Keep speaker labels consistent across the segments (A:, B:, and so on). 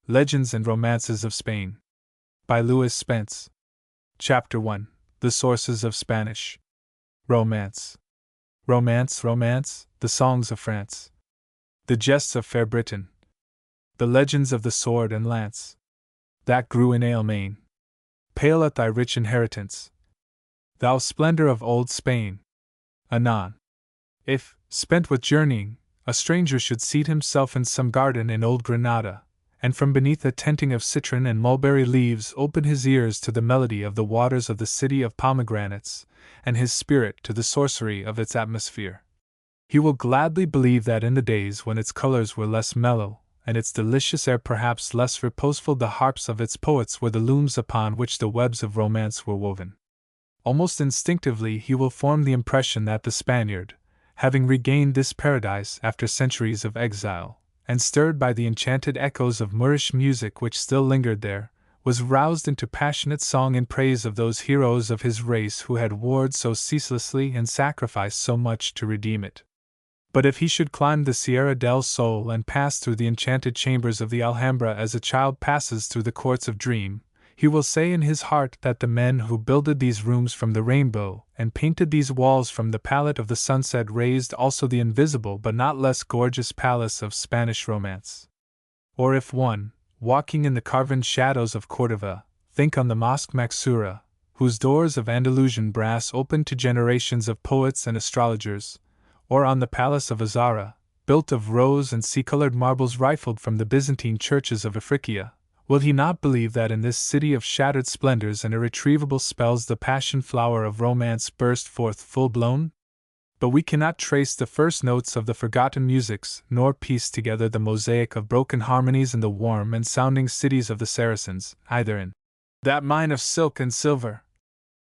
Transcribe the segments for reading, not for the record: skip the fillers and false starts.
A: Legends and Romances of Spain. By Lewis Spence. Chapter 1. The Sources of Spanish Romance. Romance, romance, the songs of France. The jests of fair Britain. The legends of the sword and lance that grew in Alemaine. Pale at thy rich inheritance, thou splendor of old Spain. Anon, if, spent with journeying, a stranger should seat himself in some garden in old Granada, and from beneath a tenting of citron and mulberry leaves open his ears to the melody of the waters of the city of pomegranates, and his spirit to the sorcery of its atmosphere, he will gladly believe that in the days when its colors were less mellow, and its delicious air perhaps less reposeful, the harps of its poets were the looms upon which the webs of romance were woven. Almost instinctively he will form the impression that the Spaniard, having regained this paradise after centuries of exile, and stirred by the enchanted echoes of Moorish music which still lingered there, was roused into passionate song in praise of those heroes of his race who had warred so ceaselessly and sacrificed so much to redeem it. But if he should climb the Sierra del Sol and pass through the enchanted chambers of the Alhambra as a child passes through the courts of dream, he will say in his heart that the men who builded these rooms from the rainbow and painted these walls from the palette of the sunset raised also the invisible but not less gorgeous palace of Spanish romance. Or if one, walking in the carven shadows of Cordova, think on the Mosque Maxura, whose doors of Andalusian brass opened to generations of poets and astrologers, or on the palace of Azara, built of rose and sea-colored marbles rifled from the Byzantine churches of Africia, will he not believe that in this city of shattered splendors and irretrievable spells the passion flower of romance burst forth full-blown? But we cannot trace the first notes of the forgotten musics, nor piece together the mosaic of broken harmonies in the warm and sounding cities of the Saracens, either in that mine of silk and silver,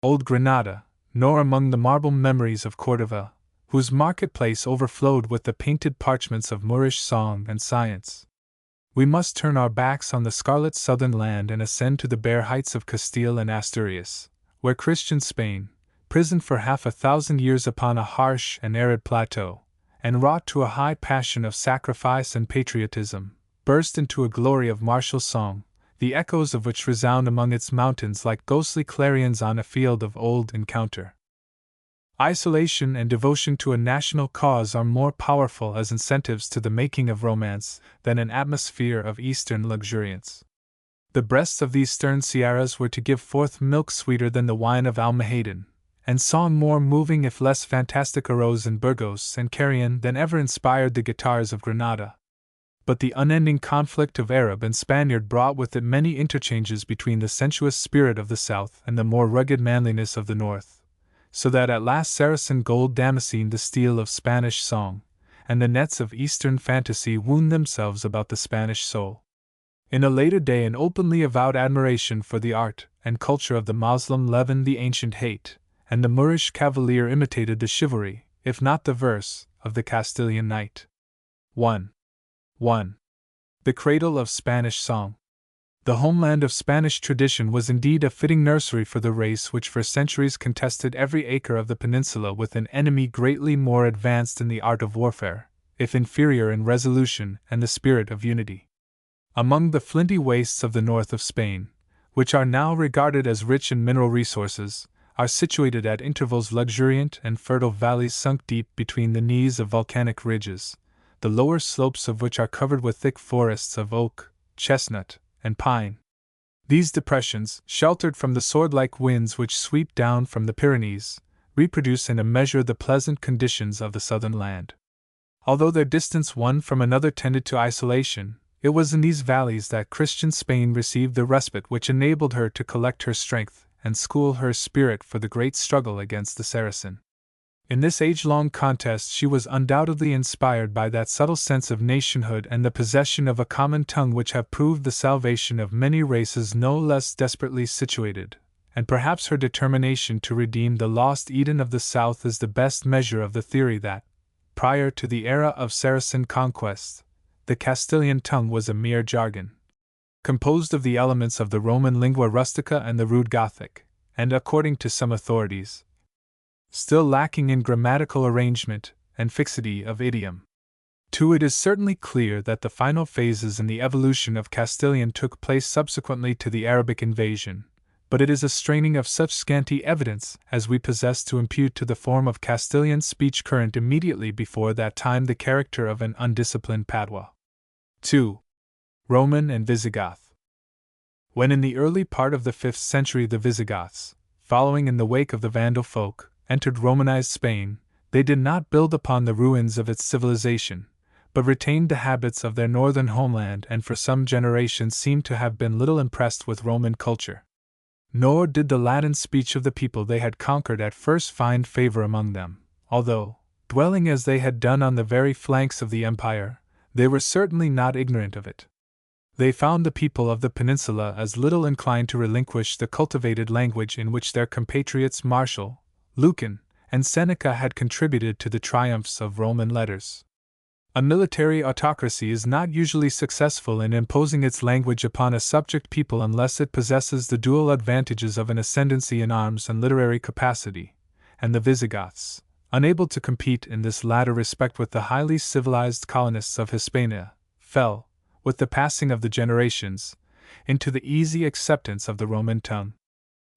A: old Granada, nor among the marble memories of Cordova, whose marketplace overflowed with the painted parchments of Moorish song and science. We must turn our backs on the scarlet southern land and ascend to the bare heights of Castile and Asturias, where Christian Spain, prisoned for 500 years upon a harsh and arid plateau, and wrought to a high passion of sacrifice and patriotism, burst into a glory of martial song, the echoes of which resound among its mountains like ghostly clarions on a field of old encounter. Isolation and devotion to a national cause are more powerful as incentives to the making of romance than an atmosphere of Eastern luxuriance. The breasts of these stern sierras were to give forth milk sweeter than the wine of Almahadin, and song more moving if less fantastic arose in Burgos and Carrion than ever inspired the guitars of Granada. But the unending conflict of Arab and Spaniard brought with it many interchanges between the sensuous spirit of the south and the more rugged manliness of the north, so that at last Saracen gold damascened the steel of Spanish song, and the nets of Eastern fantasy wound themselves about the Spanish soul. In a later day an openly avowed admiration for the art and culture of the Moslem leavened the ancient hate, and the Moorish cavalier imitated the chivalry, if not the verse, of the Castilian knight. 1. The cradle of Spanish song. The homeland of Spanish tradition was indeed a fitting nursery for the race which for centuries contested every acre of the peninsula with an enemy greatly more advanced in the art of warfare, if inferior in resolution and the spirit of unity. Among the flinty wastes of the north of Spain, which are now regarded as rich in mineral resources, are situated at intervals luxuriant and fertile valleys sunk deep between the knees of volcanic ridges, the lower slopes of which are covered with thick forests of oak, chestnut, and pine. These depressions, sheltered from the sword-like winds which sweep down from the Pyrenees, reproduce in a measure the pleasant conditions of the southern land. Although their distance one from another tended to isolation, it was in these valleys that Christian Spain received the respite which enabled her to collect her strength and school her spirit for the great struggle against the Saracen. In this age-long contest she was undoubtedly inspired by that subtle sense of nationhood and the possession of a common tongue which have proved the salvation of many races no less desperately situated, and perhaps her determination to redeem the lost Eden of the South is the best measure of the theory that, prior to the era of Saracen conquest, the Castilian tongue was a mere jargon, composed of the elements of the Roman lingua rustica and the rude Gothic, and according to some authorities, still lacking in grammatical arrangement and fixity of idiom. 2. It is certainly clear that the final phases in the evolution of Castilian took place subsequently to the Arabic invasion, but it is a straining of such scanty evidence as we possess to impute to the form of Castilian speech current immediately before that time the character of an undisciplined patois. 2. Roman and Visigoth. When in the early part of the 5th century the Visigoths, following in the wake of the Vandal folk, entered Romanized Spain, they did not build upon the ruins of its civilization, but retained the habits of their northern homeland and for some generations seem to have been little impressed with Roman culture. Nor did the Latin speech of the people they had conquered at first find favor among them, although, dwelling as they had done on the very flanks of the empire, they were certainly not ignorant of it. They found the people of the peninsula as little inclined to relinquish the cultivated language in which their compatriots Martial, Lucan, and Seneca had contributed to the triumphs of Roman letters. A military autocracy is not usually successful in imposing its language upon a subject people unless it possesses the dual advantages of an ascendancy in arms and literary capacity, and the Visigoths, unable to compete in this latter respect with the highly civilized colonists of Hispania, fell, with the passing of the generations, into the easy acceptance of the Roman tongue.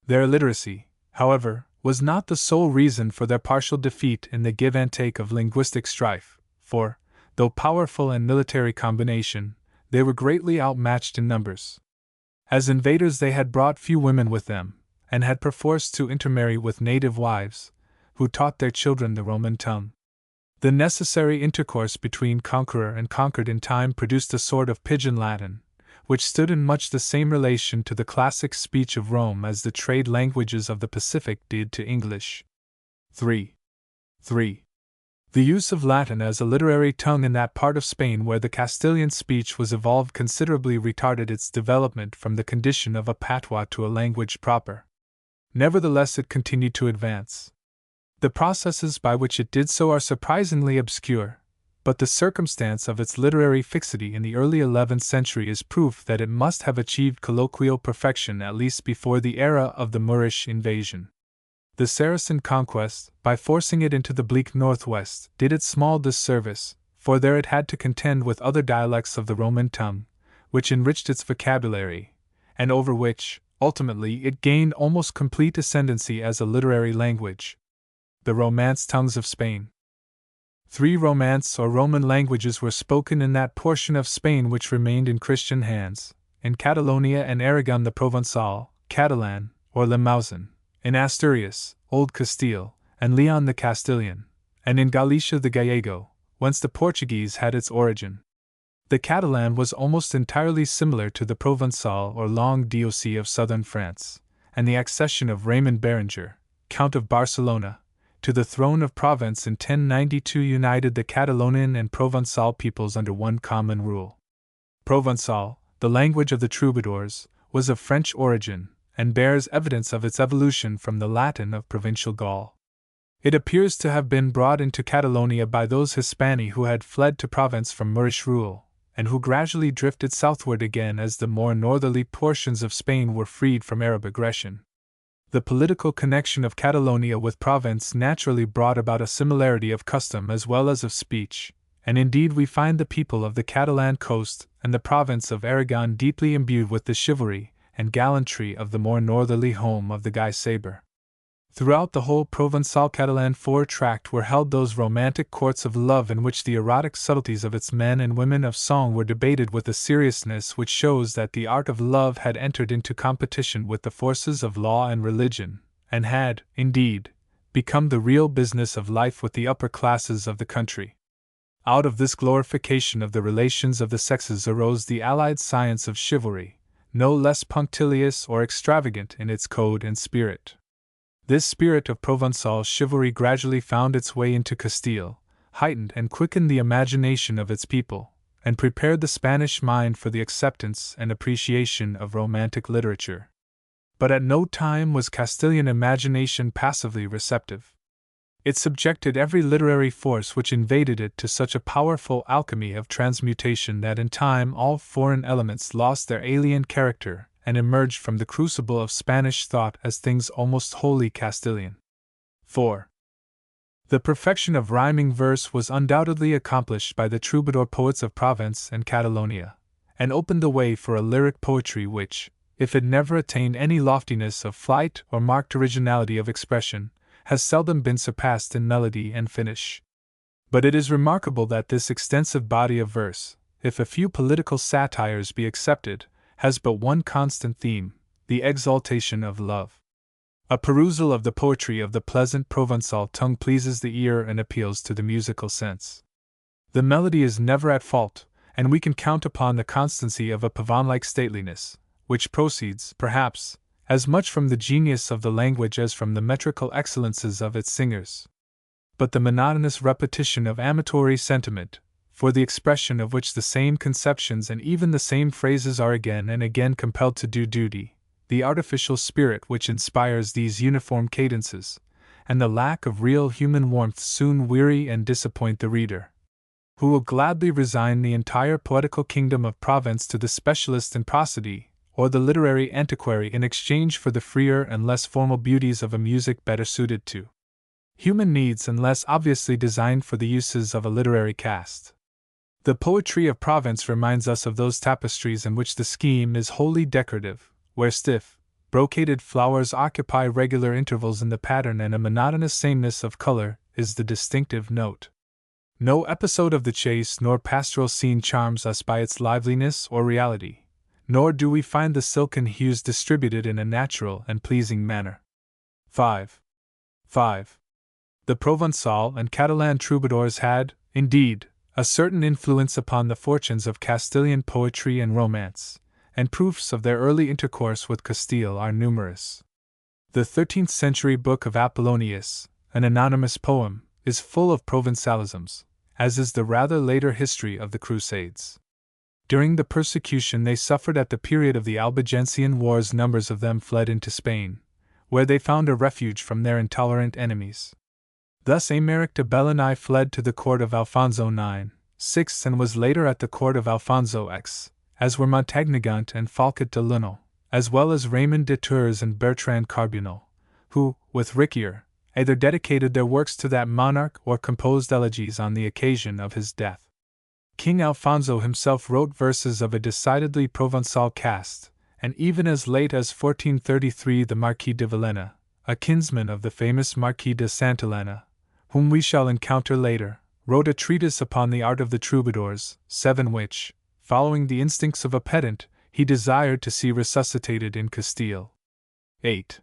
A: Their illiteracy, however, was not the sole reason for their partial defeat in the give and take of linguistic strife, for, though powerful in military combination, they were greatly outmatched in numbers. As invaders they had brought few women with them, and had perforce to intermarry with native wives, who taught their children the Roman tongue. The necessary intercourse between conqueror and conquered in time produced a sort of pidgin Latin, which stood in much the same relation to the classic speech of Rome as the trade languages of the Pacific did to English. 3. The use of Latin as a literary tongue in that part of Spain where the Castilian speech was evolved considerably retarded its development from the condition of a patois to a language proper. Nevertheless, it continued to advance. The processes by which it did so are surprisingly obscure, but the circumstance of its literary fixity in the early 11th century is proof that it must have achieved colloquial perfection at least before the era of the Moorish invasion. The Saracen conquest, by forcing it into the bleak northwest, did it small disservice, for there it had to contend with other dialects of the Roman tongue, which enriched its vocabulary, and over which, ultimately, it gained almost complete ascendancy as a literary language. The Romance tongues of Spain. 3 Romance or Roman languages were spoken in that portion of Spain which remained in Christian hands, in Catalonia and Aragon the Provençal, Catalan, or Limousin, in Asturias, Old Castile, and Leon the Castilian, and in Galicia the Gallego, whence the Portuguese had its origin. The Catalan was almost entirely similar to the Provençal or Langue d'Oc of southern France, and the accession of Raymond Berenger, Count of Barcelona, to the throne of Provence in 1092 united the Catalonian and Provençal peoples under one common rule. Provençal, the language of the troubadours, was of French origin, and bears evidence of its evolution from the Latin of provincial Gaul. It appears to have been brought into Catalonia by those Hispani who had fled to Provence from Moorish rule, and who gradually drifted southward again as the more northerly portions of Spain were freed from Arab aggression. The political connection of Catalonia with Provence naturally brought about a similarity of custom as well as of speech, and indeed we find the people of the Catalan coast and the province of Aragon deeply imbued with the chivalry and gallantry of the more northerly home of the Guy Sabre. Throughout the whole Provençal Catalan tract were held those romantic courts of love in which the erotic subtleties of its men and women of song were debated with a seriousness which shows that the art of love had entered into competition with the forces of law and religion, and had, indeed, become the real business of life with the upper classes of the country. Out of this glorification of the relations of the sexes arose the allied science of chivalry, no less punctilious or extravagant in its code and spirit. This spirit of Provençal chivalry gradually found its way into Castile, heightened and quickened the imagination of its people, and prepared the Spanish mind for the acceptance and appreciation of romantic literature. But at no time was Castilian imagination passively receptive. It subjected every literary force which invaded it to such a powerful alchemy of transmutation that in time all foreign elements lost their alien character and emerged from the crucible of Spanish thought as things almost wholly Castilian. 4. The perfection of rhyming verse was undoubtedly accomplished by the troubadour poets of Provence and Catalonia, and opened the way for a lyric poetry which, if it never attained any loftiness of flight or marked originality of expression, has seldom been surpassed in melody and finish. But it is remarkable that this extensive body of verse, if a few political satires be accepted, has but one constant theme: the exaltation of love. A perusal of the poetry of the pleasant Provençal tongue pleases the ear and appeals to the musical sense. The melody is never at fault, and we can count upon the constancy of a Pavane-like stateliness, which proceeds, perhaps, as much from the genius of the language as from the metrical excellences of its singers. But the monotonous repetition of amatory sentiment, for the expression of which the same conceptions and even the same phrases are again and again compelled to do duty, the artificial spirit which inspires these uniform cadences, and the lack of real human warmth soon weary and disappoint the reader, who will gladly resign the entire poetical kingdom of Provence to the specialist in prosody, or the literary antiquary in exchange for the freer and less formal beauties of a music better suited to human needs and less obviously designed for the uses of a literary caste. The poetry of Provence reminds us of those tapestries in which the scheme is wholly decorative, where stiff, brocaded flowers occupy regular intervals in the pattern and a monotonous sameness of color is the distinctive note. No episode of the chase nor pastoral scene charms us by its liveliness or reality, nor do we find the silken hues distributed in a natural and pleasing manner. 5. The Provençal and Catalan troubadours had, indeed, a certain influence upon the fortunes of Castilian poetry and romance, and proofs of their early intercourse with Castile are numerous. The 13th century book of Apollonius, an anonymous poem, is full of Provençalisms, as is the rather later history of the Crusades. During the persecution they suffered at the period of the Albigensian Wars, numbers of them fled into Spain, where they found a refuge from their intolerant enemies. Thus Aymeric de Belloni fled to the court of Alfonso IX and was later at the court of Alfonso X, as were Montagnagant and Falcat de Lunel, as well as Raymond de Tours and Bertrand Carbonel, who, with Riquier, either dedicated their works to that monarch or composed elegies on the occasion of his death. King Alfonso himself wrote verses of a decidedly Provençal cast, and even as late as 1433 the Marquis de Villena, a kinsman of the famous Marquis de Santillana, whom we shall encounter later, wrote a treatise upon the art of the troubadours, 7 which, following the instincts of a pedant, he desired to see resuscitated in Castile. 8.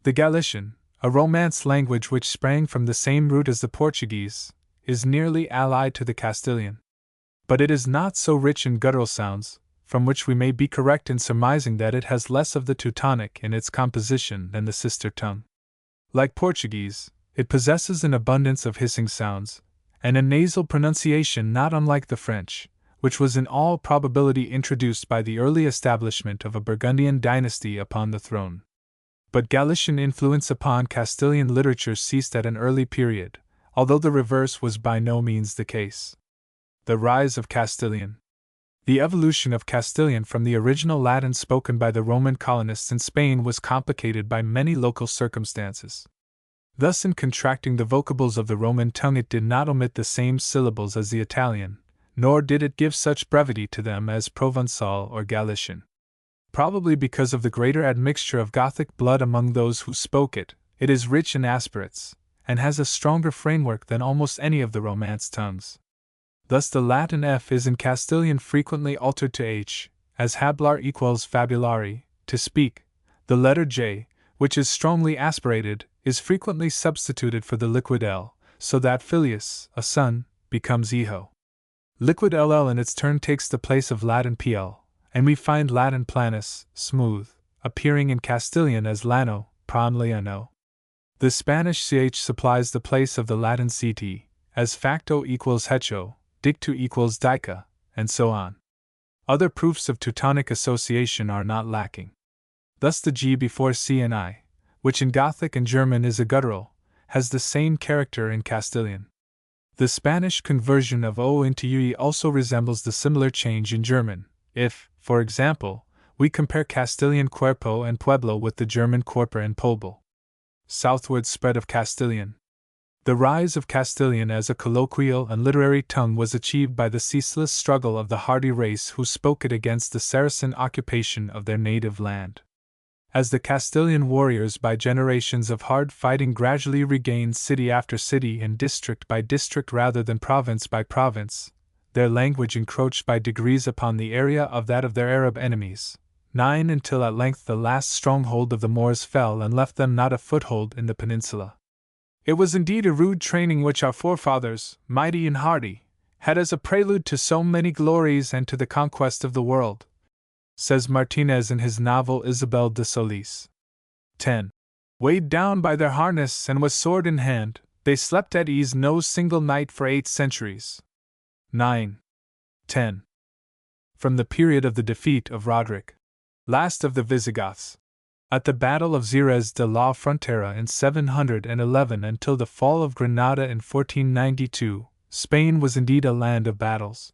A: The Galician, a Romance language which sprang from the same root as the Portuguese, is nearly allied to the Castilian. But it is not so rich in guttural sounds, from which we may be correct in surmising that it has less of the Teutonic in its composition than the sister tongue. Like Portuguese, it possesses an abundance of hissing sounds, and a nasal pronunciation not unlike the French, which was in all probability introduced by the early establishment of a Burgundian dynasty upon the throne. But Galician influence upon Castilian literature ceased at an early period, although the reverse was by no means the case. The rise of Castilian. The evolution of Castilian from the original Latin spoken by the Roman colonists in Spain was complicated by many local circumstances. Thus, in contracting the vocables of the Roman tongue, it did not omit the same syllables as the Italian, nor did it give such brevity to them as Provençal or Galician. Probably because of the greater admixture of Gothic blood among those who spoke it, it is rich in aspirates, and has a stronger framework than almost any of the Romance tongues. Thus the Latin F is in Castilian frequently altered to H, as hablar equals fabulari, to speak. The letter J, which is strongly aspirated, is frequently substituted for the liquid L, so that filius, a son, becomes hijo. Liquid LL in its turn takes the place of Latin PL, and we find Latin planus, smooth, appearing in Castilian as lano, pran leano. The Spanish CH supplies the place of the Latin CT, as facto equals hecho, dictu equals dica, and so on. Other proofs of Teutonic association are not lacking. Thus the G before C and I, which in Gothic and German is a guttural, has the same character in Castilian. The Spanish conversion of O into UE also resembles the similar change in German. If, for example, We compare Castilian cuerpo and pueblo with the German Körper and Pobel. Southward spread of Castilian. The rise of Castilian as a colloquial and literary tongue was achieved by the ceaseless struggle of the hardy race who spoke it against the Saracen occupation of their native land. As the Castilian warriors by generations of hard fighting gradually regained city after city and district by district rather than province by province, their language encroached by degrees upon the area of that of their Arab enemies, until at length the last stronghold of the Moors fell and left them not a foothold in the peninsula. It was indeed a rude training which our forefathers, mighty and hardy, had as a prelude to so many glories and to the conquest of the world, says Martinez in his novel Isabel de Solis. 10. Weighed down by their harness and with sword in hand, they slept at ease no single night for 8 centuries. 9. 10. From the period of the defeat of Roderick, last of the Visigoths, at the Battle of Xerez de la Frontera in 711 until the fall of Granada in 1492, Spain was indeed a land of battles.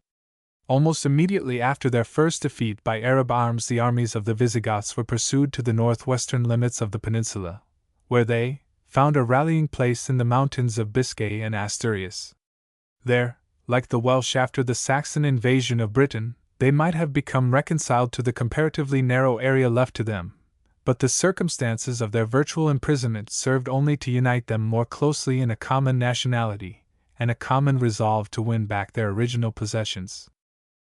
A: Almost immediately after their first defeat by Arab arms, the armies of the Visigoths were pursued to the northwestern limits of the peninsula, where they found a rallying place in the mountains of Biscay and Asturias. There, like the Welsh after the Saxon invasion of Britain, they might have become reconciled to the comparatively narrow area left to them, but the circumstances of their virtual imprisonment served only to unite them more closely in a common nationality and a common resolve to win back their original possessions.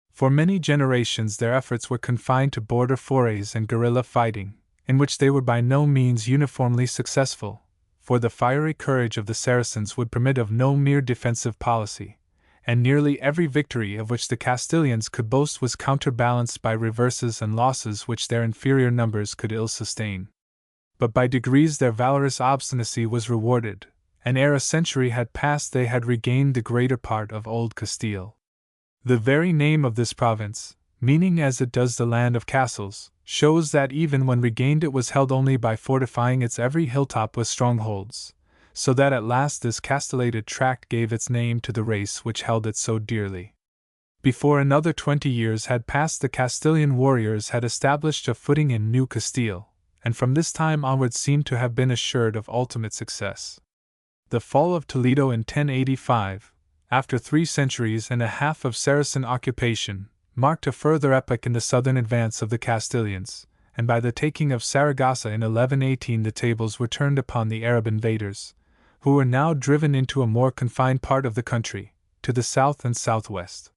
A: For many generations their efforts were confined to border forays and guerrilla fighting, in which they were by no means uniformly successful, for the fiery courage of the Saracens would permit of no mere defensive policy, and nearly every victory of which the Castilians could boast was counterbalanced by reverses and losses which their inferior numbers could ill sustain. But by degrees their valorous obstinacy was rewarded, and ere a century had passed they had regained the greater part of Old Castile. The very name of this province, meaning as it does the land of castles, shows that even when regained it was held only by fortifying its every hilltop with strongholds, so that at last this castellated tract gave its name to the race which held it so dearly. Before another 20 years had passed the Castilian warriors had established a footing in New Castile, and from this time onward seemed to have been assured of ultimate success. The fall of Toledo in 1085, after 3 centuries and a half of Saracen occupation, marked a further epoch in the southern advance of the Castilians, and by the taking of Saragossa in 1118 the tables were turned upon the Arab invaders, who were now driven into a more confined part of the country, to the south and southwest.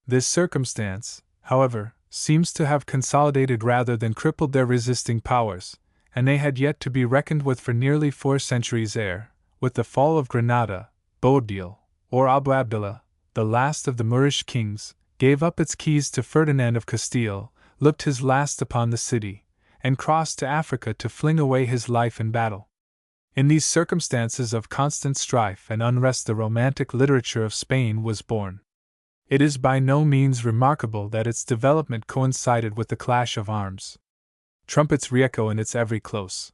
A: This circumstance, however, seems to have consolidated rather than crippled their resisting powers, and they had yet to be reckoned with for nearly 4 centuries ere, with the fall of Granada, Boabdil, or Abu Abdallah, the last of the Moorish kings, gave up its keys to Ferdinand of Castile, looked his last upon the city, and crossed to Africa to fling away his life in battle. In these circumstances of constant strife and unrest the romantic literature of Spain was born. It is by no means remarkable that its development coincided with the clash of arms. Trumpets re-echo in its every close.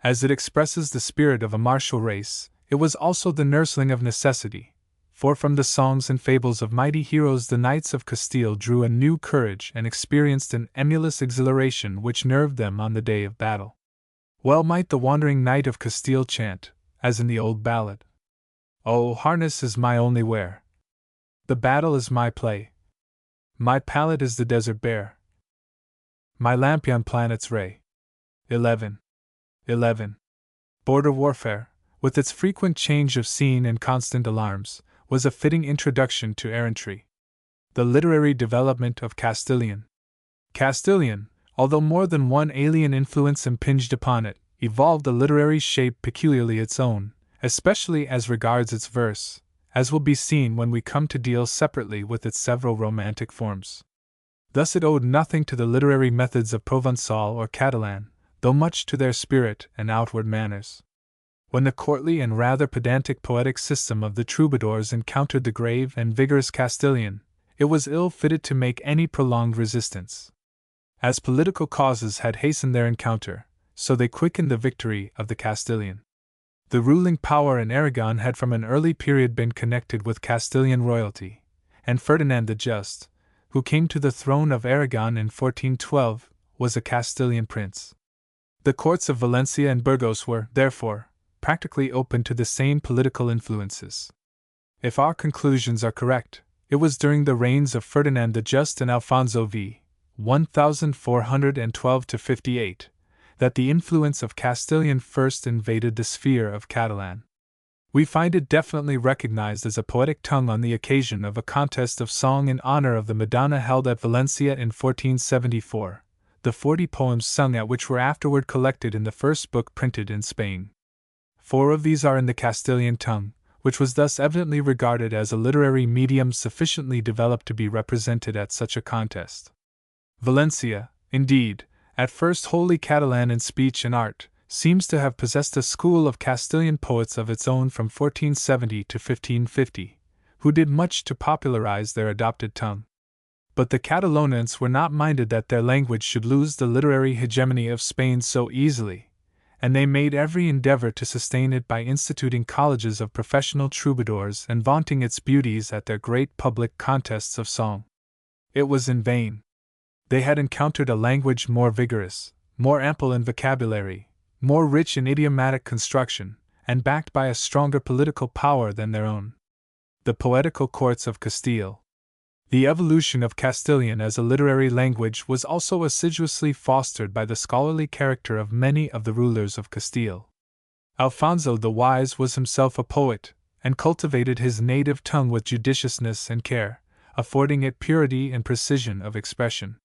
A: As it expresses the spirit of a martial race, it was also the nursling of necessity, for from the songs and fables of mighty heroes the knights of Castile drew a new courage and experienced an emulous exhilaration which nerved them on the day of battle. Well might the wandering knight of Castile chant, as in the old ballad, "Oh, harness is my only wear. The battle is my play. My pallet is the desert bare. My lampion planet's ray." 11. Border warfare, with its frequent change of scene and constant alarms, was a fitting introduction to errantry. The literary development of Castilian, although more than one alien influence impinged upon it, evolved a literary shape peculiarly its own, especially as regards its verse, as will be seen when we come to deal separately with its several romantic forms. Thus it owed nothing to the literary methods of Provençal or Catalan, though much to their spirit and outward manners. When the courtly and rather pedantic poetic system of the troubadours encountered the grave and vigorous Castilian, it was ill fitted to make any prolonged resistance. As political causes had hastened their encounter, so they quickened the victory of the Castilian. The ruling power in Aragon had from an early period been connected with Castilian royalty, and Ferdinand the Just, who came to the throne of Aragon in 1412, was a Castilian prince. The courts of Valencia and Burgos were, therefore, practically open to the same political influences. If our conclusions are correct, it was during the reigns of Ferdinand the Just and Alfonso v. 1412–58 that the influence of Castilian first invaded the sphere of Catalan. We find it definitely recognized as a poetic tongue on the occasion of a contest of song in honor of the Madonna held at Valencia in 1474, the 40 poems sung at which were afterward collected in the first book printed in Spain. 4 of these are in the Castilian tongue, which was thus evidently regarded as a literary medium sufficiently developed to be represented at such a contest. Valencia, indeed, at first wholly Catalan in speech and art, seems to have possessed a school of Castilian poets of its own from 1470 to 1550, who did much to popularize their adopted tongue. But the Catalonians were not minded that their language should lose the literary hegemony of Spain so easily, and they made every endeavor to sustain it by instituting colleges of professional troubadours and vaunting its beauties at their great public contests of song. It was in vain. They had encountered a language more vigorous, more ample in vocabulary, more rich in idiomatic construction, and backed by a stronger political power than their own. The poetical courts of Castile. The evolution of Castilian as a literary language was also assiduously fostered by the scholarly character of many of the rulers of Castile. Alfonso the Wise was himself a poet, and cultivated his native tongue with judiciousness and care, affording it purity and precision of expression.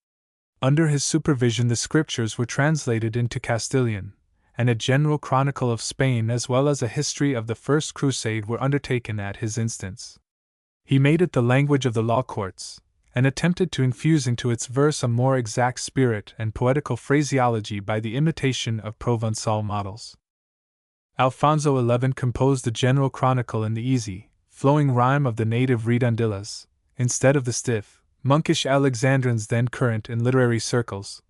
A: Under his supervision the scriptures were translated into Castilian, and a general chronicle of Spain as well as a history of the First Crusade were undertaken at his instance. He made it the language of the law courts, and attempted to infuse into its verse a more exact spirit and poetical phraseology by the imitation of Provençal models. Alfonso XI composed the general chronicle in the easy, flowing rhyme of the native redondillas, instead of the stiff, monkish Alexandrines then current in literary circles,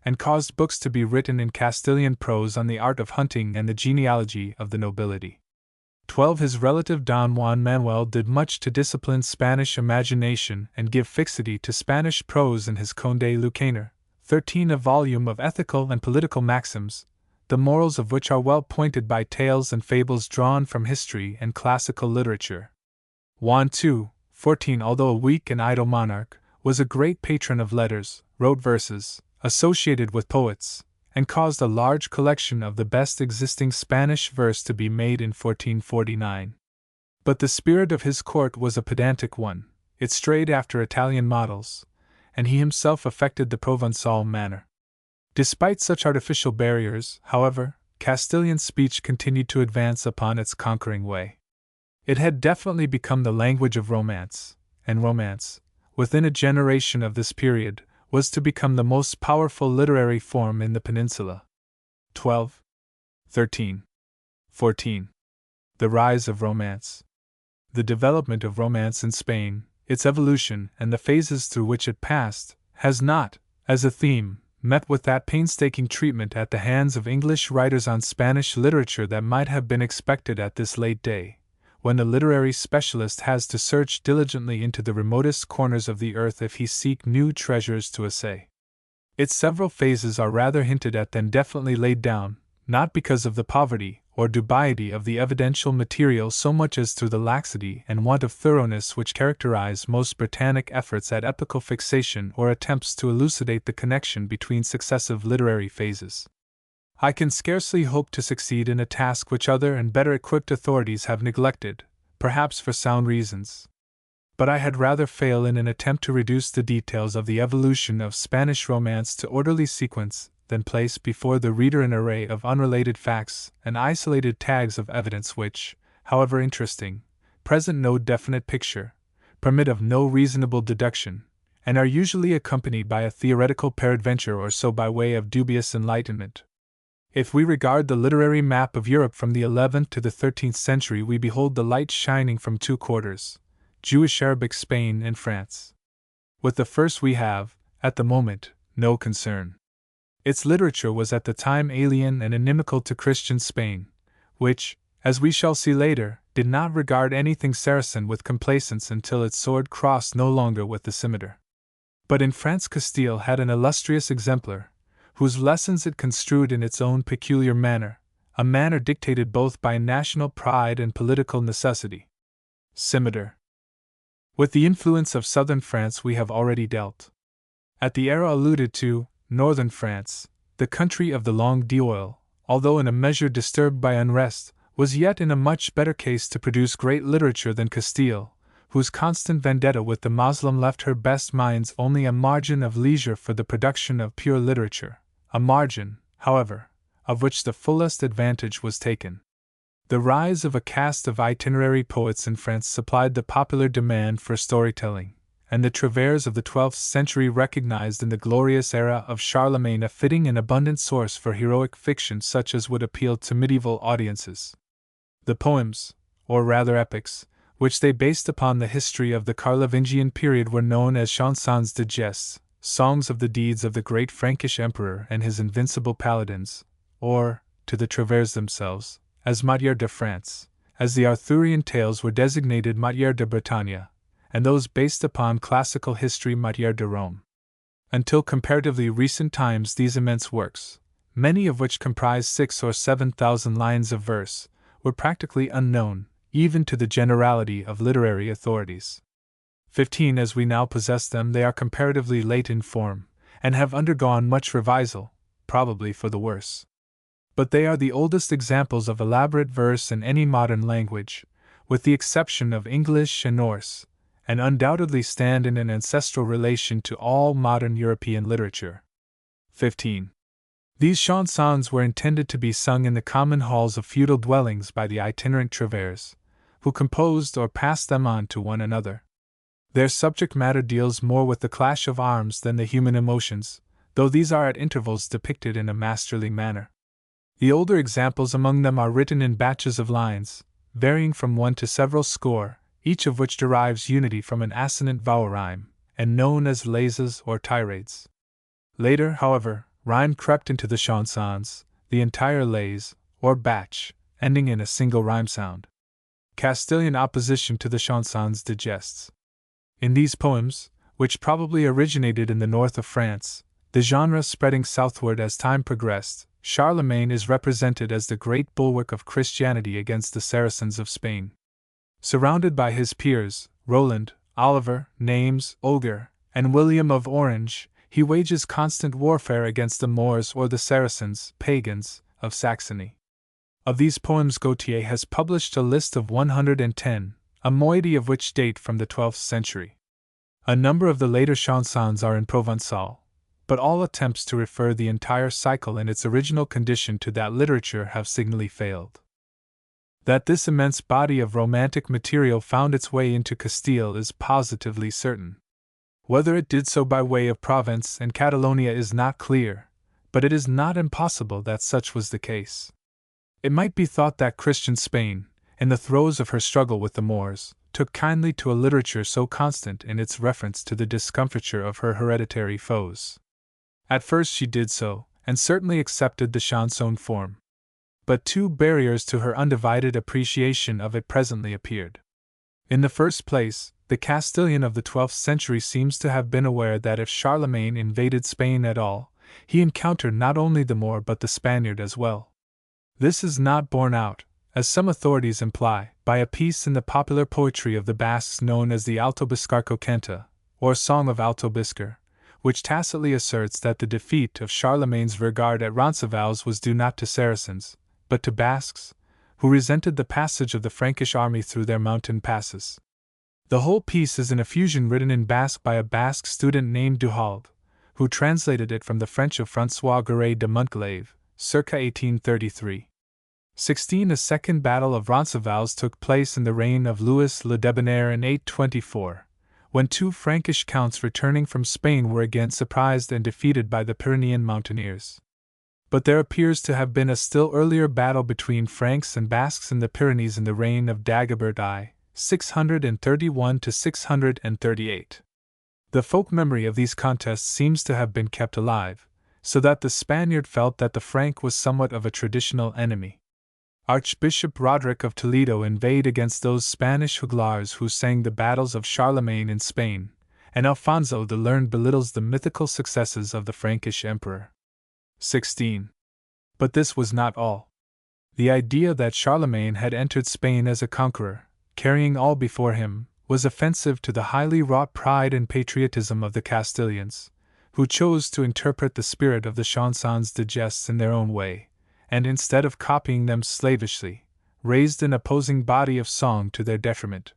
A: and caused books to be written in Castilian prose on the art of hunting and the genealogy of the nobility. 12. His relative Don Juan Manuel did much to discipline Spanish imagination and give fixity to Spanish prose in his Conde Lucaner. 13. A volume of ethical and political maxims, the morals of which are well pointed by tales and fables drawn from history and classical literature. Juan II, 14. Although a weak and idle monarch, was a great patron of letters, wrote verses, associated with poets, and caused a large collection of the best existing Spanish verse to be made in 1449. But the spirit of his court was a pedantic one, it strayed after Italian models, and he himself affected the Provençal manner. Despite such artificial barriers, however, Castilian speech continued to advance upon its conquering way. It had definitely become the language of romance, and romance, within a generation of this period, was to become the most powerful literary form in the peninsula. 12. 13. 14. The rise of romance. The development of romance in Spain, its evolution, and the phases through which it passed, has not, as a theme, met with that painstaking treatment at the hands of English writers on Spanish literature that might have been expected at this late day, when the literary specialist has to search diligently into the remotest corners of the earth if he seek new treasures to essay. Its several phases are rather hinted at than definitely laid down, not because of the poverty or dubiety of the evidential material so much as through the laxity and want of thoroughness which characterize most Britannic efforts at epical fixation or attempts to elucidate the connection between successive literary phases. I can scarcely hope to succeed in a task which other and better equipped authorities have neglected, perhaps for sound reasons. But I had rather fail in an attempt to reduce the details of the evolution of Spanish romance to orderly sequence than place before the reader an array of unrelated facts and isolated tags of evidence which, however interesting, present no definite picture, permit of no reasonable deduction, and are usually accompanied by a theoretical peradventure or so by way of dubious enlightenment. If we regard the literary map of Europe from the 11th to the 13th century, we behold the light shining from two quarters, Jewish Arabic Spain and France. With the first we have, at the moment, no concern. Its literature was at the time alien and inimical to Christian Spain, which, as we shall see later, did not regard anything Saracen with complacence until its sword crossed no longer with the scimitar. But in France Castile had an illustrious exemplar, whose lessons it construed in its own peculiar manner, a manner dictated both by national pride and political necessity. Scimitar. With the influence of southern France we have already dealt. At the era alluded to, northern France, the country of the Langue d'Oil, although in a measure disturbed by unrest, was yet in a much better case to produce great literature than Castile, whose constant vendetta with the Moslem left her best minds only a margin of leisure for the production of pure literature, a margin, however, of which the fullest advantage was taken. The rise of a caste of itinerary poets in France supplied the popular demand for storytelling, and the Travers of the 12th century recognized in the glorious era of Charlemagne a fitting and abundant source for heroic fiction such as would appeal to medieval audiences. The poems, or rather epics, which they based upon the history of the Carlovingian period were known as chansons de geste, songs of the deeds of the great Frankish emperor and his invincible paladins, or, to the Travers themselves, as Matières de France, as the Arthurian tales were designated Matières de Bretagne, and those based upon classical history Matières de Rome. Until comparatively recent times these immense works, many of which comprise 6,000 or 7,000 lines of verse, were practically unknown, even to the generality of literary authorities. 15 as we now possess them they are comparatively late in form, and have undergone much revisal, probably for the worse. But they are the oldest examples of elaborate verse in any modern language, with the exception of English and Norse, and undoubtedly stand in an ancestral relation to all modern European literature. 15. These chansons were intended to be sung in the common halls of feudal dwellings by the itinerant Travers, who composed or passed them on to one another. Their subject matter deals more with the clash of arms than the human emotions, though these are at intervals depicted in a masterly manner. The older examples among them are written in batches of lines, varying from 1 to several score, each of which derives unity from an assonant vowel rhyme, and known as laisses or tirades. Later, however, rhyme crept into the chansons, the entire laise, or batch, ending in a single rhyme sound. Castilian opposition to the chansons de gestes. In these poems, which probably originated in the north of France, the genre spreading southward as time progressed, Charlemagne is represented as the great bulwark of Christianity against the Saracens of Spain. Surrounded by his peers, Roland, Oliver, Naimes, Olger, and William of Orange, he wages constant warfare against the Moors or the Saracens, pagans, of Saxony. Of these poems Gautier has published a list of 110, a moiety of which date from the 12th century. A number of the later chansons are in Provençal, but all attempts to refer the entire cycle in its original condition to that literature have signally failed. That this immense body of romantic material found its way into Castile is positively certain. Whether it did so by way of Provence and Catalonia is not clear, but it is not impossible that such was the case. It might be thought that Christian Spain, in the throes of her struggle with the Moors, took kindly to a literature so constant in its reference to the discomfiture of her hereditary foes. At first she did so, and certainly accepted the chanson form. But two barriers to her undivided appreciation of it presently appeared. In the first place, the Castilian of the 12th century seems to have been aware that if Charlemagne invaded Spain at all, he encountered not only the Moor but the Spaniard as well. This is not borne out, as some authorities imply, by a piece in the popular poetry of the Basques known as the Alto Biscarco Canta, or Song of Alto Biscar, which tacitly asserts that the defeat of Charlemagne's rearguard at Roncesvalles was due not to Saracens, but to Basques, who resented the passage of the Frankish army through their mountain passes. The whole piece is an effusion written in Basque by a Basque student named Duhalde, who translated it from the French of François Guéret de Montglaive, circa 1833. 16 A second battle of Roncesvalles took place in the reign of Louis le Debonair in 824, when two Frankish counts returning from Spain were again surprised and defeated by the Pyrenean mountaineers. But there appears to have been a still earlier battle between Franks and Basques in the Pyrenees in the reign of Dagobert I, 631 to 638. The folk memory of these contests seems to have been kept alive, so that the Spaniard felt that the Frank was somewhat of a traditional enemy. Archbishop Roderick of Toledo inveighed against those Spanish jugglars who sang the battles of Charlemagne in Spain, and Alfonso the Learned belittles the mythical successes of the Frankish emperor. 16. But this was not all. The idea that Charlemagne had entered Spain as a conqueror, carrying all before him, was offensive to the highly wrought pride and patriotism of the Castilians, who chose to interpret the spirit of the chansons de geste in their own way, and instead of copying them slavishly, raised an opposing body of song to their detriment.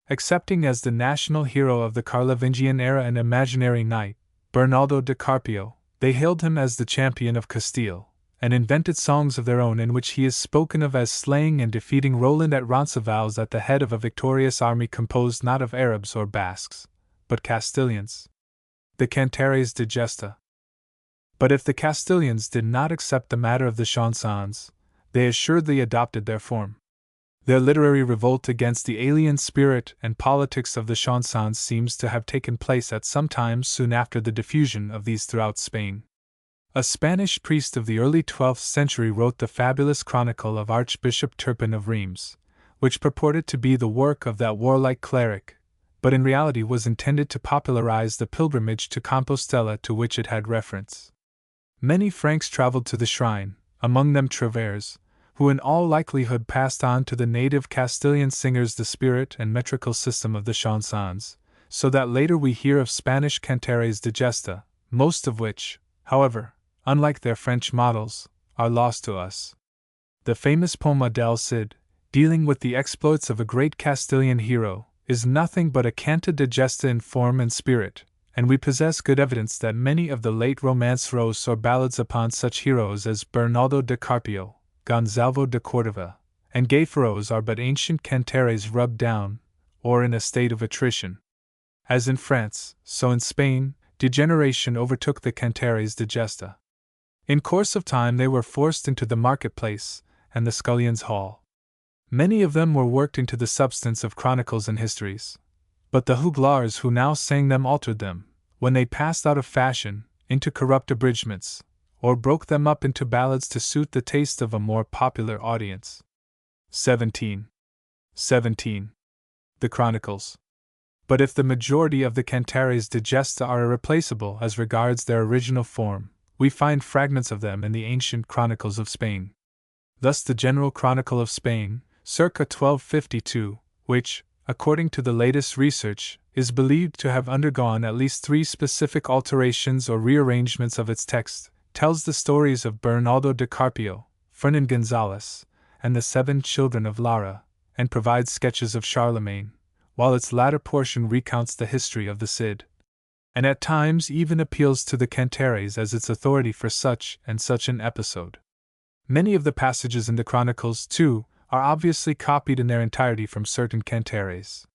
A: Accepting as the national hero of the Carlovingian era an imaginary knight, Bernardo de Carpio, they hailed him as the champion of Castile, and invented songs of their own in which he is spoken of as slaying and defeating Roland at Roncesvalles at the head of a victorious army composed not of Arabs or Basques, but Castilians. The Cantares de Gesta. But if the Castilians did not accept the matter of the chansons, they assuredly adopted their form. Their literary revolt against the alien spirit and politics of the chansons seems to have taken place at some time soon after the diffusion of these throughout Spain. A Spanish priest of the early 12th century wrote the fabulous chronicle of Archbishop Turpin of Reims, which purported to be the work of that warlike cleric, but in reality was intended to popularize the pilgrimage to Compostela to which it had reference. Many Franks traveled to the shrine, among them Travers, who in all likelihood passed on to the native Castilian singers the spirit and metrical system of the chansons, so that later we hear of Spanish cantares de gesta, most of which, however, unlike their French models, are lost to us. The famous Poma del Cid, dealing with the exploits of a great Castilian hero, is nothing but a canta de gesta in form and spirit, and we possess good evidence that many of the late romanceros or ballads upon such heroes as Bernardo de Carpio, Gonzalo de Cordova, and Gayferos are but ancient cantares rubbed down, or in a state of attrition. As in France, so in Spain, degeneration overtook the cantares de gesta. In course of time they were forced into the marketplace and the scullion's hall. Many of them were worked into the substance of chronicles and histories, but the jugglars who now sang them altered them, when they passed out of fashion, into corrupt abridgments, or broke them up into ballads to suit the taste of a more popular audience. 17. The Chronicles. But if the majority of the cantares de gesta are irreplaceable as regards their original form, we find fragments of them in the ancient chronicles of Spain. Thus the General Chronicle of Spain, circa 1252, which, according to the latest research, is believed to have undergone at least 3 specific alterations or rearrangements of its text, tells the stories of Bernardo de Carpio, Fernan Gonzalez, and the 7 children of Lara, and provides sketches of Charlemagne, while its latter portion recounts the history of the Cid, and at times even appeals to the cantares as its authority for such and such an episode. Many of the passages in the chronicles, too, are obviously copied in their entirety from certain cantares.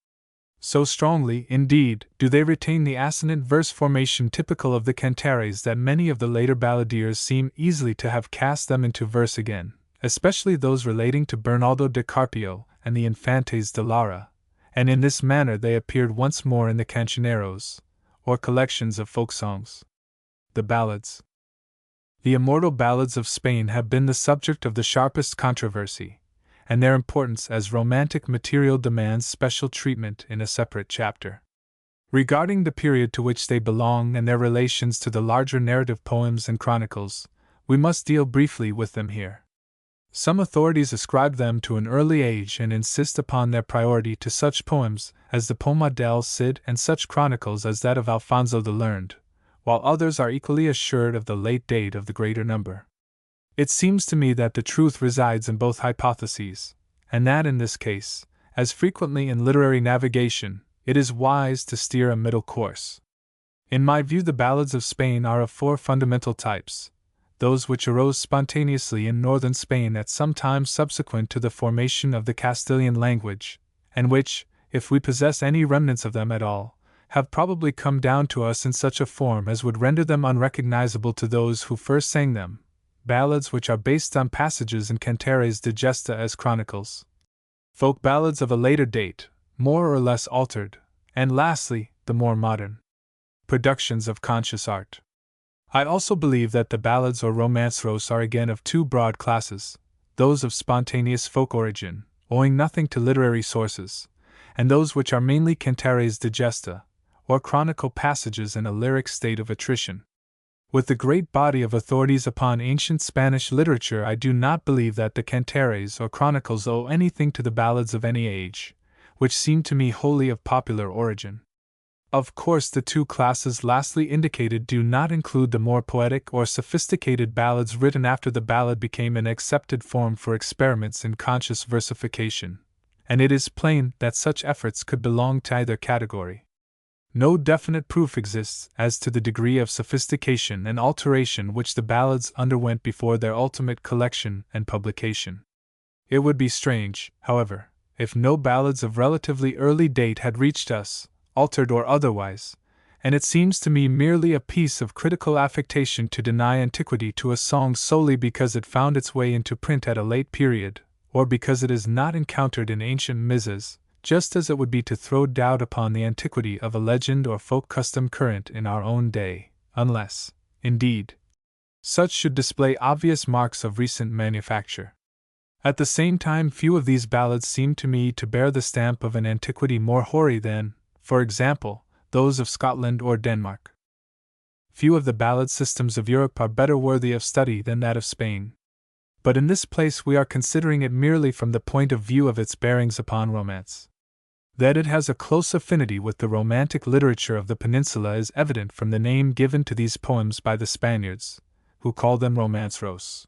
A: So strongly, indeed, do they retain the assonant verse formation typical of the cantares that many of the later balladeers seem easily to have cast them into verse again, especially those relating to Bernardo de Carpio and the Infantes de Lara, and in this manner they appeared once more in the cancioneros, or collections of folk songs. The ballads. The immortal ballads of Spain have been the subject of the sharpest controversy, and their importance as romantic material demands special treatment in a separate chapter. Regarding the period to which they belong and their relations to the larger narrative poems and chronicles, we must deal briefly with them here. Some authorities ascribe them to an early age and insist upon their priority to such poems as the Poma del Cid and such chronicles as that of Alfonso the Learned, while others are equally assured of the late date of the greater number. It seems to me that the truth resides in both hypotheses, and that in this case, as frequently in literary navigation, it is wise to steer a middle course. In my view, the ballads of Spain are of 4 fundamental types: those which arose spontaneously in northern Spain at some time subsequent to the formation of the Castilian language, and which, if we possess any remnants of them at all, have probably come down to us in such a form as would render them unrecognizable to those who first sang them, ballads which are based on passages in cantares de gesta as chronicles, folk ballads of a later date, more or less altered, and lastly, the more modern productions of conscious art. I also believe that the ballads or romanceros are again of 2 broad classes: those of spontaneous folk origin, owing nothing to literary sources, and those which are mainly cantares de gesta, or chronicle passages in a lyric state of attrition. With the great body of authorities upon ancient Spanish literature, I do not believe that the Cantares or Chronicles owe anything to the ballads of any age, which seem to me wholly of popular origin. Of course, the two classes lastly indicated do not include the more poetic or sophisticated ballads written after the ballad became an accepted form for experiments in conscious versification, and it is plain that such efforts could belong to either category. No definite proof exists as to the degree of sophistication and alteration which the ballads underwent before their ultimate collection and publication. It would be strange, however, if no ballads of relatively early date had reached us, altered or otherwise, and it seems to me merely a piece of critical affectation to deny antiquity to a song solely because it found its way into print at a late period, or because it is not encountered in ancient misses, just as it would be to throw doubt upon the antiquity of a legend or folk custom current in our own day, unless, indeed, such should display obvious marks of recent manufacture. At the same time, few of these ballads seem to me to bear the stamp of an antiquity more hoary than, for example, those of Scotland or Denmark. Few of the ballad systems of Europe are better worthy of study than that of Spain. But in this place we are considering it merely from the point of view of its bearings upon romance. That it has a close affinity with the romantic literature of the peninsula is evident from the name given to these poems by the Spaniards, who call them romanceros.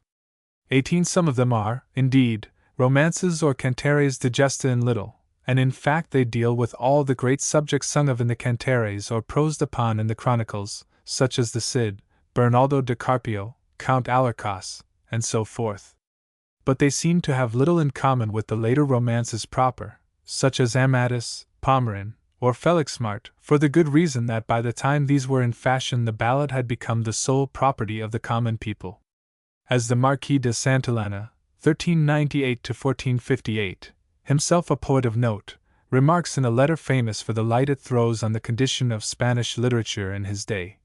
A: 18 Some of them are, indeed, romances or cantares digesta in little, and in fact they deal with all the great subjects sung of in the cantares or prosed upon in the chronicles, such as the Cid, Bernaldo de Carpio, Count Alarcos, and so forth. But they seem to have little in common with the later romances proper, such as Amadis, Pomeran, or Felixmart, for the good reason that by the time these were in fashion the ballad had become the sole property of the common people. As the Marquis de Santillana, 1398–1458, himself a poet of note, remarks in a letter famous for the light it throws on the condition of Spanish literature in his day.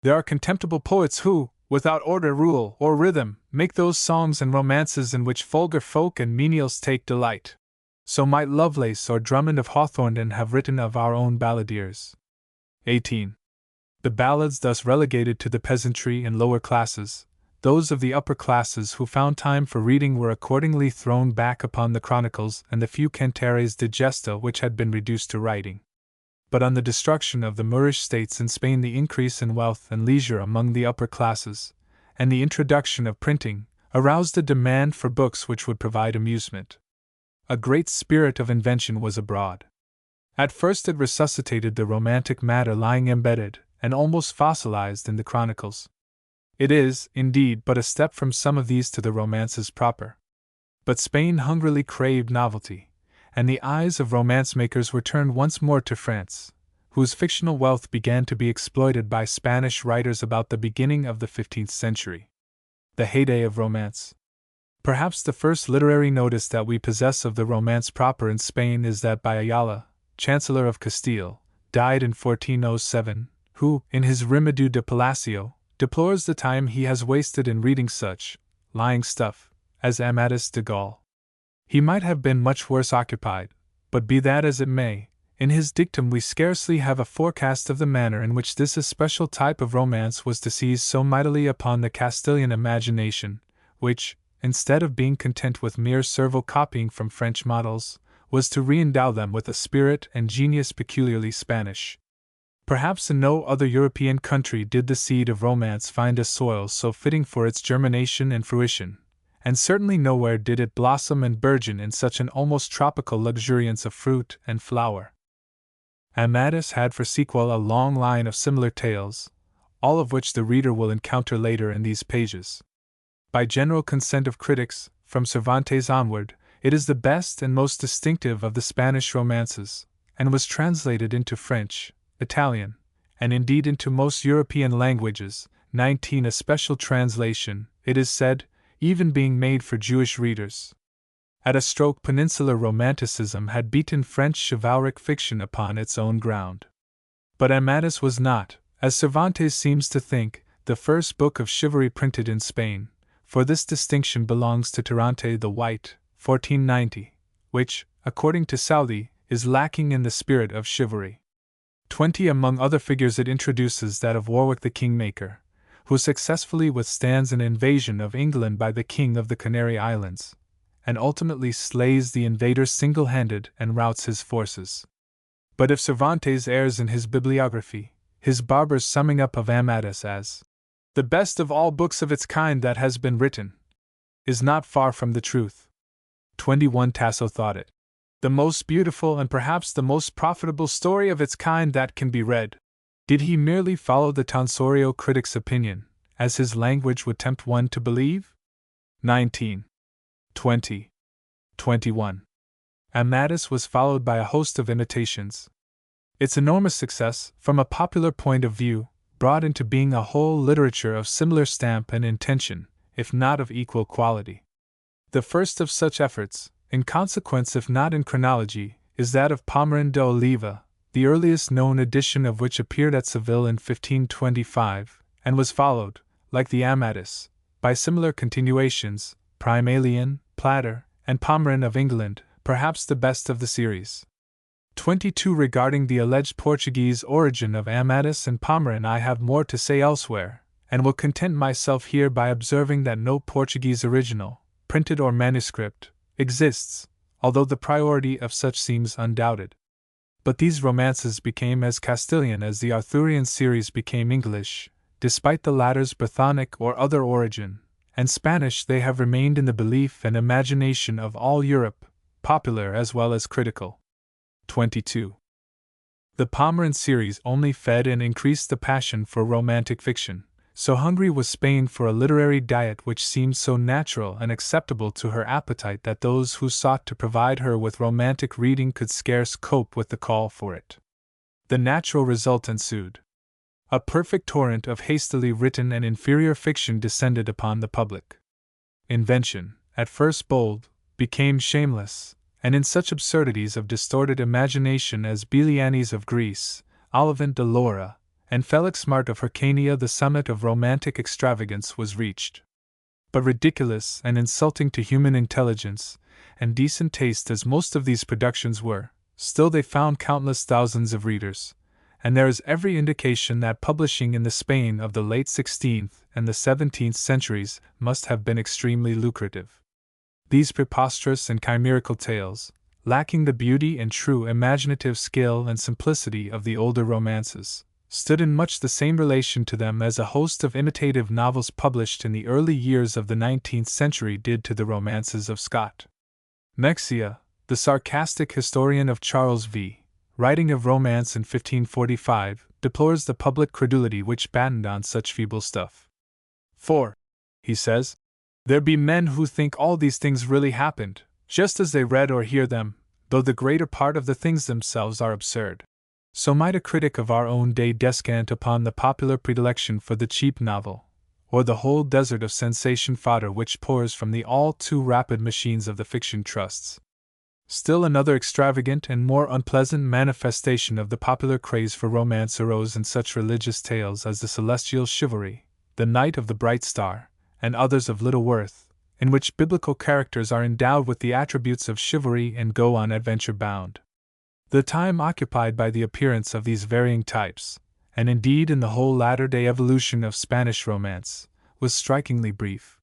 A: There are contemptible poets who, without order, rule, or rhythm, make those songs and romances in which vulgar folk and menials take delight. So might Lovelace or Drummond of Hawthornden have written of our own balladeers. 18. The ballads thus relegated to the peasantry and lower classes, those of the upper classes who found time for reading were accordingly thrown back upon the chronicles and the few cantares digesta which had been reduced to writing. But on the destruction of the Moorish states in Spain, the increase in wealth and leisure among the upper classes, and the introduction of printing, aroused a demand for books which would provide amusement. A great spirit of invention was abroad. At first it resuscitated the romantic matter lying embedded, and almost fossilized in the chronicles. It is, indeed, but a step from some of these to the romances proper. But Spain hungrily craved novelty, and the eyes of romance-makers were turned once more to France, whose fictional wealth began to be exploited by Spanish writers about the beginning of the 15th century. The heyday of romance. Perhaps the first literary notice that we possess of the romance proper in Spain is that by Ayala, Chancellor of Castile, died in 1407, who, in his Remedio de Palacio, deplores the time he has wasted in reading such lying stuff as Amadis de Gaul. He might have been much worse occupied, but be that as it may, in his dictum we scarcely have a forecast of the manner in which this especial type of romance was to seize so mightily upon the Castilian imagination, which, instead of being content with mere servile copying from French models, was to re-endow them with a spirit and genius peculiarly Spanish. Perhaps in no other European country did the seed of romance find a soil so fitting for its germination and fruition, and certainly nowhere did it blossom and burgeon in such an almost tropical luxuriance of fruit and flower. Amadis had for sequel a long line of similar tales, all of which the reader will encounter later in these pages. By general consent of critics, from Cervantes onward, it is the best and most distinctive of the Spanish romances, and was translated into French, Italian, and indeed into most European languages, 19 a special translation, it is said, even being made for Jewish readers. At a stroke Peninsular Romanticism had beaten French chivalric fiction upon its own ground. But Amadis was not, as Cervantes seems to think, the first book of chivalry printed in Spain, for this distinction belongs to Tirante the White, 1490, which, according to Southey, is lacking in the spirit of chivalry. 20 Among other figures it introduces that of Warwick the Kingmaker, who successfully withstands an invasion of England by the King of the Canary Islands, and ultimately slays the invader single-handed and routs his forces. But if Cervantes errs in his bibliography, his barbarous summing up of Amadis as the best of all books of its kind that has been written is not far from the truth. 21 Tasso thought it the most beautiful and perhaps the most profitable story of its kind that can be read. Did he merely follow the tonsorial critic's opinion, as his language would tempt one to believe? 19. 20. 21. Amadis was followed by a host of imitations. Its enormous success, from a popular point of view, brought into being a whole literature of similar stamp and intention, if not of equal quality. The first of such efforts, in consequence if not in chronology, is that of Pomeran de Oliva, the earliest known edition of which appeared at Seville in 1525, and was followed, like the Amadis, by similar continuations, Primalian, Platter, and Pomeran of England, perhaps the best of the series. 22 Regarding the alleged Portuguese origin of Amadis and Pomeran I have more to say elsewhere, and will content myself here by observing that no Portuguese original, printed or manuscript, exists, although the priority of such seems undoubted. But these romances became as Castilian as the Arthurian series became English, despite the latter's Brythonic or other origin, and Spanish they have remained in the belief and imagination of all Europe, popular as well as critical. 22. The Pomeran series only fed and increased the passion for romantic fiction. So hungry was Spain for a literary diet which seemed so natural and acceptable to her appetite that those who sought to provide her with romantic reading could scarce cope with the call for it. The natural result ensued. A perfect torrent of hastily written and inferior fiction descended upon the public. Invention, at first bold, became shameless, and in such absurdities of distorted imagination as Belianis of Greece, Olivant de Laura, and Felix Mart of Hyrcania the summit of romantic extravagance was reached. But ridiculous and insulting to human intelligence and decent taste as most of these productions were, still they found countless thousands of readers, and there is every indication that publishing in the Spain of the late 16th and the 17th centuries must have been extremely lucrative. These preposterous and chimerical tales, lacking the beauty and true imaginative skill and simplicity of the older romances, stood in much the same relation to them as a host of imitative novels published in the early years of the 19th century did to the romances of Scott. Mexia, the sarcastic historian of Charles V., writing of romance in 1545, deplores the public credulity which battened on such feeble stuff. For, he says, there be men who think all these things really happened, just as they read or hear them, though the greater part of the things themselves are absurd. So might a critic of our own day descant upon the popular predilection for the cheap novel, or the whole desert of sensation fodder which pours from the all too rapid machines of the fiction trusts. Still another extravagant and more unpleasant manifestation of the popular craze for romance arose in such religious tales as the Celestial Chivalry, The Knight of the Bright Star, and others of little worth, in which biblical characters are endowed with the attributes of chivalry and go on adventure bound. The time occupied by the appearance of these varying types, and indeed in the whole latter-day evolution of Spanish romance, was strikingly brief.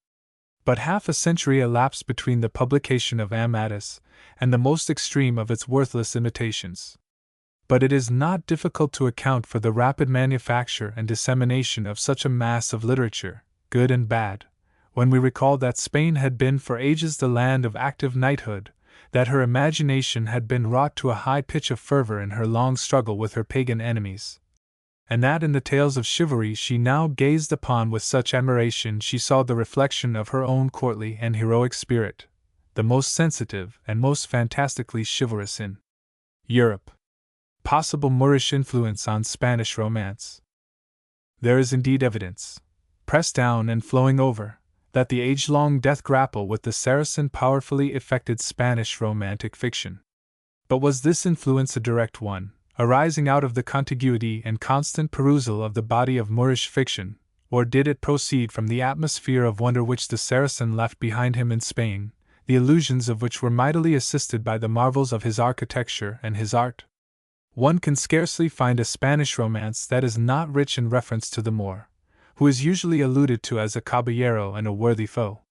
A: But half a century elapsed between the publication of Amadis and the most extreme of its worthless imitations. But it is not difficult to account for the rapid manufacture and dissemination of such a mass of literature, good and bad, when we recall that Spain had been for ages the land of active knighthood, that her imagination had been wrought to a high pitch of fervor in her long struggle with her pagan enemies, and that in the tales of chivalry she now gazed upon with such admiration she saw the reflection of her own courtly and heroic spirit, the most sensitive and most fantastically chivalrous in Europe. Possible Moorish influence on Spanish romance. There is indeed evidence, pressed down and flowing over, that the age-long death grapple with the Saracen powerfully affected Spanish romantic fiction. But was this influence a direct one, arising out of the contiguity and constant perusal of the body of Moorish fiction, or did it proceed from the atmosphere of wonder which the Saracen left behind him in Spain, the illusions of which were mightily assisted by the marvels of his architecture and his art? One can scarcely find a Spanish romance that is not rich in reference to the Moor, who is usually alluded to as a caballero and a worthy foe.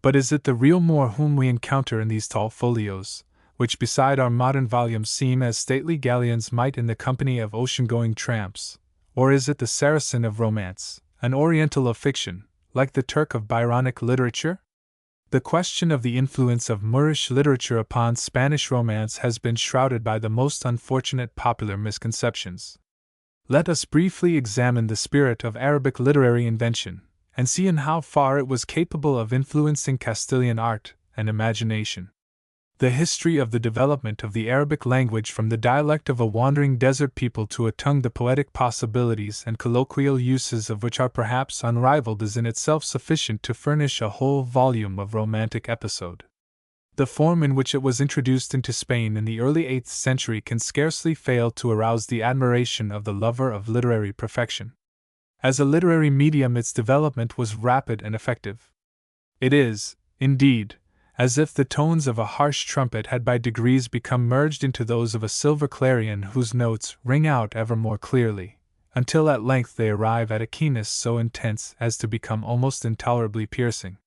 A: But is it the real Moor whom we encounter in these tall folios, which beside our modern volumes seem as stately galleons might in the company of ocean-going tramps, or is it the Saracen of romance, an Oriental of fiction, like the Turk of Byronic literature? The question of the influence of Moorish literature upon Spanish romance has been shrouded by the most unfortunate popular misconceptions. Let us briefly examine the spirit of Arabic literary invention, and see in how far it was capable of influencing Castilian art and imagination. The history of the development of the Arabic language from the dialect of a wandering desert people to a tongue, the poetic possibilities and colloquial uses of which are perhaps unrivaled, is in itself sufficient to furnish a whole volume of romantic episode. The form in which it was introduced into Spain in the early 8th century can scarcely fail to arouse the admiration of the lover of literary perfection. As a literary medium, its development was rapid and effective. It is, indeed, as if the tones of a harsh trumpet had by degrees become merged into those of a silver clarion whose notes ring out ever more clearly, until at length they arrive at a keenness so intense as to become almost intolerably piercing.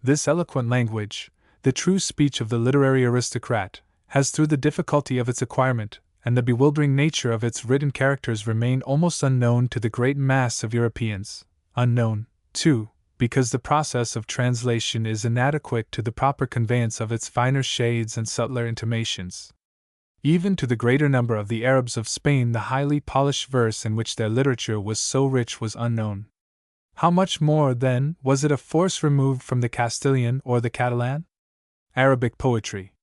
A: This eloquent language, the true speech of the literary aristocrat, has, through the difficulty of its acquirement and the bewildering nature of its written characters, remained almost unknown to the great mass of Europeans, unknown, too, because the process of translation is inadequate to the proper conveyance of its finer shades and subtler intimations. Even to the greater number of the Arabs of Spain the highly polished verse in which their literature was so rich was unknown. How much more, then, was it a force removed from the Castilian or the Catalan? Arabic poetry.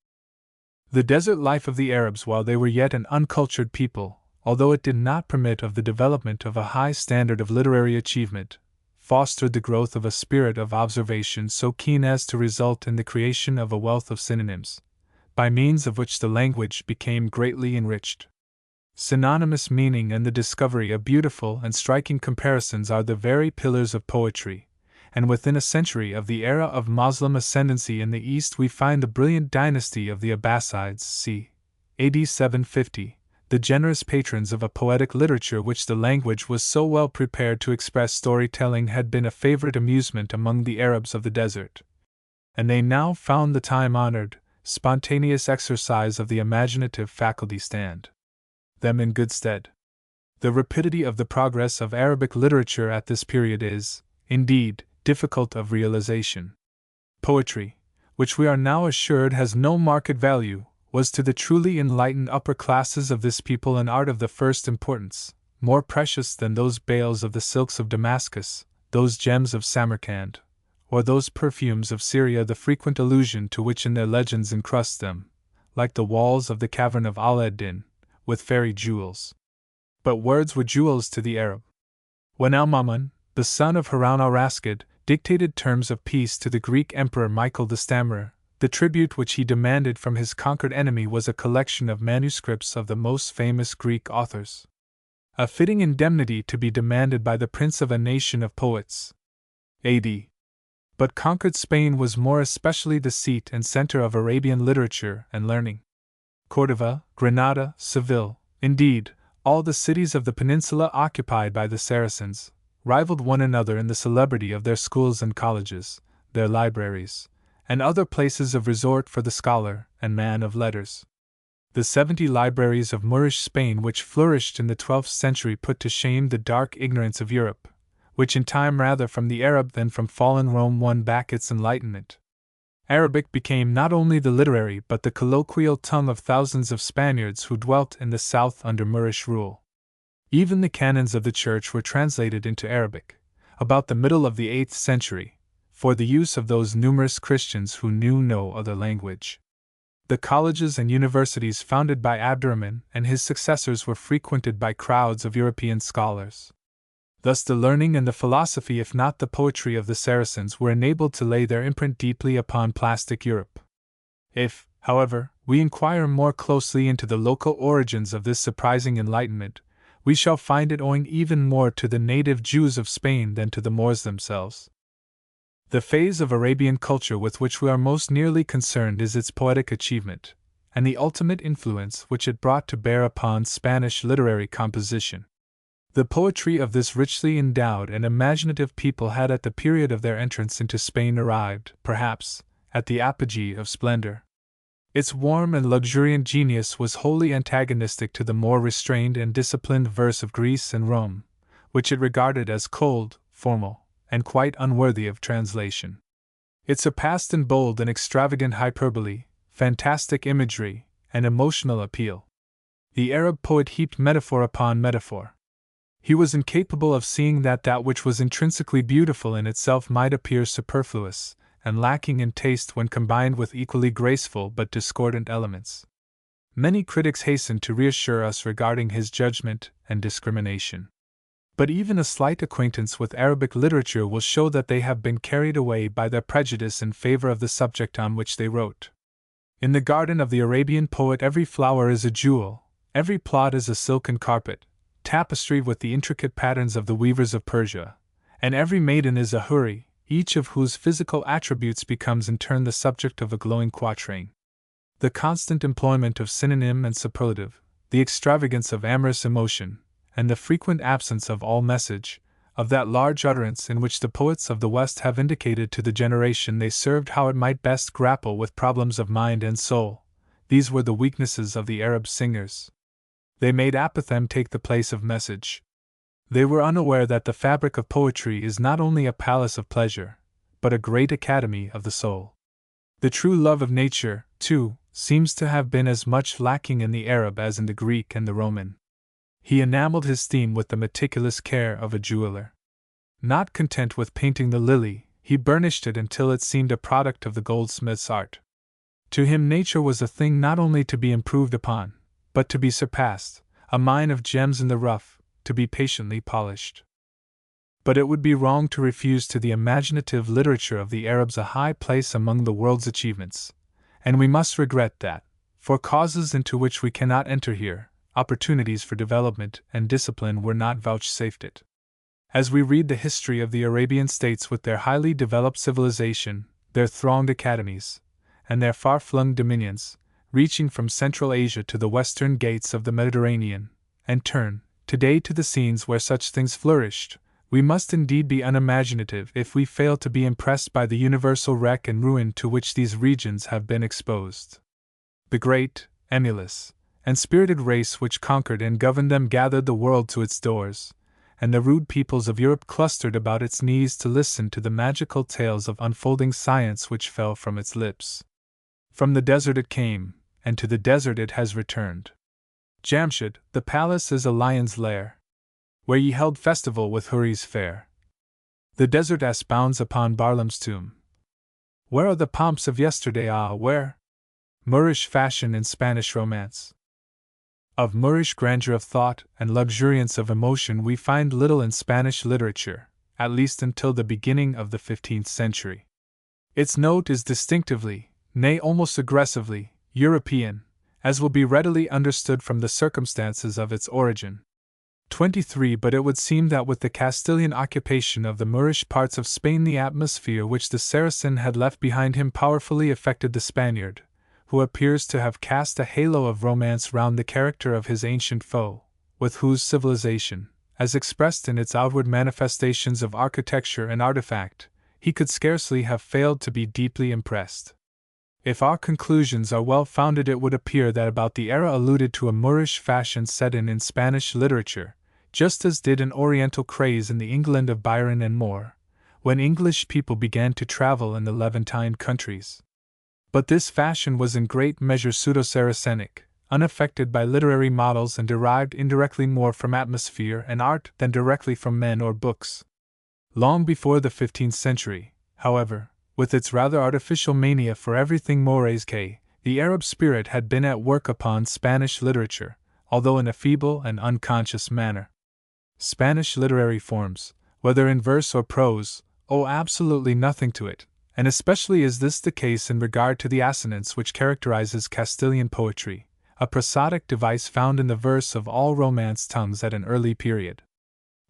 A: The desert life of the Arabs while they were yet an uncultured people, although it did not permit of the development of a high standard of literary achievement, fostered the growth of a spirit of observation so keen as to result in the creation of a wealth of synonyms, by means of which the language became greatly enriched. Synonymous meaning and the discovery of beautiful and striking comparisons are the very pillars of poetry, and within a century of the era of Moslem ascendancy in the East we find the brilliant dynasty of the Abbasides c. AD 750, the generous patrons of a poetic literature which the language was so well prepared to express. Storytelling had been a favorite amusement among the Arabs of the desert, and they now found the time-honored, spontaneous exercise of the imaginative faculty stand them in good stead. The rapidity of the progress of Arabic literature at this period is, indeed, difficult of realization. Poetry, which we are now assured has no market value, was to the truly enlightened upper classes of this people an art of the first importance, more precious than those bales of the silks of Damascus, those gems of Samarkand, or those perfumes of Syria, the frequent allusion to which in their legends encrust them, like the walls of the cavern of Al-Eddin, with fairy jewels. But words were jewels to the Arab. When Al-Mamun, the son of Harun al-Rashid, dictated terms of peace to the Greek emperor Michael the Stammerer, the tribute which he demanded from his conquered enemy was a collection of manuscripts of the most famous Greek authors. A fitting indemnity to be demanded by the prince of a nation of poets. A.D. But conquered Spain was more especially the seat and center of Arabian literature and learning. Cordova, Granada, Seville, indeed, all the cities of the peninsula occupied by the Saracens, rivaled one another in the celebrity of their schools and colleges, their libraries, and other places of resort for the scholar and man of letters. The 70 libraries of Moorish Spain which flourished in the 12th century put to shame the dark ignorance of Europe, which in time rather from the Arab than from fallen Rome won back its enlightenment. Arabic became not only the literary but the colloquial tongue of thousands of Spaniards who dwelt in the south under Moorish rule. Even the canons of the Church were translated into Arabic, about the middle of the 8th century, for the use of those numerous Christians who knew no other language. The colleges and universities founded by Abderrahman and his successors were frequented by crowds of European scholars. Thus the learning and the philosophy, if not the poetry of the Saracens, were enabled to lay their imprint deeply upon plastic Europe. If, however, we inquire more closely into the local origins of this surprising enlightenment, we shall find it owing even more to the native Jews of Spain than to the Moors themselves. The phase of Arabian culture with which we are most nearly concerned is its poetic achievement, and the ultimate influence which it brought to bear upon Spanish literary composition. The poetry of this richly endowed and imaginative people had at the period of their entrance into Spain arrived, perhaps, at the apogee of splendor. Its warm and luxuriant genius was wholly antagonistic to the more restrained and disciplined verse of Greece and Rome, which it regarded as cold, formal, and quite unworthy of translation. It surpassed in bold and extravagant hyperbole, fantastic imagery, and emotional appeal. The Arab poet heaped metaphor upon metaphor. He was incapable of seeing that which was intrinsically beautiful in itself might appear superfluous and lacking in taste when combined with equally graceful but discordant elements. Many critics hastened to reassure us regarding his judgment and discrimination. But even a slight acquaintance with Arabic literature will show that they have been carried away by their prejudice in favor of the subject on which they wrote. In the garden of the Arabian poet, every flower is a jewel, every plot is a silken carpet, tapestried with the intricate patterns of the weavers of Persia, and every maiden is a houri, each of whose physical attributes becomes in turn the subject of a glowing quatrain. The constant employment of synonym and superlative, the extravagance of amorous emotion, and the frequent absence of all message, of that large utterance in which the poets of the West have indicated to the generation they served how it might best grapple with problems of mind and soul, these were the weaknesses of the Arab singers. They made apothegm take the place of message. They were unaware that the fabric of poetry is not only a palace of pleasure, but a great academy of the soul. The true love of nature, too, seems to have been as much lacking in the Arab as in the Greek and the Roman. He enameled his theme with the meticulous care of a jeweler. Not content with painting the lily, he burnished it until it seemed a product of the goldsmith's art. To him nature was a thing not only to be improved upon, but to be surpassed, a mine of gems in the rough, to be patiently polished. But it would be wrong to refuse to the imaginative literature of the Arabs a high place among the world's achievements, and we must regret that, for causes into which we cannot enter here, opportunities for development and discipline were not vouchsafed it. As we read the history of the Arabian states with their highly developed civilization, their thronged academies, and their far-flung dominions, reaching from Central Asia to the western gates of the Mediterranean, and turn, today, to the scenes where such things flourished, we must indeed be unimaginative if we fail to be impressed by the universal wreck and ruin to which these regions have been exposed. The great, emulous, and spirited race which conquered and governed them gathered the world to its doors, and the rude peoples of Europe clustered about its knees to listen to the magical tales of unfolding science which fell from its lips. From the desert it came, and to the desert it has returned. Jamshid, the palace is a lion's lair, where ye held festival with houris fair. The desert bounds upon Barlaam's tomb. Where are the pomps of yesterday? Ah, where? Moorish fashion in Spanish romance. Of Moorish grandeur of thought and luxuriance of emotion we find little in Spanish literature, at least until the beginning of the 15th century. Its note is distinctively, nay almost aggressively, European, as will be readily understood from the circumstances of its origin. 23 But it would seem that with the Castilian occupation of the Moorish parts of Spain the atmosphere which the Saracen had left behind him powerfully affected the Spaniard, who appears to have cast a halo of romance round the character of his ancient foe, with whose civilization, as expressed in its outward manifestations of architecture and artifact, he could scarcely have failed to be deeply impressed. If our conclusions are well founded, it would appear that about the era alluded to a Moorish fashion set in Spanish literature, just as did an Oriental craze in the England of Byron and Moore, when English people began to travel in the Levantine countries. But this fashion was in great measure pseudo-Saracenic, unaffected by literary models and derived indirectly more from atmosphere and art than directly from men or books. Long before the 15th century, however, with its rather artificial mania for everything Moresque, the Arab spirit had been at work upon Spanish literature, although in a feeble and unconscious manner. Spanish literary forms, whether in verse or prose, owe absolutely nothing to it, and especially is this the case in regard to the assonance which characterizes Castilian poetry, a prosodic device found in the verse of all Romance tongues at an early period.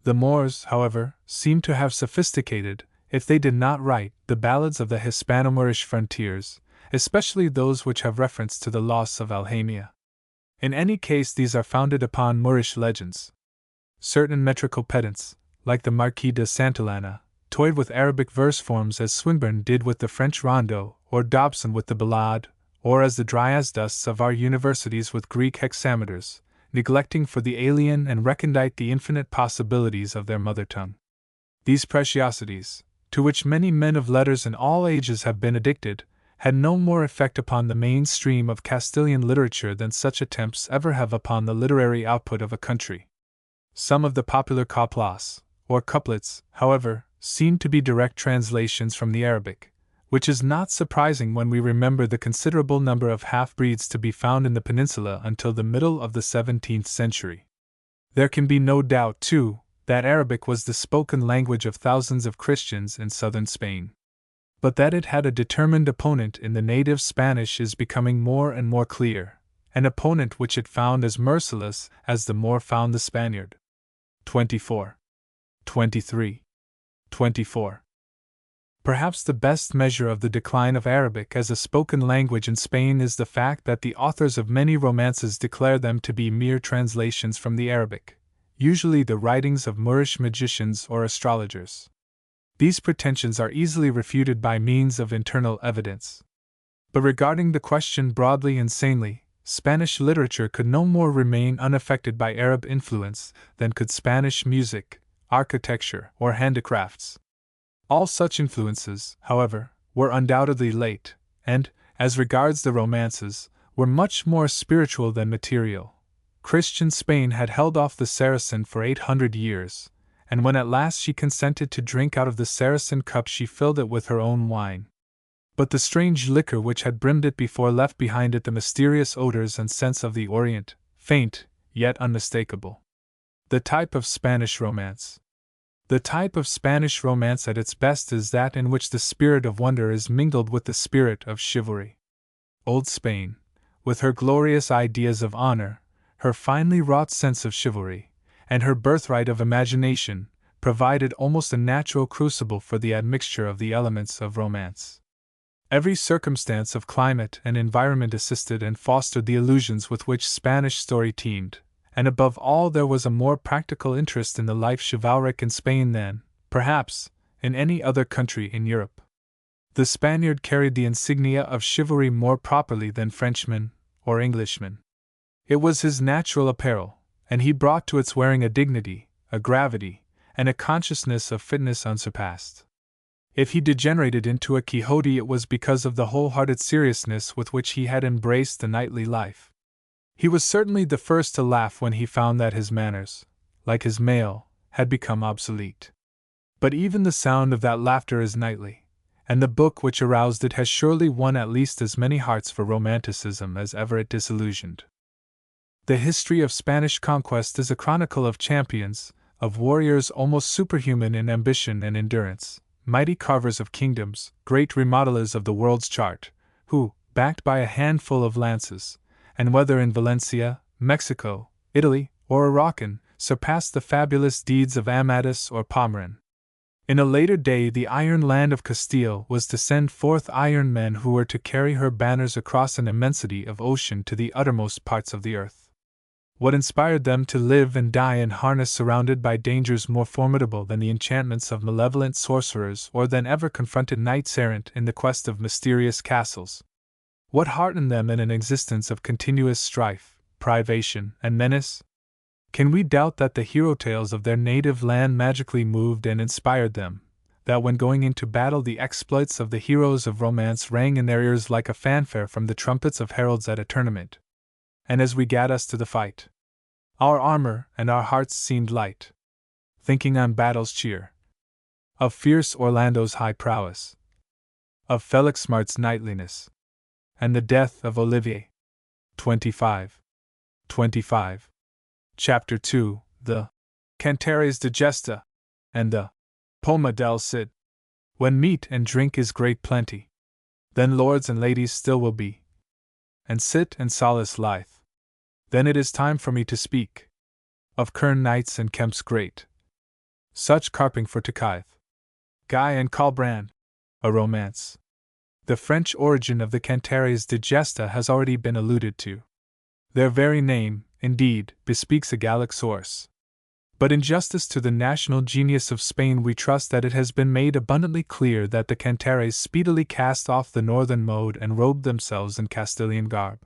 A: The Moors, however, seem to have sophisticated, if they did not write, the ballads of the Hispano-Moorish frontiers, especially those which have reference to the loss of Alhambra. In any case, these are founded upon Moorish legends. Certain metrical pedants, like the Marquis de Santillana, toyed with Arabic verse forms as Swinburne did with the French rondo, or Dobson with the ballade, or as the Dryasdusts of our universities with Greek hexameters, neglecting for the alien and recondite the infinite possibilities of their mother tongue. These preciosities, to which many men of letters in all ages have been addicted, had no more effect upon the main stream of Castilian literature than such attempts ever have upon the literary output of a country. Some of the popular couplas, or couplets, however, seem to be direct translations from the Arabic, which is not surprising when we remember the considerable number of half-breeds to be found in the peninsula until the middle of the 17th century. There can be no doubt, too, that Arabic was the spoken language of thousands of Christians in southern Spain. But that it had a determined opponent in the native Spanish is becoming more and more clear, an opponent which it found as merciless as the Moor found the Spaniard. 24. 23. 24. Perhaps the best measure of the decline of Arabic as a spoken language in Spain is the fact that the authors of many romances declare them to be mere translations from the Arabic, usually the writings of Moorish magicians or astrologers. These pretensions are easily refuted by means of internal evidence. But regarding the question broadly and sanely, Spanish literature could no more remain unaffected by Arab influence than could Spanish music, architecture, or handicrafts. All such influences, however, were undoubtedly late, and, as regards the romances, were much more spiritual than material. Christian Spain had held off the Saracen for 800 years, and when at last she consented to drink out of the Saracen cup she filled it with her own wine. But the strange liquor which had brimmed it before left behind it the mysterious odors and scents of the Orient, faint, yet unmistakable. The type of Spanish romance. The type of Spanish romance at its best is that in which the spirit of wonder is mingled with the spirit of chivalry. Old Spain, with her glorious ideas of honor, her finely wrought sense of chivalry, and her birthright of imagination, provided almost a natural crucible for the admixture of the elements of romance. Every circumstance of climate and environment assisted and fostered the illusions with which Spanish story teemed, and above all there was a more practical interest in the life chivalric in Spain than, perhaps, in any other country in Europe. The Spaniard carried the insignia of chivalry more properly than Frenchman or Englishman. It was his natural apparel, and he brought to its wearing a dignity, a gravity, and a consciousness of fitness unsurpassed. If he degenerated into a Quixote, it was because of the wholehearted seriousness with which he had embraced the knightly life. He was certainly the first to laugh when he found that his manners, like his mail, had become obsolete. But even the sound of that laughter is knightly, and the book which aroused it has surely won at least as many hearts for romanticism as ever it disillusioned. The history of Spanish conquest is a chronicle of champions, of warriors almost superhuman in ambition and endurance, mighty carvers of kingdoms, great remodelers of the world's chart, who, backed by a handful of lances, and whether in Valencia, Mexico, Italy, or Arakan, surpassed the fabulous deeds of Amadis or Pomeran. In a later day the iron land of Castile was to send forth iron men who were to carry her banners across an immensity of ocean to the uttermost parts of the earth. What inspired them to live and die in harness surrounded by dangers more formidable than the enchantments of malevolent sorcerers or than ever confronted knights errant in the quest of mysterious castles? What heartened them in an existence of continuous strife, privation, and menace? Can we doubt that the hero tales of their native land magically moved and inspired them, that when going into battle the exploits of the heroes of romance rang in their ears like a fanfare from the trumpets of heralds at a tournament? And as we gat us to the fight, our armor and our hearts seemed light, thinking on battle's cheer, of fierce Orlando's high prowess, of Felixmart's knightliness, and the death of Olivier. 25. 25. Chapter 2, the Cantares de Gesta, and the Poma del Cid. When meat and drink is great plenty, then lords and ladies still will be, and sit and solace lithe. Then it is time for me to speak of Kern knights and Kemps great, such carping for Tokayth, Guy and Colbrand, a romance. The French origin of the Cantares de Gesta has already been alluded to. Their very name, indeed, bespeaks a Gallic source. But in justice to the national genius of Spain, we trust that it has been made abundantly clear that the cantares speedily cast off the northern mode and robed themselves in Castilian garb.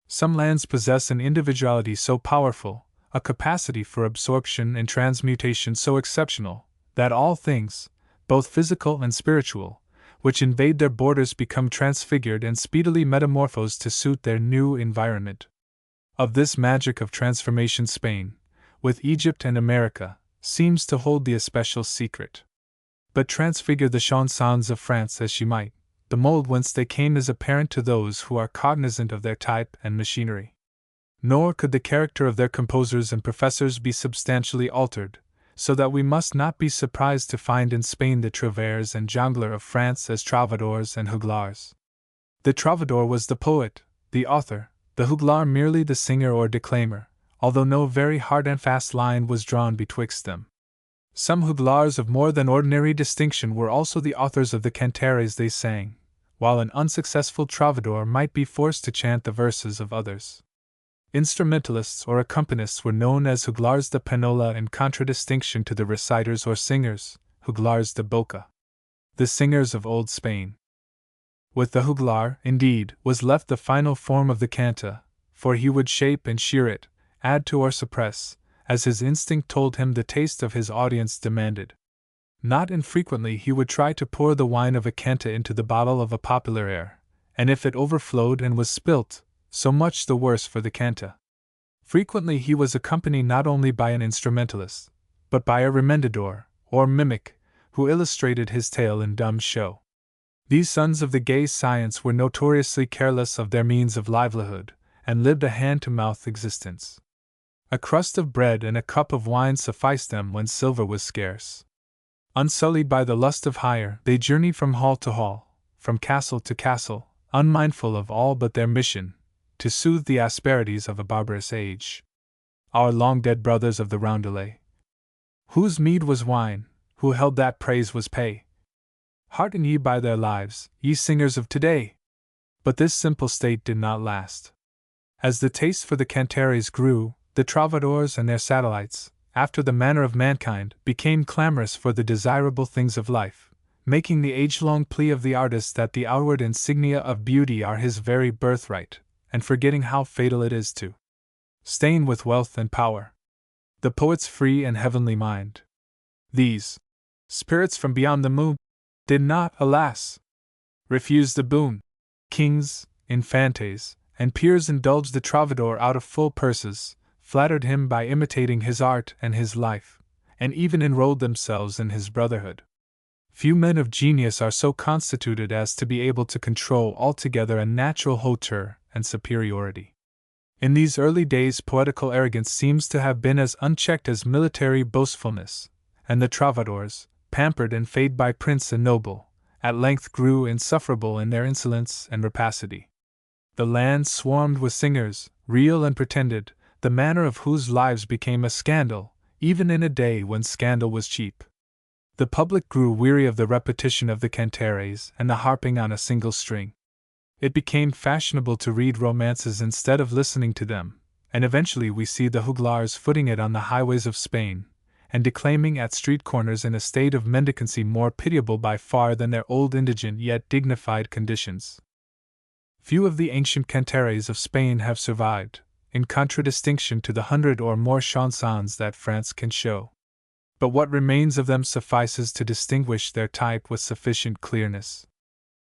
A: Some lands possess an individuality so powerful, a capacity for absorption and transmutation so exceptional, that all things, both physical and spiritual, which invade their borders become transfigured and speedily metamorphosed to suit their new environment. Of this magic of transformation, Spain, with Egypt and America, seems to hold the especial secret. But transfigure the chansons of France as she might, the mold whence they came is apparent to those who are cognizant of their type and machinery. Nor could the character of their composers and professors be substantially altered, so that we must not be surprised to find in Spain the trouvères and jongleurs of France as troubadours and jugglars. The troubadour was the poet, the author, the juglar merely the singer or declaimer, although no very hard and fast line was drawn betwixt them. Some jugglars of more than ordinary distinction were also the authors of the cantares they sang, while an unsuccessful troubadour might be forced to chant the verses of others. Instrumentalists or accompanists were known as jugglars de panola in contradistinction to the reciters or singers, jugglars de boca, the singers of old Spain. With the juglar, indeed, was left the final form of the canta, for he would shape and shear it, add to or suppress, as his instinct told him the taste of his audience demanded. Not infrequently he would try to pour the wine of a canta into the bottle of a popular air, and if it overflowed and was spilt, so much the worse for the canta. Frequently he was accompanied not only by an instrumentalist, but by a remendador, or mimic, who illustrated his tale in dumb show. These sons of the gay science were notoriously careless of their means of livelihood, and lived a hand-to-mouth existence. A crust of bread and a cup of wine sufficed them when silver was scarce. Unsullied by the lust of hire, they journeyed from hall to hall, from castle to castle, unmindful of all but their mission, to soothe the asperities of a barbarous age. Our long-dead brothers of the roundelay, whose meed was wine, who held that praise was pay, hearten ye by their lives, ye singers of today! But this simple state did not last. As the taste for the cantares grew, the troubadours and their satellites, after the manner of mankind, became clamorous for the desirable things of life, making the age-long plea of the artist that the outward insignia of beauty are his very birthright, and forgetting how fatal it is to stain with wealth and power the poet's free and heavenly mind. These spirits from beyond the moon did not, alas, refuse the boon. Kings, infantes, and peers indulged the troubadour out of full purses, flattered him by imitating his art and his life, and even enrolled themselves in his brotherhood. Few men of genius are so constituted as to be able to control altogether a natural hauteur and superiority. In these early days poetical arrogance seems to have been as unchecked as military boastfulness, and the troubadours, pampered and fed by prince and noble, at length grew insufferable in their insolence and rapacity. The land swarmed with singers, real and pretended, the manner of whose lives became a scandal, even in a day when scandal was cheap. The public grew weary of the repetition of the cantares and the harping on a single string. It became fashionable to read romances instead of listening to them, and eventually we see the jugglars footing it on the highways of Spain, and declaiming at street corners in a state of mendicancy more pitiable by far than their old indigent yet dignified conditions. Few of the ancient cantares of Spain have survived, in contradistinction to the 100 or more chansons that France can show. But what remains of them suffices to distinguish their type with sufficient clearness.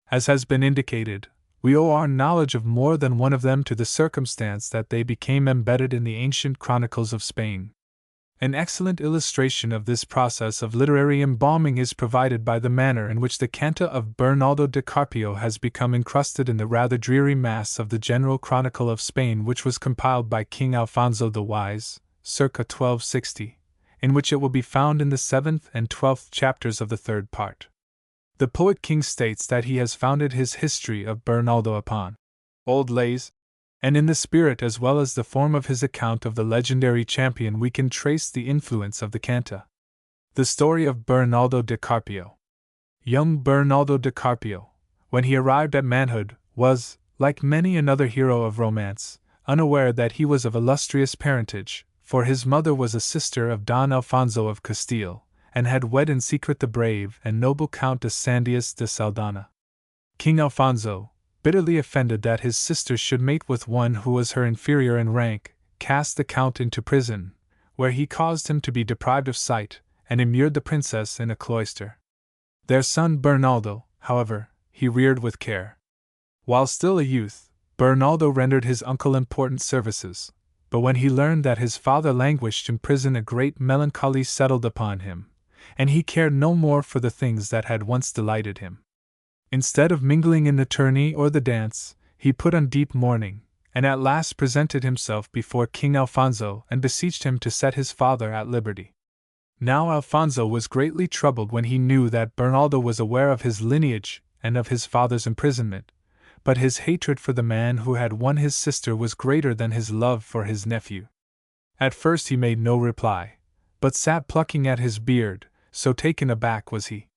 A: As has been indicated, we owe our knowledge of more than one of them to the circumstance that they became embedded in the ancient chronicles of Spain. An excellent illustration of this process of literary embalming is provided by the manner in which the canta of Bernaldo de Carpio has become incrusted in the rather dreary mass of the General Chronicle of Spain, which was compiled by King Alfonso the Wise, circa 1260, in which it will be found in the 7th and 12th chapters of the 3rd part. The poet king states that he has founded his history of Bernaldo upon old lays, and in the spirit as well as the form of his account of the legendary champion we can trace the influence of the canta. The story of Bernaldo de Carpio. Young Bernaldo de Carpio, when he arrived at manhood, was, like many another hero of romance, unaware that he was of illustrious parentage, for his mother was a sister of Don Alfonso of Castile, and had wed in secret the brave and noble Count de Sandias de Saldana. King Alfonso, bitterly offended that his sister should mate with one who was her inferior in rank, cast the Count into prison, where he caused him to be deprived of sight, and immured the princess in a cloister. Their son Bernaldo, however, he reared with care. While still a youth, Bernaldo rendered his uncle important services, but when he learned that his father languished in prison, a great melancholy settled upon him, and he cared no more for the things that had once delighted him. Instead of mingling in the tourney or the dance, he put on deep mourning, and at last presented himself before King Alfonso and beseeched him to set his father at liberty. Now Alfonso was greatly troubled when he knew that Bernaldo was aware of his lineage and of his father's imprisonment, but his hatred for the man who had won his sister was greater than his love for his nephew. At first he made no reply, but sat plucking at his beard, so taken aback was he.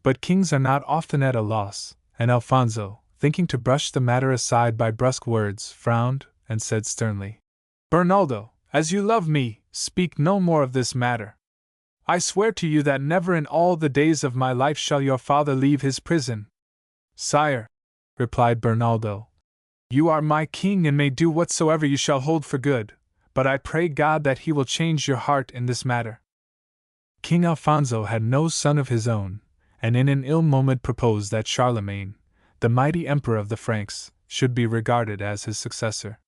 A: But kings are not often at a loss, and Alfonso, thinking to brush the matter aside by brusque words, frowned, and said sternly, "Bernaldo, as you love me, speak no more of this matter. I swear to you that never in all the days of my life shall your father leave his prison." "Sire," replied Bernaldo, "you are my king and may do whatsoever you shall hold for good, but I pray God that he will change your heart in this matter." King Alfonso had no son of his own, and in an ill moment proposed that Charlemagne, the mighty emperor of the Franks, should be regarded as his successor.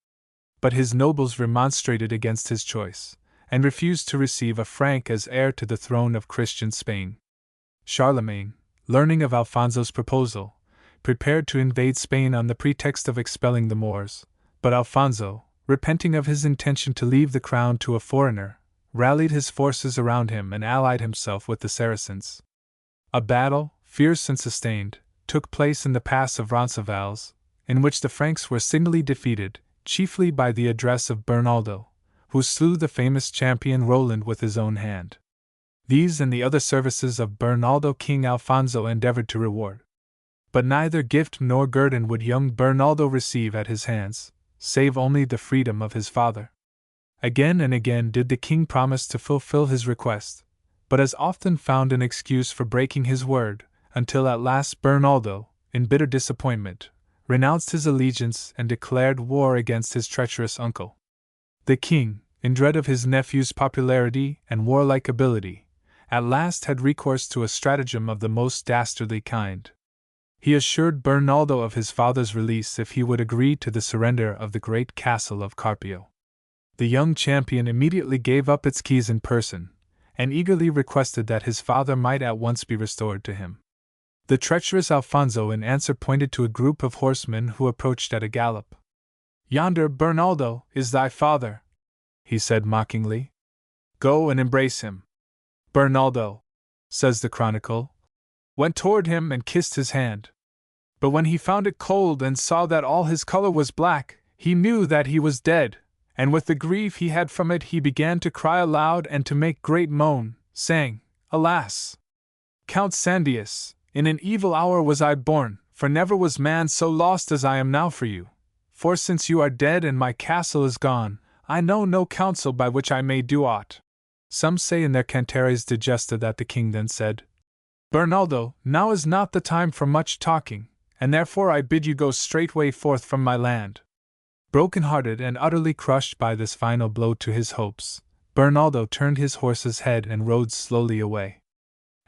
A: But his nobles remonstrated against his choice, and refused to receive a Frank as heir to the throne of Christian Spain. Charlemagne, learning of Alfonso's proposal, prepared to invade Spain on the pretext of expelling the Moors, but Alfonso, repenting of his intention to leave the crown to a foreigner, rallied his forces around him and allied himself with the Saracens. A battle, fierce and sustained, took place in the pass of Roncesvalles, in which the Franks were signally defeated, chiefly by the address of Bernaldo, who slew the famous champion Roland with his own hand. These and the other services of Bernaldo King Alfonso endeavored to reward. But neither gift nor guerdon would young Bernaldo receive at his hands, save only the freedom of his father. Again and again did the king promise to fulfill his request, but as often found an excuse for breaking his word, until at last Bernaldo, in bitter disappointment, renounced his allegiance and declared war against his treacherous uncle. The king, in dread of his nephew's popularity and warlike ability, at last had recourse to a stratagem of the most dastardly kind. He assured Bernaldo of his father's release if he would agree to the surrender of the great castle of Carpio. The young champion immediately gave up its keys in person, and eagerly requested that his father might at once be restored to him. The treacherous Alfonso in answer pointed to a group of horsemen who approached at a gallop. "Yonder, Bernaldo, is thy father," he said mockingly. "Go and embrace him." Bernaldo, says the chronicle, went toward him and kissed his hand. But when he found it cold and saw that all his color was black, he knew that he was dead, and with the grief he had from it he began to cry aloud and to make great moan, saying, "Alas! Count Sandias, in an evil hour was I born, for never was man so lost as I am now for you. For since you are dead and my castle is gone, I know no counsel by which I may do aught." Some say in their Cantares Digesta that the king then said, "Bernaldo, now is not the time for much talking, and therefore I bid you go straightway forth from my land." Broken-hearted and utterly crushed by this final blow to his hopes, Bernaldo turned his horse's head and rode slowly away.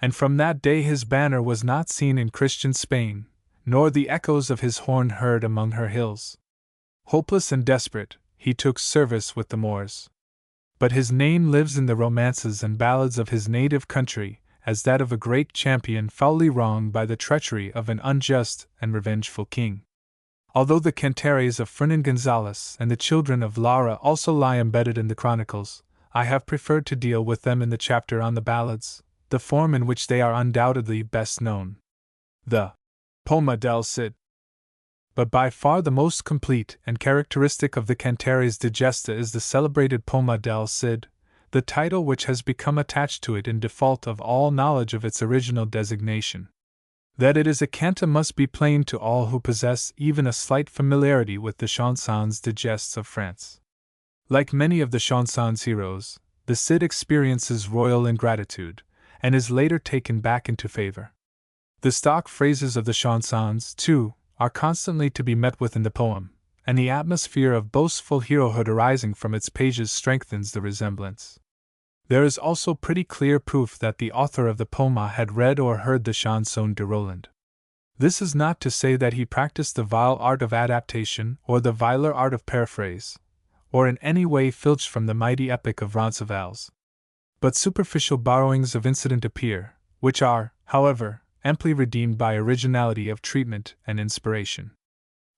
A: And from that day his banner was not seen in Christian Spain, nor the echoes of his horn heard among her hills. Hopeless and desperate, he took service with the Moors. But his name lives in the romances and ballads of his native country, as that of a great champion foully wronged by the treachery of an unjust and revengeful king. Although the Cantares of Fernan Gonzalez and the children of Lara also lie embedded in the chronicles, I have preferred to deal with them in the chapter on the ballads, the form in which they are undoubtedly best known. The Poma del Cid. But by far the most complete and characteristic of the Cantares Digesta is the celebrated Poma del Cid, the title which has become attached to it in default of all knowledge of its original designation. That it is a canta must be plain to all who possess even a slight familiarity with the chansons digestes of France. Like many of the chanson's heroes, the Cid experiences royal ingratitude, and is later taken back into favor. The stock phrases of the chansons, too, are constantly to be met with in the poem, and the atmosphere of boastful herohood arising from its pages strengthens the resemblance. There is also pretty clear proof that the author of the poem had read or heard the chanson de Roland. This is not to say that he practiced the vile art of adaptation or the viler art of paraphrase, or in any way filched from the mighty epic of Roncesvalles. But superficial borrowings of incident appear, which are, however, amply redeemed by originality of treatment and inspiration.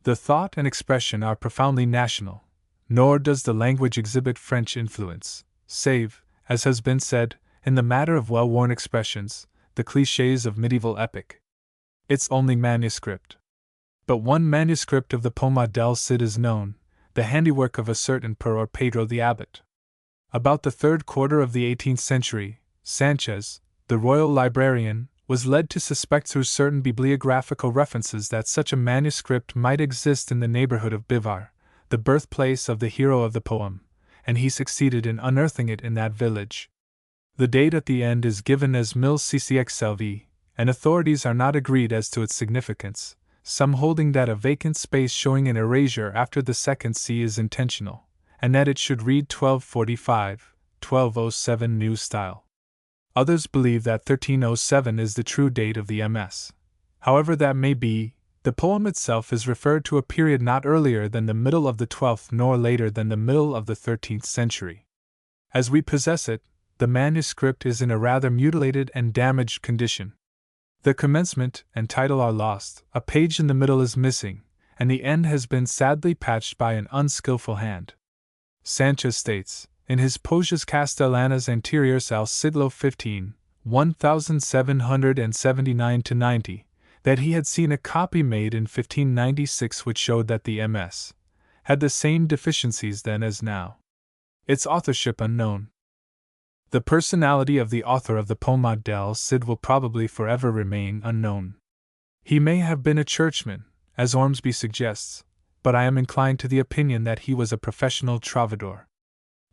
A: The thought and expression are profoundly national, nor does the language exhibit French influence, save, as has been said, in the matter of well-worn expressions, the clichés of medieval epic. Its only manuscript. But one manuscript of the Poema del Cid is known, the handiwork of a certain Per or Pedro the Abbot. About the third quarter of the 18th century, Sanchez, the royal librarian, was led to suspect through certain bibliographical references that such a manuscript might exist in the neighborhood of Bivar, the birthplace of the hero of the poem, and he succeeded in unearthing it in that village. The date at the end is given as 1000 and authorities are not agreed as to its significance, some holding that a vacant space showing an erasure after the second C is intentional, and that it should read 1245, 1207 New Style. Others believe that 1307 is the true date of the MS. However that may be, the poem itself is referred to a period not earlier than the middle of the 12th nor later than the middle of the 13th century. As we possess it, the manuscript is in a rather mutilated and damaged condition. The commencement and title are lost, a page in the middle is missing, and the end has been sadly patched by an unskillful hand. Sanchez states, in his Poesias Castellanas Anteriores al Siglo XV, 1779-90, that he had seen a copy made in 1596 which showed that the MS had the same deficiencies then as now. Its authorship unknown. The personality of the author of the Poema del Cid will probably forever remain unknown. He may have been a churchman, as Ormsby suggests, but I am inclined to the opinion that he was a professional troubadour.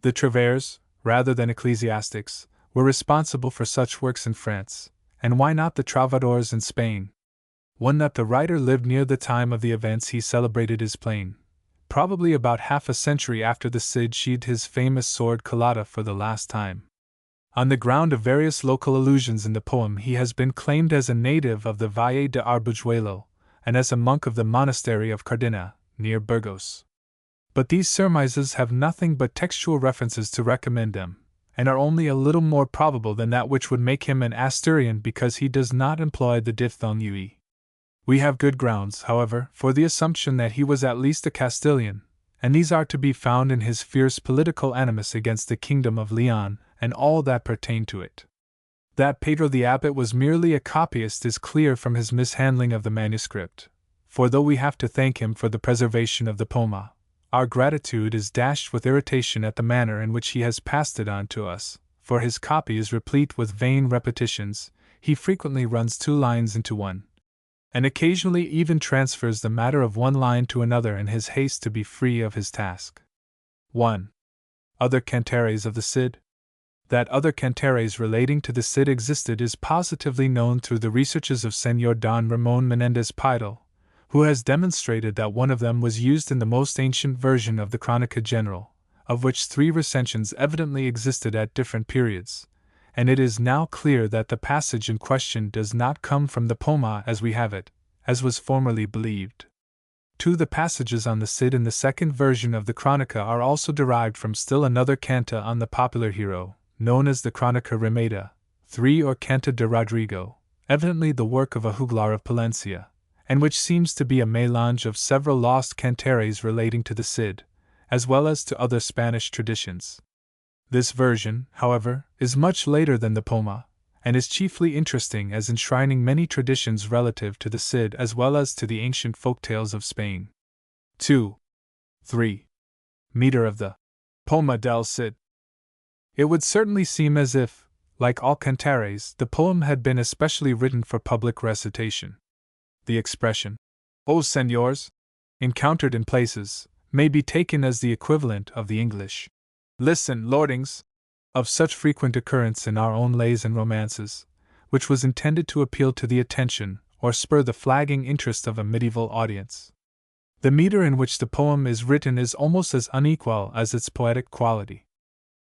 A: The Travers, rather than ecclesiastics, were responsible for such works in France, and why not the troubadours in Spain? One that the writer lived near the time of the events he celebrated is plain, probably about half a century after the Cid sheathed his famous sword Colada for the last time. On the ground of various local allusions in the poem he has been claimed as a native of the Valle de Arbujuelo, and as a monk of the monastery of Cardena, near Burgos. But these surmises have nothing but textual references to recommend them, and are only a little more probable than that which would make him an Asturian because he does not employ the diphthong ue. We have good grounds, however, for the assumption that he was at least a Castilian, and these are to be found in his fierce political animus against the kingdom of Leon and all that pertained to it. That Pedro the Abbot was merely a copyist is clear from his mishandling of the manuscript, for though we have to thank him for the preservation of the poema, our gratitude is dashed with irritation at the manner in which he has passed it on to us, for his copy is replete with vain repetitions, he frequently runs two lines into one, and occasionally even transfers the matter of one line to another in his haste to be free of his task. 1. Other Cantares of the Cid. That other Cantares relating to the Cid existed is positively known through the researches of Señor Don Ramón Menéndez Pidal, who has demonstrated that one of them was used in the most ancient version of the Chronica General, of which 3 recensions evidently existed at different periods, and it is now clear that the passage in question does not come from the poema as we have it, as was formerly believed. 2. The passages on the Cid in the second version of the Chronica are also derived from still another canta on the popular hero, known as the Chronica Remeda. 3. Or Canta de Rodrigo, evidently the work of a juglar of Palencia, and which seems to be a mélange of several lost cantares relating to the Cid, as well as to other Spanish traditions. This version, however, is much later than the poema, and is chiefly interesting as enshrining many traditions relative to the Cid as well as to the ancient folktales of Spain. 2. 3. Meter of the Poema del Cid. It would certainly seem as if, like all cantares, the poem had been especially written for public recitation. The expression, "O señors," encountered in places, may be taken as the equivalent of the English "Listen, lordings," of such frequent occurrence in our own lays and romances, which was intended to appeal to the attention or spur the flagging interest of a medieval audience. The meter in which the poem is written is almost as unequal as its poetic quality.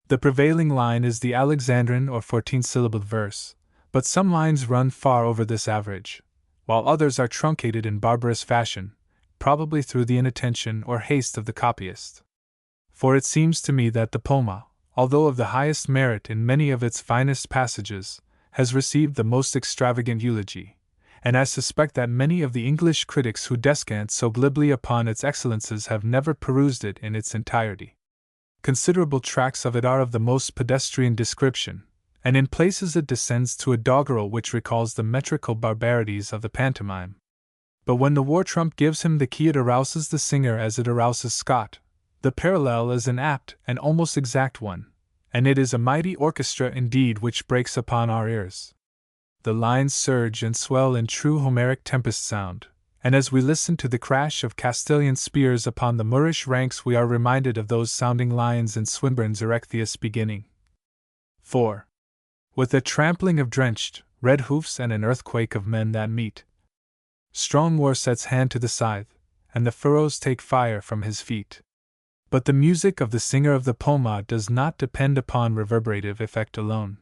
A: The prevailing line is the Alexandrine or 14-syllabled verse, but some lines run far over this average, while others are truncated in barbarous fashion, probably through the inattention or haste of the copyist. For it seems to me that the poem, although of the highest merit in many of its finest passages, has received the most extravagant eulogy, and I suspect that many of the English critics who descant so glibly upon its excellences have never perused it in its entirety. Considerable tracts of it are of the most pedestrian description, and in places it descends to a doggerel which recalls the metrical barbarities of the pantomime. But when the war trump gives him the key, it arouses the singer as it arouses Scott. The parallel is an apt and almost exact one, and it is a mighty orchestra indeed which breaks upon our ears. The lines surge and swell in true Homeric tempest sound, and as we listen to the crash of Castilian spears upon the Moorish ranks we are reminded of those sounding lions in Swinburne's Erechtheus beginning. 4. With a trampling of drenched, red hoofs and an earthquake of men that meet, strong war sets hand to the scythe, and the furrows take fire from his feet. But the music of the singer of the poem does not depend upon reverberative effect alone.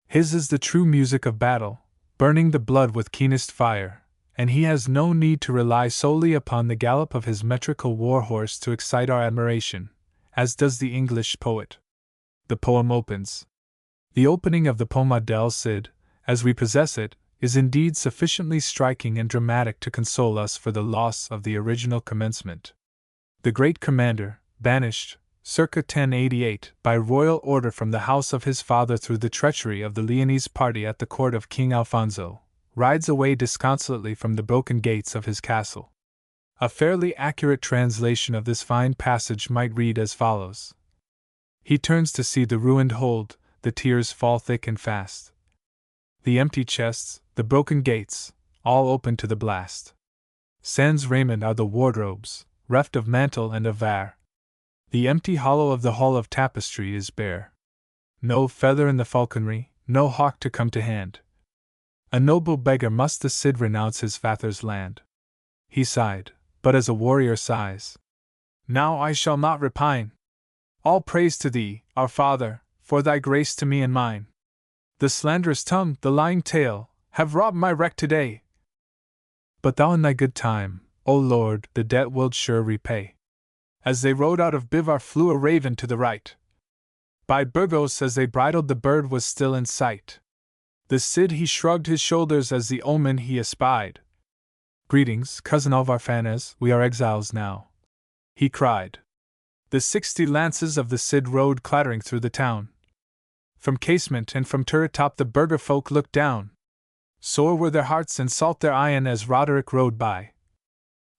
A: His is the true music of battle, burning the blood with keenest fire, and he has no need to rely solely upon the gallop of his metrical war horse to excite our admiration, as does the English poet. The poem opens. The opening of the poema del Cid, as we possess it, is indeed sufficiently striking and dramatic to console us for the loss of the original commencement. The great commander, banished, circa 1088, by royal order from the house of his father through the treachery of the Leonese party at the court of King Alfonso, rides away disconsolately from the broken gates of his castle. A fairly accurate translation of this fine passage might read as follows. He turns to see the ruined hold, the tears fall thick and fast. The empty chests, the broken gates, all open to the blast. Sans raiment are the wardrobes, reft of mantle and of vair. The empty hollow of the hall of tapestry is bare. No feather in the falconry, no hawk to come to hand. A noble beggar must the Cid renounce his father's land. He sighed, but as a warrior sighs. Now I shall not repine. All praise to thee, our Father, for thy grace to me and mine. The slanderous tongue, the lying tale, have robbed my wreck today. But thou in thy good time, O Lord, the debt wilt sure repay. As they rode out of Bivar flew a raven to the right. By Burgos as they bridled the bird was still in sight. The Cid he shrugged his shoulders as the omen he espied. Greetings, cousin Alvarfanez, we are exiles now, he cried. The 60 lances of the Cid rode clattering through the town. From casement and from turret top the burgher folk looked down. Sore were their hearts and salt their eyen as Roderick rode by.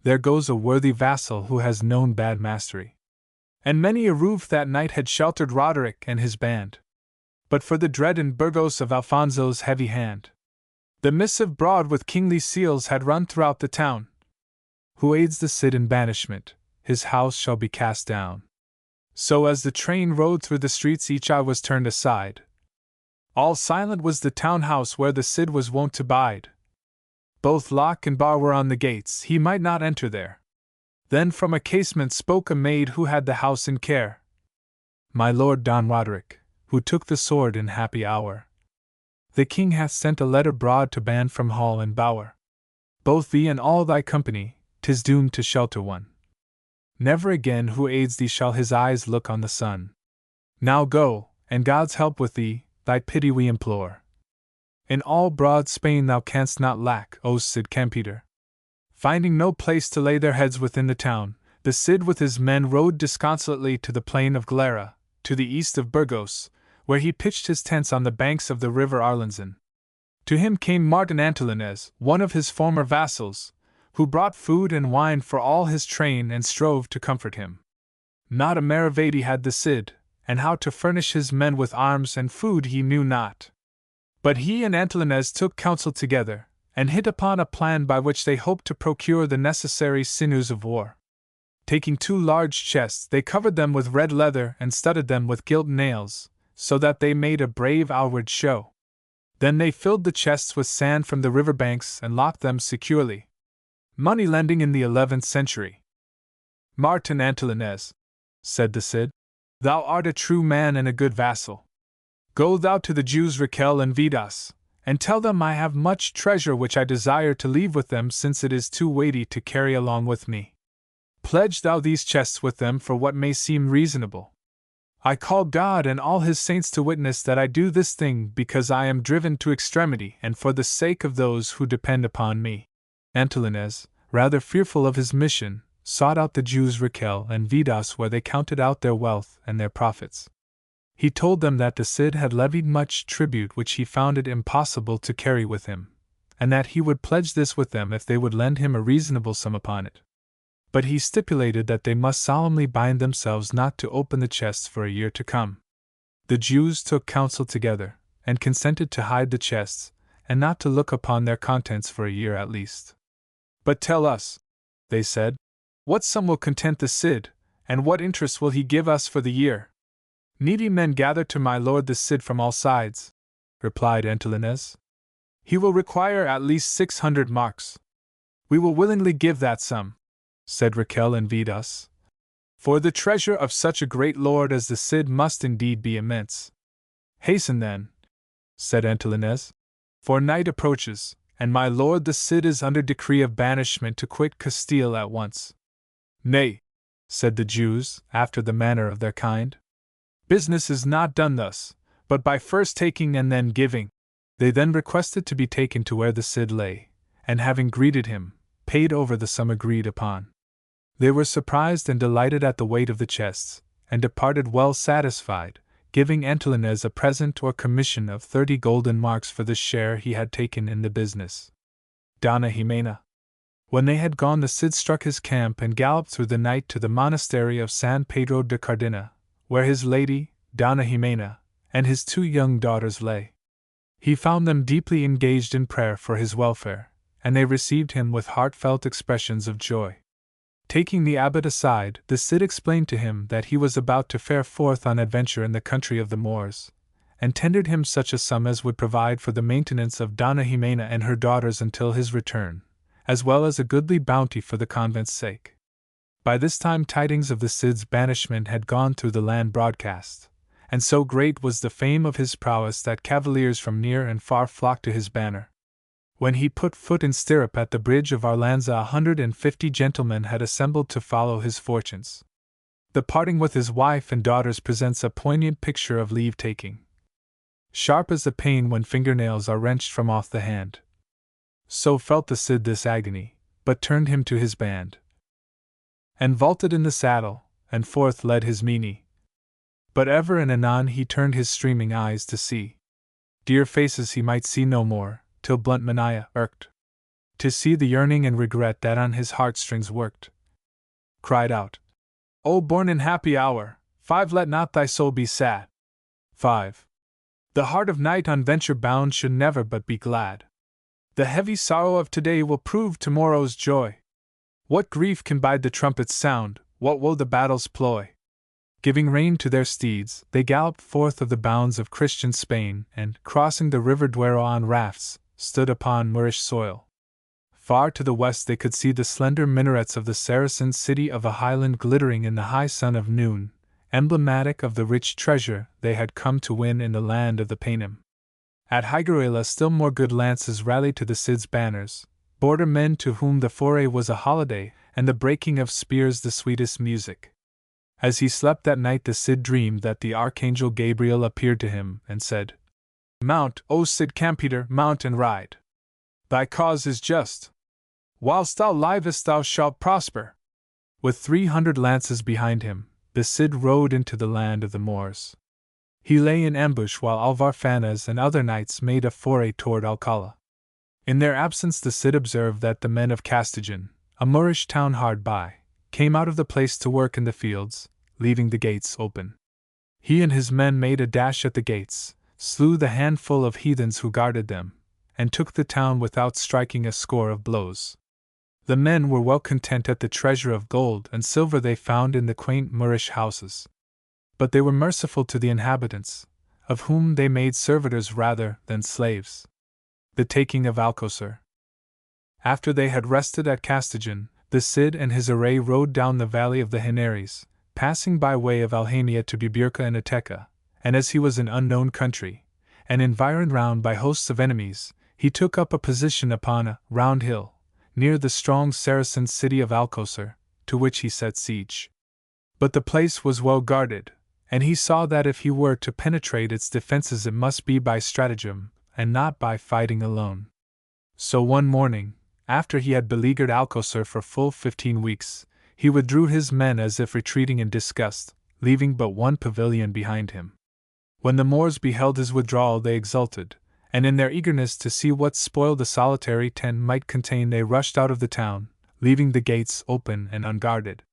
A: There goes a worthy vassal who has known bad mastery. And many a roof that night had sheltered Roderick and his band. But for the dread and Burgos of Alfonso's heavy hand, the missive broad with kingly seals had run throughout the town. Who aids the Cid in banishment, his house shall be cast down. So as the train rode through the streets each eye was turned aside. All silent was the town house where the Cid was wont to bide. Both lock and bar were on the gates, he might not enter there. Then from a casement spoke a maid who had the house in care. My lord Don Roderick, who took the sword in happy hour, the king hath sent a letter broad to ban from hall and bower. Both thee and all thy company, 'tis doomed to shelter one. Never again who aids thee shall his eyes look on the sun. Now go, and God's help with thee, thy pity we implore. In all broad Spain thou canst not lack, O Cid Campeter. Finding no place to lay their heads within the town, the Cid with his men rode disconsolately to the plain of Galera, to the east of Burgos, where he pitched his tents on the banks of the river Arlanzan. To him came Martin Antolínez, one of his former vassals, who brought food and wine for all his train and strove to comfort him. Not a maravedi had the Cid, and how to furnish his men with arms and food he knew not. But he and Antolínez took counsel together, and hit upon a plan by which they hoped to procure the necessary sinews of war. Taking 2 large chests, they covered them with red leather and studded them with gilt nails, so that they made a brave outward show. Then they filled the chests with sand from the river banks and locked them securely. Money lending in the 11th century. Martin Antolínez, said the Cid, thou art a true man and a good vassal. Go thou to the Jews Raquel and Vidas, and tell them I have much treasure which I desire to leave with them, since it is too weighty to carry along with me. Pledge thou these chests with them for what may seem reasonable. I call God and all his saints to witness that I do this thing because I am driven to extremity and for the sake of those who depend upon me. Antolínez, rather fearful of his mission, sought out the Jews Raquel and Vidas, where they counted out their wealth and their profits. He told them that the Cid had levied much tribute which he found it impossible to carry with him, and that he would pledge this with them if they would lend him a reasonable sum upon it. But he stipulated that they must solemnly bind themselves not to open the chests for a year to come. The Jews took counsel together, and consented to hide the chests, and not to look upon their contents for a year at least. But tell us, they said, what sum will content the Cid, and what interest will he give us for the year? Needy men gather to my lord the Cid from all sides, replied Antolínez. He will require at least 600 marks. We will willingly give that sum, said Raquel and Vidas. For the treasure of such a great lord as the Cid must indeed be immense. Hasten then, said Antolínez, for night approaches, and my lord the Cid is under decree of banishment to quit Castile at once. Nay, said the Jews, after the manner of their kind. Business is not done thus, but by first taking and then giving. They then requested to be taken to where the Cid lay, and having greeted him, paid over the sum agreed upon. They were surprised and delighted at the weight of the chests, and departed well satisfied, giving Antolínez a present or commission of 30 golden marks for the share he had taken in the business. Donna Ximena. When they had gone, the Cid struck his camp and galloped through the night to the monastery of San Pedro de Cardena, where his lady, Donna Ximena, and his 2 young daughters lay. He found them deeply engaged in prayer for his welfare, and they received him with heartfelt expressions of joy. Taking the abbot aside, the Cid explained to him that he was about to fare forth on adventure in the country of the Moors, and tendered him such a sum as would provide for the maintenance of Donna Ximena and her daughters until his return, as well as a goodly bounty for the convent's sake. By this time tidings of the Cid's banishment had gone through the land broadcast, and so great was the fame of his prowess that cavaliers from near and far flocked to his banner. When he put foot in stirrup at the bridge of Arlanza, 150 gentlemen had assembled to follow his fortunes. The parting with his wife and daughters presents a poignant picture of leave-taking. Sharp as the pain when fingernails are wrenched from off the hand, so felt the Cid this agony, but turned him to his band, and vaulted in the saddle, and forth led his meanie. But ever and anon he turned his streaming eyes to see dear faces he might see no more, till blunt Mania irked to see the yearning and regret that on his heartstrings worked. Cried out, O born in happy hour, 5 let not thy soul be sad. 5. The heart of knight on venture bound should never but be glad. The heavy sorrow of today will prove tomorrow's joy. What grief can bide the trumpet's sound, what woe the battle's ploy? Giving rein to their steeds, they galloped forth of the bounds of Christian Spain, and, crossing the river Duero on rafts, stood upon Moorish soil. Far to the west they could see the slender minarets of the Saracen city of a highland glittering in the high sun of noon, emblematic of the rich treasure they had come to win in the land of the Paynim. At Higueruela still more good lances rallied to the Cid's banners, border men to whom the foray was a holiday, and the breaking of spears the sweetest music. As he slept that night the Cid dreamed that the Archangel Gabriel appeared to him, and said, Mount, O Cid Campeador, mount and ride. Thy cause is just. Whilst thou livest thou shalt prosper. With 300 lances behind him, the Cid rode into the land of the Moors. He lay in ambush while Alvar Fanez and other knights made a foray toward Alcala. In their absence the Cid observed that the men of Castigan, a Moorish town hard by, came out of the place to work in the fields, leaving the gates open. He and his men made a dash at the gates, slew the handful of heathens who guarded them, and took the town without striking a score of blows. The men were well content at the treasure of gold and silver they found in the quaint Moorish houses. But they were merciful to the inhabitants, of whom they made servitors rather than slaves. The taking of Alcocer. After they had rested at Castigen, the Cid and his array rode down the valley of the Henares, passing by way of Alhamia to Buburca and Ateca, and as he was in unknown country, and environed round by hosts of enemies, he took up a position upon a round hill, near the strong Saracen city of Alcocer, to which he set siege. But the place was well guarded, and he saw that if he were to penetrate its defenses it must be by stratagem, and not by fighting alone. So one morning, after he had beleaguered Alcocer for full 15 weeks, he withdrew his men as if retreating in disgust, leaving but one pavilion behind him. When the Moors beheld his withdrawal they exulted, and in their eagerness to see what spoil the solitary tent might contain they rushed out of the town, leaving the gates open and unguarded.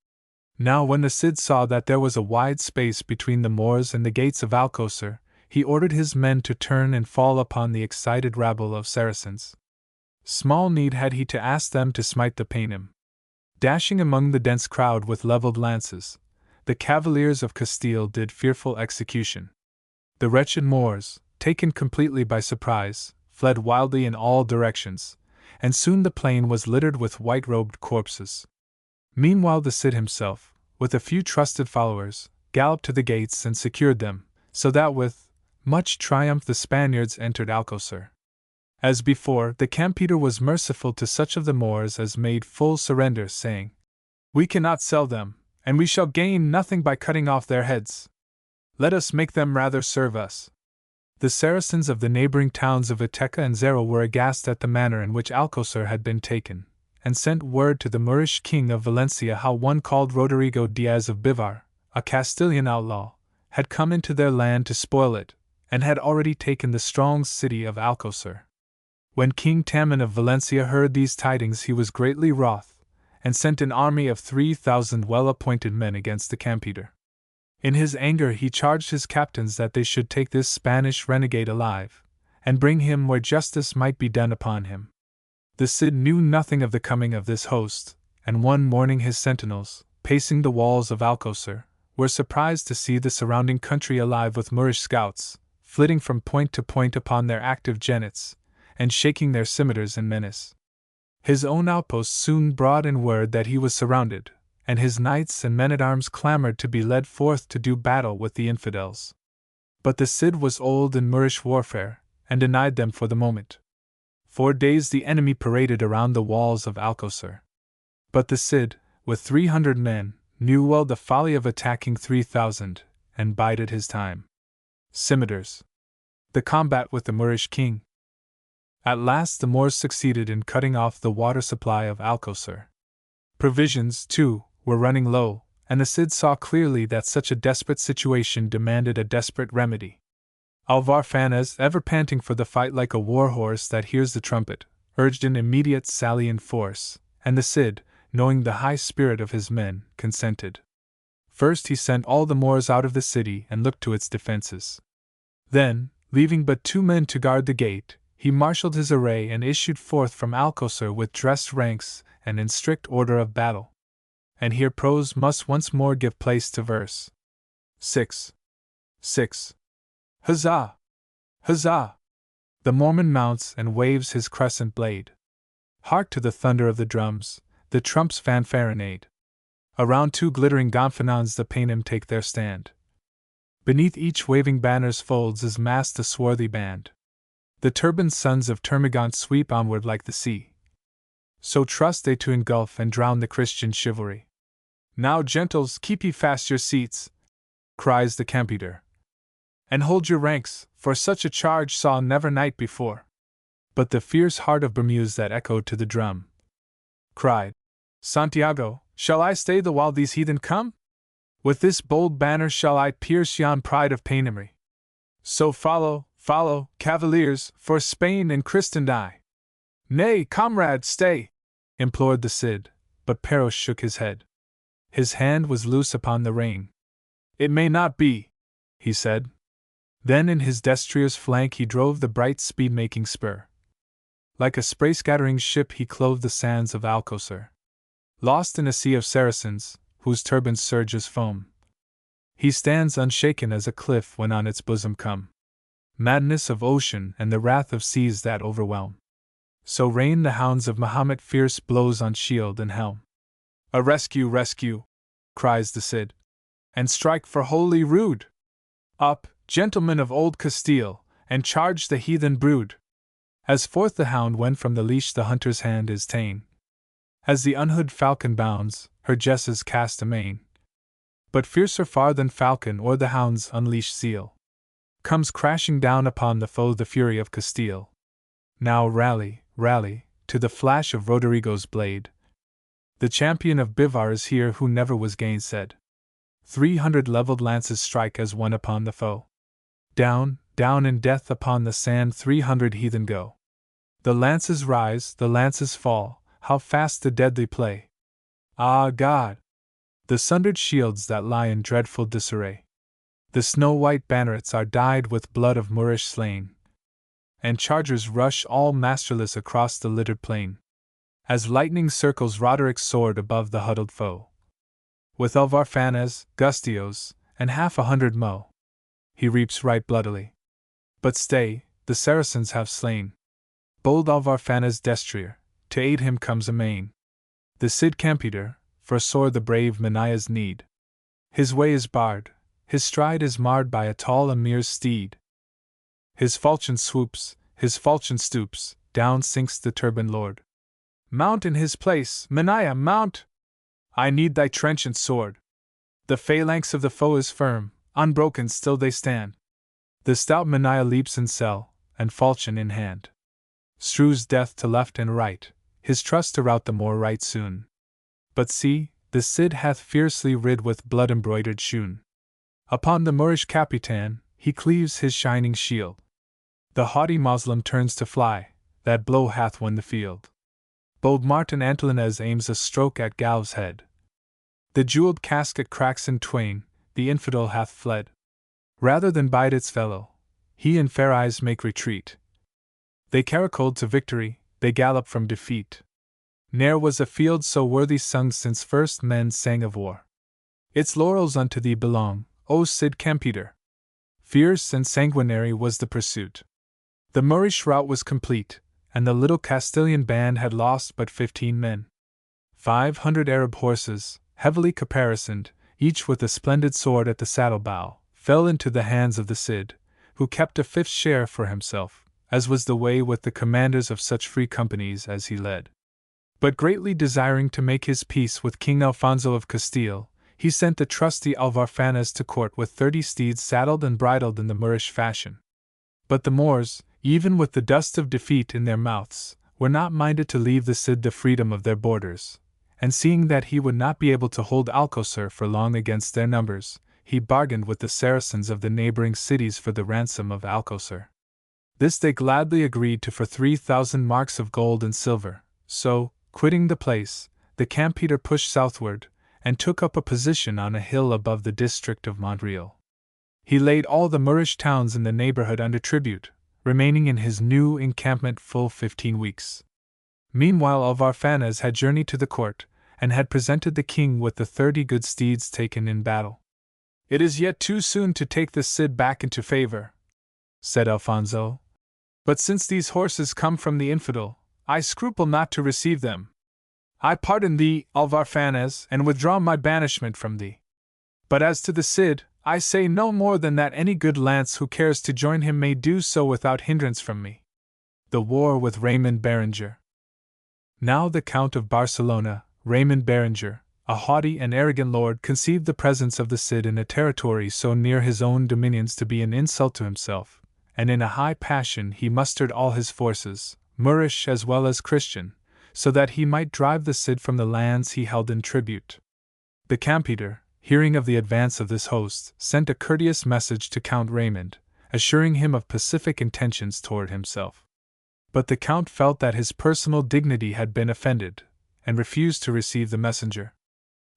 A: Now when the Cid saw that there was a wide space between the Moors and the gates of Alcocer, he ordered his men to turn and fall upon the excited rabble of Saracens. Small need had he to ask them to smite the Paynim. Dashing among the dense crowd with levelled lances, the cavaliers of Castile did fearful execution. The wretched Moors, taken completely by surprise, fled wildly in all directions, and soon the plain was littered with white-robed corpses. Meanwhile the Cid himself, with a few trusted followers, galloped to the gates and secured them, so that with much triumph the Spaniards entered Alcocer. As before, the Campeador was merciful to such of the Moors as made full surrender, saying, "We cannot sell them, and we shall gain nothing by cutting off their heads. Let us make them rather serve us." The Saracens of the neighboring towns of Ateca and Zara were aghast at the manner in which Alcocer had been taken, and sent word to the Moorish king of Valencia how one called Rodrigo Diaz of Bivar, a Castilian outlaw, had come into their land to spoil it, and had already taken the strong city of Alcocer. When King Taman of Valencia heard these tidings he was greatly wroth, and sent an army of 3,000 well-appointed men against the Campeador. In his anger he charged his captains that they should take this Spanish renegade alive, and bring him where justice might be done upon him. The Cid knew nothing of the coming of this host, and one morning his sentinels, pacing the walls of Alcocer, were surprised to see the surrounding country alive with Moorish scouts, flitting from point to point upon their active jennets, and shaking their scimitars in menace. His own outposts soon brought in word that he was surrounded, and his knights and men-at-arms clamored to be led forth to do battle with the infidels. But the Cid was old in Moorish warfare, and denied them for the moment. 4 days the enemy paraded around the walls of Alcocer. But the Cid, with 300 men, knew well the folly of attacking 3,000, and bided his time. Scimitars. The combat with the Moorish king. At last the Moors succeeded in cutting off the water supply of Alcocer. Provisions, too, were running low, and the Cid saw clearly that such a desperate situation demanded a desperate remedy. Alvar Fanez, ever panting for the fight like a war horse that hears the trumpet, urged an immediate sally in force, and the Cid, knowing the high spirit of his men, consented. First he sent all the Moors out of the city and looked to its defenses. Then, leaving but 2 men to guard the gate, he marshaled his array and issued forth from Alcocer with dressed ranks and in strict order of battle. And here prose must once more give place to verse. 6. Huzzah! Huzzah! The Mormon mounts and waves his crescent blade. Hark to the thunder of the drums, the trumps fanfaronade. Around 2 glittering gonfalons the Paynim take their stand. Beneath each waving banner's folds is massed a swarthy band. The turbaned sons of Termagant sweep onward like the sea. So trust they to engulf and drown the Christian chivalry. Now, gentles, keep ye fast your seats, cries the Campeador, and hold your ranks, for such a charge saw never knight before. But the fierce heart of Bermuse that echoed to the drum cried, Santiago, shall I stay the while these heathen come? With this bold banner shall I pierce yon pride of Paynimry. So follow, cavaliers, for Spain and Christendie. Nay, comrade, stay, implored the Cid, but Peros shook his head. His hand was loose upon the rein. It may not be, he said. Then in his destrier flank he drove the bright speed-making spur. Like a spray-scattering ship he clove the sands of Alcocer. Lost in a sea of Saracens, whose turbans surge as foam, he stands unshaken as a cliff when on its bosom come madness of ocean and the wrath of seas that overwhelm. So rain the hounds of Mahomet fierce blows on shield and helm. A rescue, rescue, cries the Cid, and strike for Holy Rood! Up, gentlemen of old Castile, and charge the heathen brood! As forth the hound went from the leash, the hunter's hand is ta'en. As the unhood falcon bounds, her jesses cast amain. But fiercer far than falcon or the hound's unleashed zeal, comes crashing down upon the foe the fury of Castile. Now rally, rally, to the flash of Roderigo's blade. The champion of Bivar is here who never was gainsaid. 300 levelled lances strike as one upon the foe. Down, down in death upon the sand 300 heathen go. The lances rise, the lances fall, how fast the deadly play! Ah, God! The sundered shields that lie in dreadful disarray. The snow-white bannerets are dyed with blood of Moorish slain, and chargers rush all masterless across the littered plain. As lightning circles Roderic's sword above the huddled foe. With Alvarfanez, Gustios, and 100 mo, he reaps right bloodily. But stay, the Saracens have slain bold Alvarfanez Destrier, to aid him comes amain the Cid Campeador, for sore the brave Manaya's need. His way is barred, his stride is marred by a tall Emir's steed. His falchion swoops, his falchion stoops, down sinks the turbaned lord. Mount in his place, Manaya, mount! I need thy trenchant sword. The phalanx of the foe is firm, unbroken still they stand. The stout Manaya leaps in cell, and falchion in hand, strews death to left and right, his trust to rout the Moor right soon. But see, the Cid hath fiercely rid with blood-embroidered shoon. Upon the Moorish Capitan, he cleaves his shining shield. The haughty Moslem turns to fly, that blow hath won the field. Bold Martin Antolinez aims a stroke at Galve's head. The jeweled casket cracks in twain, the infidel hath fled. Rather than bide its fellow, he and Fair Eyes make retreat. They caracoled to victory, they gallop from defeat. Ne'er was a field so worthy sung since first men sang of war. Its laurels unto thee belong, O Cid Campeador. Fierce and sanguinary was the pursuit. The Moorish rout was complete, and the little Castilian band had lost but 15 men. 500 Arab horses, heavily caparisoned, each with a splendid sword at the saddle-bow, fell into the hands of the Cid, who kept a fifth share for himself, as was the way with the commanders of such free companies as he led. But greatly desiring to make his peace with King Alfonso of Castile, he sent the trusty Alvarfanez to court with 30 steeds saddled and bridled in the Moorish fashion. But the Moors, even with the dust of defeat in their mouths, were not minded to leave the Cid the freedom of their borders, and seeing that he would not be able to hold Alcocer for long against their numbers, he bargained with the Saracens of the neighboring cities for the ransom of Alcocer. This they gladly agreed to for 3,000 marks of gold and silver. So, quitting the place, the Campeador pushed southward, and took up a position on a hill above the district of Montreal. He laid all the Moorish towns in the neighborhood under tribute, remaining in his new encampment full 15 weeks. Meanwhile Alvarfanez had journeyed to the court, and had presented the king with the 30 good steeds taken in battle. "It is yet too soon to take the Cid back into favor," said Alfonso. "But since these horses come from the infidel, I scruple not to receive them. I pardon thee, Alvarfanez, and withdraw my banishment from thee. But as to the Cid, I say no more than that any good lance who cares to join him may do so without hindrance from me." The war with Raymond Berenger. Now the Count of Barcelona, Raymond Berenger, a haughty and arrogant lord, conceived the presence of the Cid in a territory so near his own dominions to be an insult to himself, and in a high passion he mustered all his forces, Moorish as well as Christian, so that he might drive the Cid from the lands he held in tribute. The Campeador, hearing of the advance of this host, sent a courteous message to Count Raymond, assuring him of pacific intentions toward himself. But the Count felt that his personal dignity had been offended, and refused to receive the messenger.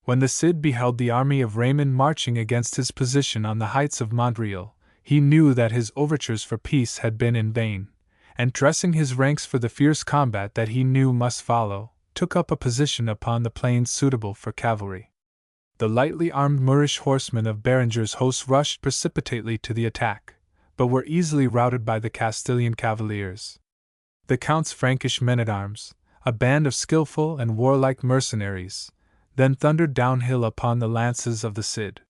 A: When the Cid beheld the army of Raymond marching against his position on the heights of Montreal, he knew that his overtures for peace had been in vain, and dressing his ranks for the fierce combat that he knew must follow, took up a position upon the plain suitable for cavalry. The lightly armed Moorish horsemen of Berenger's host rushed precipitately to the attack, but were easily routed by the Castilian cavaliers. The Count's Frankish men-at-arms, a band of skillful and warlike mercenaries, then thundered downhill upon the lances of the Cid.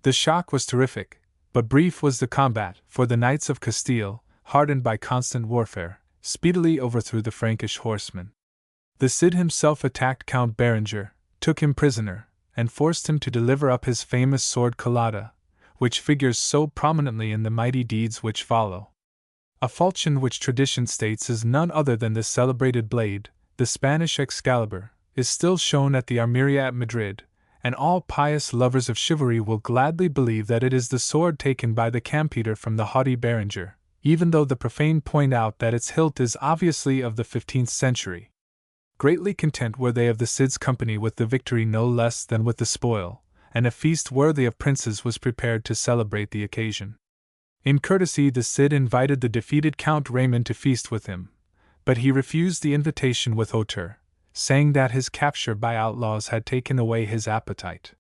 A: The shock was terrific, but brief was the combat, for the knights of Castile, hardened by constant warfare, speedily overthrew the Frankish horsemen. The Cid himself attacked Count Berenger, took him prisoner, and forced him to deliver up his famous sword Colada, which figures so prominently in the mighty deeds which follow. A falchion which tradition states is none other than this celebrated blade, the Spanish Excalibur, is still shown at the Armeria at Madrid, and all pious lovers of chivalry will gladly believe that it is the sword taken by the Campeador from the haughty Berenger, even though the profane point out that its hilt is obviously of the 15th century. Greatly content were they of the Cid's company with the victory no less than with the spoil, and a feast worthy of princes was prepared to celebrate the occasion. In courtesy the Cid invited the defeated Count Raymond to feast with him, but he refused the invitation with hauteur, saying that his capture by outlaws had taken away his appetite.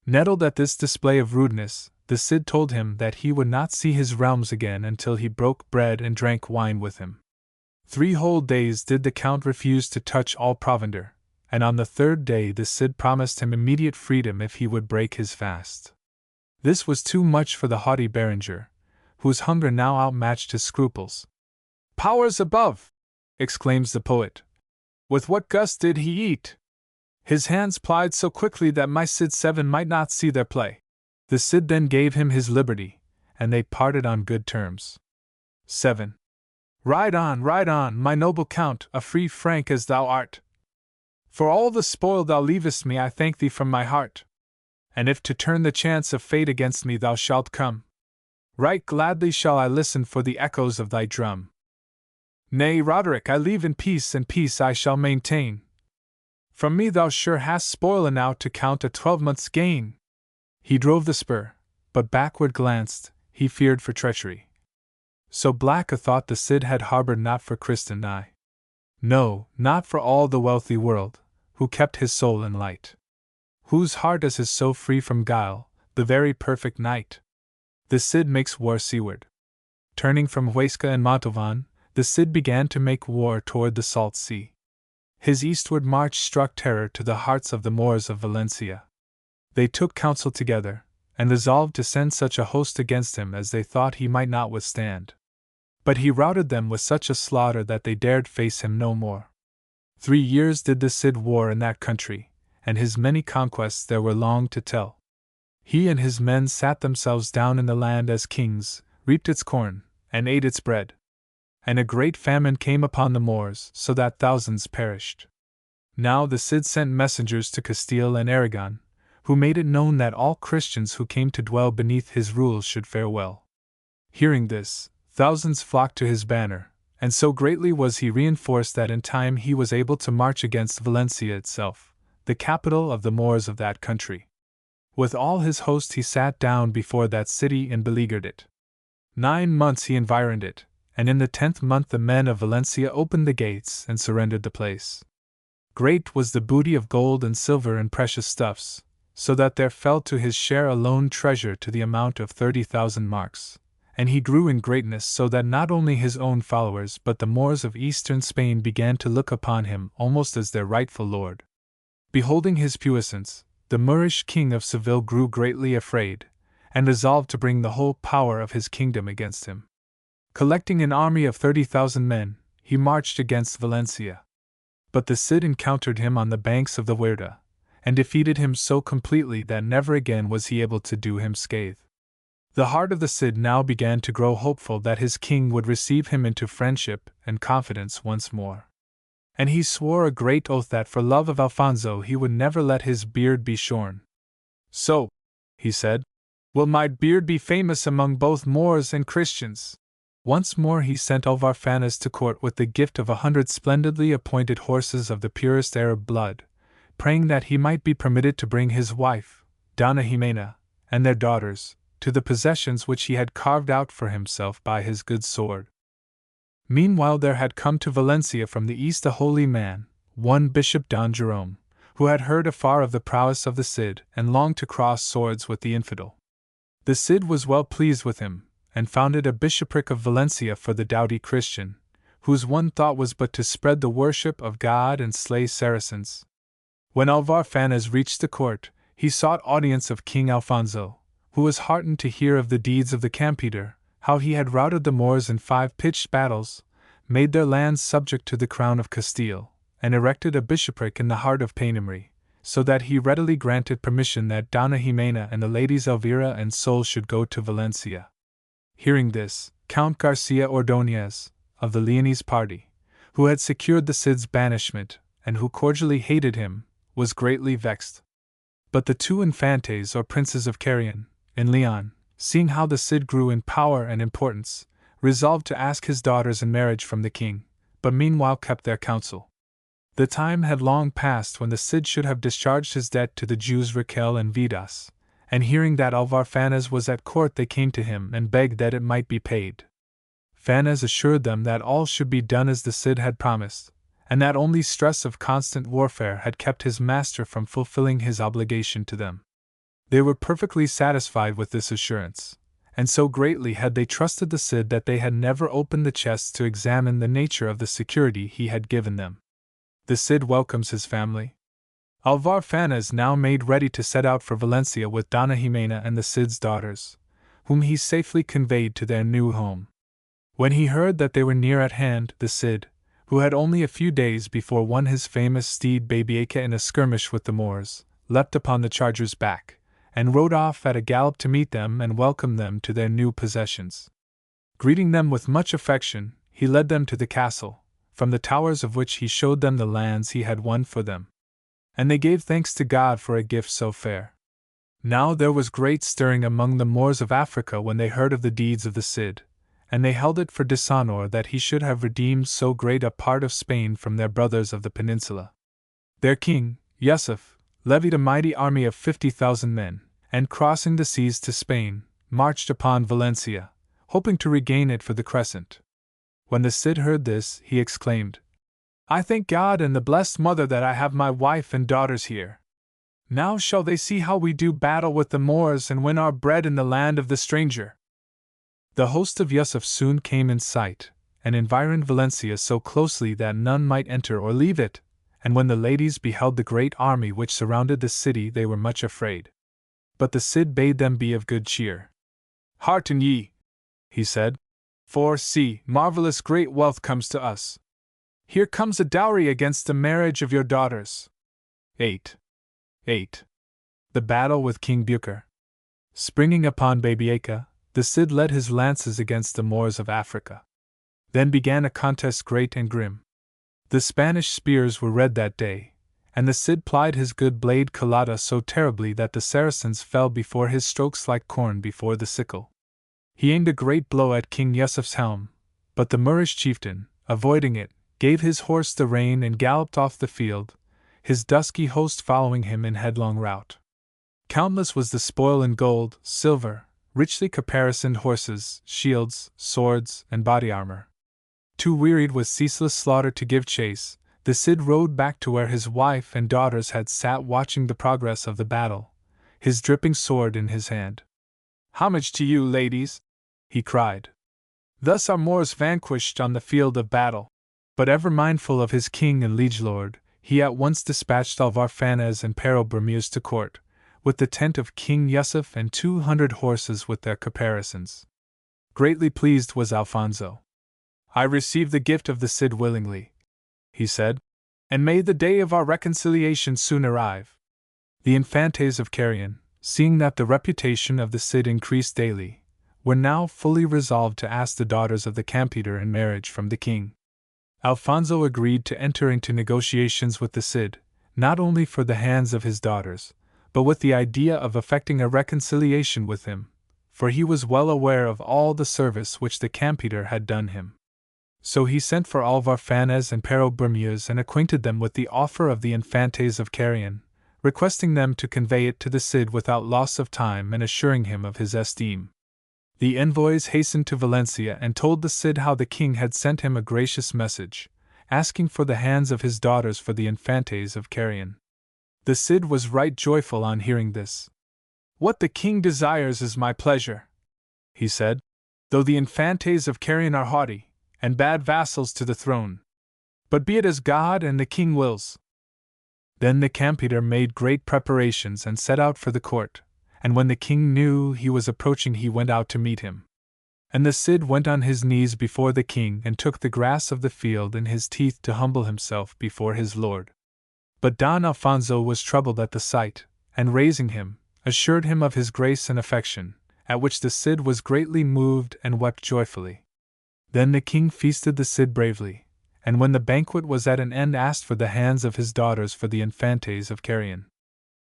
A: Nettled at this display of rudeness, the Cid told him that he would not see his realms again until he broke bread and drank wine with him. 3 whole days did the Count refuse to touch all provender, and on the 3rd day the Cid promised him immediate freedom if he would break his fast. This was too much for the haughty Berenger, whose hunger now outmatched his scruples. "Powers above!" exclaims the poet. "With what gust did he eat? His hands plied so quickly that my Cid 7 might not see their play." The Cid then gave him his liberty, and they parted on good terms. 7. Ride on, my noble Count, a free Frank as thou art. For all the spoil thou leavest me I thank thee from my heart. And if to turn the chance of fate against me thou shalt come, right gladly shall I listen for the echoes of thy drum. Nay, Roderick, I leave in peace, and peace I shall maintain. From me thou sure hast spoil enow to count a 12-month's gain. He drove the spur, but backward glanced, he feared for treachery. So black a thought the Cid had harbored not for Christ I. No, not for all the wealthy world, who kept his soul in light. Whose heart is his so free from guile, the very perfect knight. The Cid makes war seaward. Turning from Huesca and Montalvan, the Cid began to make war toward the salt sea. His eastward march struck terror to the hearts of the Moors of Valencia. They took counsel together, and resolved to send such a host against him as they thought he might not withstand. But he routed them with such a slaughter that they dared face him no more. 3 years did the Cid war in that country, and his many conquests there were long to tell. He and his men sat themselves down in the land as kings, reaped its corn, and ate its bread. And a great famine came upon the Moors, so that thousands perished. Now the Cid sent messengers to Castile and Aragon, who made it known that all Christians who came to dwell beneath his rule should fare well. Hearing this, thousands flocked to his banner, and so greatly was he reinforced that in time he was able to march against Valencia itself, the capital of the Moors of that country. With all his host he sat down before that city and beleaguered it. 9 months he environed it, and in the 10th month the men of Valencia opened the gates and surrendered the place. Great was the booty of gold and silver and precious stuffs, so that there fell to his share a lone treasure to the amount of 30,000 marks, and he grew in greatness so that not only his own followers but the Moors of eastern Spain began to look upon him almost as their rightful lord. Beholding his puissance, the Moorish king of Seville grew greatly afraid, and resolved to bring the whole power of his kingdom against him. Collecting an army of 30,000 men, he marched against Valencia. But the Cid encountered him on the banks of the Huerta, and defeated him so completely that never again was he able to do him scathe. The heart of the Cid now began to grow hopeful that his king would receive him into friendship and confidence once more. And he swore a great oath that for love of Alfonso he would never let his beard be shorn. "So," he said, "will my beard be famous among both Moors and Christians." Once more he sent Alvarfanez to court with the gift of 100 splendidly appointed horses of the purest Arab blood, praying that he might be permitted to bring his wife, Donna Ximena, and their daughters, to the possessions which he had carved out for himself by his good sword. Meanwhile there had come to Valencia from the east a holy man, one Bishop Don Jerome, who had heard afar of the prowess of the Cid and longed to cross swords with the infidel. The Cid was well pleased with him, and founded a bishopric of Valencia for the doughty Christian, whose one thought was but to spread the worship of God and slay Saracens. When Alvar Fanez reached the court, he sought audience of King Alfonso, who was heartened to hear of the deeds of the Campeador, how he had routed the Moors in 5 pitched battles, made their lands subject to the crown of Castile, and erected a bishopric in the heart of Painamri, so that he readily granted permission that Donna Ximena and the ladies Elvira and Sol should go to Valencia. Hearing this, Count Garcia Ordóñez, of the Leonese party, who had secured the Cid's banishment, and who cordially hated him, was greatly vexed. But the 2 infantes or princes of Carrion, in Leon, seeing how the Cid grew in power and importance, resolved to ask his daughters in marriage from the king, but meanwhile kept their counsel. The time had long passed when the Cid should have discharged his debt to the Jews Raquel and Vidas, and hearing that Alvar Fanez was at court they came to him and begged that it might be paid. Fanez assured them that all should be done as the Cid had promised, and that only stress of constant warfare had kept his master from fulfilling his obligation to them. They were perfectly satisfied with this assurance, and so greatly had they trusted the Cid that they had never opened the chests to examine the nature of the security he had given them. The Cid welcomes his family. Alvar Fanez now made ready to set out for Valencia with Donna Ximena and the Cid's daughters, whom he safely conveyed to their new home. When he heard that they were near at hand, the Cid, who had only a few days before won his famous steed Babieca in a skirmish with the Moors, leapt upon the charger's back, and rode off at a gallop to meet them and welcome them to their new possessions. Greeting them with much affection, he led them to the castle, from the towers of which he showed them the lands he had won for them. And they gave thanks to God for a gift so fair. Now there was great stirring among the Moors of Africa when they heard of the deeds of the Cid, and they held it for dishonor that he should have redeemed so great a part of Spain from their brothers of the peninsula. Their king, Yusuf, levied a mighty army of 50,000 men, and crossing the seas to Spain, marched upon Valencia, hoping to regain it for the Crescent. When the Cid heard this, he exclaimed, "I thank God and the blessed Mother that I have my wife and daughters here. Now shall they see how we do battle with the Moors and win our bread in the land of the stranger." The host of Yusuf soon came in sight, and environed Valencia so closely that none might enter or leave it, and when the ladies beheld the great army which surrounded the city they were much afraid. But the Cid bade them be of good cheer. "Hearten ye," he said, "for, see, marvelous great wealth comes to us. Here comes a dowry against the marriage of your daughters." 8. The battle with King Bucer. Springing upon Babieca, the Cid led his lances against the Moors of Africa. Then began a contest great and grim. The Spanish spears were red that day, and the Cid plied his good blade Culata so terribly that the Saracens fell before his strokes like corn before the sickle. He aimed a great blow at King Yusuf's helm, but the Moorish chieftain, avoiding it, gave his horse the rein and galloped off the field, his dusky host following him in headlong rout. Countless was the spoil in gold, silver, richly caparisoned horses, shields, swords, and body armor. Too wearied with ceaseless slaughter to give chase, the Cid rode back to where his wife and daughters had sat watching the progress of the battle, his dripping sword in his hand. "Homage to you, ladies!" he cried. "Thus are Moors vanquished on the field of battle." But ever mindful of his king and liege lord, he at once dispatched Alvar Fanez and Pero Bermúdez to court, with the tent of King Yusuf and 200 horses with their caparisons. Greatly pleased was Alfonso. "I receive the gift of the Cid willingly," he said, "and may the day of our reconciliation soon arrive." The Infantes of Carrion, seeing that the reputation of the Cid increased daily, were now fully resolved to ask the daughters of the Campeador in marriage from the king. Alfonso agreed to enter into negotiations with the Cid, not only for the hands of his daughters, but with the idea of effecting a reconciliation with him, for he was well aware of all the service which the Campeador had done him. So he sent for Alvar Fanez and Pero Bermúdez and acquainted them with the offer of the Infantes of Carrion, requesting them to convey it to the Cid without loss of time and assuring him of his esteem. The envoys hastened to Valencia and told the Cid how the king had sent him a gracious message, asking for the hands of his daughters for the Infantes of Carrion. The Cid was right joyful on hearing this. "What the king desires is my pleasure," he said, "though the Infantes of Carrion are haughty, and bad vassals to the throne. But be it as God and the king wills." Then the Campeador made great preparations and set out for the court, and when the king knew he was approaching he went out to meet him. And the Cid went on his knees before the king and took the grass of the field in his teeth to humble himself before his lord. But Don Alfonso was troubled at the sight, and raising him, assured him of his grace and affection, at which the Cid was greatly moved and wept joyfully. Then the king feasted the Cid bravely, and when the banquet was at an end asked for the hands of his daughters for the Infantes of Carrion.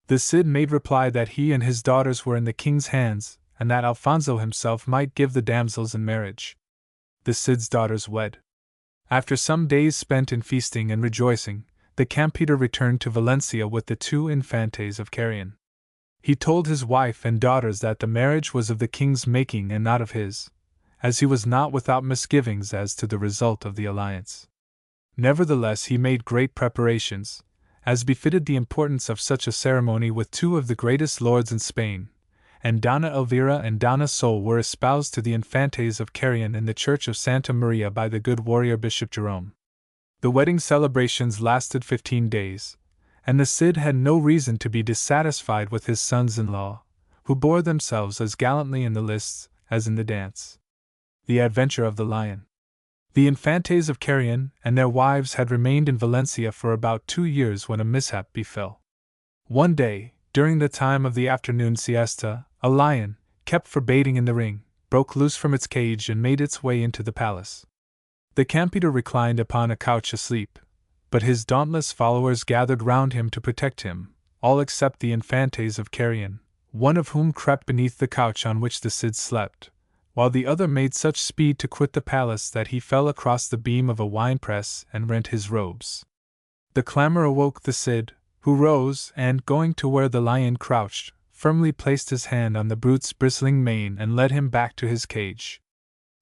A: The Cid made reply that he and his daughters were in the king's hands, and that Alfonso himself might give the damsels in marriage. The Cid's daughters wed. After some days spent in feasting and rejoicing, the Campeador returned to Valencia with the 2 Infantes of Carrion. He told his wife and daughters that the marriage was of the king's making and not of his, as he was not without misgivings as to the result of the alliance. Nevertheless, he made great preparations, as befitted the importance of such a ceremony, with 2 of the greatest lords in Spain, and Donna Elvira and Donna Sol were espoused to the Infantes of Carrion in the church of Santa Maria by the good warrior Bishop Jerome. The wedding celebrations lasted 15 days, and the Cid had no reason to be dissatisfied with his sons-in-law, who bore themselves as gallantly in the lists as in the dance. The Adventure of the Lion. The Infantes of Carrion and their wives had remained in Valencia for about 2 years when a mishap befell. One day, during the time of the afternoon siesta, a lion, kept for baiting in the ring, broke loose from its cage and made its way into the palace. The Campeador reclined upon a couch asleep, but his dauntless followers gathered round him to protect him, all except the Infantes of Carrion, one of whom crept beneath the couch on which the Cid slept, while the other made such speed to quit the palace that he fell across the beam of a winepress and rent his robes. The clamor awoke the Cid, who rose and, going to where the lion crouched, firmly placed his hand on the brute's bristling mane and led him back to his cage.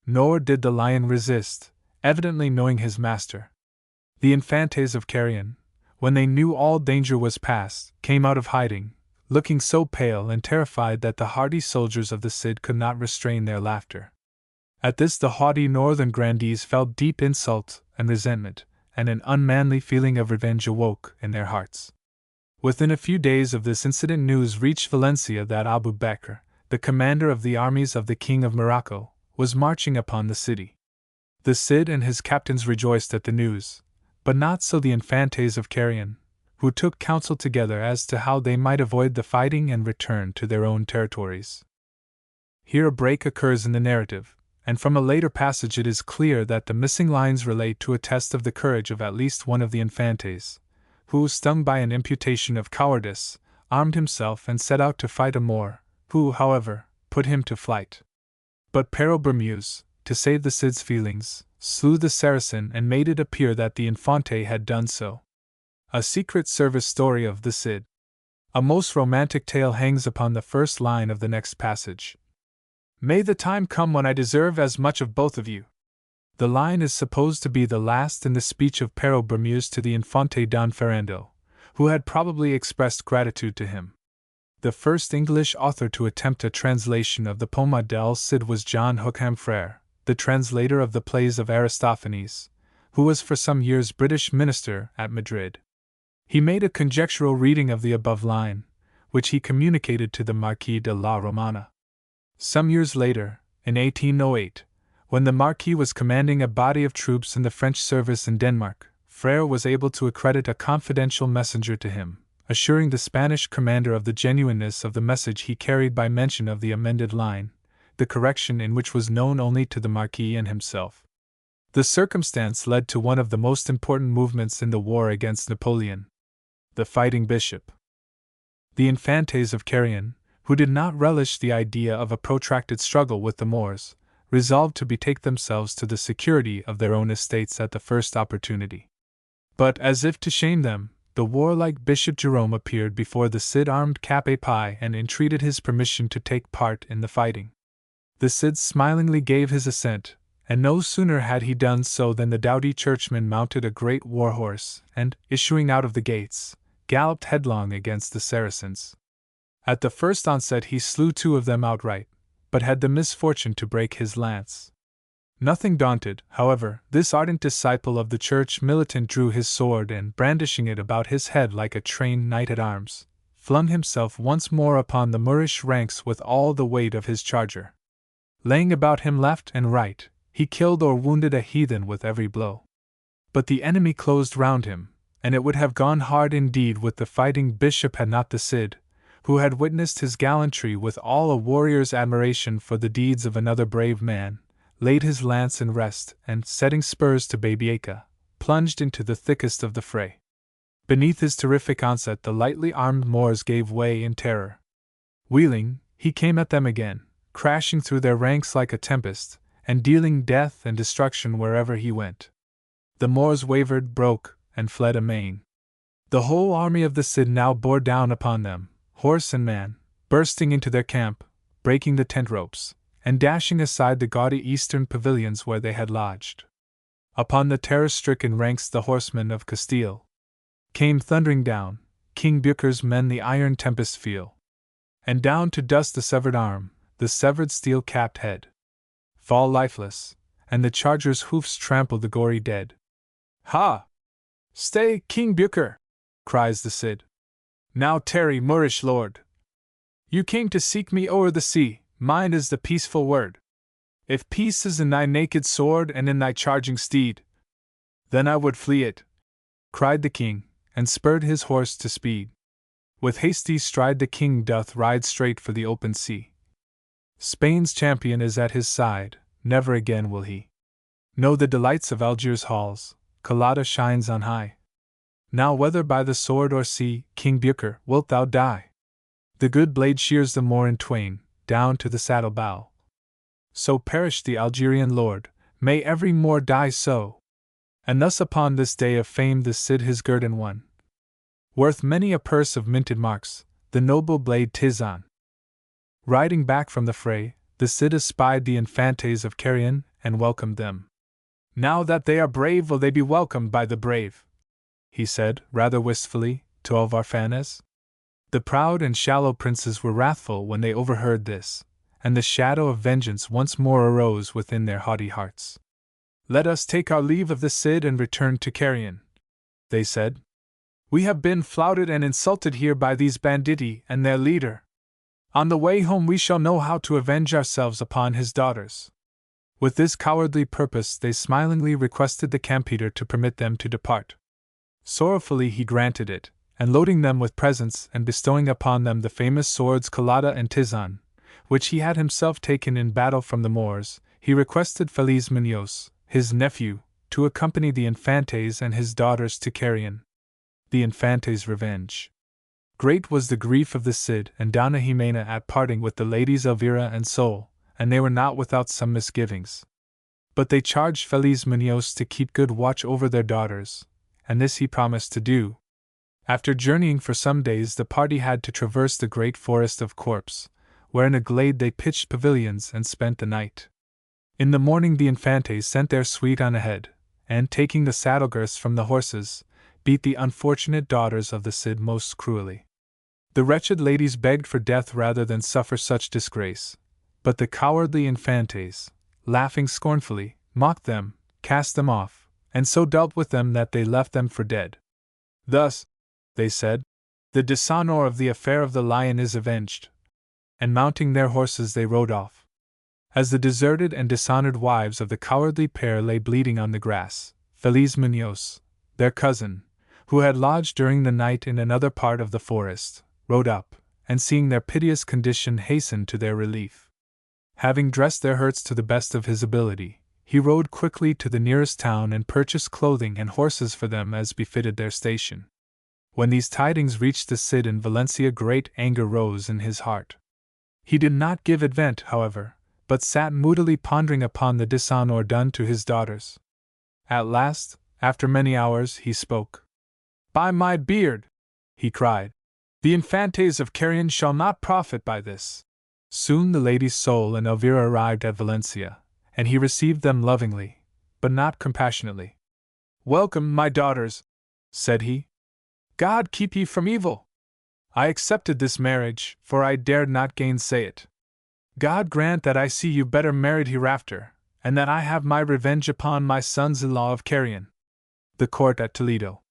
A: Nor did the lion resist, evidently knowing his master. The Infantes of Carrion, when they knew all danger was past, came out of hiding, looking so pale and terrified that the hardy soldiers of the Cid could not restrain their laughter. At this the haughty northern grandees felt deep insult and resentment, and an unmanly feeling of revenge awoke in their hearts. Within a few days of this incident news reached Valencia that Abu Bakr, the commander of the armies of the King of Morocco, was marching upon the city. The Cid and his captains rejoiced at the news, but not so the Infantes of Carrion, who took counsel together as to how they might avoid the fighting and return to their own territories. Here a break occurs in the narrative, and from a later passage it is clear that the missing lines relate to a test of the courage of at least one of the Infantes, who, stung by an imputation of cowardice, armed himself and set out to fight a Moor, who, however, put him to flight. But Pero Bermúdez, to save the Cid's feelings, slew the Saracen and made it appear that the Infante had done so. A Secret Service story of the Cid. A most romantic tale hangs upon the first line of the next passage. "May the time come when I deserve as much of both of you." The line is supposed to be the last in the speech of Pero Bermúdez to the Infante Don Fernando, who had probably expressed gratitude to him. The first English author to attempt a translation of the Poema del Cid was John Hookham Frere, the translator of the plays of Aristophanes, who was for some years British minister at Madrid. He made a conjectural reading of the above line, which he communicated to the Marquis de la Romana. Some years later, in 1808, when the Marquis was commanding a body of troops in the French service in Denmark, Frere was able to accredit a confidential messenger to him, assuring the Spanish commander of the genuineness of the message he carried by mention of the amended line, the correction in which was known only to the Marquis and himself. The circumstance led to one of the most important movements in the war against Napoleon. The Fighting Bishop. The Infantes of Carrion, who did not relish the idea of a protracted struggle with the Moors, resolved to betake themselves to the security of their own estates at the first opportunity. But, as if to shame them, the warlike Bishop Jerome appeared before the Cid armed cap a pie and entreated his permission to take part in the fighting. The Cid smilingly gave his assent, and no sooner had he done so than the doughty churchman mounted a great war horse, and, issuing out of the gates, galloped headlong against the Saracens. At the first onset he slew 2 of them outright, but had the misfortune to break his lance. Nothing daunted, however, this ardent disciple of the church militant drew his sword and, brandishing it about his head like a trained knight-at-arms, flung himself once more upon the Moorish ranks with all the weight of his charger. Laying about him left and right, he killed or wounded a heathen with every blow. But the enemy closed round him, and it would have gone hard indeed with the fighting bishop had not the Cid, who had witnessed his gallantry with all a warrior's admiration for the deeds of another brave man, laid his lance in rest and, setting spurs to Babieca, plunged into the thickest of the fray. Beneath his terrific onset the lightly armed Moors gave way in terror. Wheeling, he came at them again, crashing through their ranks like a tempest, and dealing death and destruction wherever he went. The Moors wavered, broke, and fled amain. The whole army of the Cid now bore down upon them, horse and man, bursting into their camp, breaking the tent ropes, and dashing aside the gaudy eastern pavilions where they had lodged. Upon the terror-stricken ranks the horsemen of Castile came thundering down, King Bucer's men the iron tempest feel, and down to dust the severed arm, the severed steel-capped head, fall lifeless, and the charger's hoofs trample the gory dead. Ha! Stay, King Bucer! Cries the Cid. Now tarry, Moorish lord! You came to seek me o'er the sea, mine is the peaceful word. If peace is in thy naked sword and in thy charging steed, then I would flee it, cried the king, and spurred his horse to speed. With hasty stride the king doth ride straight for the open sea. Spain's champion is at his side, never again will he know the delights of Algiers halls, Collada shines on high. Now whether by the sword or sea, King Bucer, wilt thou die? The good blade shears the Moor in twain, down to the saddle bow. So perished the Algerian lord, may every Moor die so! And thus upon this day of fame the Cid his guerdon won, worth many a purse of minted marks, the noble blade 'tis on. Riding back from the fray, the Cid espied the Infantes of Carrion, and welcomed them. Now that they are brave will they be welcomed by the brave, he said, rather wistfully, to Alvarfanez. The proud and shallow princes were wrathful when they overheard this, and the shadow of vengeance once more arose within their haughty hearts. Let us take our leave of the Cid and return to Carrion, they said. We have been flouted and insulted here by these banditti and their leader. On the way home we shall know how to avenge ourselves upon his daughters. With this cowardly purpose they smilingly requested the Campeador to permit them to depart. Sorrowfully he granted it, and loading them with presents and bestowing upon them the famous swords Collada and Tizon, which he had himself taken in battle from the Moors, he requested Feliz Munoz, his nephew, to accompany the Infantes and his daughters to Carrion. The Infantes' revenge. Great was the grief of the Cid and Donna Ximena at parting with the ladies Elvira and Sol, and they were not without some misgivings. But they charged Feliz Munoz to keep good watch over their daughters, and this he promised to do. After journeying for some days the party had to traverse the great forest of Corpse, where in a glade they pitched pavilions and spent the night. In the morning the Infantes sent their suite on ahead, and taking the saddle girths from the horses, beat the unfortunate daughters of the Cid most cruelly. The wretched ladies begged for death rather than suffer such disgrace, but the cowardly Infantes, laughing scornfully, mocked them, cast them off, and so dealt with them that they left them for dead. Thus, they said, the dishonor of the affair of the lion is avenged. And mounting their horses they rode off. As the deserted and dishonored wives of the cowardly pair lay bleeding on the grass, Feliz Munoz, their cousin, who had lodged during the night in another part of the forest, rode up, and seeing their piteous condition hastened to their relief. Having dressed their hurts to the best of his ability, he rode quickly to the nearest town and purchased clothing and horses for them as befitted their station. When these tidings reached the Cid in Valencia, great anger rose in his heart. He did not give it vent, however, but sat moodily pondering upon the dishonor done to his daughters. At last, after many hours, he spoke. By my beard, he cried, the Infantes of Carrion shall not profit by this. Soon the Lady Sol and Elvira arrived at Valencia, and he received them lovingly, but not compassionately. "Welcome, my daughters," said he. "God keep ye from evil. I accepted this marriage, for I dared not gainsay it. God grant that I see you better married hereafter, and that I have my revenge upon my sons-in-law of Carrion." The court at Toledo.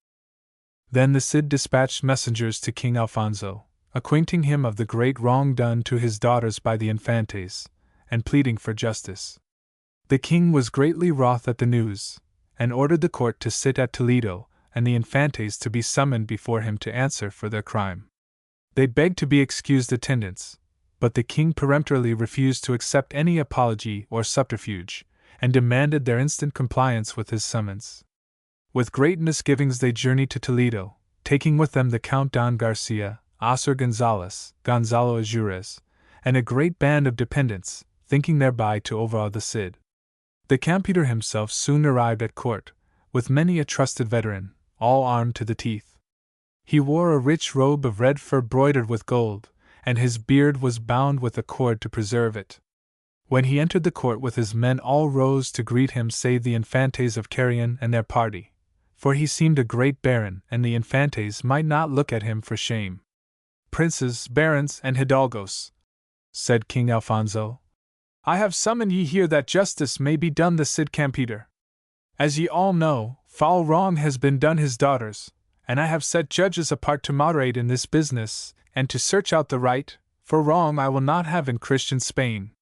A: Then the Cid dispatched messengers to King Alfonso, acquainting him of the great wrong done to his daughters by the Infantes, and pleading for justice. The king was greatly wroth at the news, and ordered the court to sit at Toledo, and the Infantes to be summoned before him to answer for their crime. They begged to be excused attendance, but the king peremptorily refused to accept any apology or subterfuge, and demanded their instant compliance with his summons. With great misgivings they journeyed to Toledo, taking with them the Count Don Garcia, Osir Gonzalez, Gonzalo Azures, and a great band of dependents, thinking thereby to overawe the Cid. The Campeador himself soon arrived at court, with many a trusted veteran, all armed to the teeth. He wore a rich robe of red fur broidered with gold, and his beard was bound with a cord to preserve it. When he entered the court with his men, all rose to greet him save the Infantes of Carrion and their party, for he seemed a great baron, and the Infantes might not look at him for shame. "Princes, barons, and hidalgos," said King Alfonso, "I have summoned ye here that justice may be done the Cid Campeador. As ye all know, foul wrong has been done his daughters, and I have set judges apart to moderate in this business, and to search out the right, for wrong I will not have in Christian Spain.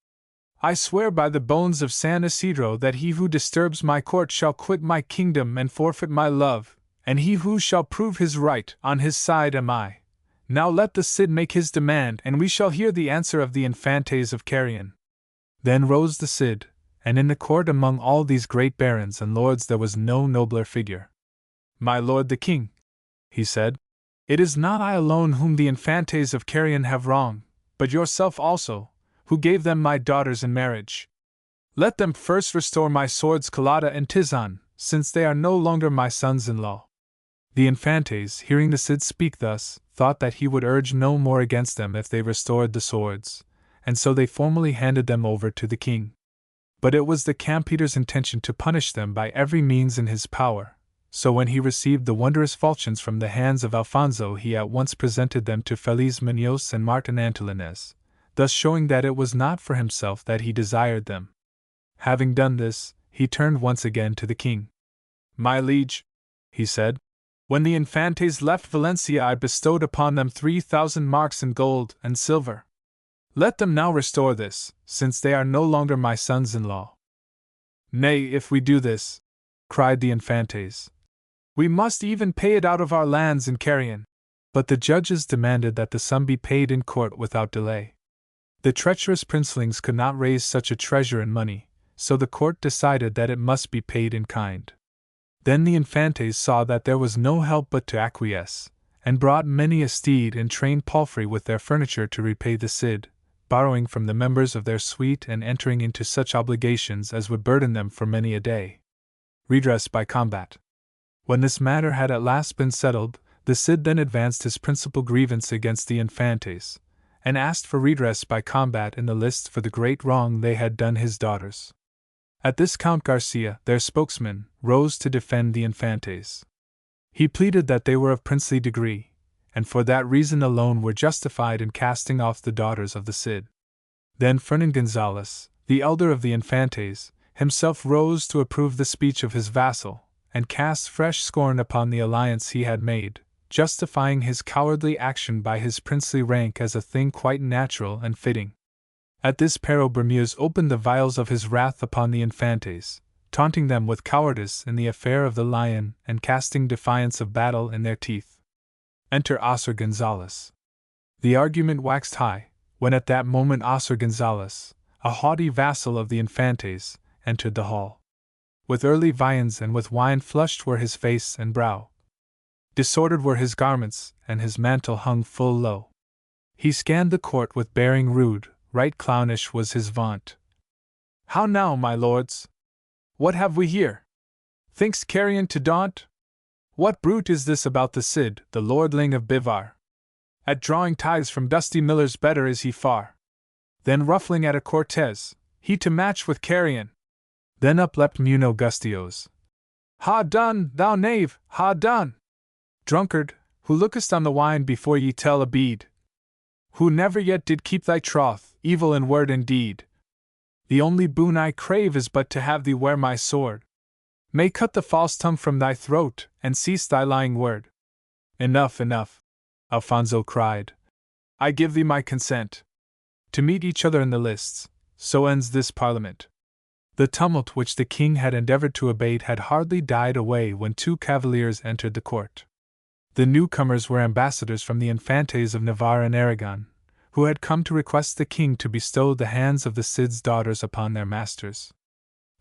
A: I swear by the bones of San Isidro that he who disturbs my court shall quit my kingdom and forfeit my love, and he who shall prove his right, on his side am I. Now let the Cid make his demand, and we shall hear the answer of the Infantes of Carrion." Then rose the Cid, and in the court among all these great barons and lords there was no nobler figure. "My lord the king," he said, "it is not I alone whom the Infantes of Carrion have wronged, but yourself also, who gave them my daughters in marriage. Let them first restore my swords Colada and Tizon, since they are no longer my sons-in-law." The Infantes, hearing the Cid speak thus, thought that he would urge no more against them if they restored the swords, and so they formally handed them over to the king. But it was the Campeador's intention to punish them by every means in his power, so when he received the wondrous falchions from the hands of Alfonso he at once presented them to Feliz Muñoz and Martin Antolínez, thus showing that it was not for himself that he desired them. Having done this, he turned once again to the king. "My liege," he said, "when the Infantes left Valencia I bestowed upon them 3,000 marks in gold and silver. Let them now restore this, since they are no longer my sons-in-law." "Nay, if we do this," cried the Infantes, "we must even pay it out of our lands in Carrion." But the judges demanded that the sum be paid in court without delay. The treacherous princelings could not raise such a treasure in money, so the court decided that it must be paid in kind. Then the Infantes saw that there was no help but to acquiesce, and brought many a steed and trained palfrey with their furniture to repay the Cid, borrowing from the members of their suite and entering into such obligations as would burden them for many a day. Redress by combat. When this matter had at last been settled, the Cid then advanced his principal grievance against the Infantes, and asked for redress by combat in the list for the great wrong they had done his daughters. At this Count Garcia, their spokesman, rose to defend the Infantes. He pleaded that they were of princely degree, and for that reason alone were justified in casting off the daughters of the Cid. Then Fernan Gonzalez, the elder of the Infantes, himself rose to approve the speech of his vassal, and cast fresh scorn upon the alliance he had made, justifying his cowardly action by his princely rank as a thing quite natural and fitting. At this Pero Bermúdez opened the vials of his wrath upon the Infantes, taunting them with cowardice in the affair of the lion and casting defiance of battle in their teeth. Enter Osir Gonzalez. The argument waxed high, when at that moment Osir Gonzalez, a haughty vassal of the Infantes, entered the hall. With early viands and with wine flushed were his face and brow. Disordered were his garments, and his mantle hung full low. He scanned the court with bearing rude, right clownish was his vaunt. "How now, my lords? What have we here? Thinks Carrion to daunt? What brute is this about the Cid, the lordling of Bivar? At drawing tithes from dusty millers better is he far. Then ruffling at a Cortez, he to match with Carrion. Then up leapt Muno Gustios. Ha done, thou knave, ha done! Drunkard, who lookest on the wine before ye tell a bead, who never yet did keep thy troth, evil in word and deed. The only boon I crave is but to have thee wear my sword. May cut the false tongue from thy throat, and cease thy lying word. Enough, enough, Alfonso cried. I give thee my consent to meet each other in the lists. So ends this parliament. The tumult which the king had endeavored to abate had hardly died away when two cavaliers entered the court. The newcomers were ambassadors from the Infantes of Navarre and Aragon, who had come to request the king to bestow the hands of the Cid's daughters upon their masters.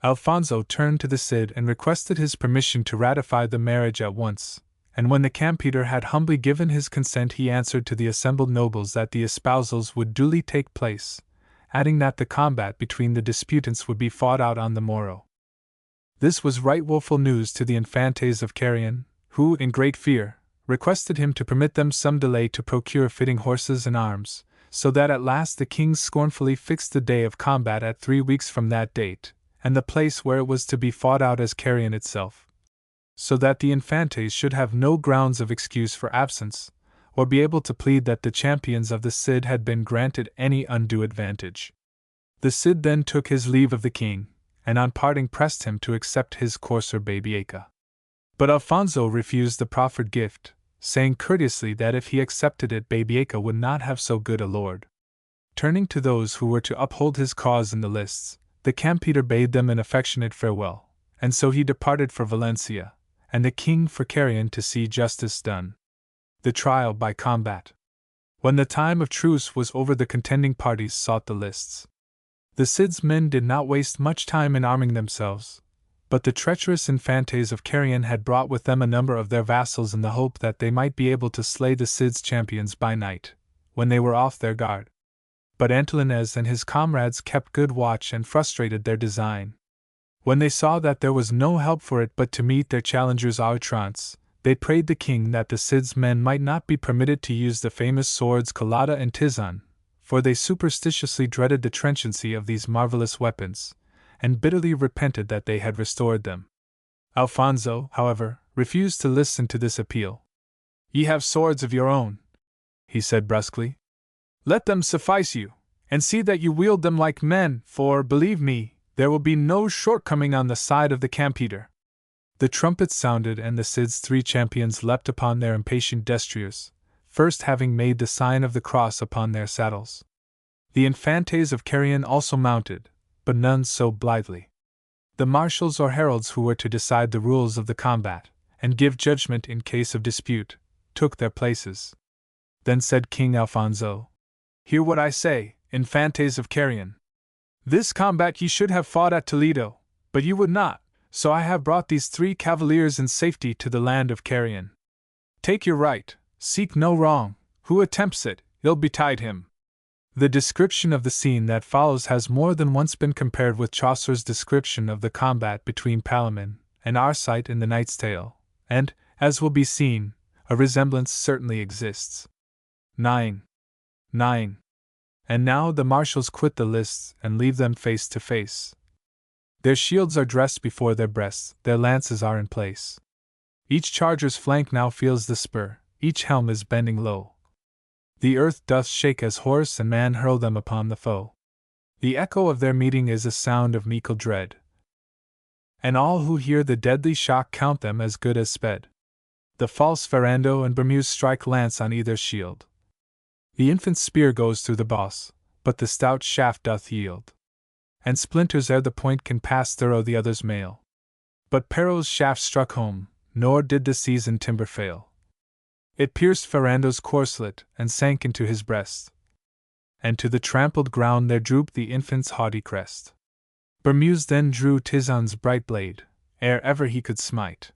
A: Alfonso turned to the Cid and requested his permission to ratify the marriage at once, and when the Campeador had humbly given his consent, he answered to the assembled nobles that the espousals would duly take place, adding that the combat between the disputants would be fought out on the morrow. This was right woeful news to the Infantes of Carrion, who, in great fear, requested him to permit them some delay to procure fitting horses and arms, so that at last the king scornfully fixed the day of combat at 3 weeks from that date, and the place where it was to be fought out as Carrion itself, so that the Infantes should have no grounds of excuse for absence, or be able to plead that the champions of the Cid had been granted any undue advantage. The Cid then took his leave of the king, and on parting pressed him to accept his courser Babieca. But Alfonso refused the proffered gift, saying courteously that if he accepted it Babieca would not have so good a lord. Turning to those who were to uphold his cause in the lists, the Campeador bade them an affectionate farewell, and so he departed for Valencia, and the king for Carrion to see justice done. The trial by combat. When the time of truce was over, the contending parties sought the lists. The Cid's men did not waste much time in arming themselves, but the treacherous Infantes of Carrion had brought with them a number of their vassals in the hope that they might be able to slay the Cid's champions by night, when they were off their guard. But Antolinez and his comrades kept good watch and frustrated their design. When they saw that there was no help for it but to meet their challengers à outrance, they prayed the king that the Cid's men might not be permitted to use the famous swords Colada and Tizon, for they superstitiously dreaded the trenchancy of these marvelous weapons, and bitterly repented that they had restored them. Alfonso, however, refused to listen to this appeal. Ye have swords of your own, he said brusquely. Let them suffice you, and see that you wield them like men, for, believe me, there will be no shortcoming on the side of the Campeador. The trumpets sounded, and the Cid's 3 champions leapt upon their impatient destriers, first having made the sign of the cross upon their saddles. The Infantes of Carrion also mounted, but none so blithely. The marshals or heralds who were to decide the rules of the combat, and give judgment in case of dispute, took their places. Then said King Alfonso, Hear what I say, Infantes of Carrion. This combat ye should have fought at Toledo, but you would not, so I have brought these 3 cavaliers in safety to the land of Carrion. Take your right, seek no wrong, who attempts it, ill betide him. The description of the scene that follows has more than once been compared with Chaucer's description of the combat between Palamon and Arcite in the Knight's Tale, and, as will be seen, a resemblance certainly exists. 9. And now the marshals quit the lists and leave them face to face. Their shields are dressed before their breasts, their lances are in place. Each charger's flank now feels the spur, each helm is bending low. The earth doth shake as horse and man hurl them upon the foe. The echo of their meeting is a sound of meikle dread, and all who hear the deadly shock count them as good as sped. The false Ferrando and Bermuse strike lance on either shield. The infant's spear goes through the boss, but the stout shaft doth yield, and splinters ere the point can pass thorough the other's mail. But Perro's shaft struck home, nor did the seasoned timber fail. It pierced Ferrando's corslet and sank into his breast, and to the trampled ground there drooped the infant's haughty crest. Bermuse then drew Tizon's bright blade, ere ever he could smite.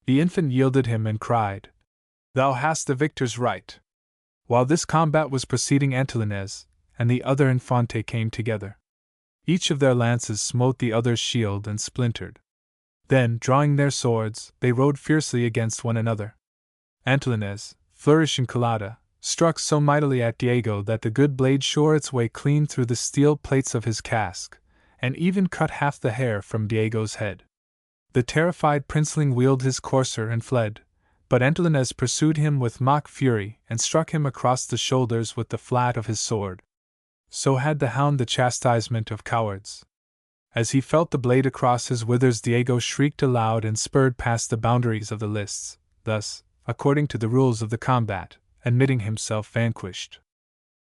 A: The infant yielded him and cried, Thou hast the victor's right. While this combat was proceeding, Antolinez and the other Infante came together. Each of their lances smote the other's shield and splintered. Then, drawing their swords, they rode fiercely against one another. Antolinez, flourishing Colada, struck so mightily at Diego that the good blade shore its way clean through the steel plates of his casque, and even cut half the hair from Diego's head. The terrified princeling wheeled his courser and fled, but Entellines pursued him with mock fury and struck him across the shoulders with the flat of his sword. So had the hound the chastisement of cowards. As he felt the blade across his withers, Diego shrieked aloud and spurred past the boundaries of the lists, thus, according to the rules of the combat, admitting himself vanquished.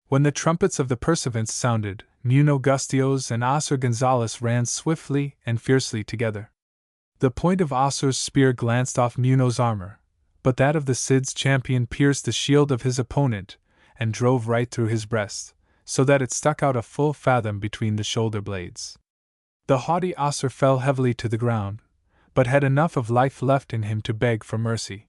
A: When the trumpets of the pursuivants sounded, Nuno Gustios and Osir Gonzalez ran swiftly and fiercely together. The point of Osir's spear glanced off Nuno's armor, but that of the Cid's champion pierced the shield of his opponent and drove right through his breast, so that it stuck out a full fathom between the shoulder blades. The haughty Osir fell heavily to the ground, but had enough of life left in him to beg for mercy.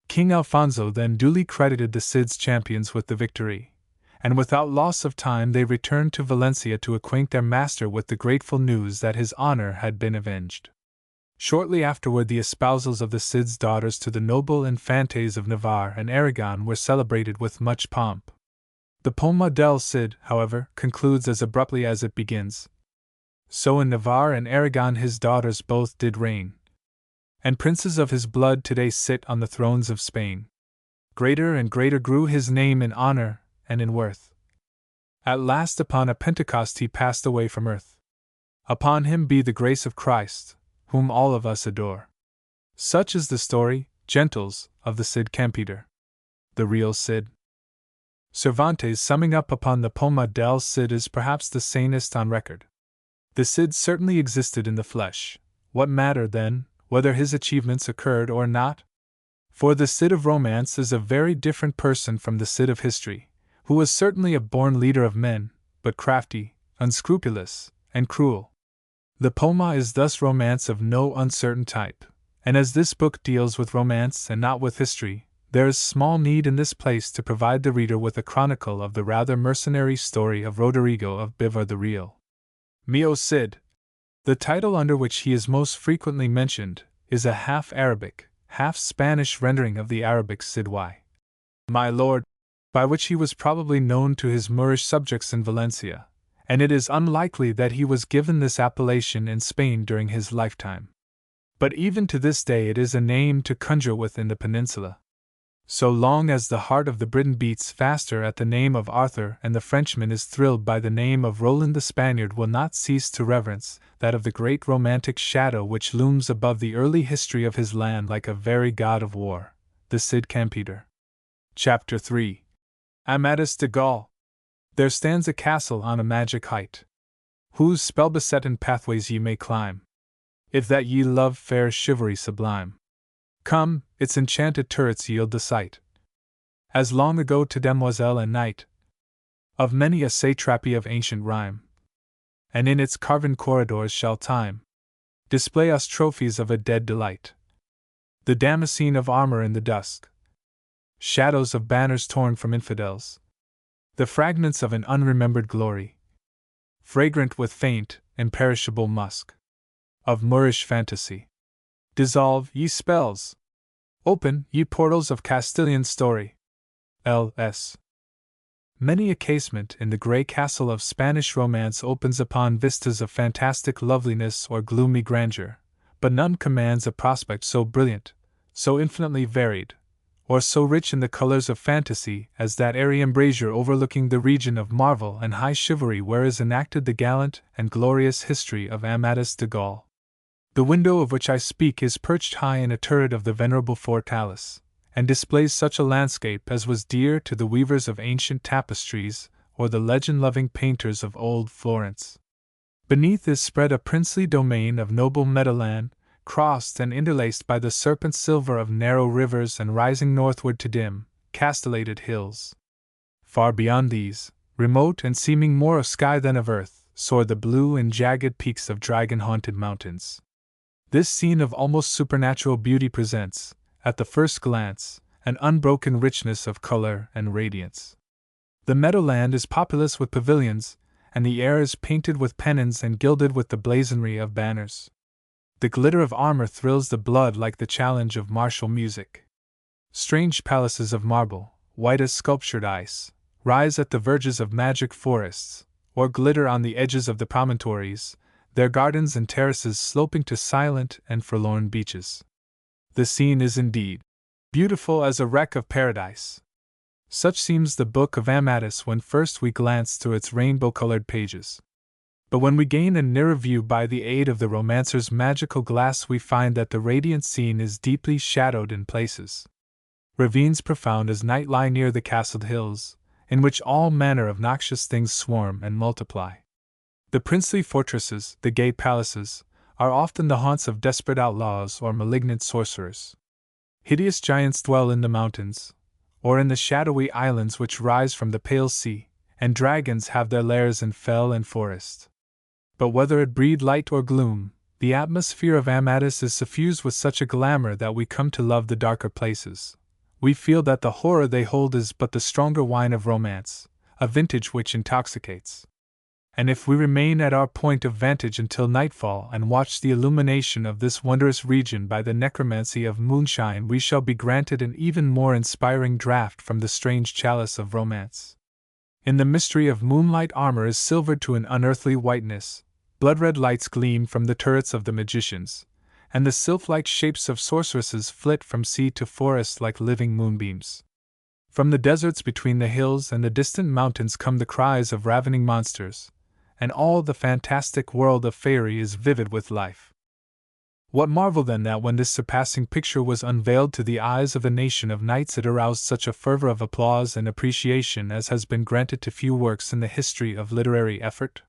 A: King Alfonso then duly credited the Cid's champions with the victory, and without loss of time they returned to Valencia to acquaint their master with the grateful news that his honor had been avenged. Shortly afterward the espousals of the Cid's daughters to the noble infantes of Navarre and Aragon were celebrated with much pomp. The Poma del Cid, however, concludes as abruptly as it begins. So in Navarre and Aragon his daughters both did reign, and princes of his blood today sit on the thrones of Spain. Greater and greater grew his name in honor and in worth. At last upon a Pentecost he passed away from earth. Upon him be the grace of Christ, whom all of us adore. Such is the story, gentles, of the Cid Campeador. The real Cid. Cervantes' summing up upon the Poma del Cid is perhaps the sanest on record. The Cid certainly existed in the flesh. What matter, then, whether his achievements occurred or not? For the Cid of romance is a very different person from the Cid of history, who was certainly a born leader of men, but crafty, unscrupulous, and cruel. The Poma is thus romance of no uncertain type, and as this book deals with romance and not with history, there is small need in this place to provide the reader with a chronicle of the rather mercenary story of Roderigo of Bivar the Real. Mio Cid, the title under which he is most frequently mentioned, is a half-Arabic, half-Spanish rendering of the Arabic Cid y, my lord, by which he was probably known to his Moorish subjects in Valencia, and it is unlikely that he was given this appellation in Spain during his lifetime. But even to this day it is a name to conjure with in the peninsula. So long as the heart of the Briton beats faster at the name of Arthur and the Frenchman is thrilled by the name of Roland, the Spaniard will not cease to reverence that of the great romantic shadow which looms above the early history of his land like a very god of war, the Cid Campeador. Chapter 3. Amadis de Gaul. There stands a castle on a magic height, whose spell-besetten pathways ye may climb, if that ye love fair chivalry sublime. Come, its enchanted turrets yield the sight, as long ago to demoiselle and knight, of many a satrapy of ancient rhyme, and in its carven corridors shall time display us trophies of a dead delight, the damascene of armor in the dusk, shadows of banners torn from infidels, the fragments of an unremembered glory, fragrant with faint, imperishable musk of Moorish fantasy. Dissolve, ye spells! Open, ye portals of Castilian story! L.S. Many a casement in the grey castle of Spanish romance opens upon vistas of fantastic loveliness or gloomy grandeur, but none commands a prospect so brilliant, so infinitely varied, or so rich in the colors of fantasy as that airy embrasure overlooking the region of marvel and high chivalry where is enacted the gallant and glorious history of Amadis de Gaul. The window of which I speak is perched high in a turret of the venerable Fort Alice, and displays such a landscape as was dear to the weavers of ancient tapestries or the legend-loving painters of old Florence. Beneath is spread a princely domain of noble meadowland, crossed and interlaced by the serpent silver of narrow rivers and rising northward to dim, castellated hills. Far beyond these, remote and seeming more of sky than of earth, soar the blue and jagged peaks of dragon-haunted mountains. This scene of almost supernatural beauty presents, at the first glance, an unbroken richness of color and radiance. The meadowland is populous with pavilions, and the air is painted with pennons and gilded with the blazonry of banners. The glitter of armor thrills the blood like the challenge of martial music. Strange palaces of marble, white as sculptured ice, rise at the verges of magic forests, or glitter on the edges of the promontories, their gardens and terraces sloping to silent and forlorn beaches. The scene is indeed beautiful as a wreck of paradise. Such seems the Book of Amadis when first we glance through its rainbow-colored pages. But when we gain a nearer view by the aid of the romancer's magical glass, we find that the radiant scene is deeply shadowed in places. Ravines profound as night lie near the castled hills, in which all manner of noxious things swarm and multiply. The princely fortresses, the gay palaces, are often the haunts of desperate outlaws or malignant sorcerers. Hideous giants dwell in the mountains, or in the shadowy islands which rise from the pale sea, and dragons have their lairs in fell and forest. But whether it breed light or gloom, the atmosphere of Amadis is suffused with such a glamour that we come to love the darker places. We feel that the horror they hold is but the stronger wine of romance, a vintage which intoxicates. And if we remain at our point of vantage until nightfall and watch the illumination of this wondrous region by the necromancy of moonshine, we shall be granted an even more inspiring draught from the strange chalice of romance. In the mystery of moonlight, armor is silvered to an unearthly whiteness, blood-red lights gleam from the turrets of the magicians, and the sylph-like shapes of sorceresses flit from sea to forest like living moonbeams. From the deserts between the hills and the distant mountains come the cries of ravening monsters, and all the fantastic world of faerie is vivid with life. What marvel then that when this surpassing picture was unveiled to the eyes of a nation of knights it aroused such a fervor of applause and appreciation as has been granted to few works in the history of literary effort?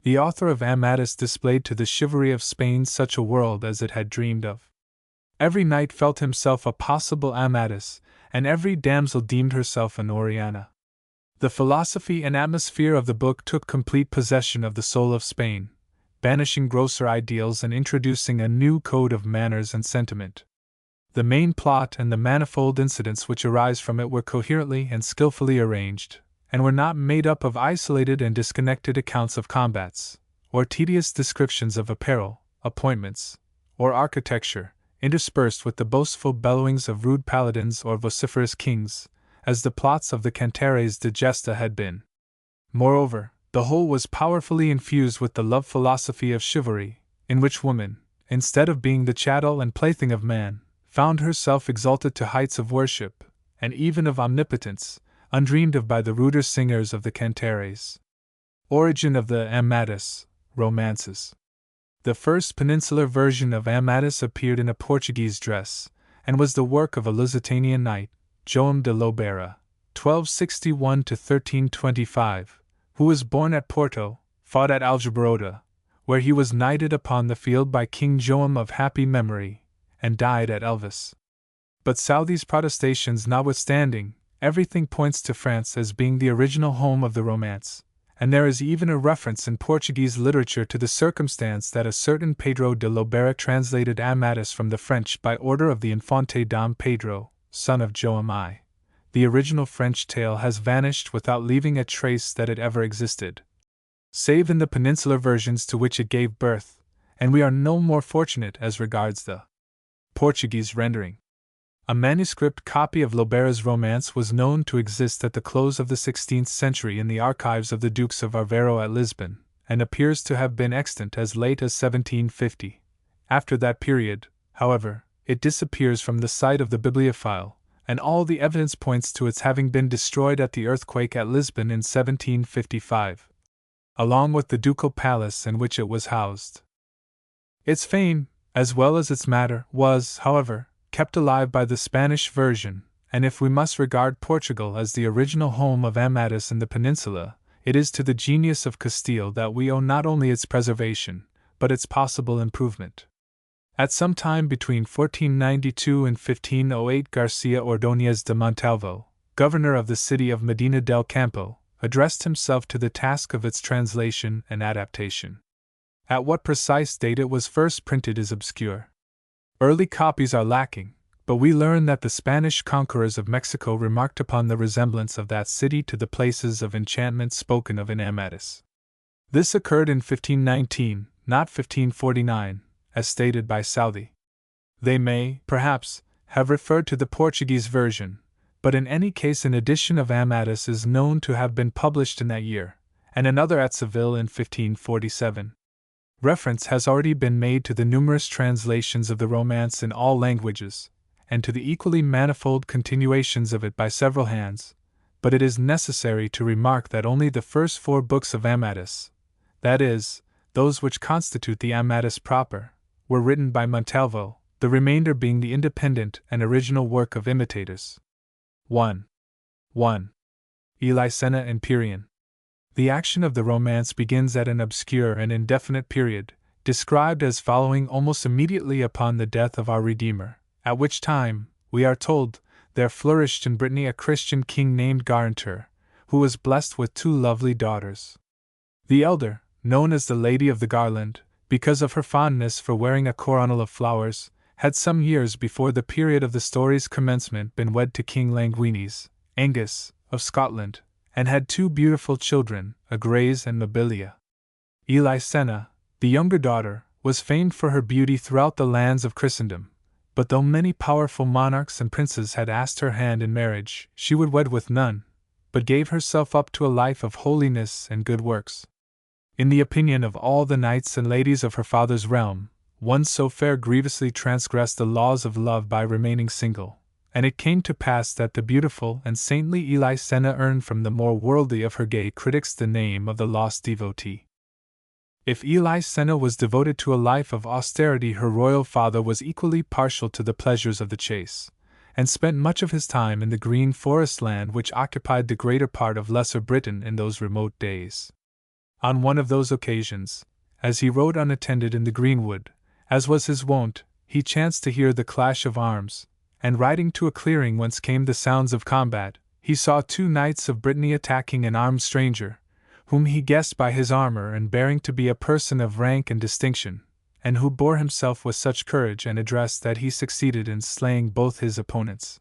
A: The author of Amadis displayed to the chivalry of Spain such a world as it had dreamed of. Every knight felt himself a possible Amadis, and every damsel deemed herself an Oriana. The philosophy and atmosphere of the book took complete possession of the soul of Spain, banishing grosser ideals and introducing a new code of manners and sentiment. The main plot and the manifold incidents which arise from it were coherently and skillfully arranged, and were not made up of isolated and disconnected accounts of combats, or tedious descriptions of apparel, appointments, or architecture, interspersed with the boastful bellowings of rude paladins or vociferous kings, as the plots of the Cantares de Gesta had been. Moreover, the whole was powerfully infused with the love philosophy of chivalry, in which woman, instead of being the chattel and plaything of man, found herself exalted to heights of worship, and even of omnipotence, undreamed of by the ruder singers of the Cantares. Origin of the Amadis Romances. The first peninsular version of Amadis appeared in a Portuguese dress, and was the work of a Lusitanian knight, Joam de Lobera, 1261–1325, who was born at Porto, fought at Aljubarrota, where he was knighted upon the field by King Joam of happy memory, and died at Elvas. But Southey's protestations notwithstanding, everything points to France as being the original home of the romance, and there is even a reference in Portuguese literature to the circumstance that a certain Pedro de Lobera translated Amadis from the French by order of the Infante Dom Pedro, son of Joam I. The original French tale has vanished without leaving a trace that it ever existed, save in the peninsular versions to which it gave birth, and we are no more fortunate as regards the Portuguese rendering. A manuscript copy of Lobera's romance was known to exist at the close of the 16th century in the archives of the Dukes of Aveiro at Lisbon, and appears to have been extant as late as 1750. After that period, however, it disappears from the sight of the bibliophile, and all the evidence points to its having been destroyed at the earthquake at Lisbon in 1755, along with the ducal palace in which it was housed. Its fame, as well as its matter, was, however, kept alive by the Spanish version, and if we must regard Portugal as the original home of Amadis in the peninsula, it is to the genius of Castile that we owe not only its preservation, but its possible improvement. At some time between 1492 and 1508, Garcia Ordóñez de Montalvo, governor of the city of Medina del Campo, addressed himself to the task of its translation and adaptation. At what precise date it was first printed is obscure. Early copies are lacking, but we learn that the Spanish conquerors of Mexico remarked upon the resemblance of that city to the places of enchantment spoken of in Amadis. This occurred in 1519, not 1549, as stated by Southey. They may, perhaps, have referred to the Portuguese version, but in any case an edition of Amadis is known to have been published in that year, and another at Seville in 1547. Reference has already been made to the numerous translations of the romance in all languages, and to the equally manifold continuations of it by several hands, but it is necessary to remark that only the first 4 books of Amadis, that is, those which constitute the Amadis proper, were written by Montalvo, the remainder being the independent and original work of imitators. 1. Elisena and Pyrrhion. The action of the romance begins at an obscure and indefinite period, described as following almost immediately upon the death of our Redeemer, at which time, we are told, there flourished in Brittany a Christian king named Garinter, who was blessed with 2 lovely daughters. The elder, known as the Lady of the Garland, because of her fondness for wearing a coronal of flowers, had some years before the period of the story's commencement been wed to King Languines, Angus, of Scotland, and had 2 beautiful children, Agrayes and Mabilia. Elisena, the younger daughter, was famed for her beauty throughout the lands of Christendom, but though many powerful monarchs and princes had asked her hand in marriage, she would wed with none, but gave herself up to a life of holiness and good works. In the opinion of all the knights and ladies of her father's realm, one so fair grievously transgressed the laws of love by remaining single, and it came to pass that the beautiful and saintly Elisena earned from the more worldly of her gay critics the name of the lost devotee. If Elisena was devoted to a life of austerity, her royal father was equally partial to the pleasures of the chase, and spent much of his time in the green forest land which occupied the greater part of Lesser Britain in those remote days. On one of those occasions, as he rode unattended in the greenwood, as was his wont, he chanced to hear the clash of arms, and riding to a clearing whence came the sounds of combat, he saw 2 knights of Brittany attacking an armed stranger, whom he guessed by his armor and bearing to be a person of rank and distinction, and who bore himself with such courage and address that he succeeded in slaying both his opponents.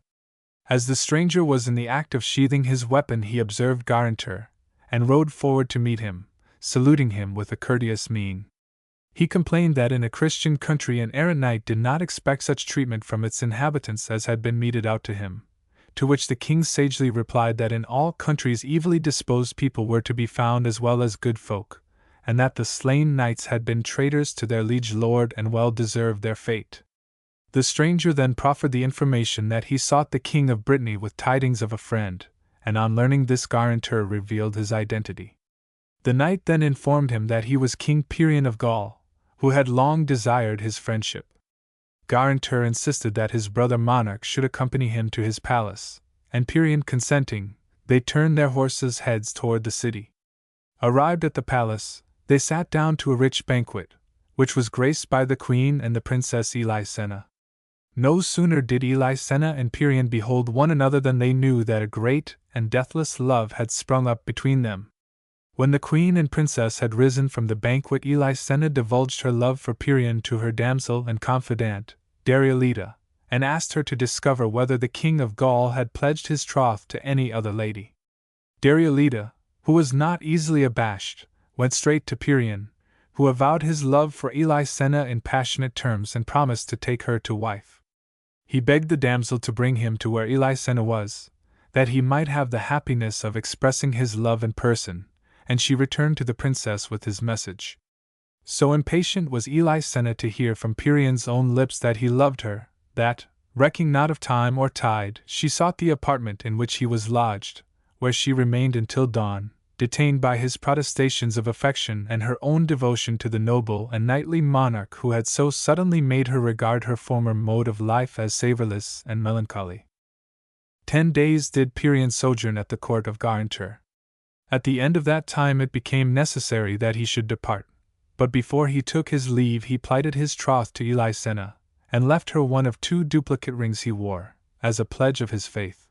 A: As the stranger was in the act of sheathing his weapon, he observed Garinter, and rode forward to meet him, saluting him with a courteous mien. He complained that in a Christian country an errant knight did not expect such treatment from its inhabitants as had been meted out to him, to which the king sagely replied that in all countries evilly disposed people were to be found as well as good folk, and that the slain knights had been traitors to their liege lord and well deserved their fate. The stranger then proffered the information that he sought the king of Brittany with tidings of a friend, and on learning this Garinter revealed his identity. The knight then informed him that he was King Pyrrhion of Gaul, who had long desired his friendship. Garinter insisted that his brother monarch should accompany him to his palace, and Pyrrhion consenting, they turned their horses' heads toward the city. Arrived at the palace, they sat down to a rich banquet, which was graced by the queen and the princess Elisena. No sooner did Elisena and Pyrrhion behold one another than they knew that a great and deathless love had sprung up between them. When the queen and princess had risen from the banquet, Elisena divulged her love for Pyrrhion to her damsel and confidant, Darioleta, and asked her to discover whether the king of Gaul had pledged his troth to any other lady. Darioleta, who was not easily abashed, went straight to Pyrrhion, who avowed his love for Elisena in passionate terms and promised to take her to wife. He begged the damsel to bring him to where Elisena was, that he might have the happiness of expressing his love in person, and she returned to the princess with his message. So impatient was Elisena to hear from Pyrrhion's own lips that he loved her, that, recking not of time or tide, she sought the apartment in which he was lodged, where she remained until dawn, detained by his protestations of affection and her own devotion to the noble and knightly monarch who had so suddenly made her regard her former mode of life as savourless and melancholy. 10 days did Pyrrhion sojourn at the court of Garinter. At the end of that time it became necessary that he should depart, but before he took his leave he plighted his troth to Elisena, and left her one of 2 duplicate rings he wore, as a pledge of his faith.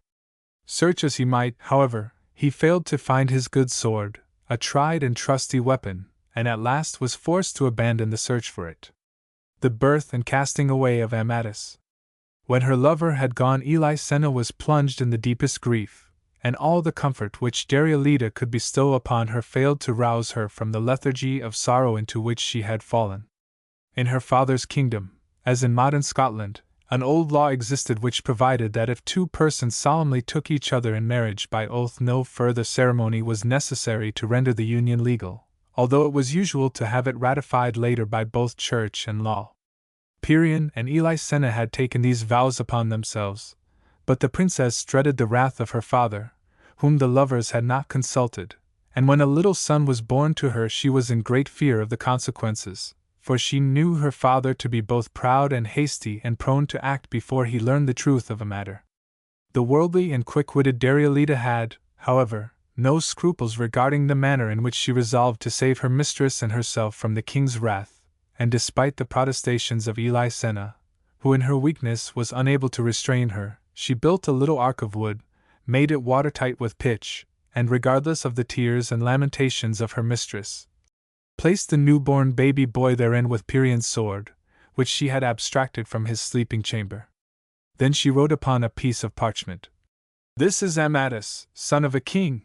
A: Search as he might, however, he failed to find his good sword, a tried and trusty weapon, and at last was forced to abandon the search for it. The birth and casting away of Amadis. When her lover had gone, Elisena was plunged in the deepest grief, and all the comfort which Darioleta could bestow upon her failed to rouse her from the lethargy of sorrow into which she had fallen. In her father's kingdom, as in modern Scotland, An old law existed which provided that if two persons solemnly took each other in marriage by oath, no further ceremony was necessary to render the union legal, although it was usual to have it ratified later by both church and law. Pirian and Elisena had taken these vows upon themselves, but the princess dreaded the wrath of her father, whom the lovers had not consulted, and when a little son was born to her she was in great fear of the consequences, for she knew her father to be both proud and hasty and prone to act before he learned the truth of a matter. The worldly and quick-witted Darioleta had, however, no scruples regarding the manner in which she resolved to save her mistress and herself from the king's wrath, and despite the protestations of Elisena, who in her weakness was unable to restrain her, she built a little ark of wood, made it watertight with pitch, and regardless of the tears and lamentations of her mistress, placed the newborn baby boy therein with Pirian's sword, which she had abstracted from his sleeping chamber. Then she wrote upon a piece of parchment, "This is Amadis, son of a king,"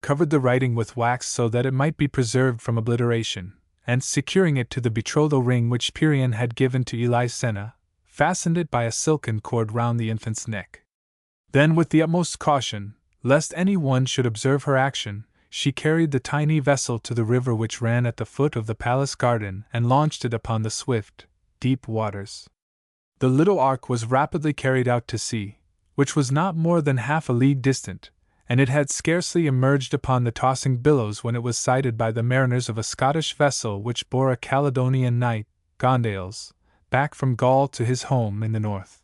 A: covered the writing with wax so that it might be preserved from obliteration, and securing it to the betrothal ring which Pirian had given to Elisena, fastened it by a silken cord round the infant's neck. Then, with the utmost caution, lest any one should observe her action, she carried the tiny vessel to the river which ran at the foot of the palace garden and launched it upon the swift, deep waters. The little ark was rapidly carried out to sea, which was not more than half a league distant, and it had scarcely emerged upon the tossing billows when it was sighted by the mariners of a Scottish vessel which bore a Caledonian knight, Gondales, back from Gaul to his home in the north.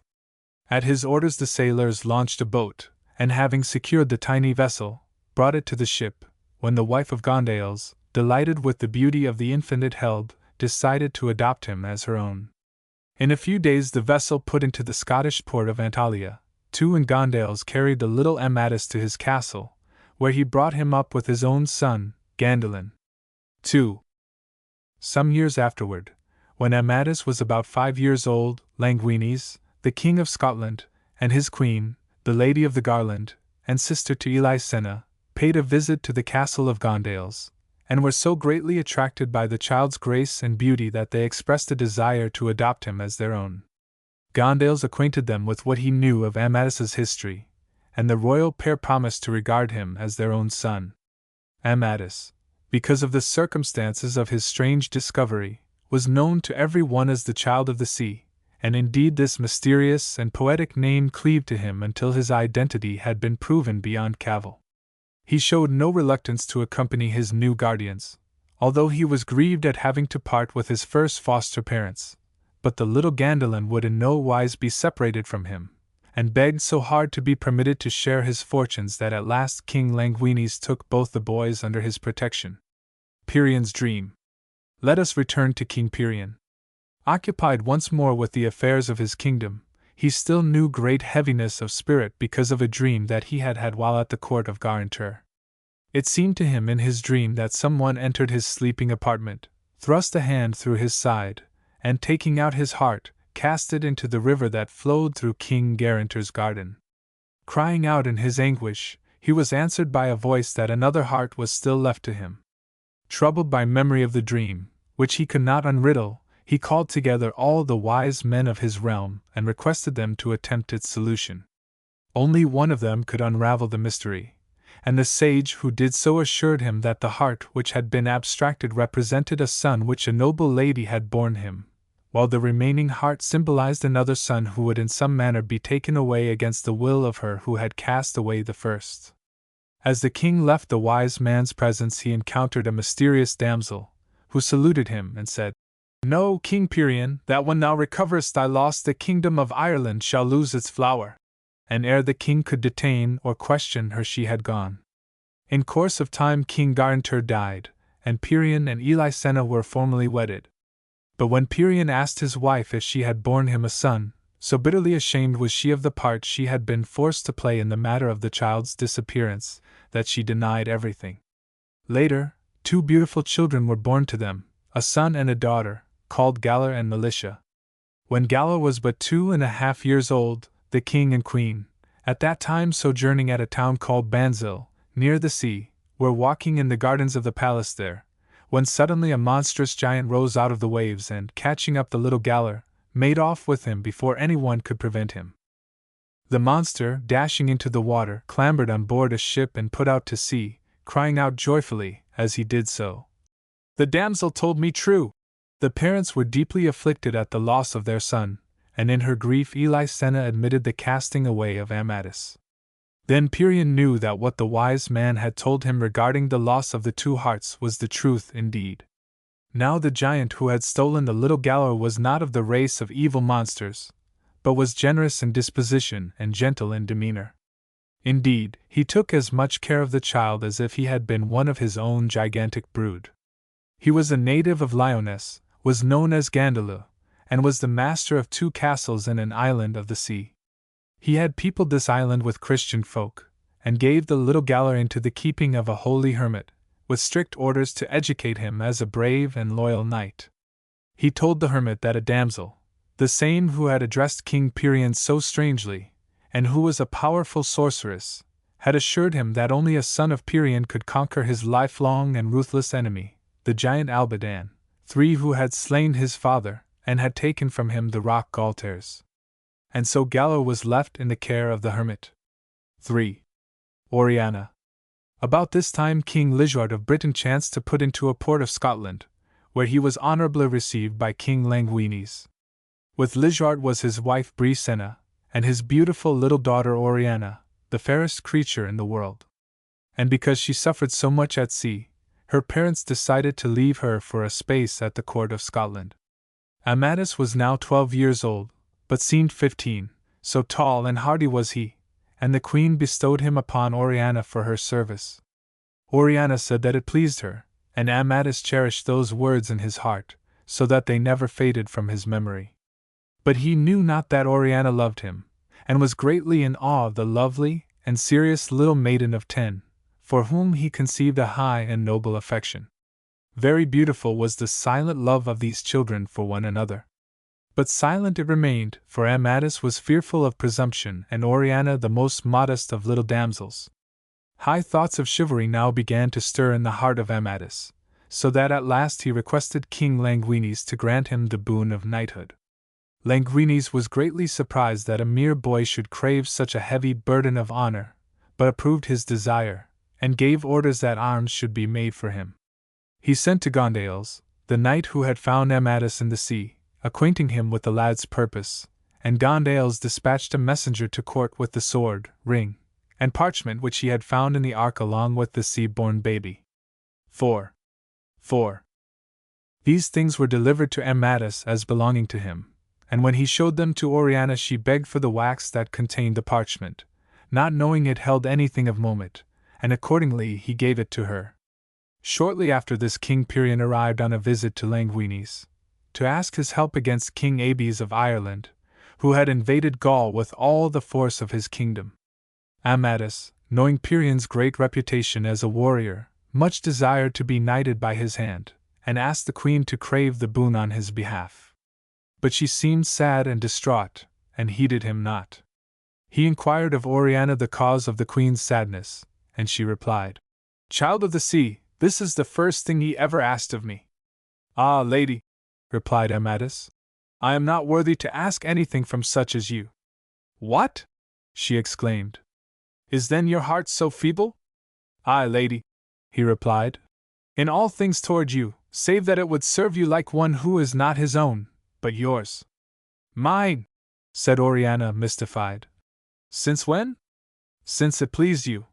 A: At his orders the sailors launched a boat, and having secured the tiny vessel, brought it to the ship, when the wife of Gondales, delighted with the beauty of the infant it held, decided to adopt him as her own. In a few days the vessel put into the Scottish port of Antalya, and Gondales carried the little Amadis to his castle, where he brought him up with his own son, Gandalin. 2. Some years afterward, when Amadis was about 5 years old, Languines, the king of Scotland, and his queen, the Lady of the Garland, and sister to Elisena, paid a visit to the castle of Gondales, and were so greatly attracted by the child's grace and beauty that they expressed a desire to adopt him as their own. Gondales acquainted them with what he knew of Amadis's history, and the royal pair promised to regard him as their own son. Amadis, because of the circumstances of his strange discovery, was known to every one as the Child of the Sea, and indeed this mysterious and poetic name cleaved to him until his identity had been proven beyond cavil. He showed no reluctance to accompany his new guardians, although he was grieved at having to part with his first foster parents, but the little Gandalin would in no wise be separated from him, and begged so hard to be permitted to share his fortunes that at last King Languines took both the boys under his protection. Pirian's dream. Let us return to King Pirian. Occupied once more with the affairs of his kingdom, he still knew great heaviness of spirit because of a dream that he had had while at the court of Garantur. It seemed to him in his dream that someone entered his sleeping apartment, thrust a hand through his side, and taking out his heart, cast it into the river that flowed through King Garantur's garden. Crying out in his anguish, he was answered by a voice that another heart was still left to him. Troubled by memory of the dream, which he could not unriddle, he called together all the wise men of his realm and requested them to attempt its solution. Only one of them could unravel the mystery, and the sage who did so assured him that the heart which had been abstracted represented a son which a noble lady had borne him, while the remaining heart symbolized another son who would in some manner be taken away against the will of her who had cast away the first. As the king left the wise man's presence he encountered a mysterious damsel, who saluted him and said, "Know, King Pirian, that when thou recoverest thy loss the kingdom of Ireland shall lose its flower." And ere the king could detain or question her she had gone. In course of time King Garantur died, and Pirian and Elisena were formally wedded. But when Pirian asked his wife if she had borne him a son, so bitterly ashamed was she of the part she had been forced to play in the matter of the child's disappearance, that she denied everything. Later, 2 beautiful children were born to them, a son and a daughter, called Galar and Militia. When Galar was but 2.5 years old, the king and queen, at that time sojourning at a town called Banzil, near the sea, were walking in the gardens of the palace there, when suddenly a monstrous giant rose out of the waves and, catching up the little Galar, made off with him before anyone could prevent him. The monster, dashing into the water, clambered on board a ship and put out to sea, crying out joyfully as he did so, "The damsel told me true!" The parents were deeply afflicted at the loss of their son, and in her grief Elysena admitted the casting away of Amadis. Then Pyrrhon knew that what the wise man had told him regarding the loss of the two hearts was the truth indeed. Now the giant who had stolen the little gallows was not of the race of evil monsters, but was generous in disposition and gentle in demeanor. Indeed, he took as much care of the child as if he had been one of his own gigantic brood. He was a native of Lyonesse, was known as Gandalou, and was the master of 2 castles in an island of the sea. He had peopled this island with Christian folk, and gave the little Galler into the keeping of a holy hermit, with strict orders to educate him as a brave and loyal knight. He told the hermit that a damsel, the same who had addressed King Pyrrhon so strangely, and who was a powerful sorceress, had assured him that only a son of Pyrrhon could conquer his lifelong and ruthless enemy, the giant Albadan, 3 who had slain his father, and had taken from him the rock Galters. And so Gallo was left in the care of the hermit. 3. Oriana. About this time King Lisuart of Britain chanced to put into a port of Scotland, where he was honorably received by King Languines. With Lisuart was his wife Brisena, and his beautiful little daughter Oriana, the fairest creature in the world. And because she suffered so much at sea, her parents decided to leave her for a space at the court of Scotland. Amadis was now 12 years old, but seemed 15, so tall and hardy was he, and the queen bestowed him upon Oriana for her service. Oriana said that it pleased her, and Amadis cherished those words in his heart, so that they never faded from his memory. But he knew not that Oriana loved him, and was greatly in awe of the lovely and serious little maiden of 10, for whom he conceived a high and noble affection. Very beautiful was the silent love of these children for one another. But silent it remained, for Amadis was fearful of presumption and Oriana the most modest of little damsels. High thoughts of chivalry now began to stir in the heart of Amadis, so that at last he requested King Languines to grant him the boon of knighthood. Languines was greatly surprised that a mere boy should crave such a heavy burden of honor, but approved his desire, and gave orders that arms should be made for him. He sent to Gondales, the knight who had found Amadis in the sea, acquainting him with the lad's purpose, and Gondales dispatched a messenger to court with the sword, ring, and parchment which he had found in the ark along with the sea-born baby. 4. These things were delivered to Amadis as belonging to him, and when he showed them to Oriana she begged for the wax that contained the parchment, not knowing it held anything of moment, and accordingly he gave it to her. Shortly after this King Pyrrhon arrived on a visit to Languines, to ask his help against King Abies of Ireland, who had invaded Gaul with all the force of his kingdom. Amadis, knowing Pyrrhon's great reputation as a warrior, much desired to be knighted by his hand, and asked the queen to crave the boon on his behalf. But she seemed sad and distraught, and heeded him not. He inquired of Oriana the cause of the queen's sadness, and she replied, "Child of the sea, this is the first thing he ever asked of me." "Ah, lady," replied Amadis, "I am not worthy to ask anything from such as you." "What?" she exclaimed. "Is then your heart so feeble?" "Aye, lady," he replied, "in all things toward you, save that it would serve you like one who is not his own, but yours." "Mine," said Oriana, mystified. "Since when?" "Since it pleased you,"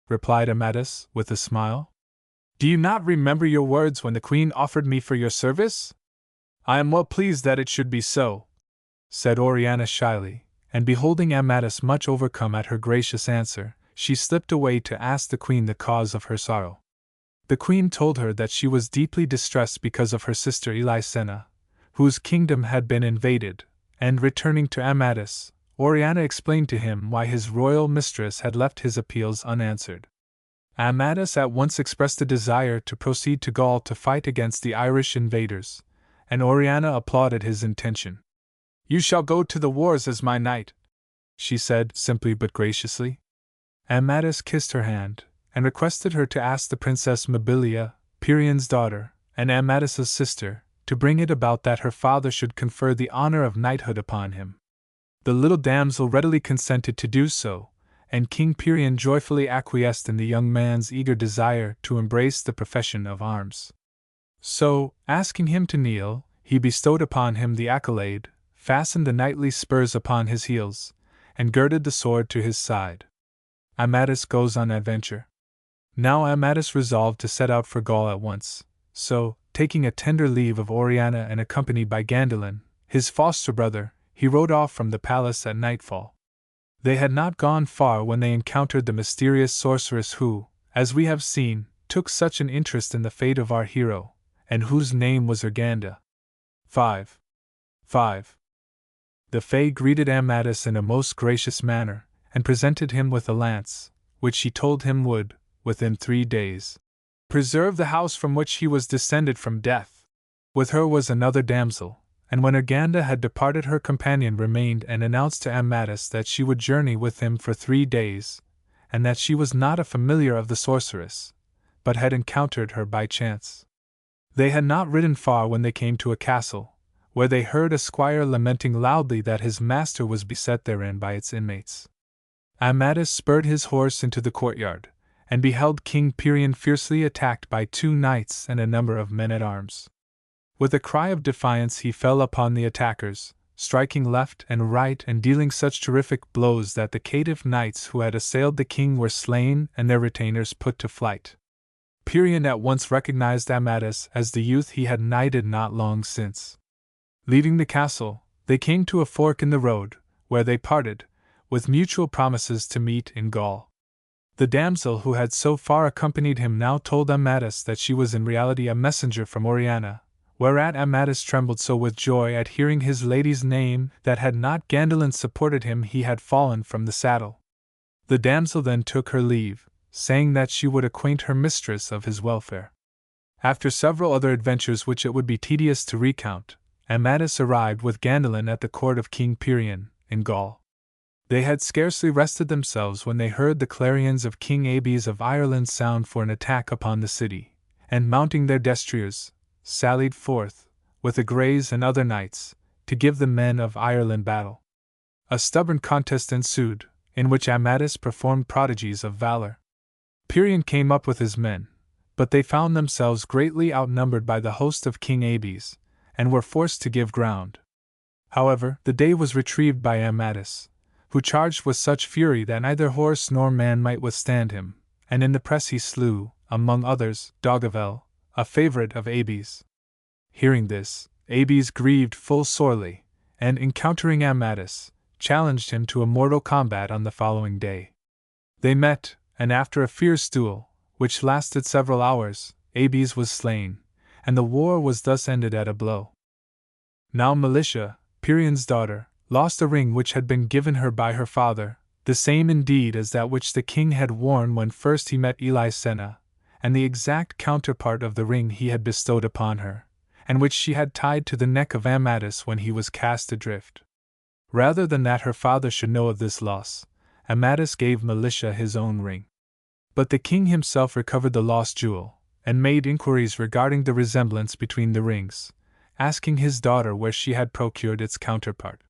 A: replied Amadis, with a smile. "Do you not remember your words when the queen offered me for your service?" "I am well pleased that it should be so," said Oriana shyly, and beholding Amadis much overcome at her gracious answer, she slipped away to ask the queen the cause of her sorrow. The queen told her that she was deeply distressed because of her sister Elysena, whose kingdom had been invaded, and returning to Amadis, Oriana explained to him why his royal mistress had left his appeals unanswered. Amadis at once expressed a desire to proceed to Gaul to fight against the Irish invaders, and Oriana applauded his intention. "You shall go to the wars as my knight," she said, simply but graciously. Amadis kissed her hand, and requested her to ask the Princess Mabilia, Pyrrhon's daughter, and Amadis's sister, to bring it about that her father should confer the honor of knighthood upon him. The little damsel readily consented to do so, and King Pirien joyfully acquiesced in the young man's eager desire to embrace the profession of arms. So, asking him to kneel, he bestowed upon him the accolade, fastened the knightly spurs upon his heels, and girded the sword to his side. Amadis goes on adventure. Now Amadis resolved to set out for Gaul at once, so, taking a tender leave of Oriana and accompanied by Gandalin, his foster brother, he rode off from the palace at nightfall. They had not gone far when they encountered the mysterious sorceress who, as we have seen, took such an interest in the fate of our hero, and whose name was Urganda. 5. The Fae greeted Amadis in a most gracious manner, and presented him with a lance, which she told him would, within 3 days, preserve the house from which he was descended from death. With her was another damsel, and when Urganda had departed her companion remained and announced to Amadis that she would journey with him for 3 days, and that she was not a familiar of the sorceress, but had encountered her by chance. They had not ridden far when they came to a castle, where they heard a squire lamenting loudly that his master was beset therein by its inmates. Amadis spurred his horse into the courtyard, and beheld King Pirien fiercely attacked by 2 knights and a number of men-at-arms. With a cry of defiance he fell upon the attackers, striking left and right and dealing such terrific blows that the caitiff knights who had assailed the king were slain and their retainers put to flight. Pirien at once recognized Amadis as the youth he had knighted not long since. Leaving the castle, they came to a fork in the road, where they parted, with mutual promises to meet in Gaul. The damsel who had so far accompanied him now told Amadis that she was in reality a messenger from Oriana, whereat Amadis trembled so with joy at hearing his lady's name that had not Gandalin supported him he had fallen from the saddle. The damsel then took her leave, saying that she would acquaint her mistress of his welfare. After several other adventures which it would be tedious to recount, Amadis arrived with Gandalin at the court of King Pirien, in Gaul. They had scarcely rested themselves when they heard the clarions of King Abies of Ireland sound for an attack upon the city, and mounting their destriers, sallied forth, with the Greys and other knights, to give the men of Ireland battle. A stubborn contest ensued, in which Amadis performed prodigies of valor. Pirien came up with his men, but they found themselves greatly outnumbered by the host of King Abies, and were forced to give ground. However, the day was retrieved by Amadis, who charged with such fury that neither horse nor man might withstand him, and in the press he slew, among others, Dogavel, a favorite of Abies. Hearing this, Abies grieved full sorely, and encountering Amadis, challenged him to a mortal combat on the following day. They met, and after a fierce duel, which lasted several hours, Abies was slain, and the war was thus ended at a blow. Now Militia, Pirien's daughter, lost a ring which had been given her by her father, the same indeed as that which the king had worn when first he met Elisena, and the exact counterpart of the ring he had bestowed upon her, and which she had tied to the neck of Amadis when he was cast adrift. Rather than that her father should know of this loss, Amadis gave Militia his own ring. But the king himself recovered the lost jewel, and made inquiries regarding the resemblance between the rings, asking his daughter where she had procured its counterpart.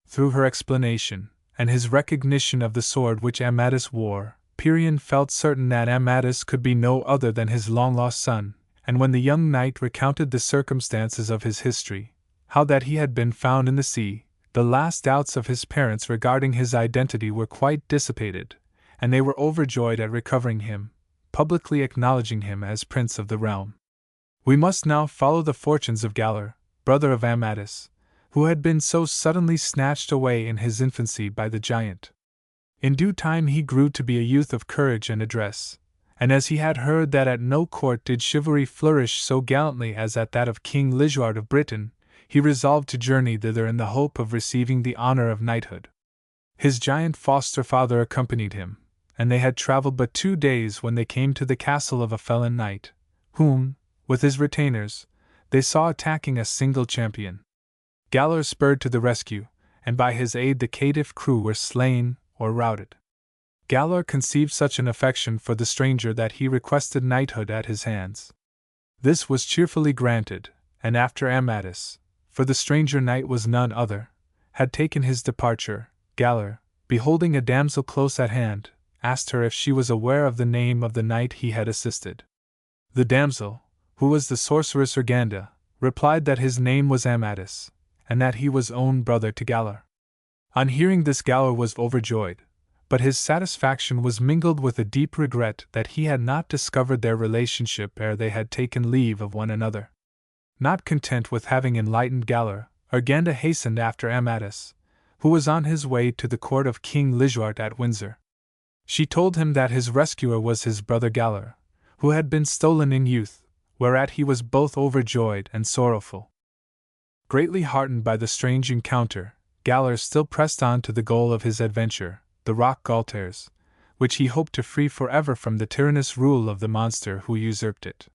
A: Through her explanation, and his recognition of the sword which Amadis wore, Pirien felt certain that Amadis could be no other than his long-lost son, and when the young knight recounted the circumstances of his history, how that he had been found in the sea, the last doubts of his parents regarding his identity were quite dissipated, and they were overjoyed at recovering him, publicly acknowledging him as prince of the realm. We must now follow the fortunes of Galar, brother of Amadis, who had been so suddenly snatched away in his infancy by the giant. In due time he grew to be a youth of courage and address, and as he had heard that at no court did chivalry flourish so gallantly as at that of King Ligeard of Britain, he resolved to journey thither in the hope of receiving the honor of knighthood. His giant foster-father accompanied him, and they had travelled but 2 days when they came to the castle of a felon knight, whom, with his retainers, they saw attacking a single champion. Galar spurred to the rescue, and by his aid the caitiff crew were slain or routed. Galar conceived such an affection for the stranger that he requested knighthood at his hands. This was cheerfully granted, and after Amadis, for the stranger knight was none other, had taken his departure, Galler, beholding a damsel close at hand, asked her if she was aware of the name of the knight he had assisted. The damsel, who was the sorceress Urganda, replied that his name was Amadis, and that he was own brother to Galler. On hearing this, Galler was overjoyed, but his satisfaction was mingled with a deep regret that he had not discovered their relationship ere they had taken leave of one another. Not content with having enlightened Galler, Urganda hastened after Amadis, who was on his way to the court of King Lisuart at Windsor. She told him that his rescuer was his brother Galler, who had been stolen in youth, whereat he was both overjoyed and sorrowful. Greatly heartened by the strange encounter, Galler still pressed on to the goal of his adventure, the rock Galtares, which he hoped to free forever from the tyrannous rule of the monster who usurped it.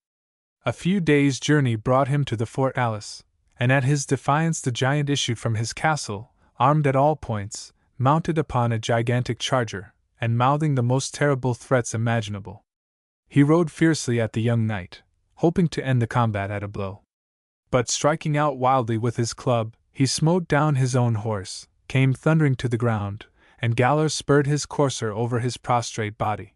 A: A few days' journey brought him to the Fort Alice, and at his defiance the giant issued from his castle, armed at all points, mounted upon a gigantic charger, and mouthing the most terrible threats imaginable. He rode fiercely at the young knight, hoping to end the combat at a blow. But striking out wildly with his club, he smote down his own horse, came thundering to the ground, and Galler spurred his courser over his prostrate body.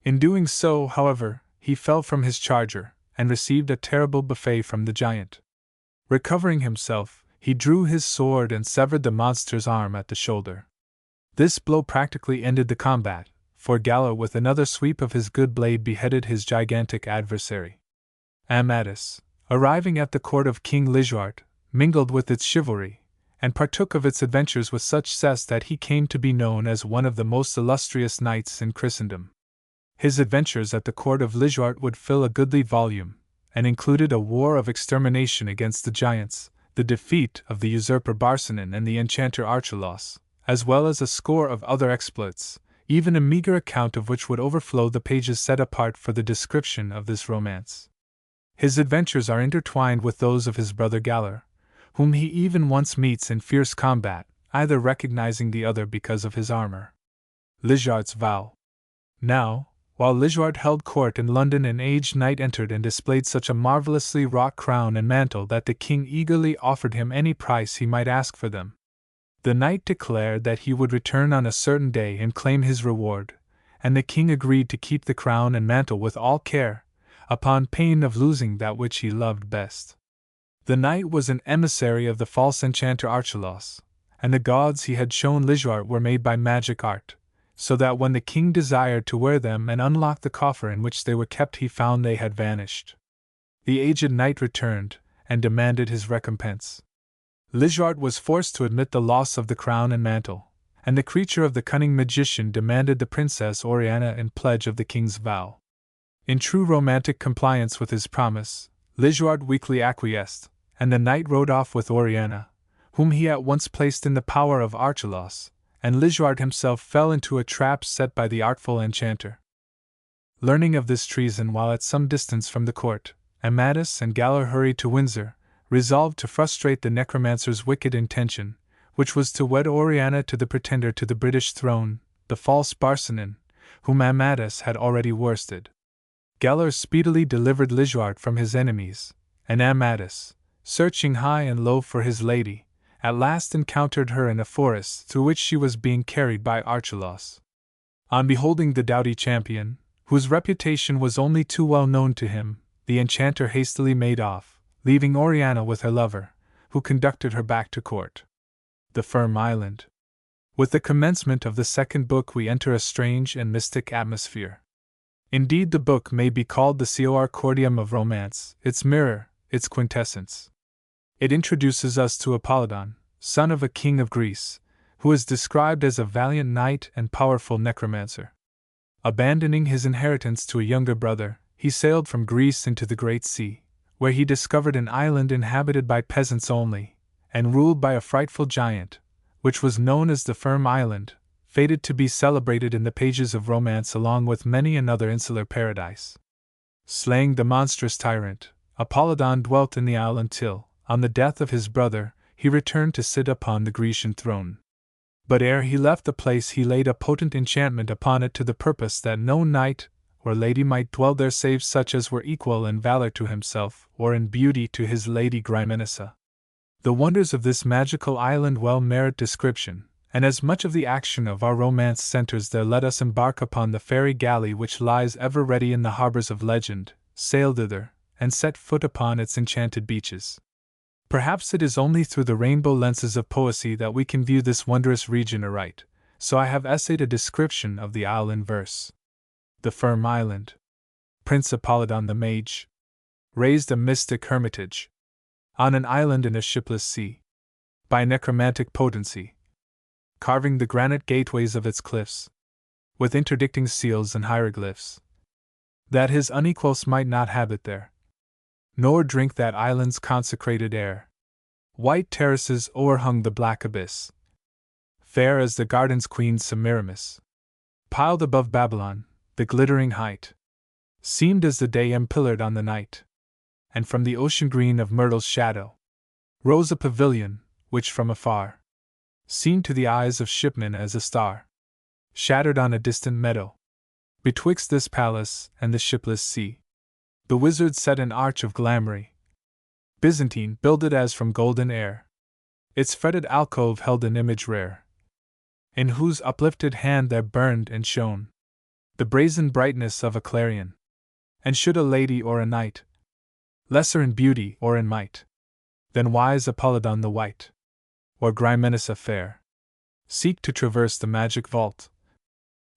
A: In doing so, however, he fell from his charger, and received a terrible buffet from the giant. Recovering himself, he drew his sword and severed the monster's arm at the shoulder. This blow practically ended the combat, for Galler with another sweep of his good blade beheaded his gigantic adversary. Amadis, arriving at the court of King Lisuart, mingled with its chivalry, and partook of its adventures with such zest that he came to be known as one of the most illustrious knights in Christendom. His adventures at the court of Lisuart would fill a goodly volume, and included a war of extermination against the giants, the defeat of the usurper Barsinan and the enchanter Archelaus, as well as a score of other exploits, even a meager account of which would overflow the pages set apart for the description of this romance. His adventures are intertwined with those of his brother Galler, whom he even once meets in fierce combat, either recognizing the other because of his armor. Lisuart's vow. Now, while Lisuart held court in London, an aged knight entered and displayed such a marvelously wrought crown and mantle that the king eagerly offered him any price he might ask for them. The knight declared that he would return on a certain day and claim his reward, and the king agreed to keep the crown and mantle with all care, upon pain of losing that which he loved best. The knight was an emissary of the false enchanter Archelaus, and the gauds he had shown Lisuart were made by magic art, so that when the king desired to wear them and unlock the coffer in which they were kept, he found they had vanished. The aged knight returned, and demanded his recompense. Lisuart was forced to admit the loss of the crown and mantle, and the creature of the cunning magician demanded the Princess Oriana in pledge of the king's vow. In true romantic compliance with his promise, Lisuart weakly acquiesced, and the knight rode off with Oriana, whom he at once placed in the power of Archelaus, and Lisuart himself fell into a trap set by the artful enchanter. Learning of this treason while at some distance from the court, Amadis and Galler hurried to Windsor, resolved to frustrate the necromancer's wicked intention, which was to wed Oriana to the pretender to the British throne, the false Barsinan, whom Amadis had already worsted. Galler speedily delivered Lisuart from his enemies, and Amadis, searching high and low for his lady, at last encountered her in a forest through which she was being carried by Archelaus. On beholding the doughty champion, whose reputation was only too well known to him, the enchanter hastily made off, leaving Oriana with her lover, who conducted her back to court. The Firm Island. With the commencement of the second book we enter a strange and mystic atmosphere. Indeed, the book may be called the cor cordium of romance, its mirror, its quintessence. It introduces us to Apollodon, son of a king of Greece, who is described as a valiant knight and powerful necromancer. Abandoning his inheritance to a younger brother, he sailed from Greece into the Great Sea, where he discovered an island inhabited by peasants only, and ruled by a frightful giant, which was known as the Firm Island, fated to be celebrated in the pages of romance along with many another insular paradise. Slaying the monstrous tyrant, Apollodon dwelt in the isle until, on the death of his brother, he returned to sit upon the Grecian throne. But ere he left the place he laid a potent enchantment upon it to the purpose that no knight or lady might dwell there save such as were equal in valor to himself, or in beauty to his lady Grymenessa. The wonders of this magical island well merit description, and as much of the action of our romance centers there, let us embark upon the fairy galley which lies ever ready in the harbors of legend, sail thither, and set foot upon its enchanted beaches. Perhaps it is only through the rainbow lenses of poesy that we can view this wondrous region aright, so I have essayed a description of the isle in verse. The firm island. Prince Apollodon the mage raised a mystic hermitage on an island in a shipless sea, by necromantic potency, carving the granite gateways of its cliffs, with interdicting seals and hieroglyphs, that his unequals might not habit there, nor drink that island's consecrated air. White terraces o'erhung the black abyss, fair as the garden's queen Semiramis, piled above Babylon, the glittering height seemed as the day empillared on the night, and from the ocean green of myrtle's shadow rose a pavilion, which from afar seemed to the eyes of shipmen as a star, shattered on a distant meadow. Betwixt this palace and the shipless sea, the wizard set an arch of glamoury, Byzantine, builded as from golden air. Its fretted alcove held an image rare, in whose uplifted hand there burned and shone the brazen brightness of a clarion. And should a lady or a knight, lesser in beauty or in might than wise Apollodon the white, or Grymenessa fair, seek to traverse the magic vault,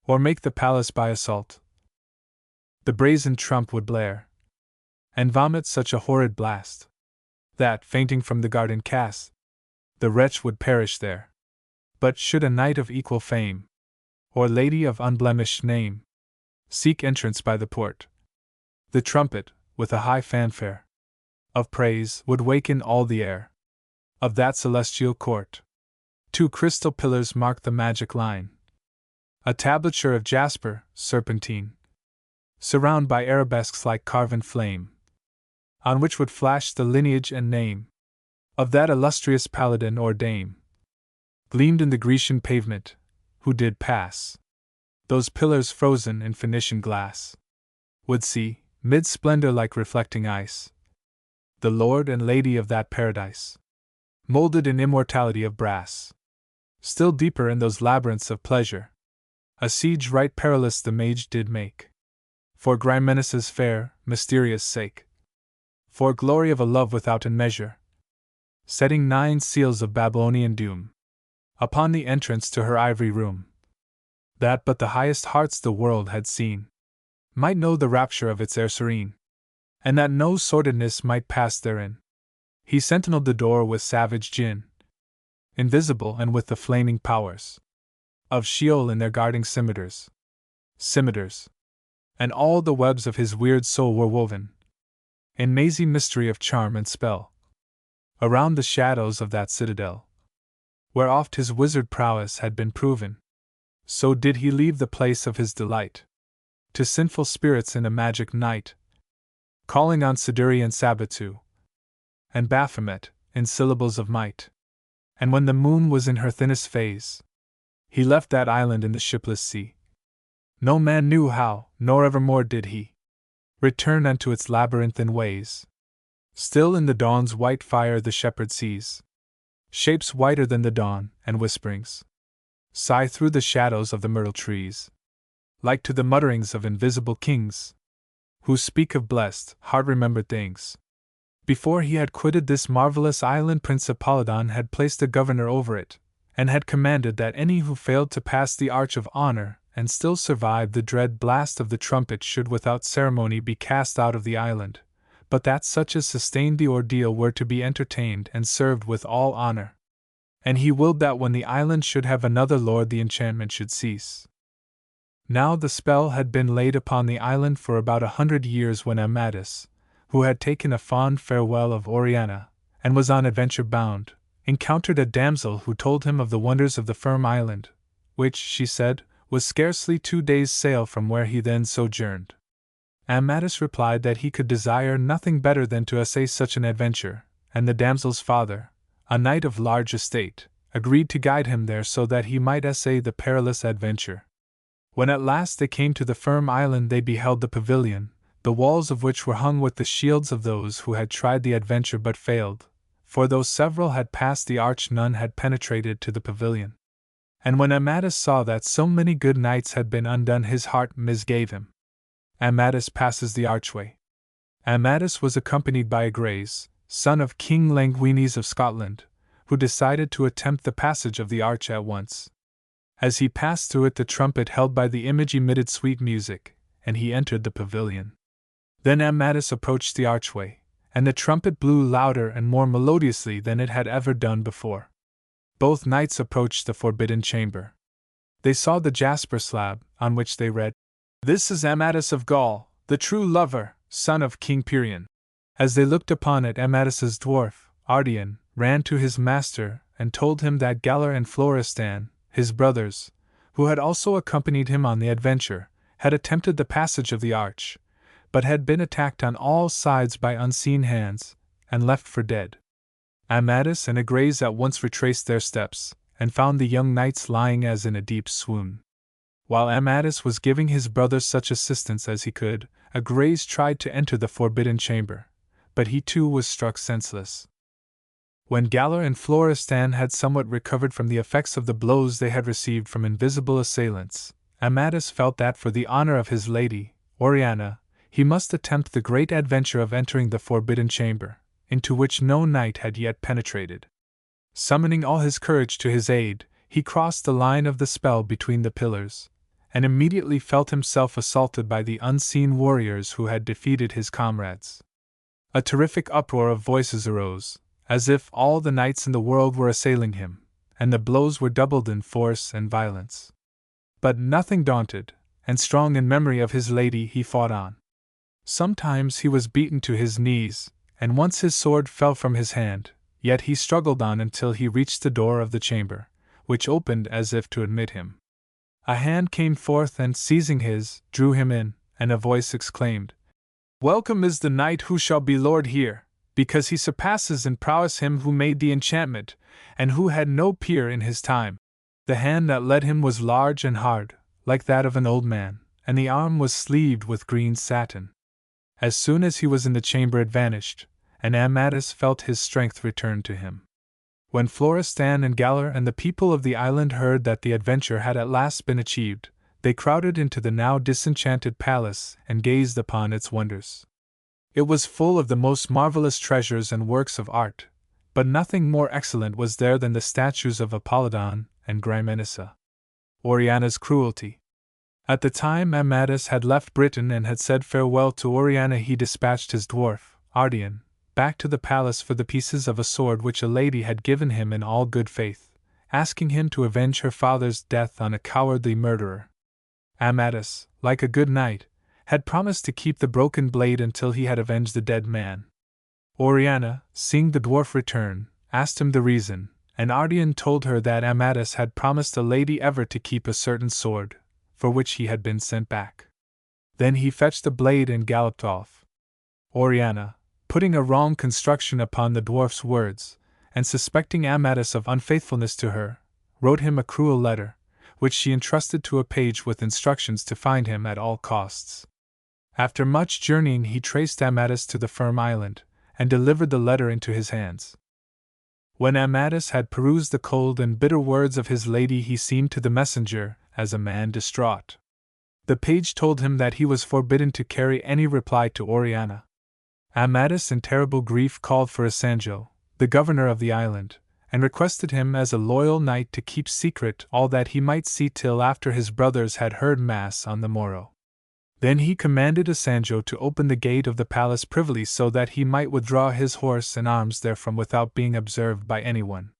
A: or make the palace by assault, the brazen trump would blare, and vomit such a horrid blast, that, fainting from the garden cast, the wretch would perish there. But should a knight of equal fame, or lady of unblemished name, seek entrance by the port, the trumpet, with a high fanfare of praise, would waken all the air of that celestial court. 2 crystal pillars mark the magic line, a tablature of jasper, serpentine, surround by arabesques like carven flame, on which would flash the lineage and name of that illustrious paladin or dame, gleamed in the Grecian pavement, who did pass. Those pillars frozen in Phoenician glass would see, mid splendor like reflecting ice, the lord and lady of that paradise, molded in immortality of brass. Still deeper in those labyrinths of pleasure, a siege right perilous the mage did make, for Grymenessa's fair, mysterious sake, for glory of a love without in measure, setting 9 seals of Babylonian doom upon the entrance to her ivory room, that but the highest hearts the world had seen might know the rapture of its air serene, and that no sordidness might pass therein. He sentineled the door with savage gin, invisible and with the flaming powers of Sheol in their guarding scimitars, and all the webs of his weird soul were woven, in mazy mystery of charm and spell, around the shadows of that citadel, where oft his wizard prowess had been proven. So did he leave the place of his delight to sinful spirits in a magic night, calling on Siduri and Sabbatu, and Baphomet, in syllables of might. And when the moon was in her thinnest phase, he left that island in the shipless sea. No man knew how, nor evermore did he return unto its labyrinthine ways. Still in the dawn's white fire the shepherd sees shapes whiter than the dawn, and whisperings sigh through the shadows of the myrtle trees, like to the mutterings of invisible kings, who speak of blessed, hard-remembered things. Before he had quitted this marvelous island, Prince Apollodon had placed a governor over it, and had commanded that any who failed to pass the Arch of Honor and still survived the dread blast of the trumpet should without ceremony be cast out of the island, but that such as sustained the ordeal were to be entertained and served with all honor. And he willed that when the island should have another lord the enchantment should cease. Now the spell had been laid upon the island for about 100 years when Amadis, who had taken a fond farewell of Oriana, and was on adventure bound, encountered a damsel who told him of the wonders of the firm island, which, she said, was scarcely 2 days' sail from where he then sojourned. Amadis replied that he could desire nothing better than to essay such an adventure, and the damsel's father, a knight of large estate, agreed to guide him there so that he might essay the perilous adventure. When at last they came to the firm island, they beheld the pavilion, the walls of which were hung with the shields of those who had tried the adventure but failed, for though several had passed the arch, none had penetrated to the pavilion. And when Amadis saw that so many good knights had been undone, his heart misgave him. Amadis passes the archway. Amadis was accompanied by Agraze, son of King Languines of Scotland, who decided to attempt the passage of the arch at once. As he passed through it, the trumpet held by the image emitted sweet music, and he entered the pavilion. Then Amadis approached the archway, and the trumpet blew louder and more melodiously than it had ever done before. Both knights approached the forbidden chamber. They saw the jasper slab, on which they read, "This is Amadis of Gaul, the true lover, son of King Pirion." As they looked upon it, Amadis's dwarf, Ardian, ran to his master and told him that Galler and Florestan, his brothers, who had also accompanied him on the adventure, had attempted the passage of the arch, but had been attacked on all sides by unseen hands, and left for dead. Amadis and Agraze at once retraced their steps, and found the young knights lying as in a deep swoon. While Amadis was giving his brother such assistance as he could, Agraze tried to enter the forbidden chamber, but he too was struck senseless. When Galler and Florestan had somewhat recovered from the effects of the blows they had received from invisible assailants, Amadis felt that for the honor of his lady, Oriana, he must attempt the great adventure of entering the forbidden chamber, into which no knight had yet penetrated. Summoning all his courage to his aid, he crossed the line of the spell between the pillars, and immediately felt himself assaulted by the unseen warriors who had defeated his comrades. A terrific uproar of voices arose, as if all the knights in the world were assailing him, and the blows were doubled in force and violence. But nothing daunted, and strong in memory of his lady, he fought on. Sometimes he was beaten to his knees, and once his sword fell from his hand, yet he struggled on until he reached the door of the chamber, which opened as if to admit him. A hand came forth and, seizing his, drew him in, and a voice exclaimed, "Welcome is the knight who shall be lord here, because he surpasses in prowess him who made the enchantment, and who had no peer in his time." The hand that led him was large and hard, like that of an old man, and the arm was sleeved with green satin. As soon as he was in the chamber it vanished, and Amadis felt his strength return to him. When Florestan and Galler and the people of the island heard that the adventure had at last been achieved, they crowded into the now disenchanted palace and gazed upon its wonders. It was full of the most marvelous treasures and works of art, but nothing more excellent was there than the statues of Apollodon and Grymenissa. Oriana's cruelty. At the time Amadis had left Britain and had said farewell to Oriana, he dispatched his dwarf, Ardian, back to the palace for the pieces of a sword which a lady had given him in all good faith, asking him to avenge her father's death on a cowardly murderer. Amadis, like a good knight, had promised to keep the broken blade until he had avenged the dead man. Oriana, seeing the dwarf return, asked him the reason, and Ardian told her that Amadis had promised a lady ever to keep a certain sword, for which he had been sent back. Then he fetched the blade and galloped off. Oriana, putting a wrong construction upon the dwarf's words, and suspecting Amadis of unfaithfulness to her, wrote him a cruel letter, which she entrusted to a page with instructions to find him at all costs. After much journeying he traced Amadis to the firm island, and delivered the letter into his hands. When Amadis had perused the cold and bitter words of his lady, he seemed to the messenger as a man distraught. The page told him that he was forbidden to carry any reply to Oriana. Amadis in terrible grief called for Asanjo, the governor of the island, and requested him as a loyal knight to keep secret all that he might see till after his brothers had heard mass on the morrow. Then he commanded Asanjo to open the gate of the palace privily so that he might withdraw his horse and arms therefrom without being observed by anyone.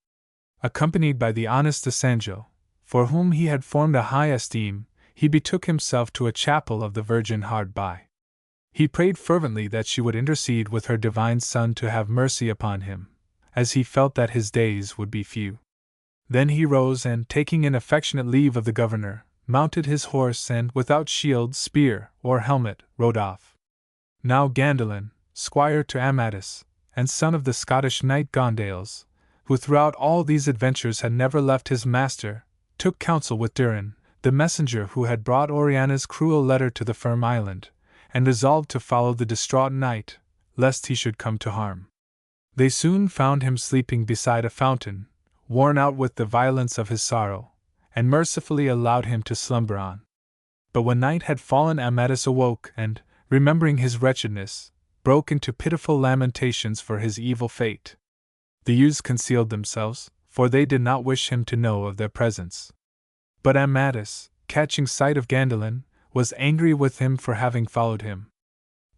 A: Accompanied by the honest Asanjo, for whom he had formed a high esteem, he betook himself to a chapel of the Virgin hard by. He prayed fervently that she would intercede with her divine Son to have mercy upon him, as he felt that his days would be few. Then he rose and, taking an affectionate leave of the governor, mounted his horse and, without shield, spear, or helmet, rode off. Now Gandalin, squire to Amadis, and son of the Scottish knight Gondales, who throughout all these adventures had never left his master, took counsel with Durin, the messenger who had brought Oriana's cruel letter to the firm island, and resolved to follow the distraught knight, lest he should come to harm. They soon found him sleeping beside a fountain, worn out with the violence of his sorrow, and mercifully allowed him to slumber on. But when night had fallen, Amadis awoke and, remembering his wretchedness, broke into pitiful lamentations for his evil fate. The youths concealed themselves, for they did not wish him to know of their presence. But Amadis, catching sight of Gandalin, was angry with him for having followed him.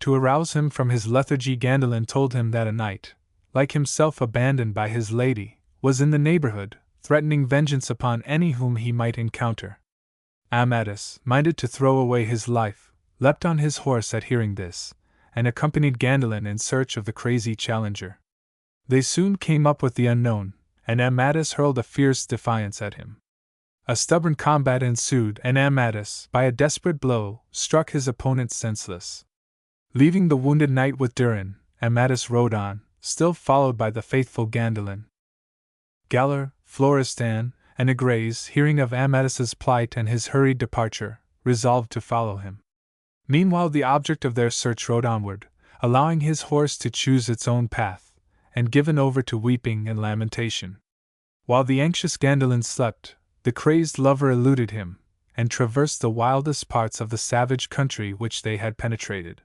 A: To arouse him from his lethargy, Gandalin told him that a knight, like himself abandoned by his lady, was in the neighborhood, threatening vengeance upon any whom he might encounter. Amadis, minded to throw away his life, leapt on his horse at hearing this, and accompanied Gandalin in search of the crazy challenger. They soon came up with the unknown, and Amadis hurled a fierce defiance at him. A stubborn combat ensued, and Amadis, by a desperate blow, struck his opponent senseless. Leaving the wounded knight with Durin, Amadis rode on, still followed by the faithful Gandalin. Galar, Florestan, and Igraze, hearing of Amadis's plight and his hurried departure, resolved to follow him. Meanwhile the object of their search rode onward, allowing his horse to choose its own path, and given over to weeping and lamentation. While the anxious Gandalin slept, the crazed lover eluded him, and traversed the wildest parts of the savage country which they had penetrated.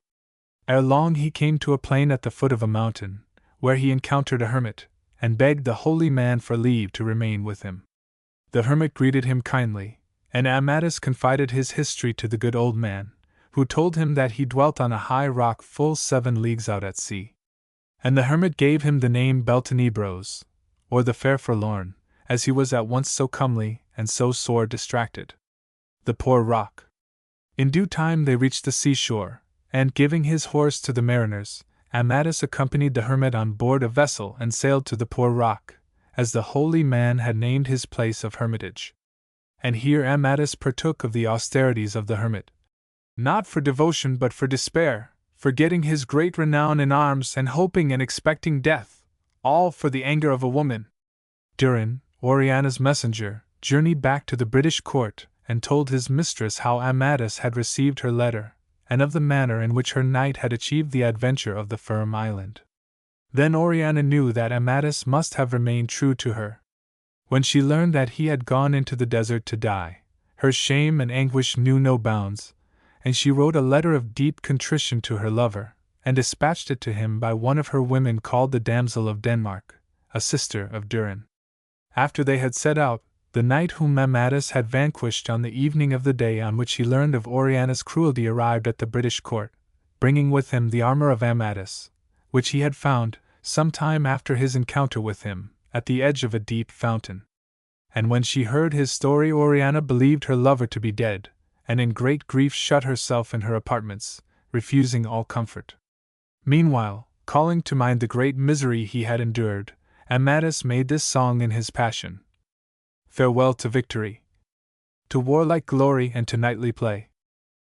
A: Ere long he came to a plain at the foot of a mountain, where he encountered a hermit, and begged the holy man for leave to remain with him. The hermit greeted him kindly, and Amadis confided his history to the good old man, who told him that he dwelt on a high rock full 7 leagues out at sea. And the hermit gave him the name Beltenebros, or the Fair Forlorn, as he was at once so comely and so sore distracted. The poor rock. In due time they reached the seashore, and giving his horse to the mariners, Amadis accompanied the hermit on board a vessel and sailed to the poor rock, as the holy man had named his place of hermitage. And here Amadis partook of the austerities of the hermit, not for devotion but for despair, forgetting his great renown in arms and hoping and expecting death, all for the anger of a woman. Durin, Oriana's messenger, journeyed back to the British court and told his mistress how Amadis had received her letter, and of the manner in which her knight had achieved the adventure of the firm island. Then Oriana knew that Amadis must have remained true to her. When she learned that he had gone into the desert to die, her shame and anguish knew no bounds, and she wrote a letter of deep contrition to her lover, and dispatched it to him by one of her women called the Damsel of Denmark, a sister of Durin. After they had set out, the knight whom Amadis had vanquished on the evening of the day on which he learned of Oriana's cruelty arrived at the British court, bringing with him the armor of Amadis, which he had found, some time after his encounter with him, at the edge of a deep fountain. And when she heard his story, Oriana believed her lover to be dead, and in great grief shut herself in her apartments, refusing all comfort. Meanwhile, calling to mind the great misery he had endured, Amadis made this song in his passion. Farewell to victory, to warlike glory and to knightly play.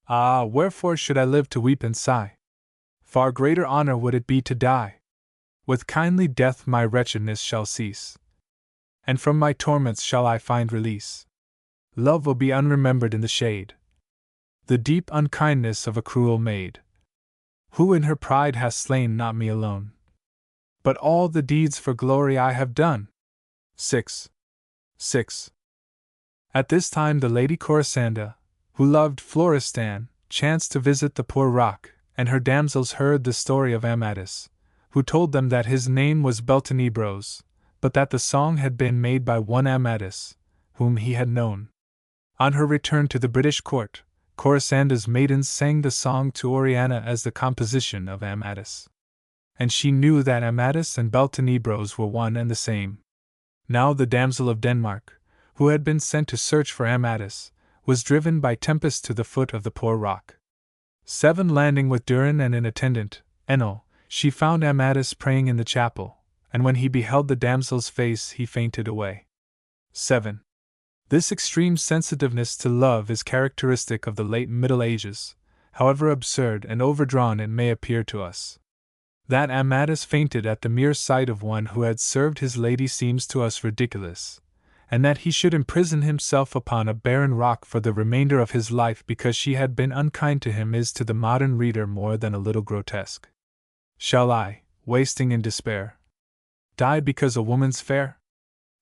A: Ah, wherefore should I live to weep and sigh? Far greater honor would it be to die. With kindly death my wretchedness shall cease, and from my torments shall I find release. Love will be unremembered in the shade, the deep unkindness of a cruel maid, who in her pride has slain not me alone, but all the deeds for glory I have done. 6. At this time the Lady Corisanda, who loved Florestan, chanced to visit the poor rock, and her damsels heard the story of Amadis, who told them that his name was Beltenebros, but that the song had been made by one Amadis, whom he had known. On her return to the British court, Corisanda's maidens sang the song to Oriana as the composition of Amadis. And she knew that Amadis and Beltenebros were one and the same. Now the damsel of Denmark, who had been sent to search for Amadis, was driven by tempest to the foot of the poor rock. 7 Landing with Durin and an attendant, Enel, she found Amadis praying in the chapel, and when he beheld the damsel's face he fainted away. 7. This extreme sensitiveness to love is characteristic of the late Middle Ages, however absurd and overdrawn it may appear to us. That Amadis fainted at the mere sight of one who had served his lady seems to us ridiculous, and that he should imprison himself upon a barren rock for the remainder of his life because she had been unkind to him is to the modern reader more than a little grotesque. Shall I, wasting in despair, die because a woman's fair?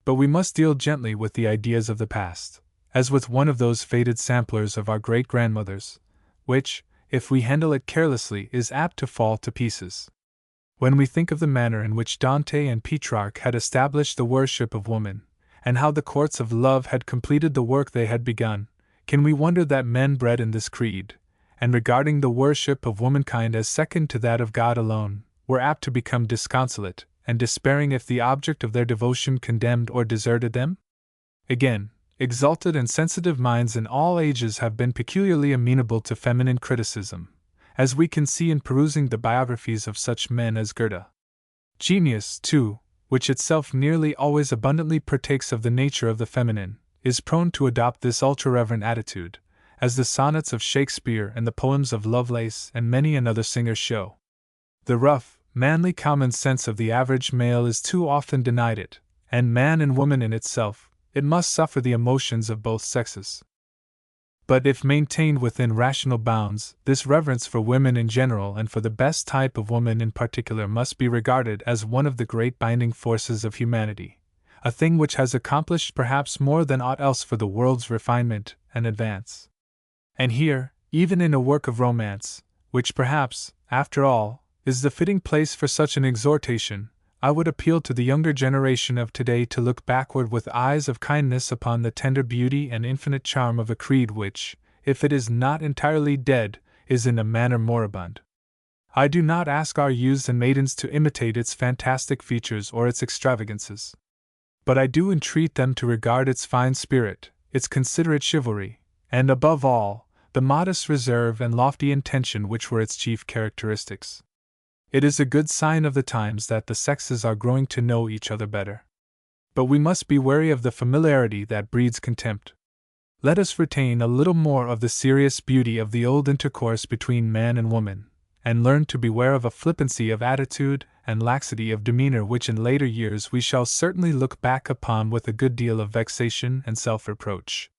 A: But we must deal gently with the ideas of the past, as with one of those faded samplers of our great-grandmothers, which, if we handle it carelessly, is apt to fall to pieces. When we think of the manner in which Dante and Petrarch had established the worship of woman, and how the courts of love had completed the work they had begun, can we wonder that men bred in this creed, and regarding the worship of womankind as second to that of God alone, were apt to become disconsolate and despairing if the object of their devotion condemned or deserted them? Again, exalted and sensitive minds in all ages have been peculiarly amenable to feminine criticism, as we can see in perusing the biographies of such men as Goethe. Genius, too, which itself nearly always abundantly partakes of the nature of the feminine, is prone to adopt this ultra-reverent attitude, as the sonnets of Shakespeare and the poems of Lovelace and many another singer show. The rough, manly common sense of the average male is too often denied it, and man and woman in itself, it must suffer the emotions of both sexes. But if maintained within rational bounds, this reverence for women in general and for the best type of woman in particular must be regarded as one of the great binding forces of humanity, a thing which has accomplished perhaps more than aught else for the world's refinement and advance. And here, even in a work of romance, which perhaps, after all, is the fitting place for such an exhortation, I would appeal to the younger generation of today to look backward with eyes of kindness upon the tender beauty and infinite charm of a creed which, if it is not entirely dead, is in a manner moribund. I do not ask our youths and maidens to imitate its fantastic features or its extravagances, but I do entreat them to regard its fine spirit, its considerate chivalry, and above all, the modest reserve and lofty intention which were its chief characteristics. It is a good sign of the times that the sexes are growing to know each other better. But we must be wary of the familiarity that breeds contempt. Let us retain a little more of the serious beauty of the old intercourse between man and woman, and learn to beware of a flippancy of attitude and laxity of demeanor which in later years we shall certainly look back upon with a good deal of vexation and self-reproach.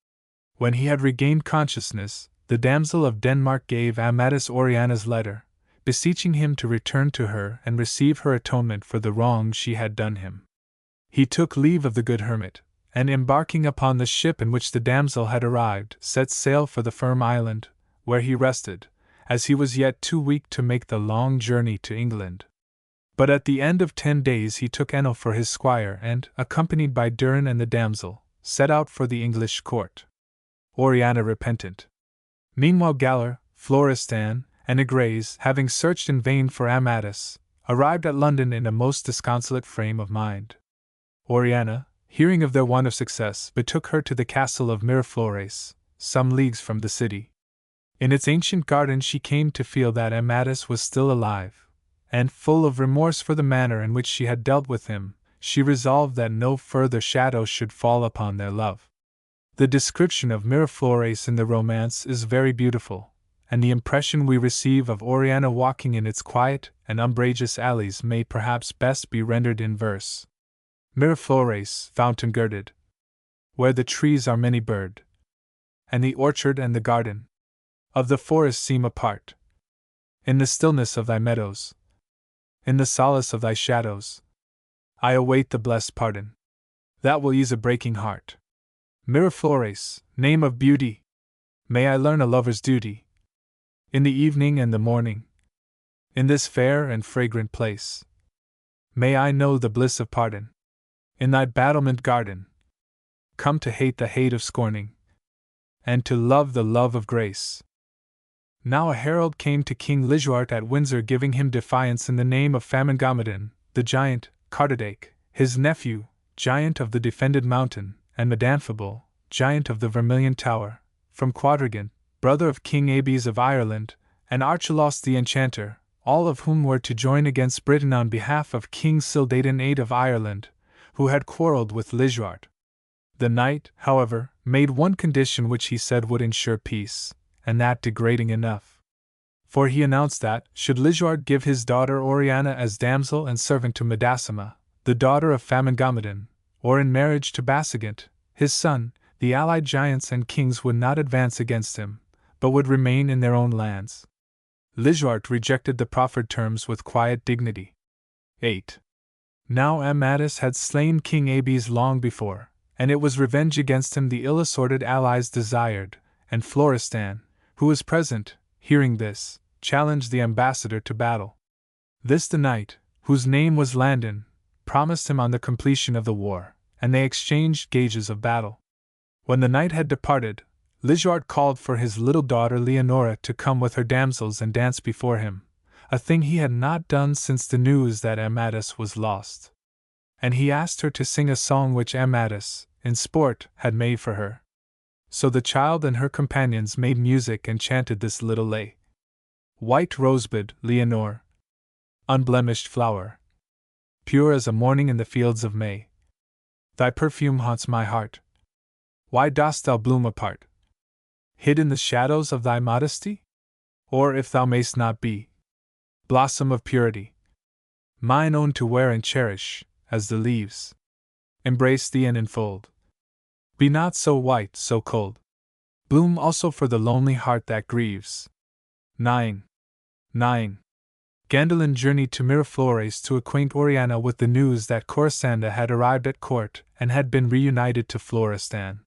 A: When he had regained consciousness, the damsel of Denmark gave Amadis Oriana's letter, beseeching him to return to her and receive her atonement for the wrong she had done him. He took leave of the good hermit, and embarking upon the ship in which the damsel had arrived, set sail for the Firm Island, where he rested, as he was yet too weak to make the long journey to England. But at the end of 10 days he took Enil for his squire and, accompanied by Durin and the damsel, set out for the English court. Oriana repentant. Meanwhile Galler, Florestan, and Agraze, having searched in vain for Amadis, arrived at London in a most disconsolate frame of mind. Oriana, hearing of their want of success, betook her to the castle of Miraflores, some leagues from the city. In its ancient garden she came to feel that Amadis was still alive, and, full of remorse for the manner in which she had dealt with him, she resolved that no further shadow should fall upon their love. The description of Miraflores in the romance is very beautiful, and the impression we receive of Oriana walking in its quiet and umbrageous alleys may perhaps best be rendered in verse. Miraflores, fountain girded, where the trees are many-bird, and the orchard and the garden of the forest seem apart. In the stillness of thy meadows, in the solace of thy shadows, I await the blessed pardon that will ease a breaking heart. Miraflores, name of beauty, may I learn a lover's duty in the evening and the morning, in this fair and fragrant place. May I know the bliss of pardon in thy battlement garden, come to hate the hate of scorning, and to love the love of grace. Now a herald came to King Lisuart at Windsor giving him defiance in the name of Famingamadon, the giant, Cardadake, his nephew, giant of the defended mountain, and Medanfable, giant of the Vermilion Tower, from Quadragant, brother of King Abes of Ireland, and Archelaus the Enchanter, all of whom were to join against Britain on behalf of King Cildadan VIII of Ireland, who had quarrelled with Lisuart. The knight, however, made one condition which he said would ensure peace, and that degrading enough. For he announced that, should Lisuart give his daughter Oriana as damsel and servant to Madasima, the daughter of Famingamadon, or in marriage to Basagant, his son, the allied giants and kings would not advance against him, but would remain in their own lands. Lisuart rejected the proffered terms with quiet dignity. 8. Now Amadis had slain King Abes long before, and it was revenge against him the ill-assorted allies desired, and Florestan, who was present, hearing this, challenged the ambassador to battle. This the knight, whose name was Landon, promised him on the completion of the war, and they exchanged gages of battle. When the knight had departed, Lisuart called for his little daughter Leonora to come with her damsels and dance before him, a thing he had not done since the news that Amadis was lost. And he asked her to sing a song which Amadis, in sport, had made for her. So the child and her companions made music and chanted this little lay. White rosebud, Leonore, unblemished flower, pure as a morning in the fields of May, thy perfume haunts my heart. Why dost thou bloom apart, hid in the shadows of thy modesty? Or if thou mayst not be, blossom of purity, mine own to wear and cherish, as the leaves embrace thee and enfold, be not so white, so cold. Bloom also for the lonely heart that grieves. 9. Gandalin journeyed to Miraflores to acquaint Oriana with the news that Corisanda had arrived at court and had been reunited to Florestan.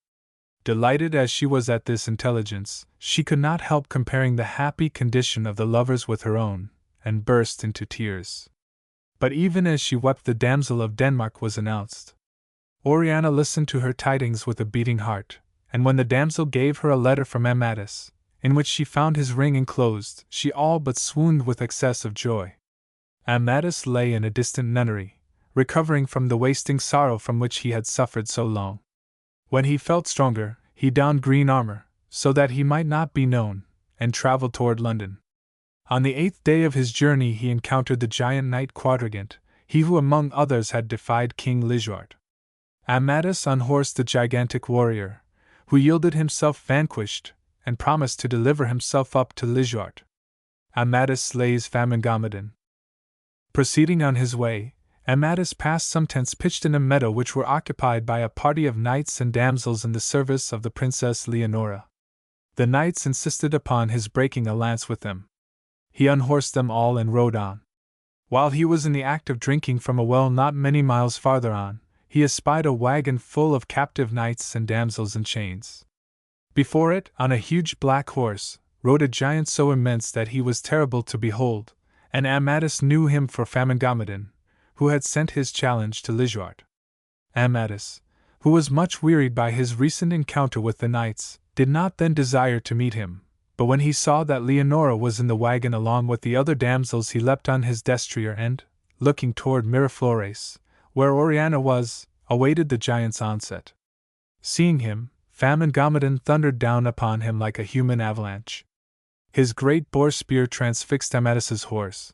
A: Delighted as she was at this intelligence, she could not help comparing the happy condition of the lovers with her own, and burst into tears. But even as she wept, the damsel of Denmark was announced. Oriana listened to her tidings with a beating heart, and when the damsel gave her a letter from Amadis, in which she found his ring enclosed, she all but swooned with excess of joy. Amadis lay in a distant nunnery, recovering from the wasting sorrow from which he had suffered so long. When he felt stronger, he donned green armor, so that he might not be known, and traveled toward London. On the 8th day of his journey he encountered the giant knight Quadragant, he who among others had defied King Lisuart. Amadis unhorsed the gigantic warrior, who yielded himself vanquished, and promised to deliver himself up to Lisuart. Amadis slays Famingamadin. Proceeding on his way, Amadis passed some tents pitched in a meadow which were occupied by a party of knights and damsels in the service of the Princess Leonora. The knights insisted upon his breaking a lance with them. He unhorsed them all and rode on. While he was in the act of drinking from a well not many miles farther on, he espied a wagon full of captive knights and damsels in chains. Before it, on a huge black horse, rode a giant so immense that he was terrible to behold, and Amadis knew him for Famingamadin, who had sent his challenge to Lisuart. Amadis, who was much wearied by his recent encounter with the knights, did not then desire to meet him, but when he saw that Leonora was in the wagon along with the other damsels he leapt on his destrier and, looking toward Miraflores, where Oriana was, awaited the giant's onset. Seeing him, Famingamadin thundered down upon him like a human avalanche. His great boar spear transfixed Amadis's horse,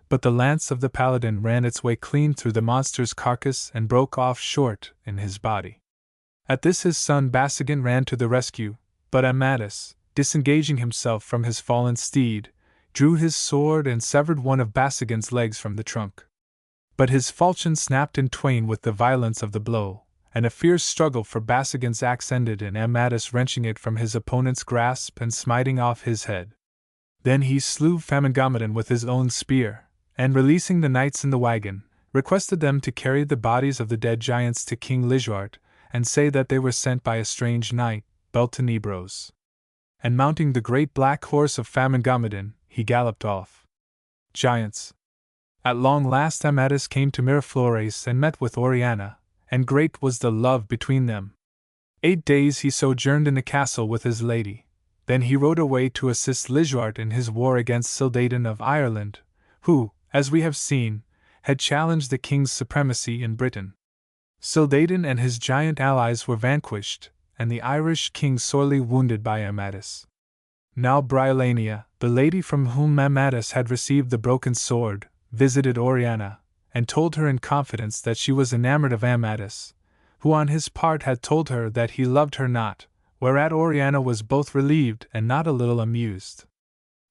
A: but the lance of the paladin ran its way clean through the monster's carcass and broke off short in his body. At this his son Basigant ran to the rescue, but Amadis, disengaging himself from his fallen steed, drew his sword and severed one of Basigant's legs from the trunk. But his falchion snapped in twain with the violence of the blow, and a fierce struggle for Basigant's axe ended in Amadis wrenching it from his opponent's grasp and smiting off his head. Then he slew Famingamadin with his own spear, and releasing the knights in the wagon, requested them to carry the bodies of the dead giants to King Lisuart, and say that they were sent by a strange knight, Beltenebros. And mounting the great black horse of Famingamadin, he galloped off. Giants. At long last Amadis came to Miraflores and met with Oriana, and great was the love between them. 8 days he sojourned in the castle with his lady, then he rode away to assist Lisuart in his war against Cildadan of Ireland, who, as we have seen, had challenged the king's supremacy in Britain. Cildadan and his giant allies were vanquished, and the Irish king sorely wounded by Amadis. Now Briolania, the lady from whom Amadis had received the broken sword, visited Oriana, and told her in confidence that she was enamored of Amadis, who on his part had told her that he loved her not, whereat Oriana was both relieved and not a little amused.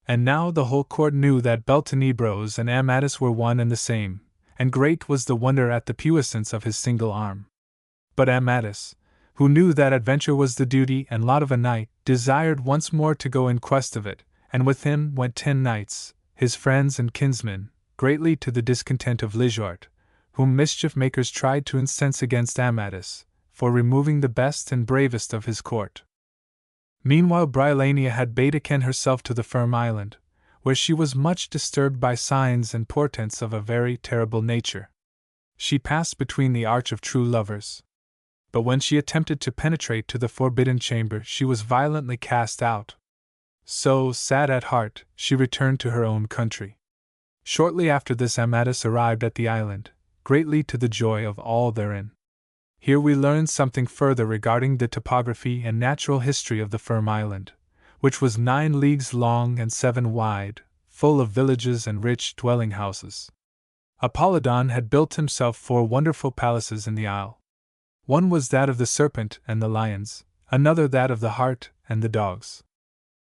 A: And now the whole court knew that Beltenebros and Amadis were one and the same, and great was the wonder at the puissance of his single arm. But Amadis, who knew that adventure was the duty and lot of a knight, desired once more to go in quest of it, and with him went 10 knights, his friends and kinsmen, greatly to the discontent of Lijart, whom mischief-makers tried to incense against Amadis, for removing the best and bravest of his court. Meanwhile Briolania had betaken herself to the Firm Island, where she was much disturbed by signs and portents of a very terrible nature. She passed between the arch of true lovers. But when she attempted to penetrate to the forbidden chamber, she was violently cast out. So, sad at heart, she returned to her own country. Shortly after this Amadis arrived at the island, greatly to the joy of all therein. Here we learn something further regarding the topography and natural history of the Firm Island, which was 9 leagues long and 7 wide, full of villages and rich dwelling-houses. Apollodon had built himself 4 wonderful palaces in the isle. One was that of the serpent and the lions, another that of the hart and the dogs.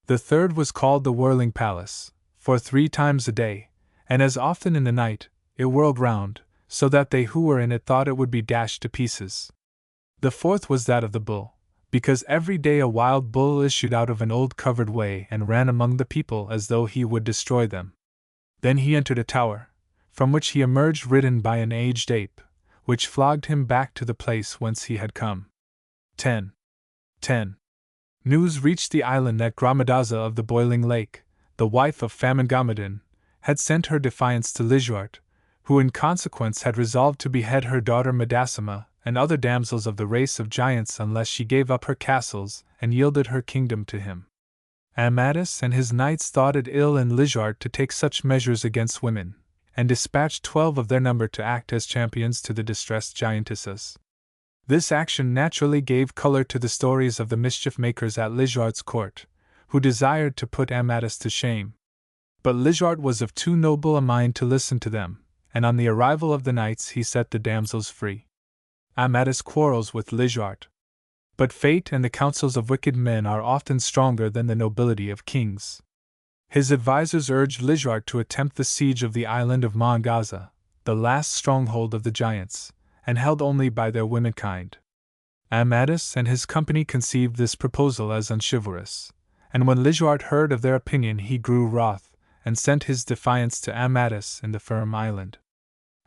A: The third was called the whirling palace, for 3 times a day, and as often in the night, it whirled round, so that they who were in it thought it would be dashed to pieces. The fourth was that of the bull, because every day a wild bull issued out of an old covered way and ran among the people as though he would destroy them. Then he entered a tower, from which he emerged ridden by an aged ape, which flogged him back to the place whence he had come. 10. News reached the island that Gromadaza of the Boiling Lake, the wife of Famingamadin, had sent her defiance to Lijart, who in consequence had resolved to behead her daughter Madasima and other damsels of the race of giants unless she gave up her castles and yielded her kingdom to him. Amadis and his knights thought it ill in Lijart to take such measures against women, and dispatched 12 of their number to act as champions to the distressed giantesses. This action naturally gave color to the stories of the mischief-makers at Lijart's court, who desired to put Amadis to shame. But Lijart was of too noble a mind to listen to them, and on the arrival of the knights he set the damsels free. Amadis quarrels with Lijart. But fate and the counsels of wicked men are often stronger than the nobility of kings. His advisers urged Lijart to attempt the siege of the island of Mangaza, the last stronghold of the giants, and held only by their womenkind. Amadis and his company conceived this proposal as unchivalrous, and when Lijart heard of their opinion he grew wroth, and sent his defiance to Amadis in the Firm Island.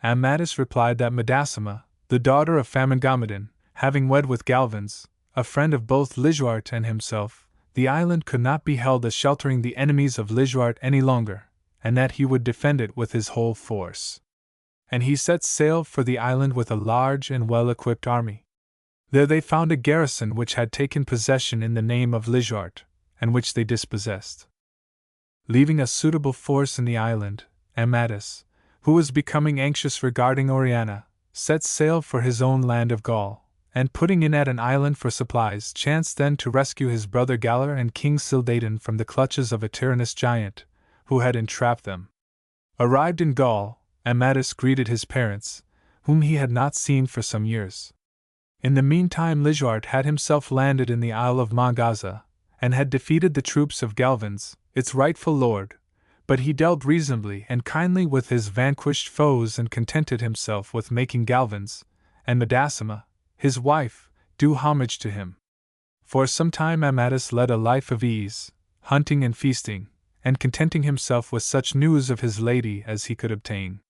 A: Amadis replied that Madasima, the daughter of Famingamadin, having wed with Galvans, a friend of both Lijart and himself, the island could not be held as sheltering the enemies of Lijart any longer, and that he would defend it with his whole force. And he set sail for the island with a large and well-equipped army. There they found a garrison which had taken possession in the name of Lijart, and which they dispossessed. Leaving a suitable force in the island, Amadis, who was becoming anxious regarding Oriana, set sail for his own land of Gaul, and putting in at an island for supplies chanced then to rescue his brother Galar and King Sildadan from the clutches of a tyrannous giant, who had entrapped them. Arrived in Gaul, Amadis greeted his parents, whom he had not seen for some years. In the meantime Lijart had himself landed in the Isle of Mangaza, and had defeated the troops of Galvans, its rightful lord, but he dealt reasonably and kindly with his vanquished foes and contented himself with making Galvans, and Madasima, his wife, do homage to him. For some time Amadis led a life of ease, hunting and feasting, and contenting himself with such news of his lady as he could obtain.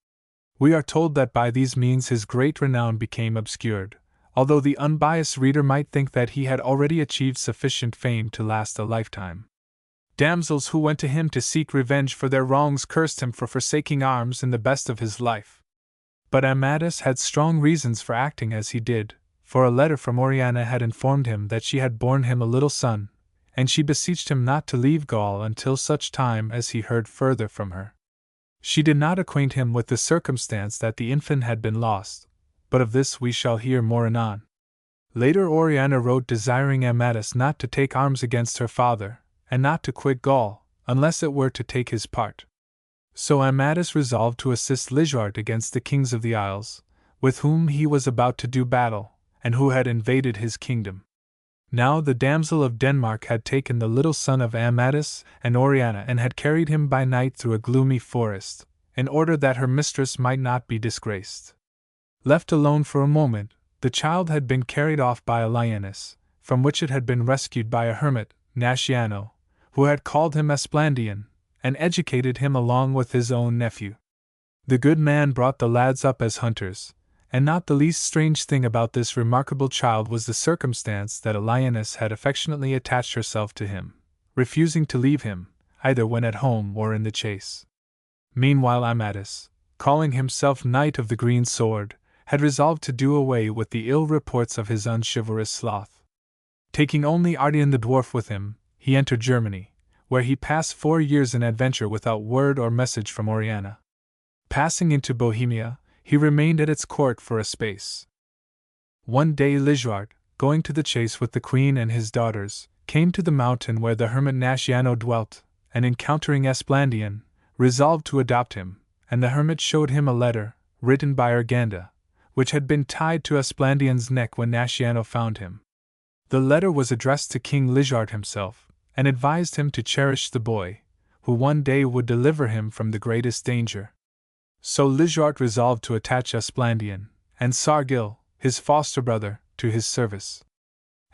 A: We are told that by these means his great renown became obscured, although the unbiased reader might think that he had already achieved sufficient fame to last a lifetime. Damsels who went to him to seek revenge for their wrongs cursed him for forsaking arms in the best of his life. But Amadis had strong reasons for acting as he did, for a letter from Oriana had informed him that she had borne him a little son, and she beseeched him not to leave Gaul until such time as he heard further from her. She did not acquaint him with the circumstance that the infant had been lost, but of this we shall hear more anon. Later Oriana wrote desiring Amadis not to take arms against her father, and not to quit Gaul, unless it were to take his part. So Amadis resolved to assist Lijart against the kings of the Isles, with whom he was about to do battle, and who had invaded his kingdom. Now the damsel of Denmark had taken the little son of Amadis and Oriana and had carried him by night through a gloomy forest, in order that her mistress might not be disgraced. Left alone for a moment, the child had been carried off by a lioness, from which it had been rescued by a hermit, Nasciano, who had called him Esplandian, and educated him along with his own nephew. The good man brought the lads up as hunters, and not the least strange thing about this remarkable child was the circumstance that a lioness had affectionately attached herself to him, refusing to leave him, either when at home or in the chase. Meanwhile Amadis, calling himself Knight of the Green Sword, had resolved to do away with the ill reports of his unchivalrous sloth. Taking only Ardian the dwarf with him, he entered Germany, where he passed 4 years in adventure without word or message from Oriana. Passing into Bohemia, he remained at its court for a space. One day Lisuart, going to the chase with the queen and his daughters, came to the mountain where the hermit Nasciano dwelt, and encountering Esplandian, resolved to adopt him, and the hermit showed him a letter, written by Urganda, which had been tied to Esplandian's neck when Nasciano found him. The letter was addressed to King Lisuart himself, and advised him to cherish the boy, who one day would deliver him from the greatest danger. So Lisuart resolved to attach Esplandian, and Sargil, his foster brother, to his service.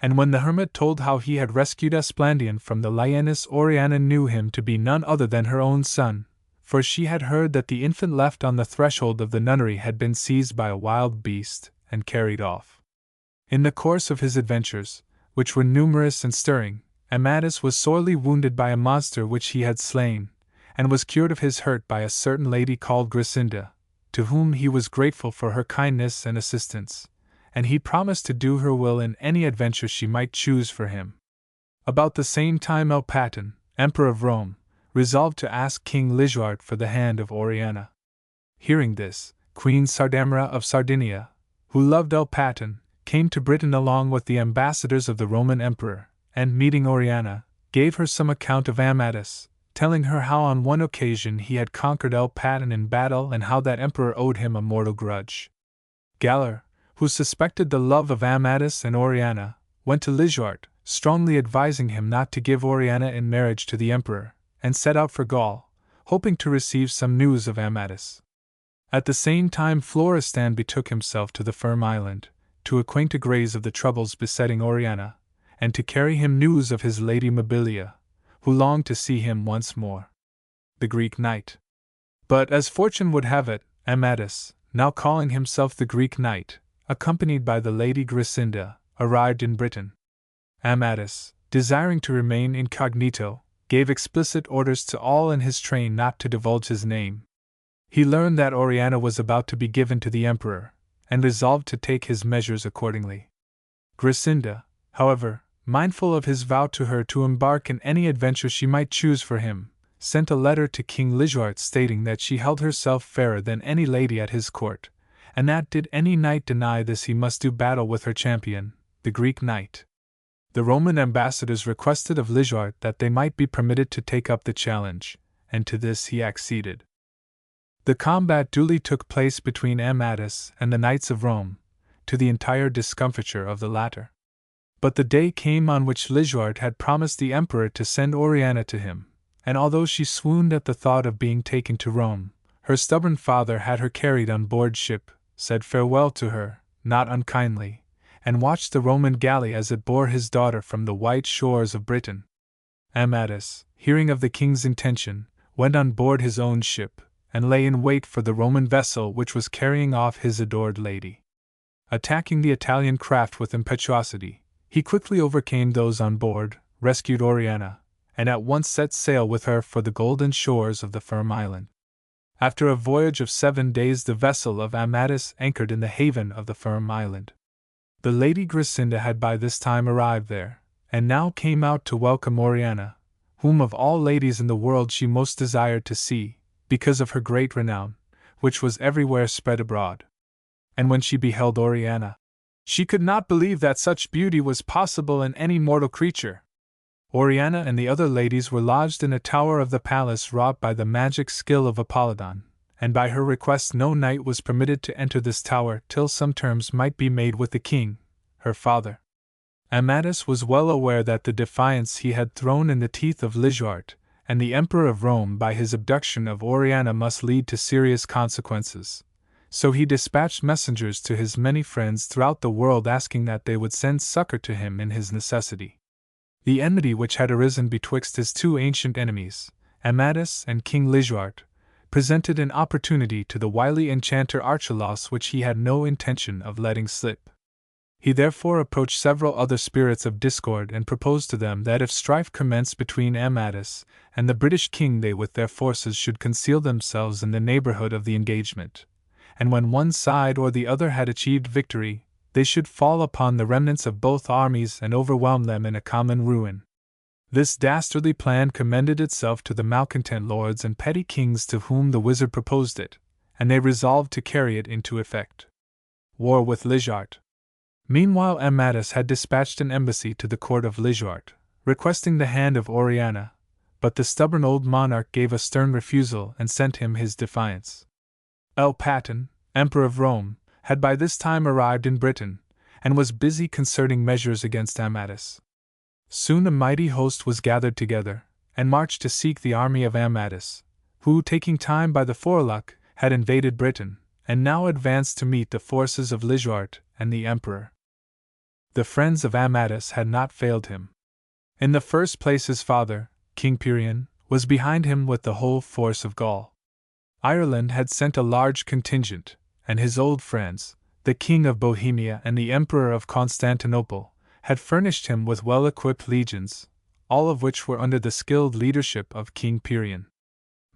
A: And when the hermit told how he had rescued Esplandian from the lioness, Oriana knew him to be none other than her own son, for she had heard that the infant left on the threshold of the nunnery had been seized by a wild beast and carried off. In the course of his adventures, which were numerous and stirring, Amadis was sorely wounded by a monster which he had slain, and was cured of his hurt by a certain lady called Gracinda, to whom he was grateful for her kindness and assistance, and he promised to do her will in any adventure she might choose for him. About the same time Elpatan, Emperor of Rome, resolved to ask King Lisuart for the hand of Oriana. Hearing this, Queen Sardamira of Sardinia, who loved Elpatan, came to Britain along with the ambassadors of the Roman Emperor, and meeting Oriana, gave her some account of Amadis, telling her how on one occasion he had conquered Elpatan in battle and how that emperor owed him a mortal grudge. Galler, who suspected the love of Amadis and Oriana, went to Lisuart, strongly advising him not to give Oriana in marriage to the emperor, and set out for Gaul, hoping to receive some news of Amadis. At the same time Florestan betook himself to the Firm Island, to acquaint Agrayes of the troubles besetting Oriana, and to carry him news of his lady Mobilia, who longed to see him once more. The Greek Knight. But as fortune would have it, Amadis, now calling himself the Greek Knight, accompanied by the lady Gracinda, arrived in Britain. Amadis, desiring to remain incognito, gave explicit orders to all in his train not to divulge his name. He learned that Oriana was about to be given to the emperor, and resolved to take his measures accordingly. Gracinda, however, mindful of his vow to her to embark in any adventure she might choose for him, sent a letter to King Lisuart stating that she held herself fairer than any lady at his court, and that did any knight deny this he must do battle with her champion, the Greek Knight. The Roman ambassadors requested of Lisuart that they might be permitted to take up the challenge, and to this he acceded. The combat duly took place between Amadis and the Knights of Rome, to the entire discomfiture of the latter. But the day came on which Lisuart had promised the emperor to send Oriana to him, and although she swooned at the thought of being taken to Rome, her stubborn father had her carried on board ship, said farewell to her, not unkindly, and watched the Roman galley as it bore his daughter from the white shores of Britain. Amadis, hearing of the king's intention, went on board his own ship, and lay in wait for the Roman vessel which was carrying off his adored lady. Attacking the Italian craft with impetuosity, he quickly overcame those on board, rescued Oriana, and at once set sail with her for the golden shores of the Firm Island. After a voyage of 7 days the vessel of Amadis anchored in the haven of the Firm Island. The lady Gracinda had by this time arrived there, and now came out to welcome Oriana, whom of all ladies in the world she most desired to see, because of her great renown, which was everywhere spread abroad. And when she beheld Oriana, she could not believe that such beauty was possible in any mortal creature. Oriana and the other ladies were lodged in a tower of the palace wrought by the magic skill of Apollodon, and by her request no knight was permitted to enter this tower till some terms might be made with the king, her father. Amadis was well aware that the defiance he had thrown in the teeth of Lisuart and the Emperor of Rome by his abduction of Oriana must lead to serious consequences, So he dispatched messengers to his many friends throughout the world asking that they would send succor to him in his necessity. The enmity which had arisen betwixt his two ancient enemies, Amadis and King Lisuart, presented an opportunity to the wily enchanter Archelaus which he had no intention of letting slip. He therefore approached several other spirits of discord and proposed to them that if strife commenced between Amadis and the British king, they with their forces should conceal themselves in the neighborhood of the engagement, and when one side or the other had achieved victory, they should fall upon the remnants of both armies and overwhelm them in a common ruin. This dastardly plan commended itself to the malcontent lords and petty kings to whom the wizard proposed it, and they resolved to carry it into effect. War with Lisuart. Meanwhile Amadis had dispatched an embassy to the court of Lisuart, requesting the hand of Oriana, but the stubborn old monarch gave a stern refusal and sent him his defiance. El Patin, Emperor of Rome, had by this time arrived in Britain, and was busy concerting measures against Amadis. Soon a mighty host was gathered together, and marched to seek the army of Amadis, who, taking time by the forelock, had invaded Britain, and now advanced to meet the forces of Lisuart and the Emperor. The friends of Amadis had not failed him. In the first place his father, King Pirien, was behind him with the whole force of Gaul. Ireland had sent a large contingent, and his old friends, the King of Bohemia and the Emperor of Constantinople, had furnished him with well-equipped legions, all of which were under the skilled leadership of King Pirien.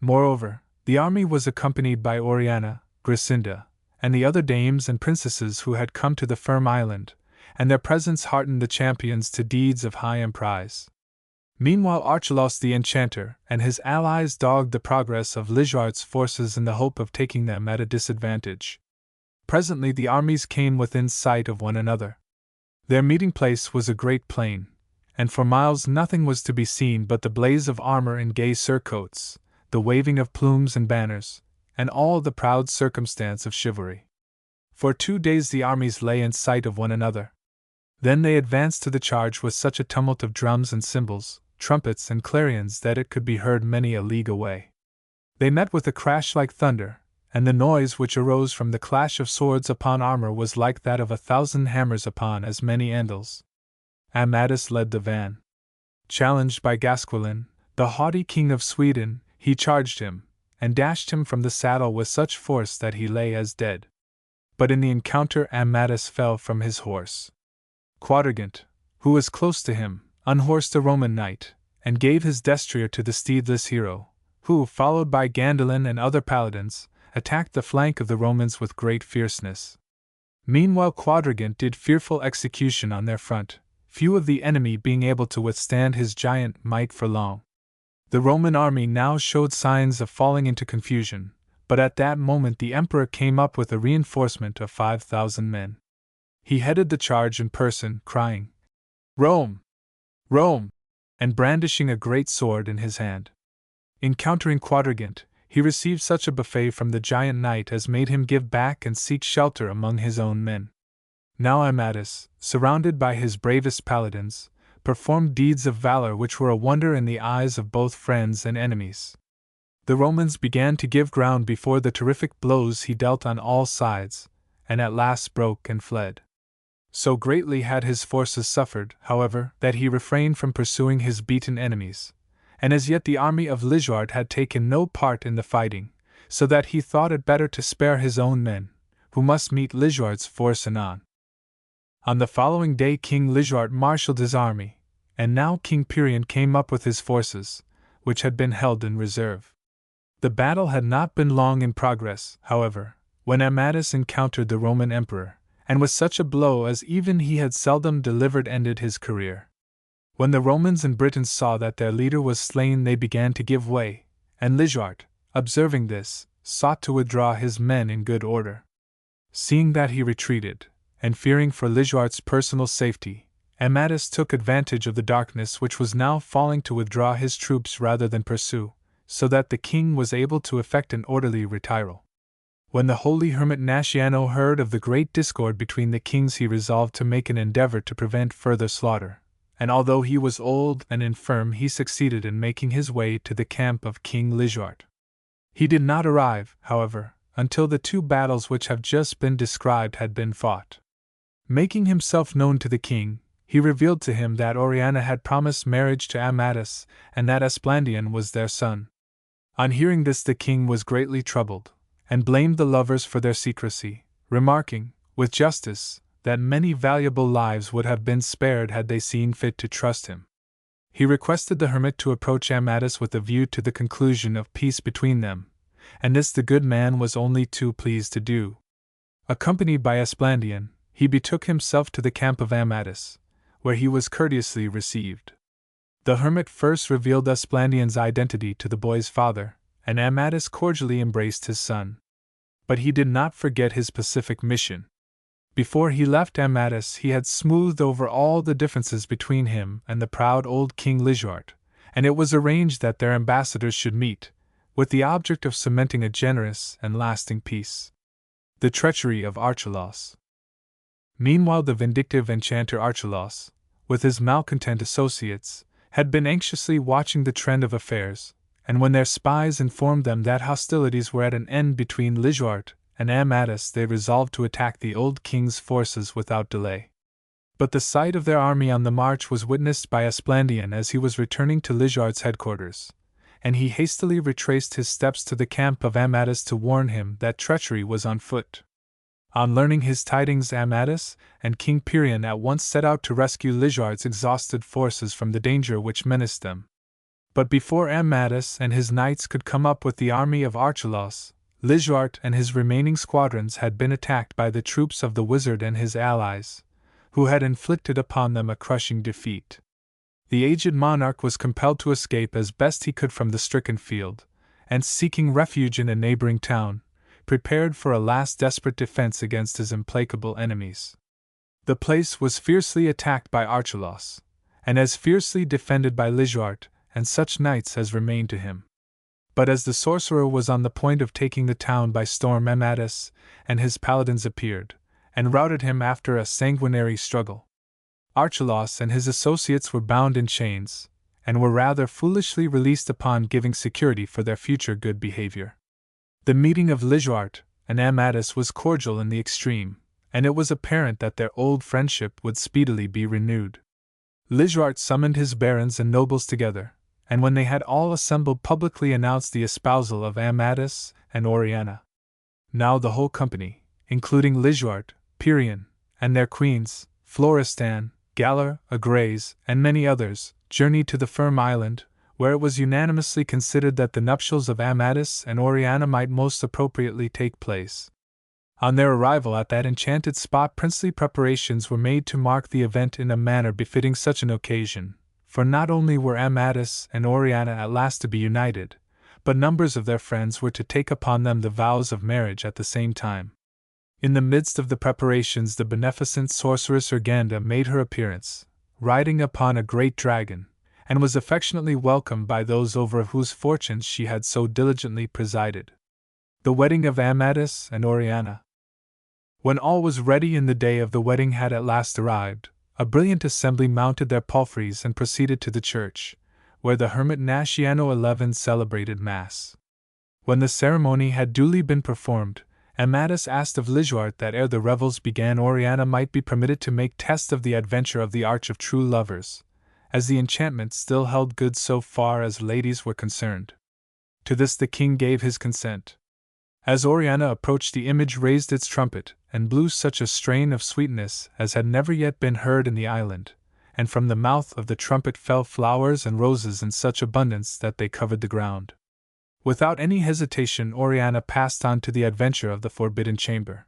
A: Moreover, the army was accompanied by Oriana, Gracinda, and the other dames and princesses who had come to the Firm Island, and their presence heartened the champions to deeds of high emprise. Meanwhile Archelaus the enchanter and his allies dogged the progress of Lisuart's forces in the hope of taking them at a disadvantage. Presently the armies came within sight of one another. Their meeting place was a great plain, and for miles nothing was to be seen but the blaze of armor and gay surcoats, the waving of plumes and banners, and all the proud circumstance of chivalry. For 2 days the armies lay in sight of one another. Then they advanced to the charge with such a tumult of drums and cymbals, trumpets and clarions that it could be heard many a league away. They met with a crash like thunder, and the noise which arose from the clash of swords upon armor was like that of 1,000 hammers upon as many anvils. Amadis led the van. Challenged by Gascoigne, the haughty king of Sweden, he charged him, and dashed him from the saddle with such force that he lay as dead. But in the encounter Amadis fell from his horse. Quadragant, who was close to him, unhorsed a Roman knight, and gave his destrier to the steedless hero, who, followed by Gandalin and other paladins, attacked the flank of the Romans with great fierceness. Meanwhile Quadragant did fearful execution on their front, few of the enemy being able to withstand his giant might for long. The Roman army now showed signs of falling into confusion, but at that moment the emperor came up with a reinforcement of 5,000 men. He headed the charge in person, crying, "Rome! Rome!" and brandishing a great sword in his hand. Encountering Quadragant, he received such a buffet from the giant knight as made him give back and seek shelter among his own men. Now Amadis, surrounded by his bravest paladins, performed deeds of valor which were a wonder in the eyes of both friends and enemies. The Romans began to give ground before the terrific blows he dealt on all sides, and at last broke and fled. So greatly had his forces suffered, however, that he refrained from pursuing his beaten enemies, and as yet the army of Lisuart had taken no part in the fighting, so that he thought it better to spare his own men, who must meet Lisuart's force anon. On the following day King Lisuart marshalled his army, and now King Pirien came up with his forces, which had been held in reserve. The battle had not been long in progress, however, when Amadis encountered the Roman emperor, and with such a blow as even he had seldom delivered ended his career. When the Romans and Britons saw that their leader was slain they began to give way, and Lisuart, observing this, sought to withdraw his men in good order. Seeing that he retreated, and fearing for Lisuart's personal safety, Amadis took advantage of the darkness which was now falling to withdraw his troops rather than pursue, so that the king was able to effect an orderly retiral. When the holy hermit Nasciano heard of the great discord between the kings he resolved to make an endeavor to prevent further slaughter, and although he was old and infirm he succeeded in making his way to the camp of King Lisuart. He did not arrive, however, until the two battles which have just been described had been fought. Making himself known to the king, he revealed to him that Oriana had promised marriage to Amadis, and that Esplandian was their son. On hearing this, the king was greatly troubled, and blamed the lovers for their secrecy, remarking, with justice, that many valuable lives would have been spared had they seen fit to trust him. He requested the hermit to approach Amadis with a view to the conclusion of peace between them, and this the good man was only too pleased to do. Accompanied by Esplandian, he betook himself to the camp of Amadis, where he was courteously received. The hermit first revealed Esplandian's identity to the boy's father, and Amadis cordially embraced his son. But he did not forget his pacific mission. Before he left Amadis, he had smoothed over all the differences between him and the proud old King Lisuart, and it was arranged that their ambassadors should meet, with the object of cementing a generous and lasting peace. The treachery of Archelaus. Meanwhile, the vindictive enchanter Archelaus, with his malcontent associates, had been anxiously watching the trend of affairs, and when their spies informed them that hostilities were at an end between Lisuart and Amadis, they resolved to attack the old king's forces without delay. But the sight of their army on the march was witnessed by Esplandian as he was returning to Lisuart's headquarters, and he hastily retraced his steps to the camp of Amadis to warn him that treachery was on foot. On learning his tidings, Amadis and King Pirion at once set out to rescue Lisuart's exhausted forces from the danger which menaced them. But before Amadis and his knights could come up with the army of Archelaus, Lisuart and his remaining squadrons had been attacked by the troops of the wizard and his allies, who had inflicted upon them a crushing defeat. The aged monarch was compelled to escape as best he could from the stricken field, and seeking refuge in a neighboring town, prepared for a last desperate defense against his implacable enemies. The place was fiercely attacked by Archelaus, and as fiercely defended by Lisuart and such knights as remained to him. But as the sorcerer was on the point of taking the town by storm, Amadis and his paladins appeared, and routed him after a sanguinary struggle. Archelaus and his associates were bound in chains, and were rather foolishly released upon giving security for their future good behavior. The meeting of Lisuart and Amadis was cordial in the extreme, and it was apparent that their old friendship would speedily be renewed. Lisuart summoned his barons and nobles together, and when they had all assembled, publicly announced the espousal of Amadis and Oriana. Now the whole company, including Lisuart, Pirion, and their queens, Florestan, Galar, Agraze, and many others, journeyed to the Firm Island, where it was unanimously considered that the nuptials of Amadis and Oriana might most appropriately take place. On their arrival at that enchanted spot, princely preparations were made to mark the event in a manner befitting such an occasion, for not only were Amadis and Oriana at last to be united, but numbers of their friends were to take upon them the vows of marriage at the same time. In the midst of the preparations, the beneficent sorceress Urganda made her appearance, riding upon a great dragon, and was affectionately welcomed by those over whose fortunes she had so diligently presided. The wedding of Amadis and Oriana. When all was ready and the day of the wedding had at last arrived, a brilliant assembly mounted their palfreys and proceeded to the church, where the hermit Nasciano XI celebrated Mass. When the ceremony had duly been performed, Amadis asked of Lisuart that ere the revels began Oriana might be permitted to make test of the adventure of the Arch of True Lovers, as the enchantment still held good so far as ladies were concerned. To this the king gave his consent. As Oriana approached, the image raised its trumpet, and blew such a strain of sweetness as had never yet been heard in the island, and from the mouth of the trumpet fell flowers and roses in such abundance that they covered the ground. Without any hesitation, Oriana passed on to the adventure of the forbidden chamber.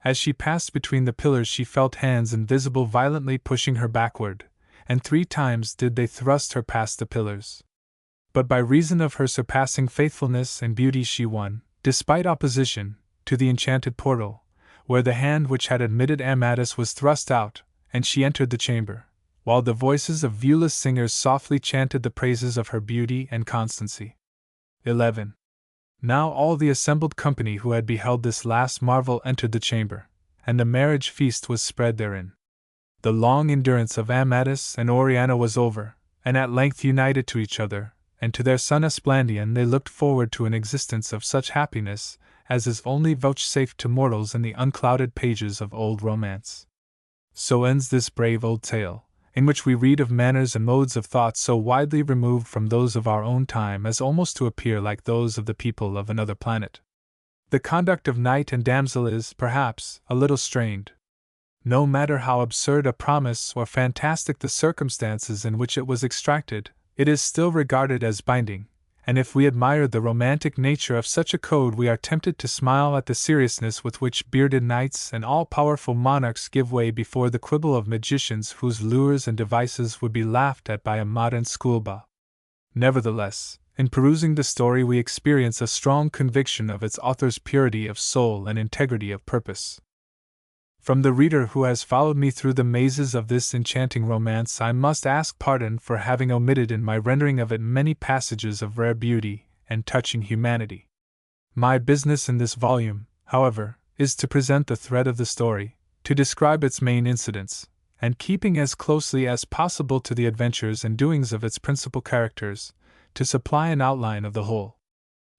A: As she passed between the pillars, she felt hands invisible violently pushing her backward, and 3 times did they thrust her past the pillars. But by reason of her surpassing faithfulness and beauty she won, despite opposition, to the enchanted portal, where the hand which had admitted Amadis was thrust out, and she entered the chamber, while the voices of viewless singers softly chanted the praises of her beauty and constancy. 11. Now all the assembled company who had beheld this last marvel entered the chamber, and a marriage feast was spread therein. The long endurance of Amadis and Oriana was over, and at length united to each other, and to their son Esplandian they looked forward to an existence of such happiness as is only vouchsafed to mortals in the unclouded pages of old romance. So ends this brave old tale, in which we read of manners and modes of thought so widely removed from those of our own time as almost to appear like those of the people of another planet. The conduct of knight and damsel is, perhaps, a little strained. No matter how absurd a promise or fantastic the circumstances in which it was extracted, it is still regarded as binding, and if we admire the romantic nature of such a code, we are tempted to smile at the seriousness with which bearded knights and all-powerful monarchs give way before the quibble of magicians whose lures and devices would be laughed at by a modern schoolboy. Nevertheless, in perusing the story, we experience a strong conviction of its author's purity of soul and integrity of purpose. From the reader who has followed me through the mazes of this enchanting romance, I must ask pardon for having omitted in my rendering of it many passages of rare beauty and touching humanity. My business in this volume, however, is to present the thread of the story, to describe its main incidents, and keeping as closely as possible to the adventures and doings of its principal characters, to supply an outline of the whole.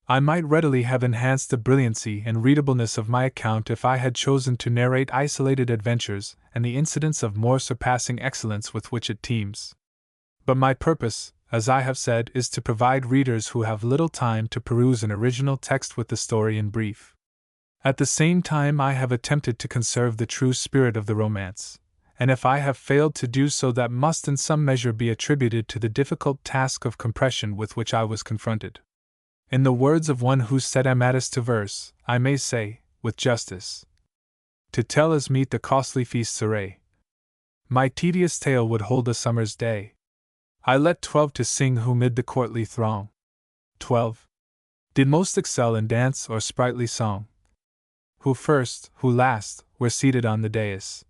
A: I might readily have enhanced the brilliancy and readableness of my account if I had chosen to narrate isolated adventures and the incidents of more surpassing excellence with which it teems. But my purpose, as I have said, is to provide readers who have little time to peruse an original text with the story in brief. At the same time, I have attempted to conserve the true spirit of the romance, and if I have failed to do so, that must in some measure be attributed to the difficult task of compression with which I was confronted. In the words of one who set Amadis to verse, I may say, with justice, to tell is meet the costly feast's array. My tedious tale would hold a summer's day. I let 12 to sing who mid the courtly throng. 12 did most excel in dance or sprightly song. Who first, who last, were seated on the dais.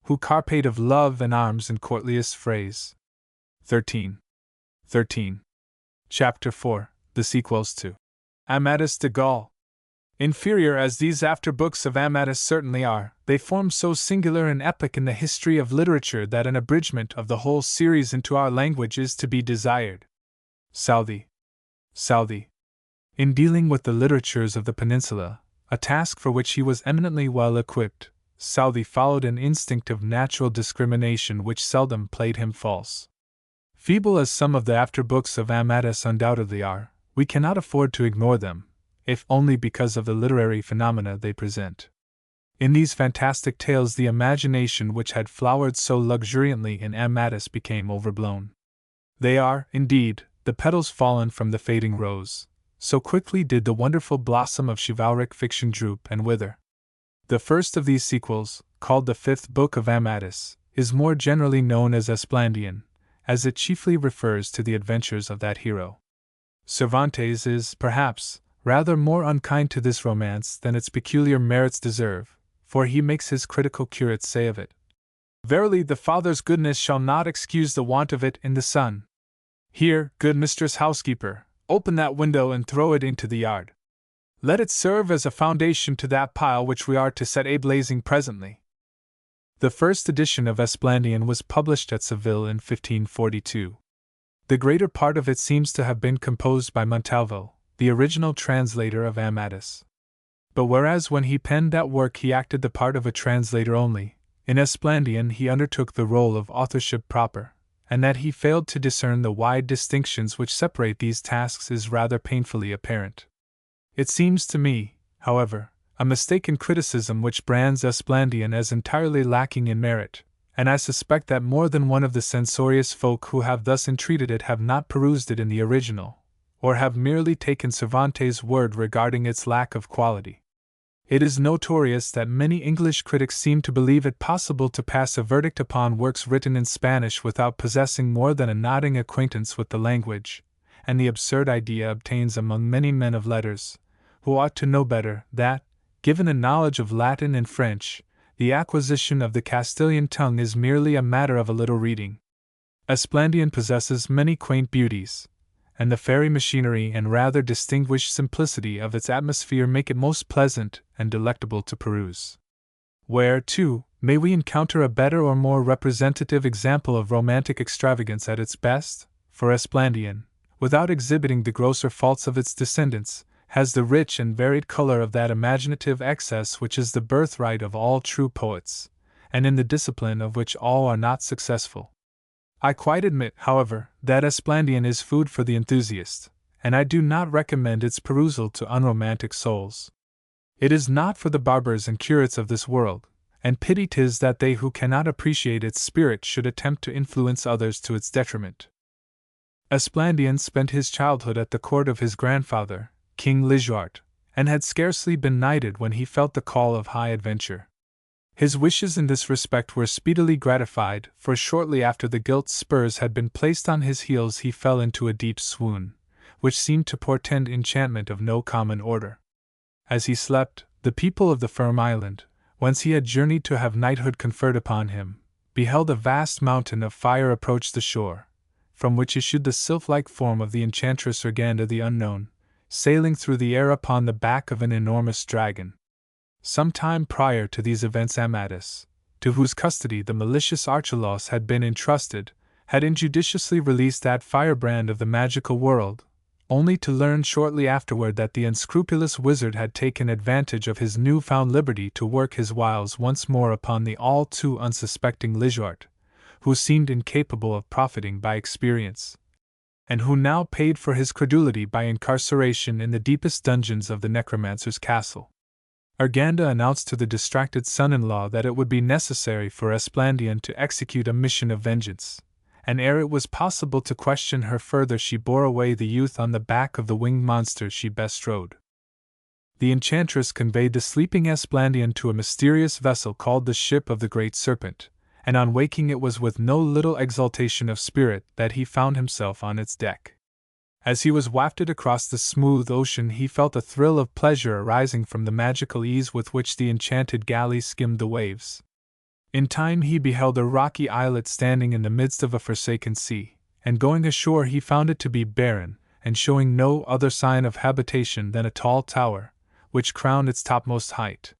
A: Who carped of love and arms in courtliest phrase. 13. Chapter 4. The sequels to Amadis de Gaul. Inferior as these after books of Amadis certainly are, they form so singular an epoch in the history of literature that an abridgment of the whole series into our language is to be desired. Southey. In dealing with the literatures of the peninsula, a task for which he was eminently well equipped, Southey followed an instinct of natural discrimination which seldom played him false. Feeble as some of the after books of Amadis undoubtedly are, we cannot afford to ignore them, if only because of the literary phenomena they present. In these fantastic tales, the imagination which had flowered so luxuriantly in Amadis became overblown. They are, indeed, the petals fallen from the fading rose, so quickly did the wonderful blossom of chivalric fiction droop and wither. The first of these sequels, called the fifth book of Amadis, is more generally known as Esplandian, as it chiefly refers to the adventures of that hero. Cervantes is, perhaps, rather more unkind to this romance than its peculiar merits deserve, for he makes his critical curate say of it, "Verily the Father's goodness shall not excuse the want of it in the Son. Here, good mistress housekeeper, open that window and throw it into the yard. Let it serve as a foundation to that pile which we are to set a-blazing presently." The first edition of Esplandian was published at Seville in 1542. The greater part of it seems to have been composed by Montalvo, the original translator of Amadis. But whereas when he penned that work he acted the part of a translator only, in Esplandian he undertook the role of authorship proper, and that he failed to discern the wide distinctions which separate these tasks is rather painfully apparent. It seems to me, however, a mistaken criticism which brands Esplandian as entirely lacking in merit, and I suspect that more than one of the censorious folk who have thus entreated it have not perused it in the original, or have merely taken Cervantes' word regarding its lack of quality. It is notorious that many English critics seem to believe it possible to pass a verdict upon works written in Spanish without possessing more than a nodding acquaintance with the language, and the absurd idea obtains among many men of letters, who ought to know better, that, given a knowledge of Latin and French, the acquisition of the Castilian tongue is merely a matter of a little reading. Esplandian possesses many quaint beauties, and the fairy machinery and rather distinguished simplicity of its atmosphere make it most pleasant and delectable to peruse. Where, too, may we encounter a better or more representative example of romantic extravagance at its best? For Esplandian, without exhibiting the grosser faults of its descendants, has the rich and varied color of that imaginative excess which is the birthright of all true poets, and in the discipline of which all are not successful. I quite admit, however, that Esplandian is food for the enthusiast, and I do not recommend its perusal to unromantic souls. It is not for the barbers and curates of this world, and pity 'tis that they who cannot appreciate its spirit should attempt to influence others to its detriment. Esplandian spent his childhood at the court of his grandfather, King Lisuart, and had scarcely been knighted when he felt the call of high adventure. His wishes in this respect were speedily gratified, for shortly after the gilt spurs had been placed on his heels he fell into a deep swoon, which seemed to portend enchantment of no common order. As he slept, the people of the Firm Island, whence he had journeyed to have knighthood conferred upon him, beheld a vast mountain of fire approach the shore, from which issued the sylph-like form of the enchantress Urganda the Unknown, sailing through the air upon the back of an enormous dragon. Some time prior to these events Amadis, to whose custody the malicious Archelaus had been entrusted, had injudiciously released that firebrand of the magical world, only to learn shortly afterward that the unscrupulous wizard had taken advantage of his new-found liberty to work his wiles once more upon the all too unsuspecting Lisuart, who seemed incapable of profiting by experience, and who now paid for his credulity by incarceration in the deepest dungeons of the necromancer's castle. Urganda announced to the distracted son-in-law that it would be necessary for Esplandian to execute a mission of vengeance, and ere it was possible to question her further she bore away the youth on the back of the winged monster she bestrode. The enchantress conveyed the sleeping Esplandian to a mysterious vessel called the Ship of the Great Serpent, and on waking it was with no little exaltation of spirit that he found himself on its deck. As he was wafted across the smooth ocean he felt a thrill of pleasure arising from the magical ease with which the enchanted galley skimmed the waves. In time he beheld a rocky islet standing in the midst of a forsaken sea, and going ashore he found it to be barren, and showing no other sign of habitation than a tall tower, which crowned its topmost height.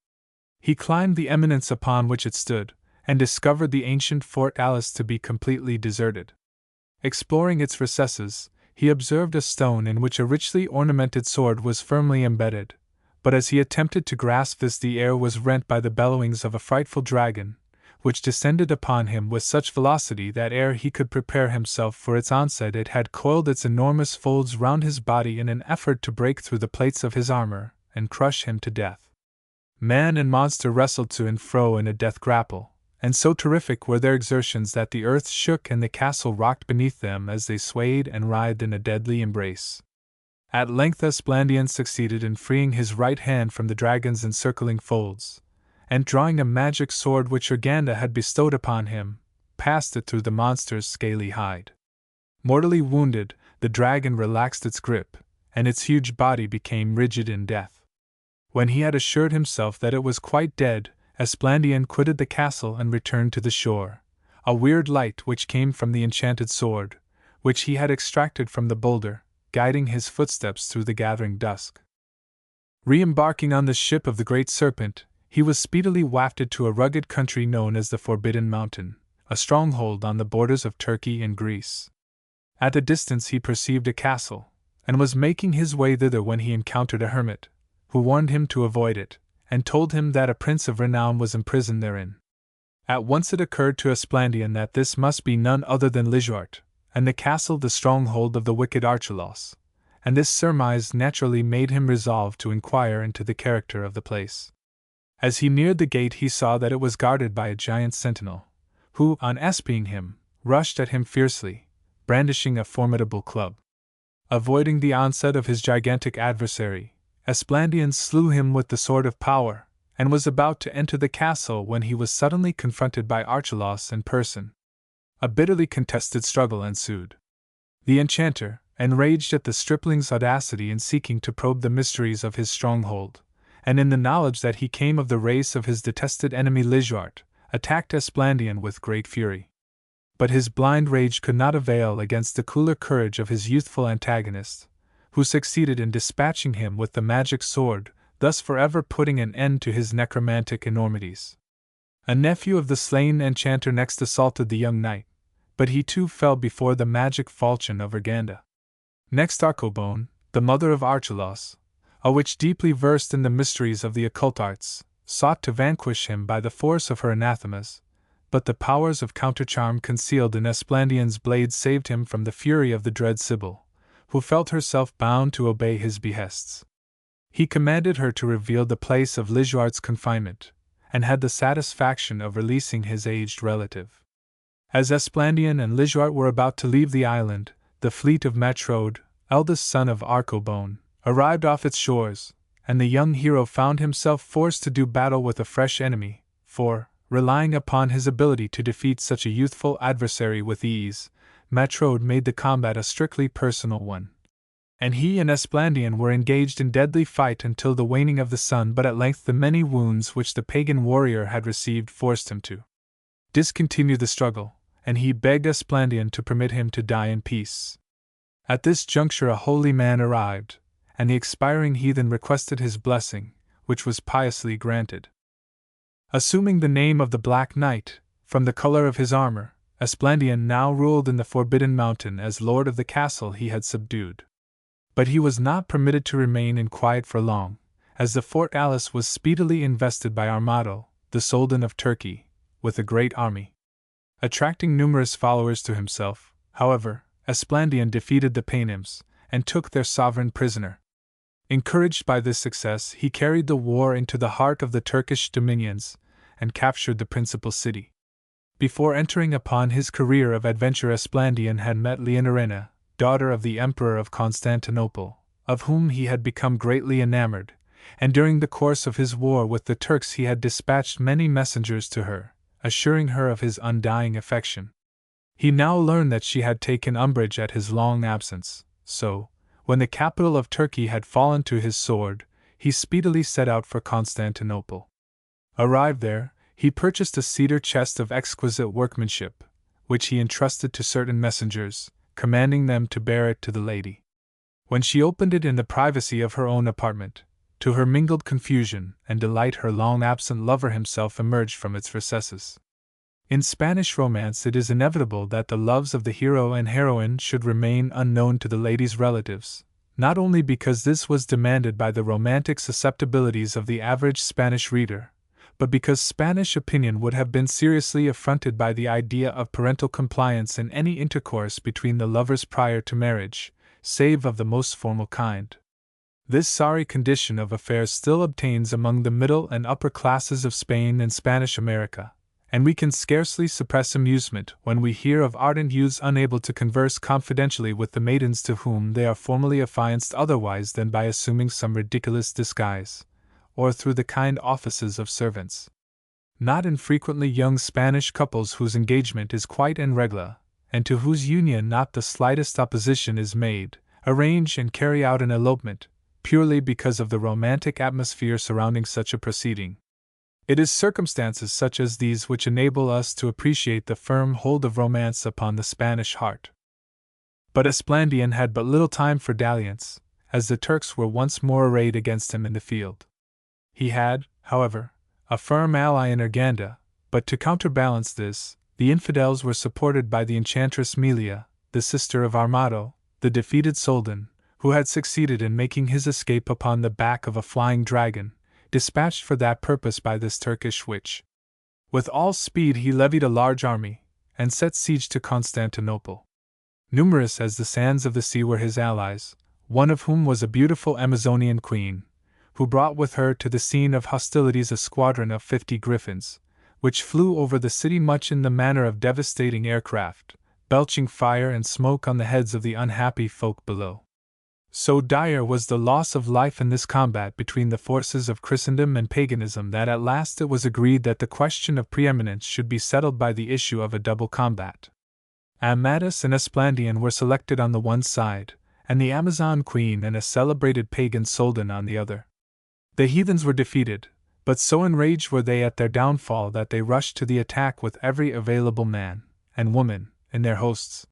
A: He climbed the eminence upon which it stood, and discovered the ancient Fort Alice to be completely deserted. Exploring its recesses, he observed a stone in which a richly ornamented sword was firmly embedded, but as he attempted to grasp this the air was rent by the bellowings of a frightful dragon, which descended upon him with such velocity that ere he could prepare himself for its onset it had coiled its enormous folds round his body in an effort to break through the plates of his armor and crush him to death. Man and monster wrestled to and fro in a death grapple, and so terrific were their exertions that the earth shook and the castle rocked beneath them as they swayed and writhed in a deadly embrace. At length Esplandian succeeded in freeing his right hand from the dragon's encircling folds, and drawing a magic sword which Urganda had bestowed upon him, passed it through the monster's scaly hide. Mortally wounded, the dragon relaxed its grip, and its huge body became rigid in death. When he had assured himself that it was quite dead, Esplandian quitted the castle and returned to the shore, a weird light which came from the enchanted sword, which he had extracted from the boulder, guiding his footsteps through the gathering dusk. Re-embarking on the Ship of the Great Serpent, he was speedily wafted to a rugged country known as the Forbidden Mountain, a stronghold on the borders of Turkey and Greece. At a distance he perceived a castle, and was making his way thither when he encountered a hermit, who warned him to avoid it, and told him that a prince of renown was imprisoned therein. At once it occurred to Esplandian that this must be none other than Lisuart, and the castle the stronghold of the wicked Archelaus, and this surmise naturally made him resolve to inquire into the character of the place. As he neared the gate he saw that it was guarded by a giant sentinel, who, on espying him, rushed at him fiercely, brandishing a formidable club. Avoiding the onset of his gigantic adversary, Esplandian slew him with the sword of power, and was about to enter the castle when he was suddenly confronted by Archelaus in person. A bitterly contested struggle ensued. The enchanter, enraged at the stripling's audacity in seeking to probe the mysteries of his stronghold, and in the knowledge that he came of the race of his detested enemy Lisuart, attacked Esplandian with great fury. But his blind rage could not avail against the cooler courage of his youthful antagonist, who succeeded in dispatching him with the magic sword, thus forever putting an end to his necromantic enormities. A nephew of the slain enchanter next assaulted the young knight, but he too fell before the magic falchion of Urganda. Next Arcobone, the mother of Archelaus, a witch deeply versed in the mysteries of the occult arts, sought to vanquish him by the force of her anathemas, but the powers of countercharm concealed in Esplandian's blade saved him from the fury of the dread Sibyl, who felt herself bound to obey his behests. He commanded her to reveal the place of Lisuarte's confinement, and had the satisfaction of releasing his aged relative. As Esplandian and Lisuarte were about to leave the island, the fleet of Matrode, eldest son of Arcobone, arrived off its shores, and the young hero found himself forced to do battle with a fresh enemy, for, relying upon his ability to defeat such a youthful adversary with ease, Matrode made the combat a strictly personal one. And he and Esplandian were engaged in deadly fight until the waning of the sun, but at length the many wounds which the pagan warrior had received forced him to discontinue the struggle, and he begged Esplandian to permit him to die in peace. At this juncture a holy man arrived, and the expiring heathen requested his blessing, which was piously granted. Assuming the name of the Black Knight, from the color of his armor, Esplandian now ruled in the Forbidden Mountain as lord of the castle he had subdued. But he was not permitted to remain in quiet for long, as the Fort Alice was speedily invested by Armado, the Soldan of Turkey, with a great army. Attracting numerous followers to himself, however, Esplandian defeated the Paynims, and took their sovereign prisoner. Encouraged by this success, he carried the war into the heart of the Turkish dominions, and captured the principal city. Before entering upon his career of adventure, Esplandian had met Leonorina, daughter of the Emperor of Constantinople, of whom he had become greatly enamored, and during the course of his war with the Turks he had dispatched many messengers to her, assuring her of his undying affection. He now learned that she had taken umbrage at his long absence, so, when the capital of Turkey had fallen to his sword, he speedily set out for Constantinople. Arrived there, he purchased a cedar chest of exquisite workmanship, which he entrusted to certain messengers, commanding them to bear it to the lady. When she opened it in the privacy of her own apartment, to her mingled confusion and delight her long-absent lover himself emerged from its recesses. In Spanish romance it is inevitable that the loves of the hero and heroine should remain unknown to the lady's relatives, not only because this was demanded by the romantic susceptibilities of the average Spanish reader, but because Spanish opinion would have been seriously affronted by the idea of parental compliance in any intercourse between the lovers prior to marriage, save of the most formal kind. This sorry condition of affairs still obtains among the middle and upper classes of Spain and Spanish America, and we can scarcely suppress amusement when we hear of ardent youths unable to converse confidentially with the maidens to whom they are formally affianced otherwise than by assuming some ridiculous disguise, or through the kind offices of servants. Not infrequently young Spanish couples whose engagement is quite en règle, and to whose union not the slightest opposition is made, arrange and carry out an elopement, purely because of the romantic atmosphere surrounding such a proceeding. It is circumstances such as these which enable us to appreciate the firm hold of romance upon the Spanish heart. But Esplandian had but little time for dalliance, as the Turks were once more arrayed against him in the field. He had, however, a firm ally in Urganda, but to counterbalance this, the infidels were supported by the enchantress Melia, the sister of Armado, the defeated Soldan, who had succeeded in making his escape upon the back of a flying dragon, dispatched for that purpose by this Turkish witch. With all speed he levied a large army, and set siege to Constantinople. Numerous as the sands of the sea were his allies, one of whom was a beautiful Amazonian queen, who brought with her to the scene of hostilities a squadron of 50 griffins, which flew over the city much in the manner of devastating aircraft, belching fire and smoke on the heads of the unhappy folk below. So dire was the loss of life in this combat between the forces of Christendom and paganism that at last it was agreed that the question of preeminence should be settled by the issue of a double combat. Amadis and Esplandian were selected on the one side, and the Amazon queen and a celebrated pagan Soldan on the other. The heathens were defeated, but so enraged were they at their downfall that they rushed to the attack with every available man and woman in their hosts.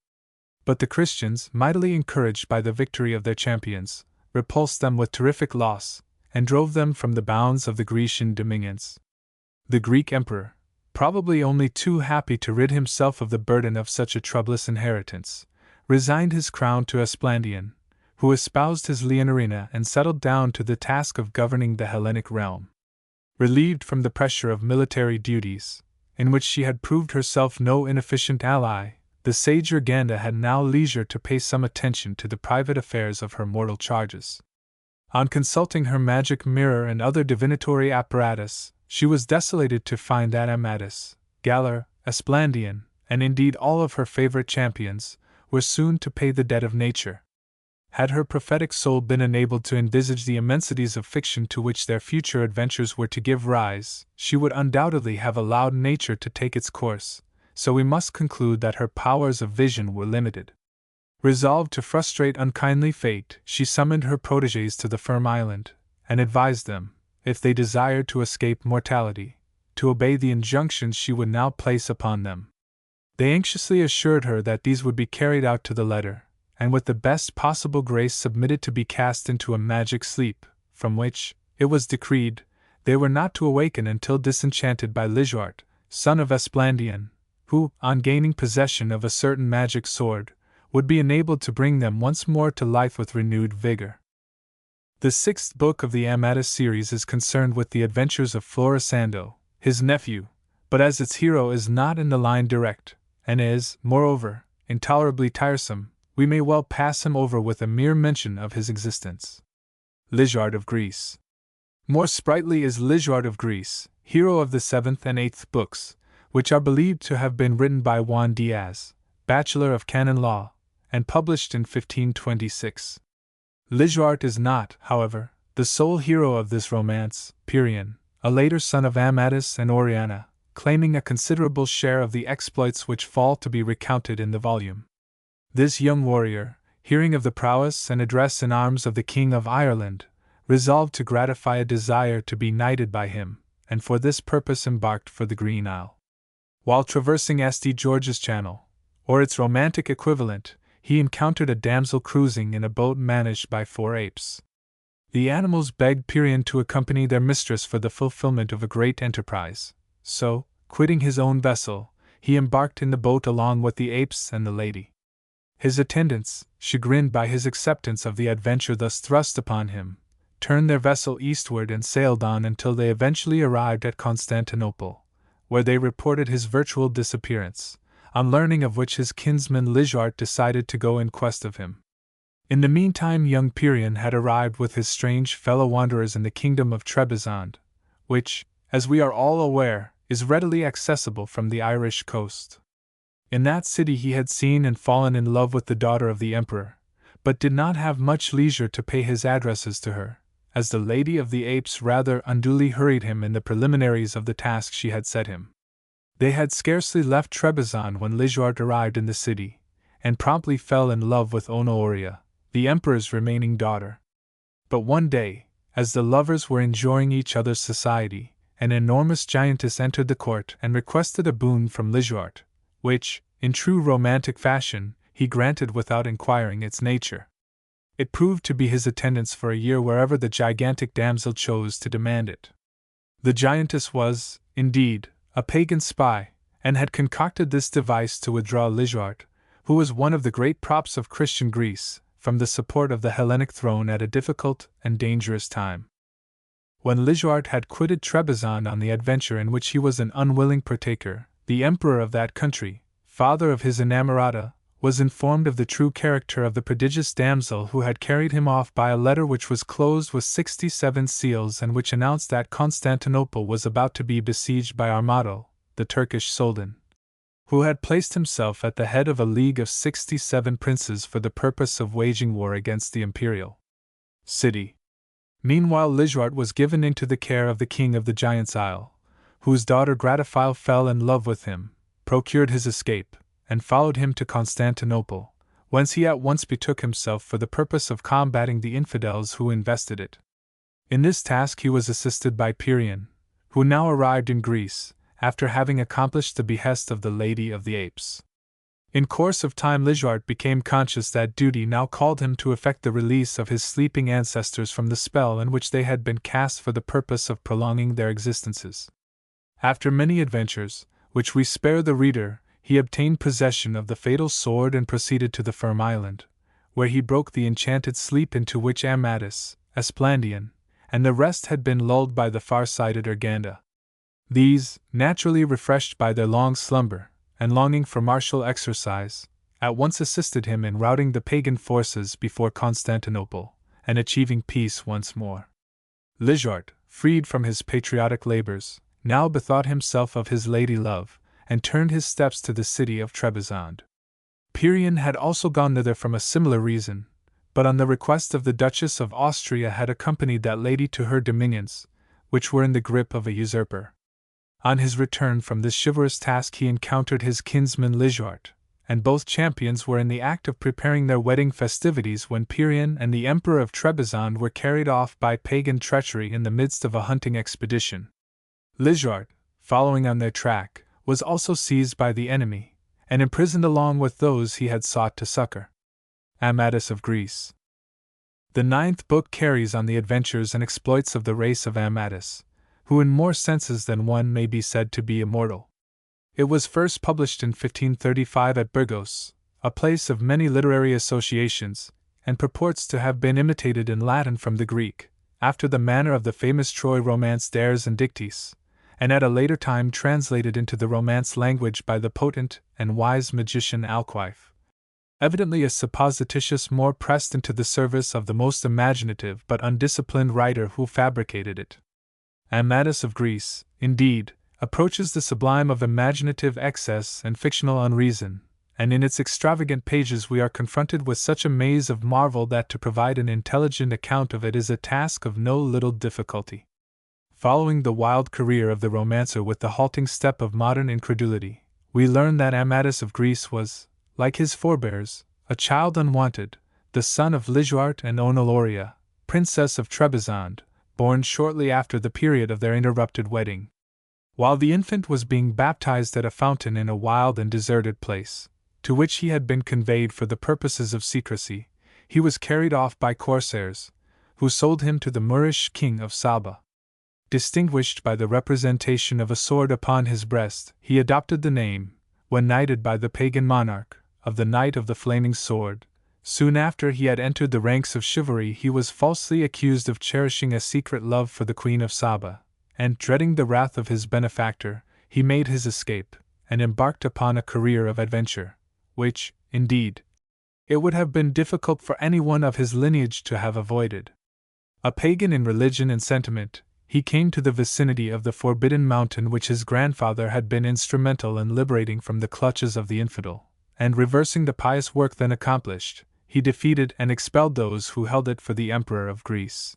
A: But the Christians, mightily encouraged by the victory of their champions, repulsed them with terrific loss, and drove them from the bounds of the Grecian dominions. The Greek emperor, probably only too happy to rid himself of the burden of such a troublous inheritance, resigned his crown to Esplandian, who espoused his Leonorina and settled down to the task of governing the Hellenic realm. Relieved from the pressure of military duties, in which she had proved herself no inefficient ally, the sage Urganda had now leisure to pay some attention to the private affairs of her mortal charges. On consulting her magic mirror and other divinatory apparatus, she was desolated to find that Amadis, Galar, Esplandian, and indeed all of her favorite champions, were soon to pay the debt of nature. Had her prophetic soul been enabled to envisage the immensities of fiction to which their future adventures were to give rise, she would undoubtedly have allowed nature to take its course, so we must conclude that her powers of vision were limited. Resolved to frustrate unkindly fate, she summoned her protégés to the Firm Island, and advised them, if they desired to escape mortality, to obey the injunctions she would now place upon them. They anxiously assured her that these would be carried out to the letter, and with the best possible grace submitted to be cast into a magic sleep, from which, it was decreed, they were not to awaken until disenchanted by Lisuart, son of Esplandian, who, on gaining possession of a certain magic sword, would be enabled to bring them once more to life with renewed vigor. The sixth book of the Amadis series is concerned with the adventures of Florisando, his nephew, but as its hero is not in the line direct, and is, moreover, intolerably tiresome, we may well pass him over with a mere mention of his existence. Lisuart of Greece. More sprightly is Lisuart of Greece, hero of the 7th and 8th books, which are believed to have been written by Juan Diaz, Bachelor of Canon Law, and published in 1526. Lisuart is not, however, the sole hero of this romance. Pirion, a later son of Amadis and Oriana, claiming a considerable share of the exploits which fall to be recounted in the volume. This young warrior, hearing of the prowess and address in arms of the King of Ireland, resolved to gratify a desire to be knighted by him, and for this purpose embarked for the Green Isle. While traversing St. George's Channel, or its romantic equivalent, he encountered a damsel cruising in a boat managed by 4 apes. The animals begged Pirion to accompany their mistress for the fulfillment of a great enterprise, so, quitting his own vessel, he embarked in the boat along with the apes and the lady. His attendants, chagrined by his acceptance of the adventure thus thrust upon him, turned their vessel eastward and sailed on until they eventually arrived at Constantinople, where they reported his virtual disappearance, on learning of which his kinsman Lisuart decided to go in quest of him. In the meantime young Pirion had arrived with his strange fellow-wanderers in the kingdom of Trebizond, which, as we are all aware, is readily accessible from the Irish coast. In that city he had seen and fallen in love with the daughter of the emperor, but did not have much leisure to pay his addresses to her, as the Lady of the Apes rather unduly hurried him in the preliminaries of the task she had set him. They had scarcely left Trebizond when Lisuart arrived in the city, and promptly fell in love with Onooria, the emperor's remaining daughter. But one day, as the lovers were enjoying each other's society, an enormous giantess entered the court and requested a boon from Lisuart, which, in true romantic fashion, he granted without inquiring its nature. It proved to be his attendance for a year wherever the gigantic damsel chose to demand it. The giantess was, indeed, a pagan spy, and had concocted this device to withdraw Lisuart, who was one of the great props of Christian Greece, from the support of the Hellenic throne at a difficult and dangerous time. When Lisuart had quitted Trebizond on the adventure in which he was an unwilling partaker, the emperor of that country, father of his inamorata, was informed of the true character of the prodigious damsel who had carried him off by a letter which was closed with 67 seals and which announced that Constantinople was about to be besieged by Armado, the Turkish Sultan, who had placed himself at the head of a league of 67 princes for the purpose of waging war against the imperial city. Meanwhile Lisuart was given into the care of the king of the Giants' Isle, whose daughter Gratiphile fell in love with him, procured his escape, and followed him to Constantinople, whence he at once betook himself for the purpose of combating the infidels who invested it. In this task he was assisted by Pirion, who now arrived in Greece, after having accomplished the behest of the Lady of the Apes. In course of time Lisuart became conscious that duty now called him to effect the release of his sleeping ancestors from the spell in which they had been cast for the purpose of prolonging their existences. After many adventures, which we spare the reader, he obtained possession of the fatal sword and proceeded to the Firm Island, where he broke the enchanted sleep into which Amadis, Esplandian, and the rest had been lulled by the far-sighted Urganda. These, naturally refreshed by their long slumber, and longing for martial exercise, at once assisted him in routing the pagan forces before Constantinople, and achieving peace once more. Lijart, freed from his patriotic labors, now bethought himself of his lady love, and turned his steps to the city of Trebizond. Pierian had also gone thither from a similar reason, but on the request of the Duchess of Austria had accompanied that lady to her dominions, which were in the grip of a usurper. On his return from this chivalrous task he encountered his kinsman Lijart, and both champions were in the act of preparing their wedding festivities when Pierian and the Emperor of Trebizond were carried off by pagan treachery in the midst of a hunting expedition. Lijart, following on their track, was also seized by the enemy, and imprisoned along with those he had sought to succor. Amadis of Greece. The 9th book carries on the adventures and exploits of the race of Amadis, who in more senses than one may be said to be immortal. It was first published in 1535 at Burgos, a place of many literary associations, and purports to have been imitated in Latin from the Greek, after the manner of the famous Troy romance Dares and Dictys, and at a later time translated into the Romance language by the potent and wise magician Alquife. Evidently a supposititious more pressed into the service of the most imaginative but undisciplined writer who fabricated it. Amadis of Greece, indeed, approaches the sublime of imaginative excess and fictional unreason, and in its extravagant pages we are confronted with such a maze of marvel that to provide an intelligent account of it is a task of no little difficulty. Following the wild career of the romancer with the halting step of modern incredulity, we learn that Amadis of Greece was, like his forebears, a child unwanted, the son of Lisuart and Onaloria, Princess of Trebizond, born shortly after the period of their interrupted wedding. While the infant was being baptized at a fountain in a wild and deserted place, to which he had been conveyed for the purposes of secrecy, he was carried off by corsairs, who sold him to the Moorish king of Saba. Distinguished by the representation of a sword upon his breast, he adopted the name, when knighted by the pagan monarch, of the Knight of the Flaming Sword. Soon after he had entered the ranks of chivalry, he was falsely accused of cherishing a secret love for the Queen of Saba, and, dreading the wrath of his benefactor, he made his escape, and embarked upon a career of adventure, which, indeed, it would have been difficult for anyone of his lineage to have avoided. A pagan in religion and sentiment, he came to the vicinity of the forbidden mountain which his grandfather had been instrumental in liberating from the clutches of the infidel, and reversing the pious work then accomplished, he defeated and expelled those who held it for the Emperor of Greece.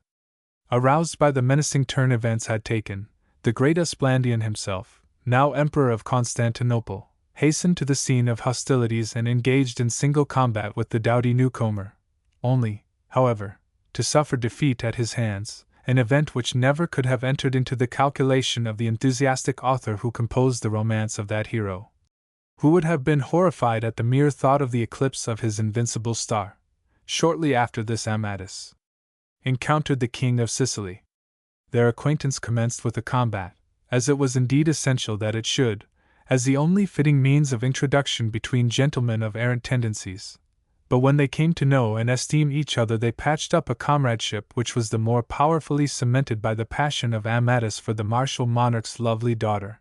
A: Aroused by the menacing turn events had taken, the great Esplandian himself, now Emperor of Constantinople, hastened to the scene of hostilities and engaged in single combat with the doughty newcomer, only, however, to suffer defeat at his hands, an event which never could have entered into the calculation of the enthusiastic author who composed the romance of that hero, who would have been horrified at the mere thought of the eclipse of his invincible star. Shortly after this Amadis encountered the King of Sicily. Their acquaintance commenced with a combat, as it was indeed essential that it should, as the only fitting means of introduction between gentlemen of errant tendencies. But when they came to know and esteem each other, they patched up a comradeship which was the more powerfully cemented by the passion of Amadis for the martial monarch's lovely daughter.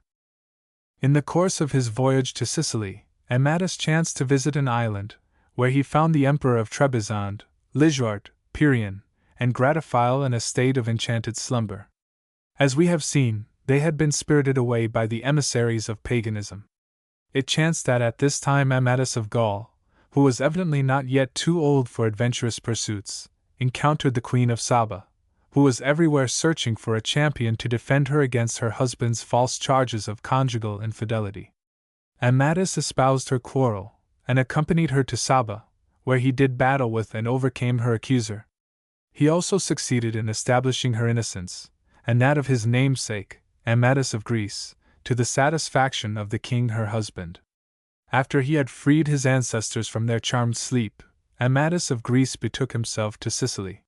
A: In the course of his voyage to Sicily, Amadis chanced to visit an island, where he found the Emperor of Trebizond, Lisuart, Pierian, and Gratiphile in a state of enchanted slumber. As we have seen, they had been spirited away by the emissaries of paganism. It chanced that at this time Amadis of Gaul, who was evidently not yet too old for adventurous pursuits, encountered the Queen of Saba, who was everywhere searching for a champion to defend her against her husband's false charges of conjugal infidelity. Amadis espoused her quarrel, and accompanied her to Saba, where he did battle with and overcame her accuser. He also succeeded in establishing her innocence, and that of his namesake, Amadis of Greece, to the satisfaction of the king her husband. After he had freed his ancestors from their charmed sleep, Amadis of Greece betook himself to Sicily.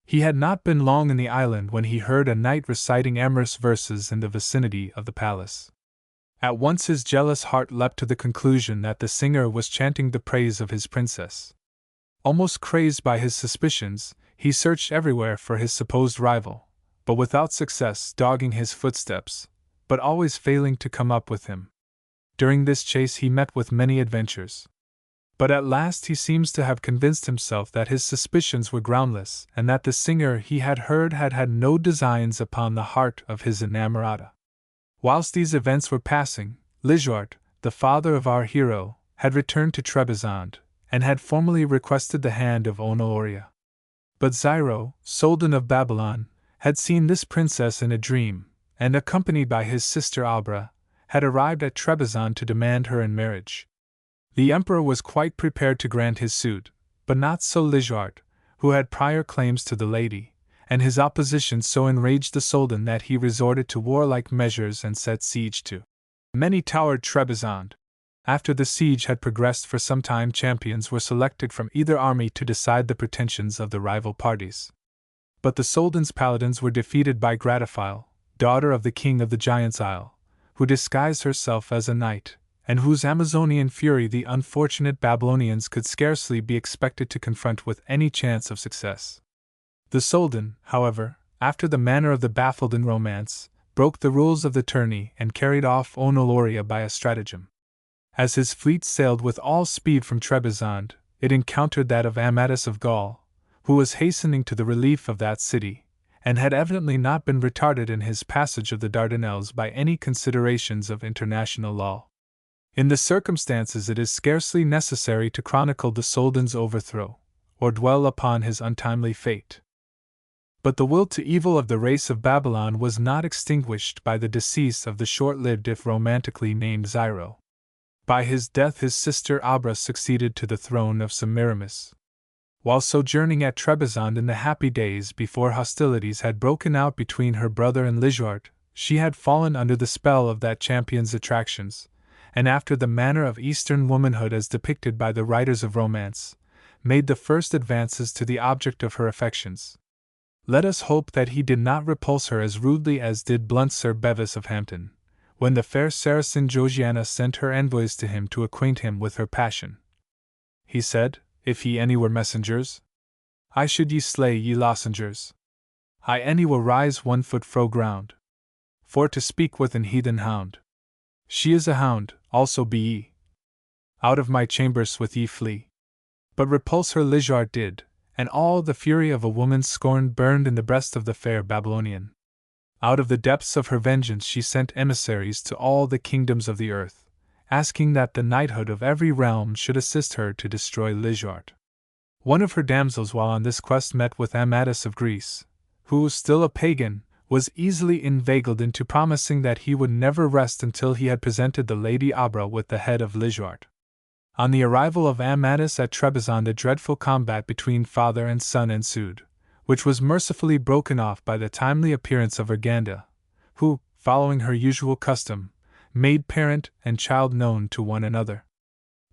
A: He had not been long in the island when he heard a knight reciting amorous verses in the vicinity of the palace. At once his jealous heart leapt to the conclusion that the singer was chanting the praise of his princess. Almost crazed by his suspicions, he searched everywhere for his supposed rival, but without success, dogging his footsteps, but always failing to come up with him. During this chase he met with many adventures. But at last he seems to have convinced himself that his suspicions were groundless, and that the singer he had heard had had no designs upon the heart of his inamorata. Whilst these events were passing, Lisuart, the father of our hero, had returned to Trebizond, and had formally requested the hand of Honoria. But Zyro, Soldan of Babylon, had seen this princess in a dream, and accompanied by his sister Abra, had arrived at Trebizond to demand her in marriage. The emperor was quite prepared to grant his suit, but not so Lisuart, who had prior claims to the lady, and his opposition so enraged the Soldan that he resorted to warlike measures and set siege to many-towered Trebizond. After the siege had progressed for some time, champions were selected from either army to decide the pretensions of the rival parties. But the Soldan's paladins were defeated by Gratiphile, daughter of the king of the Giants' Isle, who disguised herself as a knight, and whose Amazonian fury the unfortunate Babylonians could scarcely be expected to confront with any chance of success. The Soldan, however, after the manner of the baffled in romance, broke the rules of the tourney and carried off Honoria by a stratagem. As his fleet sailed with all speed from Trebizond, it encountered that of Amadis of Gaul, who was hastening to the relief of that city, and had evidently not been retarded in his passage of the Dardanelles by any considerations of international law. In the circumstances it is scarcely necessary to chronicle the Soldan's overthrow, or dwell upon his untimely fate. But the will to evil of the race of Babylon was not extinguished by the decease of the short-lived if romantically named Zyro. By his death his sister Abra succeeded to the throne of Semiramis. While sojourning at Trebizond in the happy days before hostilities had broken out between her brother and Lisuart, she had fallen under the spell of that champion's attractions, and after the manner of Eastern womanhood as depicted by the writers of romance, made the first advances to the object of her affections. Let us hope that he did not repulse her as rudely as did blunt Sir Bevis of Hampton, when the fair Saracen Georgiana sent her envoys to him to acquaint him with her passion. He said, if ye any were messengers, I should ye slay ye lozengers. I any will rise 1 foot fro ground. For to speak with an heathen hound. She is a hound, also be ye. Out of my chambers with ye flee. But repulse her Lisuart did, and all the fury of a woman's scorn burned in the breast of the fair Babylonian. Out of the depths of her vengeance she sent emissaries to all the kingdoms of the earth, asking that the knighthood of every realm should assist her to destroy Lisuart. One of her damsels while on this quest met with Amadis of Greece, who, still a pagan, was easily inveigled into promising that he would never rest until he had presented the Lady Abra with the head of Lisuart. On the arrival of Amadis at Trebizond a dreadful combat between father and son ensued, which was mercifully broken off by the timely appearance of Urganda, who, following her usual custom, made parent and child known to one another.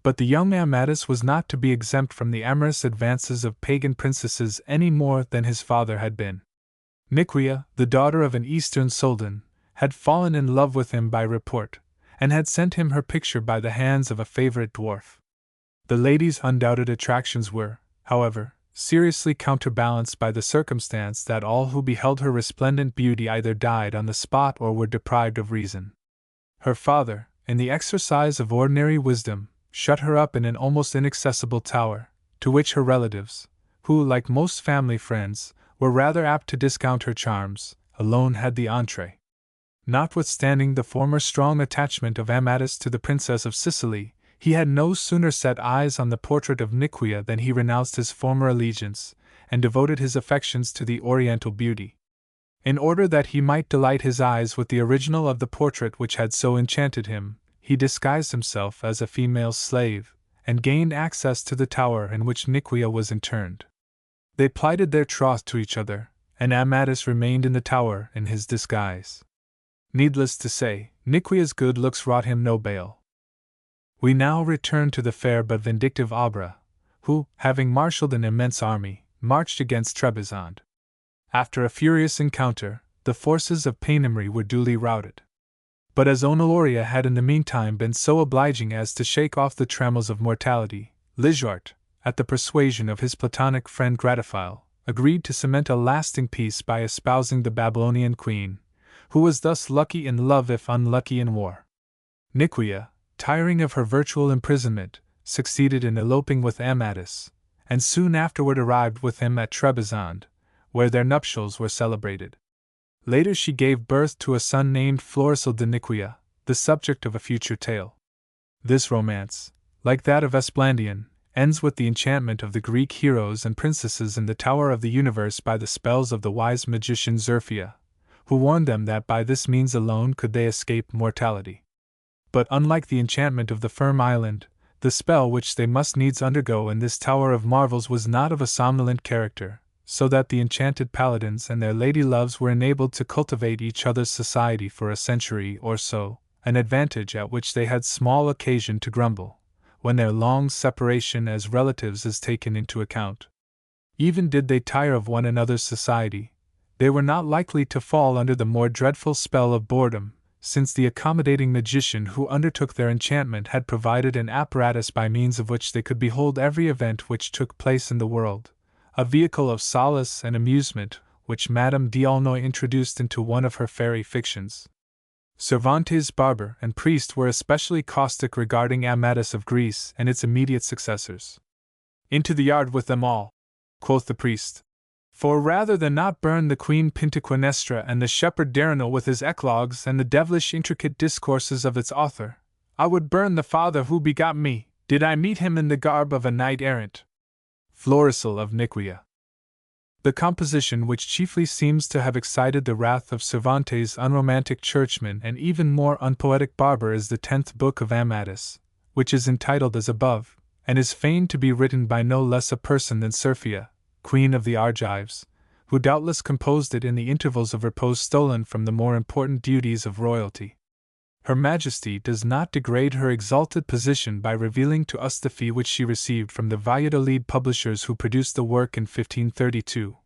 A: But the young Amadis was not to be exempt from the amorous advances of pagan princesses any more than his father had been. Niquia, the daughter of an Eastern Soldan, had fallen in love with him by report, and had sent him her picture by the hands of a favorite dwarf. The lady's undoubted attractions were, however, seriously counterbalanced by the circumstance that all who beheld her resplendent beauty either died on the spot or were deprived of reason. Her father, in the exercise of ordinary wisdom, shut her up in an almost inaccessible tower, to which her relatives, who, like most family friends, were rather apt to discount her charms, alone had the entree. Notwithstanding the former strong attachment of Amadis to the Princess of Sicily, he had no sooner set eyes on the portrait of Niquia than he renounced his former allegiance, and devoted his affections to the Oriental beauty. In order that he might delight his eyes with the original of the portrait which had so enchanted him, he disguised himself as a female slave, and gained access to the tower in which Niquia was interned. They plighted their troth to each other, and Amadis remained in the tower in his disguise. Needless to say, Niquia's good looks wrought him no bale. We now return to the fair but vindictive Abra, who, having marshaled an immense army, marched against Trebizond. After a furious encounter, the forces of Panemri were duly routed. But as Honoria had in the meantime been so obliging as to shake off the trammels of mortality, Lisuart, at the persuasion of his Platonic friend Gratiphile, agreed to cement a lasting peace by espousing the Babylonian queen, who was thus lucky in love if unlucky in war. Nicaea, tiring of her virtual imprisonment, succeeded in eloping with Amatus, and soon afterward arrived with him at Trebizond, where their nuptials were celebrated. Later she gave birth to a son named Florizel de Nicaea, the subject of a future tale. This romance, like that of Esplandian, ends with the enchantment of the Greek heroes and princesses in the Tower of the Universe by the spells of the wise magician Xerphia, who warned them that by this means alone could they escape mortality. But unlike the enchantment of the Firm Island, the spell which they must needs undergo in this Tower of Marvels was not of a somnolent character, so that the enchanted paladins and their lady loves were enabled to cultivate each other's society for a century or so, an advantage at which they had small occasion to grumble, when their long separation as relatives is taken into account. Even did they tire of one another's society, they were not likely to fall under the more dreadful spell of boredom, since the accommodating magician who undertook their enchantment had provided an apparatus by means of which they could behold every event which took place in the world, a vehicle of solace and amusement which Madame d'Aulnoy introduced into one of her fairy fictions. Cervantes' barber and priest were especially caustic regarding Amatus of Greece and its immediate successors. "Into the yard with them all," quoth the priest. "For rather than not burn the Queen Pentaquinestra and the shepherd Darinel with his eclogues and the devilish intricate discourses of its author, I would burn the father who begot me, did I meet him in the garb of a knight errant." Florizel of Nicaea. The composition which chiefly seems to have excited the wrath of Cervantes' unromantic churchman and even more unpoetic barber is the 10th book of Amatus, which is entitled as above, and is feigned to be written by no less a person than Xerphia, queen of the Argives, who doubtless composed it in the intervals of repose stolen from the more important duties of royalty. Her Majesty does not degrade her exalted position by revealing to us the fee which she received from the Valladolid publishers who produced the work in 1532,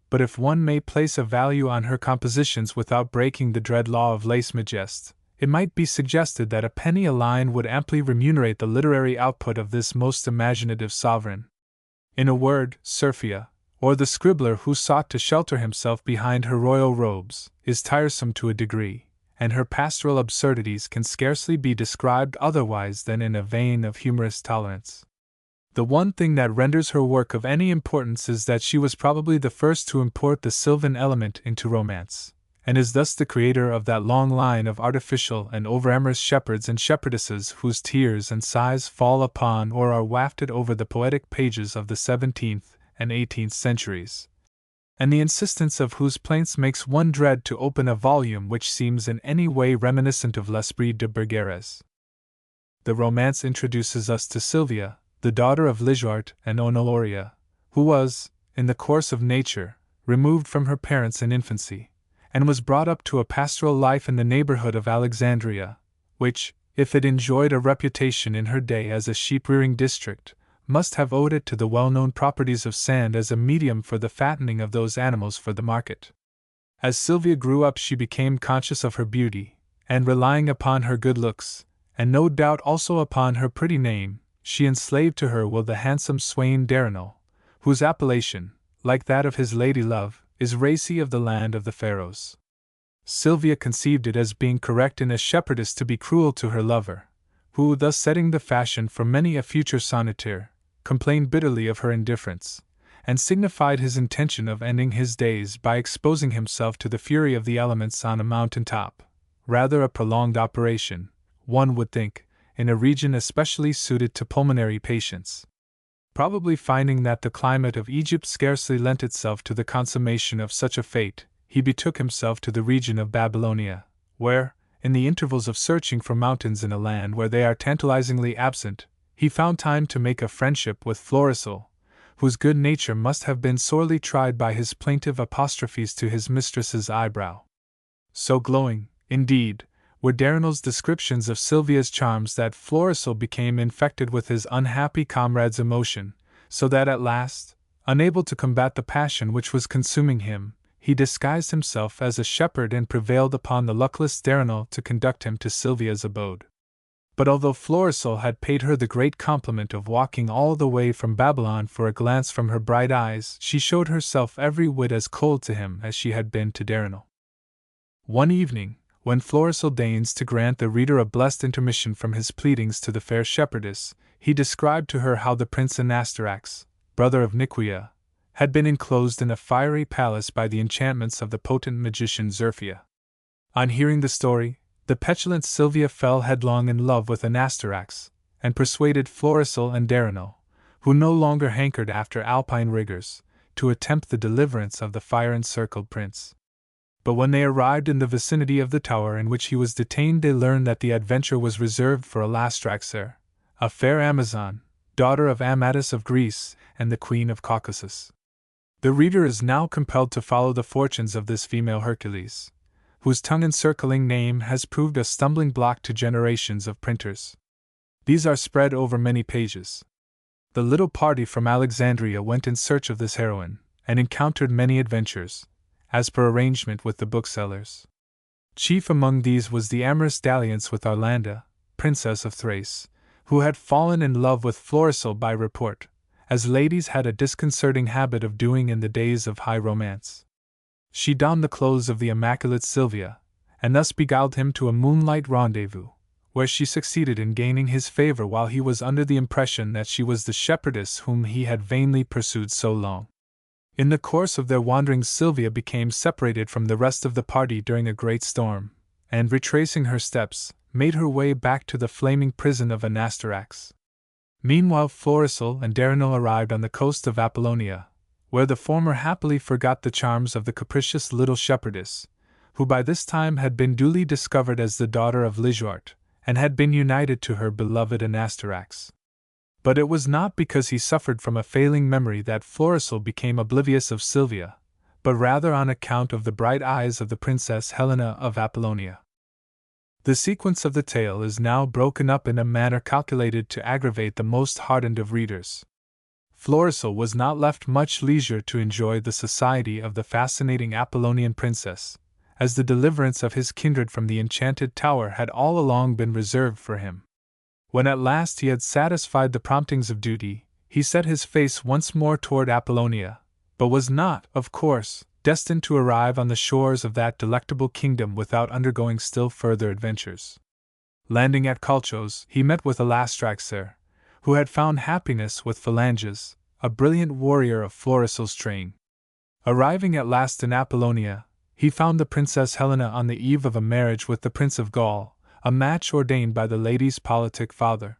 A: but if one may place a value on her compositions without breaking the dread law of lèse majesté, it might be suggested that a penny a line would amply remunerate the literary output of this most imaginative sovereign. In a word, Xerphia, or the scribbler who sought to shelter himself behind her royal robes, is tiresome to a degree, and her pastoral absurdities can scarcely be described otherwise than in a vein of humorous tolerance. The one thing that renders her work of any importance is that she was probably the first to import the sylvan element into romance, and is thus the creator of that long line of artificial and overamorous shepherds and shepherdesses whose tears and sighs fall upon or are wafted over the poetic pages of the 17th and 18th centuries, and the insistence of whose plaints makes one dread to open a volume which seems in any way reminiscent of L'Esprit de Bergerac. The romance introduces us to Sylvia, the daughter of Lisuarte and Honoria, who was, in the course of nature, removed from her parents in infancy, and was brought up to a pastoral life in the neighborhood of Alexandria, which, if it enjoyed a reputation in her day as a sheep-rearing district, must have owed it to the well-known properties of sand as a medium for the fattening of those animals for the market. As Sylvia grew up she became conscious of her beauty, and relying upon her good looks, and no doubt also upon her pretty name, she enslaved to her will the handsome swain Darinel, whose appellation, like that of his lady love, is Racy of the land of the Pharaohs. Sylvia conceived it as being correct in a shepherdess to be cruel to her lover, who, thus setting the fashion for many a future sonneteer, complained bitterly of her indifference, and signified his intention of ending his days by exposing himself to the fury of the elements on a mountain top, rather a prolonged operation, one would think, in a region especially suited to pulmonary patients. Probably finding that the climate of Egypt scarcely lent itself to the consummation of such a fate, he betook himself to the region of Babylonia, where, in the intervals of searching for mountains in a land where they are tantalizingly absent, he found time to make a friendship with Florizel, whose good nature must have been sorely tried by his plaintive apostrophes to his mistress's eyebrow. So glowing, indeed, were Darinel's descriptions of Sylvia's charms that Florizel became infected with his unhappy comrade's emotion, so that at last, unable to combat the passion which was consuming him, he disguised himself as a shepherd and prevailed upon the luckless Darinel to conduct him to Sylvia's abode. But although Florissel had paid her the great compliment of walking all the way from Babylon for a glance from her bright eyes, she showed herself every whit as cold to him as she had been to Darnel. One evening, when Florissel deigns to grant the reader a blessed intermission from his pleadings to the fair shepherdess, he described to her how the Prince Anastarax, brother of Nicaea, had been enclosed in a fiery palace by the enchantments of the potent magician Xerphia. On hearing the story, the petulant Sylvia fell headlong in love with Anastarax, and persuaded Florissel and Darnel, who no longer hankered after alpine rigors, to attempt the deliverance of the fire-encircled prince. But when they arrived in the vicinity of the tower in which he was detained, they learned that the adventure was reserved for Alastraxer, a fair Amazon, daughter of Amatus of Greece and the Queen of Caucasus. The reader is now compelled to follow the fortunes of this female Hercules, whose tongue-encircling name has proved a stumbling block to generations of printers. These are spread over many pages. The little party from Alexandria went in search of this heroine, and encountered many adventures, as per arrangement with the booksellers. Chief among these was the amorous dalliance with Arlanda, Princess of Thrace, who had fallen in love with Florissel by report, as ladies had a disconcerting habit of doing in the days of high romance. She donned the clothes of the immaculate Sylvia, and thus beguiled him to a moonlight rendezvous, where she succeeded in gaining his favor while he was under the impression that she was the shepherdess whom he had vainly pursued so long. In the course of their wanderings, Sylvia became separated from the rest of the party during a great storm, and retracing her steps, made her way back to the flaming prison of Anastarax. Meanwhile, Florissel and Darnel arrived on the coast of Apollonia, where the former happily forgot the charms of the capricious little shepherdess, who by this time had been duly discovered as the daughter of Lisuart, and had been united to her beloved Anastarax. But it was not because he suffered from a failing memory that Florissel became oblivious of Sylvia, but rather on account of the bright eyes of the Princess Helena of Apollonia. The sequence of the tale is now broken up in a manner calculated to aggravate the most hardened of readers. Florissel was not left much leisure to enjoy the society of the fascinating Apollonian princess, as the deliverance of his kindred from the enchanted tower had all along been reserved for him. When at last he had satisfied the promptings of duty, he set his face once more toward Apollonia, but was not, of course, destined to arrive on the shores of that delectable kingdom without undergoing still further adventures. Landing at Colchos, he met with Alastraxer, who had found happiness with Phalanges, a brilliant warrior of Florissel's train. Arriving at last in Apollonia, he found the Princess Helena on the eve of a marriage with the Prince of Gaul, a match ordained by the lady's politic father.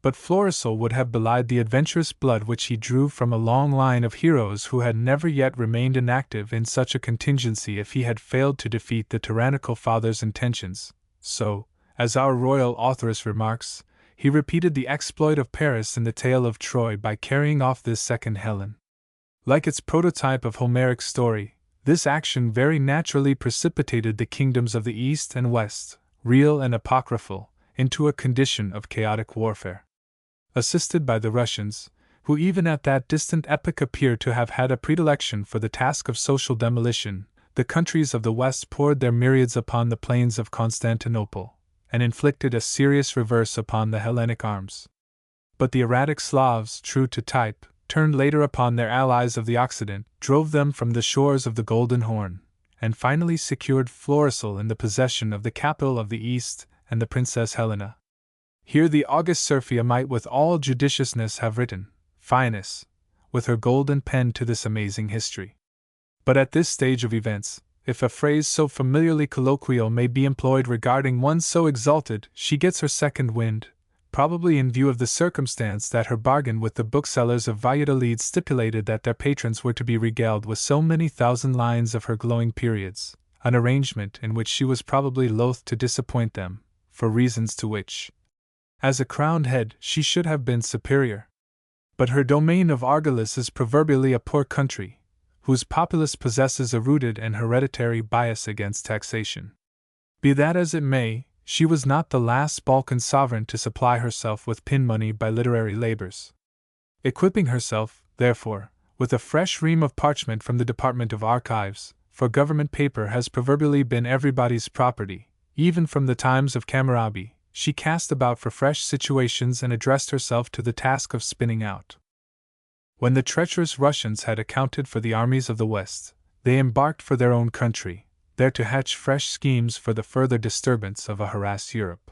A: But Florissel would have belied the adventurous blood which he drew from a long line of heroes who had never yet remained inactive in such a contingency if he had failed to defeat the tyrannical father's intentions. So, as our royal authoress remarks, he repeated the exploit of Paris in the tale of Troy by carrying off this second Helen. Like its prototype of Homeric story, this action very naturally precipitated the kingdoms of the East and West, real and apocryphal, into a condition of chaotic warfare. Assisted by the Russians, who even at that distant epoch appear to have had a predilection for the task of social demolition, the countries of the West poured their myriads upon the plains of Constantinople, and inflicted a serious reverse upon the Hellenic arms. But the erratic Slavs, true to type, turned later upon their allies of the Occident, drove them from the shores of the Golden Horn, and finally secured Florissel in the possession of the capital of the East and the Princess Helena. Here the august Xerphia might with all judiciousness have written, Finis, with her golden pen to this amazing history. But at this stage of events, if a phrase so familiarly colloquial may be employed regarding one so exalted, she gets her second wind, probably in view of the circumstance that her bargain with the booksellers of Valladolid stipulated that their patrons were to be regaled with so many thousand lines of her glowing periods, an arrangement in which she was probably loath to disappoint them, for reasons to which, as a crowned head, she should have been superior. But her domain of Argolis is proverbially a poor country, whose populace possesses a rooted and hereditary bias against taxation. Be that as it may, she was not the last Balkan sovereign to supply herself with pin money by literary labors. Equipping herself, therefore, with a fresh ream of parchment from the Department of Archives, for government paper has proverbially been everybody's property, even from the times of Hammurabi, she cast about for fresh situations and addressed herself to the task of spinning out. When the treacherous Russians had accounted for the armies of the West, they embarked for their own country, there to hatch fresh schemes for the further disturbance of a harassed Europe.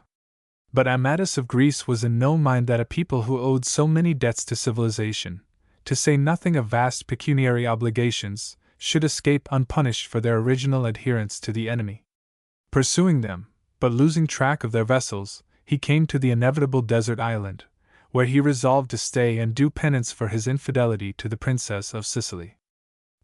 A: But Amadis of Greece was in no mind that a people who owed so many debts to civilization, to say nothing of vast pecuniary obligations, should escape unpunished for their original adherence to the enemy. Pursuing them, but losing track of their vessels, he came to the inevitable desert island, where he resolved to stay and do penance for his infidelity to the Princess of Sicily.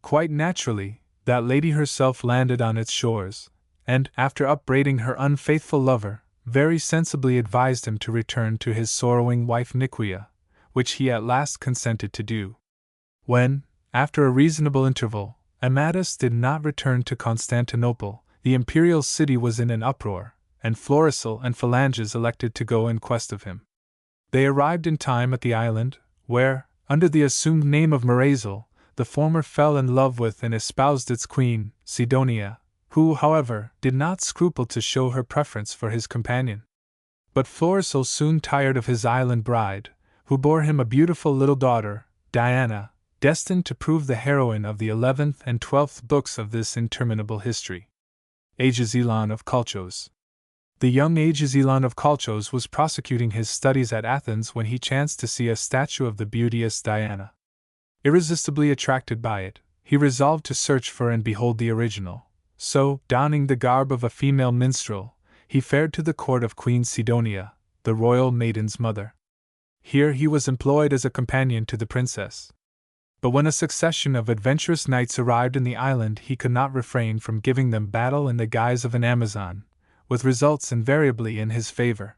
A: Quite naturally, that lady herself landed on its shores, and, after upbraiding her unfaithful lover, very sensibly advised him to return to his sorrowing wife Nicaea, which he at last consented to do. When, after a reasonable interval, Amadis did not return to Constantinople, the imperial city was in an uproar, and Florizel and Phalanges elected to go in quest of him. They arrived in time at the island, where, under the assumed name of Marazel, the former fell in love with and espoused its queen, Sidonia, who, however, did not scruple to show her preference for his companion. But Florizel soon tired of his island bride, who bore him a beautiful little daughter, Diana, destined to prove the heroine of the 11th and 12th books of this interminable history. Aegisilon of Colchos. The young Aegisilon of Colchos was prosecuting his studies at Athens when he chanced to see a statue of the beauteous Diana. Irresistibly attracted by it, he resolved to search for and behold the original. So, donning the garb of a female minstrel, he fared to the court of Queen Sidonia, the royal maiden's mother. Here he was employed as a companion to the princess. But when a succession of adventurous knights arrived in the island, he could not refrain from giving them battle in the guise of an Amazon, with results invariably in his favor.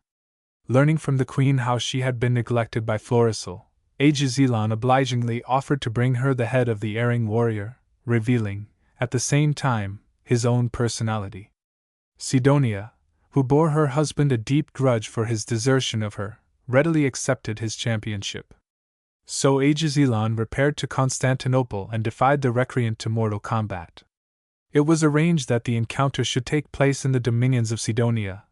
A: Learning from the queen how she had been neglected by Florizel, Aegisilon obligingly offered to bring her the head of the erring warrior, revealing, at the same time, his own personality. Sidonia, who bore her husband a deep grudge for his desertion of her, readily accepted his championship. So Aegisilon repaired to Constantinople and defied the recreant to mortal combat. It was arranged that the encounter should take place in the dominions of Sidonia,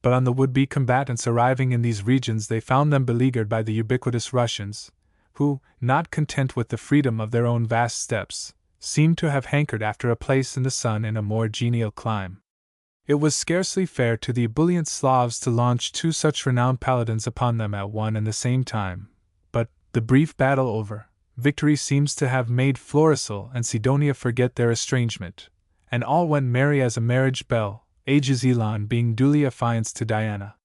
A: but on the would-be combatants arriving in these regions they found them beleaguered by the ubiquitous Russians, who, not content with the freedom of their own vast steppes, seemed to have hankered after a place in the sun and a more genial clime. It was scarcely fair to the ebullient Slavs to launch two such renowned paladins upon them at one and the same time, but, the brief battle over, victory seems to have made Florizel and Sidonia forget their estrangement, and all went merry as a marriage bell, Aegisilon being duly affianced to Diana.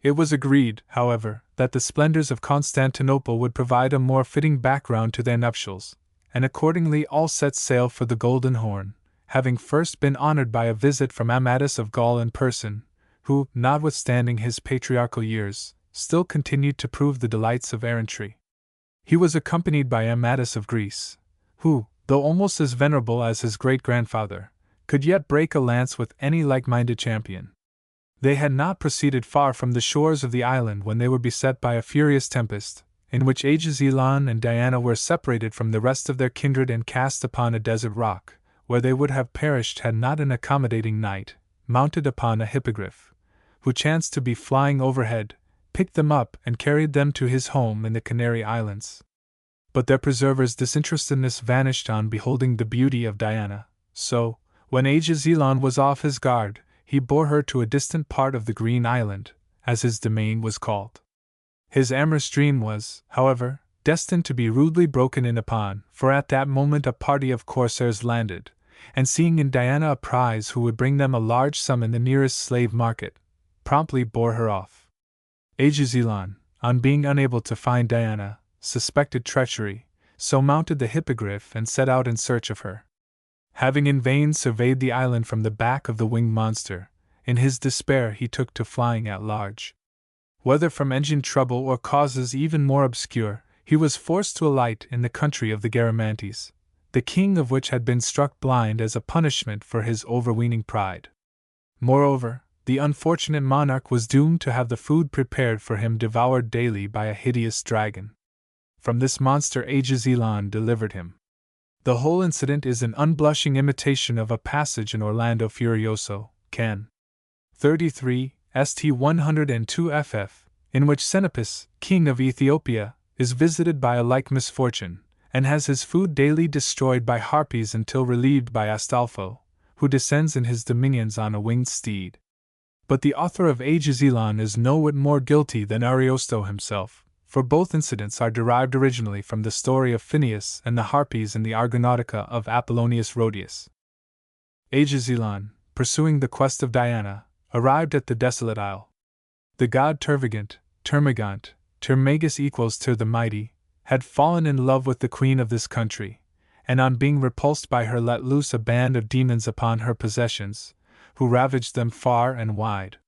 A: It was agreed, however, that the splendors of Constantinople would provide a more fitting background to their nuptials, and accordingly all set sail for the Golden Horn, having first been honored by a visit from Amadis of Gaul in person, who, notwithstanding his patriarchal years, still continued to prove the delights of errantry. He was accompanied by Amadis of Greece, who, though almost as venerable as his great-grandfather, could yet break a lance with any like-minded champion. They had not proceeded far from the shores of the island when they were beset by a furious tempest, in which Aegisilon and Diana were separated from the rest of their kindred and cast upon a desert rock, where they would have perished had not an accommodating knight, mounted upon a hippogriff, who chanced to be flying overhead, picked them up and carried them to his home in the Canary Islands. But their preserver's disinterestedness vanished on beholding the beauty of Diana, so, when Aegisilon was off his guard, he bore her to a distant part of the Green Island, as his domain was called. His amorous dream was, however, destined to be rudely broken in upon, for at that moment a party of corsairs landed, and seeing in Diana a prize who would bring them a large sum in the nearest slave market, promptly bore her off. Aegisilon, on being unable to find Diana, suspected treachery, so mounted the hippogriff and set out in search of her. Having in vain surveyed the island from the back of the winged monster, in his despair he took to flying at large. Whether from engine trouble or causes even more obscure, he was forced to alight in the country of the Garamantes, the king of which had been struck blind as a punishment for his overweening pride. Moreover, the unfortunate monarch was doomed to have the food prepared for him devoured daily by a hideous dragon. From this monster Aegisilon delivered him. The whole incident is an unblushing imitation of a passage in Orlando Furioso, Can. 33, St. 102 ff., in which Xenopus, king of Ethiopia, is visited by a like misfortune, and has his food daily destroyed by harpies until relieved by Astolpho, who descends in his dominions on a winged steed. But the author of Ages Elon is no whit more guilty than Ariosto himself, for both incidents are derived originally from the story of Phineus and the harpies in the Argonautica of Apollonius Rhodius. Ages Elon, pursuing the quest of Diana, arrived at the desolate isle. The god Termagus equals Tyr the mighty, had fallen in love with the queen of this country, and on being repulsed by her let loose a band of demons upon her possessions, who ravaged them far and wide.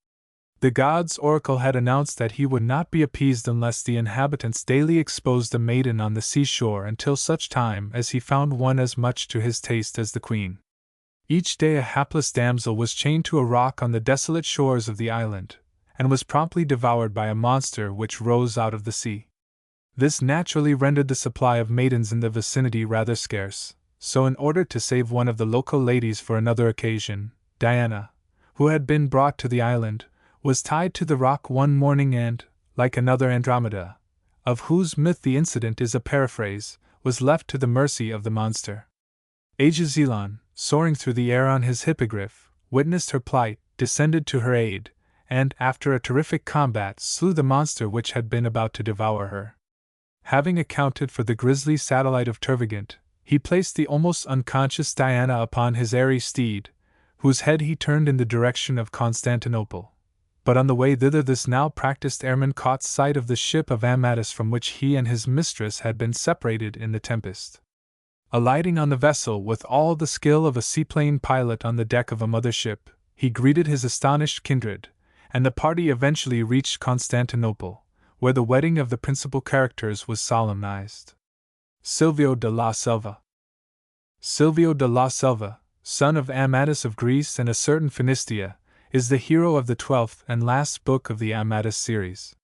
A: The god's oracle had announced that he would not be appeased unless the inhabitants daily exposed a maiden on the seashore until such time as he found one as much to his taste as the queen. Each day a hapless damsel was chained to a rock on the desolate shores of the island, and was promptly devoured by a monster which rose out of the sea. This naturally rendered the supply of maidens in the vicinity rather scarce, so in order to save one of the local ladies for another occasion, Diana, who had been brought to the island, was tied to the rock one morning and, like another Andromeda, of whose myth the incident is a paraphrase, was left to the mercy of the monster. Ages Elon, soaring through the air on his hippogriff, witnessed her plight, descended to her aid, and, after a terrific combat, slew the monster which had been about to devour her. Having accounted for the grisly satellite of Tervagant, he placed the almost unconscious Diana upon his airy steed, whose head he turned in the direction of Constantinople. But on the way thither this now practiced airman caught sight of the ship of Amatus from which he and his mistress had been separated in the tempest. Alighting on the vessel with all the skill of a seaplane pilot on the deck of a mother ship, he greeted his astonished kindred, and the party eventually reached Constantinople, where the wedding of the principal characters was solemnized. Silvio de la Selva. Silvio de la Selva, son of Amatus of Greece and a certain Phinistia, is the hero of the 12th and last book of the Amatus series.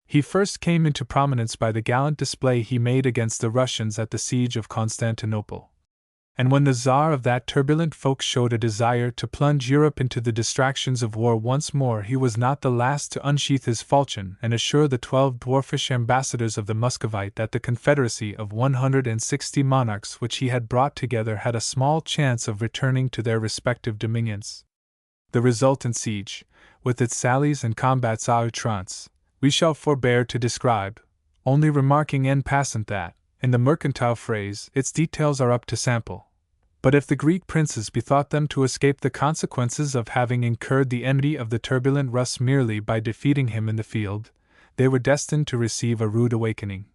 A: He first came into prominence by the gallant display he made against the Russians at the siege of Constantinople. And when the Tsar of that turbulent folk showed a desire to plunge Europe into the distractions of war once more, he was not the last to unsheath his falchion and assure the 12 dwarfish ambassadors of the Muscovite that the confederacy of 160 monarchs which he had brought together had a small chance of returning to their respective dominions. The resultant siege, with its sallies and combats à outrance, we shall forbear to describe, only remarking en passant that, in the mercantile phrase, its details are up to sample. But if the Greek princes bethought them to escape the consequences of having incurred the enmity of the turbulent Rus merely by defeating him in the field, they were destined to receive a rude awakening.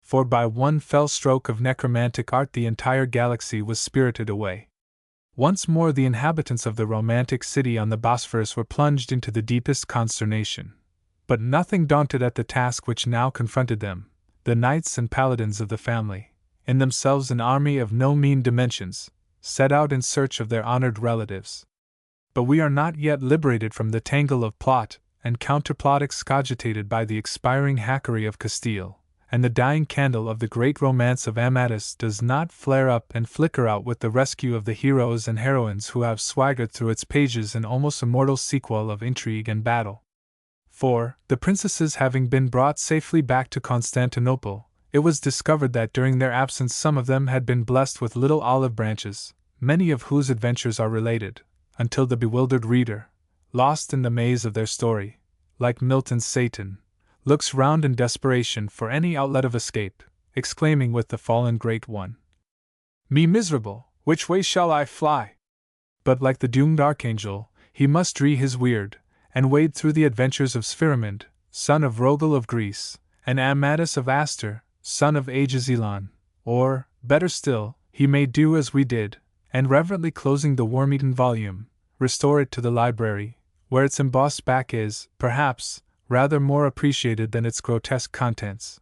A: For by one fell stroke of necromantic art the entire galaxy was spirited away. Once more the inhabitants of the romantic city on the Bosphorus were plunged into the deepest consternation. But nothing daunted at the task which now confronted them, the knights and paladins of the family, in themselves an army of no mean dimensions, set out in search of their honored relatives. But we are not yet liberated from the tangle of plot and counterplot excogitated by the expiring hackery of Castile, and the dying candle of the great romance of Amatus does not flare up and flicker out with the rescue of the heroes and heroines who have swaggered through its pages an almost immortal sequel of intrigue and battle. For, the princesses having been brought safely back to Constantinople, it was discovered that during their absence some of them had been blessed with little olive branches, many of whose adventures are related, until the bewildered reader, lost in the maze of their story, like Milton's Satan, looks round in desperation for any outlet of escape, exclaiming with the fallen great one, "Me miserable, which way shall I fly?" But like the doomed archangel, he must dree his weird, and wade through the adventures of Spherimond, son of Rogel of Greece, and Amatus of Astur, son of Ages Elon, or, better still, he may do as we did, and reverently closing the worm-eaten volume, restore it to the library, where its embossed back is, perhaps, rather more appreciated than its grotesque contents.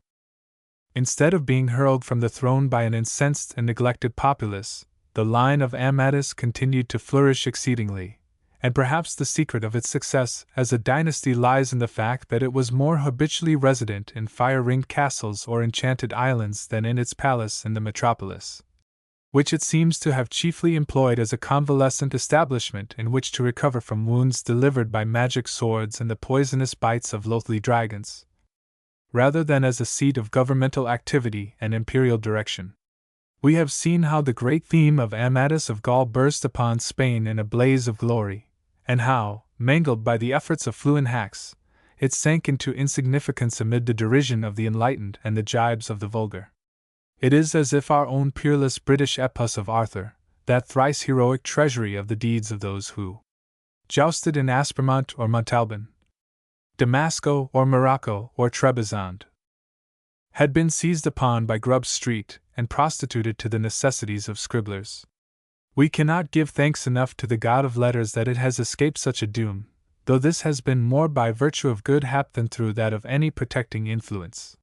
A: Instead of being hurled from the throne by an incensed and neglected populace, the line of Amatus continued to flourish exceedingly, and perhaps the secret of its success as a dynasty lies in the fact that it was more habitually resident in fire-ringed castles or enchanted islands than in its palace in the metropolis. which it seems to have chiefly employed as a convalescent establishment in which to recover from wounds delivered by magic swords and the poisonous bites of loathly dragons, rather than as a seat of governmental activity and imperial direction. We have seen how the great theme of Amadis of Gaul burst upon Spain in a blaze of glory, and how, mangled by the efforts of fluent hacks, it sank into insignificance amid the derision of the enlightened and the gibes of the vulgar. It is as if our own peerless British epos of Arthur, that thrice heroic treasury of the deeds of those who jousted in Aspermont or Montalban, Damasco or Morocco or Trebizond, had been seized upon by Grub Street and prostituted to the necessities of scribblers. We cannot give thanks enough to the god of letters that it has escaped such a doom, though this has been more by virtue of good hap than through that of any protecting influence.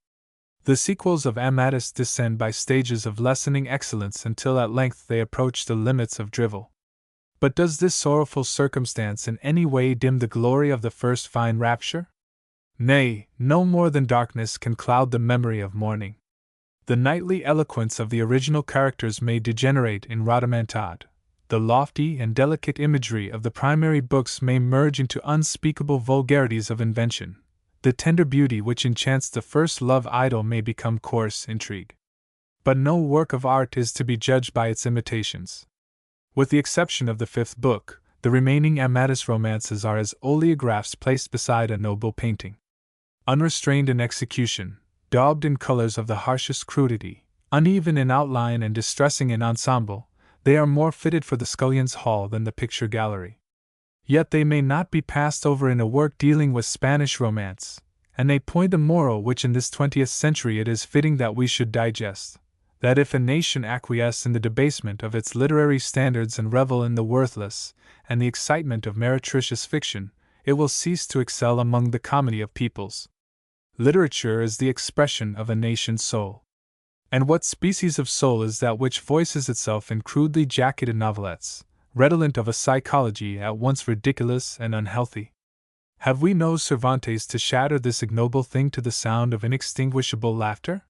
A: The sequels of Amadis descend by stages of lessening excellence until at length they approach the limits of drivel. But does this sorrowful circumstance in any way dim the glory of the first fine rapture? Nay, no more than darkness can cloud the memory of morning. The knightly eloquence of the original characters may degenerate in rhodomantade. The lofty and delicate imagery of the primary books may merge into unspeakable vulgarities of invention. The tender beauty which enchants the first love idyll may become coarse intrigue. But no work of art is to be judged by its imitations. With the exception of the fifth book, the remaining Amadis romances are as oleographs placed beside a noble painting. Unrestrained in execution, daubed in colors of the harshest crudity, uneven in outline and distressing in ensemble, they are more fitted for the scullion's hall than the picture gallery. Yet they may not be passed over in a work dealing with Spanish romance, and they point a moral which in this 20th century it is fitting that we should digest, that if a nation acquiesce in the debasement of its literary standards and revel in the worthless and the excitement of meretricious fiction, it will cease to excel among the comedy of peoples. Literature is the expression of a nation's soul. And what species of soul is that which voices itself in crudely jacketed novelettes, redolent of a psychology at once ridiculous and unhealthy? Have we no Cervantes to shatter this ignoble thing to the sound of inextinguishable laughter?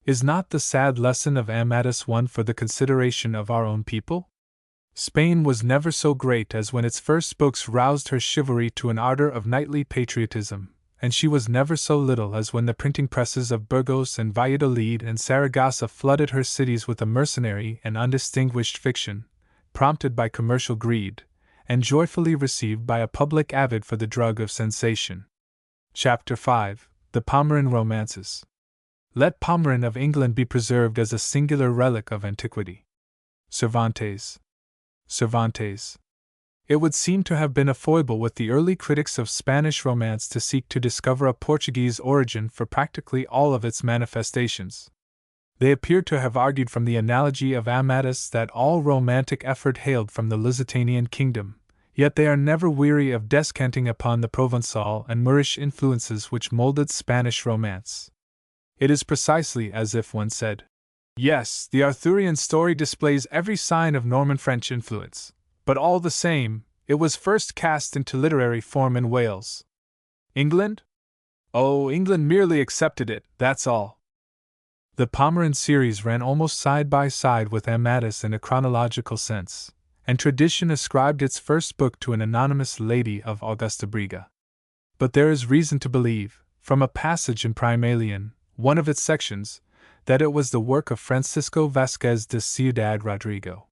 A: Is not the sad lesson of Amadis one for the consideration of our own people? Spain was never so great as when its first books roused her chivalry to an ardor of knightly patriotism, and she was never so little as when the printing presses of Burgos and Valladolid and Saragossa flooded her cities with a mercenary and undistinguished fiction, prompted by commercial greed, and joyfully received by a public avid for the drug of sensation. Chapter 5: The Pomeran Romances. Let Pomeran of England be preserved as a singular relic of antiquity. Cervantes. Cervantes. It would seem to have been a foible with the early critics of Spanish romance to seek to discover a Portuguese origin for practically all of its manifestations. They appear to have argued from the analogy of Amadis that all romantic effort hailed from the Lusitanian kingdom, yet they are never weary of descanting upon the Provençal and Moorish influences which molded Spanish romance. It is precisely as if one said, "Yes, the Arthurian story displays every sign of Norman French influence, but all the same, it was first cast into literary form in Wales. England? Oh, England merely accepted it, that's all." The Pomeran series ran almost side by side with Amadis in a chronological sense, and tradition ascribed its first book to an anonymous lady of Augusta Briga. But there is reason to believe, from a passage in Primalian, one of its sections, that it was the work of Francisco Vasquez de Ciudad Rodrigo.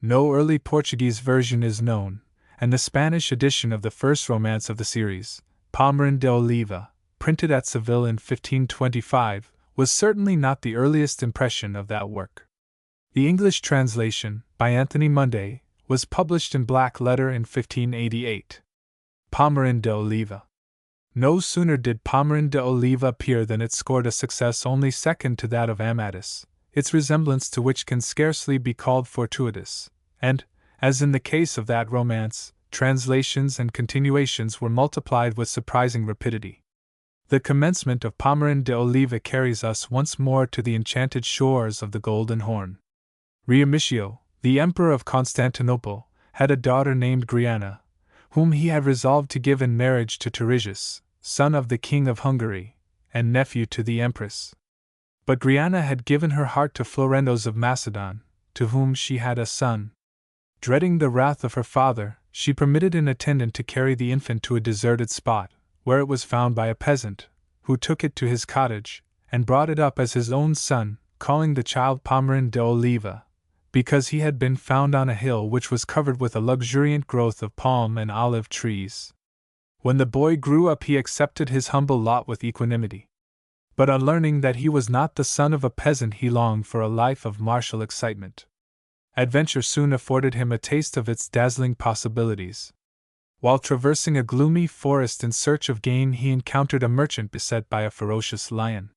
A: No early Portuguese version is known, and the Spanish edition of the first romance of the series, Pomeran de Oliva, printed at Seville in 1525, was certainly not the earliest impression of that work. The English translation, by Anthony Munday, was published in black letter in 1588. Pomeran de Oliva. No sooner did Pomeran de Oliva appear than it scored a success only second to that of Amadis, its resemblance to which can scarcely be called fortuitous, and, as in the case of that romance, translations and continuations were multiplied with surprising rapidity. The commencement of Pomeran de Oliva carries us once more to the enchanted shores of the Golden Horn. Riomiccio, the Emperor of Constantinople, had a daughter named Griana, whom he had resolved to give in marriage to Tiresias, son of the King of Hungary, and nephew to the Empress. But Griana had given her heart to Florendos of Macedon, to whom she had a son. Dreading the wrath of her father, she permitted an attendant to carry the infant to a deserted spot, where it was found by a peasant, who took it to his cottage, and brought it up as his own son, calling the child Pomeran de Oliva, because he had been found on a hill which was covered with a luxuriant growth of palm and olive trees. When the boy grew up, he accepted his humble lot with equanimity. But on learning that he was not the son of a peasant, he longed for a life of martial excitement. Adventure soon afforded him a taste of its dazzling possibilities. While traversing a gloomy forest in search of game, he encountered a merchant beset by a ferocious lion.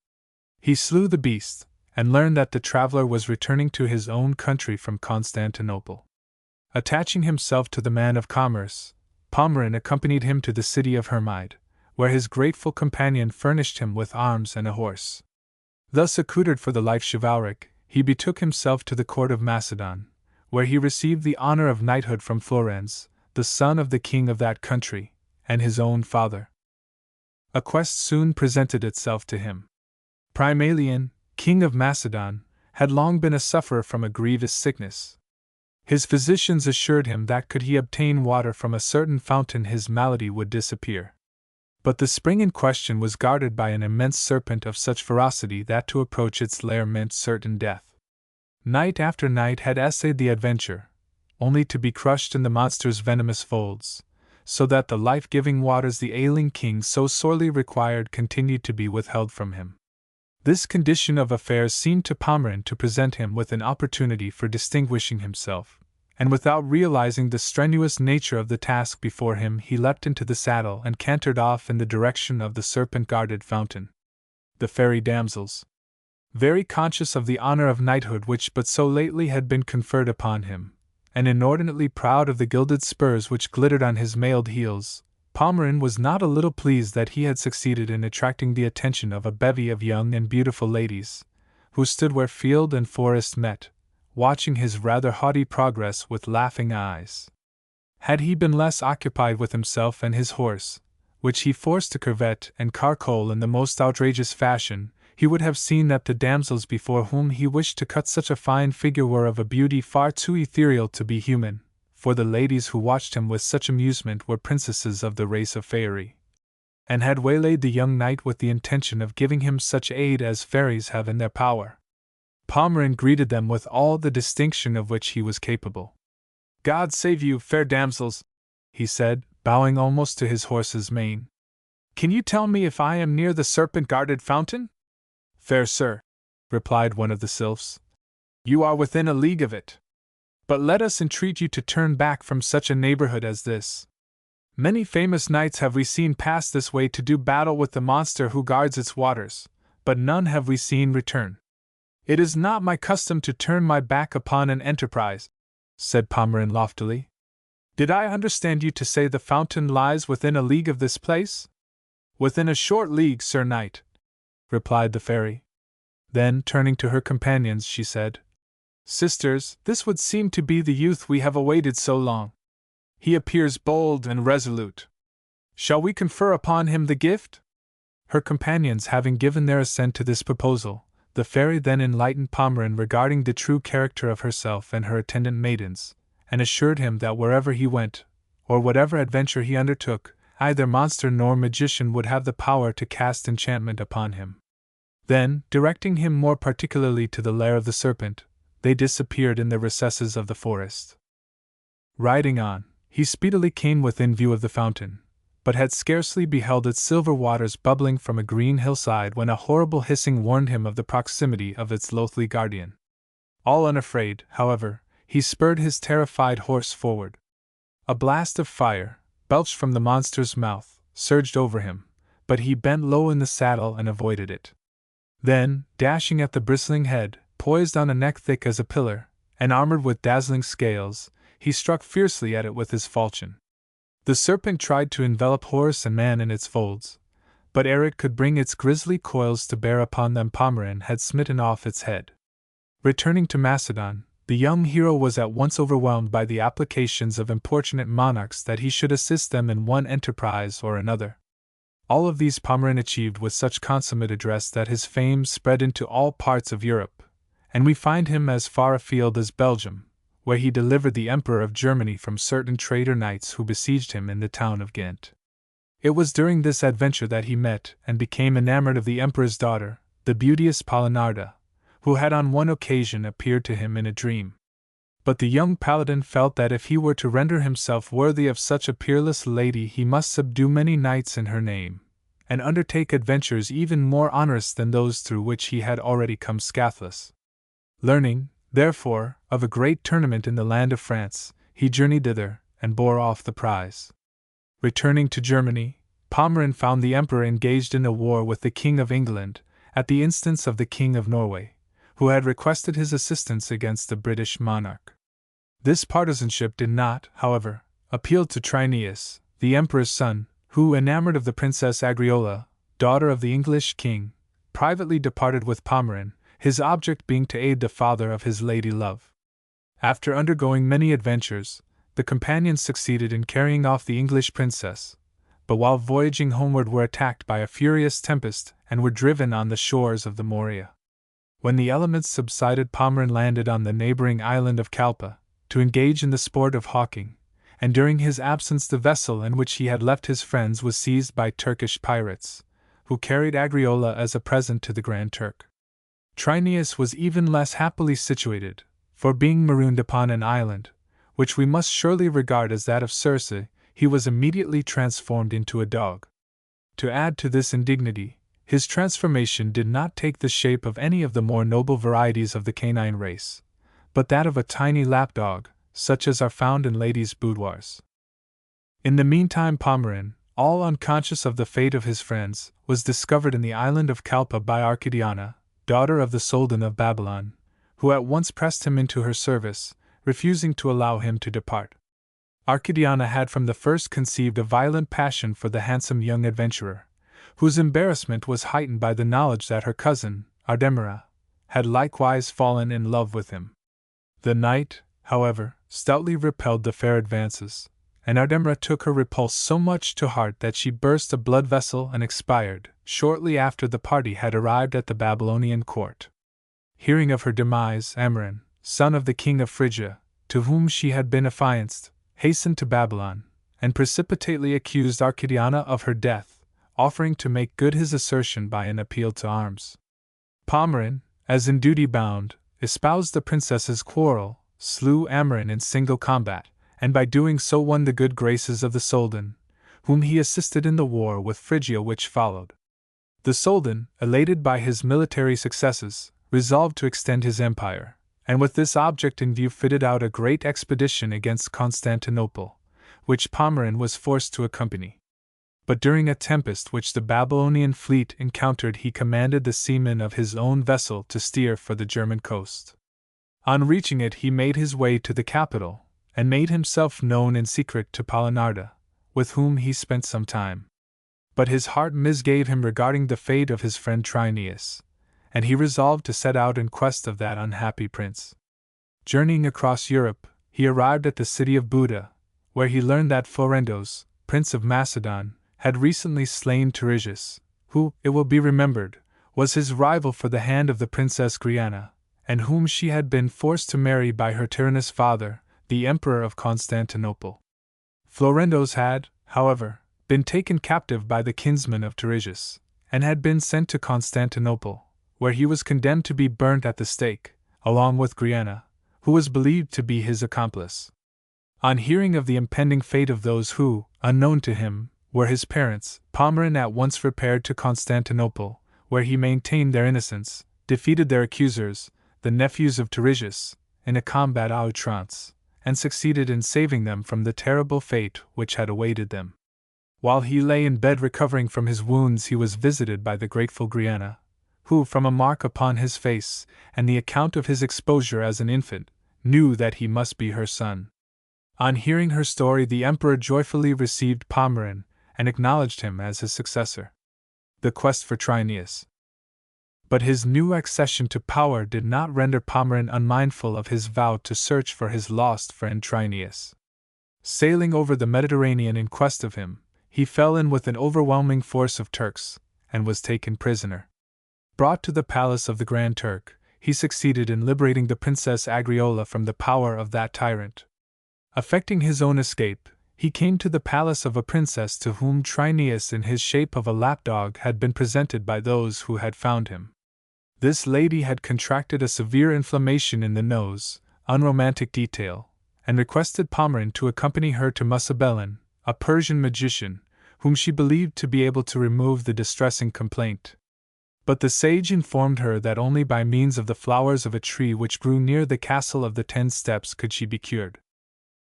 A: He slew the beast, and learned that the traveler was returning to his own country from Constantinople. Attaching himself to the man of commerce, Pomeran accompanied him to the city of Hermide, where his grateful companion furnished him with arms and a horse. Thus accoutred for the life chivalric, he betook himself to the court of Macedon, where he received the honor of knighthood from Florenz, the son of the king of that country, and his own father. A quest soon presented itself to him. Primalian, king of Macedon, had long been a sufferer from a grievous sickness. His physicians assured him that could he obtain water from a certain fountain his malady would disappear. But the spring in question was guarded by an immense serpent of such ferocity that to approach its lair meant certain death. Night after night had essayed the adventure, only to be crushed in the monster's venomous folds, so that the life-giving waters the ailing king so sorely required continued to be withheld from him. This condition of affairs seemed to Pomeran to present him with an opportunity for distinguishing himself, and without realizing the strenuous nature of the task before him, he leapt into the saddle and cantered off in the direction of the serpent-guarded fountain. The fairy damsels, very conscious of the honor of knighthood which but so lately had been conferred upon him, and inordinately proud of the gilded spurs which glittered on his mailed heels, Pomeran was not a little pleased that he had succeeded in attracting the attention of a bevy of young and beautiful ladies, who stood where field and forest met, watching his rather haughty progress with laughing eyes. Had he been less occupied with himself and his horse, which he forced to curvet and caracole in the most outrageous fashion, he would have seen that the damsels before whom he wished to cut such a fine figure were of a beauty far too ethereal to be human, for the ladies who watched him with such amusement were princesses of the race of fairy, and had waylaid the young knight with the intention of giving him such aid as fairies have in their power. Pomeran greeted them with all the distinction of which he was capable. "God save you, fair damsels," he said, bowing almost to his horse's mane. "Can you tell me if I am near the serpent-guarded fountain?" "Fair sir," replied one of the sylphs, "you are within a league of it. But let us entreat you to turn back from such a neighborhood as this. Many famous knights have we seen pass this way to do battle with the monster who guards its waters, but none have we seen return." "It is not my custom to turn my back upon an enterprise," said Pomeran loftily. "Did I understand you to say the fountain lies within a league of this place?" "Within a short league, Sir Knight," replied the fairy. Then, turning to her companions, she said, "Sisters, this would seem to be the youth we have awaited so long. He appears bold and resolute. Shall we confer upon him the gift?" Her companions having given their assent to this proposal, the fairy then enlightened Pomeran regarding the true character of herself and her attendant maidens, and assured him that wherever he went, or whatever adventure he undertook, either monster nor magician would have the power to cast enchantment upon him. Then, directing him more particularly to the lair of the serpent, they disappeared in the recesses of the forest. Riding on, he speedily came within view of the fountain, but had scarcely beheld its silver waters bubbling from a green hillside when a horrible hissing warned him of the proximity of its loathly guardian. All unafraid, however, he spurred his terrified horse forward. A blast of fire, belched from the monster's mouth, surged over him, but he bent low in the saddle and avoided it. Then, dashing at the bristling head, poised on a neck thick as a pillar, and armored with dazzling scales, he struck fiercely at it with his falchion. The serpent tried to envelop horse and man in its folds, but ere it could bring its grisly coils to bear upon them, Pomeran had smitten off its head. Returning to Macedon, the young hero was at once overwhelmed by the applications of importunate monarchs that he should assist them in one enterprise or another. All of these Pomeran achieved with such consummate address that his fame spread into all parts of Europe, and we find him as far afield as Belgium, where he delivered the Emperor of Germany from certain traitor knights who besieged him in the town of Ghent. It was during this adventure that he met and became enamored of the Emperor's daughter, the beauteous Palinarda, who had on one occasion appeared to him in a dream. But the young paladin felt that if he were to render himself worthy of such a peerless lady he must subdue many knights in her name, and undertake adventures even more onerous than those through which he had already come scathless. Learning, therefore, of a great tournament in the land of France, he journeyed thither, and bore off the prize. Returning to Germany, Pommeren found the Emperor engaged in a war with the King of England, at the instance of the King of Norway, who had requested his assistance against the British monarch. This partisanship did not, however, appeal to Trineus, the Emperor's son, who, enamored of the Princess Agriola, daughter of the English king, privately departed with Pommeren, his object being to aid the father of his lady-love. After undergoing many adventures, the companions succeeded in carrying off the English princess, but while voyaging homeward were attacked by a furious tempest and were driven on the shores of the Morea. When the elements subsided, Pommeren landed on the neighboring island of Calpa, to engage in the sport of hawking, and during his absence the vessel in which he had left his friends was seized by Turkish pirates, who carried Agriola as a present to the Grand Turk. Trineus was even less happily situated, for being marooned upon an island, which we must surely regard as that of Circe, he was immediately transformed into a dog. To add to this indignity, his transformation did not take the shape of any of the more noble varieties of the canine race, but that of a tiny lapdog, such as are found in ladies' boudoirs. In the meantime, Pommeren, all unconscious of the fate of his friends, was discovered in the island of Calpa by Arcadiana, daughter of the Soldan of Babylon, who at once pressed him into her service, refusing to allow him to depart. Arcadiana had from the first conceived a violent passion for the handsome young adventurer, whose embarrassment was heightened by the knowledge that her cousin, Ardemira, had likewise fallen in love with him. The knight, however, stoutly repelled the fair advances, and Ardemira took her repulse so much to heart that she burst a blood vessel and expired, shortly after the party had arrived at the Babylonian court. Hearing of her demise, Amran, son of the king of Phrygia, to whom she had been affianced, hastened to Babylon, and precipitately accused Arcadiana of her death, offering to make good his assertion by an appeal to arms. Pommeren, as in duty bound, espoused the princess's quarrel, slew Amran in single combat, and by doing so won the good graces of the Soldan, whom he assisted in the war with Phrygia which followed. The Soldan, elated by his military successes, resolved to extend his empire, and with this object in view fitted out a great expedition against Constantinople, which Pommeren was forced to accompany. But during a tempest which the Babylonian fleet encountered he commanded the seamen of his own vessel to steer for the German coast. On reaching it he made his way to the capital, and made himself known in secret to Palinarda, with whom he spent some time. But his heart misgave him regarding the fate of his friend Trineus, and he resolved to set out in quest of that unhappy prince. Journeying across Europe, he arrived at the city of Buda, where he learned that Florendos, prince of Macedon, had recently slain Tiresias, who, it will be remembered, was his rival for the hand of the Princess Griana, and whom she had been forced to marry by her tyrannous father, the Emperor of Constantinople. Florendos had, however, been taken captive by the kinsman of Tiresias, and had been sent to Constantinople, where he was condemned to be burnt at the stake, along with Griana, who was believed to be his accomplice. On hearing of the impending fate of those who, unknown to him, were his parents, Pommeren at once repaired to Constantinople, where he maintained their innocence, defeated their accusers, the nephews of Tiresias, in a combat à outrance, and succeeded in saving them from the terrible fate which had awaited them. While he lay in bed recovering from his wounds he was visited by the grateful Griana, who, from a mark upon his face, and the account of his exposure as an infant, knew that he must be her son. On hearing her story the emperor joyfully received Pommeren, and acknowledged him as his successor. The quest for Trineus. But his new accession to power did not render Pommeren unmindful of his vow to search for his lost friend Trineus. Sailing over the Mediterranean in quest of him, he fell in with an overwhelming force of Turks, and was taken prisoner. Brought to the palace of the Grand Turk, he succeeded in liberating the Princess Agriola from the power of that tyrant. Effecting his own escape, he came to the palace of a princess to whom Trineus in his shape of a lapdog had been presented by those who had found him. This lady had contracted a severe inflammation in the nose, unromantic detail, and requested Pomeran to accompany her to Musabelin, a Persian magician, whom she believed to be able to remove the distressing complaint. But the sage informed her that only by means of the flowers of a tree which grew near the castle of the 10 steps could she be cured.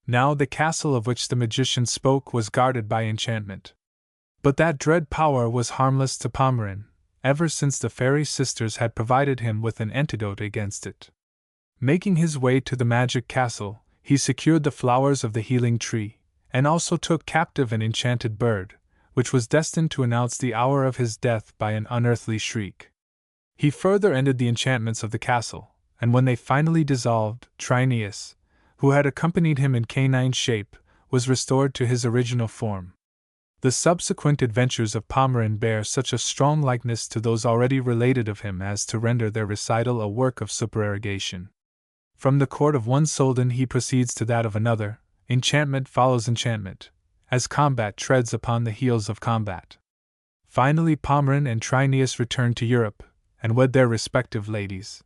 A: Now the castle of which the magician spoke was guarded by enchantment. But that dread power was harmless to Pomeran, ever since the fairy sisters had provided him with an antidote against it. Making his way to the magic castle, he secured the flowers of the healing tree, and also took captive an enchanted bird, which was destined to announce the hour of his death by an unearthly shriek. He further ended the enchantments of the castle, and when they finally dissolved, Trineus, who had accompanied him in canine shape, was restored to his original form. The subsequent adventures of Pomeran bear such a strong likeness to those already related of him as to render their recital a work of supererogation. From the court of one Soldan he proceeds to that of another, enchantment follows enchantment, as combat treads upon the heels of combat. Finally Pomeran and Trineus return to Europe, and wed their respective ladies.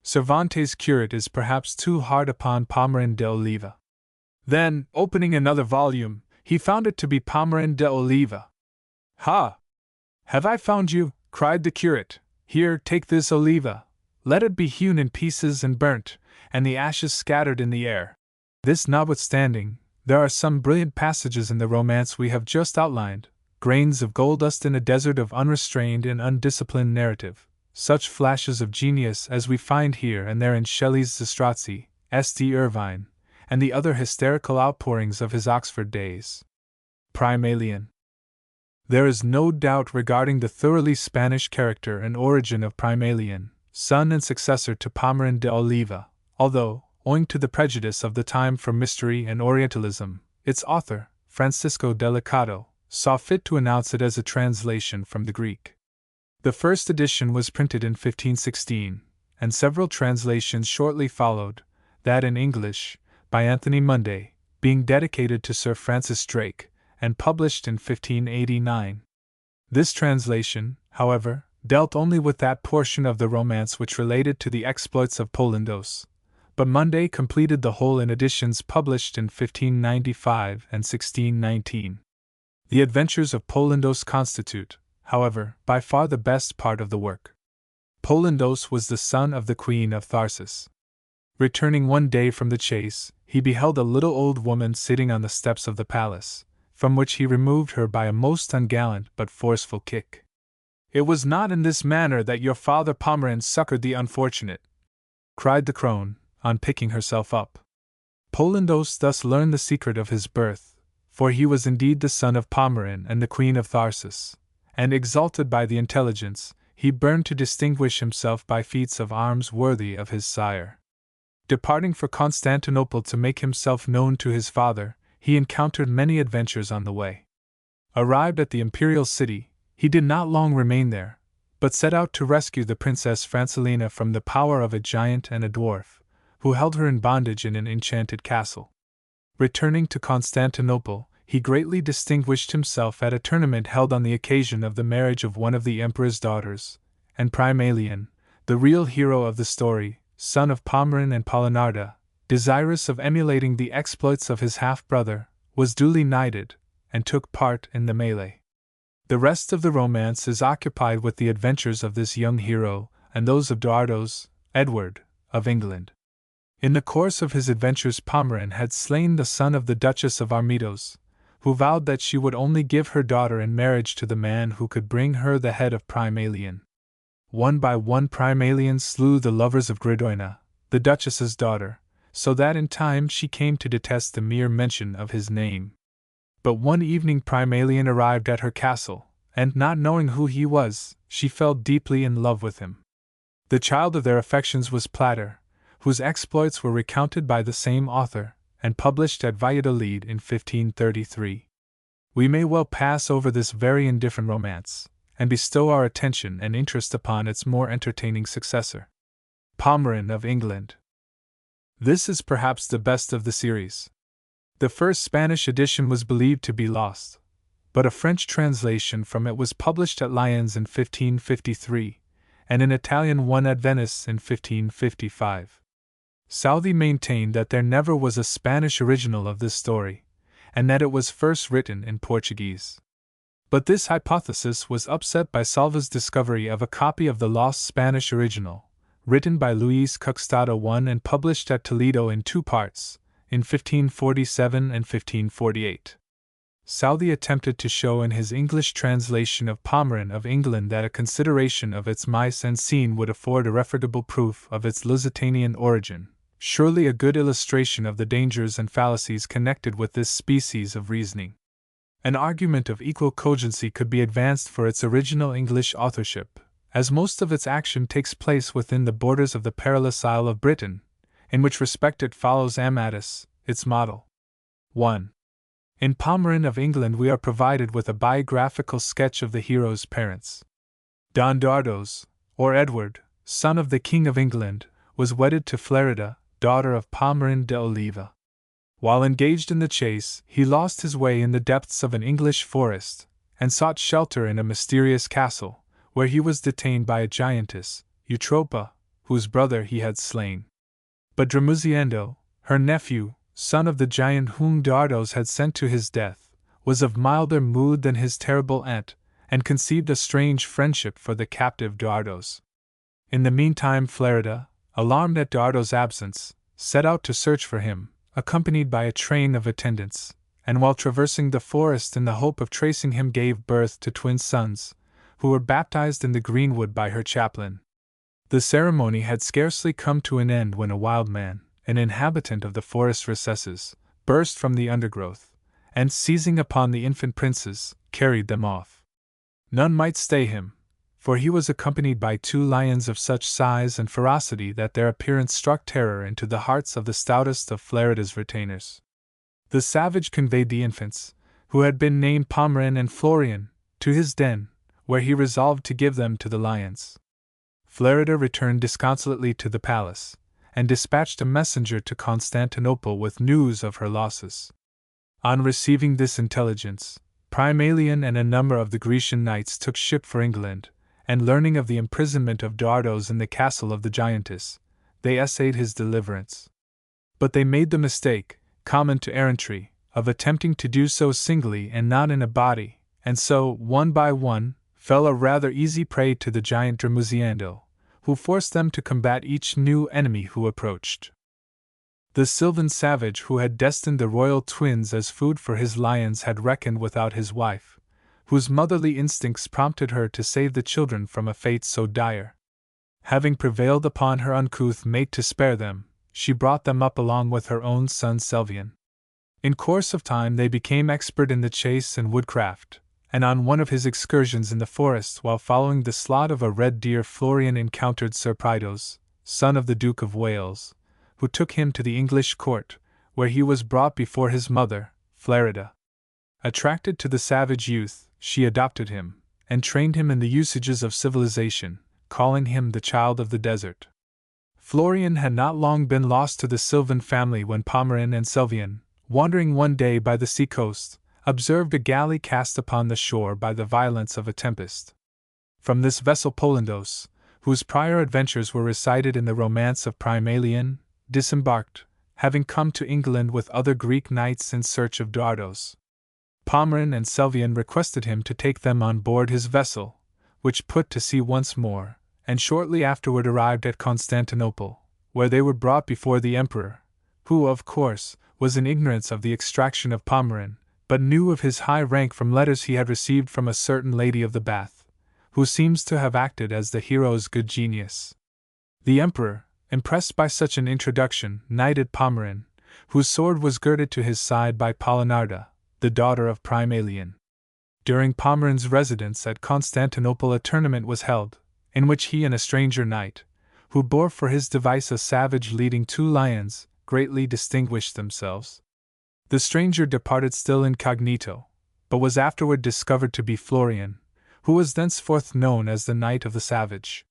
A: Cervantes' curate is perhaps too hard upon Pomeran de Oliva. Then, opening another volume, he found it to be Pomeran de Oliva. "Ha! Have I found you?" cried the curate. "Here, take this Oliva. Let it be hewn in pieces and burnt, and the ashes scattered in the air." This notwithstanding, there are some brilliant passages in the romance we have just outlined, grains of gold dust in a desert of unrestrained and undisciplined narrative, such flashes of genius as we find here and there in Shelley's Zastrozzi, S.D. Irvine, and the other hysterical outpourings of his Oxford days. Primalian. There is no doubt regarding the thoroughly Spanish character and origin of Primalian, son and successor to Pomeran de Oliva, although, owing to the prejudice of the time for mystery and Orientalism, its author, Francisco Delicato, saw fit to announce it as a translation from the Greek. The first edition was printed in 1516, and several translations shortly followed, that in English, by Anthony Munday, being dedicated to Sir Francis Drake, and published in 1589. This translation, however, dealt only with that portion of the romance which related to the exploits of Polindos, but Munday completed the whole in editions published in 1595 and 1619. The adventures of Polindos constitute, however, by far the best part of the work. Polindos was the son of the Queen of Tharsis. Returning one day from the chase, he beheld a little old woman sitting on the steps of the palace, from which he removed her by a most ungallant but forceful kick. "It was not in this manner that your father Pomeran succored the unfortunate," cried the crone, on picking herself up. Polindos thus learned the secret of his birth, for he was indeed the son of Pomeran and the Queen of Tharsis, and exalted by the intelligence, he burned to distinguish himself by feats of arms worthy of his sire. Departing for Constantinople to make himself known to his father, he encountered many adventures on the way. Arrived at the imperial city, he did not long remain there, but set out to rescue the Princess Francelina from the power of a giant and a dwarf, who held her in bondage in an enchanted castle. Returning to Constantinople, he greatly distinguished himself at a tournament held on the occasion of the marriage of one of the emperor's daughters, and Primalian, the real hero of the story, son of Pomeran and Pollinarda, desirous of emulating the exploits of his half-brother, was duly knighted, and took part in the melee. The rest of the romance is occupied with the adventures of this young hero, and those of Doardos, Edward, of England. In the course of his adventures Pomeran had slain the son of the Duchess of Armidos, who vowed that she would only give her daughter in marriage to the man who could bring her the head of Primalian. One by one Primalian slew the lovers of Gridoina, the Duchess's daughter, so that in time she came to detest the mere mention of his name. But one evening Primalian arrived at her castle, and not knowing who he was, she fell deeply in love with him. The child of their affections was Plater, whose exploits were recounted by the same author, and published at Valladolid in 1533. We may well pass over this very indifferent romance, and bestow our attention and interest upon its more entertaining successor. Pomeran of England. This is perhaps the best of the series. The first Spanish edition was believed to be lost, but a French translation from it was published at Lyons in 1553, and an Italian one at Venice in 1555. Southey maintained that there never was a Spanish original of this story, and that it was first written in Portuguese. But this hypothesis was upset by Salva's discovery of a copy of the lost Spanish original, written by Luis Cuxtado I and published at Toledo in 2 parts, in 1547 and 1548. Southey attempted to show in his English translation of Pomeran of England that a consideration of its mise en scene would afford irrefutable proof of its Lusitanian origin, surely a good illustration of the dangers and fallacies connected with this species of reasoning. An argument of equal cogency could be advanced for its original English authorship, as most of its action takes place within the borders of the perilous Isle of Britain, in which respect it follows Amatus, its model. 1. In Pomeran of England we are provided with a biographical sketch of the hero's parents. Don Dardos, or Edward, son of the King of England, was wedded to Florida, daughter of Pomeran de Oliva. While engaged in the chase, he lost his way in the depths of an English forest, and sought shelter in a mysterious castle, where he was detained by a giantess, Eutropa, whose brother he had slain. But Dramuziendo, her nephew, son of the giant whom Dardos had sent to his death, was of milder mood than his terrible aunt, and conceived a strange friendship for the captive Dardos. In the meantime Florida, alarmed at Dardos' absence, set out to search for him, accompanied by a train of attendants, and while traversing the forest in the hope of tracing him gave birth to twin sons, who were baptized in the greenwood by her chaplain. The ceremony had scarcely come to an end when a wild man, an inhabitant of the forest recesses, burst from the undergrowth, and seizing upon the infant princes, carried them off. None might stay him, for he was accompanied by 2 lions of such size and ferocity that their appearance struck terror into the hearts of the stoutest of Florida's retainers. The savage conveyed the infants, who had been named Pomeran and Florian, to his den, where he resolved to give them to the lions. Florida returned disconsolately to the palace, and dispatched a messenger to Constantinople with news of her losses. On receiving this intelligence, Primalian and a number of the Grecian knights took ship for England, and learning of the imprisonment of Dardos in the castle of the giantess, they essayed his deliverance. But they made the mistake, common to errantry, of attempting to do so singly and not in a body, and so, one by one, fell a rather easy prey to the giant Dramuziendo, who forced them to combat each new enemy who approached. The sylvan savage who had destined the royal twins as food for his lions had reckoned without his wife, whose motherly instincts prompted her to save the children from a fate so dire. Having prevailed upon her uncouth mate to spare them, she brought them up along with her own son Selvian. In course of time they became expert in the chase and woodcraft, and on one of his excursions in the forest while following the slot of a red deer Florian encountered Sir Pridos, son of the Duke of Wales, who took him to the English court, where he was brought before his mother, Florida. Attracted to the savage youth, she adopted him, and trained him in the usages of civilization, calling him the child of the desert. Florian had not long been lost to the sylvan family when Pomeran and Selvian, wandering one day by the sea-coast, observed a galley cast upon the shore by the violence of a tempest. From this vessel Polandos, whose prior adventures were recited in the romance of Primalian, disembarked, having come to England with other Greek knights in search of Dardos. Pomeran and Selvian requested him to take them on board his vessel, which put to sea once more, and shortly afterward arrived at Constantinople, where they were brought before the emperor, who, of course, was in ignorance of the extraction of Pomeran, but knew of his high rank from letters he had received from a certain lady of the Bath, who seems to have acted as the hero's good genius. The emperor, impressed by such an introduction, knighted Pomeran, whose sword was girded to his side by Polynarda, the daughter of Primalian. During Pomeran's residence at Constantinople a tournament was held, in which he and a stranger knight, who bore for his device a savage leading 2 lions, greatly distinguished themselves. The stranger departed still incognito, but was afterward discovered to be Florian, who was thenceforth known as the Knight of the Savage.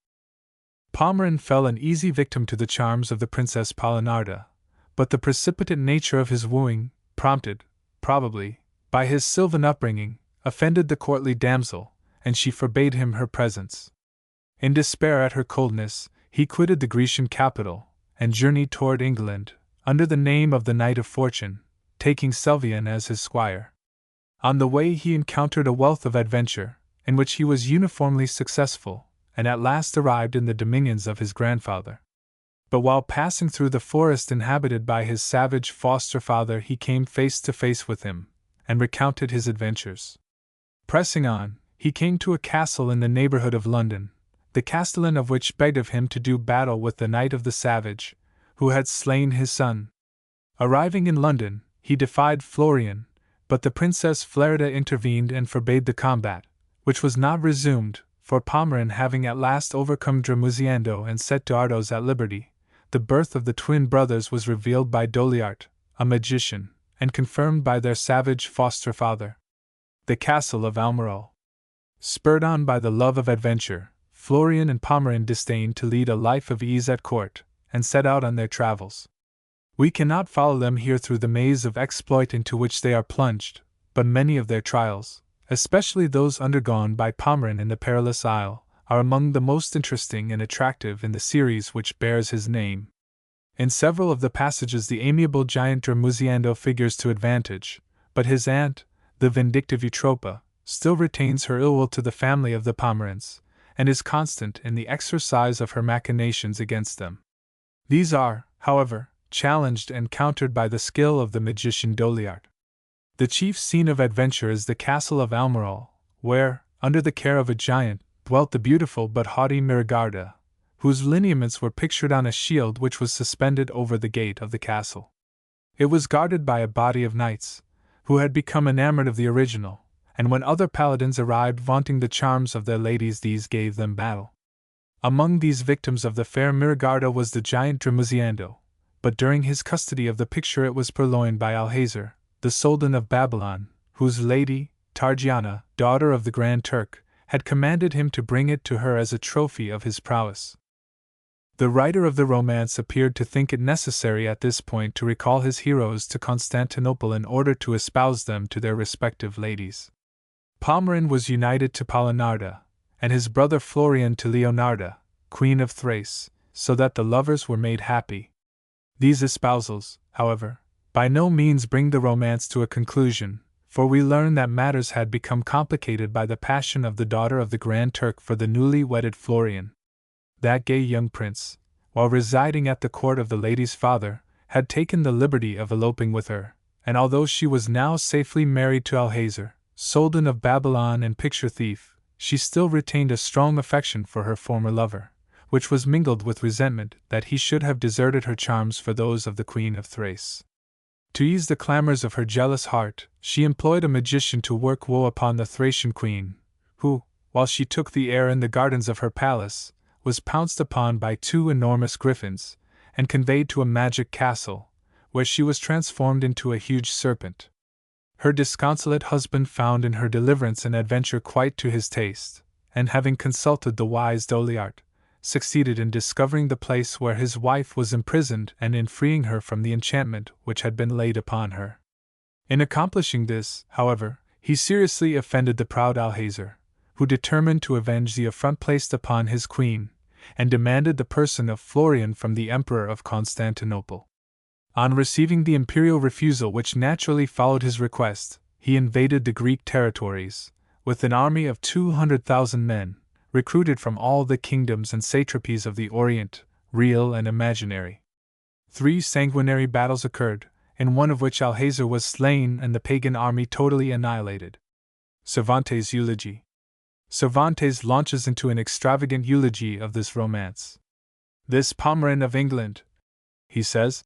A: Pomeran fell an easy victim to the charms of the Princess Palinarda, but the precipitate nature of his wooing, prompted, probably, by his sylvan upbringing, offended the courtly damsel, and she forbade him her presence. In despair at her coldness, he quitted the Grecian capital, and journeyed toward England, under the name of the Knight of Fortune, taking Selvian as his squire. On the way he encountered a wealth of adventure, in which he was uniformly successful, and at last arrived in the dominions of his grandfather. But while passing through the forest inhabited by his savage foster-father, he came face to face with him, and recounted his adventures. Pressing on, he came to a castle in the neighborhood of London, the castellan of which begged of him to do battle with the Knight of the Savage, who had slain his son. Arriving in London, he defied Florian, but the Princess Flerida intervened and forbade the combat, which was not resumed, for Pomeran having at last overcome Dramuziando and set Dardos at liberty, the birth of the twin brothers was revealed by Doliart, a magician, and confirmed by their savage foster-father. The castle of Almirall. Spurred on by the love of adventure, Florian and Pomeran disdained to lead a life of ease at court, and set out on their travels. We cannot follow them here through the maze of exploit into which they are plunged, but many of their trials, especially those undergone by Pomeran in the Perilous Isle, are among the most interesting and attractive in the series which bears his name. In several of the passages the amiable giant Dramuziando figures to advantage, but his aunt, the vindictive Eutropa, still retains her ill will to the family of the Pomerans, and is constant in the exercise of her machinations against them. These are, however, challenged and countered by the skill of the magician Doliart. The chief scene of adventure is the castle of Almirall, where, under the care of a giant, dwelt the beautiful but haughty Miragarda, whose lineaments were pictured on a shield which was suspended over the gate of the castle. It was guarded by a body of knights, who had become enamored of the original, and when other paladins arrived vaunting the charms of their ladies, these gave them battle. Among these victims of the fair Miragarda was the giant Dramuziando, but during his custody of the picture it was purloined by Alhazer, the Soldan of Babylon, whose lady, Targiana, daughter of the Grand Turk, had commanded him to bring it to her as a trophy of his prowess. The writer of the romance appeared to think it necessary at this point to recall his heroes to Constantinople in order to espouse them to their respective ladies. Pomeran was united to Palinarda, and his brother Florian to Leonarda, Queen of Thrace, so that the lovers were made happy. These espousals, however, by no means bring the romance to a conclusion, for we learn that matters had become complicated by the passion of the daughter of the Grand Turk for the newly wedded Florian. That gay young prince, while residing at the court of the lady's father, had taken the liberty of eloping with her, and although she was now safely married to Alhazer, Soldan of Babylon and picture thief, she still retained a strong affection for her former lover, which was mingled with resentment that he should have deserted her charms for those of the Queen of Thrace. To ease the clamors of her jealous heart, she employed a magician to work woe upon the Thracian queen, who, while she took the air in the gardens of her palace, was pounced upon by two enormous griffins, and conveyed to a magic castle, where she was transformed into a huge serpent. Her disconsolate husband found in her deliverance an adventure quite to his taste, and having consulted the wise Doliart, succeeded in discovering the place where his wife was imprisoned and in freeing her from the enchantment which had been laid upon her. In accomplishing this, however, he seriously offended the proud Alhazer, who determined to avenge the affront placed upon his queen, and demanded the person of Florian from the Emperor of Constantinople. On receiving the imperial refusal which naturally followed his request, he invaded the Greek territories, with an army of 200,000 men, recruited from all the kingdoms and satrapies of the Orient, real and imaginary. 3 sanguinary battles occurred, in one of which Alhazer was slain and the pagan army totally annihilated. Cervantes' eulogy. Cervantes launches into an extravagant eulogy of this romance. "This Pomeran of England," he says,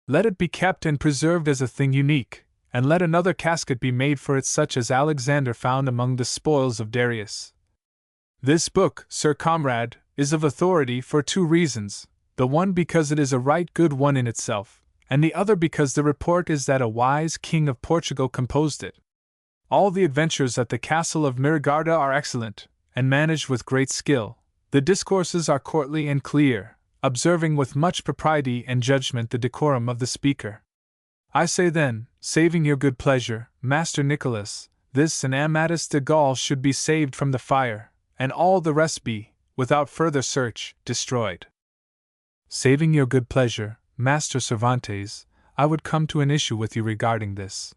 A: "let it be kept and preserved as a thing unique, and let another casket be made for it such as Alexander found among the spoils of Darius. This book, Sir Comrade, is of authority for 2 reasons, the one because it is a right good one in itself, and the other because the report is that a wise king of Portugal composed it. All the adventures at the castle of Miragarda are excellent, and managed with great skill, The discourses are courtly and clear, observing with much propriety and judgment the decorum of the speaker. I say then, saving your good pleasure, Master Nicholas, this and Amadis de Gaul should be saved from the fire, and all the rest be, without further search, destroyed. Saving your good pleasure, Master Cervantes, I would come to an issue with you regarding this.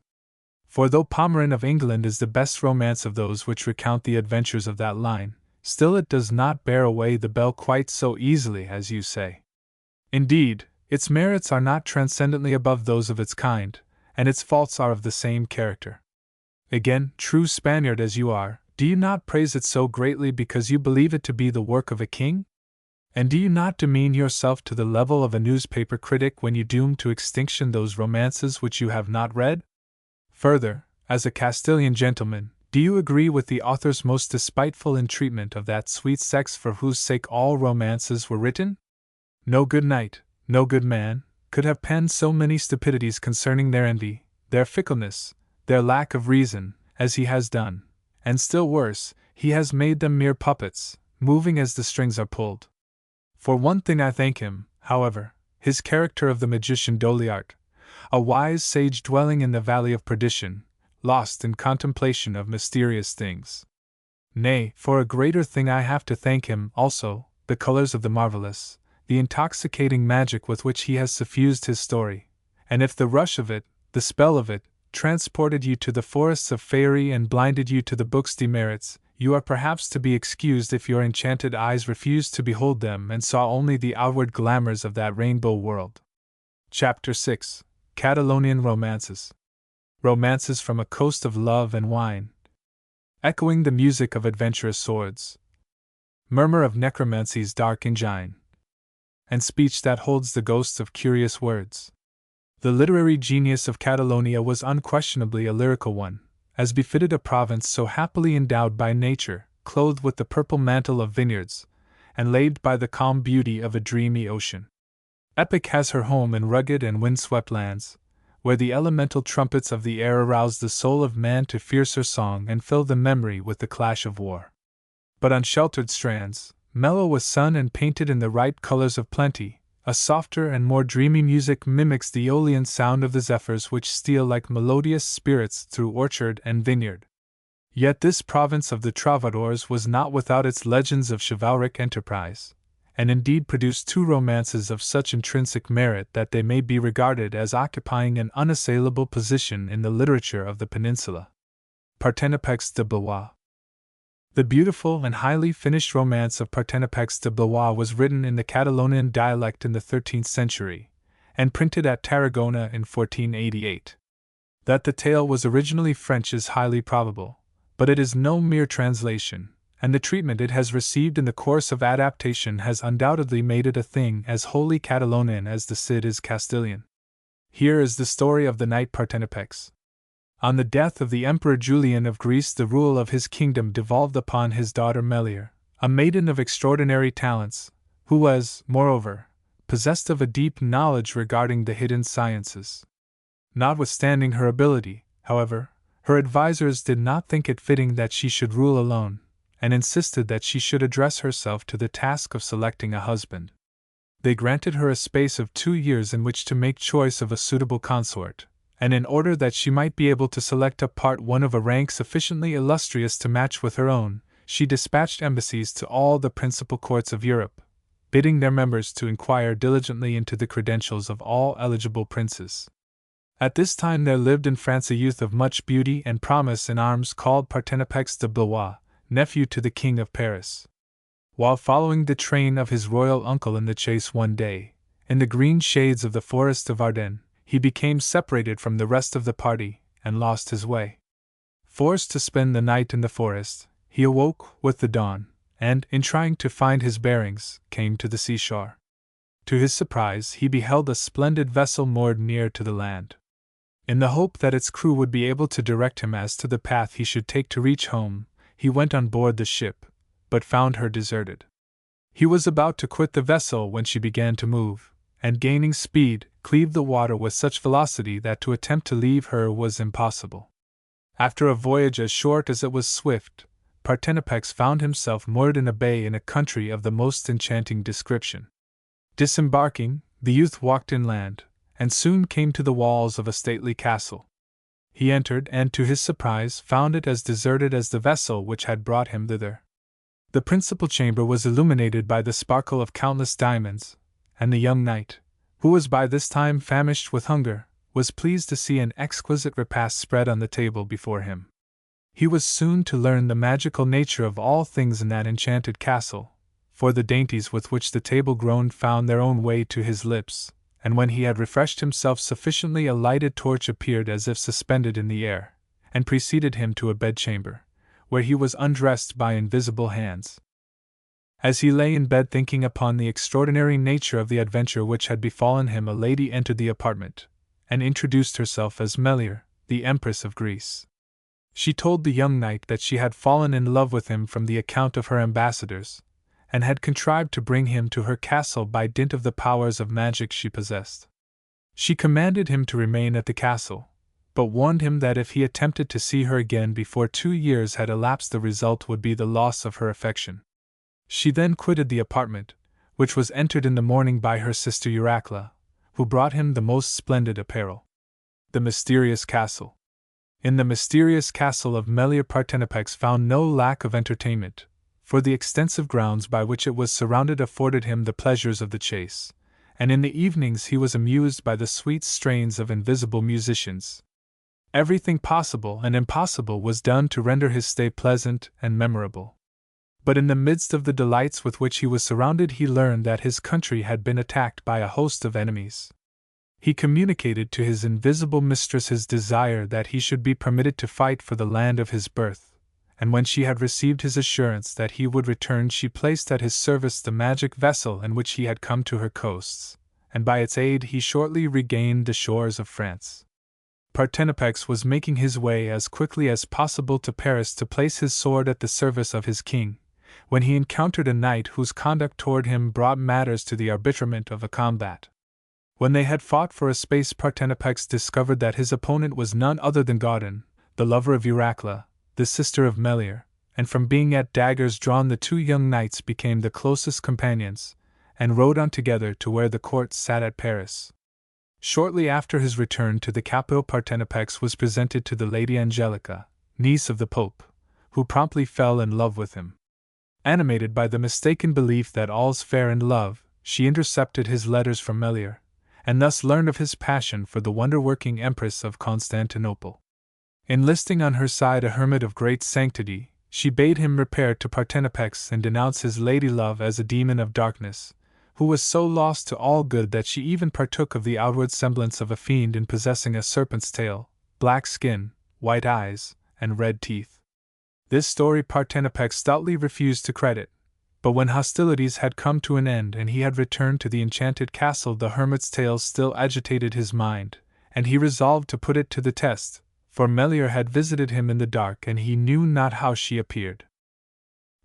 A: For though Pomeran of England is the best romance of those which recount the adventures of that line, still it does not bear away the bell quite so easily as you say. Indeed, its merits are not transcendently above those of its kind, and its faults are of the same character. Again, true Spaniard as you are, do you not praise it so greatly because you believe it to be the work of a king? And do you not demean yourself to the level of a newspaper critic when you doom to extinction those romances which you have not read? Further, as a Castilian gentleman, do you agree with the author's most despiteful entreatment of that sweet sex for whose sake all romances were written? No good knight, no good man, could have penned so many stupidities concerning their envy, their fickleness, their lack of reason, as he has done, and still worse, he has made them mere puppets, moving as the strings are pulled. For one thing I thank him, however, his character of the magician Doliart, a wise sage dwelling in the valley of perdition, lost in contemplation of mysterious things. Nay, for a greater thing I have to thank him also, the colors of the marvelous, the intoxicating magic with which he has suffused his story, and if the rush of it, the spell of it, transported you to the forests of faery and blinded you to the book's demerits, you are perhaps to be excused if your enchanted eyes refused to behold them and saw only the outward glamours of that rainbow world. Chapter 6. Catalonian Romances. Romances from a coast of love and wine, echoing the music of adventurous swords, murmur of necromancy's dark engine, and speech that holds the ghosts of curious words. The literary genius of Catalonia was unquestionably a lyrical one, as befitted a province so happily endowed by nature, clothed with the purple mantle of vineyards, and laved by the calm beauty of a dreamy ocean. Epic has her home in rugged and wind-swept lands, where the elemental trumpets of the air arouse the soul of man to fiercer song and fill the memory with the clash of war. But on sheltered strands, mellow with sun and painted in the right colors of plenty, a softer and more dreamy music mimics the Aeolian sound of the zephyrs which steal like melodious spirits through orchard and vineyard. Yet this province of the troubadours was not without its legends of chivalric enterprise, and indeed produced two romances of such intrinsic merit that they may be regarded as occupying an unassailable position in the literature of the peninsula. Parthenoplex de Blois. The beautiful and highly finished romance of Parthenoplex de Blois was written in the Catalonian dialect in the 13th century, and printed at Tarragona in 1488. That the tale was originally French is highly probable, but it is no mere translation, and the treatment it has received in the course of adaptation has undoubtedly made it a thing as wholly Catalonian as the Cid is Castilian. Here is the story of the knight Parthenoplex. On the death of the Emperor Julian of Greece, the rule of his kingdom devolved upon his daughter Melior, a maiden of extraordinary talents, who was, moreover, possessed of a deep knowledge regarding the hidden sciences. Notwithstanding her ability, however, her advisers did not think it fitting that she should rule alone, and insisted that she should address herself to the task of selecting a husband. They granted her a space of 2 years in which to make choice of a suitable consort, and in order that she might be able to select one of a rank sufficiently illustrious to match with her own, she dispatched embassies to all the principal courts of Europe, bidding their members to inquire diligently into the credentials of all eligible princes. At this time there lived in France a youth of much beauty and promise in arms called Parthenoplex de Blois, nephew to the King of Paris. While following the train of his royal uncle in the chase one day, in the green shades of the forest of Ardennes, he became separated from the rest of the party, and lost his way. Forced to spend the night in the forest, he awoke with the dawn, and, in trying to find his bearings, came to the seashore. To his surprise, he beheld a splendid vessel moored near to the land. In the hope that its crew would be able to direct him as to the path he should take to reach home, he went on board the ship, but found her deserted. He was about to quit the vessel when she began to move, and gaining speed, cleaved the water with such velocity that to attempt to leave her was impossible. After a voyage as short as it was swift, Partenopex found himself moored in a bay in a country of the most enchanting description. Disembarking, the youth walked inland, and soon came to the walls of a stately castle. He entered, and to his surprise found it as deserted as the vessel which had brought him thither. The principal chamber was illuminated by the sparkle of countless diamonds, and the young knight, who was by this time famished with hunger, was pleased to see an exquisite repast spread on the table before him. He was soon to learn the magical nature of all things in that enchanted castle, for the dainties with which the table groaned found their own way to his lips, and when he had refreshed himself sufficiently a lighted torch appeared as if suspended in the air, and preceded him to a bedchamber, where he was undressed by invisible hands. As he lay in bed thinking upon the extraordinary nature of the adventure which had befallen him, a lady entered the apartment, and introduced herself as Melior, the Empress of Greece. She told the young knight that she had fallen in love with him from the account of her ambassadors, and had contrived to bring him to her castle by dint of the powers of magic she possessed. She commanded him to remain at the castle, but warned him that if he attempted to see her again before 2 years had elapsed, the result would be the loss of her affection. She then quitted the apartment, which was entered in the morning by her sister Eurycla, who brought him the most splendid apparel. The mysterious castle. In the mysterious castle of Melior, Partenopex found no lack of entertainment, for the extensive grounds by which it was surrounded afforded him the pleasures of the chase, and in the evenings he was amused by the sweet strains of invisible musicians. Everything possible and impossible was done to render his stay pleasant and memorable. But in the midst of the delights with which he was surrounded, he learned that his country had been attacked by a host of enemies. He communicated to his invisible mistress his desire that he should be permitted to fight for the land of his birth, and when she had received his assurance that he would return, she placed at his service the magic vessel in which he had come to her coasts, and by its aid he shortly regained the shores of France. Partenopex was making his way as quickly as possible to Paris to place his sword at the service of his king, when he encountered a knight whose conduct toward him brought matters to the arbitrament of a combat. When they had fought for a space, Partenopex discovered that his opponent was none other than Gaudin, the lover of Eurycla, the sister of Melior, and from being at daggers drawn, the two young knights became the closest companions, and rode on together to where the court sat at Paris. Shortly after his return to the capital, Partenopex was presented to the Lady Angelica, niece of the Pope, who promptly fell in love with him. Animated by the mistaken belief that all's fair in love, she intercepted his letters from Melior, and thus learned of his passion for the wonder-working Empress of Constantinople. Enlisting on her side a hermit of great sanctity, she bade him repair to Partenopex and denounce his lady-love as a demon of darkness, who was so lost to all good that she even partook of the outward semblance of a fiend in possessing a serpent's tail, black skin, white eyes, and red teeth. This story Partenopex stoutly refused to credit, but when hostilities had come to an end and he had returned to the enchanted castle, the hermit's tale still agitated his mind, and he resolved to put it to the test, for Melior had visited him in the dark and he knew not how she appeared.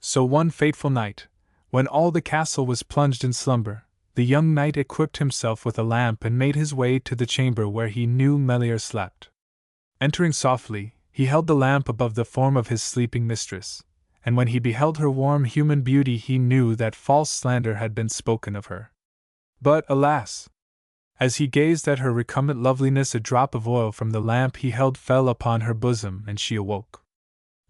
A: So one fateful night, when all the castle was plunged in slumber, the young knight equipped himself with a lamp and made his way to the chamber where he knew Melior slept. Entering softly, he held the lamp above the form of his sleeping mistress, and when he beheld her warm human beauty he knew that false slander had been spoken of her. But, alas! As he gazed at her recumbent loveliness, a drop of oil from the lamp he held fell upon her bosom and she awoke.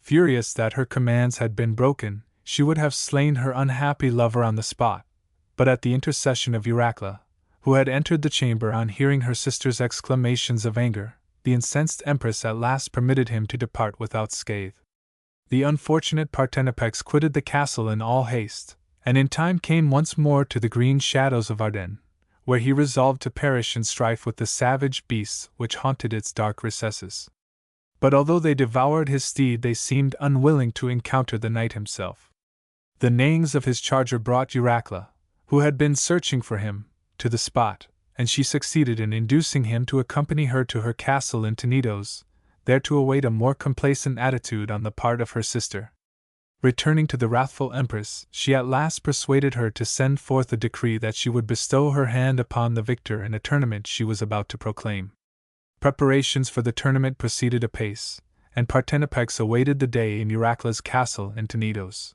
A: Furious that her commands had been broken, she would have slain her unhappy lover on the spot, but at the intercession of Eurycla, who had entered the chamber on hearing her sister's exclamations of anger, the incensed empress at last permitted him to depart without scathe. The unfortunate Partenopex quitted the castle in all haste, and in time came once more to the green shadows of Ardennes, where he resolved to perish in strife with the savage beasts which haunted its dark recesses. But although they devoured his steed, they seemed unwilling to encounter the knight himself. The neighings of his charger brought Eurycla, who had been searching for him, to the spot, and she succeeded in inducing him to accompany her to her castle in Tenedos, there to await a more complacent attitude on the part of her sister. Returning to the wrathful empress, she at last persuaded her to send forth a decree that she would bestow her hand upon the victor in a tournament she was about to proclaim. Preparations for the tournament proceeded apace, and Partenopex awaited the day in Euryclea's castle in Tenedos.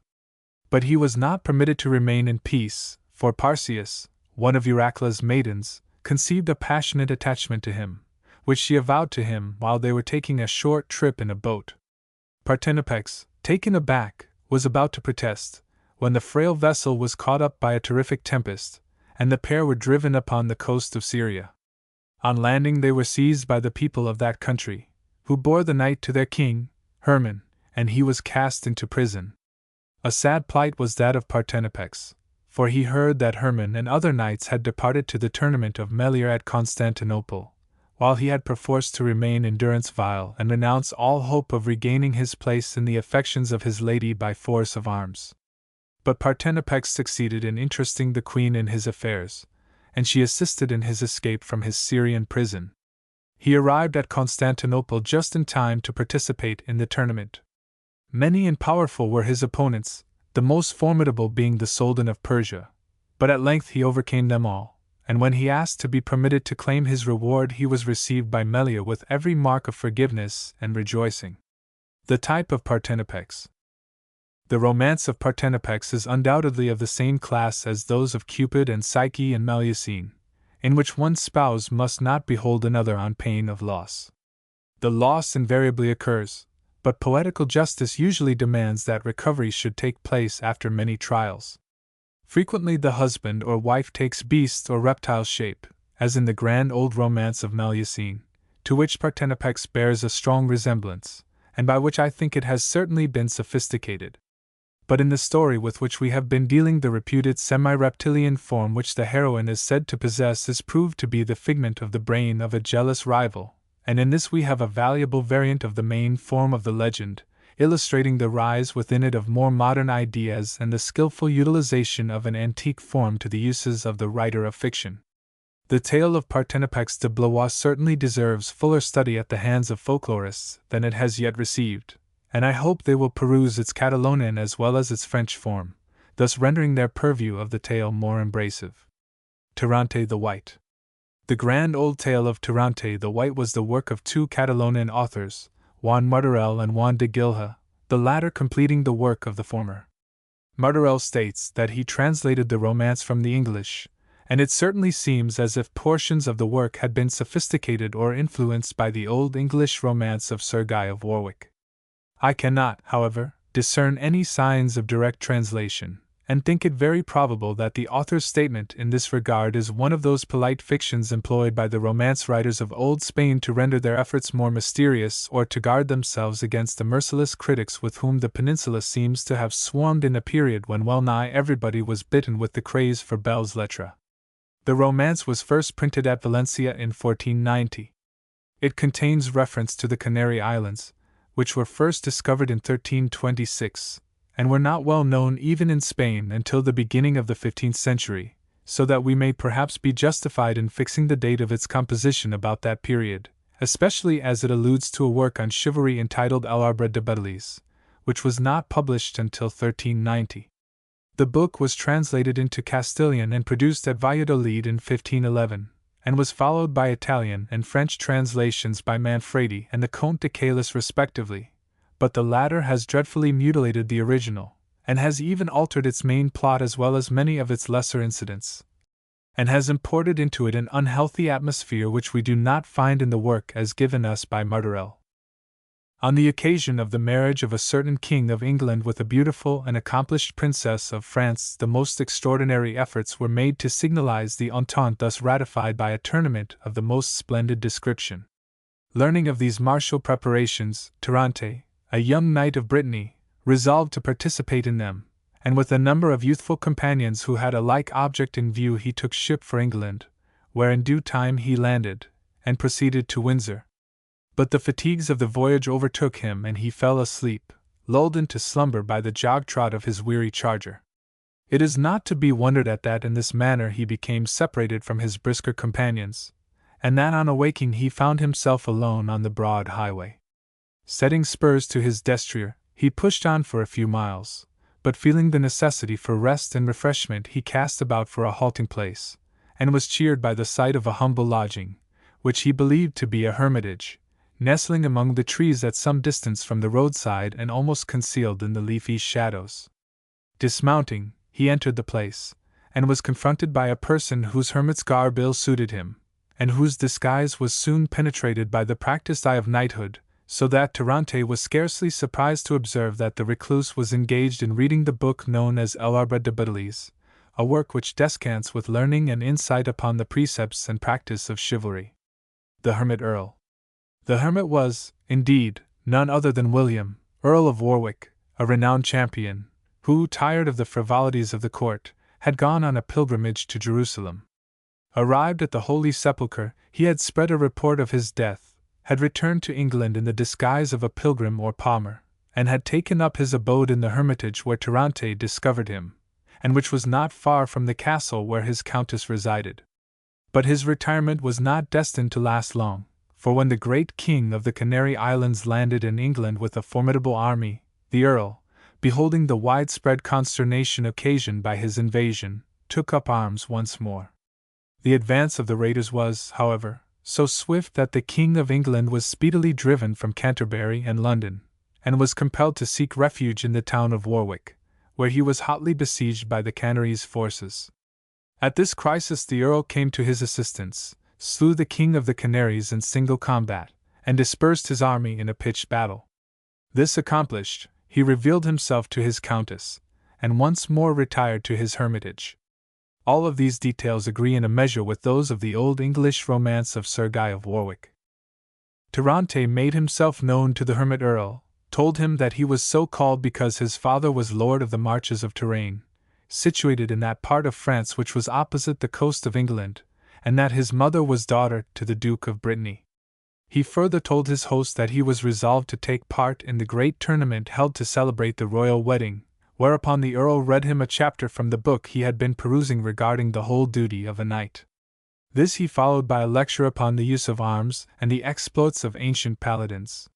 A: But he was not permitted to remain in peace, for Parceus, one of Euryclea's maidens, conceived a passionate attachment to him, which she avowed to him while they were taking a short trip in a boat. Partenopex, taken aback, was about to protest, when the frail vessel was caught up by a terrific tempest, and the pair were driven upon the coast of Syria. On landing they were seized by the people of that country, who bore the knight to their king, Hermann, and he was cast into prison. A sad plight was that of Partenopex, for he heard that Hermann and other knights had departed to the tournament of Melior at Constantinople, while he had perforce to remain in durance vile and renounce all hope of regaining his place in the affections of his lady by force of arms. But Partenopex succeeded in interesting the queen in his affairs, and she assisted in his escape from his Syrian prison. He arrived at Constantinople just in time to participate in the tournament. Many and powerful were his opponents, the most formidable being the Soldan of Persia, but at length he overcame them all, and when he asked to be permitted to claim his reward he was received by Melior with every mark of forgiveness and rejoicing. The type of Partenopex. The romance of Partenopex is undoubtedly of the same class as those of Cupid and Psyche and Melusine, in which one spouse must not behold another on pain of loss. The loss invariably occurs, but poetical justice usually demands that recovery should take place after many trials. Frequently the husband or wife takes beast or reptile shape, as in the grand old romance of Melusine, to which Partenopex bears a strong resemblance, and by which I think it has certainly been sophisticated. But in the story with which we have been dealing, the reputed semi-reptilian form which the heroine is said to possess is proved to be the figment of the brain of a jealous rival, and in this we have a valuable variant of the main form of the legend, illustrating the rise within it of more modern ideas and the skillful utilization of an antique form to the uses of the writer of fiction. The tale of Partenopex de Blois certainly deserves fuller study at the hands of folklorists than it has yet received, and I hope they will peruse its Catalonian as well as its French form, thus rendering their purview of the tale more embracive. Tirante the White. The grand old tale of Tirante the White was the work of two Catalonian authors, Juan Martorell and Juan de Gilja, the latter completing the work of the former. Martorell states that he translated the romance from the English, and it certainly seems as if portions of the work had been sophisticated or influenced by the old English romance of Sir Guy of Warwick. I cannot, however, discern any signs of direct translation, and think it very probable that the author's statement in this regard is one of those polite fictions employed by the romance writers of old Spain to render their efforts more mysterious or to guard themselves against the merciless critics with whom the peninsula seems to have swarmed in a period when well-nigh everybody was bitten with the craze for belles lettres. The romance was first printed at Valencia in 1490. It contains reference to the Canary Islands, which were first discovered in 1326, and were not well known even in Spain until the beginning of the 15th century, so that we may perhaps be justified in fixing the date of its composition about that period, especially as it alludes to a work on chivalry entitled El Arbre de Bedelis, which was not published until 1390. The book was translated into Castilian and produced at Valladolid in 1511, and was followed by Italian and French translations by Manfredi and the Comte de Caylus respectively, but the latter has dreadfully mutilated the original, and has even altered its main plot as well as many of its lesser incidents, and has imported into it an unhealthy atmosphere which we do not find in the work as given us by Martorell. On the occasion of the marriage of a certain king of England with a beautiful and accomplished princess of France, the most extraordinary efforts were made to signalize the entente thus ratified by a tournament of the most splendid description. Learning of these martial preparations, Tirante, a young knight of Brittany, resolved to participate in them, and with a number of youthful companions who had a like object in view he took ship for England, where in due time he landed, and proceeded to Windsor. But the fatigues of the voyage overtook him and he fell asleep, lulled into slumber by the jog-trot of his weary charger. It is not to be wondered at that in this manner he became separated from his brisker companions, and that on awaking he found himself alone on the broad highway. Setting spurs to his destrier, he pushed on for a few miles, but feeling the necessity for rest and refreshment he cast about for a halting place, and was cheered by the sight of a humble lodging, which he believed to be a hermitage, nestling among the trees at some distance from the roadside and almost concealed in the leafy shadows. Dismounting, he entered the place, and was confronted by a person whose hermit's garb ill suited him, and whose disguise was soon penetrated by the practiced eye of knighthood, so that Tirante was scarcely surprised to observe that the recluse was engaged in reading the book known as L'Arbre de Bataille, a work which descants with learning and insight upon the precepts and practice of chivalry. The Hermit Earl. The hermit was, indeed, none other than William, Earl of Warwick, a renowned champion, who, tired of the frivolities of the court, had gone on a pilgrimage to Jerusalem. Arrived at the Holy Sepulchre, he had spread a report of his death, had returned to England in the disguise of a pilgrim or palmer, and had taken up his abode in the hermitage where Tirante discovered him, and which was not far from the castle where his countess resided. But his retirement was not destined to last long, for when the great king of the Canary Islands landed in England with a formidable army, the Earl, beholding the widespread consternation occasioned by his invasion, took up arms once more. The advance of the raiders was, however, so swift that the King of England was speedily driven from Canterbury and London, and was compelled to seek refuge in the town of Warwick, where he was hotly besieged by the Canaries' forces. At this crisis the Earl came to his assistance, slew the King of the Canaries in single combat, and dispersed his army in a pitched battle. This accomplished, he revealed himself to his countess, and once more retired to his hermitage. All of these details agree in a measure with those of the old English romance of Sir Guy of Warwick. Tirante made himself known to the Hermit Earl, told him that he was so called because his father was lord of the marches of Touraine, situated in that part of France which was opposite the coast of England, and that his mother was daughter to the Duke of Brittany. He further told his host that he was resolved to take part in the great tournament held to celebrate the royal wedding, whereupon the Earl read him a chapter from the book he had been perusing regarding the whole duty of a knight. This he followed by a lecture upon the use of arms and the exploits of ancient paladins.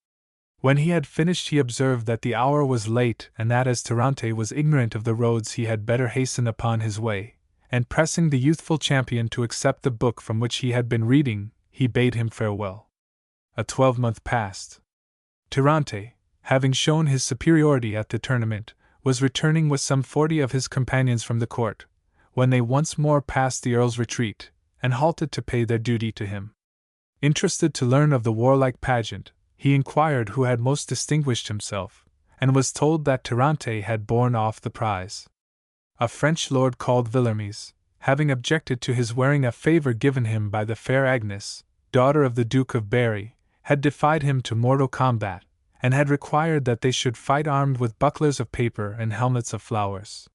A: When he had finished he observed that the hour was late and that as Tirante was ignorant of the roads he had better hasten upon his way, and pressing the youthful champion to accept the book from which he had been reading, he bade him farewell. A 12-month passed. Tirante, having shown his superiority at the tournament, was returning with some 40 of his companions from the court, when they once more passed the Earl's retreat, and halted to pay their duty to him. Interested to learn of the warlike pageant, he inquired who had most distinguished himself, and was told that Tirante had borne off the prize. A French lord called Villermes, having objected to his wearing a favour given him by the fair Agnes, daughter of the Duke of Berry, had defied him to mortal combat, and had required that they should fight armed with bucklers of paper and helmets of flowers.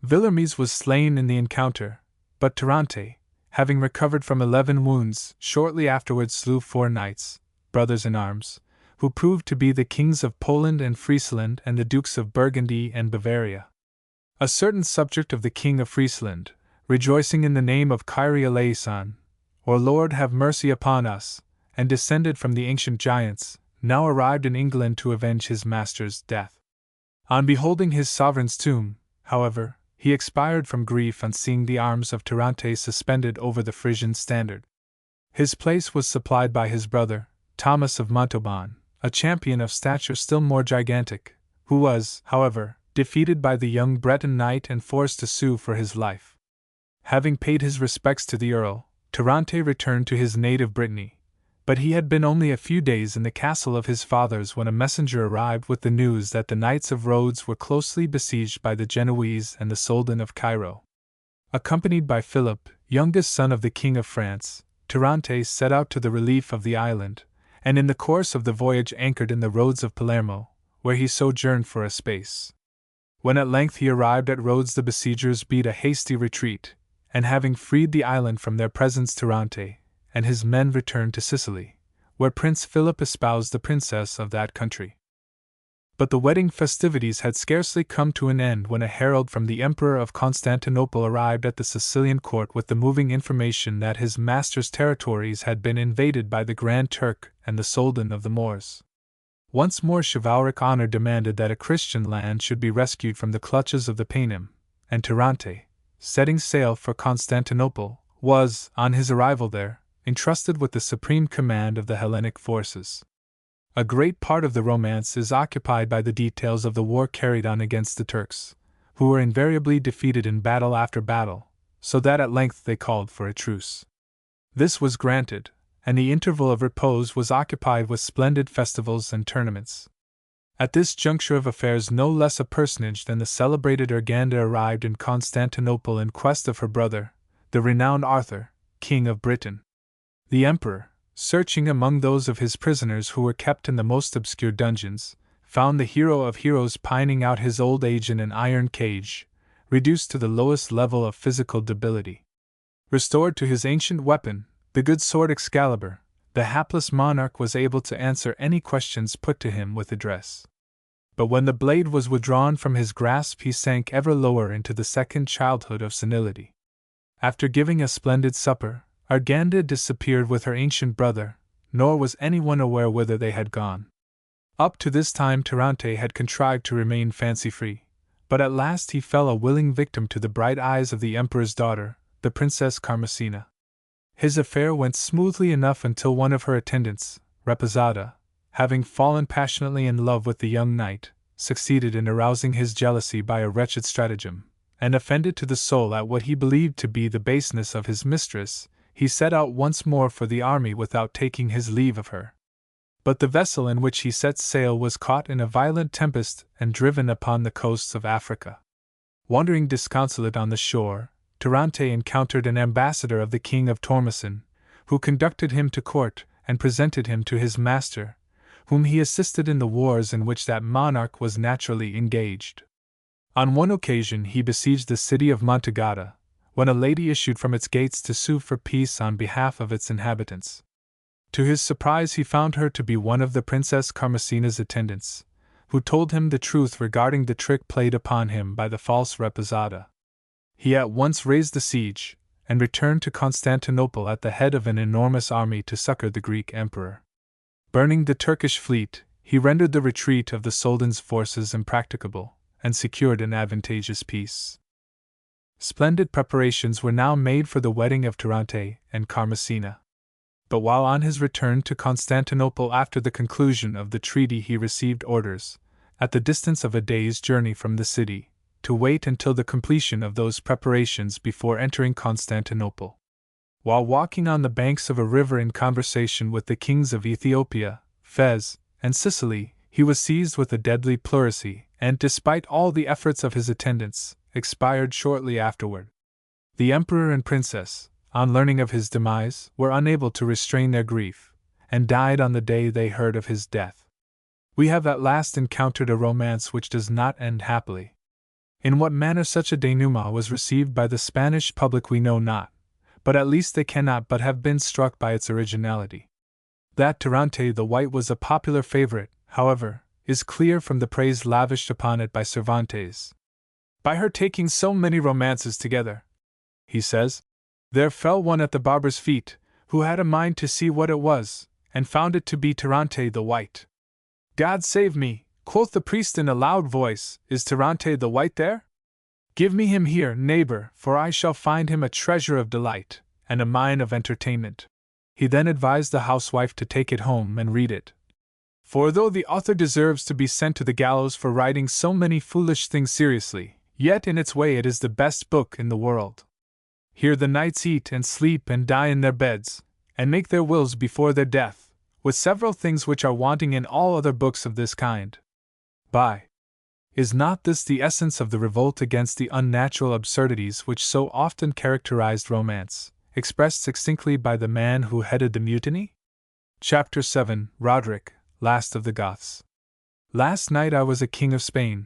A: Villermes was slain in the encounter, but Tirante, having recovered from 11 wounds, shortly afterwards slew 4 knights, brothers in arms, who proved to be the kings of Poland and Friesland and the dukes of Burgundy and Bavaria. A certain subject of the king of Friesland, rejoicing in the name of Kyrie eleison, or Lord have mercy upon us, and descended from the ancient giants, now arrived in England to avenge his master's death. On beholding his sovereign's tomb, however, he expired from grief on seeing the arms of Tirante suspended over the Frisian standard. His place was supplied by his brother, Thomas of Montauban, a champion of stature still more gigantic, who was, however, defeated by the young Breton knight and forced to sue for his life. Having paid his respects to the Earl, Tirante returned to his native Brittany, but he had been only a few days in the castle of his fathers when a messenger arrived with the news that the Knights of Rhodes were closely besieged by the Genoese and the Soldan of Cairo. Accompanied by Philip, youngest son of the King of France, Tirante set out to the relief of the island, and in the course of the voyage anchored in the roads of Palermo, where he sojourned for a space. When at length he arrived at Rhodes the besiegers beat a hasty retreat, and having freed the island from their presence Tirante and his men returned to Sicily, where Prince Philip espoused the princess of that country. But the wedding festivities had scarcely come to an end when a herald from the Emperor of Constantinople arrived at the Sicilian court with the moving information that his master's territories had been invaded by the Grand Turk and the Soldan of the Moors. Once more chivalric honor demanded that a Christian land should be rescued from the clutches of the Paynim, and Tirante, setting sail for Constantinople, was, on his arrival there, entrusted with the supreme command of the Hellenic forces. A great part of the romance is occupied by the details of the war carried on against the Turks, who were invariably defeated in battle after battle, so that at length they called for a truce. This was granted, and the interval of repose was occupied with splendid festivals and tournaments. At this juncture of affairs no less a personage than the celebrated Urganda arrived in Constantinople in quest of her brother, the renowned Arthur, King of Britain. The Emperor, searching among those of his prisoners who were kept in the most obscure dungeons, found the hero of heroes pining out his old age in an iron cage, reduced to the lowest level of physical debility. Restored to his ancient weapon, the good sword Excalibur, the hapless monarch was able to answer any questions put to him with address. But when the blade was withdrawn from his grasp, he sank ever lower into the second childhood of senility. After giving a splendid supper, Urganda disappeared with her ancient brother, nor was anyone aware whither they had gone. Up to this time Tirante had contrived to remain fancy-free, but at last he fell a willing victim to the bright eyes of the Emperor's daughter, the Princess Carmesina. His affair went smoothly enough until one of her attendants, Reposada, having fallen passionately in love with the young knight, succeeded in arousing his jealousy by a wretched stratagem, and offended to the soul at what he believed to be the baseness of his mistress, he set out once more for the army without taking his leave of her. But the vessel in which he set sail was caught in a violent tempest and driven upon the coasts of Africa. Wandering disconsolate on the shore, Tirante encountered an ambassador of the King of Tormeson, who conducted him to court and presented him to his master, whom he assisted in the wars in which that monarch was naturally engaged. On one occasion he besieged the city of Montegada, when a lady issued from its gates to sue for peace on behalf of its inhabitants. To his surprise he found her to be one of the Princess Carmesina's attendants, who told him the truth regarding the trick played upon him by the false Reposada. He at once raised the siege, and returned to Constantinople at the head of an enormous army to succor the Greek emperor. Burning the Turkish fleet, he rendered the retreat of the Sultan's forces impracticable, and secured an advantageous peace. Splendid preparations were now made for the wedding of Tirante and Carmesina. But while on his return to Constantinople after the conclusion of the treaty he received orders, at the distance of a day's journey from the city, to wait until the completion of those preparations before entering Constantinople. While walking on the banks of a river in conversation with the kings of Ethiopia, Fez, and Sicily, he was seized with a deadly pleurisy, and despite all the efforts of his attendants, expired shortly afterward. The emperor and princess, on learning of his demise, were unable to restrain their grief, and died on the day they heard of his death. We have at last encountered a romance which does not end happily. In what manner such a denouement was received by the Spanish public we know not, but at least they cannot but have been struck by its originality. That Tirante the White was a popular favorite, however, is clear from the praise lavished upon it by Cervantes. By her taking so many romances together, he says, there fell one at the barber's feet, who had a mind to see what it was, and found it to be Tirante the White. God save me, quoth the priest in a loud voice, is Tirante the White there? Give me him here, neighbor, for I shall find him a treasure of delight, and a mine of entertainment. He then advised the housewife to take it home and read it. For though the author deserves to be sent to the gallows for writing so many foolish things seriously, yet in its way it is the best book in the world. Here the knights eat and sleep and die in their beds, and make their wills before their death, with several things which are wanting in all other books of this kind. Is not this the essence of the revolt against the unnatural absurdities which so often characterized romance, expressed succinctly by the man who headed the mutiny? Chapter 7 Roderick, Last of the Goths. Last night I was a king of Spain,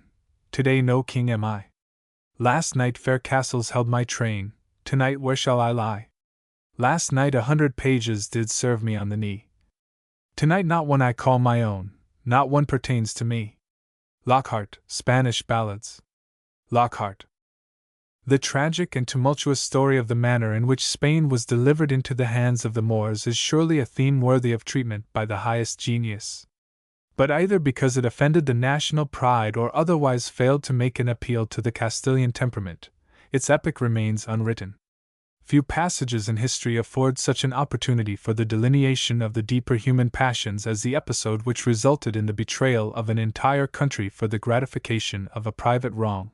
A: today no king am I. Last night fair castles held my train, tonight where shall I lie? Last night 100 pages did serve me on the knee. Tonight not one I call my own, not one pertains to me. Lockhart, Spanish Ballads. Lockhart. The tragic and tumultuous story of the manner in which Spain was delivered into the hands of the Moors is surely a theme worthy of treatment by the highest genius. But either because it offended the national pride or otherwise failed to make an appeal to the Castilian temperament, its epic remains unwritten. Few passages in history afford such an opportunity for the delineation of the deeper human passions as the episode which resulted in the betrayal of an entire country for the gratification of a private wrong.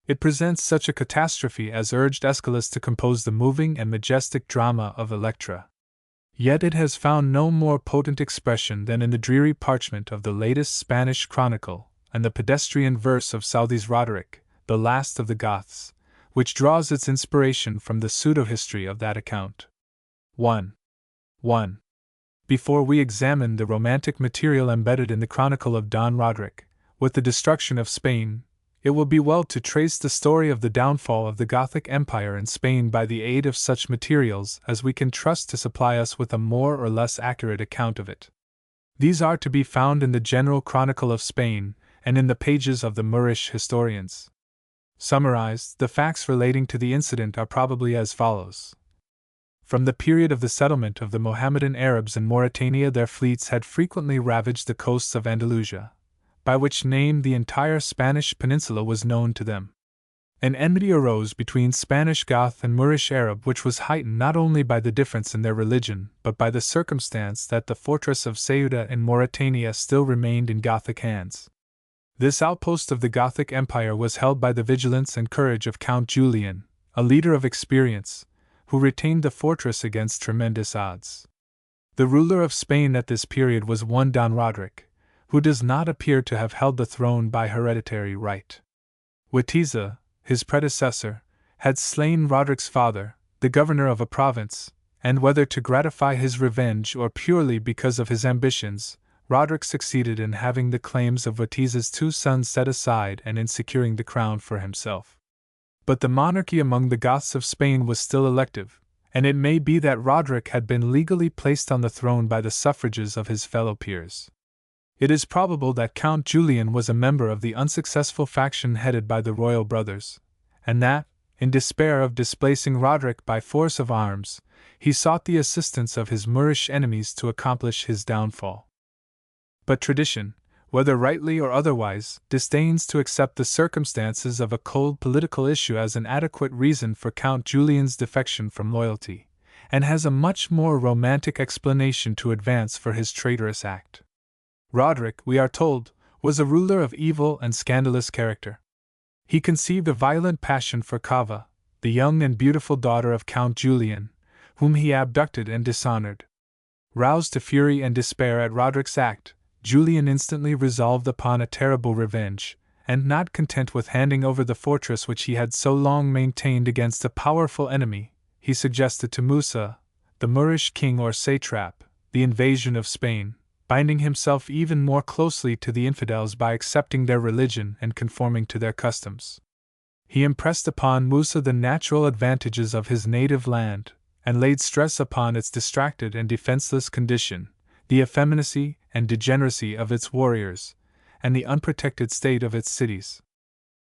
A: It presents such a catastrophe as urged Aeschylus to compose the moving and majestic drama of Electra. Yet it has found no more potent expression than in the dreary parchment of the latest Spanish chronicle, and the pedestrian verse of Southey's Roderick, the last of the Goths, which draws its inspiration from the pseudo-history of that account. 1. Before we examine the romantic material embedded in the chronicle of Don Roderick, with the destruction of Spain, it will be well to trace the story of the downfall of the Gothic Empire in Spain by the aid of such materials as we can trust to supply us with a more or less accurate account of it. These are to be found in the General Chronicle of Spain, and in the pages of the Moorish historians. Summarized, the facts relating to the incident are probably as follows. From the period of the settlement of the Mohammedan Arabs in Mauritania, their fleets had frequently ravaged the coasts of Andalusia, by which name the entire Spanish peninsula was known to them. An enmity arose between Spanish Goth and Moorish Arab, which was heightened not only by the difference in their religion, but by the circumstance that the fortress of Ceuta in Mauritania still remained in Gothic hands. This outpost of the Gothic Empire was held by the vigilance and courage of Count Julian, a leader of experience, who retained the fortress against tremendous odds. The ruler of Spain at this period was one Don Roderick, who does not appear to have held the throne by hereditary right. Witiza, his predecessor, had slain Roderick's father, the governor of a province, and whether to gratify his revenge or purely because of his ambitions, Roderick succeeded in having the claims of Witiza's two sons set aside and in securing the crown for himself. But the monarchy among the Goths of Spain was still elective, and it may be that Roderick had been legally placed on the throne by the suffrages of his fellow peers. It is probable that Count Julian was a member of the unsuccessful faction headed by the royal brothers, and that, in despair of displacing Roderick by force of arms, he sought the assistance of his Moorish enemies to accomplish his downfall. But tradition, whether rightly or otherwise, disdains to accept the circumstances of a cold political issue as an adequate reason for Count Julian's defection from loyalty, and has a much more romantic explanation to advance for his traitorous act. Roderick, we are told, was a ruler of evil and scandalous character. He conceived a violent passion for Cava, the young and beautiful daughter of Count Julian, whom he abducted and dishonored. Roused to fury and despair at Roderick's act, Julian instantly resolved upon a terrible revenge, and not content with handing over the fortress which he had so long maintained against a powerful enemy, he suggested to Musa, the Moorish king or satrap, the invasion of Spain, binding himself even more closely to the infidels by accepting their religion and conforming to their customs. He impressed upon Musa the natural advantages of his native land, and laid stress upon its distracted and defenseless condition, the effeminacy and degeneracy of its warriors, and the unprotected state of its cities.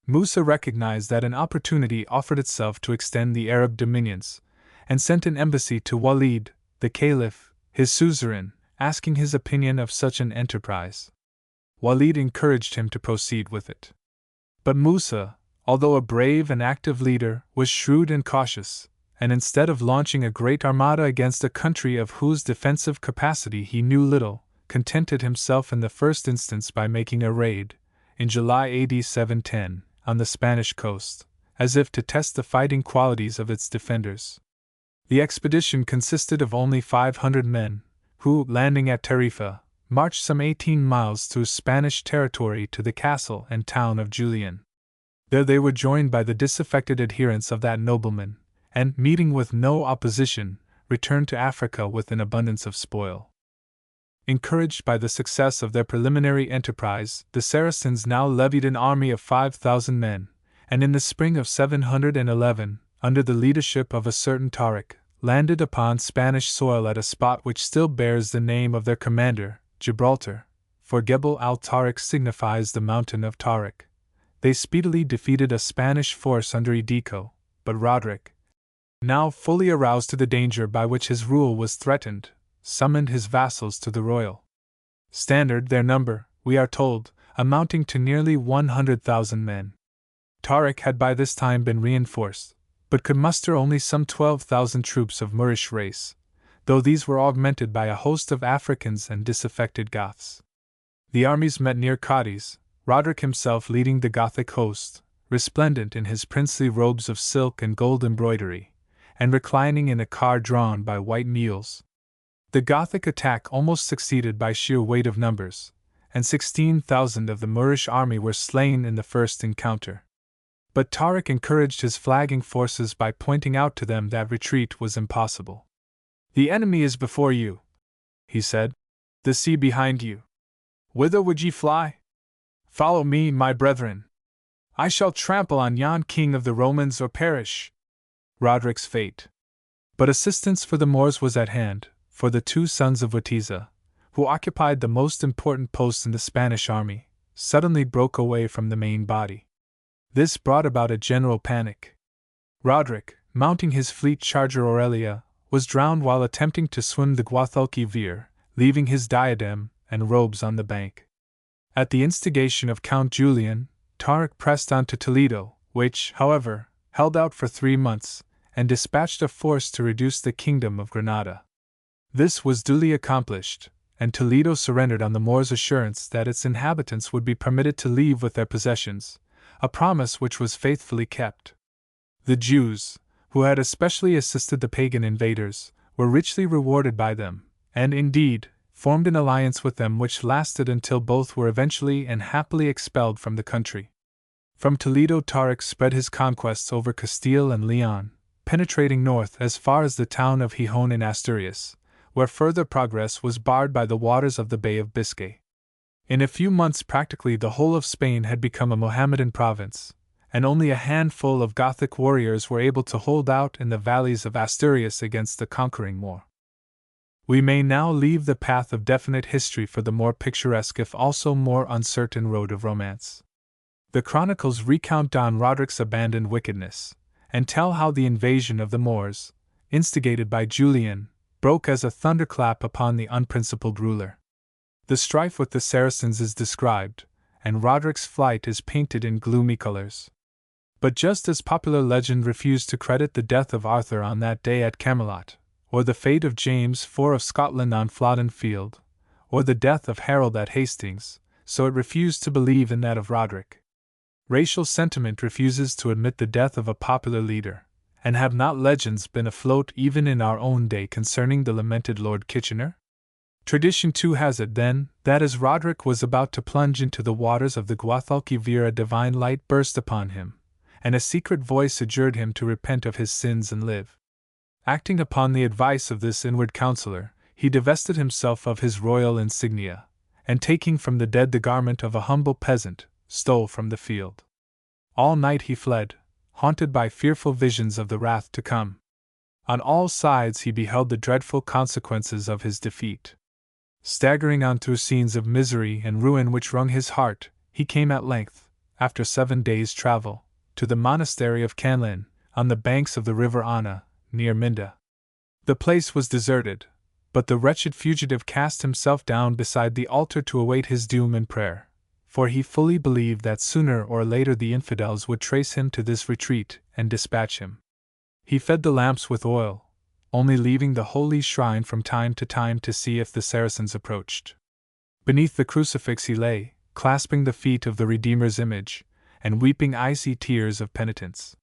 A: Musa recognized that an opportunity offered itself to extend the Arab dominions, and sent an embassy to Walid, the Caliph, his suzerain, asking his opinion of such an enterprise. Walid encouraged him to proceed with it. But Musa, although a brave and active leader, was shrewd and cautious, and instead of launching a great armada against a country of whose defensive capacity he knew little, contented himself in the first instance by making a raid, in July AD 710, on the Spanish coast, as if to test the fighting qualities of its defenders. The expedition consisted of only 500 men, who, landing at Tarifa, marched some 18 miles through Spanish territory to the castle and town of Julian. There they were joined by the disaffected adherents of that nobleman, and, meeting with no opposition, returned to Africa with an abundance of spoil. Encouraged by the success of their preliminary enterprise, the Saracens now levied an army of 5,000 men, and in the spring of 711, under the leadership of a certain Tariq, landed upon Spanish soil at a spot which still bears the name of their commander, Gibraltar, for Gebel al-Tariq signifies the mountain of Tariq. They speedily defeated a Spanish force under Edico, but Roderick, now fully aroused to the danger by which his rule was threatened, summoned his vassals to the royal standard, their number, we are told, amounting to nearly 100,000 men. Tariq had by this time been reinforced, but could muster only some 12,000 troops of Moorish race, though these were augmented by a host of Africans and disaffected Goths. The armies met near Cadiz, Roderick himself leading the Gothic host, resplendent in his princely robes of silk and gold embroidery, and reclining in a car drawn by white mules. The Gothic attack almost succeeded by sheer weight of numbers, and 16,000 of the Moorish army were slain in the first encounter. But Tariq encouraged his flagging forces by pointing out to them that retreat was impossible. "The enemy is before you," he said, "the sea behind you. Whither would ye fly? Follow me, my brethren. I shall trample on yon king of the Romans or perish." Roderick's fate. But assistance for the Moors was at hand, for the two sons of Witiza, who occupied the most important posts in the Spanish army, suddenly broke away from the main body. This brought about a general panic. Roderick, mounting his fleet charger Aurelia, was drowned while attempting to swim the Guadalquivir, leaving his diadem and robes on the bank. At the instigation of Count Julian, Tariq pressed on to Toledo, which, however, held out for 3 months, and dispatched a force to reduce the kingdom of Granada. This was duly accomplished, and Toledo surrendered on the Moors' assurance that its inhabitants would be permitted to leave with their possessions, a promise which was faithfully kept. The Jews, who had especially assisted the pagan invaders, were richly rewarded by them, and indeed, formed an alliance with them which lasted until both were eventually and happily expelled from the country. From Toledo Tariq spread his conquests over Castile and Leon, penetrating north as far as the town of Gijón in Asturias, where further progress was barred by the waters of the Bay of Biscay. In a few months practically the whole of Spain had become a Mohammedan province, and only a handful of Gothic warriors were able to hold out in the valleys of Asturias against the conquering Moor. We may now leave the path of definite history for the more picturesque if also more uncertain road of romance. The chronicles recount Don Roderick's abandoned wickedness, and tell how the invasion of the Moors, instigated by Julian, broke as a thunderclap upon the unprincipled ruler. The strife with the Saracens is described, and Roderick's flight is painted in gloomy colors. But just as popular legend refused to credit the death of Arthur on that day at Camelot, or the fate of James IV of Scotland on Flodden Field, or the death of Harold at Hastings, so it refused to believe in that of Roderick. Racial sentiment refuses to admit the death of a popular leader, and have not legends been afloat even in our own day concerning the lamented Lord Kitchener? Tradition too has it, then, that as Roderick was about to plunge into the waters of the Guadalquivir a divine light burst upon him, and a secret voice adjured him to repent of his sins and live. Acting upon the advice of this inward counselor, he divested himself of his royal insignia, and taking from the dead the garment of a humble peasant, stole from the field. All night he fled, haunted by fearful visions of the wrath to come. On all sides he beheld the dreadful consequences of his defeat. Staggering on through scenes of misery and ruin which wrung his heart, he came at length, after 7 days' travel, to the monastery of Canlin, on the banks of the river Anna, near Minda. The place was deserted, but the wretched fugitive cast himself down beside the altar to await his doom in prayer, for he fully believed that sooner or later the infidels would trace him to this retreat and dispatch him. He fed the lamps with oil, only leaving the holy shrine from time to time to see if the Saracens approached. Beneath the crucifix he lay, clasping the feet of the Redeemer's image, and weeping icy tears of penitence.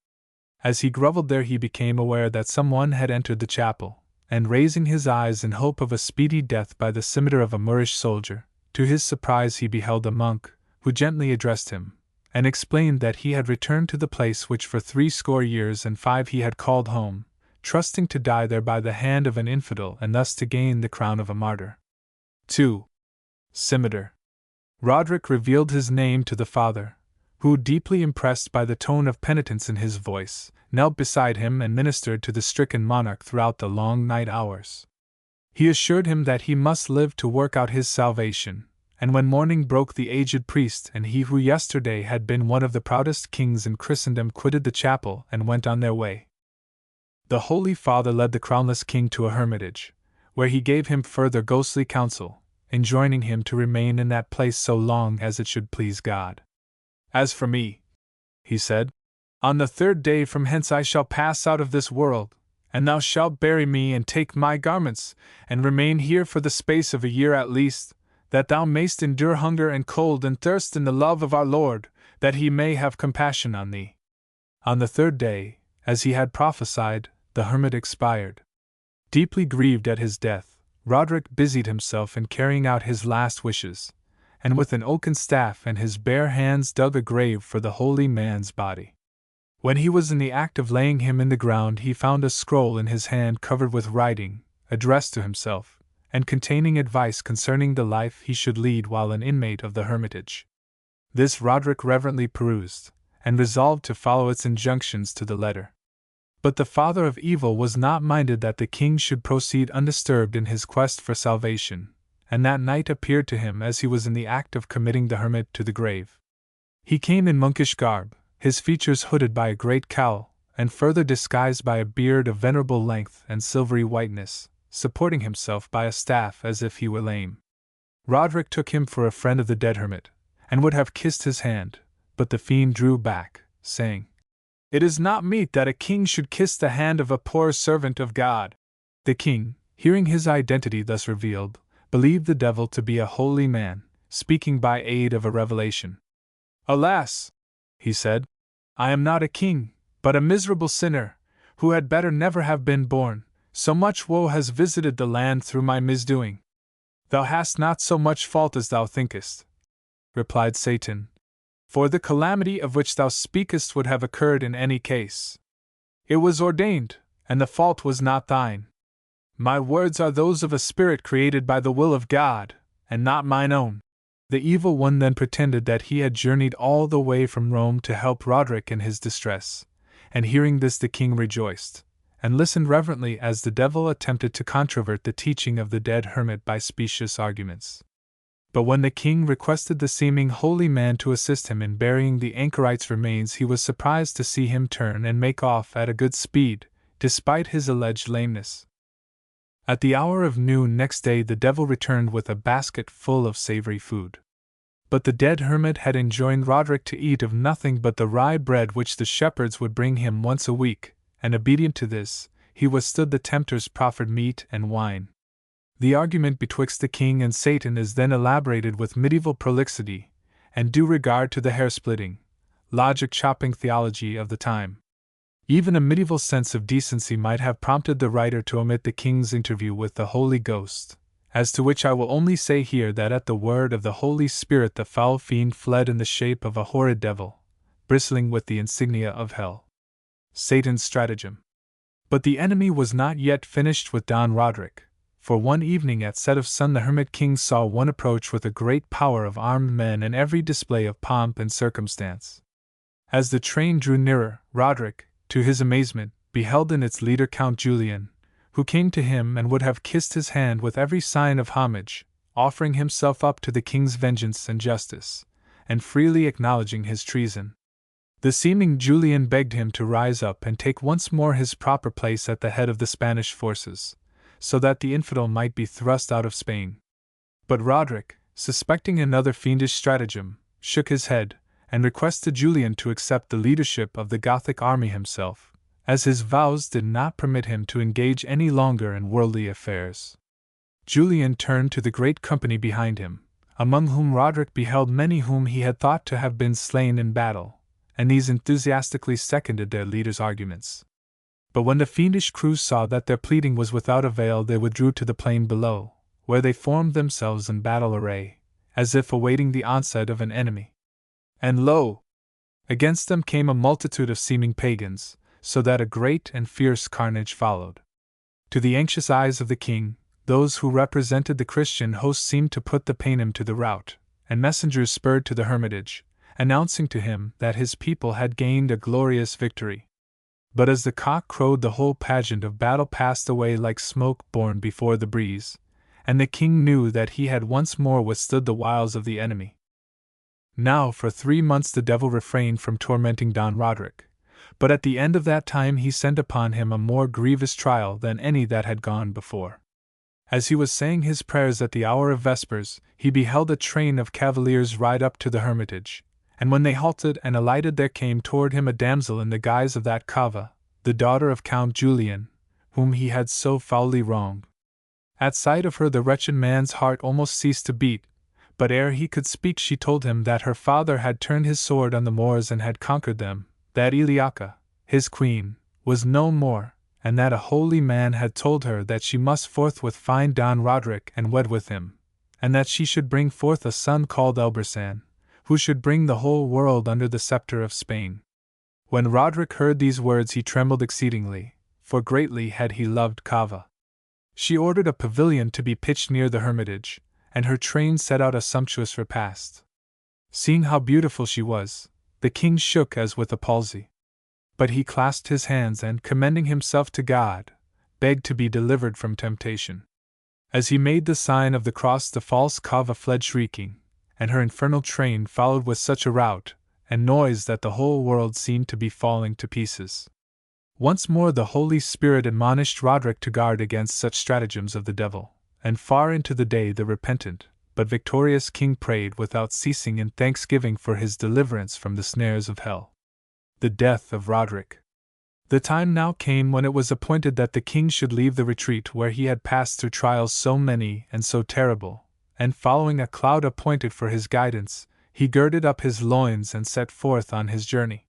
A: As he grovelled there he became aware that someone had entered the chapel, and raising his eyes in hope of a speedy death by the scimitar of a Moorish soldier, to his surprise he beheld a monk, who gently addressed him, and explained that he had returned to the place which for 65 years he had called home, trusting to die there by the hand of an infidel and thus to gain the crown of a martyr. 2. Scimitar. Roderick revealed his name to the father, who, deeply impressed by the tone of penitence in his voice, knelt beside him and ministered to the stricken monarch throughout the long night hours. He assured him that he must live to work out his salvation, and when morning broke the aged priest and he who yesterday had been one of the proudest kings in Christendom quitted the chapel and went on their way. The Holy Father led the crownless king to a hermitage, where he gave him further ghostly counsel, enjoining him to remain in that place so long as it should please God. "As for me," he said, On the 3rd day from hence I shall pass out of this world, and thou shalt bury me and take my garments, and remain here for the space of a year at least, that thou mayst endure hunger and cold and thirst in the love of our Lord, that he may have compassion on thee. On the 3rd day, as he had prophesied, the hermit expired. Deeply grieved at his death, Roderick busied himself in carrying out his last wishes, and with an oaken staff and his bare hands dug a grave for the holy man's body. When he was in the act of laying him in the ground, he found a scroll in his hand covered with writing, addressed to himself, and containing advice concerning the life he should lead while an inmate of the hermitage. This Roderick reverently perused, and resolved to follow its injunctions to the letter. But the father of evil was not minded that the king should proceed undisturbed in his quest for salvation, and that night appeared to him as he was in the act of committing the hermit to the grave. He came in monkish garb, his features hooded by a great cowl, and further disguised by a beard of venerable length and silvery whiteness, supporting himself by a staff as if he were lame. Roderick took him for a friend of the dead hermit, and would have kissed his hand, but the fiend drew back, saying, "It is not meet that a king should kiss the hand of a poor servant of God." The king, hearing his identity thus revealed, believed the devil to be a holy man, speaking by aid of a revelation. "Alas," he said, "I am not a king, but a miserable sinner, who had better never have been born, so much woe has visited the land through my misdoing." "Thou hast not so much fault as thou thinkest," replied Satan, "for the calamity of which thou speakest would have occurred in any case. It was ordained, and the fault was not thine. My words are those of a spirit created by the will of God, and not mine own." The evil one then pretended that he had journeyed all the way from Rome to help Roderick in his distress, and hearing this the king rejoiced, and listened reverently as the devil attempted to controvert the teaching of the dead hermit by specious arguments. But when the king requested the seeming holy man to assist him in burying the anchorite's remains, he was surprised to see him turn and make off at a good speed, despite his alleged lameness. At the hour of noon next day the devil returned with a basket full of savory food. But the dead hermit had enjoined Roderick to eat of nothing but the rye bread which the shepherds would bring him once a week, and obedient to this, he withstood the tempter's proffered meat and wine. The argument betwixt the king and Satan is then elaborated with medieval prolixity, and due regard to the hair-splitting, logic-chopping theology of the time. Even a medieval sense of decency might have prompted the writer to omit the king's interview with the Holy Ghost, as to which I will only say here that at the word of the Holy Spirit the foul fiend fled in the shape of a horrid devil, bristling with the insignia of hell. Satan's stratagem. But the enemy was not yet finished with Don Roderick, for one evening at set of sun the hermit king saw one approach with a great power of armed men and every display of pomp and circumstance. As the train drew nearer, Roderick, to his amazement, beheld in its leader Count Julian, who came to him and would have kissed his hand with every sign of homage, offering himself up to the king's vengeance and justice, and freely acknowledging his treason. The seeming Julian begged him to rise up and take once more his proper place at the head of the Spanish forces, so that the infidel might be thrust out of Spain. But Roderick, suspecting another fiendish stratagem, shook his head, and requested Julian to accept the leadership of the Gothic army himself, as his vows did not permit him to engage any longer in worldly affairs. Julian turned to the great company behind him, among whom Roderick beheld many whom he had thought to have been slain in battle, and these enthusiastically seconded their leader's arguments. But when the fiendish crew saw that their pleading was without avail, they withdrew to the plain below, where they formed themselves in battle array, as if awaiting the onset of an enemy. And lo! Against them came a multitude of seeming pagans, so that a great and fierce carnage followed. To the anxious eyes of the king, those who represented the Christian host seemed to put the Paynim to the rout, and messengers spurred to the hermitage, announcing to him that his people had gained a glorious victory. But as the cock crowed, the whole pageant of battle passed away like smoke borne before the breeze, and the king knew that he had once more withstood the wiles of the enemy. Now for 3 months the devil refrained from tormenting Don Roderick, but at the end of that time he sent upon him a more grievous trial than any that had gone before. As he was saying his prayers at the hour of vespers, he beheld a train of cavaliers ride up to the hermitage, And when they halted and alighted, there came toward him a damsel in the guise of that Cava, the daughter of Count Julian, whom he had so foully wronged. At sight of her the wretched man's heart almost ceased to beat, but ere he could speak she told him that her father had turned his sword on the Moors and had conquered them, that Eliaca, his queen, was no more, and that a holy man had told her that she must forthwith find Don Roderick and wed with him, and that she should bring forth a son called Elbersan, who should bring the whole world under the scepter of Spain. When Roderick heard these words he trembled exceedingly, for greatly had he loved Cava. She ordered a pavilion to be pitched near the hermitage, and her train set out a sumptuous repast. Seeing how beautiful she was, the king shook as with a palsy. But he clasped his hands and, commending himself to God, begged to be delivered from temptation. As he made the sign of the cross, the false Cava fled shrieking, and her infernal train followed with such a rout and noise that the whole world seemed to be falling to pieces. Once more the Holy Spirit admonished Roderick to guard against such stratagems of the devil, and far into the day the repentant, but victorious king prayed without ceasing in thanksgiving for his deliverance from the snares of hell. The death of Roderick. The time now came when it was appointed that the king should leave the retreat where he had passed through trials so many and so terrible, and following a cloud appointed for his guidance, he girded up his loins and set forth on his journey.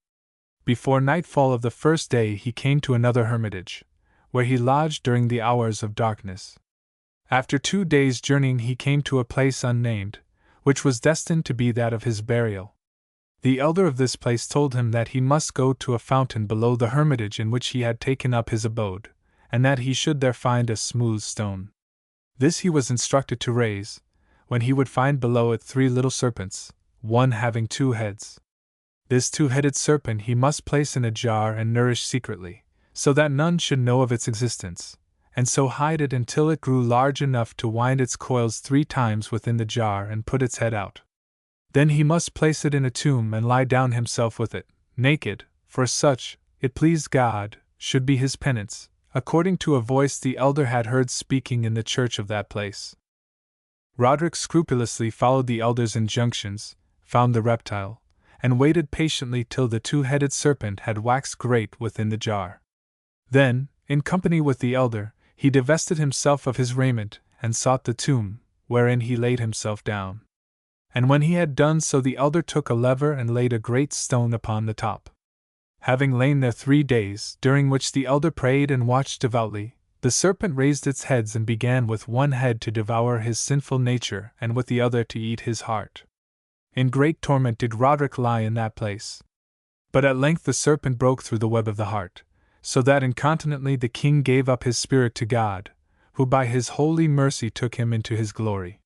A: Before nightfall of the first day he came to another hermitage, where he lodged during the hours of darkness. After 2 days' journeying he came to a place unnamed, which was destined to be that of his burial. The elder of this place told him that he must go to a fountain below the hermitage in which he had taken up his abode, and that he should there find a smooth stone. This he was instructed to raise, when he would find below it 3 little serpents, one having 2 heads. This 2-headed serpent he must place in a jar and nourish secretly, so that none should know of its existence, and so hide it until it grew large enough to wind its coils 3 times within the jar and put its head out. Then he must place it in a tomb and lie down himself with it, naked, for such, it pleased God, should be his penance, according to a voice the elder had heard speaking in the church of that place. Roderick scrupulously followed the elder's injunctions, found the reptile, and waited patiently till the 2-headed serpent had waxed great within the jar. Then, in company with the elder, he divested himself of his raiment, and sought the tomb, wherein he laid himself down. And when he had done so, the elder took a lever and laid a great stone upon the top. Having lain there 3 days, during which the elder prayed and watched devoutly, the serpent raised its heads and began with one head to devour his sinful nature and with the other to eat his heart. In great torment did Roderick lie in that place. But at length the serpent broke through the web of the heart, so that incontinently the king gave up his spirit to God, who by his holy mercy took him into his glory.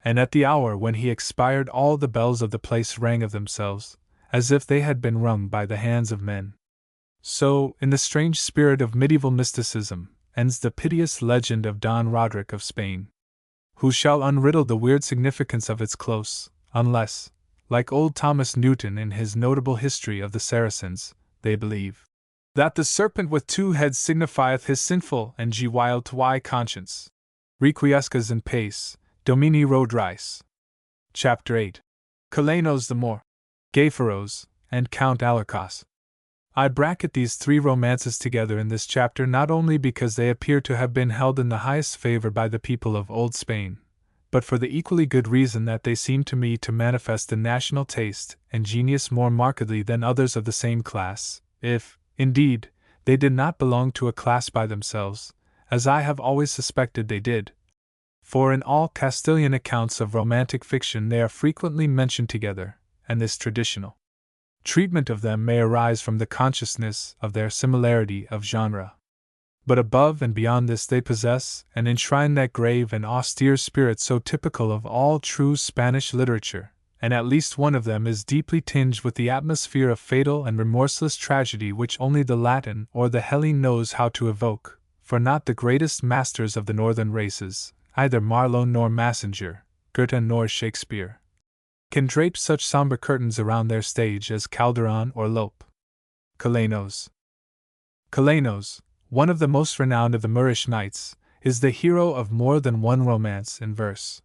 A: And at the hour when he expired all the bells of the place rang of themselves, as if they had been rung by the hands of men. So, in the strange spirit of medieval mysticism, ends the piteous legend of Don Roderick of Spain. Who shall unriddle the weird significance of its close, unless, like old Thomas Newton in his notable history of the Saracens, they believe that the serpent with 2 heads signifieth his sinful and wild conscience. Requiescas in pace, Domini Rodrice. Chapter 8. Calanos the Moor, Gayferos, and Count Alarcos. I bracket these 3 romances together in this chapter not only because they appear to have been held in the highest favor by the people of Old Spain, but for the equally good reason that they seem to me to manifest the national taste and genius more markedly than others of the same class, if, indeed, they did not belong to a class by themselves, as I have always suspected they did. For in all Castilian accounts of romantic fiction they are frequently mentioned together, and this traditional treatment of them may arise from the consciousness of their similarity of genre. But above and beyond this they possess and enshrine that grave and austere spirit so typical of all true Spanish literature, and at least one of them is deeply tinged with the atmosphere of fatal and remorseless tragedy which only the Latin or the Hellene knows how to evoke, for not the greatest masters of the northern races, either Marlowe nor Massinger, Goethe nor Shakespeare, can drape such somber curtains around their stage as Calderon or Lope. Calanos, one of the most renowned of the Moorish knights, is the hero of more than one romance in verse.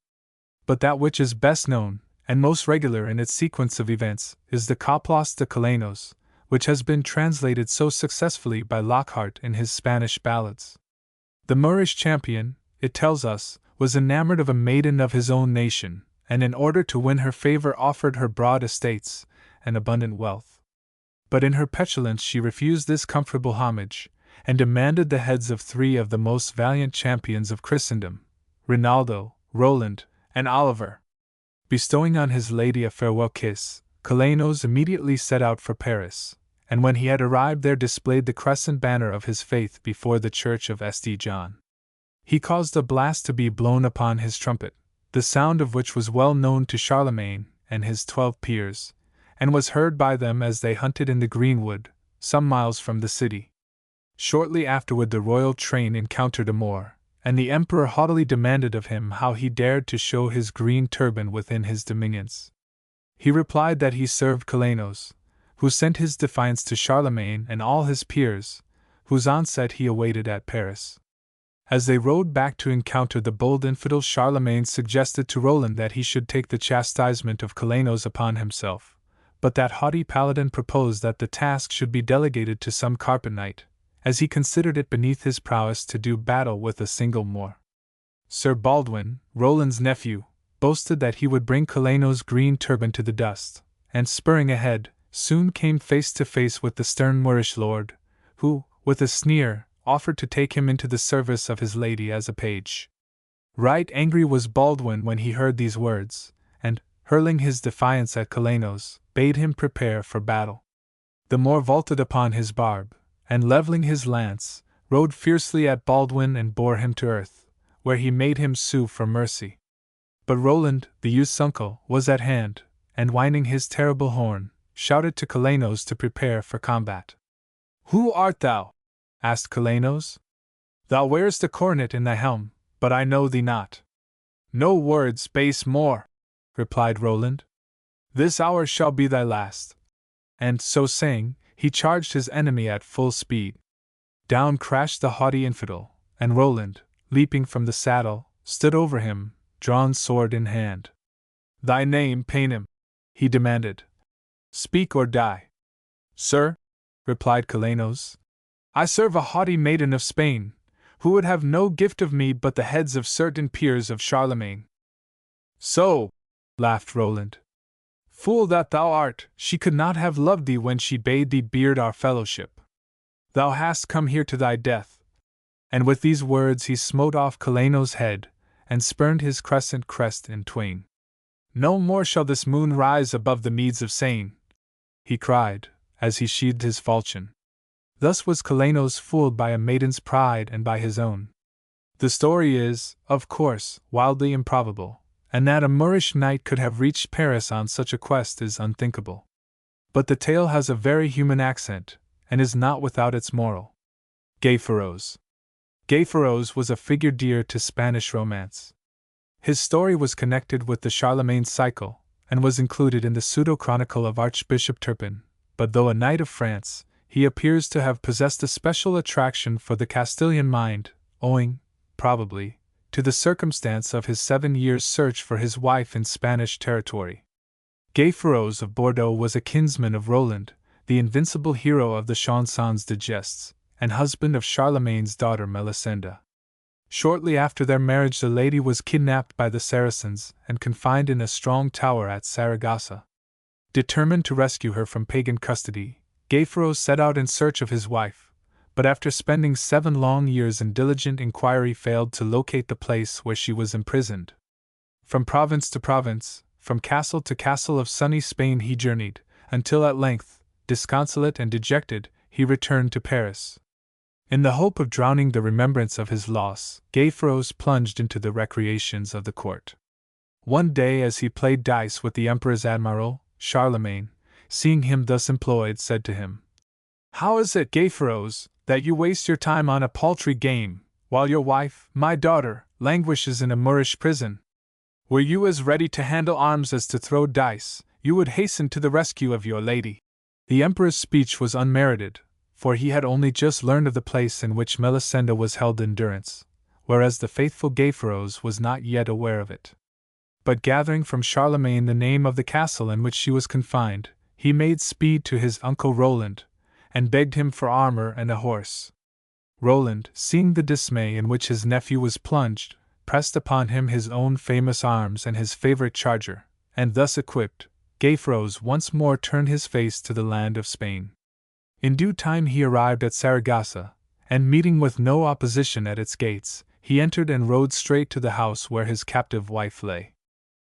A: But that which is best known, and most regular in its sequence of events, is the Coplas de Calenos, which has been translated so successfully by Lockhart in his Spanish ballads. The Moorish champion, it tells us, was enamored of a maiden of his own nation, and in order to win her favor offered her broad estates and abundant wealth. But in her petulance she refused this comfortable homage, and demanded the heads of 3 of the most valiant champions of Christendom, Rinaldo, Roland, and Oliver. Bestowing on his lady a farewell kiss, Calenos immediately set out for Paris, and when he had arrived there displayed the crescent banner of his faith before the church of St. John. He caused a blast to be blown upon his trumpet, the sound of which was well known to Charlemagne and his 12 peers, and was heard by them as they hunted in the greenwood, some miles from the city. Shortly afterward the royal train encountered a Moor, and the emperor haughtily demanded of him how he dared to show his green turban within his dominions. He replied that he served Calenos, who sent his defiance to Charlemagne and all his peers, whose onset he awaited at Paris. As they rode back to encounter the bold infidel, Charlemagne suggested to Roland that he should take the chastisement of Calenos upon himself, but that haughty paladin proposed that the task should be delegated to some carpet knight, as he considered it beneath his prowess to do battle with a single Moor. Sir Baldwin, Roland's nephew, boasted that he would bring Calenos' green turban to the dust, and spurring ahead, soon came face to face with the stern Moorish lord, who, with a sneer, offered to take him into the service of his lady as a page. Right angry was Baldwin when he heard these words, and, hurling his defiance at Calenos, bade him prepare for battle. The Moor vaulted upon his barb, and leveling his lance, rode fiercely at Baldwin and bore him to earth, where he made him sue for mercy. But Roland, the youth's uncle, was at hand, and winding his terrible horn, shouted to Calenos to prepare for combat. "Who art thou?" asked Calenos. "Thou wearest a coronet in thy helm, but I know thee not." "No words, base Moor," replied Roland. "This hour shall be thy last." And, so saying, he charged his enemy at full speed. Down crashed the haughty infidel, and Roland, leaping from the saddle, stood over him, drawn sword in hand. "Thy name, Paynim," he demanded. "Speak or die." "Sir," replied Calenos, "I serve a haughty maiden of Spain, who would have no gift of me but the heads of certain peers of Charlemagne." "So," laughed Roland, "fool that thou art, she could not have loved thee when she bade thee beard our fellowship. Thou hast come here to thy death." And with these words he smote off Calenos' head, and spurned his crescent crest in twain. "No more shall this moon rise above the meads of Seine," he cried, as he sheathed his falchion. Thus was Calenos fooled by a maiden's pride and by his own. The story is, of course, wildly improbable, and that a Moorish knight could have reached Paris on such a quest is unthinkable. But the tale has a very human accent, and is not without its moral. Gayferos. Gayferos was a figure dear to Spanish romance. His story was connected with the Charlemagne cycle, and was included in the pseudo-chronicle of Archbishop Turpin, but though a knight of France, he appears to have possessed a special attraction for the Castilian mind, owing, probably, to the circumstance of his 7 years' search for his wife in Spanish territory. Gayferos of Bordeaux was a kinsman of Roland, the invincible hero of the Chansons de Gestes, and husband of Charlemagne's daughter Melisenda. Shortly after their marriage the lady was kidnapped by the Saracens and confined in a strong tower at Saragossa. Determined to rescue her from pagan custody, Gayferos set out in search of his wife, but after spending 7 long years in diligent inquiry failed to locate the place where she was imprisoned. From province to province, from castle to castle of sunny Spain he journeyed, until at length, disconsolate and dejected, he returned to Paris. In the hope of drowning the remembrance of his loss, Gayferos plunged into the recreations of the court. One day as he played dice with the emperor's admiral, Charlemagne, seeing him thus employed, said to him, "How is it, Gayferos, that you waste your time on a paltry game, while your wife, my daughter, languishes in a Moorish prison? Were you as ready to handle arms as to throw dice, you would hasten to the rescue of your lady." The emperor's speech was unmerited, for he had only just learned of the place in which Melisenda was held in durance, whereas the faithful Gayferos was not yet aware of it. but gathering from Charlemagne the name of the castle in which she was confined, he made speed to his uncle Roland, and begged him for armor and a horse. Roland, seeing the dismay in which his nephew was plunged, pressed upon him his own famous arms and his favorite charger, and thus equipped, Gayfrose once more turned his face to the land of Spain. In due time he arrived at Saragossa, and meeting with no opposition at its gates, he entered and rode straight to the house where his captive wife lay.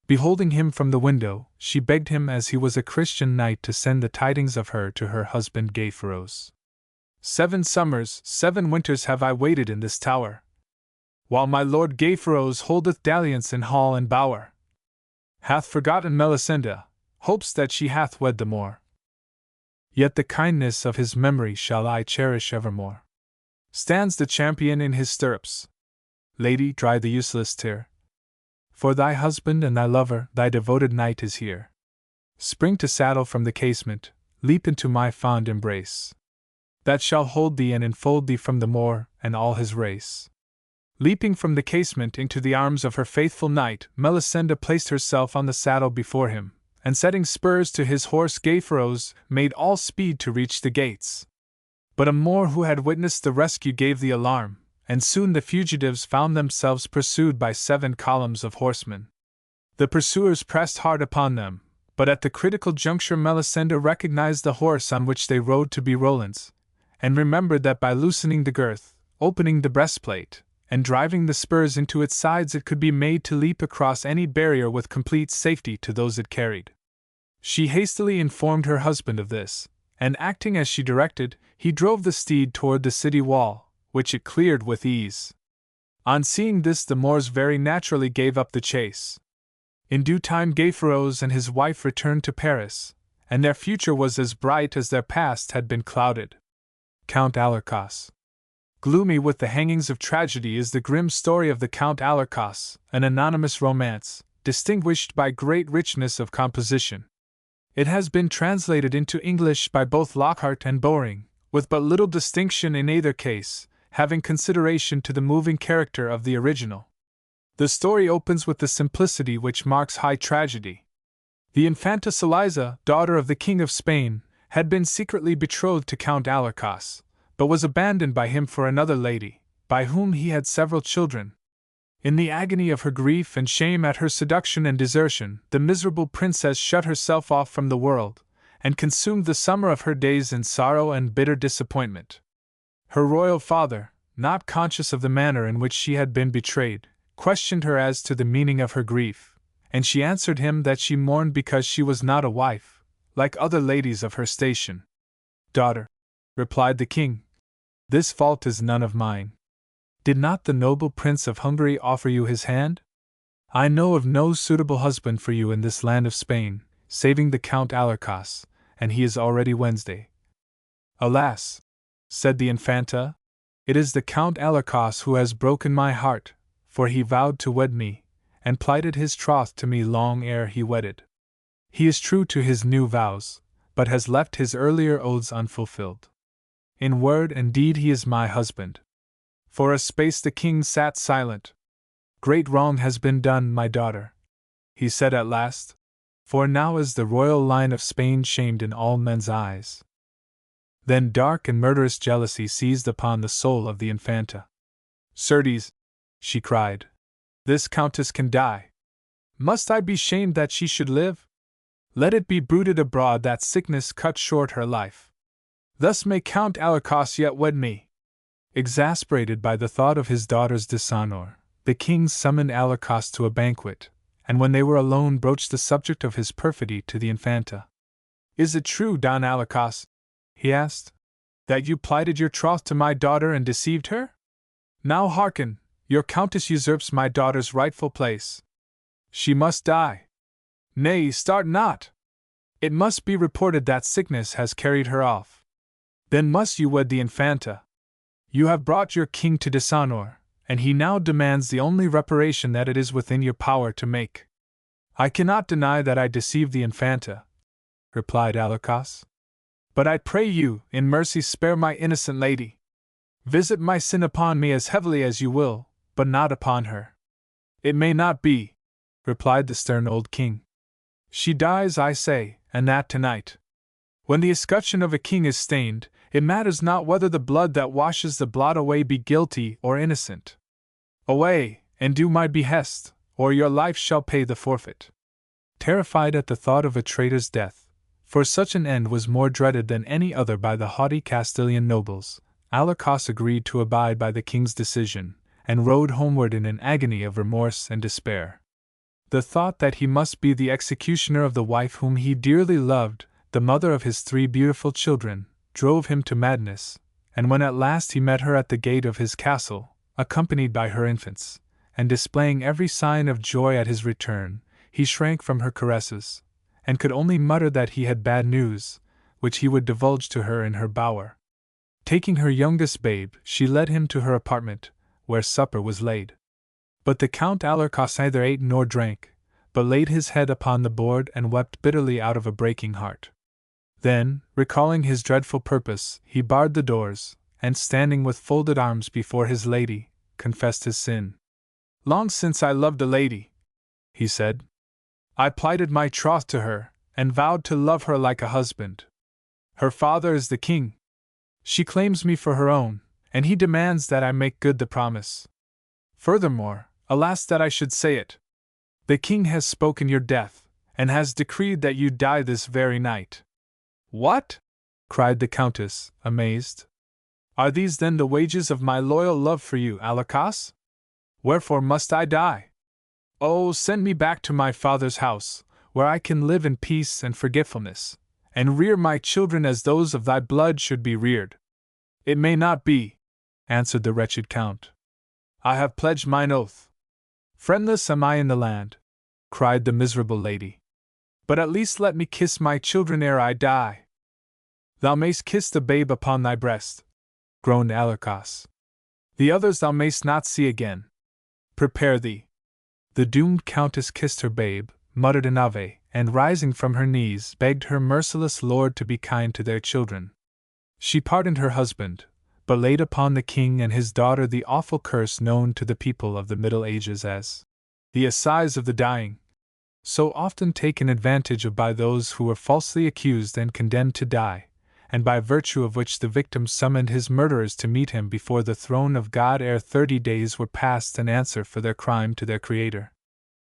A: Beholding him from the window, she begged him as he was a Christian knight to send the tidings of her to her husband Gayfrose. 7 summers, 7 winters have I waited in this tower, while my lord Gayfrose holdeth dalliance in hall and bower. Hath forgotten Melisenda, hopes that she hath wed the Moor. Yet the kindness of his memory shall I cherish evermore. Stands the champion in his stirrups. Lady, dry the useless tear. For thy husband and thy lover, thy devoted knight is here. Spring to saddle from the casement, leap into my fond embrace, that shall hold thee and enfold thee from the Moor and all his race. Leaping from the casement into the arms of her faithful knight, Melisenda placed herself on the saddle before him, and setting spurs to his horse Gayfrose, made all speed to reach the gates. But a Moor who had witnessed the rescue gave the alarm, and soon the fugitives found themselves pursued by 7 columns of horsemen. The pursuers pressed hard upon them, but at the critical juncture Melisenda recognized the horse on which they rode to be Roland's, and remembered that by loosening the girth, opening the breastplate, and driving the spurs into its sides it could be made to leap across any barrier with complete safety to those it carried. She hastily informed her husband of this, and acting as she directed, he drove the steed toward the city wall, which it cleared with ease. On seeing this the Moors very naturally gave up the chase. In due time Gayfrose and his wife returned to Paris, and their future was as bright as their past had been clouded. Count Alarcos. Gloomy with the hangings of tragedy is the grim story of the Count Alarcos, an anonymous romance, distinguished by great richness of composition. It has been translated into English by both Lockhart and Bowring, with but little distinction in either case, having consideration to the moving character of the original. The story opens with the simplicity which marks high tragedy. The Infanta Saliza, daughter of the King of Spain, had been secretly betrothed to Count Alarcos, but was abandoned by him for another lady, by whom he had several children. In the agony of her grief and shame at her seduction and desertion, the miserable princess shut herself off from the world, and consumed the summer of her days in sorrow and bitter disappointment. Her royal father, not conscious of the manner in which she had been betrayed, questioned her as to the meaning of her grief, and she answered him that she mourned because she was not a wife, like other ladies of her station. "Daughter," replied the king, "this fault is none of mine. Did not the noble Prince of Hungary offer you his hand? I know of no suitable husband for you in this land of Spain, saving the Count Alarcos, and he is already Wednesday." "Alas," said the Infanta, "it is the Count Alarcos who has broken my heart, for he vowed to wed me, and plighted his troth to me long ere he wedded. He is true to his new vows, but has left his earlier oaths unfulfilled. In word and deed he is my husband." For a space the king sat silent. "Great wrong has been done, my daughter," he said at last, "for now is the royal line of Spain shamed in all men's eyes." Then dark and murderous jealousy seized upon the soul of the Infanta. "Certes," she cried, "this countess can die. Must I be shamed that she should live? Let it be bruited abroad that sickness cut short her life. Thus may Count Alarcos yet wed me." Exasperated by the thought of his daughter's dishonor, the king summoned Alarcos to a banquet, and when they were alone broached the subject of his perfidy to the Infanta. "Is it true, Don Alarcos," he asked, "that you plighted your troth to my daughter and deceived her? Now hearken, your countess usurps my daughter's rightful place. She must die. Nay, start not! It must be reported that sickness has carried her off. Then must you wed the Infanta. You have brought your king to dishonor, and he now demands the only reparation that it is within your power to make." "I cannot deny that I deceived the Infanta," replied Alarcos. "But I pray you, in mercy, spare my innocent lady. Visit my sin upon me as heavily as you will, but not upon her." "It may not be," replied the stern old king. She dies, I say, and that tonight. When the escutcheon of a king is stained, it matters not whether the blood that washes the blot away be guilty or innocent. Away, and do my behest, or your life shall pay the forfeit. Terrified at the thought of a traitor's death, for such an end was more dreaded than any other by the haughty Castilian nobles, Alarcos agreed to abide by the king's decision, and rode homeward in an agony of remorse and despair. The thought that he must be the executioner of the wife whom he dearly loved, the mother of his 3 beautiful children, drove him to madness, and when at last he met her at the gate of his castle, accompanied by her infants, and displaying every sign of joy at his return, he shrank from her caresses, and could only mutter that he had bad news, which he would divulge to her in her bower. Taking her youngest babe, she led him to her apartment, where supper was laid. But the Count Alarcos neither ate nor drank, but laid his head upon the board and wept bitterly out of a breaking heart. Then, recalling his dreadful purpose, he barred the doors, and standing with folded arms before his lady, confessed his sin. "Long since I loved a lady," he said. "I plighted my troth to her, and vowed to love her like a husband. Her father is the king. She claims me for her own, and he demands that I make good the promise. Furthermore, alas that I should say it, the king has spoken your death, and has decreed that you die this very night." "What?" cried the countess, amazed. "Are these then the wages of my loyal love for you, Alarcos? Wherefore must I die? Oh, send me back to my father's house, where I can live in peace and forgetfulness, and rear my children as those of thy blood should be reared." "It may not be," answered the wretched count. "I have pledged mine oath. Friendless am I in the land," cried the miserable lady. "But at least let me kiss my children ere I die." "Thou mayst kiss the babe upon thy breast," groaned Alarcos. "The others thou mayst not see again. Prepare thee." The doomed countess kissed her babe, muttered an Ave, and rising from her knees begged her merciless lord to be kind to their children. She pardoned her husband, but laid upon the king and his daughter the awful curse known to the people of the Middle Ages as the assize of the dying, so often taken advantage of by those who were falsely accused and condemned to die, and by virtue of which the victim summoned his murderers to meet him before the throne of God ere 30 days were past and answer for their crime to their Creator.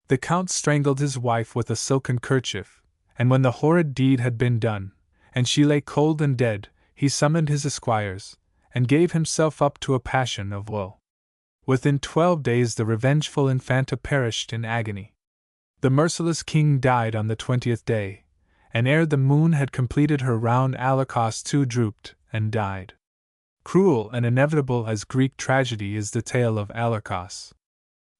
A: The count strangled his wife with a silken kerchief, and when the horrid deed had been done, and she lay cold and dead, he summoned his esquires, and gave himself up to a passion of woe. Within 12 days the revengeful Infanta perished in agony. The merciless king died on the 20th day, and ere the moon had completed her round Alarcos too drooped and died. Cruel and inevitable as Greek tragedy is the tale of Alarcos.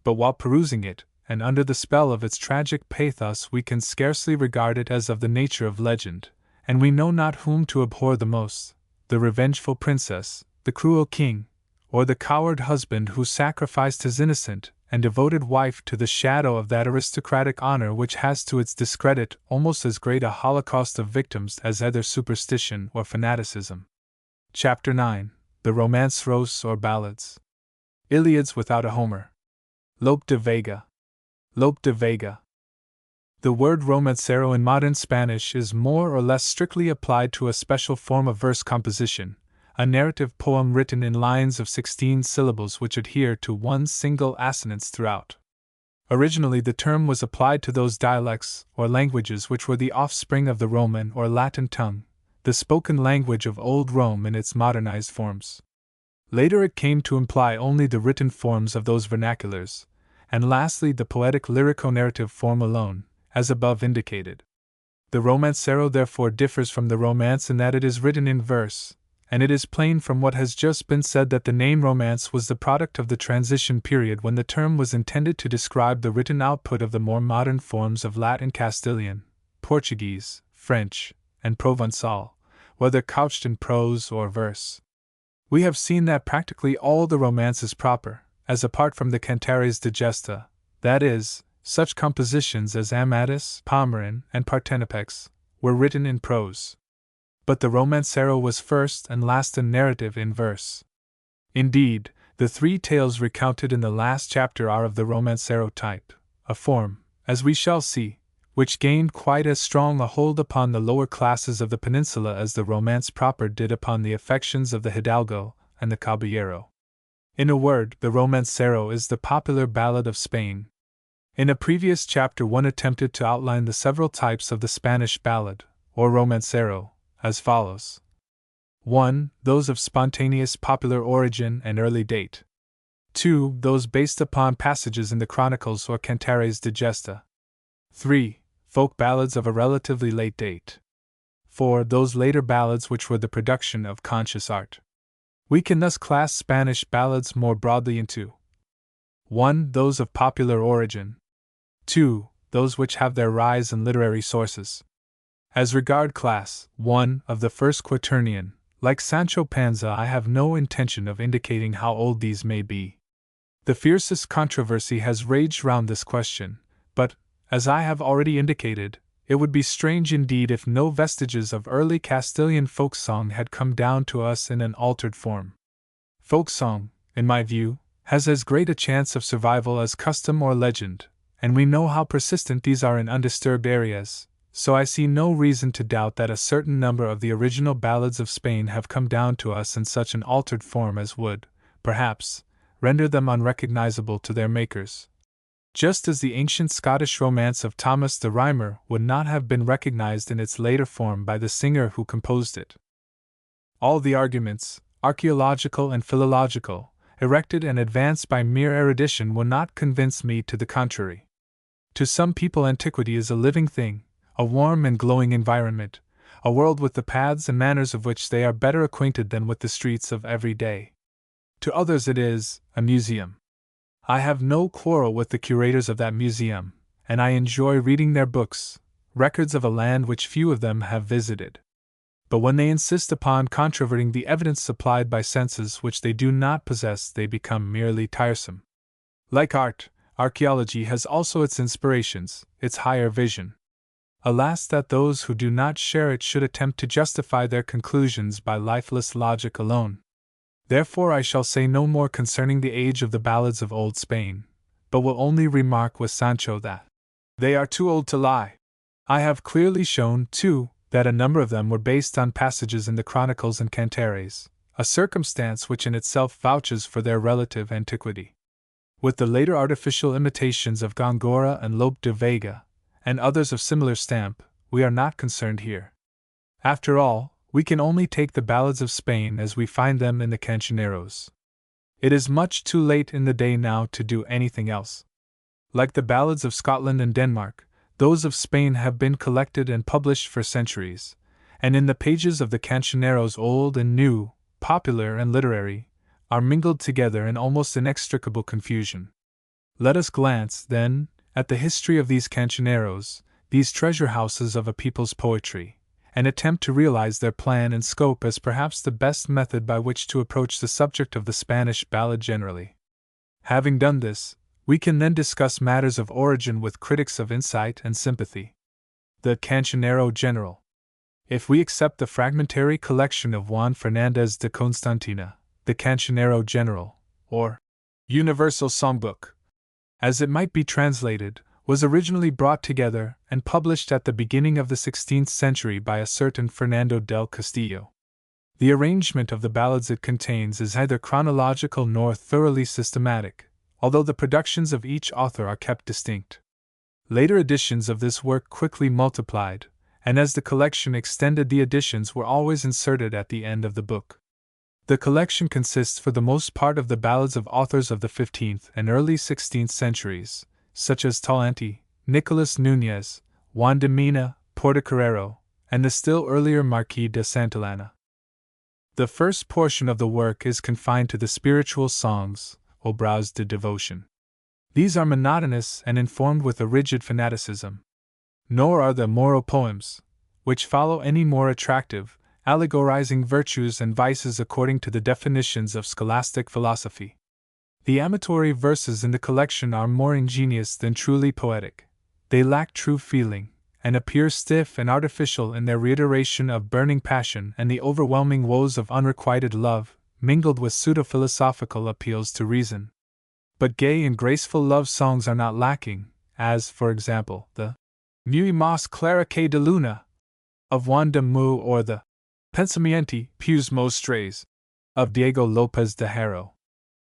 A: But while perusing it, and under the spell of its tragic pathos, we can scarcely regard it as of the nature of legend, and we know not whom to abhor the most, the revengeful princess, the cruel king, or the coward husband who sacrificed his innocent and devoted wife to the shadow of that aristocratic honor which has to its discredit almost as great a holocaust of victims as either superstition or fanaticism. Chapter 9. The Romanceros or Ballads. Iliads without a Homer. Lope de Vega. Lope de Vega. The word romancero in modern Spanish is more or less strictly applied to a special form of verse composition, a narrative poem written in lines of 16 syllables which adhere to one single assonance throughout. Originally the term was applied to those dialects or languages which were the offspring of the Roman or Latin tongue, the spoken language of Old Rome in its modernized forms. Later it came to imply only the written forms of those vernaculars, and lastly the poetic lyrico-narrative form alone, as above indicated. The romancero therefore differs from the romance in that it is written in verse, and it is plain from what has just been said that the name romance was the product of the transition period when the term was intended to describe the written output of the more modern forms of Latin, Castilian, Portuguese, French, and Provençal, whether couched in prose or verse. We have seen that practically all the romances proper, as apart from the Cantares de Gesta, that is, such compositions as Amadis, Pomeran, and Partenopex, were written in prose. But the romancero was first and last a narrative in verse. Indeed, the 3 tales recounted in the last chapter are of the romancero type, a form, as we shall see, which gained quite as strong a hold upon the lower classes of the peninsula as the romance proper did upon the affections of the hidalgo and the caballero. In a word, the romancero is the popular ballad of Spain. In a previous chapter one attempted to outline the several types of the Spanish ballad, or romancero, as follows. 1. Those of spontaneous popular origin and early date. 2. Those based upon passages in the chronicles or cantares de gesta. 3. Folk ballads of a relatively late date. 4. Those later ballads which were the production of conscious art. We can thus class Spanish ballads more broadly into 1. Those of popular origin. 2. Those which have their rise in literary sources. As regard class 1 of the first quaternion, like Sancho Panza, I have no intention of indicating how old these may be. The fiercest controversy has raged round this question, but, as I have already indicated, it would be strange indeed if no vestiges of early Castilian folk song had come down to us in an altered form. Folk song, in my view, has as great a chance of survival as custom or legend, and we know how persistent these are in undisturbed areas, so I see no reason to doubt that a certain number of the original ballads of Spain have come down to us in such an altered form as would, perhaps, render them unrecognizable to their makers. Just as the ancient Scottish romance of Thomas the Rhymer would not have been recognized in its later form by the singer who composed it. All the arguments, archaeological and philological, erected and advanced by mere erudition will not convince me to the contrary. To some people antiquity is a living thing, a warm and glowing environment, a world with the paths and manners of which they are better acquainted than with the streets of every day. To others it is a museum. I have no quarrel with the curators of that museum, and I enjoy reading their books, records of a land which few of them have visited. But when they insist upon controverting the evidence supplied by senses which they do not possess, they become merely tiresome. Like art, archaeology has also its inspirations, its higher vision. Alas, that those who do not share it should attempt to justify their conclusions by lifeless logic alone. Therefore I shall say no more concerning the age of the ballads of old Spain, but will only remark with Sancho that they are too old to lie. I have clearly shown, too, that a number of them were based on passages in the chronicles and cantares, a circumstance which in itself vouches for their relative antiquity. With the later artificial imitations of Góngora and Lope de Vega, and others of similar stamp, we are not concerned here. After all, we can only take the ballads of Spain as we find them in the cancioneros. It is much too late in the day now to do anything else. Like the ballads of Scotland and Denmark, those of Spain have been collected and published for centuries, and in the pages of the cancioneros old and new, popular and literary, are mingled together in almost inextricable confusion. Let us glance, then, at the history of these cancioneros, these treasure houses of a people's poetry, and attempt to realize their plan and scope as perhaps the best method by which to approach the subject of the Spanish ballad generally. Having done this, we can then discuss matters of origin with critics of insight and sympathy. The Cancionero General. If we accept the fragmentary collection of Juan Fernández de Constantina, the Cancionero General, or Universal Songbook, as it might be translated, was originally brought together and published at the beginning of the 16th century by a certain Fernando del Castillo. The arrangement of the ballads it contains is neither chronological nor thoroughly systematic, although the productions of each author are kept distinct. Later editions of this work quickly multiplied, and as the collection extended, the additions were always inserted at the end of the book. The collection consists for the most part of the ballads of authors of the 15th and early 16th centuries, such as Talante, Nicolas Núñez, Juan de Mina, Portocarrero, and the still earlier Marquis de Santillana. The first portion of the work is confined to the spiritual songs, obras de devotion. These are monotonous and informed with a rigid fanaticism. Nor are the moral poems, which follow, any more attractive, allegorizing virtues and vices according to the definitions of scholastic philosophy. The amatory verses in the collection are more ingenious than truly poetic. They lack true feeling, and appear stiff and artificial in their reiteration of burning passion and the overwhelming woes of unrequited love, mingled with pseudo-philosophical appeals to reason. But gay and graceful love songs are not lacking, as, for example, the Muy Mas Clara que de Luna of Juan de Mu or the Pensamienti Pius Mostres of Diego López de Haro.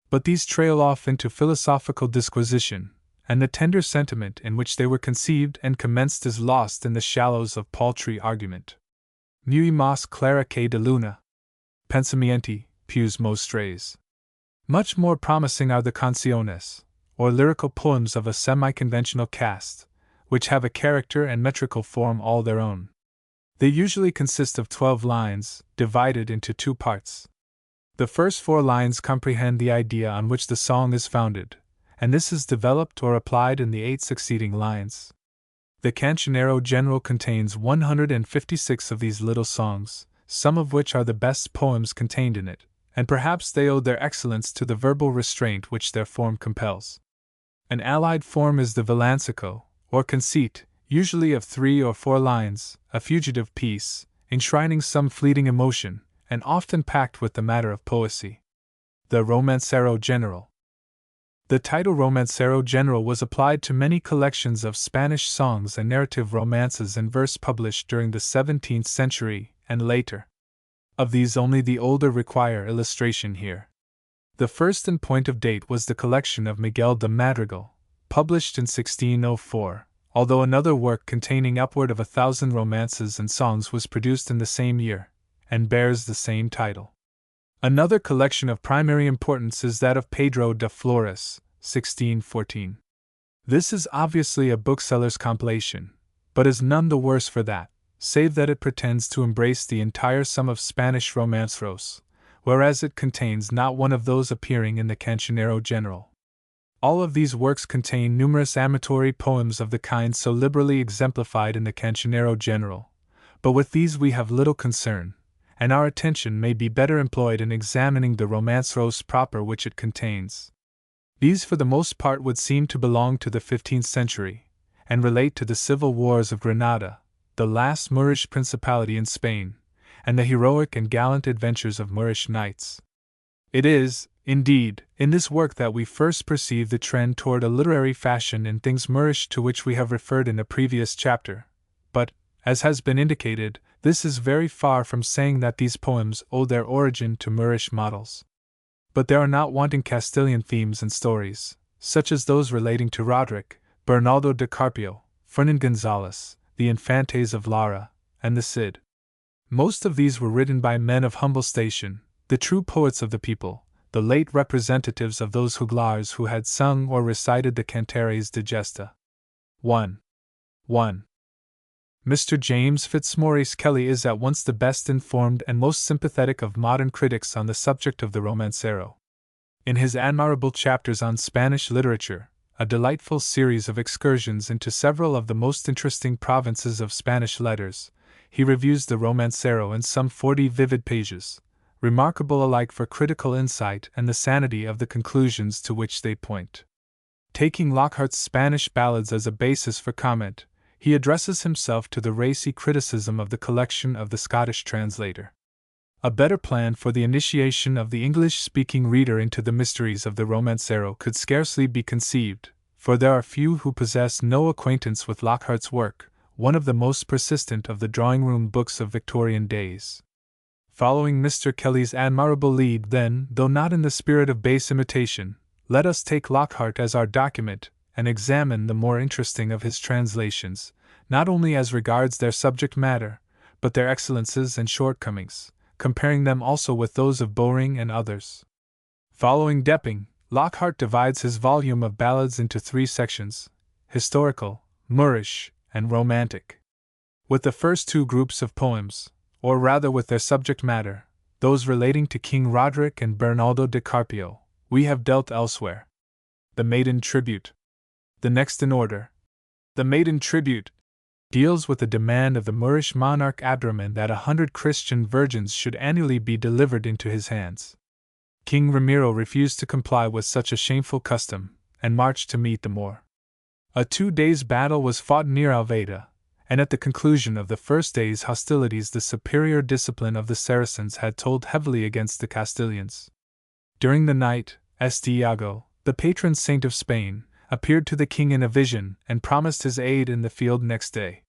A: But these trail off into philosophical disquisition, and the tender sentiment in which they were conceived and commenced is lost in the shallows of paltry argument. Muy Mas Clara que de Luna. Pensamienti Pius Mostres. Much more promising are the canciones, or lyrical poems of a semi-conventional cast, which have a character and metrical form all their own. They usually consist of 12 lines, divided into 2 parts. The first 4 lines comprehend the idea on which the song is founded, and this is developed or applied in the 8 succeeding lines. The Cancionero General contains 156 of these little songs, some of which are the best poems contained in it, and perhaps they owe their excellence to the verbal restraint which their form compels. An allied form is the villancico, or conceit, usually of 3 or 4 lines, a fugitive piece, enshrining some fleeting emotion, and often packed with the matter of poesy. The Romancero General. The title Romancero General was applied to many collections of Spanish songs and narrative romances in verse published during the 17th century and later. Of these only the older require illustration here. The first in point of date was the collection of Miguel de Madrigal, published in 1604, although another work containing upward of 1,000 romances and songs was produced in the same year, and bears the same title. Another collection of primary importance is that of Pedro de Flores, 1614. This is obviously a bookseller's compilation, but is none the worse for that, save that it pretends to embrace the entire sum of Spanish romanceros, whereas it contains not one of those appearing in the Cancionero General. All of these works contain numerous amatory poems of the kind so liberally exemplified in the Cancionero General, but with these we have little concern, and our attention may be better employed in examining the romanceros proper which it contains. These for the most part would seem to belong to the 15th century, and relate to the civil wars of Granada, the last Moorish principality in Spain, and the heroic and gallant adventures of Moorish knights. It is, indeed, in this work that we first perceive the trend toward a literary fashion in things Moorish to which we have referred in a previous chapter, but, as has been indicated, this is very far from saying that these poems owe their origin to Moorish models. But there are not wanting Castilian themes and stories, such as those relating to Roderick, Bernardo de Carpio, Fernan Gonzalez, the Infantes of Lara, and the Cid. Most of these were written by men of humble station, the true poets of the people, the late representatives of those juglars who had sung or recited the Cantares de Gesta. 1. Mr. James Fitzmaurice Kelly is at once the best informed and most sympathetic of modern critics on the subject of the romancero. In his admirable chapters on Spanish literature, a delightful series of excursions into several of the most interesting provinces of Spanish letters, he reviews the romancero in some 40 vivid pages, remarkable alike for critical insight and the sanity of the conclusions to which they point. Taking Lockhart's Spanish ballads as a basis for comment, he addresses himself to the racy criticism of the collection of the Scottish translator. A better plan for the initiation of the English-speaking reader into the mysteries of the romancero could scarcely be conceived, for there are few who possess no acquaintance with Lockhart's work, one of the most persistent of the drawing-room books of Victorian days. Following Mr. Kelly's admirable lead, then, though not in the spirit of base imitation, let us take Lockhart as our document, and examine the more interesting of his translations, not only as regards their subject matter, but their excellences and shortcomings, comparing them also with those of Bowring and others. Following Depping, Lockhart divides his volume of ballads into 3 sections: historical, Moorish, and romantic. With the first 2 groups of poems, or rather with their subject matter, those relating to King Roderick and Bernardo de Carpio, we have dealt elsewhere. The Maiden Tribute. The next in order. The Maiden Tribute deals with the demand of the Moorish monarch Abderrahman that 100 Christian virgins should annually be delivered into his hands. King Ramiro refused to comply with such a shameful custom, and marched to meet the Moor. A 2 days' battle was fought near Alveida, and at the conclusion of the first day's hostilities the superior discipline of the Saracens had told heavily against the Castilians. During the night, Estiago, the patron saint of Spain, appeared to the king in a vision, and promised his aid in the field next day.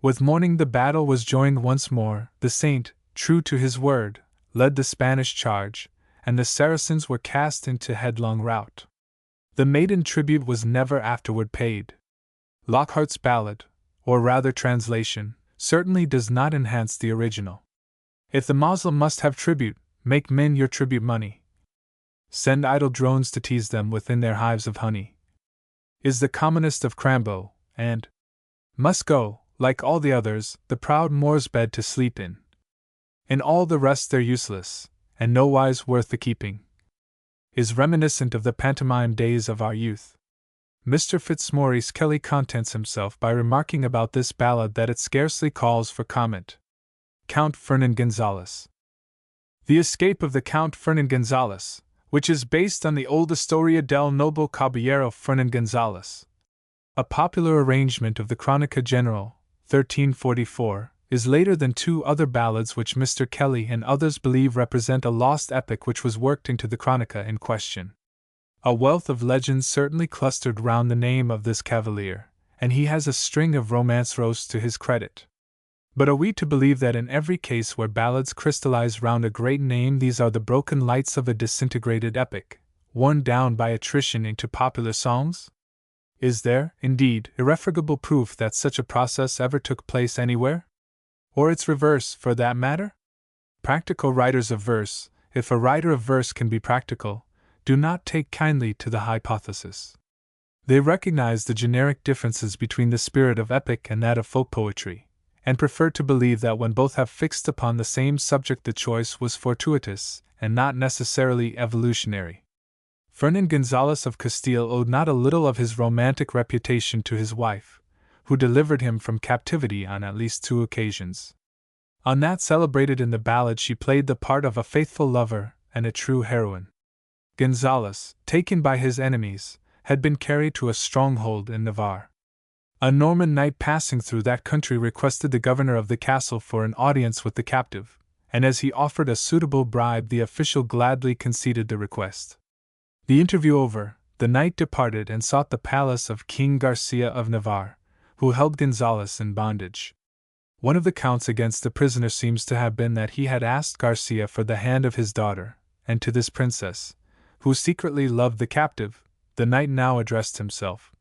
A: With morning the battle was joined once more, the saint, true to his word, led the Spanish charge, and the Saracens were cast into headlong rout. The maiden tribute was never afterward paid. Lockhart's ballad, or rather translation, certainly does not enhance the original. If the Moslem must have tribute, make men your tribute money. Send idle drones to tease them within their hives of honey. Is the commonest of Crambo, and must go, like all the others, the proud Moor's bed to sleep in. In all the rest they're useless, and nowise worth the keeping. Is reminiscent of the pantomime days of our youth. Mr. Fitzmaurice Kelly contents himself by remarking about this ballad that it scarcely calls for comment. Count Fernan Gonzalez. The escape of the Count Fernan Gonzalez, which is based on the old Historia del Noble Caballero Fernan Gonzalez, a popular arrangement of the Chronica General, 1344, is later than two other ballads which Mr. Kelly and others believe represent a lost epic which was worked into the Chronica in question. A wealth of legends certainly clustered round the name of this cavalier, and he has a string of romance roasts to his credit. But are we to believe that in every case where ballads crystallize round a great name these are the broken lights of a disintegrated epic, worn down by attrition into popular songs? Is there, indeed, irrefragable proof that such a process ever took place anywhere? Or its reverse, for that matter? Practical writers of verse, if a writer of verse can be practical, do not take kindly to the hypothesis. They recognize the generic differences between the spirit of epic and that of folk poetry, and prefer to believe that when both have fixed upon the same subject the choice was fortuitous, and not necessarily evolutionary. Fernan Gonzalez of Castile owed not a little of his romantic reputation to his wife, who delivered him from captivity on at least 2 occasions. On that celebrated in the ballad she played the part of a faithful lover and a true heroine. Gonzalez, taken by his enemies, had been carried to a stronghold in Navarre. A Norman knight passing through that country requested the governor of the castle for an audience with the captive, and as he offered a suitable bribe the official gladly conceded the request. The interview over, the knight departed and sought the palace of King Garcia of Navarre, who held Gonzalez in bondage. One of the counts against the prisoner seems to have been that he had asked Garcia for the hand of his daughter, and to this princess, who secretly loved the captive, the knight now addressed himself.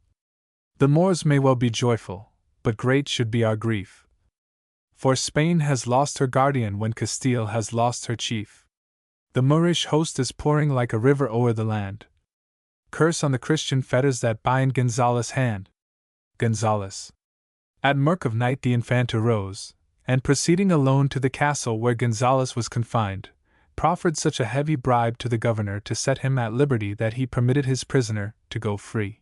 A: The Moors may well be joyful, but great should be our grief. For Spain has lost her guardian when Castile has lost her chief. The Moorish host is pouring like a river o'er the land. Curse on the Christian fetters that bind Gonzalez' hand. Gonzalez. At murk of night the Infanta rose, and proceeding alone to the castle where Gonzalez was confined, proffered such a heavy bribe to the governor to set him at liberty that he permitted his prisoner to go free.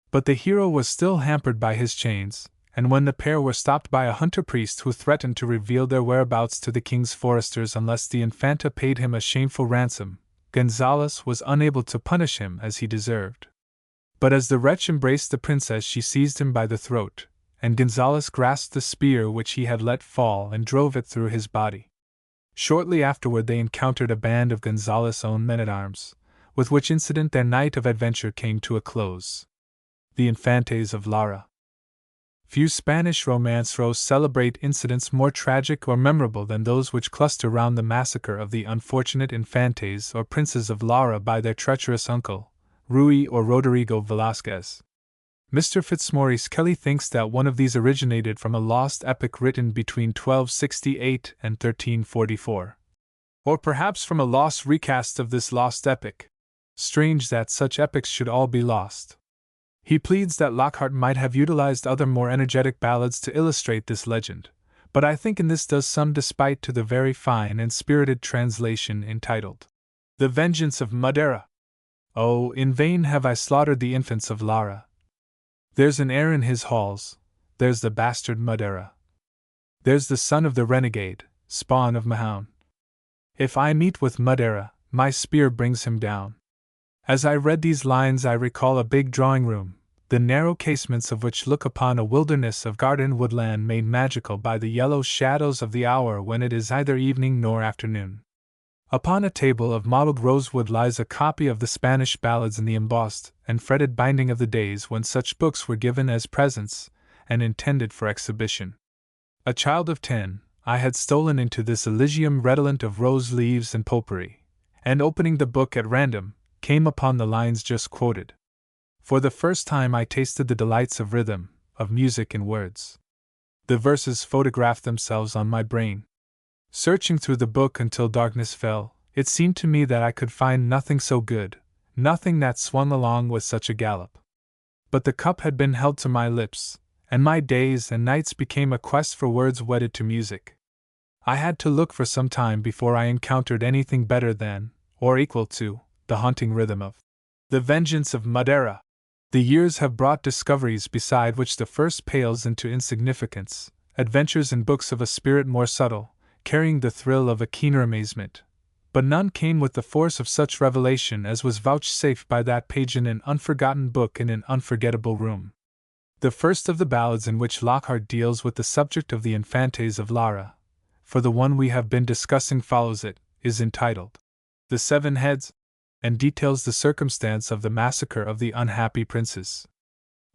A: But the hero was still hampered by his chains, and when the pair were stopped by a hunter priest who threatened to reveal their whereabouts to the king's foresters unless the Infanta paid him a shameful ransom, Gonzalez was unable to punish him as he deserved. But as the wretch embraced the princess she seized him by the throat, and Gonzalez grasped the spear which he had let fall and drove it through his body. Shortly afterward they encountered a band of Gonzalez's own men-at-arms, with which incident their night of adventure came to a close. The Infantes of Lara. Few Spanish romance roasts celebrate incidents more tragic or memorable than those which cluster round the massacre of the unfortunate Infantes or princes of Lara by their treacherous uncle, Ruy or Rodrigo Velázquez. Mr. Fitzmaurice Kelly thinks that one of these originated from a lost epic written between 1268 and 1344. Or perhaps from a lost recast of this lost epic. Strange that such epics should all be lost. He pleads that Lockhart might have utilized other more energetic ballads to illustrate this legend, but I think in this does some despite to the very fine and spirited translation entitled, The Vengeance of Madeira. Oh, in vain have I slaughtered the infants of Lara. There's an heir in his halls, there's the bastard Madeira. There's the son of the renegade, spawn of Mahon. If I meet with Madeira, my spear brings him down. As I read these lines I recall a big drawing-room, the narrow casements of which look upon a wilderness of garden woodland made magical by the yellow shadows of the hour when it is either evening nor afternoon. Upon a table of mottled rosewood lies a copy of the Spanish ballads in the embossed and fretted binding of the days when such books were given as presents and intended for exhibition. A child of 10, I had stolen into this Elysium redolent of rose leaves and potpourri, and opening the book at random, came upon the lines just quoted. For the first time I tasted the delights of rhythm, of music in words. The verses photographed themselves on my brain. Searching through the book until darkness fell, it seemed to me that I could find nothing so good, nothing that swung along with such a gallop. But the cup had been held to my lips, and my days and nights became a quest for words wedded to music. I had to look for some time before I encountered anything better than, or equal to, the haunting rhythm of The Vengeance of Madeira. The years have brought discoveries beside which the first pales into insignificance, adventures in books of a spirit more subtle, carrying the thrill of a keener amazement. But none came with the force of such revelation as was vouchsafed by that page in an unforgotten book in an unforgettable room. The first of the ballads in which Lockhart deals with the subject of the Infantes of Lara, for the one we have been discussing follows it, is entitled The Seven Heads, and details the circumstance of the massacre of the unhappy princes.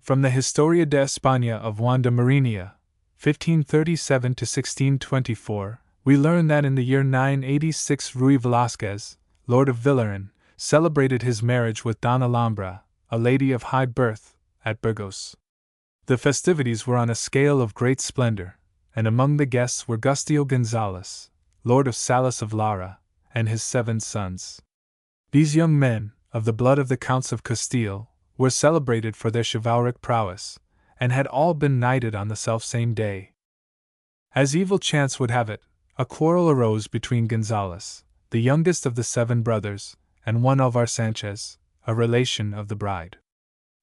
A: From the Historia de España of Juan de Mariña, 1537 to 1624, we learn that in the year 986 Ruy Velázquez, Lord of Villarin, celebrated his marriage with Donna Alhambra, a lady of high birth, at Burgos. The festivities were on a scale of great splendor, and among the guests were Gustio González, Lord of Salas of Lara, and his 7 sons. These young men, of the blood of the Counts of Castile, were celebrated for their chivalric prowess, and had all been knighted on the selfsame day. As evil chance would have it, a quarrel arose between Gonzales, the youngest of the 7 brothers, and one Alvar Sanchez, a relation of the bride.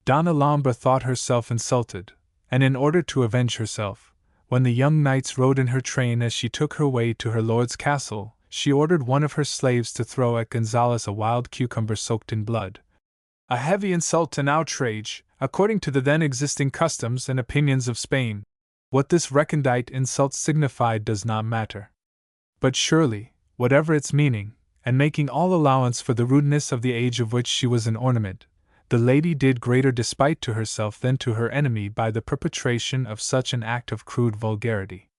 A: Donna Alhambra thought herself insulted, and in order to avenge herself, when the young knights rode in her train as she took her way to her lord's castle, she ordered one of her slaves to throw at Gonzales a wild cucumber soaked in blood. A heavy insult and outrage, according to the then existing customs and opinions of Spain. What this recondite insult signified does not matter. But surely, whatever its meaning, and making all allowance for the rudeness of the age of which she was an ornament, the lady did greater despite to herself than to her enemy by the perpetration of such an act of crude vulgarity.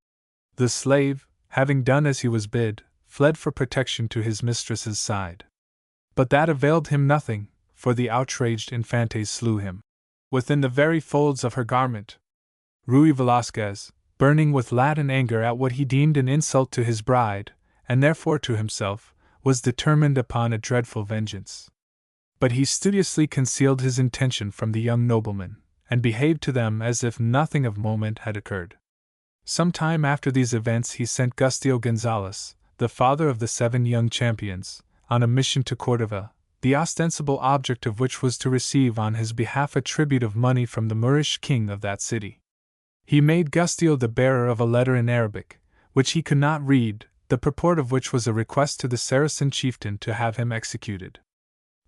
A: The slave, having done as he was bid, fled for protection to his mistress's side. But that availed him nothing, for the outraged Infantes slew him within the very folds of her garment. Ruy Velázquez, burning with Latin anger at what he deemed an insult to his bride, and therefore to himself, was determined upon a dreadful vengeance. But he studiously concealed his intention from the young noblemen, and behaved to them as if nothing of moment had occurred. Some time after these events he sent Gustio González, the father of the 7 young champions, on a mission to Cordova, the ostensible object of which was to receive on his behalf a tribute of money from the Moorish king of that city. He made Gustio the bearer of a letter in Arabic, which he could not read, the purport of which was a request to the Saracen chieftain to have him executed.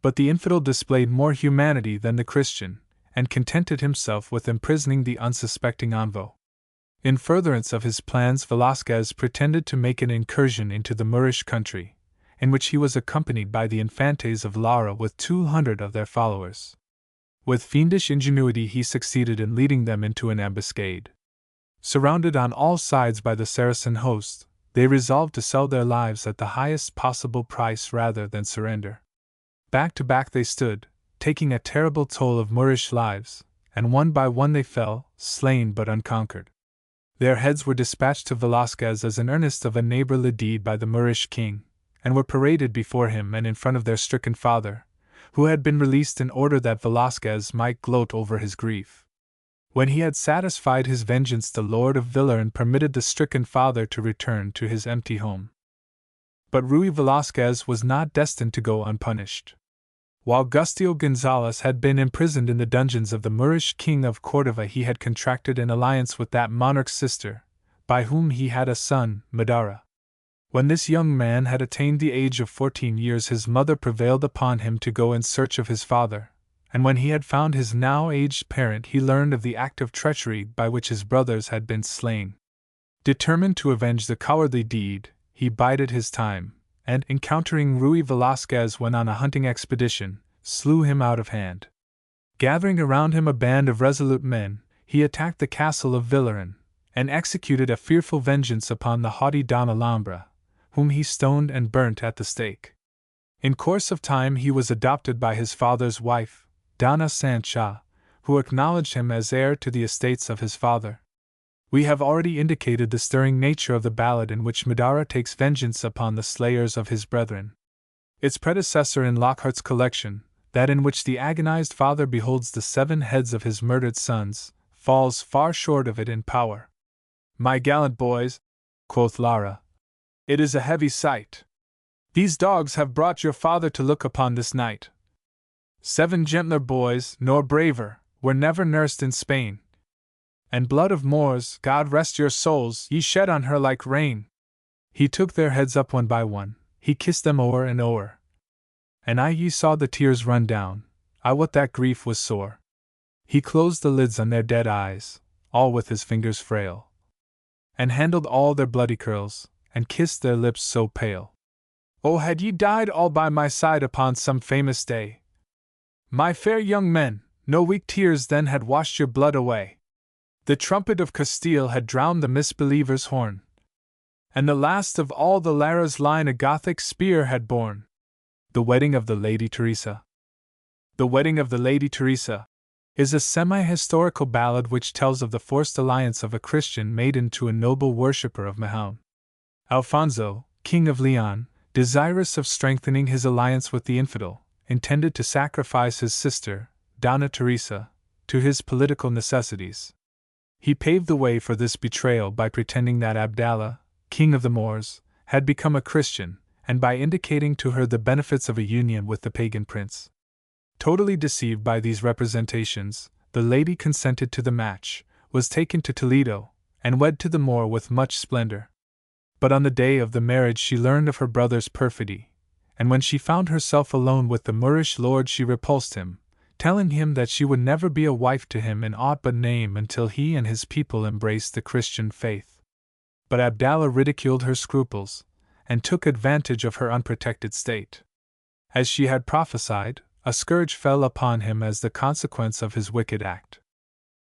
A: But the infidel displayed more humanity than the Christian, and contented himself with imprisoning the unsuspecting envoy. In furtherance of his plans, Velázquez pretended to make an incursion into the Moorish country, in which he was accompanied by the Infantes of Lara with 200 of their followers. With fiendish ingenuity he succeeded in leading them into an ambuscade. Surrounded on all sides by the Saracen host, they resolved to sell their lives at the highest possible price rather than surrender. Back to back they stood, taking a terrible toll of Moorish lives, and one by one they fell, slain but unconquered. Their heads were dispatched to Velázquez as an earnest of a neighborly deed by the Moorish king, and were paraded before him and in front of their stricken father, who had been released in order that Velázquez might gloat over his grief. When he had satisfied his vengeance, the Lord of Villarin permitted the stricken father to return to his empty home. But Ruy Velázquez was not destined to go unpunished. While Gustio González had been imprisoned in the dungeons of the Moorish king of Cordova, he had contracted an alliance with that monarch's sister, by whom he had a son, Madeira. When this young man had attained the age of 14 years, his mother prevailed upon him to go in search of his father, and when he had found his now aged parent, he learned of the act of treachery by which his brothers had been slain. Determined to avenge the cowardly deed, he bided his time, and, encountering Ruy Velasquez when on a hunting expedition, slew him out of hand. Gathering around him a band of resolute men, he attacked the castle of Villarin, and executed a fearful vengeance upon the haughty Don Alhambra, whom he stoned and burnt at the stake. In course of time he was adopted by his father's wife, Donna Sancha, who acknowledged him as heir to the estates of his father. We have already indicated the stirring nature of the ballad in which Madara takes vengeance upon the slayers of his brethren. Its predecessor in Lockhart's collection, that in which the agonized father beholds the 7 heads of his murdered sons, falls far short of it in power. "My gallant boys," quoth Lara, "it is a heavy sight. These dogs have brought your father to look upon this night. 7 gentler boys, nor braver, were never nursed in Spain. And blood of Moors, God rest your souls, ye shed on her like rain." He took their heads up one by one, he kissed them o'er and o'er. And I ye saw the tears run down, I wot that grief was sore. He closed the lids on their dead eyes, all with his fingers frail, and handled all their bloody curls, and kissed their lips so pale. "Oh, had ye died all by my side upon some famous day, my fair young men, no weak tears then had washed your blood away. The trumpet of Castile had drowned the misbeliever's horn, and the last of all the Lara's line a Gothic spear had borne." The Wedding of the Lady Teresa. The Wedding of the Lady Teresa is a semi-historical ballad which tells of the forced alliance of a Christian maiden to a noble worshipper of Mahon. Alfonso, King of Leon, desirous of strengthening his alliance with the infidel, intended to sacrifice his sister, Donna Teresa, to his political necessities. He paved the way for this betrayal by pretending that Abdallah, king of the Moors, had become a Christian, and by indicating to her the benefits of a union with the pagan prince. Totally deceived by these representations, the lady consented to the match, was taken to Toledo, and wed to the Moor with much splendor. But on the day of the marriage she learned of her brother's perfidy, and when she found herself alone with the Moorish lord she repulsed him, telling him that she would never be a wife to him in aught but name until he and his people embraced the Christian faith. But Abdallah ridiculed her scruples, and took advantage of her unprotected state. As she had prophesied, a scourge fell upon him as the consequence of his wicked act.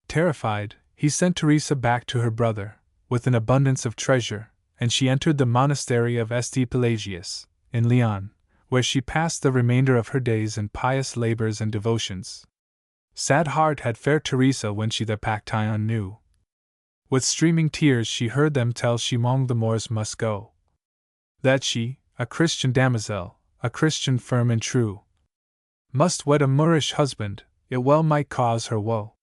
A: Terrified, he sent Teresa back to her brother, with an abundance of treasure, and she entered the monastery of St. Pelagius, in Leon, where she passed the remainder of her days in pious labors and devotions. Sad heart had fair Teresa when she the Pactyon knew. With streaming tears she heard them tell she 'mong the Moors must go. That she, a Christian damosel, a Christian firm and true, must wed a Moorish husband, it well might cause her woe.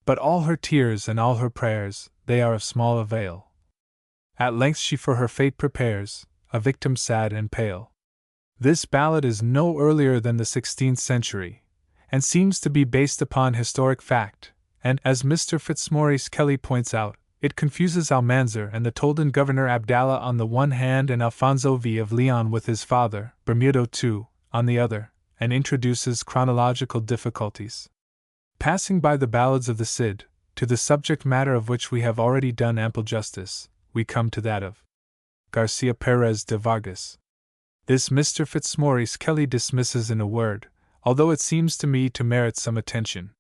A: But all her tears and all her prayers, they are of small avail. At length she for her fate prepares, a victim sad and pale. This ballad is no earlier than the 16th century, and seems to be based upon historic fact, and, as Mr. Fitzmaurice Kelly points out, it confuses Almanzor and the Tolden governor Abdallah on the one hand and Alfonso V of Leon with his father, Bermudo II, on the other, and introduces chronological difficulties. Passing by the ballads of the Cid, to the subject matter of which we have already done ample justice, we come to that of Garcia Perez de Vargas. This Mr. Fitzmaurice Kelly dismisses in a word, although it seems to me to merit some attention.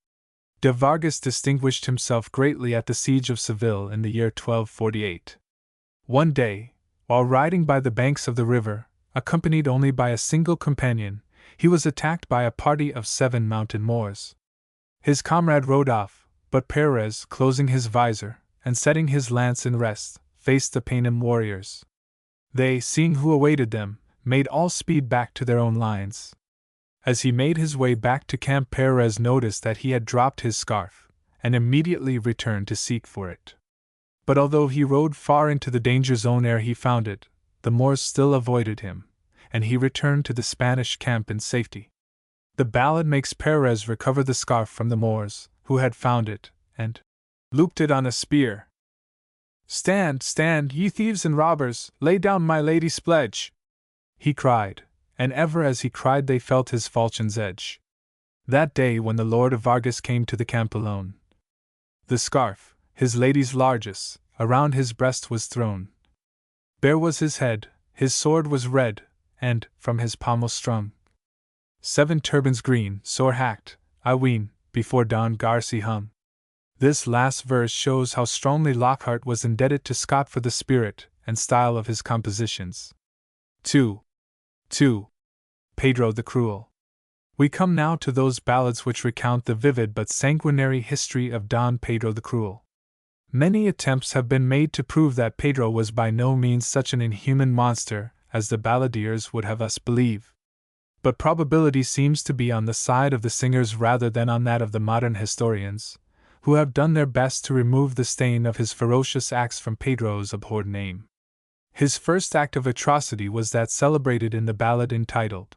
A: De Vargas distinguished himself greatly at the siege of Seville in the year 1248. One day, while riding by the banks of the river, accompanied only by a single companion, he was attacked by a party of 7 mounted Moors. His comrade rode off, but Perez, closing his visor, and setting his lance in rest, faced the Paynim warriors. They, seeing who awaited them, made all speed back to their own lines. As he made his way back to camp, Perez noticed that he had dropped his scarf, and immediately returned to seek for it. But although he rode far into the danger zone ere he found it, the Moors still avoided him, and he returned to the Spanish camp in safety. The ballad makes Perez recover the scarf from the Moors, who had found it, and looped it on a spear. "Stand, stand, ye thieves and robbers, lay down my lady's pledge!" he cried, and ever as he cried they felt his falchion's edge. That day when the Lord of Vargas came to the camp alone, the scarf, his lady's largest, around his breast was thrown. Bare was his head, his sword was red, and, from his pommel strung 7 turbans green, sore hacked, I ween, before dawn Garcy hum. This last verse shows how strongly Lockhart was indebted to Scott for the spirit and style of his compositions. 2. Pedro the Cruel. We come now to those ballads which recount the vivid but sanguinary history of Don Pedro the Cruel. Many attempts have been made to prove that Pedro was by no means such an inhuman monster as the balladeers would have us believe. But probability seems to be on the side of the singers rather than on that of the modern historians, who have done their best to remove the stain of his ferocious acts from Pedro's abhorred name. His first act of atrocity was that celebrated in the ballad entitled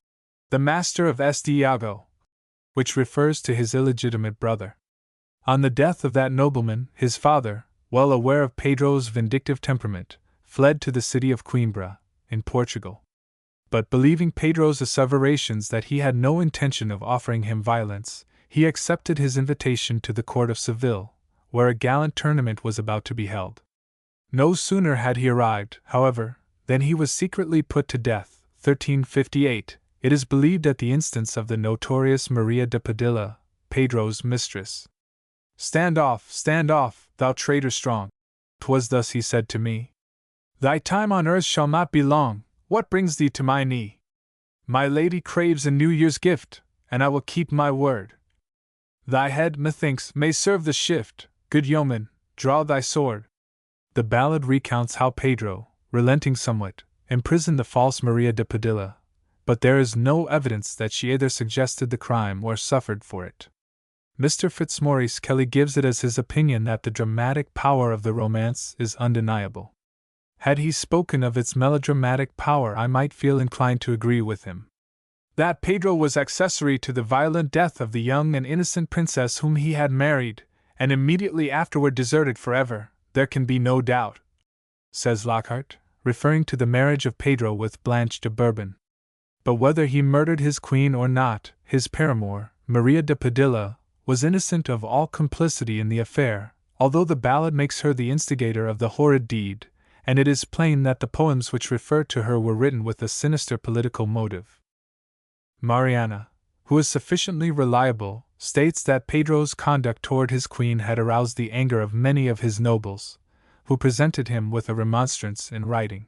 A: The Master of Iago, which refers to his illegitimate brother. On the death of that nobleman, his father, well aware of Pedro's vindictive temperament, fled to the city of Coimbra, in Portugal. But believing Pedro's asseverations that he had no intention of offering him violence, he accepted his invitation to the court of Seville, where a gallant tournament was about to be held. No sooner had he arrived, however, than he was secretly put to death, 1358, it is believed at the instance of the notorious Maria de Padilla, Pedro's mistress. Stand off, thou traitor strong. 'Twas thus he said to me. Thy time on earth shall not be long, what brings thee to my knee? My lady craves a New Year's gift, and I will keep my word. Thy head, methinks, may serve the shift, good yeoman, draw thy sword. The ballad recounts how Pedro, relenting somewhat, imprisoned the false Maria de Padilla, but there is no evidence that she either suggested the crime or suffered for it. Mr. Fitzmaurice Kelly gives it as his opinion that the dramatic power of the romance is undeniable. Had he spoken of its melodramatic power, I might feel inclined to agree with him. That Pedro was accessory to the violent death of the young and innocent princess whom he had married, and immediately afterward deserted forever, there can be no doubt, says Lockhart, referring to the marriage of Pedro with Blanche de Bourbon. But whether he murdered his queen or not, his paramour, Maria de Padilla, was innocent of all complicity in the affair, although the ballad makes her the instigator of the horrid deed, and it is plain that the poems which refer to her were written with a sinister political motive. Mariana, who is sufficiently reliable, states that Pedro's conduct toward his queen had aroused the anger of many of his nobles, who presented him with a remonstrance in writing.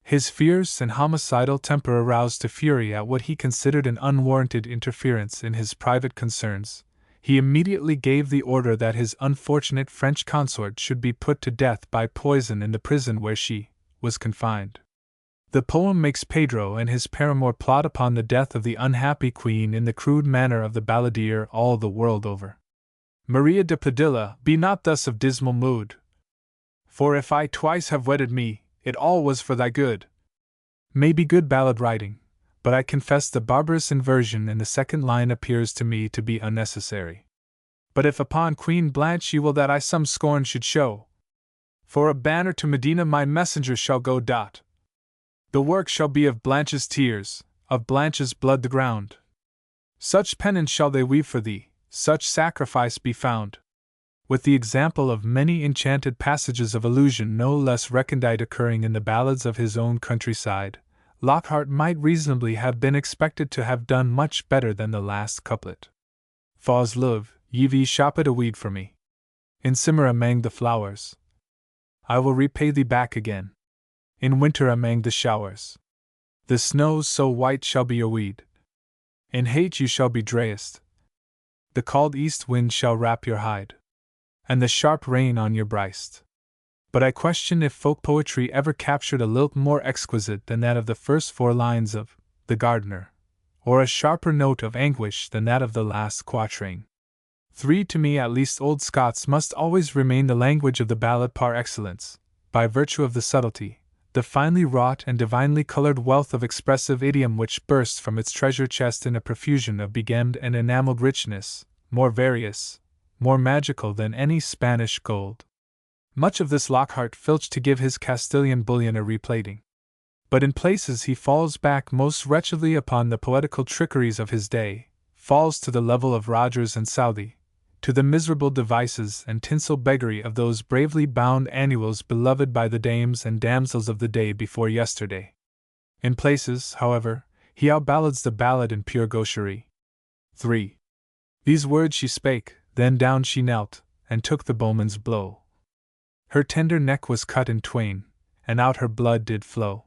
A: His fierce and homicidal temper aroused to fury at what he considered an unwarranted interference in his private concerns. He immediately gave the order that his unfortunate French consort should be put to death by poison in the prison where she was confined. The poem makes Pedro and his paramour plot upon the death of the unhappy queen in the crude manner of the balladeer all the world over. Maria de Padilla, be not thus of dismal mood. For if I twice have wedded me, it all was for thy good. May be good ballad writing, but I confess the barbarous inversion in the second line appears to me to be unnecessary. But if upon Queen Blanche ye will that I some scorn should show, for a banner to Medina my messenger shall go. The work shall be of Blanche's tears, of Blanche's blood the ground. Such penance shall they weave for thee, such sacrifice be found. With the example of many enchanted passages of allusion no less recondite occurring in the ballads of his own countryside, Lockhart might reasonably have been expected to have done much better than the last couplet. Fause love, ye ve shopped a weed for me. In simmer amang the flowers. I will repay thee back again. In winter amang the showers. The snows so white shall be your weed. In hate you shall be drayest. The cold east wind shall wrap your hide, and the sharp rain on your breast. But I question if folk poetry ever captured a lilt more exquisite than that of the first 4 lines of The Gardener, or a sharper note of anguish than that of the last quatrain. 3 To me at least old Scots must always remain the language of the ballad par excellence, by virtue of the subtlety, the finely wrought and divinely colored wealth of expressive idiom which bursts from its treasure chest in a profusion of begemmed and enameled richness, more various, more magical than any Spanish gold. Much of this Lockhart filched to give his Castilian bullion a replating. But in places he falls back most wretchedly upon the poetical trickeries of his day, falls to the level of Rogers and Southey, to the miserable devices and tinsel beggary of those bravely bound annuals beloved by the dames and damsels of the day before yesterday. In places, however, he outballads the ballad in pure gaucherie. 3. These words she spake, then down she knelt, and took the bowman's blow. Her tender neck was cut in twain, and out her blood did flow.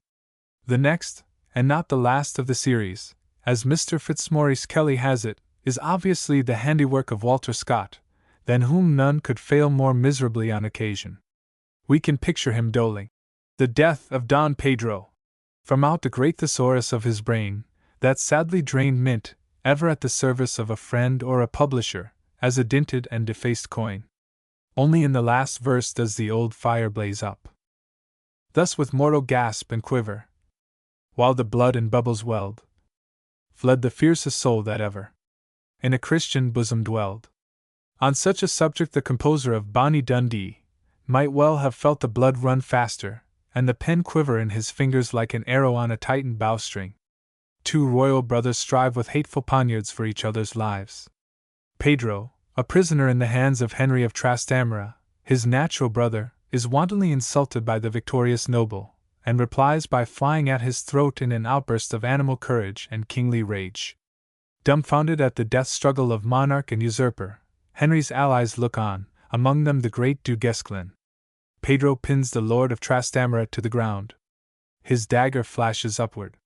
A: The next, and not the last of the series, as Mr. Fitzmaurice Kelly has it, is obviously the handiwork of Walter Scott, than whom none could fail more miserably on occasion. We can picture him doling the death of Don Pedro from out the great thesaurus of his brain, that sadly drained mint, ever at the service of a friend or a publisher, as a dinted and defaced coin. Only in the last verse does the old fire blaze up. Thus with mortal gasp and quiver, while the blood and bubbles welled, fled the fiercest soul that ever in a Christian bosom dwelled. On such a subject the composer of Bonnie Dundee might well have felt the blood run faster, and the pen quiver in his fingers like an arrow on a tightened bowstring. Two royal brothers strive with hateful poniards for each other's lives. Pedro, a prisoner in the hands of Henry of Trastamara, his natural brother, is wantonly insulted by the victorious noble, and replies by flying at his throat in an outburst of animal courage and kingly rage. Dumbfounded at the death struggle of monarch and usurper, Henry's allies look on, among them the great Du Guesclin. Pedro pins the Lord of Trastamara to the ground. His dagger flashes upward.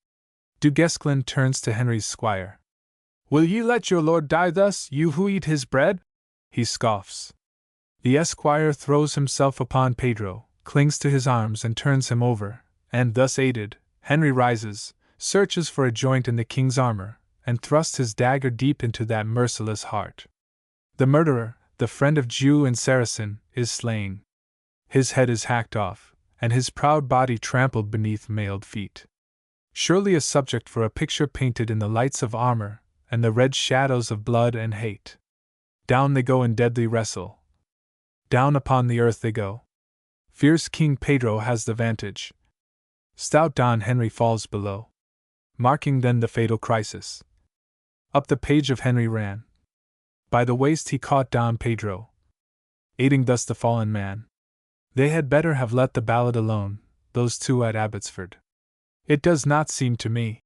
A: Du Guesclin turns to Henry's squire. "Will ye let your lord die thus, you who eat his bread?" he scoffs. The esquire throws himself upon Pedro, clings to his arms and turns him over, and thus aided, Henry rises, searches for a joint in the king's armor, and thrusts his dagger deep into that merciless heart. The murderer, the friend of Jew and Saracen, is slain. His head is hacked off, and his proud body trampled beneath mailed feet. Surely a subject for a picture painted in the lights of armor, and the red shadows of blood and hate. Down they go in deadly wrestle. Down upon the earth they go. Fierce King Pedro has the vantage. Stout Don Henry falls below. Marking then the fatal crisis. Up the page of Henry ran. By the waist he caught Don Pedro, aiding thus the fallen man. They had better have let the ballad alone, those two at Abbotsford. It does not seem to me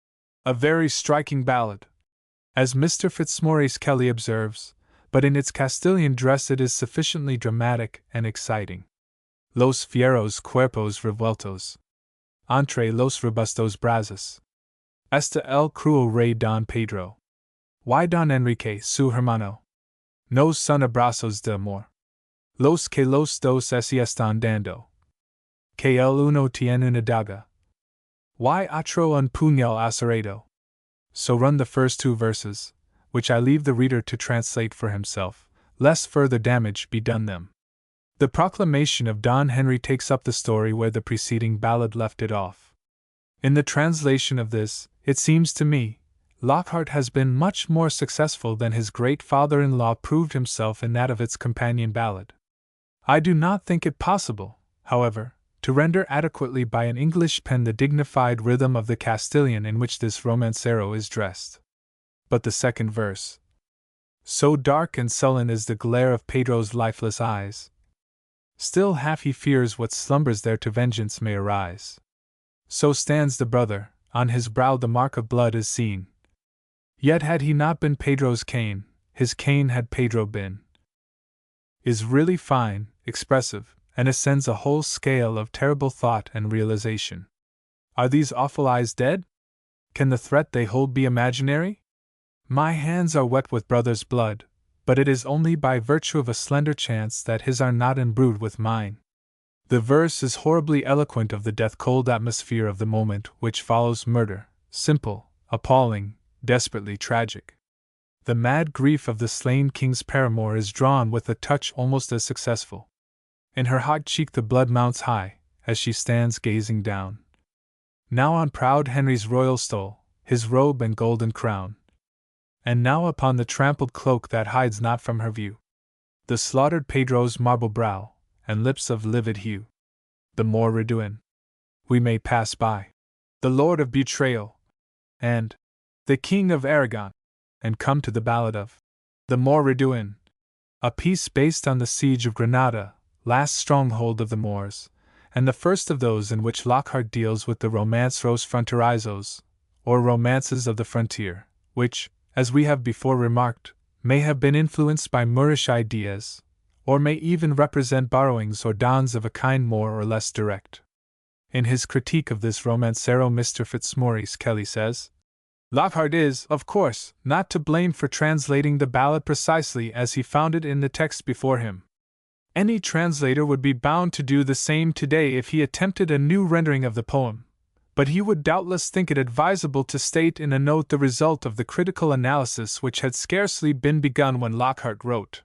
A: a very striking ballad, as Mr. Fitzmaurice Kelly observes, but in its Castilian dress it is sufficiently dramatic and exciting. Los fieros cuerpos revueltos. Entre los robustos brazos. Hasta el cruel rey Don Pedro. Why Don Enrique, su hermano? Nos son abrazos de amor. Los que los dos se están dando. Que el uno tiene una daga. Why otro un puñal aserrado? So run the first two verses, which I leave the reader to translate for himself, lest further damage be done them. The proclamation of Don Henry takes up the story where the preceding ballad left it off. In the translation of this, it seems to me, Lockhart has been much more successful than his great father-in-law proved himself in that of its companion ballad. I do not think it possible, however, to render adequately by an English pen the dignified rhythm of the Castilian in which this romancero is dressed. But the second verse. So dark and sullen is the glare of Pedro's lifeless eyes. Still half he fears what slumbers there to vengeance may arise. So stands the brother, on his brow the mark of blood is seen. Yet had he not been Pedro's cane, his cane had Pedro been. Is really fine, expressive, and ascends a whole scale of terrible thought and realization. Are these awful eyes dead? Can the threat they hold be imaginary? My hands are wet with brother's blood, but it is only by virtue of a slender chance that his are not imbrued with mine. The verse is horribly eloquent of the death-cold atmosphere of the moment which follows murder, simple, appalling, desperately tragic. The mad grief of the slain king's paramour is drawn with a touch almost as successful. In her hot cheek the blood mounts high, as she stands gazing down. Now on proud Henry's royal stole, his robe and golden crown. And now upon the trampled cloak that hides not from her view the slaughtered Pedro's marble brow, and lips of livid hue. The Moor Reduin. We may pass by the Lord of Betrayal, and the King of Aragon, and come to the ballad of the Moor Reduin, a piece based on the siege of Granada, last stronghold of the Moors, and the first of those in which Lockhart deals with the romanceros fronterizos, or romances of the frontier, which, as we have before remarked, may have been influenced by Moorish ideas, or may even represent borrowings or dons of a kind more or less direct. In his critique of this romancero, Mr. Fitzmaurice Kelly says, Lockhart is, of course, not to blame for translating the ballad precisely as he found it in the text before him. Any translator would be bound to do the same today if he attempted a new rendering of the poem, but he would doubtless think it advisable to state in a note the result of the critical analysis which had scarcely been begun when Lockhart wrote.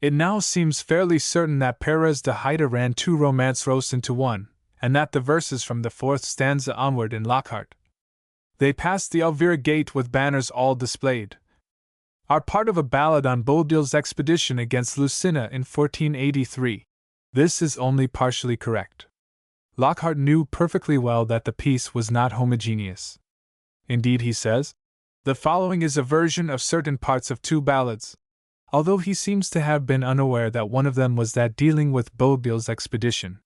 A: It now seems fairly certain that Perez de Hida ran two romanceros into one, and that the verses from the fourth stanza onward in Lockhart, "They passed the Elvira Gate with banners all displayed," are part of a ballad on Boabdil's expedition against Lucina in 1483. This is only partially correct. Lockhart knew perfectly well that the piece was not homogeneous. Indeed, he says, "The following is a version of certain parts of two ballads," although he seems to have been unaware that one of them was that dealing with Boabdil's expedition.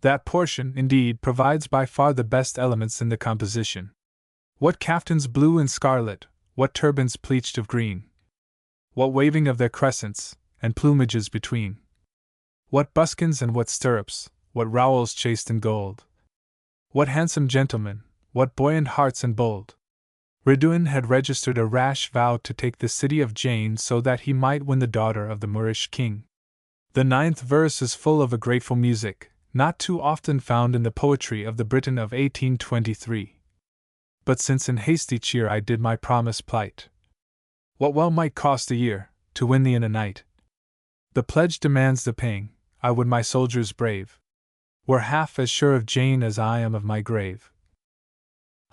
A: That portion, indeed, provides by far the best elements in the composition. What caftans blue and scarlet, what turbans pleached of green! What waving of their crescents, and plumages between! What buskins and what stirrups, what rowels chased in gold! What handsome gentlemen, what buoyant hearts and bold! Reduin had registered a rash vow to take the city of Jane so that he might win the daughter of the Moorish king. The ninth verse is full of a grateful music, not too often found in the poetry of the Briton of 1823. But since in hasty cheer I did my promise plight, what well might cost a year, to win thee in a night? The pledge demands the paying, I would my soldiers brave were half as sure of Jane as I am of my grave.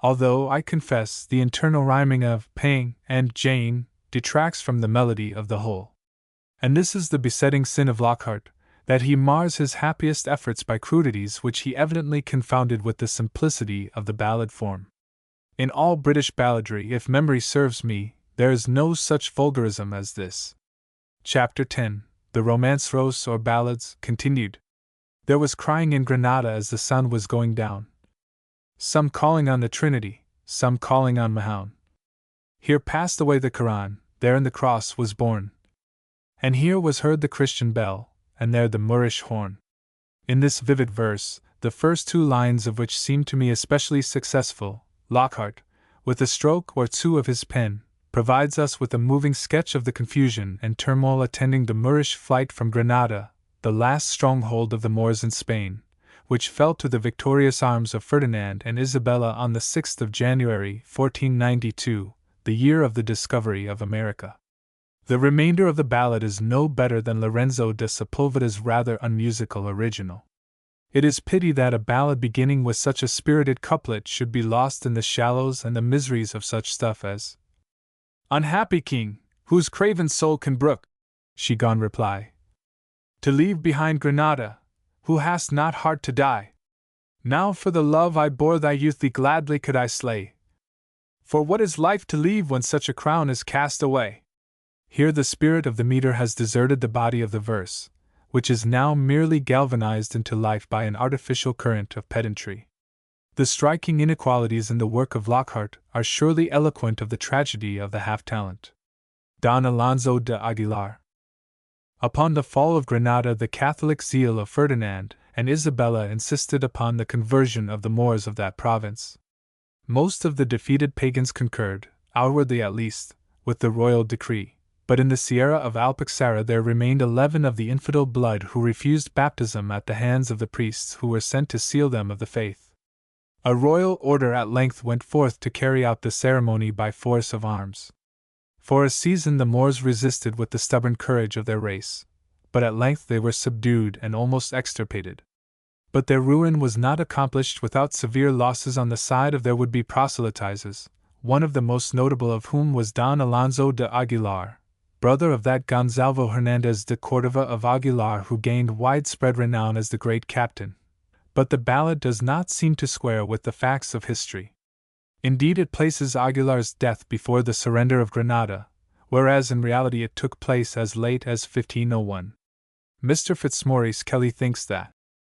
A: Although, I confess, the internal rhyming of paying and Jane detracts from the melody of the whole. And this is the besetting sin of Lockhart, that he mars his happiest efforts by crudities which he evidently confounded with the simplicity of the ballad form. In all British balladry, if memory serves me, there is no such vulgarism as this. Chapter 10. The Romanceros or Ballads, continued. There was crying in Granada as the sun was going down. Some calling on the Trinity, some calling on Mahoun. Here passed away the Koran, there in the cross was born. And here was heard the Christian bell, and there the Moorish horn. In this vivid verse, the first two lines of which seem to me especially successful, Lockhart, with a stroke or two of his pen, provides us with a moving sketch of the confusion and turmoil attending the Moorish flight from Granada, the last stronghold of the Moors in Spain, which fell to the victorious arms of Ferdinand and Isabella on the 6th of January, 1492, the year of the discovery of America. The remainder of the ballad is no better than Lorenzo de Sepulveda's rather unmusical original. It is pity that a ballad beginning with such a spirited couplet should be lost in the shallows and the miseries of such stuff as "Unhappy king, whose craven soul can brook," she gone reply, "to leave behind Granada, who hast not heart to die. Now for the love I bore thy youth thee gladly could I slay. For what is life to leave when such a crown is cast away?" Here the spirit of the meter has deserted the body of the verse, which is now merely galvanized into life by an artificial current of pedantry. The striking inequalities in the work of Lockhart are surely eloquent of the tragedy of the half-talent. Don Alonso de Aguilar. Upon the fall of Granada, the Catholic zeal of Ferdinand and Isabella insisted upon the conversion of the Moors of that province. Most of the defeated pagans concurred, outwardly at least, with the royal decree, but in the Sierra of Alpuxarra there remained 11 of the infidel blood who refused baptism at the hands of the priests who were sent to seal them of the faith. A royal order at length went forth to carry out the ceremony by force of arms. For a season the Moors resisted with the stubborn courage of their race, but at length they were subdued and almost extirpated. But their ruin was not accomplished without severe losses on the side of their would-be proselytizers, one of the most notable of whom was Don Alonso de Aguilar, brother of that Gonzalo Hernandez de Cordova of Aguilar who gained widespread renown as the great captain. But the ballad does not seem to square with the facts of history. Indeed, it places Aguilar's death before the surrender of Granada, whereas in reality it took place as late as 1501. Mr. Fitzmaurice Kelly thinks that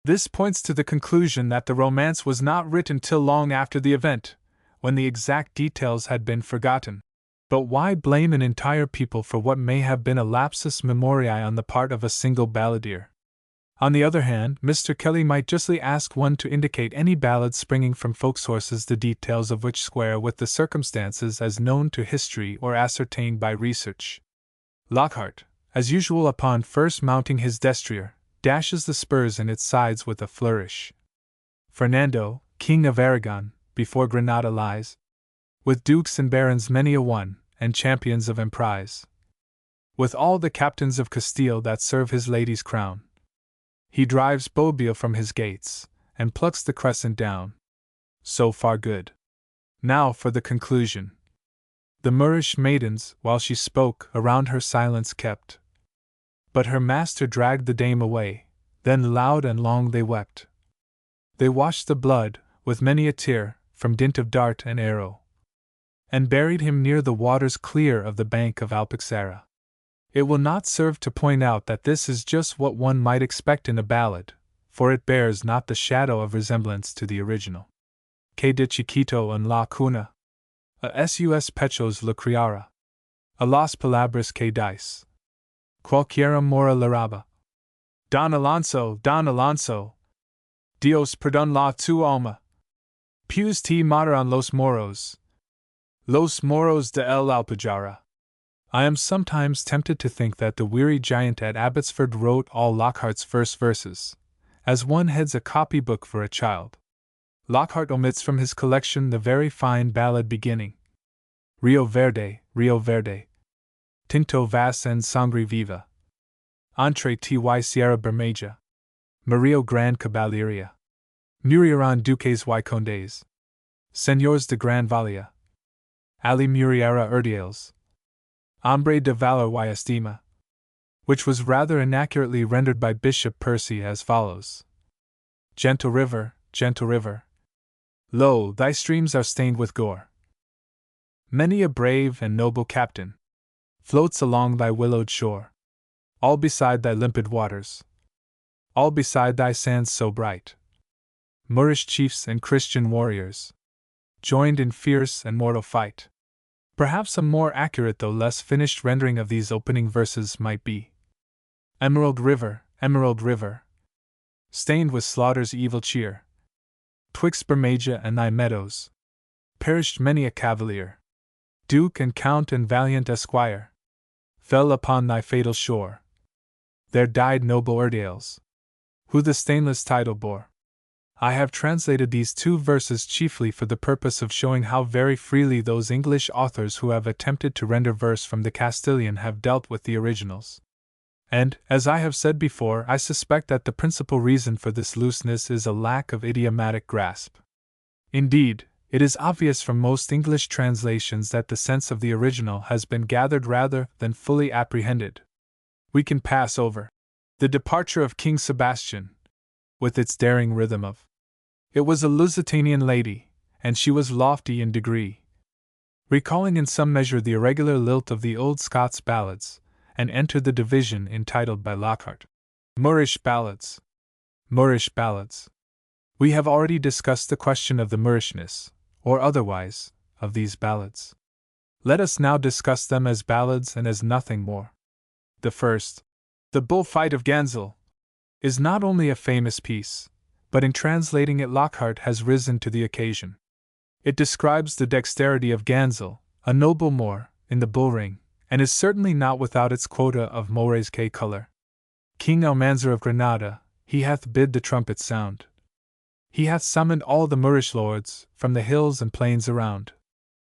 A: This points to the conclusion that the romance was not written till long after the event, when the exact details had been forgotten. But why blame an entire people for what may have been a lapsus memoriae on the part of a single balladeer? On the other hand, Mr. Kelly might justly ask one to indicate any ballad springing from folk sources the details of which square with the circumstances as known to history or ascertained by research. Lockhart, as usual upon first mounting his destrier, dashes the spurs in its sides with a flourish. Fernando, King of Aragon, before Granada lies, with dukes and barons many a one, and champions of emprise, with all the captains of Castile that serve his lady's crown. He drives Boabdil from his gates, and plucks the crescent down. So far good. Now for the conclusion. The Moorish maidens, while she spoke, around her silence kept. But her master dragged the dame away, then loud and long they wept. They washed the blood, with many a tear, from dint of dart and arrow, and buried him near the waters clear of the bank of Alpuxerra. It will not serve to point out that this is just what one might expect in a ballad, for it bears not the shadow of resemblance to the original. Que de chiquito en la cuna, a sus pechos la criara, a las palabras que dice, cualquiera mora la raba. Don Alonso, Dios perdón la tu alma. Pues te mataron los moros de el Alpujarra. I am sometimes tempted to think that the weary giant at Abbotsford wrote all Lockhart's first verses, as one heads a copybook for a child. Lockhart omits from his collection the very fine ballad beginning, Rio Verde, Tinto vas en sangre viva, Entre ty Sierra Bermeja, Mario Gran Caballeria, Murieran Duques y Condes, Señores de Gran Valia, Ali Muriera Urdiales, Hombre de Valor y Estima, which was rather inaccurately rendered by Bishop Percy as follows: Gentle river, lo, thy streams are stained with gore. Many a brave and noble captain floats along thy willowed shore, all beside thy limpid waters, all beside thy sands so bright. Moorish chiefs and Christian warriors joined in fierce and mortal fight. Perhaps a more accurate though less finished rendering of these opening verses might be: Emerald river, stained with slaughter's evil cheer, twixt Bermeja and thy meadows perished many a cavalier. Duke and count and valiant esquire fell upon thy fatal shore. There died noble Urdiales, who the stainless title bore. I have translated these two verses chiefly for the purpose of showing how very freely those English authors who have attempted to render verse from the Castilian have dealt with the originals. And, as I have said before, I suspect that the principal reason for this looseness is a lack of idiomatic grasp. Indeed, it is obvious from most English translations that the sense of the original has been gathered rather than fully apprehended. We can pass over the departure of King Sebastian, with its daring rhythm of "It was a Lusitanian lady, and she was lofty in degree," recalling in some measure the irregular lilt of the old Scots ballads, and enter the division entitled by Lockhart, Moorish ballads. We have already discussed the question of the Moorishness, or otherwise, of these ballads. Let us now discuss them as ballads and as nothing more. The first, The Bullfight of Ganzel, is not only a famous piece, but in translating it Lockhart has risen to the occasion. It describes the dexterity of Ganzel, a noble Moor, in the bull ring, and is certainly not without its quota of Moresque color. King Almanzor of Granada, he hath bid the trumpet sound. He hath summoned all the Moorish lords, from the hills and plains around.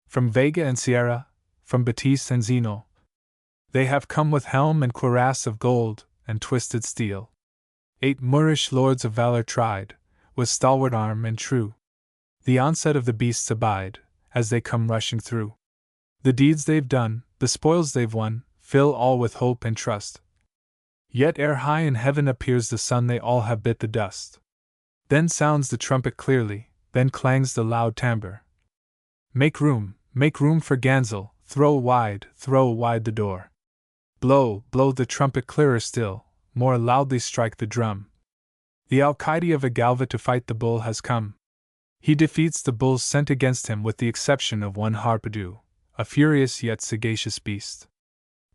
A: From Vega and Sierra, from Betis and Zeno. They have come with helm and cuirass of gold, and twisted steel. 8 Moorish lords of valor tried, with stalwart arm and true. The onset of the beasts abide, as they come rushing through. The deeds they've done, the spoils they've won, fill all with hope and trust. Yet ere high in heaven appears the sun they all have bit the dust. Then sounds the trumpet clearly, then clangs the loud tambour. Make room for Ganzel, throw wide the door. Blow the trumpet clearer still, more loudly strike the drum. The alcaide of Agalva to fight the bull has come. He defeats the bulls sent against him with the exception of one Harpadu, a furious yet sagacious beast.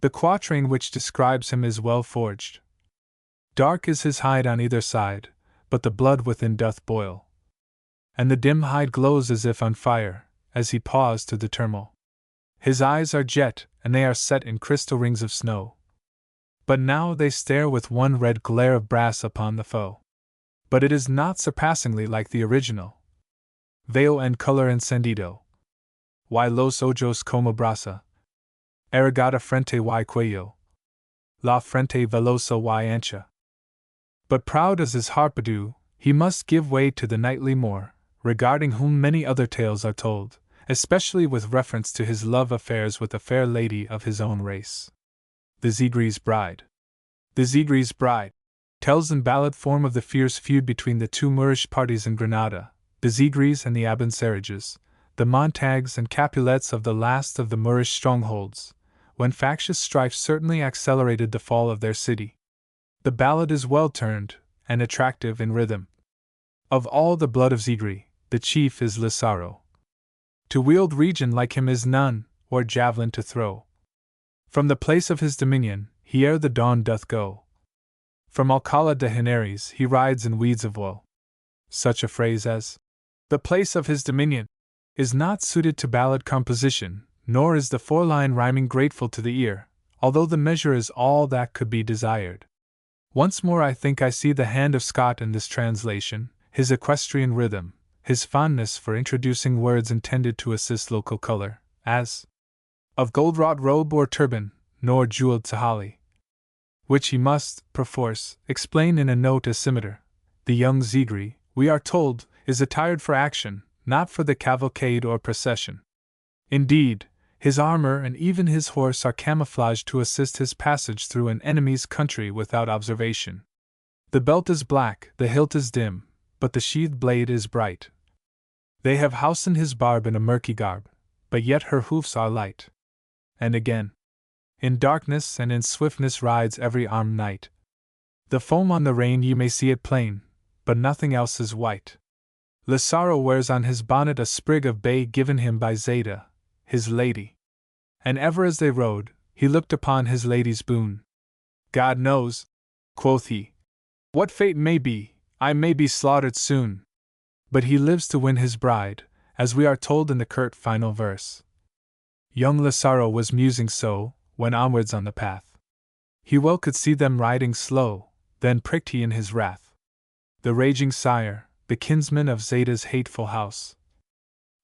A: The quatrain which describes him is well forged. Dark is his hide on either side, but the blood within doth boil. And the dim hide glows as if on fire, as he paws to the turmoil. His eyes are jet, and they are set in crystal rings of snow. But now they stare with one red glare of brass upon the foe. But it is not surpassingly like the original. Veo en color encendido. Y los ojos como brasa. Arrogada frente y cuello. La frente velosa y ancha. But proud as his Harpadu, he must give way to the knightly Moor, regarding whom many other tales are told, especially with reference to his love affairs with a fair lady of his own race. The Zegri's Bride. The Zegri's Bride tells in ballad form of the fierce feud between the two Moorish parties in Granada, the Zegris and the Abencerrages, the Montagues and Capulets of the last of the Moorish strongholds, when factious strife certainly accelerated the fall of their city. The ballad is well turned, and attractive in rhythm. Of all the blood of Zegri, the chief is Lissaro. To wield region like him is none, or javelin to throw. From the place of his dominion, he ere the dawn doth go. From Alcala de Henares he rides in weeds of woe. Such a phrase as, the place of his dominion, is not suited to ballad composition, nor is the four-line rhyming grateful to the ear, although the measure is all that could be desired. Once more I think I see the hand of Scott in this translation, his equestrian rhythm, his fondness for introducing words intended to assist local color, as of gold-wrought robe or turban, nor jeweled tahali, which he must, perforce, explain in a note as scimitar. The young Zegri, we are told, is attired for action, not for the cavalcade or procession. Indeed, his armor and even his horse are camouflaged to assist his passage through an enemy's country without observation. The belt is black, the hilt is dim, but the sheathed blade is bright. They have housened his barb in a murky garb, but yet her hoofs are light. And again, in darkness and in swiftness rides every armed knight. The foam on the rein you may see it plain, but nothing else is white. Lissaro wears on his bonnet a sprig of bay given him by Zeta, his lady. And ever as they rode, he looked upon his lady's boon. God knows, quoth he, what fate may be, I may be slaughtered soon. But he lives to win his bride, as we are told in the curt final verse. Young Lissaro was musing so, when onwards on the path, he well could see them riding slow, then pricked he in his wrath. The raging sire, the kinsman of Zeta's hateful house,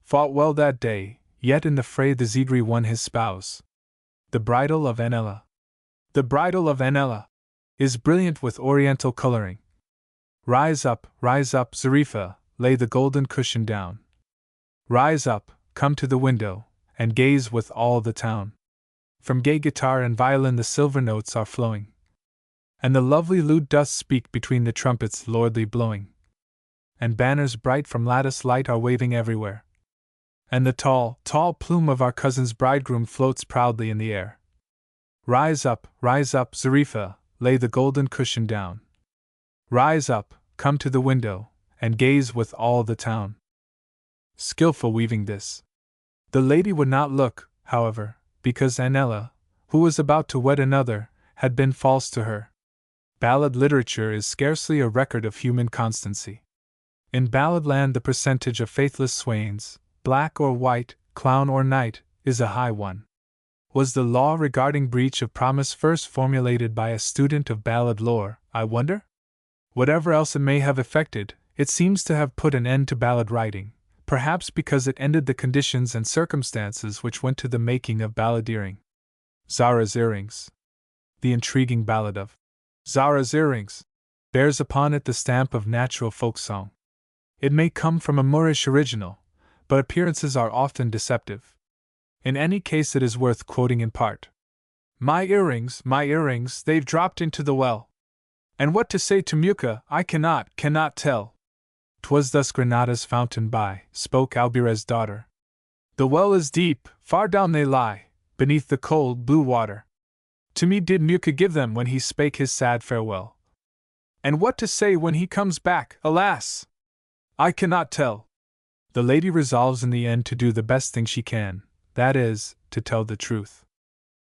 A: fought well that day, yet in the fray the Zegri won his spouse. The bridal of Anella. The bridal of Anella is brilliant with oriental coloring. Rise up, Zarifa, lay the golden cushion down. Rise up, come to the window, and gaze with all the town. From gay guitar and violin the silver notes are flowing, and the lovely lute doth speak between the trumpets lordly blowing. And banners bright from lattice light are waving everywhere, and the tall, tall plume of our cousin's bridegroom floats proudly in the air. Rise up, Zarifa, lay the golden cushion down. Rise up, come to the window, and gaze with all the town. Skillful weaving this. The lady would not look, however, because Anella, who was about to wed another, had been false to her. Ballad literature is scarcely a record of human constancy. In balladland the percentage of faithless swains, black or white, clown or knight, is a high one. Was the law regarding breach of promise first formulated by a student of ballad lore, I wonder? Whatever else it may have effected, it seems to have put an end to ballad writing, perhaps because it ended the conditions and circumstances which went to the making of balladeering. Zara's Earrings. The intriguing ballad of Zara's Earrings bears upon it the stamp of natural folk song. It may come from a Moorish original, but appearances are often deceptive. In any case it is worth quoting in part. My earrings, they've dropped into the well. And what to say to Muka, I cannot tell. 'Twas thus Granada's fountain by, spoke Albirez's daughter. The well is deep, far down they lie, beneath the cold blue water. To me did Muka give them when he spake his sad farewell. And what to say when he comes back, alas! I cannot tell. The lady resolves in the end to do the best thing she can, that is, to tell the truth.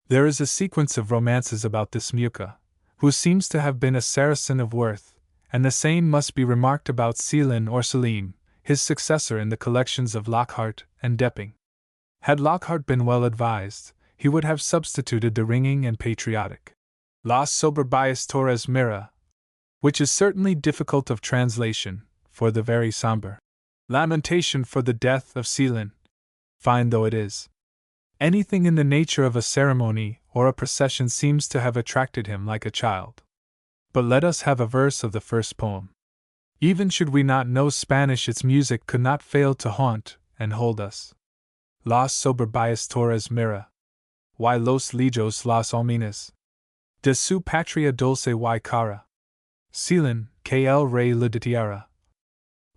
A: There is a sequence of romances about this Muka, who seems to have been a Saracen of worth, and the same must be remarked about Selim or Selim, his successor in the collections of Lockhart and Depping. Had Lockhart been well advised, he would have substituted the ringing and patriotic Las Soberbias Torres Mira, which is certainly difficult of translation, for the very somber lamentation for the death of Selim, fine though it is. Anything in the nature of a ceremony or a procession seems to have attracted him like a child. But let us have a verse of the first poem. Even should we not know Spanish, its music could not fail to haunt and hold us. Las Soberbias Torres Mira. Y los lejos las alminas. De su patria dulce y cara. Selim, que el rey la de tierra.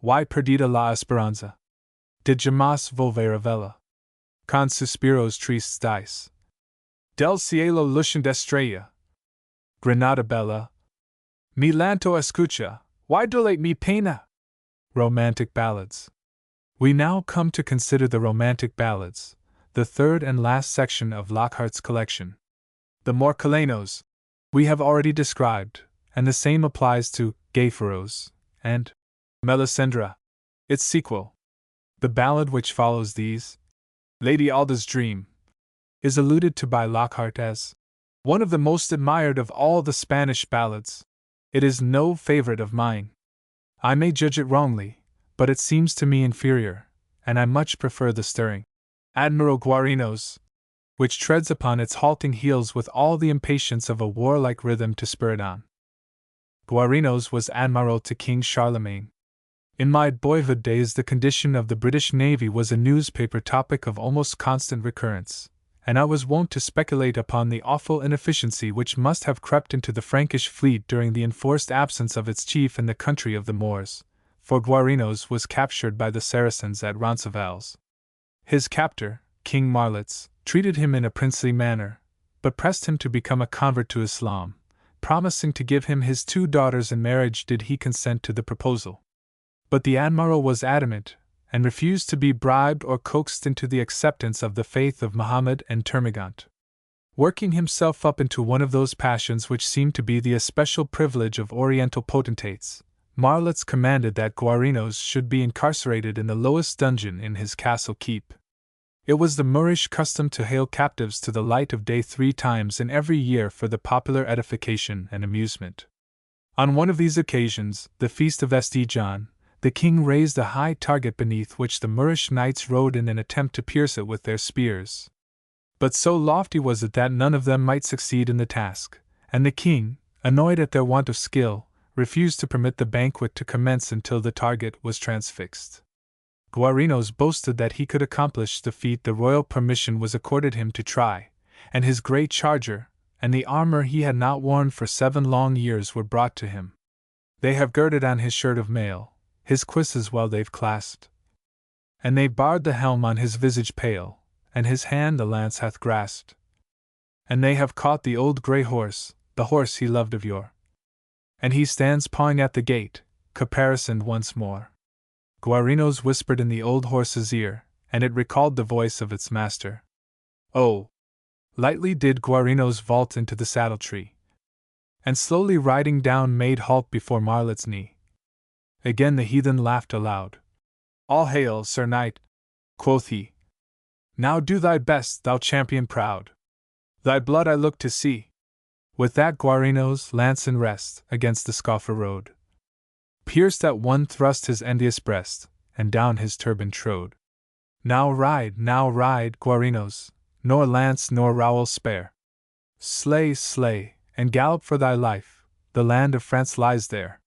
A: Y perdida la esperanza. De jamás volver a vela. Con suspiros tristes dice. Del cielo luciente estrella. Granada bella. Mi lanto escucha, why dilate mi pena? Romantic Ballads. We now come to consider the Romantic Ballads, the third and last section of Lockhart's collection. The Morcalenos we have already described, and the same applies to Gayferos and Melisendra, its sequel. The ballad which follows these, Lady Alda's Dream, is alluded to by Lockhart as one of the most admired of all the Spanish ballads. It is no favorite of mine. I may judge it wrongly, but it seems to me inferior, and I much prefer the stirring Admiral Guarinos, which treads upon its halting heels with all the impatience of a warlike rhythm to spur it on. Guarinos was admiral to King Charlemagne. In my boyhood days, the condition of the British Navy was a newspaper topic of almost constant recurrence, and I was wont to speculate upon the awful inefficiency which must have crept into the Frankish fleet during the enforced absence of its chief in the country of the Moors, for Guarinos was captured by the Saracens at Roncesvalles. His captor, King Marlitz, treated him in a princely manner, but pressed him to become a convert to Islam, promising to give him his 2 daughters in marriage did he consent to the proposal. But the admiral was adamant, and refused to be bribed or coaxed into the acceptance of the faith of Muhammad and Termagant. Working himself up into one of those passions which seem to be the especial privilege of Oriental potentates, Marlitz commanded that Guarinos should be incarcerated in the lowest dungeon in his castle keep. It was the Moorish custom to hale captives to the light of day 3 times in every year for the popular edification and amusement. On one of these occasions, the feast of St. John, the king raised a high target beneath which the Moorish knights rode in an attempt to pierce it with their spears. But so lofty was it that none of them might succeed in the task, and the king, annoyed at their want of skill, refused to permit the banquet to commence until the target was transfixed. Guarinos boasted that he could accomplish the feat. The royal permission was accorded him to try, and his great charger, and the armor he had not worn for 7 long years were brought to him. They have girded on his shirt of mail, his cuisses well they've clasped, and they barred the helm on his visage pale, and his hand the lance hath grasped. And they have caught the old grey horse, the horse he loved of yore, and he stands pawing at the gate, caparisoned once more. Guarinos whispered in the old horse's ear, and it recalled the voice of its master. Oh! Lightly did Guarinos vault into the saddle-tree, and slowly riding down made halt before Marlitz's knee. Again the heathen laughed aloud. All hail, Sir Knight, quoth he. Now do thy best, thou champion proud. Thy blood I look to see. With that Guarinos, lance in rest, against the scoffer rode. Pierced at one thrust his envious breast, and down his turban trode. Now ride, Guarinos, nor lance nor rowel spare. Slay, slay, and gallop for thy life, the land of France lies there.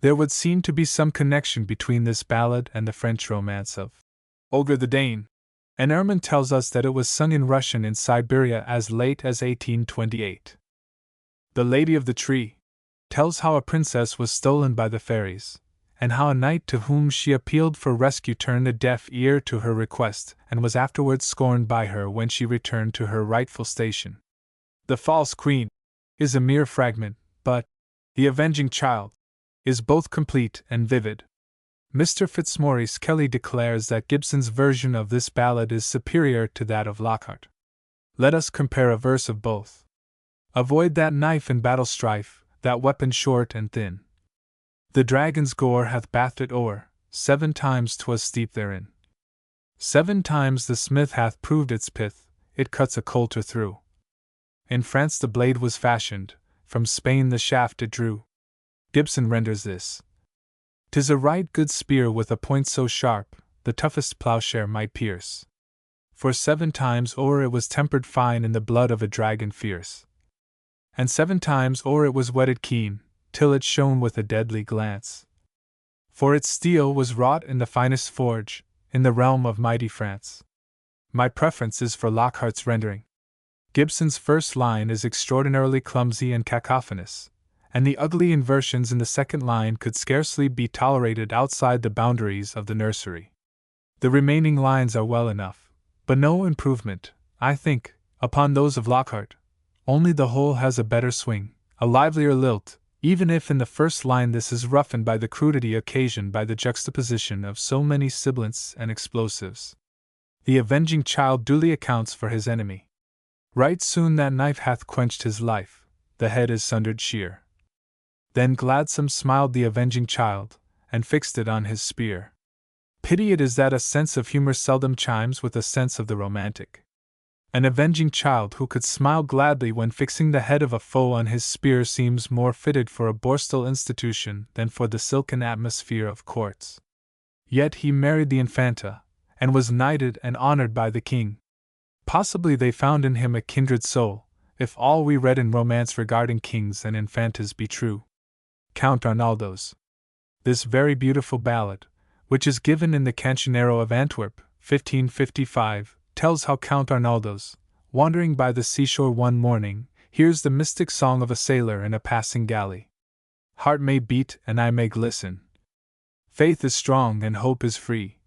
A: There would seem to be some connection between this ballad and the French romance of Olga the Dane, and Erman tells us that it was sung in Russian in Siberia as late as 1828. The Lady of the Tree tells how a princess was stolen by the fairies, and how a knight to whom she appealed for rescue turned a deaf ear to her request and was afterwards scorned by her when she returned to her rightful station. The False Queen is a mere fragment, but The Avenging Child is both complete and vivid. Mr. Fitzmaurice Kelly declares that Gibson's version of this ballad is superior to that of Lockhart. Let us compare a verse of both. Avoid that knife in battle strife, that weapon short and thin. The dragon's gore hath bathed it o'er, 7 times 'twas steep therein. 7 times the smith hath proved its pith, it cuts a coulter through. In France the blade was fashioned, from Spain the shaft it drew. Gibson renders this. 'Tis a right good spear with a point so sharp, the toughest plowshare might pierce. For 7 times o'er it was tempered fine in the blood of a dragon fierce. And 7 times o'er it was whetted keen, till it shone with a deadly glance. For its steel was wrought in the finest forge, in the realm of mighty France. My preference is for Lockhart's rendering. Gibson's first line is extraordinarily clumsy and cacophonous, and the ugly inversions in the second line could scarcely be tolerated outside the boundaries of the nursery. The remaining lines are well enough, but no improvement, I think, upon those of Lockhart. Only the whole has a better swing, a livelier lilt, even if in the first line this is roughened by the crudity occasioned by the juxtaposition of so many sibilants and explosives. The avenging child duly accounts for his enemy. Right soon that knife hath quenched his life, the head is sundered sheer. Then gladsome smiled the avenging child, and fixed it on his spear. Pity it is that a sense of humor seldom chimes with a sense of the romantic. An avenging child who could smile gladly when fixing the head of a foe on his spear seems more fitted for a borstal institution than for the silken atmosphere of courts. Yet he married the Infanta, and was knighted and honored by the king. Possibly they found in him a kindred soul, if all we read in romance regarding kings and infantas be true. Count Arnaldo's. This very beautiful ballad, which is given in the Cancionero of Antwerp, 1555, tells how Count Arnaldo's, wandering by the seashore one morning, hears the mystic song of a sailor in a passing galley. Heart may beat and eye may glisten. Faith is strong and hope is free.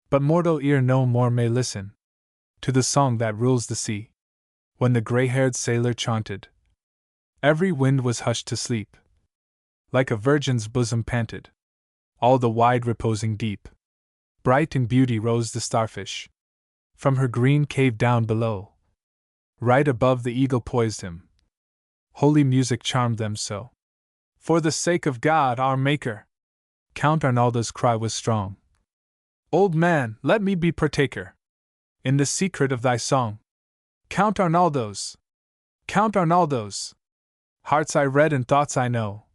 A: But mortal ear no more may listen to the song that rules the sea. When the gray-haired sailor chaunted, every wind was hushed to sleep. Like a virgin's bosom panted all the wide reposing deep. Bright in beauty rose the starfish from her green cave down below. Right above the eagle poised him. Holy music charmed them so. For the sake of God our Maker! Count Arnaldo's cry was strong. Old man, let me be partaker in the secret of thy song. Count Arnaldo's! Count Arnaldo's! Hearts I read and thoughts I know.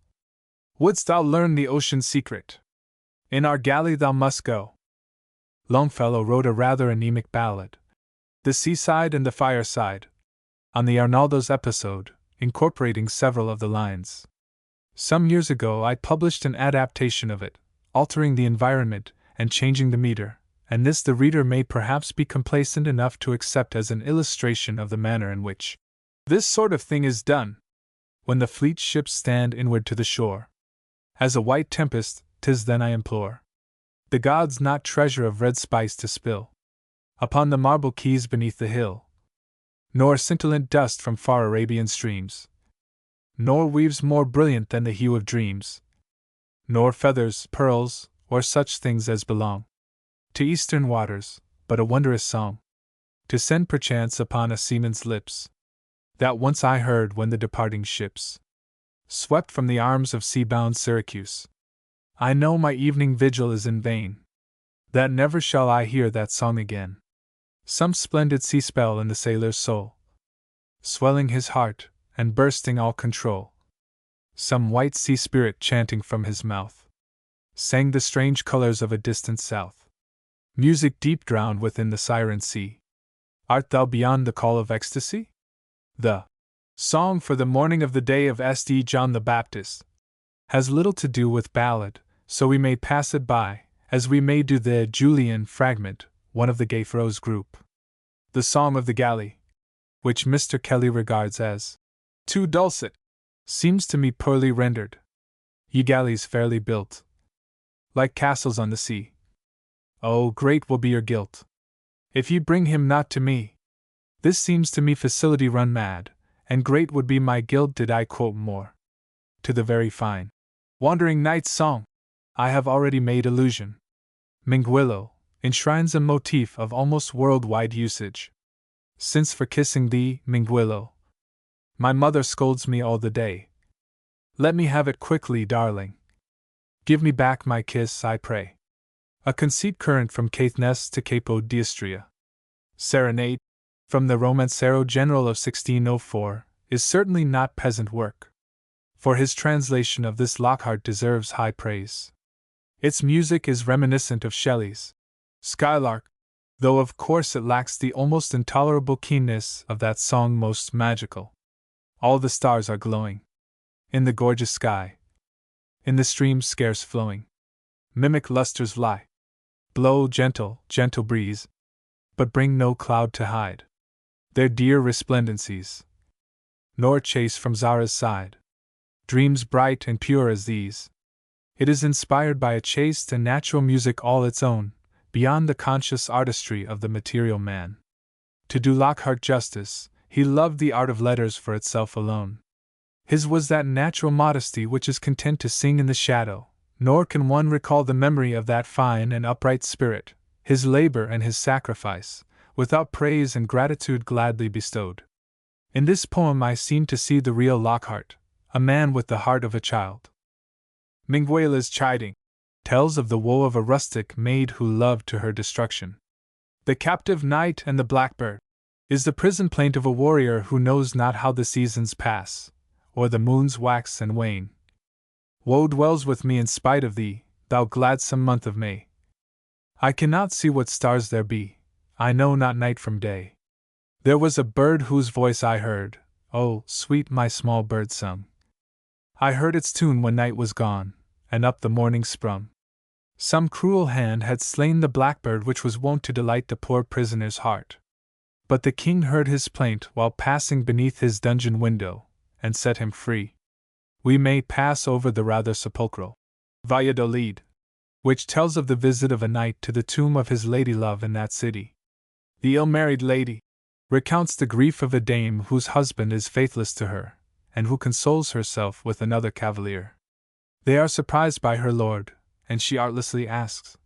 A: Wouldst thou learn the ocean's secret? In our galley thou must go. Longfellow wrote a rather anemic ballad, The Seaside and the Fireside, on the Arnaldo's episode, incorporating several of the lines. Some years ago I published an adaptation of it, altering the environment and changing the meter, and this the reader may perhaps be complacent enough to accept as an illustration of the manner in which this sort of thing is done, when the fleet ships stand inward to the shore. As a white tempest, 'tis then I implore the gods not treasure of red spice to spill upon the marble quays beneath the hill, nor scintillant dust from far Arabian streams, nor weaves more brilliant than the hue of dreams, nor feathers, pearls, or such things as belong to eastern waters, but a wondrous song to send perchance upon a seaman's lips, that once I heard when the departing ships swept from the arms of sea-bound Syracuse. I know my evening vigil is in vain, that never shall I hear that song again. Some splendid sea spell in the sailor's soul, swelling his heart and bursting all control. Some white sea spirit chanting from his mouth sang the strange colors of a distant south. Music deep drowned within the siren sea. Art thou beyond the call of ecstasy? The song for the morning of the day of St. John the Baptist has little to do with ballad, so we may pass it by, as we may do the Julian fragment, one of the Gayfro's group. The Song of the Galley, which Mr. Kelly regards as too dulcet, seems to me poorly rendered. Ye galleys fairly built, like castles on the sea. Oh, great will be your guilt, if ye bring him not to me. This seems to me facility run mad, and great would be my guilt did I quote more. To the very fine Wandering Night's Song. I have already made allusion. Minguillo enshrines a motif of almost worldwide usage. Since for kissing thee, Minguillo, my mother scolds me all the day. Let me have it quickly, darling. Give me back my kiss, I pray. A conceit current from Caithness to Capo d'Istria. Serenade, from the Romancero General of 1604, is certainly not peasant work. For his translation of this Lockhart deserves high praise. Its music is reminiscent of Shelley's Skylark, though of course it lacks the almost intolerable keenness of that song most magical. All the stars are glowing in the gorgeous sky. In the streams scarce flowing, mimic lustres lie. Blow gentle, gentle breeze, but bring no cloud to hide their dear resplendencies, nor chase from Zara's side dreams bright and pure as these. It is inspired by a chaste and natural music all its own, beyond the conscious artistry of the material man. To do Lockhart justice, he loved the art of letters for itself alone. His was that natural modesty which is content to sing in the shadow, nor can one recall the memory of that fine and upright spirit, his labor and his sacrifice, without praise and gratitude gladly bestowed. In this poem I seem to see the real Lockhart, a man with the heart of a child. Minguella's chiding tells of the woe of a rustic maid who loved to her destruction. The captive knight and the blackbird is the prison plaint of a warrior who knows not how the seasons pass, or the moons wax and wane. Woe dwells with me in spite of thee, thou gladsome month of May. I cannot see what stars there be, I know not night from day. There was a bird whose voice I heard, oh, sweet my small bird sung. I heard its tune when night was gone, and up the morning sprung. Some cruel hand had slain the blackbird which was wont to delight the poor prisoner's heart. But the king heard his plaint while passing beneath his dungeon window, and set him free. We may pass over the rather sepulchral Valladolid, which tells of the visit of a knight to the tomb of his lady-love in that city. The ill-married lady recounts the grief of a dame whose husband is faithless to her, and who consoles herself with another cavalier. They are surprised by her lord, and she artlessly asks,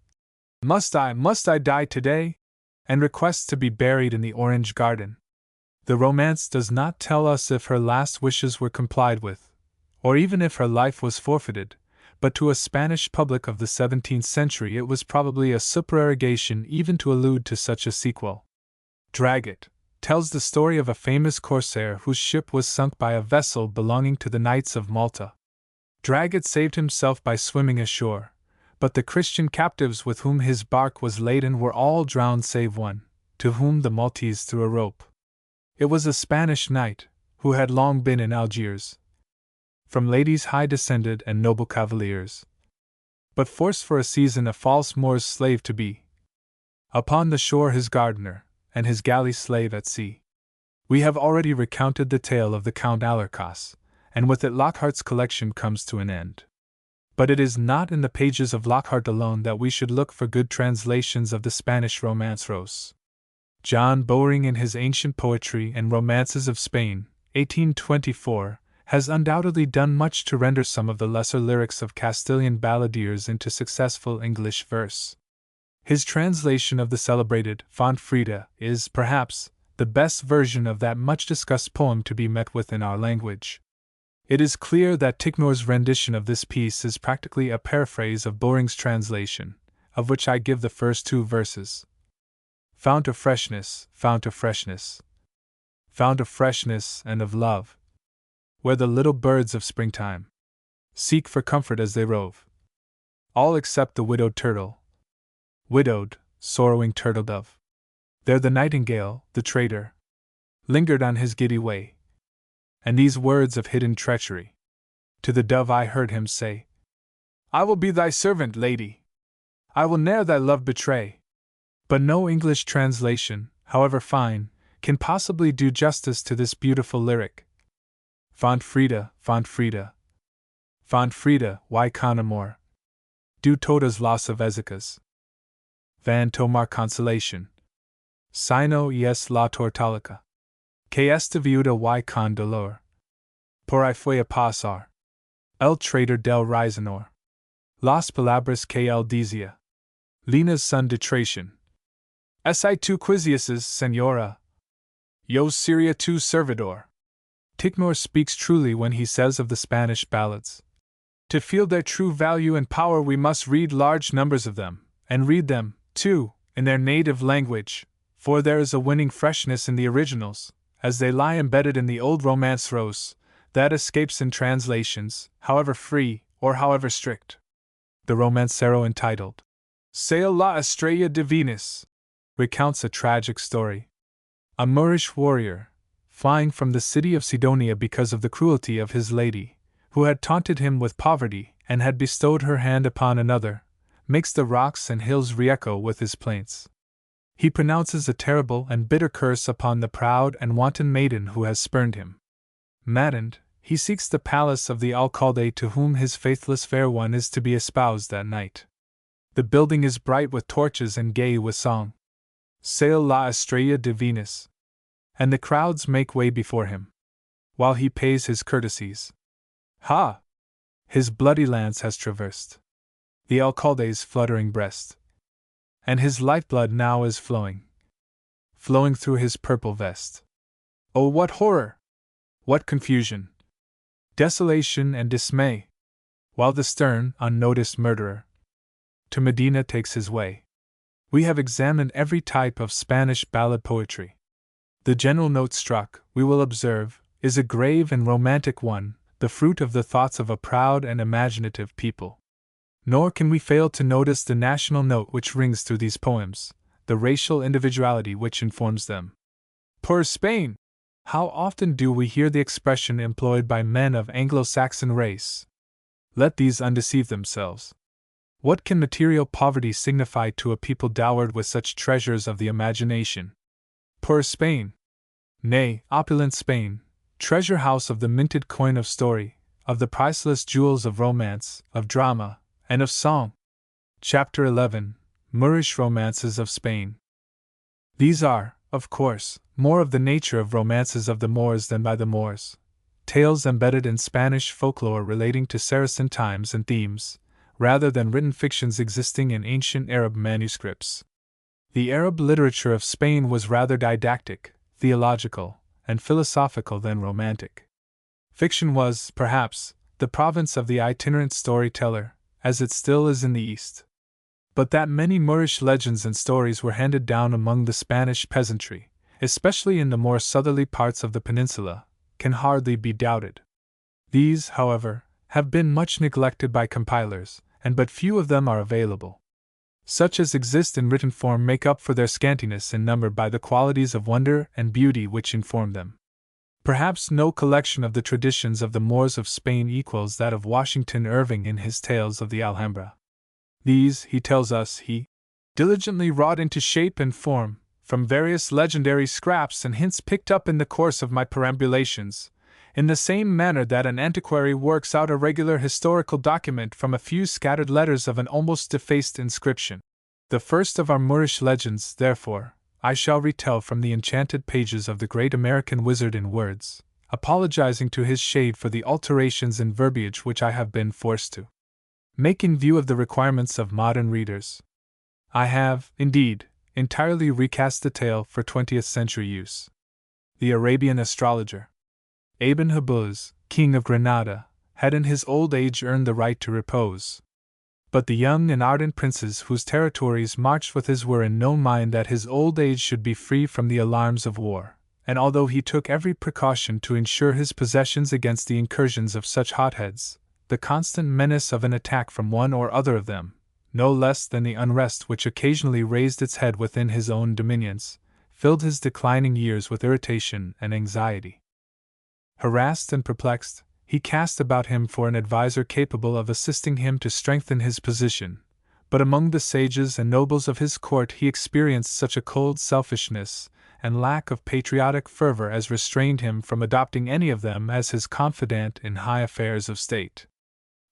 A: must I die today? And requests to be buried in the orange garden. The romance does not tell us if her last wishes were complied with, or even if her life was forfeited, but to a Spanish public of the 17th century it was probably a supererogation even to allude to such a sequel. Dragut tells the story of a famous corsair whose ship was sunk by a vessel belonging to the Knights of Malta. Dragut saved himself by swimming ashore, but the Christian captives with whom his bark was laden were all drowned save one, to whom the Maltese threw a rope. It was a Spanish knight, who had long been in Algiers, from ladies high descended and noble cavaliers, but forced for a season a false Moor's slave to be. Upon the shore his gardener, and his galley slave at sea. We have already recounted the tale of the Count Alarcos, and with it Lockhart's collection comes to an end. But it is not in the pages of Lockhart alone that we should look for good translations of the Spanish romanceros. John Bowring in his Ancient Poetry and Romances of Spain, 1824, has undoubtedly done much to render some of the lesser lyrics of Castilian balladeers into successful English verse. His translation of the celebrated Fontfrida is, perhaps, the best version of that much-discussed poem to be met with in our language. It is clear that Ticknor's rendition of this piece is practically a paraphrase of Bowring's translation, of which I give the first two verses. Fount of freshness, fount of freshness, fount of freshness and of love, where the little birds of springtime seek for comfort as they rove, all except the widowed turtle, widowed, sorrowing turtle dove. There the nightingale, the traitor, lingered on his giddy way. And these words of hidden treachery, to the dove I heard him say, I will be thy servant, lady, I will ne'er thy love betray. But no English translation, however fine, can possibly do justice to this beautiful lyric. Fontfrida, Fontfrida, Fontfrida, why con amor, do todas las avesicas, van tomar consolation, sino es la tortalica, que esta viuda y con dolor, por ahí fue a pasar. El Trader del Risonor. Las Palabras que él decía. Lina's son de Tracian. Si tu quisieses, Senora. Yo seria tu servidor. Ticknor speaks truly when he says of the Spanish ballads. To feel their true value and power, we must read large numbers of them, and read them, too, in their native language, for there is a winning freshness in the originals, as they lie embedded in the old romanceros, that escapes in translations, however free or however strict. The romancero entitled Sail la Estrella de Venus recounts a tragic story. A Moorish warrior, flying from the city of Sidonia because of the cruelty of his lady, who had taunted him with poverty and had bestowed her hand upon another, makes the rocks and hills re-echo with his plaints. He pronounces a terrible and bitter curse upon the proud and wanton maiden who has spurned him. Maddened, he seeks the palace of the alcalde to whom his faithless fair one is to be espoused that night. The building is bright with torches and gay with song. Sail la Estrella de Venus. And the crowds make way before him, while he pays his courtesies. Ha! His bloody lance has traversed the alcalde's fluttering breast, and his lifeblood now is flowing through his purple vest. Oh, what horror! What confusion! Desolation and dismay! While the stern, unnoticed murderer to Medina takes his way. We have examined every type of Spanish ballad poetry. The general note struck, we will observe, is a grave and romantic one, the fruit of the thoughts of a proud and imaginative people. Nor can we fail to notice the national note which rings through these poems, the racial individuality which informs them. Poor Spain! How often do we hear the expression employed by men of Anglo-Saxon race? Let these undeceive themselves. What can material poverty signify to a people dowered with such treasures of the imagination? Poor Spain! Nay, opulent Spain, treasure house of the minted coin of story, of the priceless jewels of romance, of drama, and of song. Chapter 11. Moorish Romances of Spain. These are, of course, more of the nature of romances of the Moors than by the Moors, tales embedded in Spanish folklore relating to Saracen times and themes, rather than written fictions existing in ancient Arab manuscripts. The Arab literature of Spain was rather didactic, theological, and philosophical than romantic. Fiction was, perhaps, the province of the itinerant storyteller, as it still is in the East. But that many Moorish legends and stories were handed down among the Spanish peasantry, especially in the more southerly parts of the peninsula, can hardly be doubted. These, however, have been much neglected by compilers, and but few of them are available. Such as exist in written form make up for their scantiness in number by the qualities of wonder and beauty which inform them. Perhaps no collection of the traditions of the Moors of Spain equals that of Washington Irving in his Tales of the Alhambra. These, he tells us, he diligently wrought into shape and form, from various legendary scraps and hints picked up in the course of my perambulations, in the same manner that an antiquary works out a regular historical document from a few scattered letters of an almost defaced inscription. The first of our Moorish legends, therefore, I shall retell from the enchanted pages of the great American wizard in words, apologizing to his shade for the alterations in verbiage which I have been forced to make in view of the requirements of modern readers. I have, indeed, entirely recast the tale for 20th century use. The Arabian astrologer Ibn Habuz, king of Granada, had in his old age earned the right to repose. But the young and ardent princes whose territories marched with his were in no mind that his old age should be free from the alarms of war, and although he took every precaution to ensure his possessions against the incursions of such hotheads, the constant menace of an attack from one or other of them, no less than the unrest which occasionally raised its head within his own dominions, filled his declining years with irritation and anxiety. Harassed and perplexed, he cast about him for an adviser capable of assisting him to strengthen his position, but among the sages and nobles of his court he experienced such a cold selfishness and lack of patriotic fervor as restrained him from adopting any of them as his confidant in high affairs of state.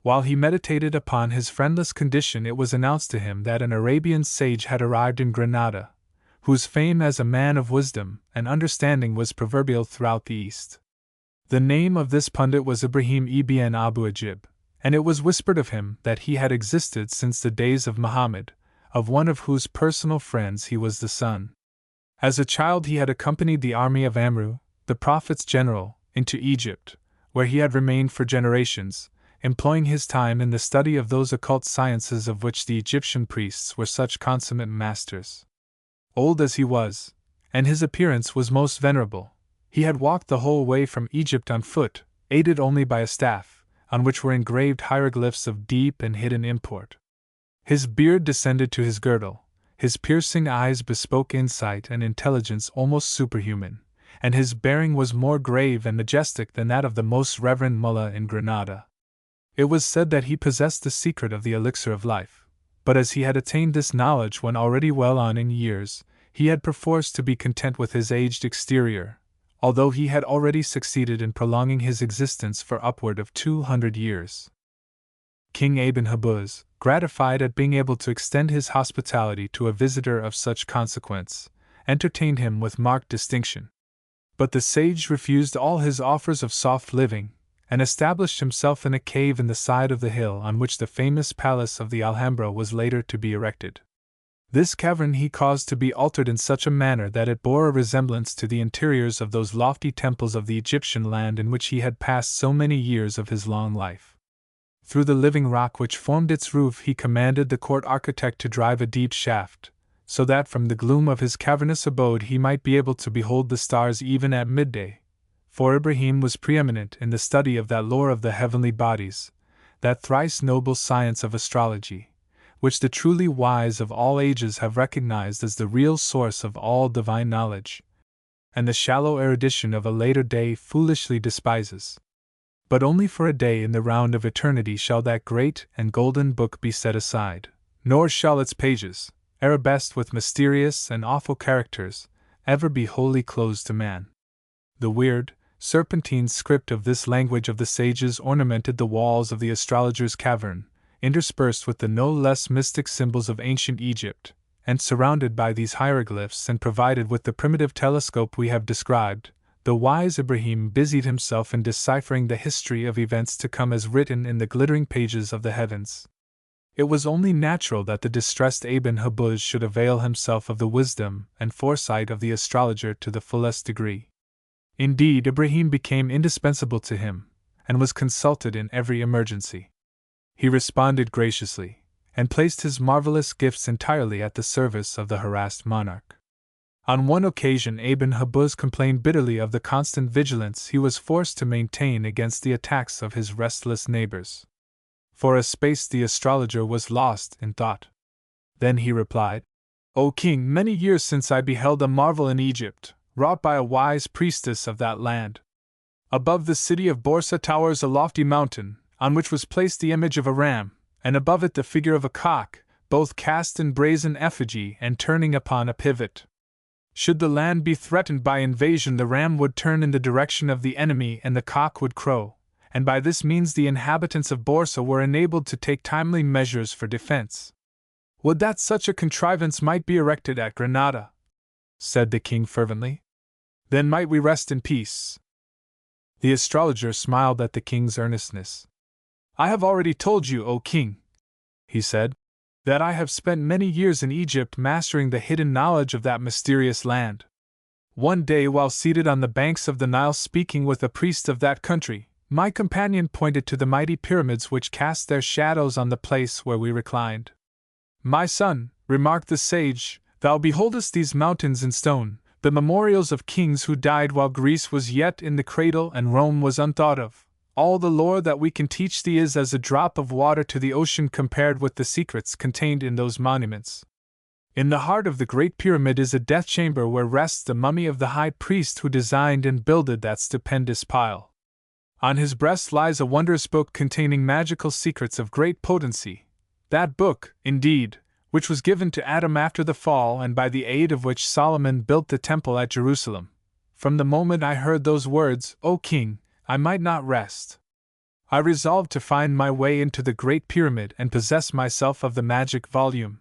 A: While he meditated upon his friendless condition, it was announced to him that an Arabian sage had arrived in Granada, whose fame as a man of wisdom and understanding was proverbial throughout the East. The name of this pundit was Ibrahim ibn Abu Ajib, and it was whispered of him that he had existed since the days of Muhammad, of one of whose personal friends he was the son. As a child he had accompanied the army of Amru, the Prophet's general, into Egypt, where he had remained for generations, employing his time in the study of those occult sciences of which the Egyptian priests were such consummate masters. Old as he was, and his appearance was most venerable, he had walked the whole way from Egypt on foot, aided only by a staff, on which were engraved hieroglyphs of deep and hidden import. His beard descended to his girdle, his piercing eyes bespoke insight and intelligence almost superhuman, and his bearing was more grave and majestic than that of the most reverend mullah in Granada. It was said that he possessed the secret of the elixir of life, but as he had attained this knowledge when already well on in years, he had perforce to be content with his aged exterior, although he had already succeeded in prolonging his existence for upward of 200 years. King Ibn Habuz, gratified at being able to extend his hospitality to a visitor of such consequence, entertained him with marked distinction. But the sage refused all his offers of soft living, and established himself in a cave in the side of the hill on which the famous palace of the Alhambra was later to be erected. This cavern he caused to be altered in such a manner that it bore a resemblance to the interiors of those lofty temples of the Egyptian land in which he had passed so many years of his long life. Through the living rock which formed its roof he commanded the court architect to drive a deep shaft, so that from the gloom of his cavernous abode he might be able to behold the stars even at midday, for Ibrahim was preeminent in the study of that lore of the heavenly bodies, that thrice noble science of astrology, which the truly wise of all ages have recognized as the real source of all divine knowledge, and the shallow erudition of a later day foolishly despises. But only for a day in the round of eternity shall that great and golden book be set aside, nor shall its pages, arabesqued with mysterious and awful characters, ever be wholly closed to man. The weird, serpentine script of this language of the sages ornamented the walls of the astrologer's cavern, interspersed with the no less mystic symbols of ancient Egypt, and surrounded by these hieroglyphs and provided with the primitive telescope we have described, the wise Ibrahim busied himself in deciphering the history of events to come as written in the glittering pages of the heavens. It was only natural that the distressed Ibn Habuz should avail himself of the wisdom and foresight of the astrologer to the fullest degree. Indeed, Ibrahim became indispensable to him, and was consulted in every emergency. He responded graciously, and placed his marvelous gifts entirely at the service of the harassed monarch. On one occasion Ibn Habuz complained bitterly of the constant vigilance he was forced to maintain against the attacks of his restless neighbors. For a space the astrologer was lost in thought. Then he replied, "O king, many years since I beheld a marvel in Egypt, wrought by a wise priestess of that land. Above the city of Borsa towers a lofty mountain, on which was placed the image of a ram, and above it the figure of a cock, both cast in brazen effigy and turning upon a pivot. Should the land be threatened by invasion, the ram would turn in the direction of the enemy and the cock would crow, and by this means the inhabitants of Borsa were enabled to take timely measures for defense. Would that such a contrivance might be erected at Granada," said the king fervently. "Then might we rest in peace." The astrologer smiled at the king's earnestness. "I have already told you, O king," he said, "that I have spent many years in Egypt mastering the hidden knowledge of that mysterious land. One day, while seated on the banks of the Nile speaking with a priest of that country, my companion pointed to the mighty pyramids which cast their shadows on the place where we reclined. 'My son,' remarked the sage, 'thou beholdest these mountains in stone, the memorials of kings who died while Greece was yet in the cradle and Rome was unthought of. All the lore that we can teach thee is as a drop of water to the ocean compared with the secrets contained in those monuments. In the heart of the Great Pyramid is a death chamber where rests the mummy of the high priest who designed and builded that stupendous pile. On his breast lies a wondrous book containing magical secrets of great potency. That book, indeed, which was given to Adam after the fall and by the aid of which Solomon built the temple at Jerusalem. From the moment I heard those words, O king, I might not rest. I resolved to find my way into the Great Pyramid and possess myself of the magic volume.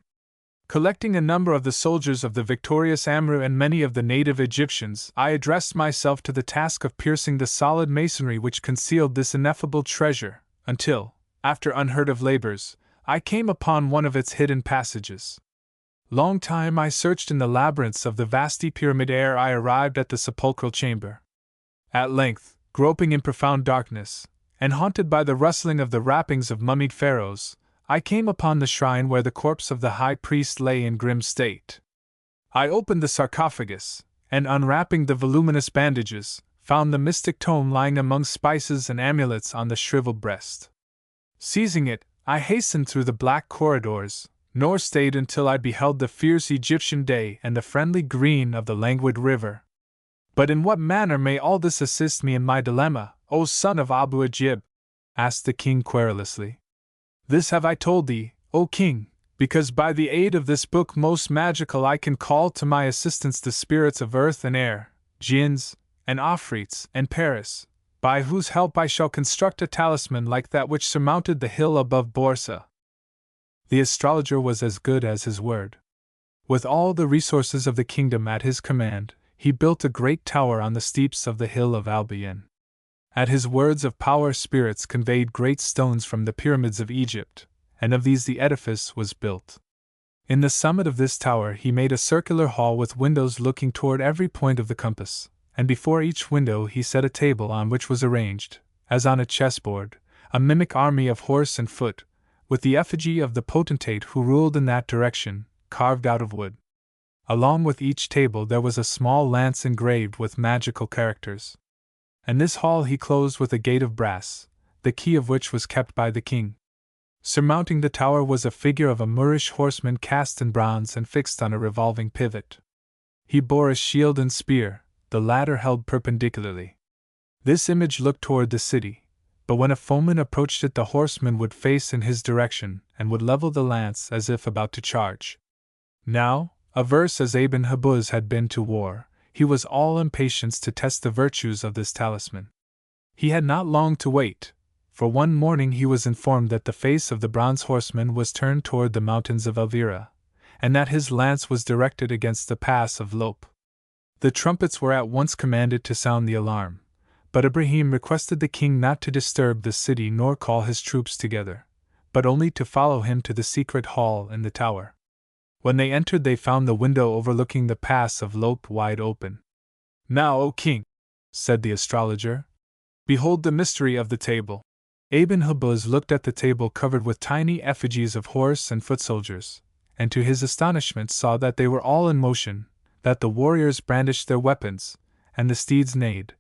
A: Collecting a number of the soldiers of the victorious Amru and many of the native Egyptians, I addressed myself to the task of piercing the solid masonry which concealed this ineffable treasure, until, After unheard of labors, I came upon one of its hidden passages. Long time I searched in the labyrinths of the vasty pyramid ere I arrived at the sepulchral chamber. At length, groping in profound darkness, and haunted by the rustling of the wrappings of mummied pharaohs, I came upon the shrine where the corpse of the high priest lay in grim state. I opened the sarcophagus, and unwrapping the voluminous bandages, found the mystic tome lying among spices and amulets on the shriveled breast. Seizing it, I hastened through the black corridors, nor stayed until I beheld the fierce Egyptian day and the friendly green of the languid river. But in what manner may all this assist me in my dilemma, O son of Abu Ajib? Asked the king querulously. This have I told thee, O king, because by the aid of this book most magical I can call to my assistance the spirits of earth and air, jinns, and afrits, and Paris, by whose help I shall construct a talisman like that which surmounted the hill above Borsa. The astrologer was as good as his word. With all the resources of the kingdom at his command, he built a great tower on the steeps of the hill of Albion. At his words of power, spirits conveyed great stones from the pyramids of Egypt, and of these the edifice was built. In the summit of this tower he made a circular hall with windows looking toward every point of the compass, and before each window he set a table on which was arranged, as on a chessboard, a mimic army of horse and foot, with the effigy of the potentate who ruled in that direction, carved out of wood. Along with each table there was a small lance engraved with magical characters. And this hall he closed with a gate of brass, the key of which was kept by the king. Surmounting the tower was a figure of a Moorish horseman cast in bronze and fixed on a revolving pivot. He bore a shield and spear, the latter held perpendicularly. This image looked toward the city, but when a foeman approached it the horseman would face in his direction and would level the lance as if about to charge. Now, averse as Ibn Habuz had been to war, he was all impatience to test the virtues of this talisman. He had not long to wait, for one morning he was informed that the face of the bronze horseman was turned toward the mountains of Elvira, and that his lance was directed against the pass of Lope. The trumpets were at once commanded to sound the alarm, but Ibrahim requested the king not to disturb the city nor call his troops together, but only to follow him to the secret hall in the tower. When they entered they found the window overlooking the pass of Lope wide open. Now, O king, said the astrologer, behold the mystery of the table. Ibn Habuz looked at the table covered with tiny effigies of horse and foot soldiers, and to his astonishment saw that they were all in motion, that the warriors brandished their weapons, and the steeds neighed,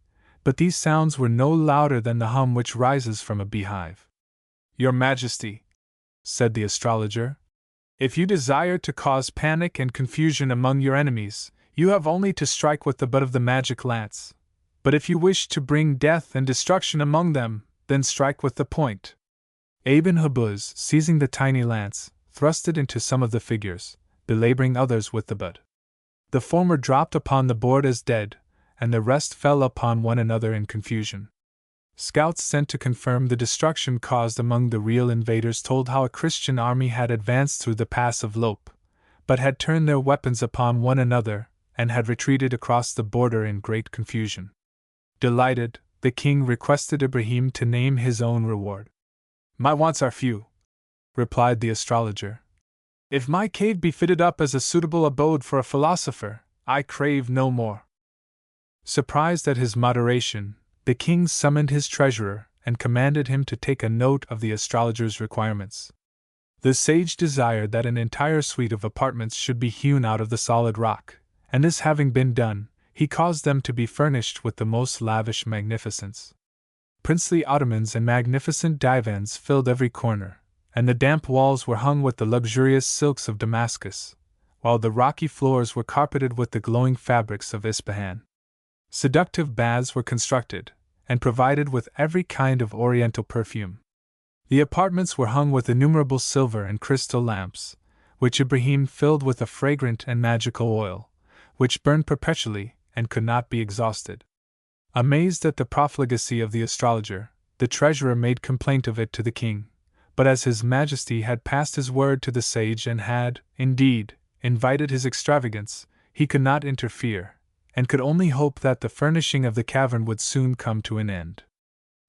A: but these sounds were no louder than the hum which rises from a beehive. Your Majesty, said the astrologer, if you desire to cause panic and confusion among your enemies, you have only to strike with the butt of the magic lance. But if you wish to bring death and destruction among them, then strike with the point. Ibn Habuz, seizing the tiny lance, thrust it into some of the figures, belaboring others with the butt. The former dropped upon the board as dead, and the rest fell upon one another in confusion. Scouts sent to confirm the destruction caused among the real invaders told how a Christian army had advanced through the pass of Lope, but had turned their weapons upon one another, and had retreated across the border in great confusion. Delighted, the king requested Ibrahim to name his own reward. My wants are few, replied the astrologer. If my cave be fitted up as a suitable abode for a philosopher, I crave no more. Surprised at his moderation, the king summoned his treasurer and commanded him to take a note of the astrologer's requirements. The sage desired that an entire suite of apartments should be hewn out of the solid rock, and this having been done, he caused them to be furnished with the most lavish magnificence. Princely ottomans and magnificent divans filled every corner, and the damp walls were hung with the luxurious silks of Damascus, while the rocky floors were carpeted with the glowing fabrics of Ispahan. Seductive baths were constructed, and provided with every kind of oriental perfume. The apartments were hung with innumerable silver and crystal lamps, which Ibrahim filled with a fragrant and magical oil, which burned perpetually and could not be exhausted. Amazed at the profligacy of the astrologer, the treasurer made complaint of it to the king, but as his majesty had passed his word to the sage and had, indeed, invited his extravagance, he could not interfere, and could only hope that the furnishing of the cavern would soon come to an end.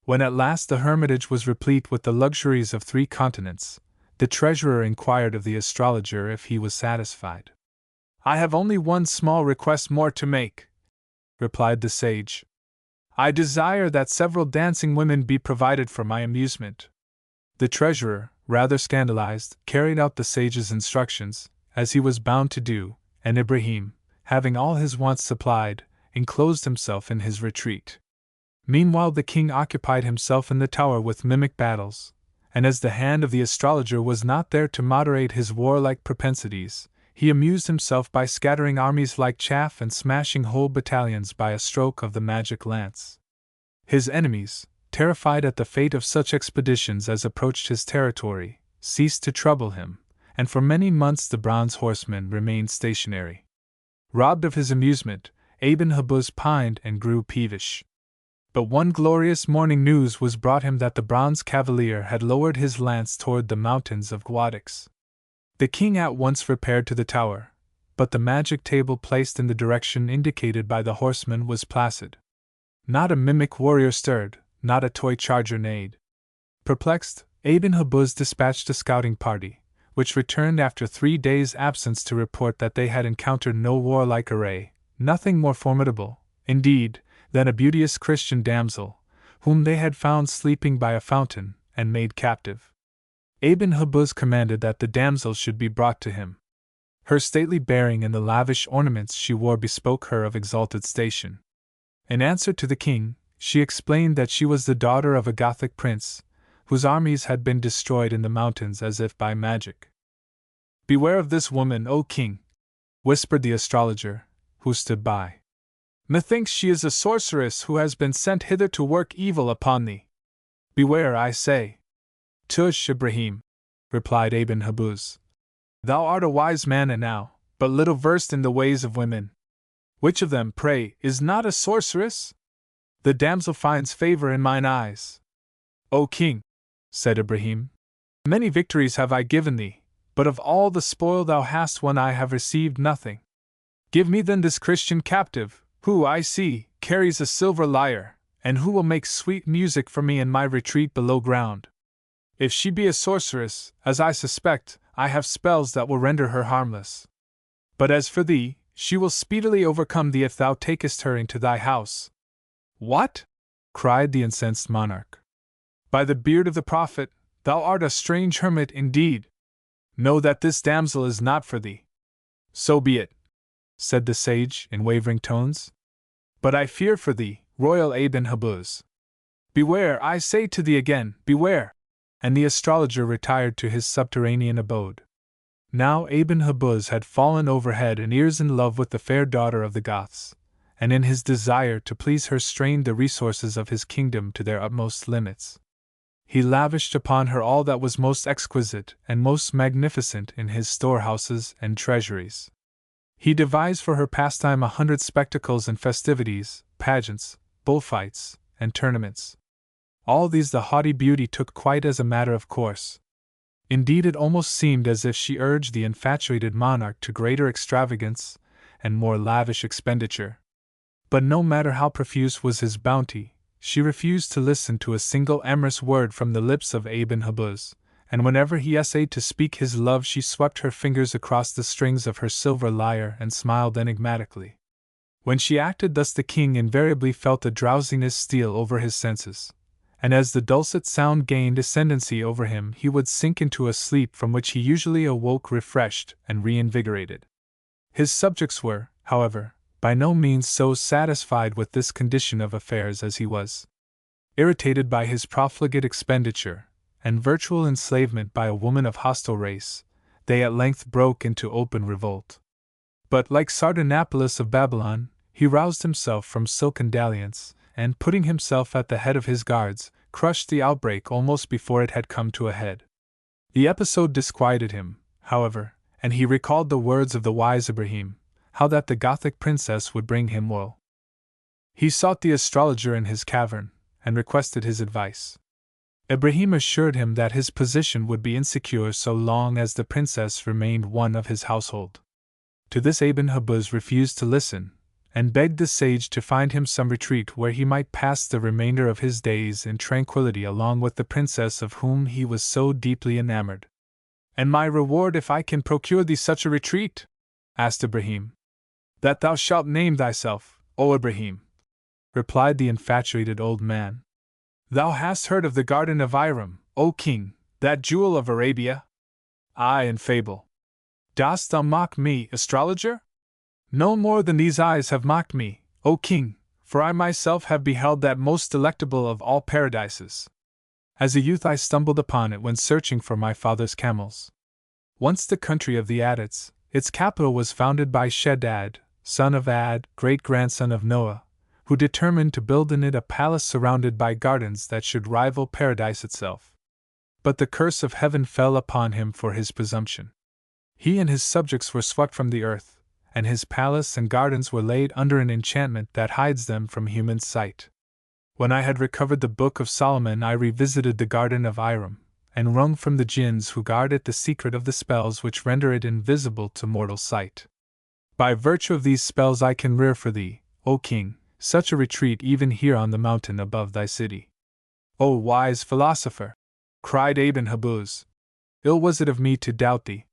A: When at last the hermitage was replete with the luxuries of 3 continents, the treasurer inquired of the astrologer if he was satisfied. "I have only one small request more to make," replied the sage. "I desire that several dancing women be provided for my amusement." The treasurer, rather scandalized, carried out the sage's instructions, as he was bound to do, and Ibrahim, having all his wants supplied, enclosed himself in his retreat. Meanwhile the king occupied himself in the tower with mimic battles, and as the hand of the astrologer was not there to moderate his warlike propensities, he amused himself by scattering armies like chaff and smashing whole battalions by a stroke of the magic lance. His enemies, terrified at the fate of such expeditions as approached his territory, ceased to trouble him, and for many months the bronze horseman remained stationary. Robbed of his amusement, Ibn Habuz pined and grew peevish. But one glorious morning news was brought him that the bronze cavalier had lowered his lance toward the mountains of Guadix. The king at once repaired to the tower, but the magic table placed in the direction indicated by the horseman was placid. Not a mimic warrior stirred, not a toy charger neighed. Perplexed, Ibn Habuz dispatched a scouting party, which returned after 3 days' absence to report that they had encountered no warlike array, nothing more formidable, indeed, than a beauteous Christian damsel, whom they had found sleeping by a fountain, and made captive. Ibn Habuz commanded that the damsel should be brought to him. Her stately bearing and the lavish ornaments she wore bespoke her of exalted station. In answer to the king, she explained that she was the daughter of a Gothic prince, whose armies had been destroyed in the mountains as if by magic. "Beware of this woman, O king," whispered the astrologer, who stood by. "Methinks she is a sorceress who has been sent hither to work evil upon thee. Beware, I say." "Tush, Ibrahim," replied Ibn Habuz. "Thou art a wise man and now, but little versed in the ways of women. Which of them, pray, is not a sorceress? The damsel finds favor in mine eyes." "O king," said Ibrahim, "many victories have I given thee, but of all the spoil thou hast won I have received nothing. Give me then this Christian captive, who, I see, carries a silver lyre, and who will make sweet music for me in my retreat below ground. If she be a sorceress, as I suspect, I have spells that will render her harmless. But as for thee, she will speedily overcome thee if thou takest her into thy house." "What?" cried the incensed monarch. "By the beard of the prophet, thou art a strange hermit indeed. Know that this damsel is not for thee." "So be it," said the sage in wavering tones. "But I fear for thee, royal Ibn Habuz. Beware, I say to thee again, beware!" And the astrologer retired to his subterranean abode. Now Ibn Habuz had fallen over head and ears in love with the fair daughter of the Goths, and in his desire to please her strained the resources of his kingdom to their utmost limits. He lavished upon her all that was most exquisite and most magnificent in his storehouses and treasuries. He devised for her pastime 100 spectacles and festivities, pageants, bullfights, and tournaments. All these the haughty beauty took quite as a matter of course. Indeed, it almost seemed as if she urged the infatuated monarch to greater extravagance and more lavish expenditure. But no matter how profuse was his bounty, she refused to listen to a single amorous word from the lips of Ibn Habuz, and whenever he essayed to speak his love she swept her fingers across the strings of her silver lyre and smiled enigmatically. When she acted thus the king invariably felt a drowsiness steal over his senses, and as the dulcet sound gained ascendancy over him he would sink into a sleep from which he usually awoke refreshed and reinvigorated. His subjects were, however, by no means so satisfied with this condition of affairs as he was. Irritated by his profligate expenditure, and virtual enslavement by a woman of hostile race, they at length broke into open revolt. But, like Sardanapalus of Babylon, he roused himself from silken dalliance, and putting himself at the head of his guards, crushed the outbreak almost before it had come to a head. The episode disquieted him, however, and he recalled the words of the wise Ibrahim, how that the Gothic princess would bring him woe. He sought the astrologer in his cavern, and requested his advice. Ibrahim assured him that his position would be insecure so long as the princess remained one of his household. To this Ibn Habuz refused to listen, and begged the sage to find him some retreat where he might pass the remainder of his days in tranquility along with the princess of whom he was so deeply enamored. "And my reward if I can procure thee such a retreat?" asked Ibrahim. "That thou shalt name thyself, O Ibrahim," replied the infatuated old man. "Thou hast heard of the Garden of Iram, O king, that jewel of Arabia? Aye, in fable. Dost thou mock me, astrologer? No more than these eyes have mocked me, O king, for I myself have beheld that most delectable of all paradises. As a youth I stumbled upon it when searching for my father's camels. Once the country of the Adites, its capital was founded by Shaddad, son of Ad, great-grandson of Noah, who determined to build in it a palace surrounded by gardens that should rival paradise itself. But the curse of heaven fell upon him for his presumption. He and his subjects were swept from the earth, and his palace and gardens were laid under an enchantment that hides them from human sight. When I had recovered the Book of Solomon, I revisited the Garden of Iram, and wrung from the jinns who guard it the secret of the spells which render it invisible to mortal sight. By virtue of these spells I can rear for thee, O king, such a retreat even here on the mountain above thy city." "O wise philosopher!" cried Ibn Habuz. "Ill was it of me to doubt thee.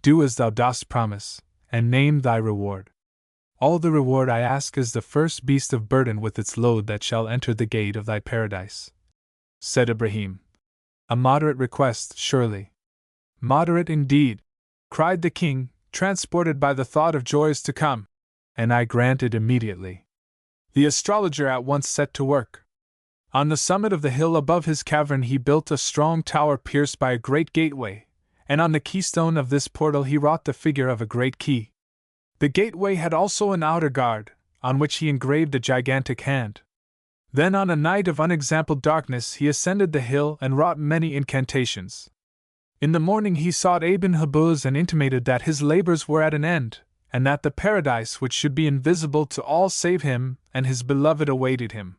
A: Do as thou dost promise, and name thy reward." "All the reward I ask is the first beast of burden with its load that shall enter the gate of thy paradise," said Ibrahim. "A moderate request, surely." "Moderate indeed," cried the king, transported by the thought of joys to come, "and I grant it immediately." The astrologer at once set to work. On the summit of the hill above his cavern he built a strong tower pierced by a great gateway, and on the keystone of this portal he wrought the figure of a great key. The gateway had also an outer guard, on which he engraved a gigantic hand. Then on a night of unexampled darkness he ascended the hill and wrought many incantations. In the morning he sought Ibn Habuz and intimated that his labors were at an end, and that the paradise which should be invisible to all save him and his beloved awaited him.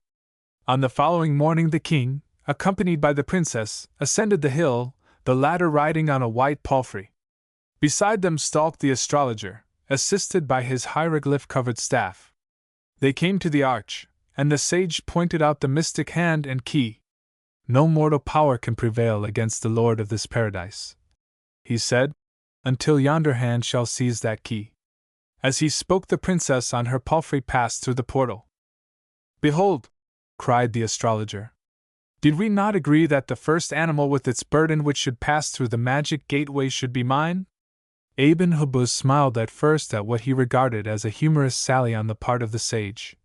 A: On the following morning the king, accompanied by the princess, ascended the hill, the latter riding on a white palfrey. Beside them stalked the astrologer, assisted by his hieroglyph-covered staff. They came to the arch, and the sage pointed out the mystic hand and key. "No mortal power can prevail against the Lord of this paradise," he said, "until yonder hand shall seize that key." As he spoke, the princess on her palfrey passed through the portal. "Behold!" cried the astrologer. "Did we not agree that the first animal with its burden which should pass through the magic gateway should be mine?" Ibn Habuz smiled at first at what he regarded as a humorous sally on the part of the sage,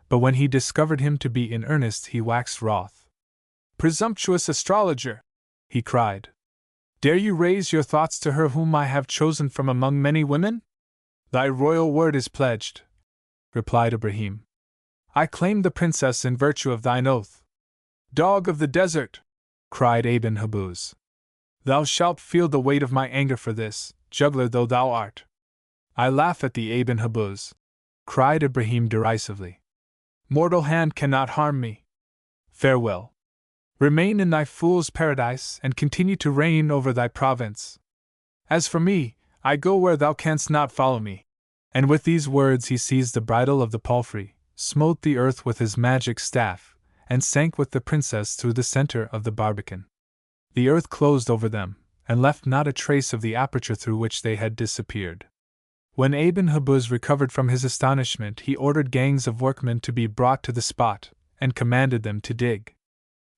A: but when he discovered him to be in earnest he waxed wroth. "Presumptuous astrologer!" he cried. "Dare you raise your thoughts to her whom I have chosen from among many women?" "Thy royal word is pledged," replied Ibrahim. "I claim the princess in virtue of thine oath." "Dog of the desert!" cried Ibn Habuz. "Thou shalt feel the weight of my anger for this, juggler though thou art." "I laugh at thee, Ibn Habuz," cried Ibrahim derisively. "Mortal hand cannot harm me. Farewell. Remain in thy fool's paradise and continue to reign over thy province. As for me, I go where thou canst not follow me." And with these words he seized the bridle of the palfrey, smote the earth with his magic staff, and sank with the princess through the center of the barbican. The earth closed over them, and left not a trace of the aperture through which they had disappeared. When Ibn Habuz recovered from his astonishment, he ordered gangs of workmen to be brought to the spot, and commanded them to dig.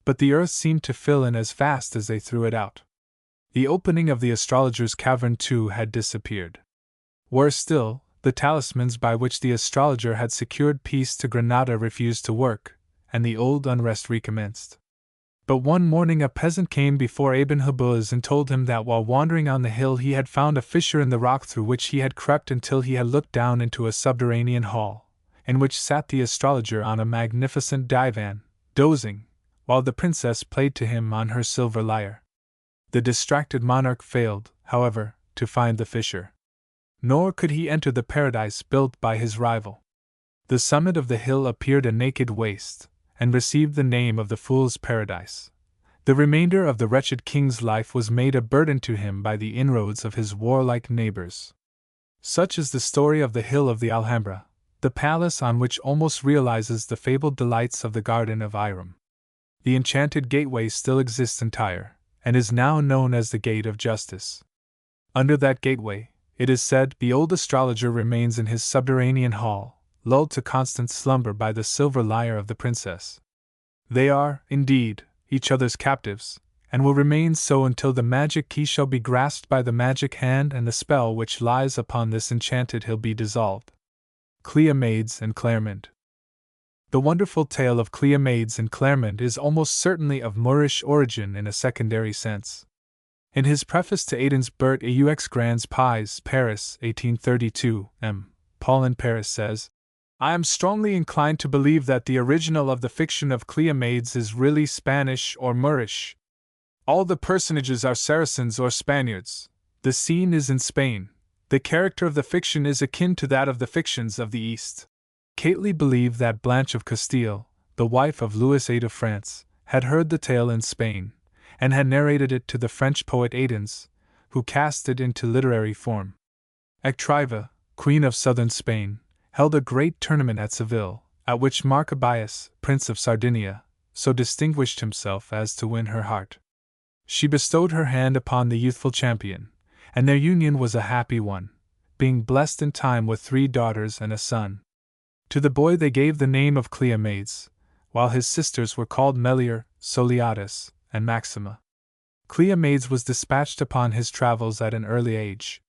A: But the earth seemed to fill in as fast as they threw it out. The opening of the astrologer's cavern too had disappeared. Worse still, the talismans by which the astrologer had secured peace to Granada refused to work, and the old unrest recommenced. But one morning a peasant came before Ibn Habuz and told him that while wandering on the hill he had found a fissure in the rock through which he had crept until he had looked down into a subterranean hall, in which sat the astrologer on a magnificent divan, dozing, while the princess played to him on her silver lyre. The distracted monarch failed, however, to find the fissure. Nor could he enter the paradise built by his rival. The summit of the hill appeared a naked waste, and received the name of the Fool's Paradise. The remainder of the wretched king's life was made a burden to him by the inroads of his warlike neighbors. Such is the story of the hill of the Alhambra, the palace on which almost realizes the fabled delights of the Garden of Irem. The enchanted gateway still exists entire, and is now known as the Gate of Justice. Under that gateway, it is said, the old astrologer remains in his subterranean hall, lulled to constant slumber by the silver lyre of the princess. They are, indeed, each other's captives, and will remain so until the magic key shall be grasped by the magic hand and the spell which lies upon this enchanted hill be dissolved. Cleomades and Claremont. The wonderful tale of Cleomades and Claremont is almost certainly of Moorish origin in a secondary sense. In his preface to Aidan's Bert aux Grands Pays, Paris, 1832, M. Paulin Paris says, I am strongly inclined to believe that the original of the fiction of Cleomades is really Spanish or Moorish. All the personages are Saracens or Spaniards. The scene is in Spain. The character of the fiction is akin to that of the fictions of the East. Cately believed that Blanche of Castile, the wife of Louis VIII of France, had heard the tale in Spain, and had narrated it to the French poet Audens, who cast it into literary form. Actriva, Queen of Southern Spain, held a great tournament at Seville, at which Marcabias, Prince of Sardinia, so distinguished himself as to win her heart. She bestowed her hand upon the youthful champion, and their union was a happy one, being blessed in time with 3 daughters and a son. To the boy they gave the name of Cleomades, while his sisters were called Melior, Soliatis, and Maxima. Cleomades was dispatched upon his travels at an early age.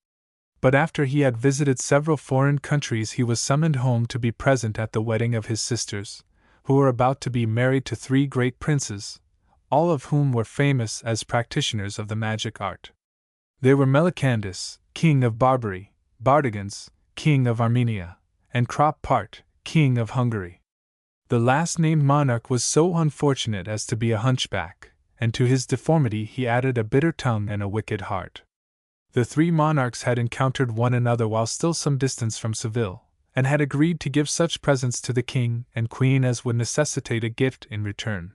A: But after he had visited several foreign countries he was summoned home to be present at the wedding of his sisters, who were about to be married to 3 great princes, all of whom were famous as practitioners of the magic art. They were Melicandus, king of Barbary, Bardigans, king of Armenia, and Krop-Part, king of Hungary. The last-named monarch was so unfortunate as to be a hunchback, and to his deformity he added a bitter tongue and a wicked heart. The 3 monarchs had encountered one another while still some distance from Seville, and had agreed to give such presents to the king and queen as would necessitate a gift in return.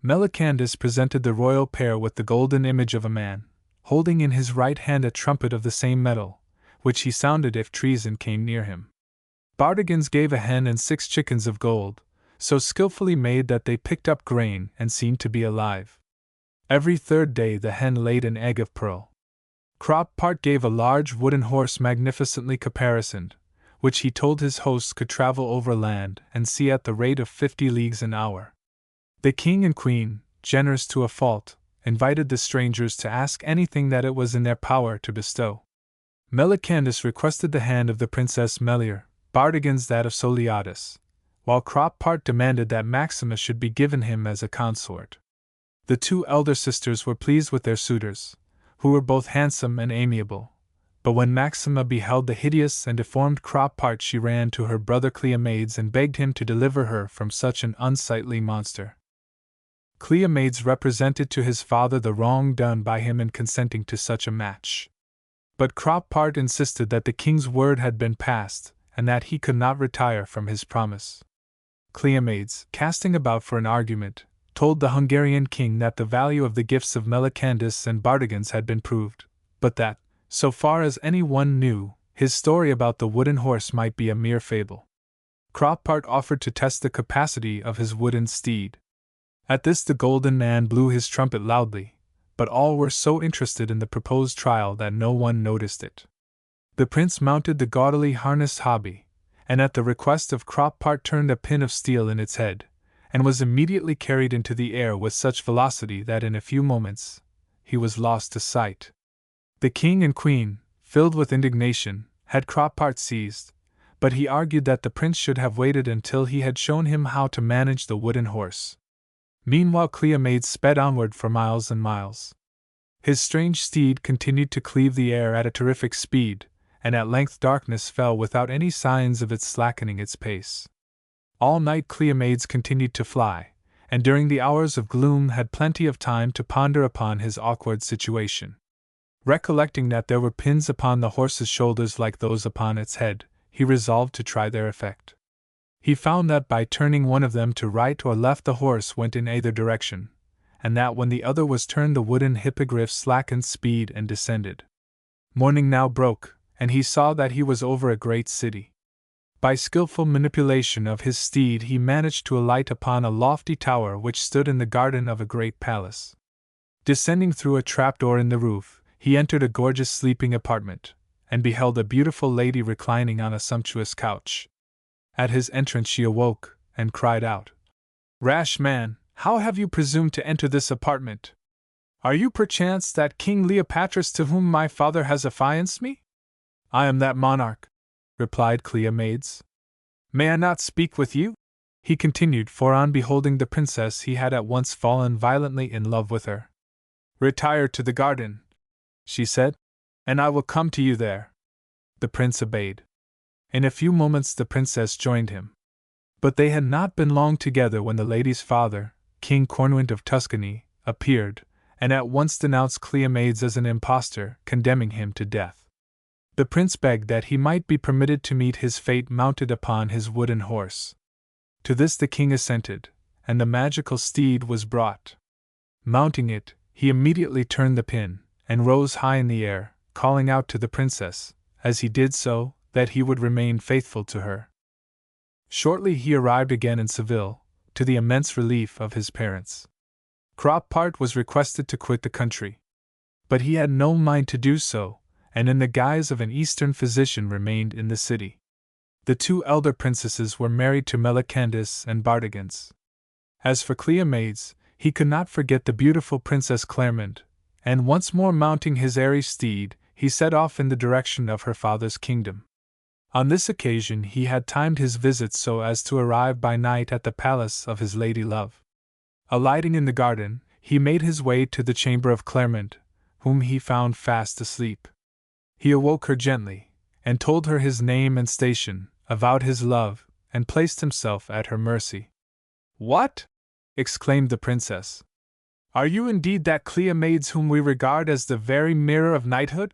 A: Melicandus presented the royal pair with the golden image of a man, holding in his right hand a trumpet of the same metal, which he sounded if treason came near him. Bardigans gave a hen and 6 chickens of gold, so skillfully made that they picked up grain and seemed to be alive. Every 3rd day the hen laid an egg of pearl. Krop-Part gave a large wooden horse magnificently caparisoned, which he told his hosts could travel over land and sea at the rate of 50 leagues an hour. The king and queen, generous to a fault, invited the strangers to ask anything that it was in their power to bestow. Melicandus requested the hand of the Princess Melior, Bardigans that of Soliatis, while Krop-Part demanded that Maxima should be given him as a consort. The 2 elder sisters were pleased with their suitors, who were both handsome and amiable, but when Maxima beheld the hideous and deformed Krop-Part she ran to her brother Cleomades and begged him to deliver her from such an unsightly monster. Cleomades represented to his father the wrong done by him in consenting to such a match. But Krop-Part insisted that the king's word had been passed, and that he could not retire from his promise. Cleomades, casting about for an argument, told the Hungarian king that the value of the gifts of Melicandus and Bardigans had been proved, but that, so far as any one knew, his story about the wooden horse might be a mere fable. Krop-Part offered to test the capacity of his wooden steed. At this the golden man blew his trumpet loudly, but all were so interested in the proposed trial that no one noticed it. The prince mounted the gaudily harnessed hobby, and at the request of Krop-Part turned a pin of steel in its head, and was immediately carried into the air with such velocity that in a few moments he was lost to sight. The king and queen, filled with indignation, had Krop-Part seized, but he argued that the prince should have waited until he had shown him how to manage the wooden horse. Meanwhile Cleomades sped onward for miles and miles. His strange steed continued to cleave the air at a terrific speed, and at length darkness fell without any signs of its slackening its pace. All night Cleomades continued to fly, and during the hours of gloom had plenty of time to ponder upon his awkward situation. Recollecting that there were pins upon the horse's shoulders like those upon its head, he resolved to try their effect. He found that by turning one of them to right or left the horse went in either direction, and that when the other was turned the wooden hippogriff slackened speed and descended. Morning now broke, and he saw that he was over a great city. By skillful manipulation of his steed he managed to alight upon a lofty tower which stood in the garden of a great palace. Descending through a trapdoor in the roof, he entered a gorgeous sleeping apartment, and beheld a beautiful lady reclining on a sumptuous couch. At his entrance she awoke, and cried out, "Rash man, how have you presumed to enter this apartment? Are you perchance that King Cleopatras to whom my father has affianced me?" "I am that monarch," replied Cleomades. "May I not speak with you?" he continued, for on beholding the princess he had at once fallen violently in love with her. "Retire to the garden," she said, "and I will come to you there." The prince obeyed. In a few moments the princess joined him. But they had not been long together when the lady's father, King Cornwant of Tuscany, appeared, and at once denounced Cleomades as an impostor, condemning him to death. The prince begged that he might be permitted to meet his fate mounted upon his wooden horse. To this the king assented, and the magical steed was brought. Mounting it, he immediately turned the pin, and rose high in the air, calling out to the princess, as he did so, that he would remain faithful to her. Shortly he arrived again in Seville, to the immense relief of his parents. Croppart was requested to quit the country. But he had no mind to do so, and in the guise of an Eastern physician remained in the city. The two elder princesses were married to Melicandus and Bardigans. As for Cleomades, he could not forget the beautiful Princess Clermont, and once more mounting his airy steed, he set off in the direction of her father's kingdom. On this occasion he had timed his visit so as to arrive by night at the palace of his lady love. Alighting in the garden, he made his way to the chamber of Clermont, whom he found fast asleep. He awoke her gently, and told her his name and station, avowed his love, and placed himself at her mercy. "What?" exclaimed the princess. "Are you indeed that Cleomades whom we regard as the very mirror of knighthood?"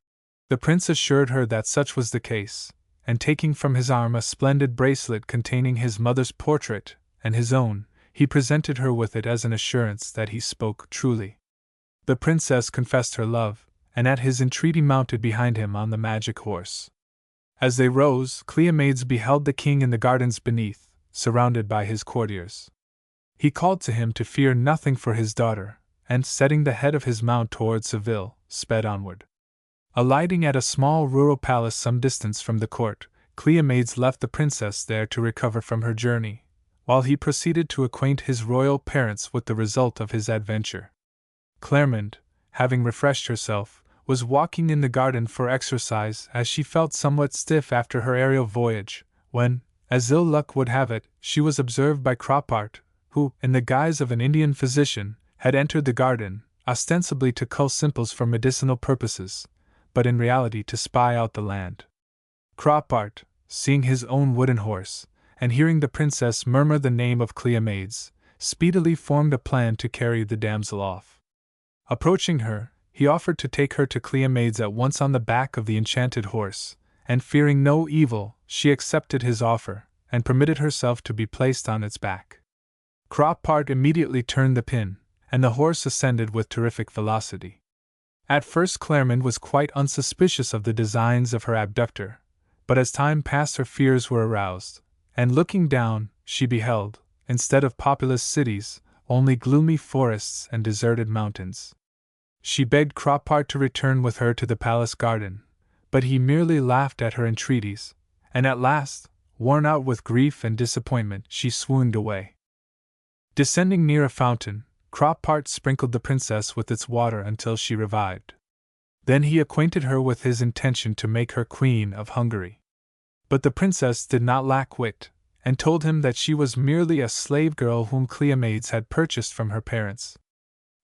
A: The prince assured her that such was the case, and taking from his arm a splendid bracelet containing his mother's portrait and his own, he presented her with it as an assurance that he spoke truly. The princess confessed her love, and at his entreaty mounted behind him on the magic horse. As they rose, Cleomades beheld the king in the gardens beneath, surrounded by his courtiers. He called to him to fear nothing for his daughter, and setting the head of his mount toward Seville, sped onward. Alighting at a small rural palace some distance from the court, Cleomades left the princess there to recover from her journey, while he proceeded to acquaint his royal parents with the result of his adventure. Clermont, having refreshed herself, was walking in the garden for exercise as she felt somewhat stiff after her aerial voyage, when, as ill luck would have it, she was observed by Croppart, who, in the guise of an Indian physician, had entered the garden, ostensibly to cull simples for medicinal purposes, but in reality to spy out the land. Croppart, seeing his own wooden horse, and hearing the princess murmur the name of Cleomades, speedily formed a plan to carry the damsel off. Approaching her, he offered to take her to Cleomades at once on the back of the enchanted horse, and fearing no evil, she accepted his offer, and permitted herself to be placed on its back. Croppart immediately turned the pin, and the horse ascended with terrific velocity. At first Clermont was quite unsuspicious of the designs of her abductor, but as time passed her fears were aroused, and looking down, she beheld, instead of populous cities, only gloomy forests and deserted mountains. She begged Croppart to return with her to the palace garden, but he merely laughed at her entreaties, and at last, worn out with grief and disappointment, she swooned away. Descending near a fountain, Croppart sprinkled the princess with its water until she revived. Then he acquainted her with his intention to make her Queen of Hungary. But the princess did not lack wit, and told him that she was merely a slave girl whom Cleomades had purchased from her parents.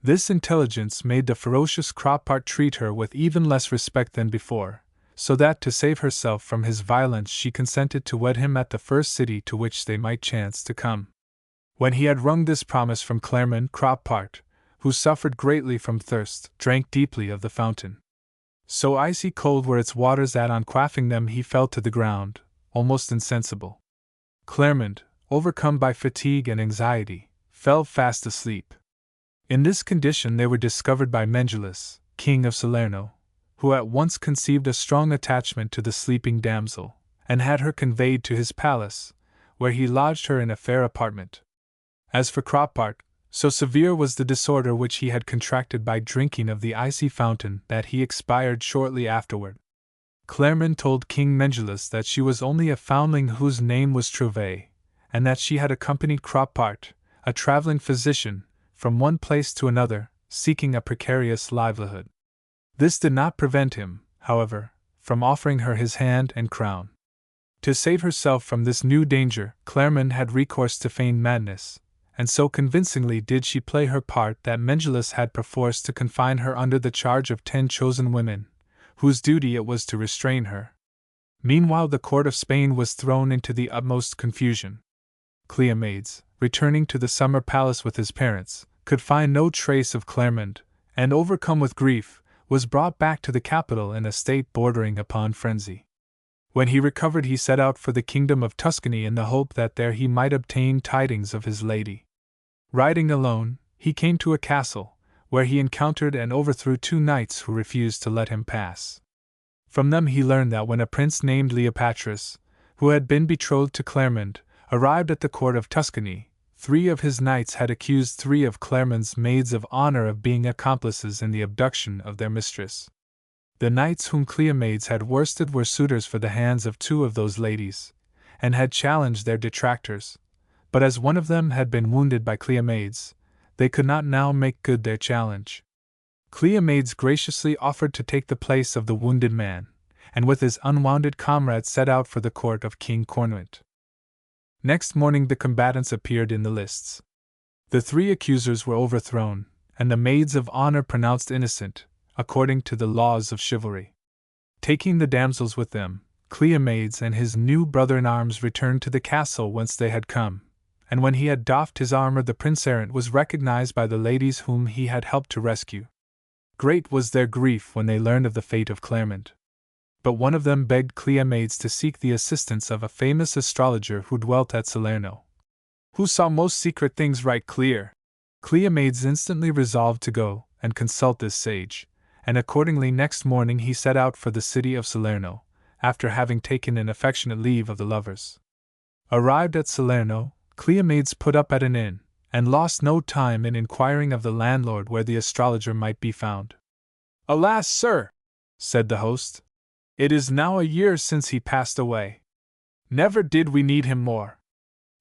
A: This intelligence made the ferocious Croppart treat her with even less respect than before, so that to save herself from his violence she consented to wed him at the first city to which they might chance to come. When he had wrung this promise from Clermont, Croppart, who suffered greatly from thirst, drank deeply of the fountain. So icy cold were its waters that on quaffing them he fell to the ground, almost insensible. Clermont, overcome by fatigue and anxiety, fell fast asleep. In this condition they were discovered by Mengelus, king of Salerno, who at once conceived a strong attachment to the sleeping damsel, and had her conveyed to his palace, where he lodged her in a fair apartment. As for Cropart, so severe was the disorder which he had contracted by drinking of the icy fountain that he expired shortly afterward. Clermont told King Mengelus that she was only a foundling whose name was Trouvé, and that she had accompanied Cropart, a traveling physician, from one place to another, seeking a precarious livelihood. This did not prevent him, however, from offering her his hand and crown. To save herself from this new danger, Clermont had recourse to feigned madness, and so convincingly did she play her part that Mengelus had perforce to confine her under the charge of 10 chosen women, whose duty it was to restrain her. Meanwhile the court of Spain was thrown into the utmost confusion. Cleomades, returning to the summer palace with his parents, could find no trace of Clermont, and overcome with grief, was brought back to the capital in a state bordering upon frenzy. When he recovered he set out for the kingdom of Tuscany in the hope that there he might obtain tidings of his lady. Riding alone, he came to a castle, where he encountered and overthrew 2 knights who refused to let him pass. From them he learned that when a prince named Leopatris, who had been betrothed to Clermont, arrived at the court of Tuscany, 3 of his knights had accused 3 of Clermont's maids of honor of being accomplices in the abduction of their mistress. The knights whom Cleomades had worsted were suitors for the hands of 2 of those ladies, and had challenged their detractors, but as one of them had been wounded by Cleomades, they could not now make good their challenge. Cleomades graciously offered to take the place of the wounded man, and with his unwounded comrade set out for the court of King Cornwall. Next morning the combatants appeared in the lists. The 3 accusers were overthrown, and the maids of honor pronounced innocent, according to the laws of chivalry. Taking the damsels with them, Cleomades and his new brother-in-arms returned to the castle whence they had come, and when he had doffed his armor the prince errant was recognized by the ladies whom he had helped to rescue. Great was their grief when they learned of the fate of Clermont. But one of them begged Cleomades to seek the assistance of a famous astrologer who dwelt at Salerno, who saw most secret things right clear. Cleomades instantly resolved to go and consult this sage, and accordingly next morning he set out for the city of Salerno, after having taken an affectionate leave of the lovers. Arrived at Salerno, Cleomades put up at an inn, and lost no time in inquiring of the landlord where the astrologer might be found. "Alas, sir," said the host, "it is now a year since he passed away. Never did we need him more.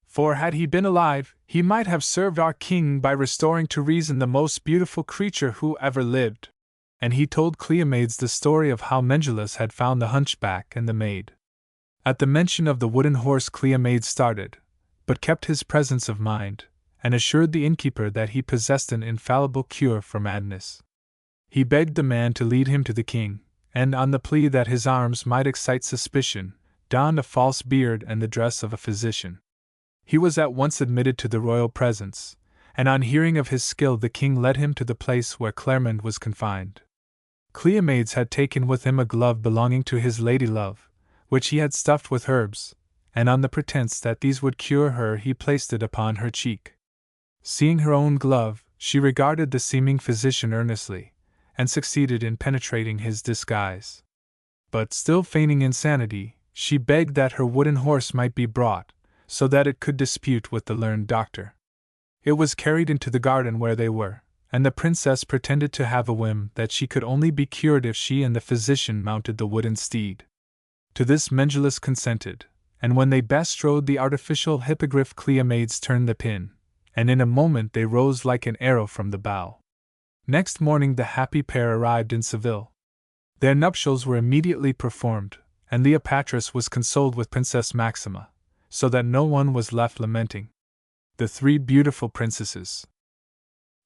A: For had he been alive, he might have served our king by restoring to reason the most beautiful creature who ever lived." And he told Cleomades the story of how Mengelus had found the hunchback and the maid. At the mention of the wooden horse Cleomades started, but kept his presence of mind, and assured the innkeeper that he possessed an infallible cure for madness. He begged the man to lead him to the king, and on the plea that his arms might excite suspicion, donned a false beard and the dress of a physician. He was at once admitted to the royal presence, and on hearing of his skill the king led him to the place where Clermont was confined. Cleomades had taken with him a glove belonging to his lady-love, which he had stuffed with herbs, and on the pretense that these would cure her he placed it upon her cheek. Seeing her own glove, she regarded the seeming physician earnestly, and succeeded in penetrating his disguise. But still feigning insanity, she begged that her wooden horse might be brought, so that it could dispute with the learned doctor. It was carried into the garden where they were, and the princess pretended to have a whim that she could only be cured if she and the physician mounted the wooden steed. To this Mengelus consented, and when they bestrode the artificial hippogriff Cleomades turned the pin, and in a moment they rose like an arrow from the bow. Next morning the happy pair arrived in Seville. Their nuptials were immediately performed, and Leopatris was consoled with Princess Maxima, so that no one was left lamenting. The 3 beautiful princesses.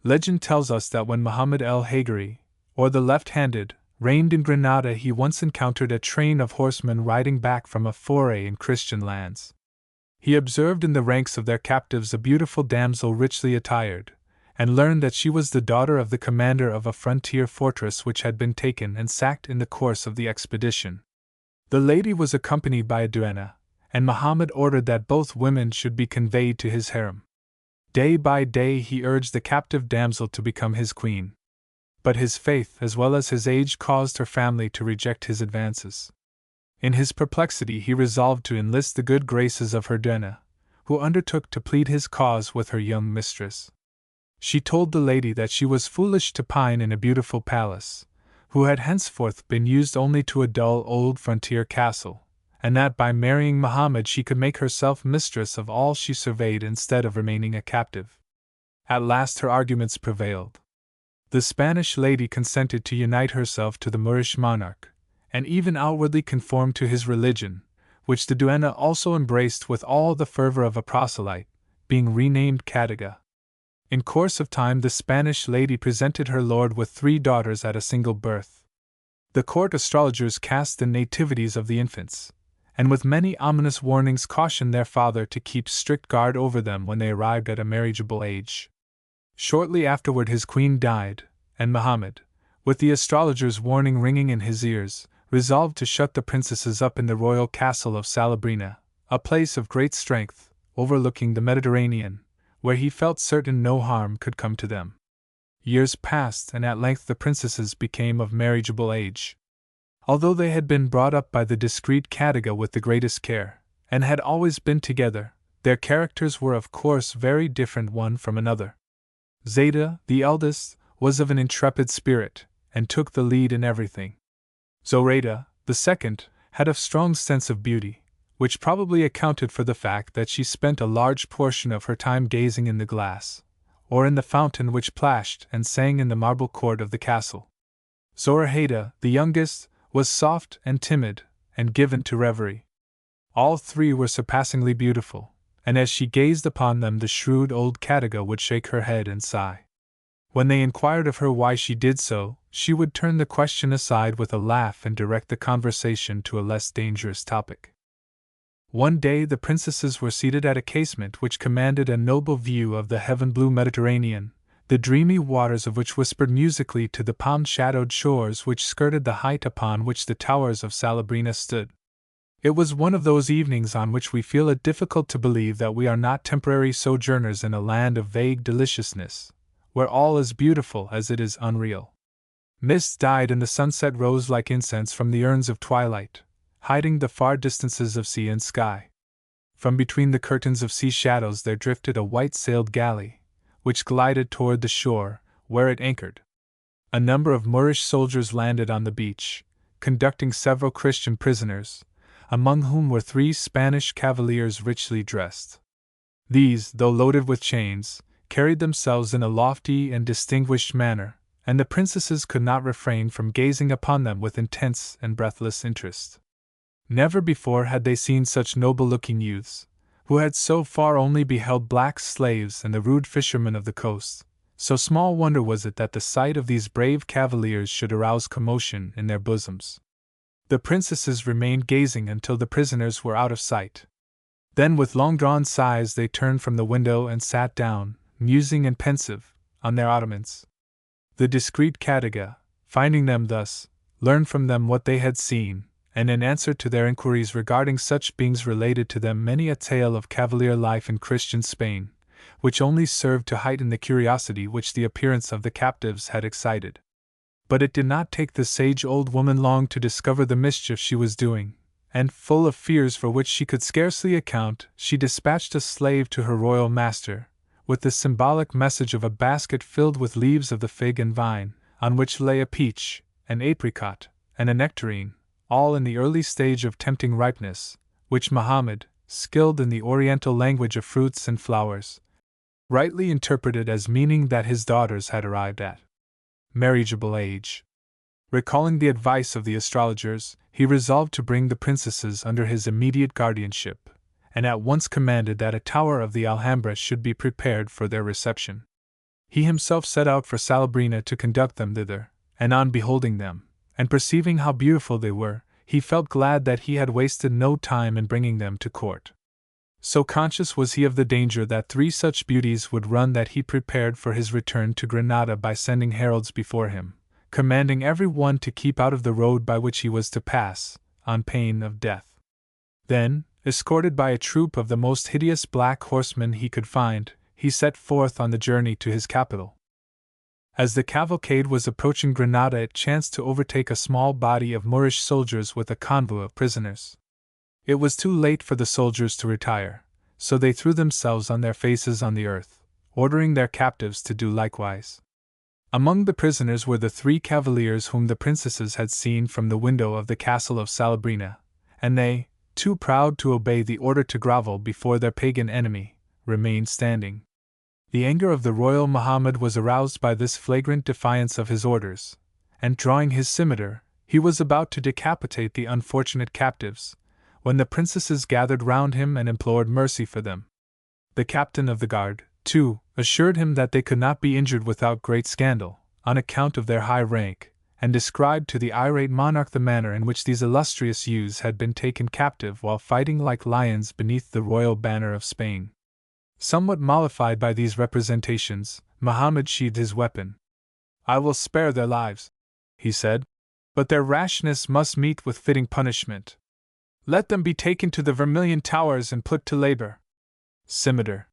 A: Legend tells us that when Muhammad el-Hagari, or the left-handed, reigned in Granada he once encountered a train of horsemen riding back from a foray in Christian lands. He observed in the ranks of their captives a beautiful damsel richly attired, and learned that she was the daughter of the commander of a frontier fortress which had been taken and sacked in the course of the expedition. The lady was accompanied by a duenna, and Muhammad ordered that both women should be conveyed to his harem. Day by day he urged the captive damsel to become his queen. But his faith as well as his age caused her family to reject his advances. In his perplexity he resolved to enlist the good graces of her duenna, who undertook to plead his cause with her young mistress. She told the lady that she was foolish to pine in a beautiful palace, who had henceforth been used only to a dull old frontier castle, and that by marrying Mohammed she could make herself mistress of all she surveyed instead of remaining a captive. At last her arguments prevailed. The Spanish lady consented to unite herself to the Moorish monarch, and even outwardly conformed to his religion, which the duenna also embraced with all the fervor of a proselyte, being renamed Cadiga. In course of time the Spanish lady presented her lord with 3 daughters at a single birth. The court astrologers cast the nativities of the infants, and with many ominous warnings cautioned their father to keep strict guard over them when they arrived at a marriageable age. Shortly afterward his queen died, and Mohammed, with the astrologer's warning ringing in his ears, resolved to shut the princesses up in the royal castle of Salabrina, a place of great strength, overlooking the Mediterranean, where he felt certain no harm could come to them. Years passed, and at length the princesses became of marriageable age. Although they had been brought up by the discreet Cadiga with the greatest care, and had always been together, their characters were of course very different one from another. Zeta, the eldest, was of an intrepid spirit, and took the lead in everything. Zoraida, the second, had a strong sense of beauty, which probably accounted for the fact that she spent a large portion of her time gazing in the glass, or in the fountain which plashed and sang in the marble court of the castle. Zoraida, the youngest, was soft and timid, and given to reverie. All 3 were surpassingly beautiful, and as she gazed upon them the shrewd old Cadiga would shake her head and sigh. When they inquired of her why she did so, she would turn the question aside with a laugh and direct the conversation to a less dangerous topic. One day the princesses were seated at a casement which commanded a noble view of the heaven-blue Mediterranean, the dreamy waters of which whispered musically to the palm-shadowed shores which skirted the height upon which the towers of Salabrina stood. It was one of those evenings on which we feel it difficult to believe that we are not temporary sojourners in a land of vague deliciousness, where all is beautiful as it is unreal. Mist died and the sunset rose like incense from the urns of twilight, hiding the far distances of sea and sky. From between the curtains of sea shadows there drifted a white-sailed galley, which glided toward the shore, where it anchored. A number of Moorish soldiers landed on the beach, conducting several Christian prisoners, among whom were 3 Spanish cavaliers richly dressed. These, though loaded with chains, carried themselves in a lofty and distinguished manner, and the princesses could not refrain from gazing upon them with intense and breathless interest. Never before had they seen such noble-looking youths, who had so far only beheld black slaves and the rude fishermen of the coast, so small wonder was it that the sight of these brave cavaliers should arouse commotion in their bosoms. The princesses remained gazing until the prisoners were out of sight. Then with long-drawn sighs they turned from the window and sat down, musing and pensive, on their ottomans. The discreet Cadiga, finding them thus, learned from them what they had seen, and in answer to their inquiries regarding such beings related to them many a tale of cavalier life in Christian Spain, which only served to heighten the curiosity which the appearance of the captives had excited. But it did not take the sage old woman long to discover the mischief she was doing, and, full of fears for which she could scarcely account, she dispatched a slave to her royal master, with the symbolic message of a basket filled with leaves of the fig and vine, on which lay a peach, an apricot, and a nectarine, all in the early stage of tempting ripeness, which Mohammed, skilled in the oriental language of fruits and flowers, rightly interpreted as meaning that his daughters had arrived at marriageable age. Recalling the advice of the astrologers, he resolved to bring the princesses under his immediate guardianship, and at once commanded that a tower of the Alhambra should be prepared for their reception. He himself set out for Salabrina to conduct them thither, and on beholding them, and perceiving how beautiful they were, he felt glad that he had wasted no time in bringing them to court. So conscious was he of the danger that 3 such beauties would run that he prepared for his return to Granada by sending heralds before him, commanding every one to keep out of the road by which he was to pass, on pain of death. Then, escorted by a troop of the most hideous black horsemen he could find, he set forth on the journey to his capital. As the cavalcade was approaching Granada, it chanced to overtake a small body of Moorish soldiers with a convoy of prisoners. It was too late for the soldiers to retire, so they threw themselves on their faces on the earth, ordering their captives to do likewise. Among the prisoners were the 3 cavaliers whom the princesses had seen from the window of the castle of Salabrina, and they, too proud to obey the order to grovel before their pagan enemy, remained standing. The anger of the royal Muhammad was aroused by this flagrant defiance of his orders, and drawing his scimitar, he was about to decapitate the unfortunate captives, when the princesses gathered round him and implored mercy for them. The captain of the guard, too, assured him that they could not be injured without great scandal, on account of their high rank, and described to the irate monarch the manner in which these illustrious youths had been taken captive while fighting like lions beneath the royal banner of Spain. Somewhat mollified by these representations, Muhammad sheathed his weapon. "I will spare their lives," he said, "but their rashness must meet with fitting punishment. Let them be taken to the Vermilion Towers and put to labor." Scimitar.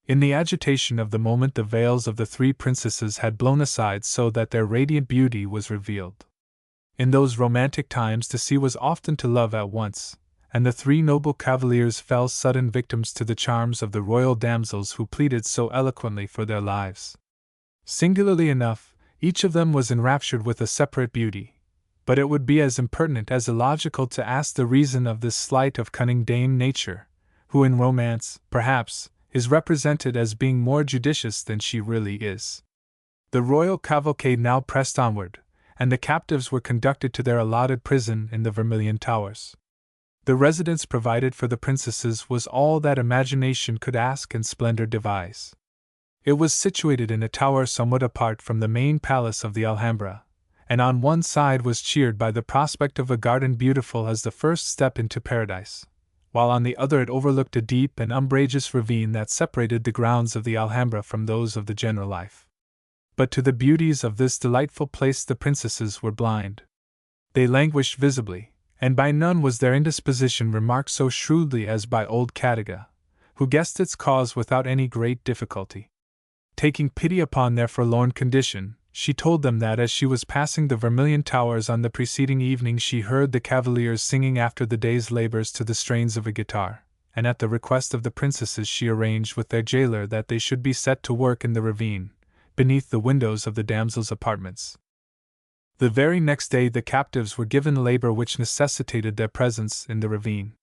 A: In the agitation of the moment, the veils of the 3 princesses had blown aside so that their radiant beauty was revealed. In those romantic times, to see was often to love at once, and the 3 noble cavaliers fell sudden victims to the charms of the royal damsels who pleaded so eloquently for their lives. Singularly enough, each of them was enraptured with a separate beauty, but it would be as impertinent as illogical to ask the reason of this sleight of cunning Dame Nature, who in romance, perhaps, is represented as being more judicious than she really is. The royal cavalcade now pressed onward, and the captives were conducted to their allotted prison in the Vermilion Towers. The residence provided for the princesses was all that imagination could ask and splendor devise. It was situated in a tower somewhat apart from the main palace of the Alhambra, and on one side was cheered by the prospect of a garden beautiful as the first step into paradise, while on the other it overlooked a deep and umbrageous ravine that separated the grounds of the Alhambra from those of the general life. But to the beauties of this delightful place the princesses were blind. They languished visibly, and by none was their indisposition remarked so shrewdly as by old Cadiga, who guessed its cause without any great difficulty. Taking pity upon their forlorn condition, she told them that as she was passing the Vermilion Towers on the preceding evening she heard the cavaliers singing after the day's labors to the strains of a guitar, and at the request of the princesses she arranged with their jailer that they should be set to work in the ravine, beneath the windows of the damsels' apartments. The very next day the captives were given labor which necessitated their presence in the ravine.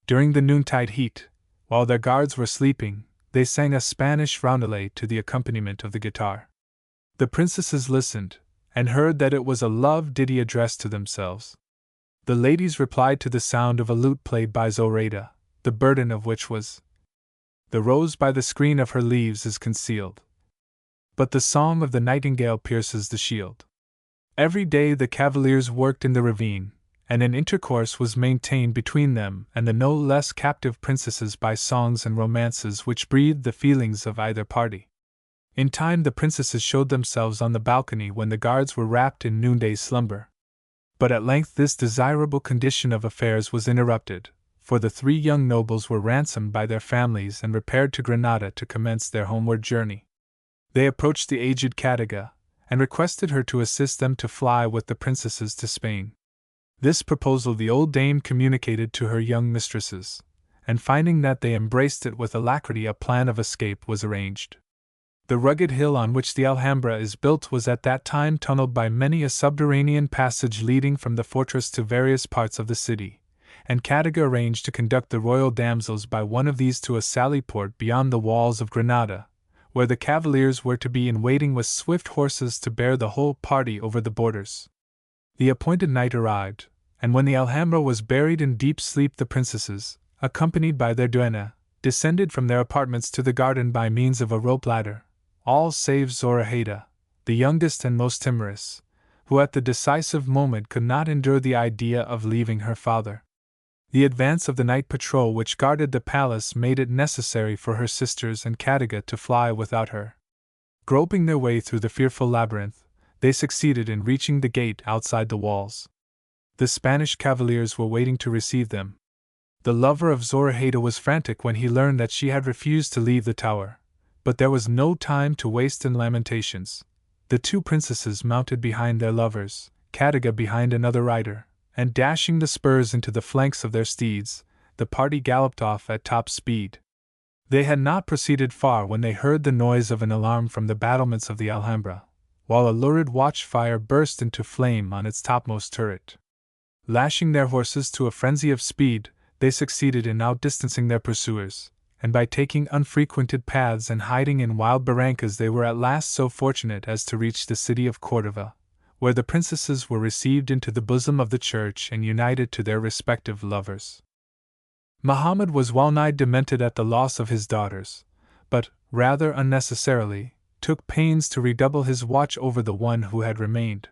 A: During the noontide heat, while their guards were sleeping, they sang a Spanish roundelay to the accompaniment of the guitar. The princesses listened, and heard that it was a love ditty addressed to themselves. The ladies replied to the sound of a lute played by Zoraida, the burden of which was, "The rose by the screen of her leaves is concealed, but the song of the nightingale pierces the shield." Every day the cavaliers worked in the ravine, and an intercourse was maintained between them and the no less captive princesses by songs and romances which breathed the feelings of either party. In time the princesses showed themselves on the balcony when the guards were wrapped in noonday slumber. But at length this desirable condition of affairs was interrupted, for the 3 young nobles were ransomed by their families and repaired to Granada to commence their homeward journey. They approached the aged Cadiga, and requested her to assist them to fly with the princesses to Spain. This proposal the old dame communicated to her young mistresses, and finding that they embraced it with alacrity, a plan of escape was arranged. The rugged hill on which the Alhambra is built was at that time tunneled by many a subterranean passage leading from the fortress to various parts of the city, and Cadiga arranged to conduct the royal damsels by one of these to a sally port beyond the walls of Granada, where the cavaliers were to be in waiting with swift horses to bear the whole party over the borders. The appointed night arrived, and when the Alhambra was buried in deep sleep the princesses, accompanied by their duenna, descended from their apartments to the garden by means of a rope ladder, all save Zoraida, the youngest and most timorous, who at the decisive moment could not endure the idea of leaving her father. The advance of the night patrol which guarded the palace made it necessary for her sisters and Cadiga to fly without her. Groping their way through the fearful labyrinth, they succeeded in reaching the gate outside the walls. The Spanish cavaliers were waiting to receive them. The lover of Zoraida was frantic when he learned that she had refused to leave the tower, but there was no time to waste in lamentations. the two princesses mounted behind their lovers, Cadiga behind another rider, and dashing the spurs into the flanks of their steeds, the party galloped off at top speed. They had not proceeded far when they heard the noise of an alarm from the battlements of the Alhambra, while a lurid watchfire burst into flame on its topmost turret. Lashing their horses to a frenzy of speed, they succeeded in outdistancing their pursuers, and by taking unfrequented paths and hiding in wild barrancas they were at last so fortunate as to reach the city of Cordova, where the princesses were received into the bosom of the church and united to their respective lovers. Muhammad was well-nigh demented at the loss of his daughters, but, rather unnecessarily, took pains to redouble his watch over the one who had remained.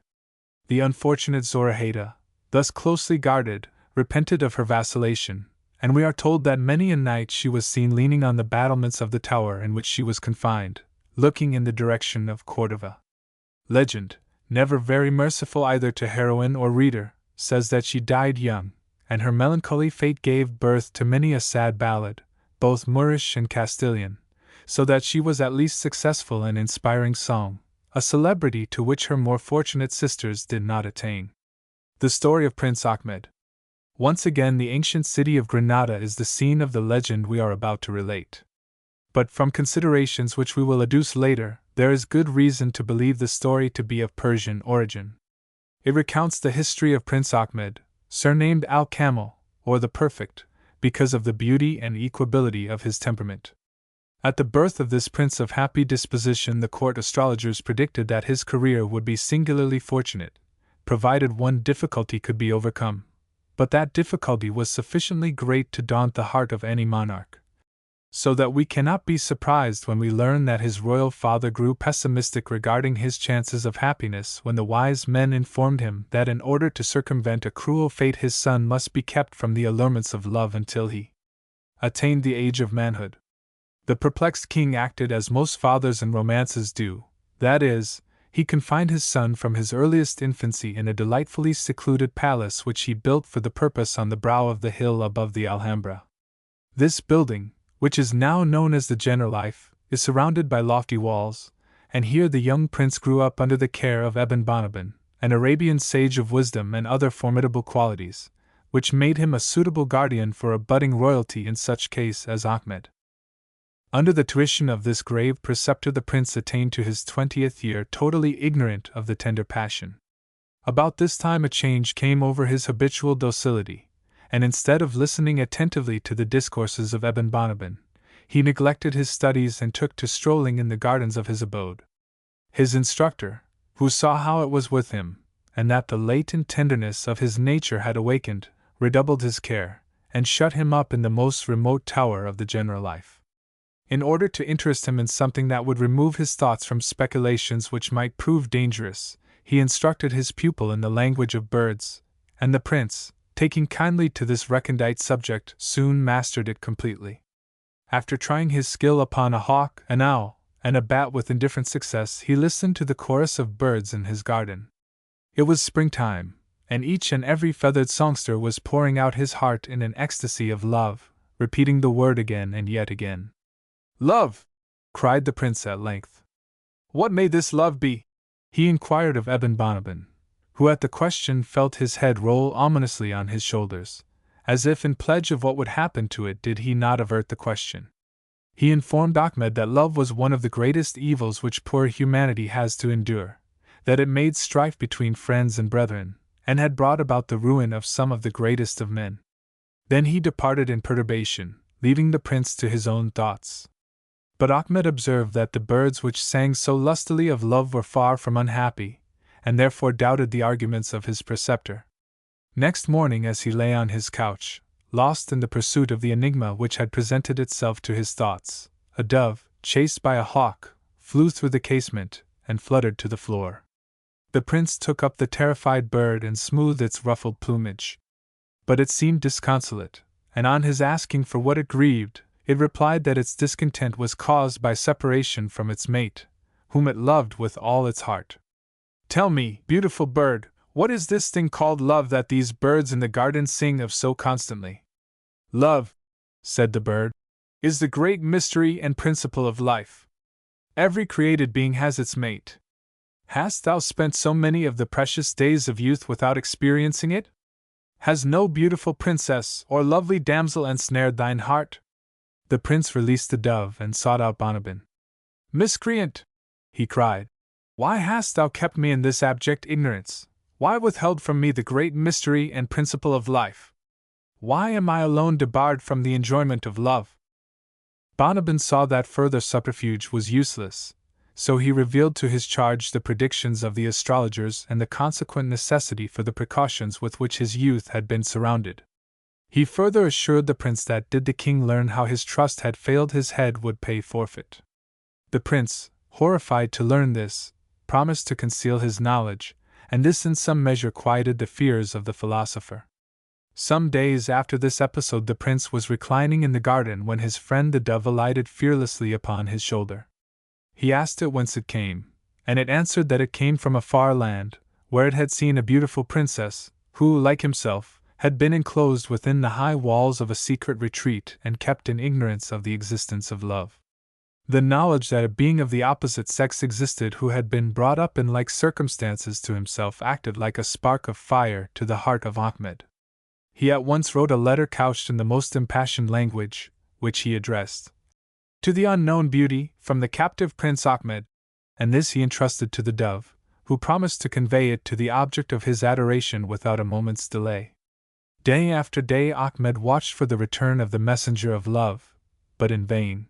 A: The unfortunate Zoraida, thus closely guarded, repented of her vacillation, and we are told that many a night she was seen leaning on the battlements of the tower in which she was confined, looking in the direction of Cordova. Legend, never very merciful either to heroine or reader, says that she died young, and her melancholy fate gave birth to many a sad ballad, both Moorish and Castilian, so that she was at least successful in inspiring song, a celebrity to which her more fortunate sisters did not attain. The story of Prince Ahmed. Once again the ancient city of Granada is the scene of the legend we are about to relate. But from considerations which we will adduce later, there is good reason to believe the story to be of Persian origin. It recounts the history of Prince Ahmed, surnamed Al-Kamil, or the Perfect, because of the beauty and equability of his temperament. At the birth of this prince of happy disposition the court astrologers predicted that his career would be singularly fortunate, provided one difficulty could be overcome. But that difficulty was sufficiently great to daunt the heart of any monarch, so that we cannot be surprised when we learn that his royal father grew pessimistic regarding his chances of happiness when the wise men informed him that in order to circumvent a cruel fate his son must be kept from the allurements of love until he attained the age of manhood. The perplexed king acted as most fathers in romances do, that is, he confined his son from his earliest infancy in a delightfully secluded palace which he built for the purpose on the brow of the hill above the Alhambra. This building, which is now known as the Generalife, is surrounded by lofty walls, and here the young prince grew up under the care of Ibn Bonabin, an Arabian sage of wisdom and other formidable qualities, which made him a suitable guardian for a budding royalty in such case as Ahmed. Under the tuition of this grave preceptor the prince attained to his 20th year totally ignorant of the tender passion. About this time a change came over his habitual docility, and instead of listening attentively to the discourses of Ibn Bonabin, he neglected his studies and took to strolling in the gardens of his abode. His instructor, who saw how it was with him, and that the latent tenderness of his nature had awakened, redoubled his care, and shut him up in the most remote tower of the Generalife. In order to interest him in something that would remove his thoughts from speculations which might prove dangerous, he instructed his pupil in the language of birds, and the prince, taking kindly to this recondite subject, soon mastered it completely. After trying his skill upon a hawk, an owl, and a bat with indifferent success, he listened to the chorus of birds in his garden. It was springtime, and each and every feathered songster was pouring out his heart in an ecstasy of love, repeating the word again and yet again. "Love!" cried the prince at length. "What may this love be?" he inquired of Ibn Bonabin, who at the question felt his head roll ominously on his shoulders, as if in pledge of what would happen to it did he not avert the question. He informed Ahmed that love was one of the greatest evils which poor humanity has to endure, that it made strife between friends and brethren, and had brought about the ruin of some of the greatest of men. Then he departed in perturbation, leaving the prince to his own thoughts. But Ahmed observed that the birds which sang so lustily of love were far from unhappy, and therefore doubted the arguments of his preceptor. Next morning, as he lay on his couch, lost in the pursuit of the enigma which had presented itself to his thoughts, a dove, chased by a hawk, flew through the casement and fluttered to the floor. The prince took up the terrified bird and smoothed its ruffled plumage. But it seemed disconsolate, and on his asking for what it grieved, it replied that its discontent was caused by separation from its mate, whom it loved with all its heart. "Tell me, beautiful bird, what is this thing called love that these birds in the garden sing of so constantly?" "Love," said the bird, "is the great mystery and principle of life. Every created being has its mate. Hast thou spent so many of the precious days of youth without experiencing it? Has no beautiful princess or lovely damsel ensnared thine heart? The prince released the dove and sought out Bonabin. Miscreant! He cried. Why hast thou kept me in this abject ignorance? Why withheld from me the great mystery and principle of life? Why am I alone debarred from the enjoyment of love? Bonabin saw that further subterfuge was useless, so he revealed to his charge the predictions of the astrologers and the consequent necessity for the precautions with which his youth had been surrounded. He further assured the prince that did the king learn how his trust had failed, his head would pay forfeit. The prince, horrified to learn this, promised to conceal his knowledge, and this in some measure quieted the fears of the philosopher. Some days after this episode, the prince was reclining in the garden when his friend the dove alighted fearlessly upon his shoulder. He asked it whence it came, and it answered that it came from a far land, where it had seen a beautiful princess, who, like himself, had been enclosed within the high walls of a secret retreat and kept in ignorance of the existence of love. The knowledge that a being of the opposite sex existed who had been brought up in like circumstances to himself acted like a spark of fire to the heart of Ahmed. He at once wrote a letter couched in the most impassioned language, which he addressed to the unknown beauty, from the captive Prince Ahmed, and this he entrusted to the dove, who promised to convey it to the object of his adoration without a moment's delay. Day after day Ahmed watched for the return of the messenger of love, but in vain.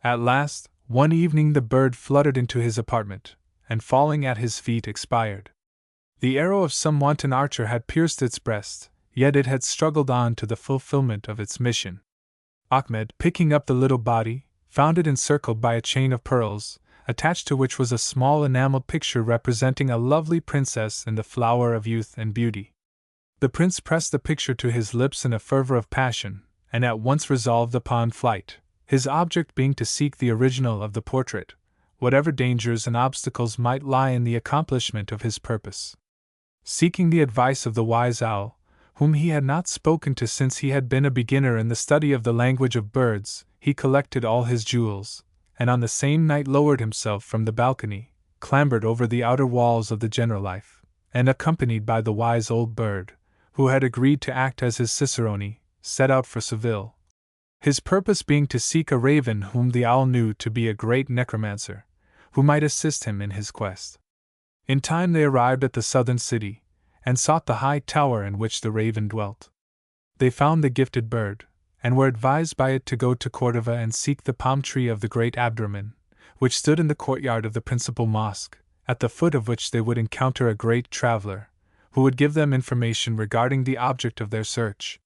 A: At last, one evening the bird fluttered into his apartment, and falling at his feet expired. The arrow of some wanton archer had pierced its breast, yet it had struggled on to the fulfillment of its mission. Ahmed, picking up the little body, found it encircled by a chain of pearls, attached to which was a small enameled picture representing a lovely princess in the flower of youth and beauty. The prince pressed the picture to his lips in a fervor of passion, and at once resolved upon flight, his object being to seek the original of the portrait, whatever dangers and obstacles might lie in the accomplishment of his purpose. Seeking the advice of the wise owl, whom he had not spoken to since he had been a beginner in the study of the language of birds, he collected all his jewels, and on the same night lowered himself from the balcony, clambered over the outer walls of the Generalife, and accompanied by the wise old bird, who had agreed to act as his cicerone, set out for Seville. His purpose being to seek a raven whom the owl knew to be a great necromancer, who might assist him in his quest. In time they arrived at the southern city, and sought the high tower in which the raven dwelt. They found the gifted bird, and were advised by it to go to Cordova and seek the palm tree of the great Abdurrahman, which stood in the courtyard of the principal mosque, at the foot of which they would encounter a great traveler, who would give them information regarding the object of their search.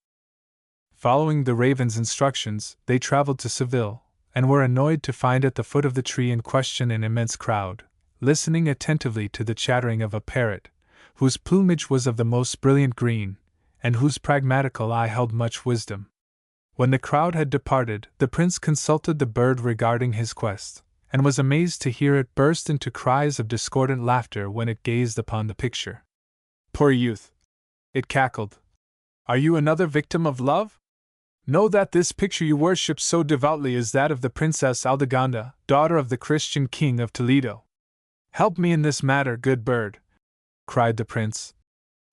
A: Following the raven's instructions, they traveled to Seville, and were annoyed to find at the foot of the tree in question an immense crowd, listening attentively to the chattering of a parrot, whose plumage was of the most brilliant green, and whose pragmatical eye held much wisdom. When the crowd had departed, the prince consulted the bird regarding his quest, and was amazed to hear it burst into cries of discordant laughter when it gazed upon the picture. Poor youth! It cackled. Are you another victim of love? Know that this picture you worship so devoutly is that of the Princess Aldegonda, daughter of the Christian king of Toledo. Help me in this matter, good bird, cried the prince,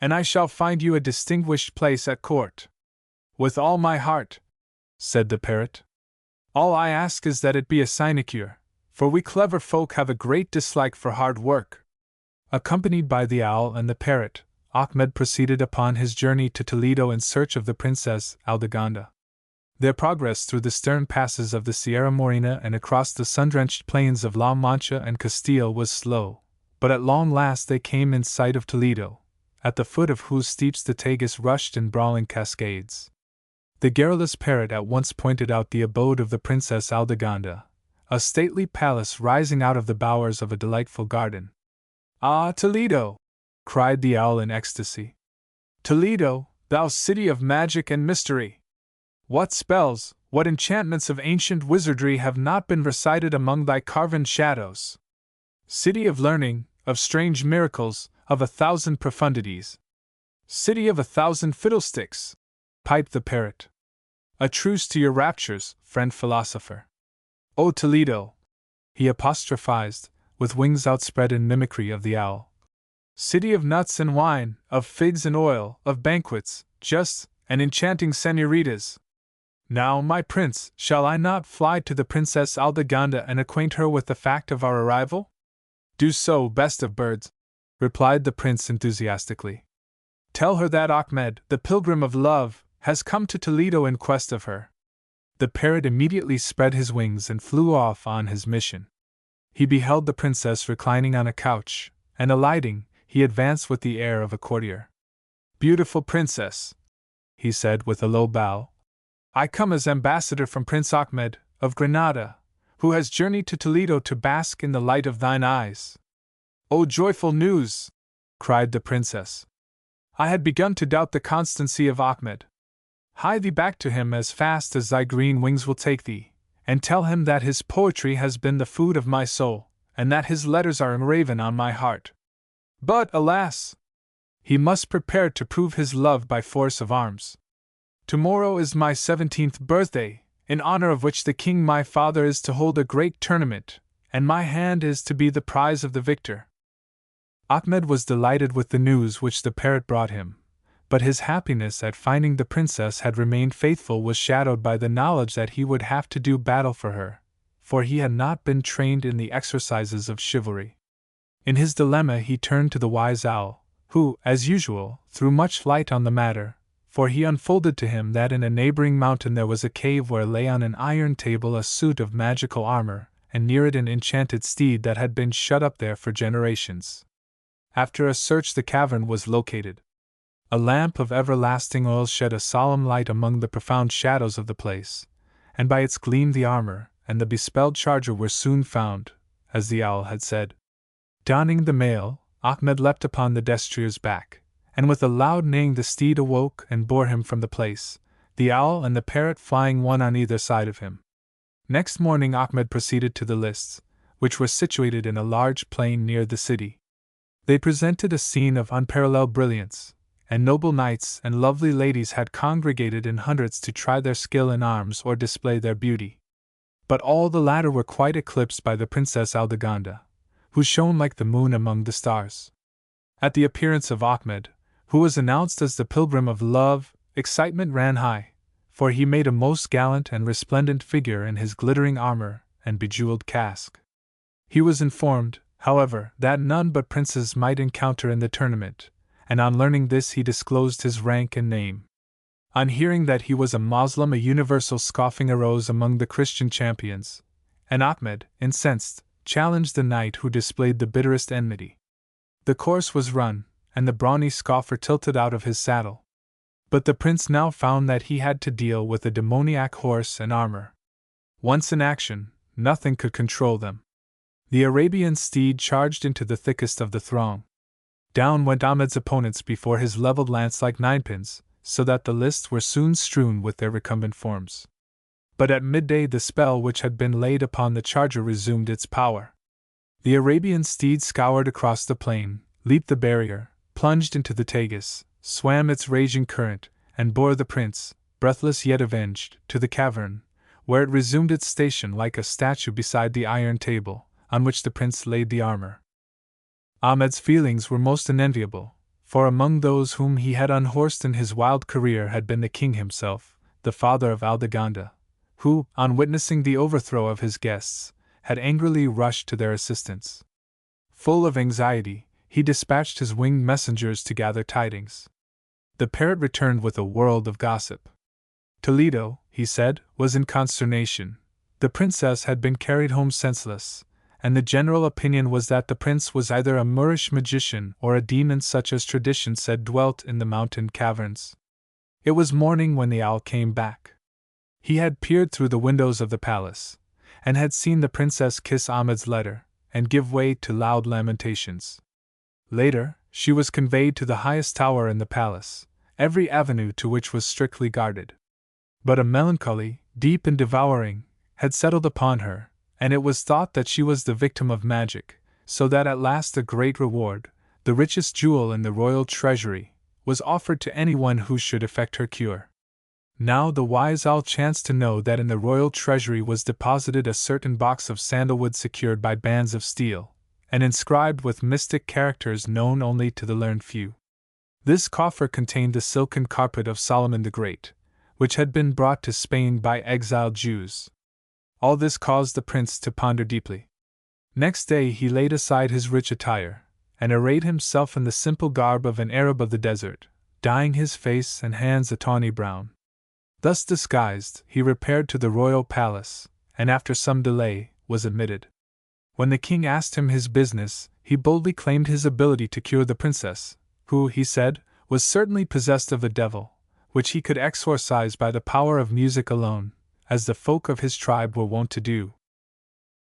A: and I shall find you a distinguished place at court. With all my heart, said the parrot. All I ask is that it be a sinecure, for we clever folk have a great dislike for hard work. Accompanied by the owl and the parrot, Ahmed proceeded upon his journey to Toledo in search of the Princess Aldegonda. Their progress through the stern passes of the Sierra Morena and across the sun-drenched plains of La Mancha and Castile was slow, but at long last they came in sight of Toledo, at the foot of whose steeps the Tagus rushed in brawling cascades. The garrulous parrot at once pointed out the abode of the Princess Aldegonda, a stately palace rising out of the bowers of a delightful garden. Ah, Toledo! cried the owl in ecstasy. Toledo, thou city of magic and mystery! What spells, what enchantments of ancient wizardry have not been recited among thy carven shadows? City of learning, of strange miracles, of 1,000 profundities. City of 1,000 fiddlesticks! Piped the parrot. A truce to your raptures, friend philosopher. O Toledo! He apostrophized, with wings outspread in mimicry of the owl. City of nuts and wine, of figs and oil, of banquets, just and enchanting senoritas! Now, my prince, shall I not fly to the Princess Aldegonda and acquaint her with the fact of our arrival? Do so, best of birds, replied the prince enthusiastically. Tell her that Ahmed, the pilgrim of love, has come to Toledo in quest of her. The parrot immediately spread his wings and flew off on his mission. He beheld the princess reclining on a couch, and alighting, he advanced with the air of a courtier. Beautiful princess, he said with a low bow, I come as ambassador from Prince Ahmed, of Granada, who has journeyed to Toledo to bask in the light of thine eyes. O joyful news! Cried the princess. I had begun to doubt the constancy of Ahmed. Hie thee back to him as fast as thy green wings will take thee, and tell him that his poetry has been the food of my soul, and that his letters are engraven on my heart. But, alas! He must prepare to prove his love by force of arms. Tomorrow is my 17th birthday, in honor of which the king my father is to hold a great tournament, and my hand is to be the prize of the victor. Ahmed was delighted with the news which the parrot brought him, but his happiness at finding the princess had remained faithful was shadowed by the knowledge that he would have to do battle for her, for he had not been trained in the exercises of chivalry. In his dilemma he turned to the wise owl, who, as usual, threw much light on the matter, for he unfolded to him that in a neighboring mountain there was a cave where lay on an iron table a suit of magical armor, and near it an enchanted steed that had been shut up there for generations. After a search the cavern was located. A lamp of everlasting oil shed a solemn light among the profound shadows of the place, and by its gleam the armor and the bespelled charger were soon found, as the owl had said. Donning the mail, Ahmed leapt upon the destrier's back, and with a loud neighing the steed awoke and bore him from the place, the owl and the parrot flying one on either side of him. Next morning Ahmed proceeded to the lists, which were situated in a large plain near the city. They presented a scene of unparalleled brilliance, and noble knights and lovely ladies had congregated in hundreds to try their skill in arms or display their beauty. But all the latter were quite eclipsed by the Princess Aldegonda, who shone like the moon among the stars. At the appearance of Ahmed, who was announced as the pilgrim of love, excitement ran high, for he made a most gallant and resplendent figure in his glittering armor and bejeweled casque. He was informed, however, that none but princes might encounter in the tournament, and on learning this he disclosed his rank and name. On hearing that he was a Moslem, a universal scoffing arose among the Christian champions, and Ahmed, incensed, challenged the knight who displayed the bitterest enmity. The course was run, and the brawny scoffer tilted out of his saddle. But the prince now found that he had to deal with a demoniac horse and armor. Once in action, nothing could control them. The Arabian steed charged into the thickest of the throng. Down went Ahmed's opponents before his leveled lance like ninepins, so that the lists were soon strewn with their recumbent forms. But at midday the spell which had been laid upon the charger resumed its power. The Arabian steed scoured across the plain, leaped the barrier, plunged into the Tagus, swam its raging current, and bore the prince, breathless yet avenged, to the cavern, where it resumed its station like a statue beside the iron table, on which the prince laid the armor. Ahmed's feelings were most unenviable, for among those whom he had unhorsed in his wild career had been the king himself, the father of Aldegonda, who, on witnessing the overthrow of his guests, had angrily rushed to their assistance. Full of anxiety, he dispatched his winged messengers to gather tidings. The parrot returned with a world of gossip. Toledo, he said, was in consternation. The princess had been carried home senseless, and the general opinion was that the prince was either a Moorish magician or a demon such as tradition said dwelt in the mountain caverns. It was morning when the owl came back. He had peered through the windows of the palace, and had seen the princess kiss Ahmed's letter, and give way to loud lamentations. Later, she was conveyed to the highest tower in the palace, every avenue to which was strictly guarded. But a melancholy, deep and devouring, had settled upon her, and it was thought that she was the victim of magic, so that at last a great reward, the richest jewel in the royal treasury, was offered to anyone who should effect her cure. Now the wise owl chanced to know that in the royal treasury was deposited a certain box of sandalwood secured by bands of steel, and inscribed with mystic characters known only to the learned few. This coffer contained the silken carpet of Solomon the Great, which had been brought to Spain by exiled Jews. All this caused the prince to ponder deeply. Next day he laid aside his rich attire, and arrayed himself in the simple garb of an Arab of the desert, dyeing his face and hands a tawny brown. Thus disguised, he repaired to the royal palace, and after some delay, was admitted. When the king asked him his business, he boldly claimed his ability to cure the princess, who, he said, was certainly possessed of a devil, which he could exorcise by the power of music alone, as the folk of his tribe were wont to do.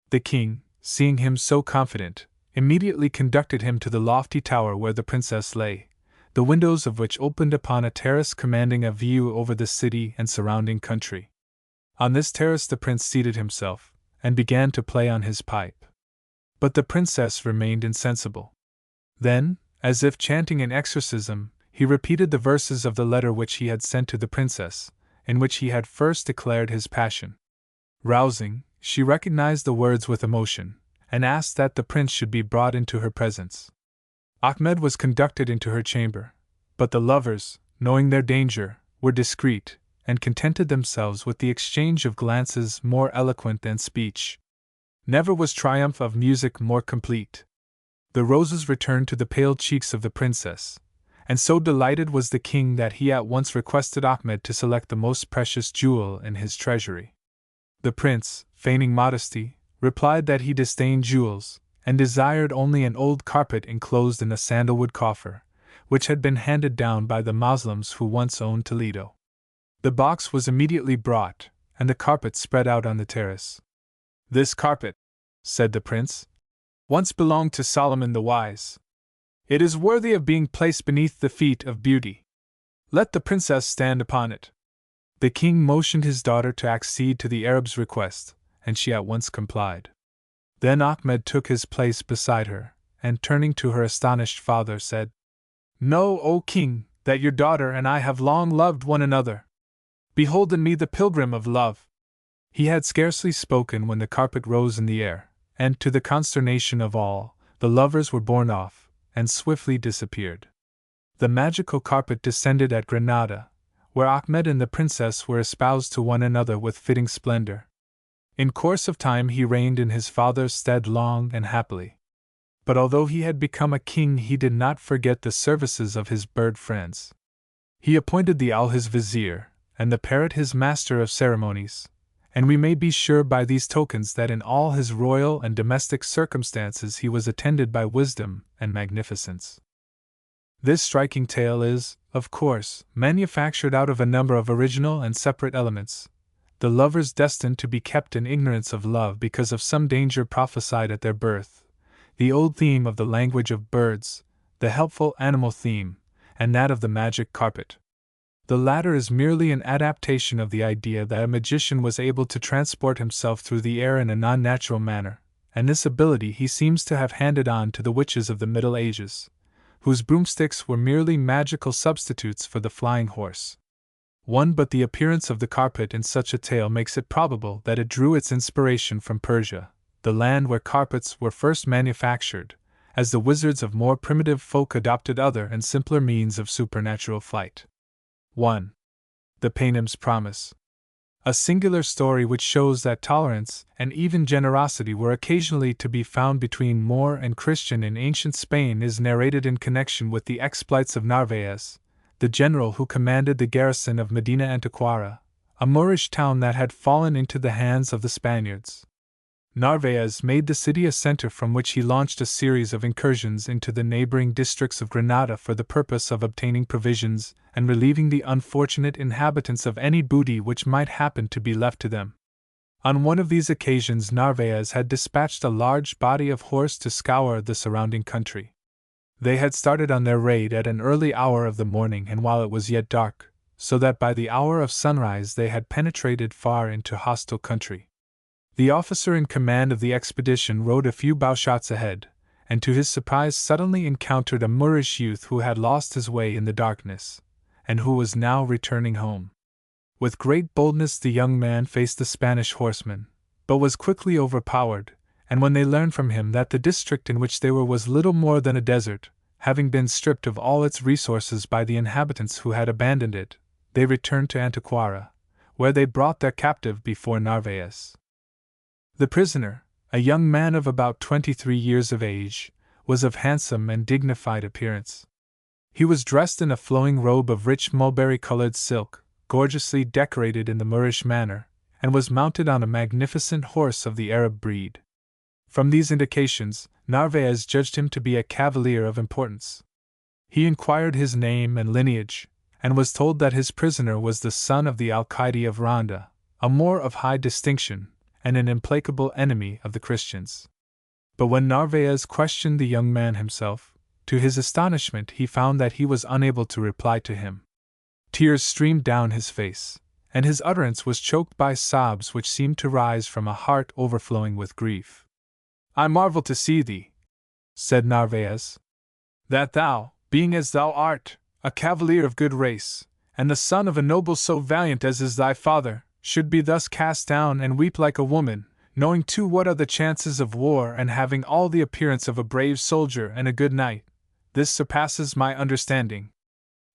A: The king, seeing him so confident, immediately conducted him to the lofty tower where the princess lay, the windows of which opened upon a terrace commanding a view over the city and surrounding country. On this terrace the prince seated himself, and began to play on his pipe. But the princess remained insensible. Then, as if chanting an exorcism, he repeated the verses of the letter which he had sent to the princess, in which he had first declared his passion. Rousing, she recognized the words with emotion, and asked that the prince should be brought into her presence. Ahmed was conducted into her chamber, but the lovers, knowing their danger, were discreet, and contented themselves with the exchange of glances more eloquent than speech. Never was triumph of music more complete. The roses returned to the pale cheeks of the princess, and so delighted was the king that he at once requested Ahmed to select the most precious jewel in his treasury. The prince, feigning modesty, replied that he disdained jewels, and desired only an old carpet enclosed in a sandalwood coffer, which had been handed down by the Moslems who once owned Toledo. The box was immediately brought, and the carpet spread out on the terrace. "This carpet," said the prince, "once belonged to Solomon the Wise. It is worthy of being placed beneath the feet of beauty. Let the princess stand upon it." The king motioned his daughter to accede to the Arab's request, and she at once complied. Then Ahmed took his place beside her, and turning to her astonished father said, "Know, O king, that your daughter and I have long loved one another. Behold in me the pilgrim of love." He had scarcely spoken when the carpet rose in the air, and to the consternation of all, the lovers were borne off, and swiftly disappeared. The magical carpet descended at Granada, where Ahmed and the princess were espoused to one another with fitting splendor. In course of time he reigned in his father's stead long and happily. But although he had become a king, he did not forget the services of his bird friends. He appointed the owl his vizier, and the parrot his master of ceremonies, and we may be sure by these tokens that in all his royal and domestic circumstances he was attended by wisdom and magnificence. This striking tale is, of course, manufactured out of a number of original and separate elements, the lovers destined to be kept in ignorance of love because of some danger prophesied at their birth, the old theme of the language of birds, the helpful animal theme, and that of the magic carpet. The latter is merely an adaptation of the idea that a magician was able to transport himself through the air in a non-natural manner, and this ability he seems to have handed on to the witches of the Middle Ages, whose broomsticks were merely magical substitutes for the flying horse. But the appearance of the carpet in such a tale makes it probable that it drew its inspiration from Persia, the land where carpets were first manufactured, as the wizards of more primitive folk adopted other and simpler means of supernatural flight. 1. The Paynim's Promise. A singular story which shows that tolerance and even generosity were occasionally to be found between Moor and Christian in ancient Spain is narrated in connection with the exploits of Narvaez, the general who commanded the garrison of Medina Antequera, a Moorish town that had fallen into the hands of the Spaniards. Narvaez made the city a center from which he launched a series of incursions into the neighboring districts of Granada for the purpose of obtaining provisions and relieving the unfortunate inhabitants of any booty which might happen to be left to them. On one of these occasions Narvaez had dispatched a large body of horse to scour the surrounding country. They had started on their raid at an early hour of the morning and while it was yet dark, so that by the hour of sunrise they had penetrated far into hostile country. The officer in command of the expedition rode a few bowshots ahead, and to his surprise suddenly encountered a Moorish youth who had lost his way in the darkness, and who was now returning home. With great boldness the young man faced the Spanish horsemen, but was quickly overpowered, and when they learned from him that the district in which they were was little more than a desert, having been stripped of all its resources by the inhabitants who had abandoned it, they returned to Antequera, where they brought their captive before Narvaez. The prisoner, a young man of about 23 years of age, was of handsome and dignified appearance. He was dressed in a flowing robe of rich mulberry-colored silk, gorgeously decorated in the Moorish manner, and was mounted on a magnificent horse of the Arab breed. From these indications, Narvaez judged him to be a cavalier of importance. He inquired his name and lineage, and was told that his prisoner was the son of the Alcaide of Ronda, a Moor of high distinction, and an implacable enemy of the Christians. But when Narvaez questioned the young man himself, to his astonishment he found that he was unable to reply to him. Tears streamed down his face, and his utterance was choked by sobs which seemed to rise from a heart overflowing with grief. "I marvel to see thee," said Narvaez, "that thou, being as thou art, a cavalier of good race, and the son of a noble so valiant as is thy father, should be thus cast down and weep like a woman, knowing too what are the chances of war and having all the appearance of a brave soldier and a good knight. This surpasses my understanding."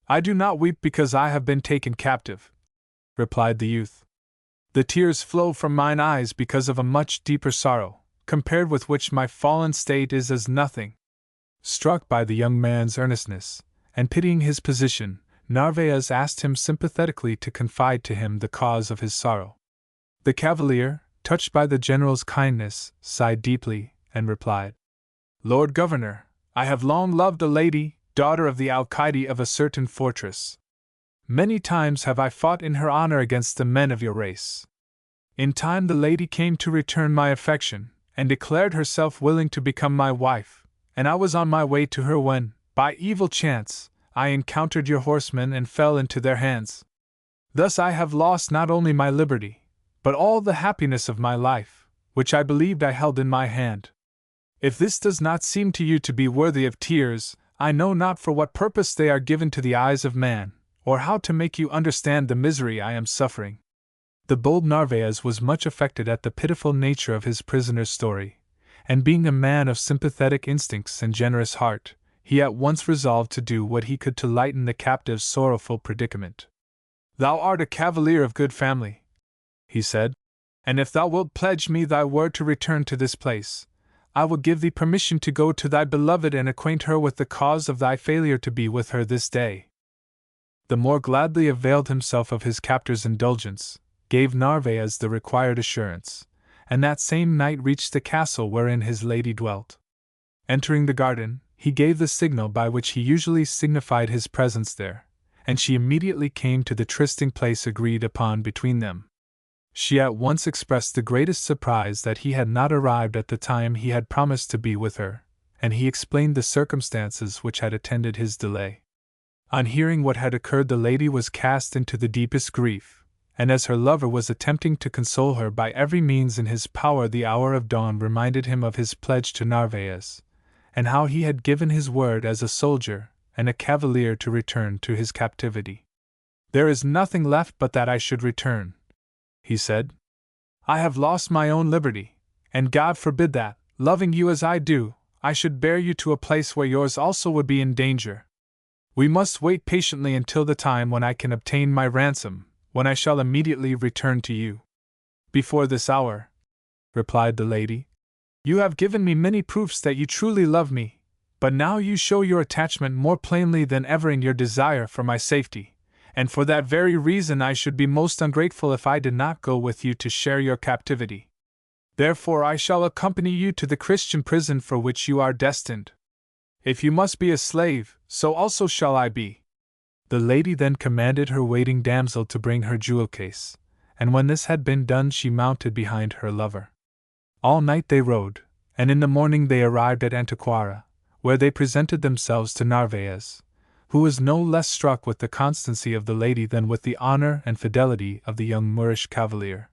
A: "I do not weep because I have been taken captive," replied the youth. "The tears flow from mine eyes because of a much deeper sorrow, compared with which my fallen state is as nothing." Struck by the young man's earnestness, and pitying his position, Narvaez asked him sympathetically to confide to him the cause of his sorrow. The cavalier, touched by the general's kindness, sighed deeply, and replied, "Lord Governor, I have long loved a lady, daughter of the Alcaide of a certain fortress. Many times have I fought in her honor against the men of your race. In time the lady came to return my affection, and declared herself willing to become my wife, and I was on my way to her when, by evil chance, I encountered your horsemen and fell into their hands. Thus I have lost not only my liberty, but all the happiness of my life, which I believed I held in my hand. If this does not seem to you to be worthy of tears, I know not for what purpose they are given to the eyes of man, or how to make you understand the misery I am suffering." The bold Narvaez was much affected at the pitiful nature of his prisoner's story, and being a man of sympathetic instincts and generous heart, he at once resolved to do what he could to lighten the captive's sorrowful predicament. "Thou art a cavalier of good family," he said, "and if thou wilt pledge me thy word to return to this place, I will give thee permission to go to thy beloved and acquaint her with the cause of thy failure to be with her this day." The Moor gladly availed himself of his captor's indulgence, gave Narvaez the required assurance, and that same night reached the castle wherein his lady dwelt. Entering the garden, he gave the signal by which he usually signified his presence there, and she immediately came to the trysting place agreed upon between them. She at once expressed the greatest surprise that he had not arrived at the time he had promised to be with her, and he explained the circumstances which had attended his delay. On hearing what had occurred, the lady was cast into the deepest grief, and as her lover was attempting to console her by every means in his power, the hour of dawn reminded him of his pledge to Narvaez, and how he had given his word as a soldier and a cavalier to return to his captivity. "There is nothing left but that I should return," he said. "I have lost my own liberty, and God forbid that, loving you as I do, I should bear you to a place where yours also would be in danger. We must wait patiently until the time when I can obtain my ransom, when I shall immediately return to you." "Before this hour," replied the lady, "you have given me many proofs that you truly love me, but now you show your attachment more plainly than ever in your desire for my safety, and for that very reason I should be most ungrateful if I did not go with you to share your captivity. Therefore I shall accompany you to the Christian prison for which you are destined. If you must be a slave, so also shall I be." The lady then commanded her waiting damsel to bring her jewel case, and when this had been done she mounted behind her lover. All night they rode, and in the morning they arrived at Antequera, where they presented themselves to Narvaez, who was no less struck with the constancy of the lady than with the honor and fidelity of the young Moorish cavalier.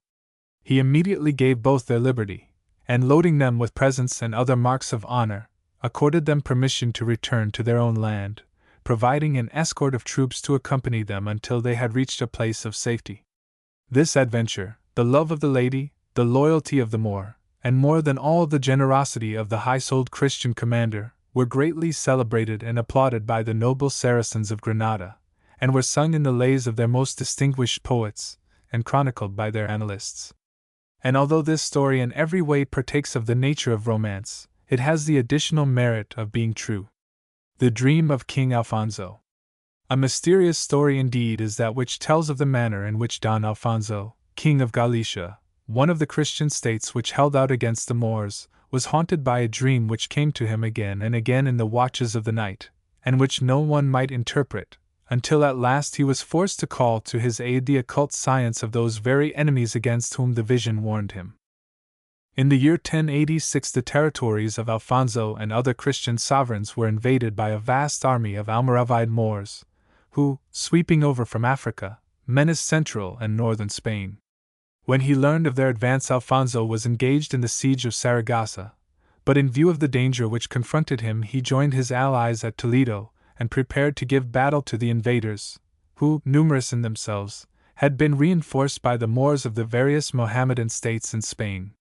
A: He immediately gave both their liberty, and loading them with presents and other marks of honor, accorded them permission to return to their own land, providing an escort of troops to accompany them until they had reached a place of safety. This adventure, the love of the lady, the loyalty of the Moor, and more than all the generosity of the high-souled Christian commander, were greatly celebrated and applauded by the noble Saracens of Granada, and were sung in the lays of their most distinguished poets, and chronicled by their annalists. And although this story in every way partakes of the nature of romance, it has the additional merit of being true. The Dream of King Alfonso. A mysterious story indeed is that which tells of the manner in which Don Alfonso, King of Galicia, one of the Christian states which held out against the Moors, was haunted by a dream which came to him again and again in the watches of the night, and which no one might interpret, until at last he was forced to call to his aid the occult science of those very enemies against whom the vision warned him. In the year 1086 the territories of Alfonso and other Christian sovereigns were invaded by a vast army of Almoravide Moors, who, sweeping over from Africa, menaced central and northern Spain. When he learned of their advance, Alfonso was engaged in the siege of Saragossa, but in view of the danger which confronted him he joined his allies at Toledo, and prepared to give battle to the invaders, who, numerous in themselves, had been reinforced by the Moors of the various Mohammedan states in Spain.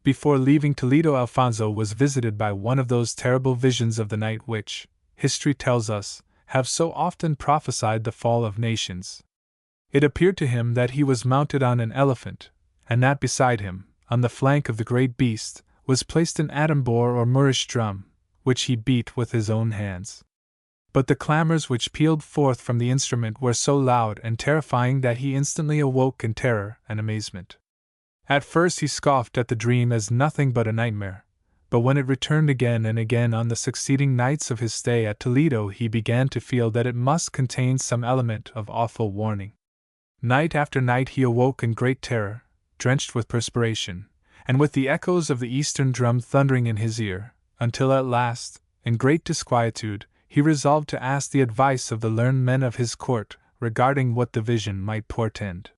A: Before leaving Toledo, Alfonso was visited by one of those terrible visions of the night which, history tells us, have so often prophesied the fall of nations. It appeared to him that he was mounted on an elephant, and that beside him, on the flank of the great beast, was placed an atambor or Moorish drum, which he beat with his own hands. But the clamors which pealed forth from the instrument were so loud and terrifying that he instantly awoke in terror and amazement. At first he scoffed at the dream as nothing but a nightmare, but when it returned again and again on the succeeding nights of his stay at Toledo he began to feel that it must contain some element of awful warning. Night after night he awoke in great terror, drenched with perspiration, and with the echoes of the eastern drum thundering in his ear, until at last, in great disquietude, he resolved to ask the advice of the learned men of his court regarding what the vision might portend.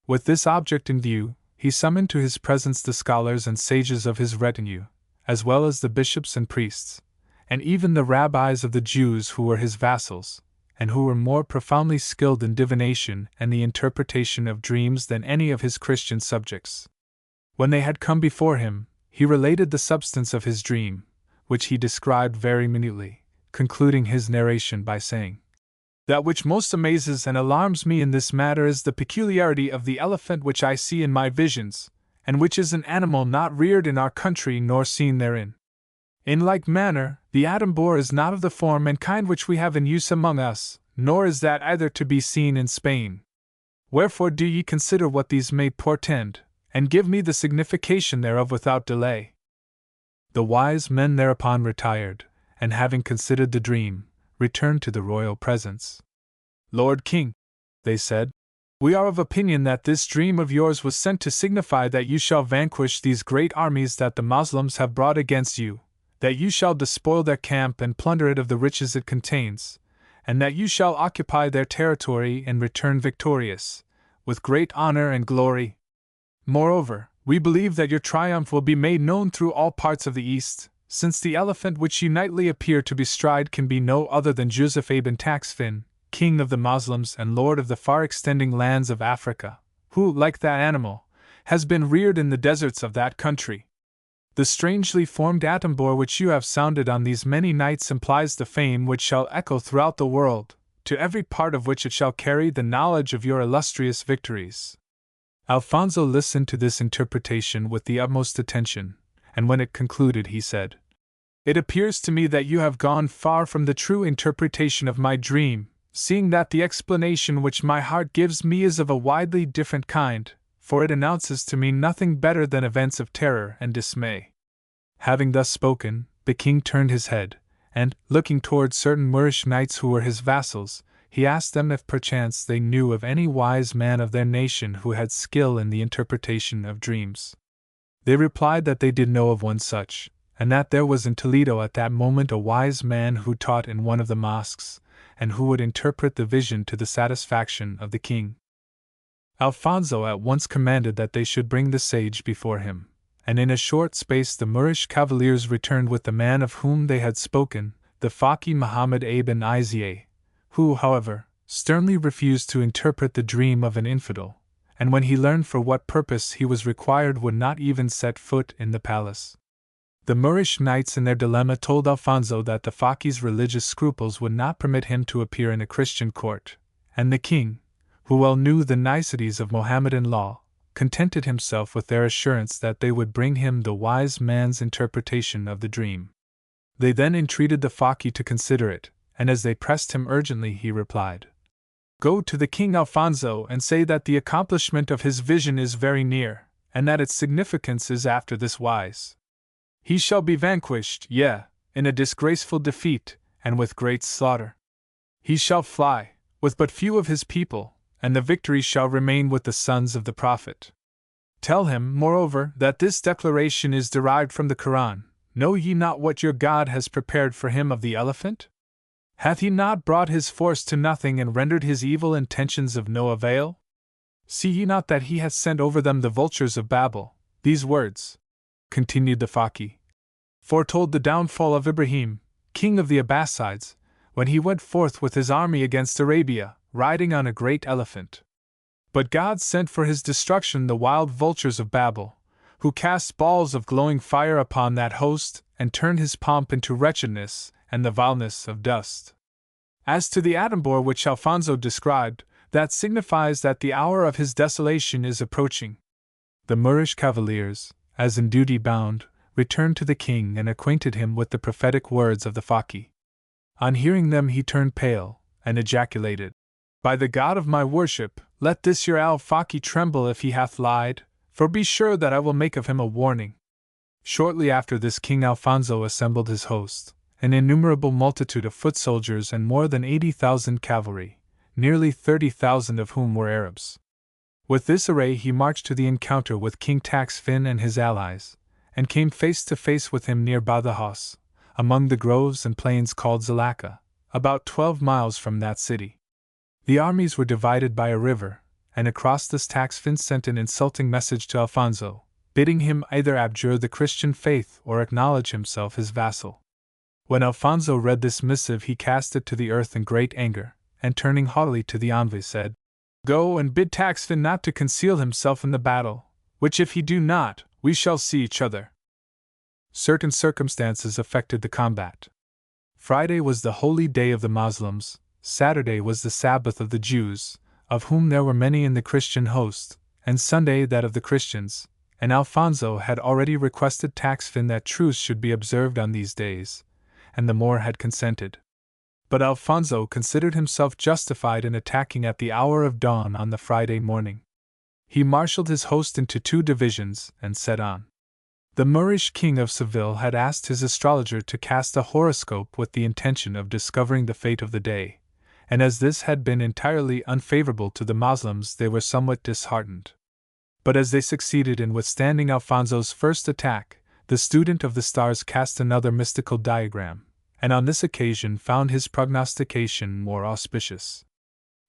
A: With this object in view, he summoned to his presence the scholars and sages of his retinue, as well as the bishops and priests, and even the rabbis of the Jews who were his vassals, and who were more profoundly skilled in divination and the interpretation of dreams than any of his Christian subjects. When they had come before him, he related the substance of his dream, which he described very minutely, concluding his narration by saying, "That which most amazes and alarms me in this matter is the peculiarity of the elephant which I see in my visions, and which is an animal not reared in our country nor seen therein. In like manner, the atambor is not of the form and kind which we have in use among us, nor is that either to be seen in Spain. Wherefore do ye consider what these may portend, and give me the signification thereof without delay." The wise men thereupon retired, and having considered the dream, returned to the royal presence. "Lord King," they said, "we are of opinion that this dream of yours was sent to signify that you shall vanquish these great armies that the Moslems have brought against you, that you shall despoil their camp and plunder it of the riches it contains, and that you shall occupy their territory and return victorious, with great honor and glory. Moreover, we believe that your triumph will be made known through all parts of the East, since the elephant which you nightly appear to bestride can be no other than Joseph Ibn Taxfin, king of the Moslems and lord of the far-extending lands of Africa, who, like that animal, has been reared in the deserts of that country. The strangely formed atambor which you have sounded on these many nights implies the fame which shall echo throughout the world, to every part of which it shall carry the knowledge of your illustrious victories." Alfonso listened to this interpretation with the utmost attention, and when it concluded he said, "It appears to me that you have gone far from the true interpretation of my dream, seeing that the explanation which my heart gives me is of a widely different kind, for it announces to me nothing better than events of terror and dismay." Having thus spoken, the king turned his head, and, looking towards certain Moorish knights who were his vassals, he asked them if perchance they knew of any wise man of their nation who had skill in the interpretation of dreams. They replied that they did know of one such, and that there was in Toledo at that moment a wise man who taught in one of the mosques, and who would interpret the vision to the satisfaction of the king. Alfonso at once commanded that they should bring the sage before him, and in a short space the Moorish cavaliers returned with the man of whom they had spoken, the Faqih Muhammad ibn Izzieh, who, however, sternly refused to interpret the dream of an infidel, and when he learned for what purpose he was required would not even set foot in the palace. The Moorish knights in their dilemma told Alfonso that the Faki's religious scruples would not permit him to appear in a Christian court, and the king, who well knew the niceties of Mohammedan law, contented himself with their assurance that they would bring him the wise man's interpretation of the dream. They then entreated the Faki to consider it, and as they pressed him urgently, he replied, "Go to the King Alfonso and say that the accomplishment of his vision is very near, and that its significance is after this wise. He shall be vanquished, yea, in a disgraceful defeat, and with great slaughter. He shall fly, with but few of his people, and the victory shall remain with the sons of the Prophet. Tell him, moreover, that this declaration is derived from the Quran. Know ye not what your God has prepared for him of the elephant? Hath he not brought his force to nothing and rendered his evil intentions of no avail? See ye not that he hath sent over them the vultures of Babel? These words," continued the Faki, "foretold the downfall of Ibrahim, king of the Abbasides, when he went forth with his army against Arabia, riding on a great elephant. But God sent for his destruction the wild vultures of Babel, who cast balls of glowing fire upon that host and turned his pomp into wretchedness and the vileness of dust. As to the Atambor which Alfonso described, that signifies that the hour of his desolation is approaching." The Moorish cavaliers, as in duty bound, returned to the king and acquainted him with the prophetic words of the Faki. On hearing them he turned pale, and ejaculated, "By the God of my worship, let this your al-Faki tremble if he hath lied, for be sure that I will make of him a warning." Shortly after this King Alfonso assembled his host, an innumerable multitude of foot soldiers and more than 80,000 cavalry, nearly 30,000 of whom were Arabs. With this array he marched to the encounter with King Taxfin and his allies, and came face to face with him near Badajoz, among the groves and plains called Zalaca, about 12 miles from that city. The armies were divided by a river, and across this Taxfin sent an insulting message to Alfonso, bidding him either abjure the Christian faith or acknowledge himself his vassal. When Alfonso read this missive he cast it to the earth in great anger, and turning haughtily to the envoy said, "Go and bid Taxfin not to conceal himself in the battle, which if he do not, we shall see each other." Certain circumstances affected the combat. Friday was the holy day of the Moslems, Saturday was the Sabbath of the Jews, of whom there were many in the Christian host, and Sunday that of the Christians, and Alfonso had already requested Taxfin that truce should be observed on these days, and the Moor had consented. But Alfonso considered himself justified in attacking at the hour of dawn on the Friday morning. He marshaled his host into 2 divisions and set on. The Moorish king of Seville had asked his astrologer to cast a horoscope with the intention of discovering the fate of the day, and as this had been entirely unfavorable to the Moslems, they were somewhat disheartened. But as they succeeded in withstanding Alfonso's first attack, the student of the stars cast another mystical diagram, and on this occasion found his prognostication more auspicious.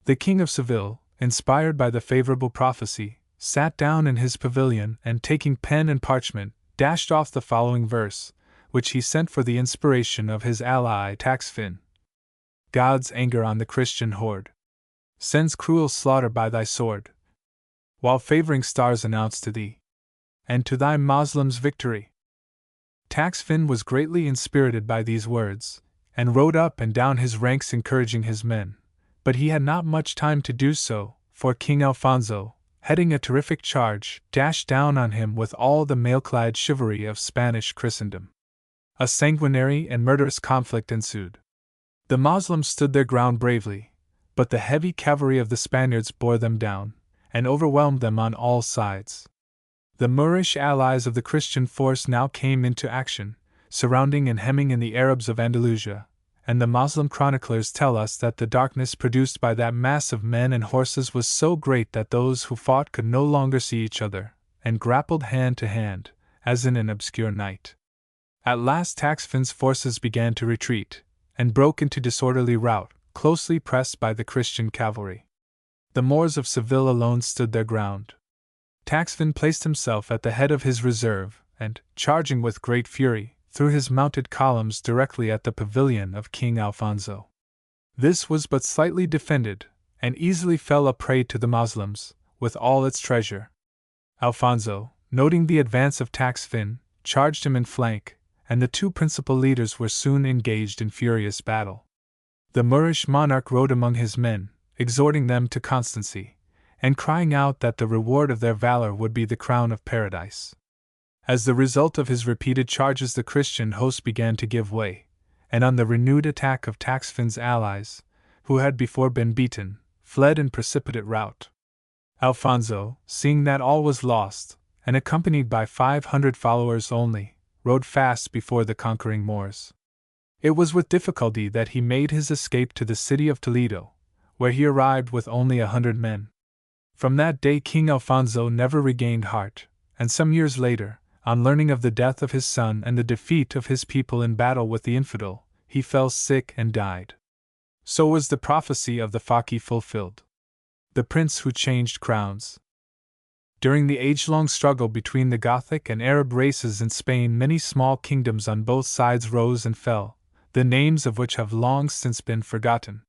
A: The king of Seville, inspired by the favorable prophecy, sat down in his pavilion and, taking pen and parchment, dashed off the following verse, which he sent for the inspiration of his ally Taxfin. "God's anger on the Christian horde sends cruel slaughter by thy sword, while favoring stars announce to thee, and to thy Moslems victory." Taxfin was greatly inspirited by these words, and rode up and down his ranks encouraging his men, but he had not much time to do so, for King Alfonso, heading a terrific charge, dashed down on him with all the mail-clad chivalry of Spanish Christendom. A sanguinary and murderous conflict ensued. The Moslems stood their ground bravely, but the heavy cavalry of the Spaniards bore them down, and overwhelmed them on all sides. The Moorish allies of the Christian force now came into action, surrounding and hemming in the Arabs of Andalusia, and the Moslem chroniclers tell us that the darkness produced by that mass of men and horses was so great that those who fought could no longer see each other, and grappled hand to hand, as in an obscure night. At last Taxfin's forces began to retreat, and broke into disorderly rout, closely pressed by the Christian cavalry. The Moors of Seville alone stood their ground. Taxfin placed himself at the head of his reserve, and, charging with great fury, threw his mounted columns directly at the pavilion of King Alfonso. This was but slightly defended, and easily fell a prey to the Moslems, with all its treasure. Alfonso, noting the advance of Taxfin, charged him in flank, and the two principal leaders were soon engaged in furious battle. The Moorish monarch rode among his men, exhorting them to constancy, and crying out that the reward of their valor would be the crown of paradise. As the result of his repeated charges, the Christian host began to give way, and on the renewed attack of Taxfin's allies, who had before been beaten, fled in precipitate rout. Alfonso, seeing that all was lost, and accompanied by 500 followers only, rode fast before the conquering Moors. It was with difficulty that he made his escape to the city of Toledo, where he arrived with only 100 men. From that day King Alfonso never regained heart, and some years later, on learning of the death of his son and the defeat of his people in battle with the infidel, he fell sick and died. So was the prophecy of the Faqih fulfilled. The prince who changed crowns. During the age-long struggle between the Gothic and Arab races in Spain, many small kingdoms on both sides rose and fell, the names of which have long since been forgotten.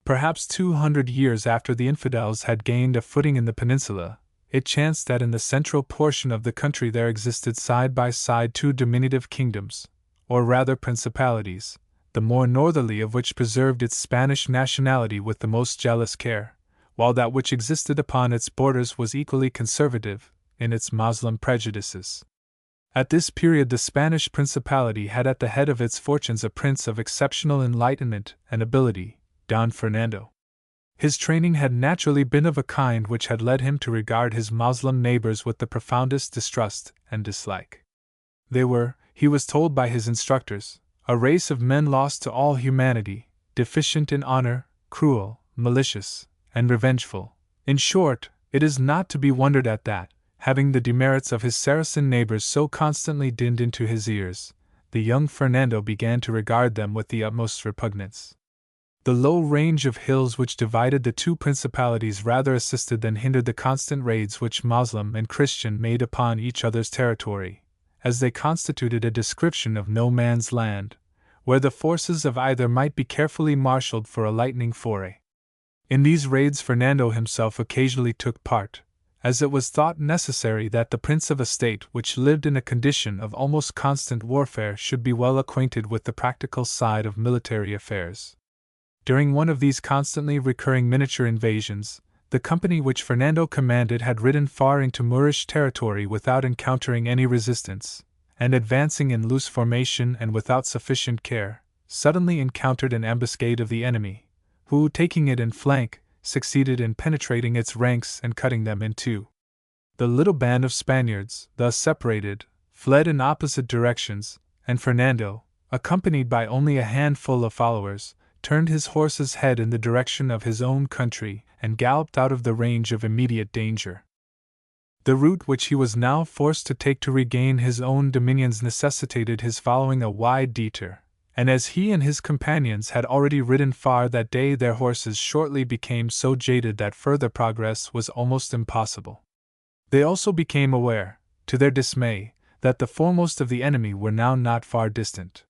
A: Perhaps 200 years after the infidels had gained a footing in the peninsula, it chanced that in the central portion of the country there existed side by side two diminutive kingdoms, or rather principalities, the more northerly of which preserved its Spanish nationality with the most jealous care, while that which existed upon its borders was equally conservative in its Moslem prejudices. At this period the Spanish principality had at the head of its fortunes a prince of exceptional enlightenment and ability, Don Fernando. His training had naturally been of a kind which had led him to regard his Moslem neighbors with the profoundest distrust and dislike. They were, he was told by his instructors, a race of men lost to all humanity, deficient in honor, cruel, malicious, and revengeful. In short, it is not to be wondered at that, having the demerits of his Saracen neighbors so constantly dinned into his ears, the young Fernando began to regard them with the utmost repugnance. The low range of hills which divided the two principalities rather assisted than hindered the constant raids which Moslem and Christian made upon each other's territory, as they constituted a description of no man's land, where the forces of either might be carefully marshaled for a lightning foray. In these raids Fernando himself occasionally took part, as it was thought necessary that the prince of a state which lived in a condition of almost constant warfare should be well acquainted with the practical side of military affairs. During one of these constantly recurring miniature invasions, the company which Fernando commanded had ridden far into Moorish territory without encountering any resistance, and advancing in loose formation and without sufficient care, suddenly encountered an ambuscade of the enemy, who, taking it in flank, succeeded in penetrating its ranks and cutting them in two. The little band of Spaniards, thus separated, fled in opposite directions, and Fernando, accompanied by only a handful of followers, turned his horse's head in the direction of his own country and galloped out of the range of immediate danger. The route which he was now forced to take to regain his own dominions necessitated his following a wide detour, and as he and his companions had already ridden far that day, their horses shortly became so jaded that further progress was almost impossible. They also became aware, to their dismay, that the foremost of the enemy were now not far distant.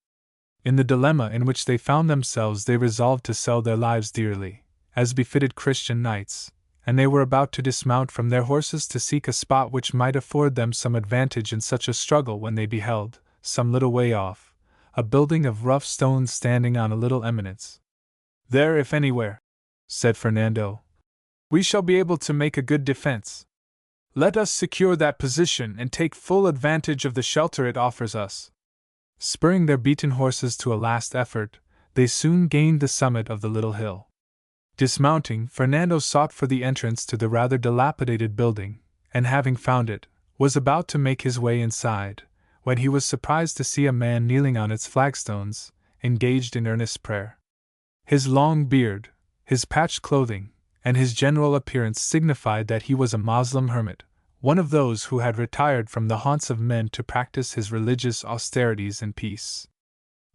A: In the dilemma in which they found themselves, they resolved to sell their lives dearly, as befitted Christian knights, and they were about to dismount from their horses to seek a spot which might afford them some advantage in such a struggle when they beheld, some little way off, a building of rough stones standing on a little eminence. "There, if anywhere," said Fernando, "we shall be able to make a good defense. Let us secure that position and take full advantage of the shelter it offers us." Spurring their beaten horses to a last effort, they soon gained the summit of the little hill. Dismounting, Fernando sought for the entrance to the rather dilapidated building, and having found it, was about to make his way inside, when he was surprised to see a man kneeling on its flagstones, engaged in earnest prayer. His long beard, his patched clothing, and his general appearance signified that he was a Moslem hermit, one of those who had retired from the haunts of men to practice his religious austerities in peace.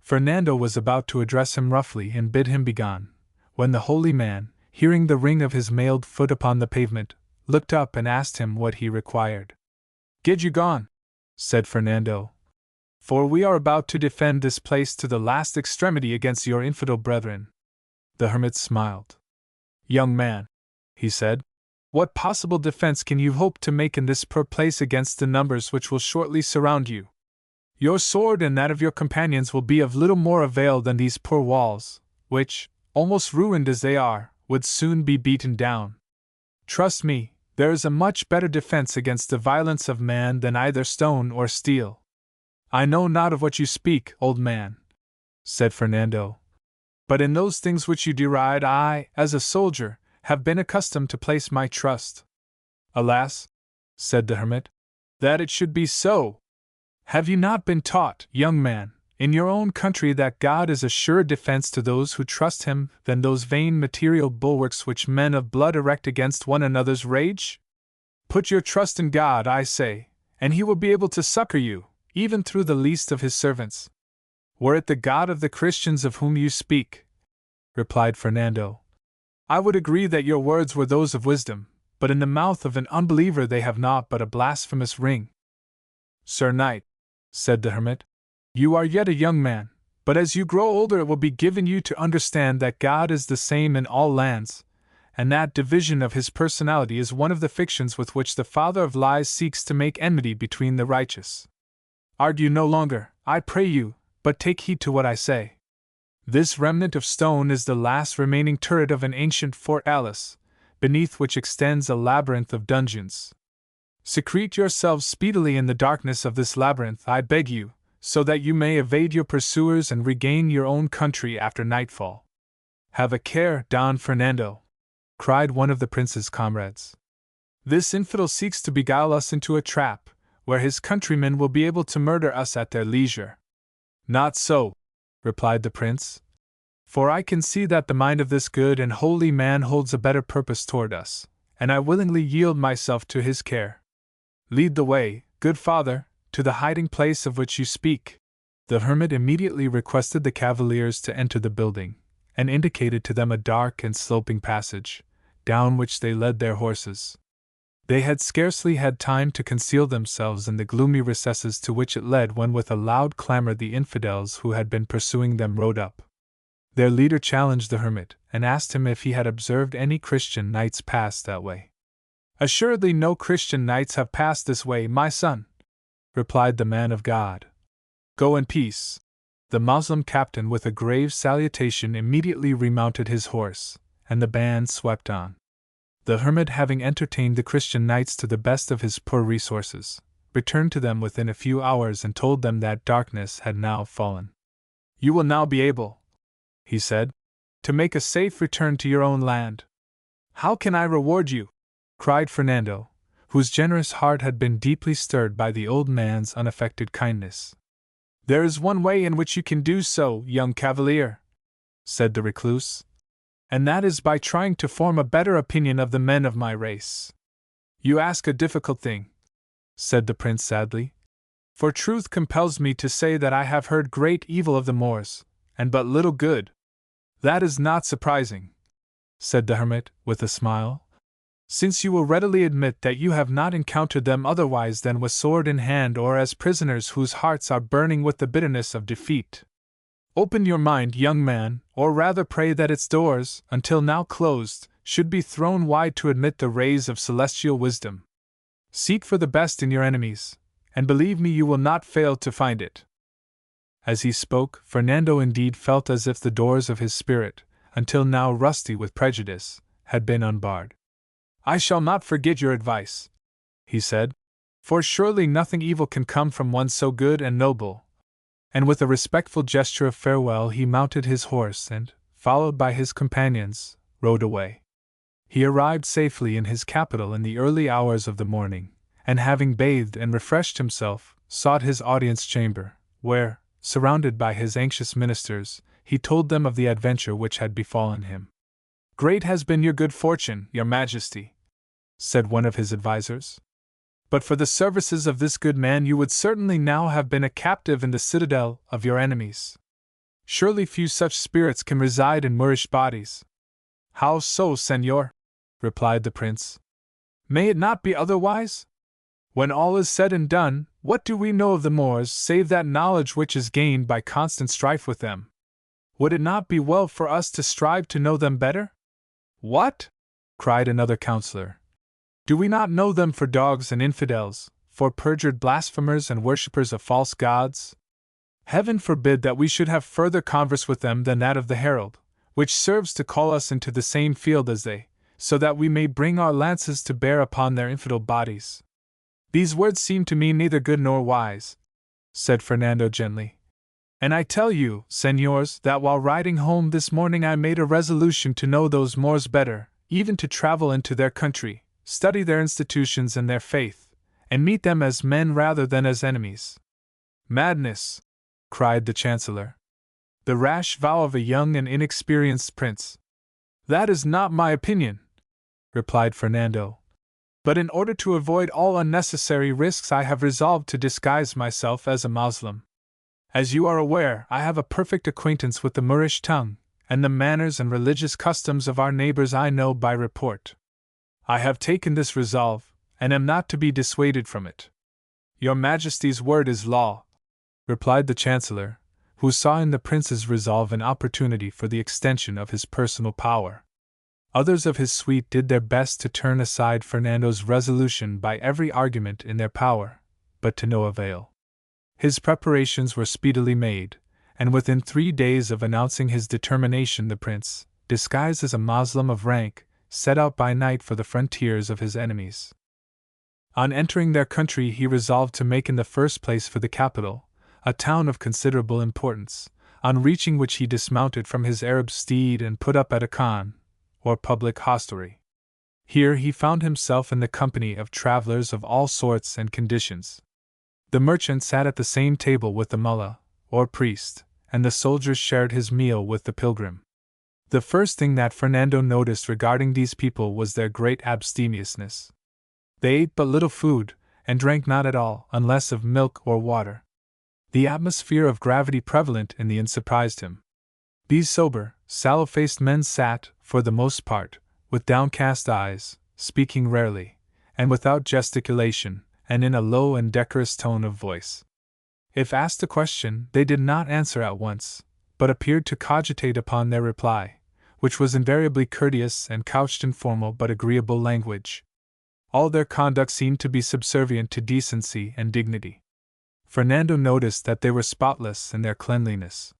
A: Fernando was about to address him roughly and bid him begone, when the holy man, hearing the ring of his mailed foot upon the pavement, looked up and asked him what he required. "Get you gone," said Fernando, "for we are about to defend this place to the last extremity against your infidel brethren." The hermit smiled. "Young man," he said, What possible defense can you hope to make in this poor place against the numbers which will shortly surround you? Your sword and that of your companions will be of little more avail than these poor walls, which, almost ruined as they are, would soon be beaten down. Trust me, there is a much better defense against the violence of man than either stone or steel. I know not of what you speak, old man, said Fernando. But in those things which you deride I, as a soldier, have been accustomed to place my trust. Alas, said the hermit, that it should be so! Have you not been taught, young man, in your own country that God is a surer defense to those who trust him than those vain material bulwarks which men of blood erect against one another's rage? Put your trust in God, I say, and he will be able to succor you, even through the least of his servants. Were it the God of the Christians of whom you speak, replied Fernando, I would agree that your words were those of wisdom, but in the mouth of an unbeliever they have naught but a blasphemous ring. Sir Knight, said the hermit, you are yet a young man, but as you grow older it will be given you to understand that God is the same in all lands, and that division of his personality is one of the fictions with which the father of lies seeks to make enmity between the righteous. Argue no longer, I pray you, but take heed to what I say. This remnant of stone is the last remaining turret of an ancient fortalice, beneath which extends a labyrinth of dungeons. Secrete yourselves speedily in the darkness of this labyrinth, I beg you, so that you may evade your pursuers and regain your own country after nightfall. Have a care, Don Fernando, cried one of the prince's comrades. This infidel seeks to beguile us into a trap, where his countrymen will be able to murder us at their leisure. Not so, replied the prince, for I can see that the mind of this good and holy man holds a better purpose toward us, and I willingly yield myself to his care. Lead the way, good father, to the hiding place of which you speak. The hermit immediately requested the cavaliers to enter the building, and indicated to them a dark and sloping passage, down which they led their horses. They had scarcely had time to conceal themselves in the gloomy recesses to which it led when with a loud clamor the infidels who had been pursuing them rode up. Their leader challenged the hermit, and asked him if he had observed any Christian knights pass that way. Assuredly no Christian knights have passed this way, my son, replied the man of God. Go in peace. The Moslem captain with a grave salutation immediately remounted his horse, and the band swept on. The hermit, having entertained the Christian knights to the best of his poor resources, returned to them within a few hours and told them that darkness had now fallen. You will now be able, he said, to make a safe return to your own land. How can I reward you? Cried Fernando, whose generous heart had been deeply stirred by the old man's unaffected kindness. There is one way in which you can do so, young cavalier, said the recluse, and that is by trying to form a better opinion of the men of my race. You ask a difficult thing, said the prince sadly, for truth compels me to say that I have heard great evil of the Moors, and but little good. That is not surprising, said the hermit, with a smile, since you will readily admit that you have not encountered them otherwise than with sword in hand or as prisoners whose hearts are burning with the bitterness of defeat. Open your mind, young man, or rather pray that its doors, until now closed, should be thrown wide to admit the rays of celestial wisdom. Seek for the best in your enemies, and believe me you will not fail to find it. As he spoke, Fernando indeed felt as if the doors of his spirit, until now rusty with prejudice, had been unbarred. I shall not forget your advice, he said, for surely nothing evil can come from one so good and noble. And with a respectful gesture of farewell he mounted his horse and, followed by his companions, rode away. He arrived safely in his capital in the early hours of the morning, and having bathed and refreshed himself, sought his audience chamber, where, surrounded by his anxious ministers, he told them of the adventure which had befallen him. Great has been your good fortune, your majesty, said one of his advisers. But for the services of this good man you would certainly now have been a captive in the citadel of your enemies. Surely few such spirits can reside in Moorish bodies. How so, senor? Replied the prince. May it not be otherwise? When all is said and done, what do we know of the Moors save that knowledge which is gained by constant strife with them? Would it not be well for us to strive to know them better? What? Cried another counselor. Do we not know them for dogs and infidels, for perjured blasphemers and worshippers of false gods? Heaven forbid that we should have further converse with them than that of the herald, which serves to call us into the same field as they, so that we may bring our lances to bear upon their infidel bodies. These words seem to me neither good nor wise, said Fernando gently. And I tell you, señors, that while riding home this morning I made a resolution to know those Moors better, even to travel into their country, study their institutions and their faith, and meet them as men rather than as enemies. Madness! Cried the Chancellor. The rash vow of a young and inexperienced prince. That is not my opinion, replied Fernando. But in order to avoid all unnecessary risks I have resolved to disguise myself as a Moslem. As you are aware, I have a perfect acquaintance with the Moorish tongue, and the manners and religious customs of our neighbors I know by report. I have taken this resolve, and am not to be dissuaded from it. Your Majesty's word is law, replied the Chancellor, who saw in the prince's resolve an opportunity for the extension of his personal power. Others of his suite did their best to turn aside Fernando's resolution by every argument in their power, but to no avail. His preparations were speedily made, and within 3 days of announcing his determination the prince, disguised as a Moslem of rank, set out by night for the frontiers of his enemies. On entering their country he resolved to make in the first place for the capital, a town of considerable importance, on reaching which he dismounted from his Arab steed and put up at a khan, or public hostelry. Here he found himself in the company of travelers of all sorts and conditions. The merchant sat at the same table with the mullah, or priest, and the soldiers shared his meal with the pilgrim. The first thing that Fernando noticed regarding these people was their great abstemiousness. They ate but little food, and drank not at all, unless of milk or water. The atmosphere of gravity prevalent in the inn surprised him. These sober, sallow-faced men sat, for the most part, with downcast eyes, speaking rarely, and without gesticulation, and in a low and decorous tone of voice. If asked a question, they did not answer at once, but appeared to cogitate upon their reply, which was invariably courteous and couched in formal but agreeable language. All their conduct seemed to be subservient to decency and dignity. Fernando noticed that they were spotless in their cleanliness.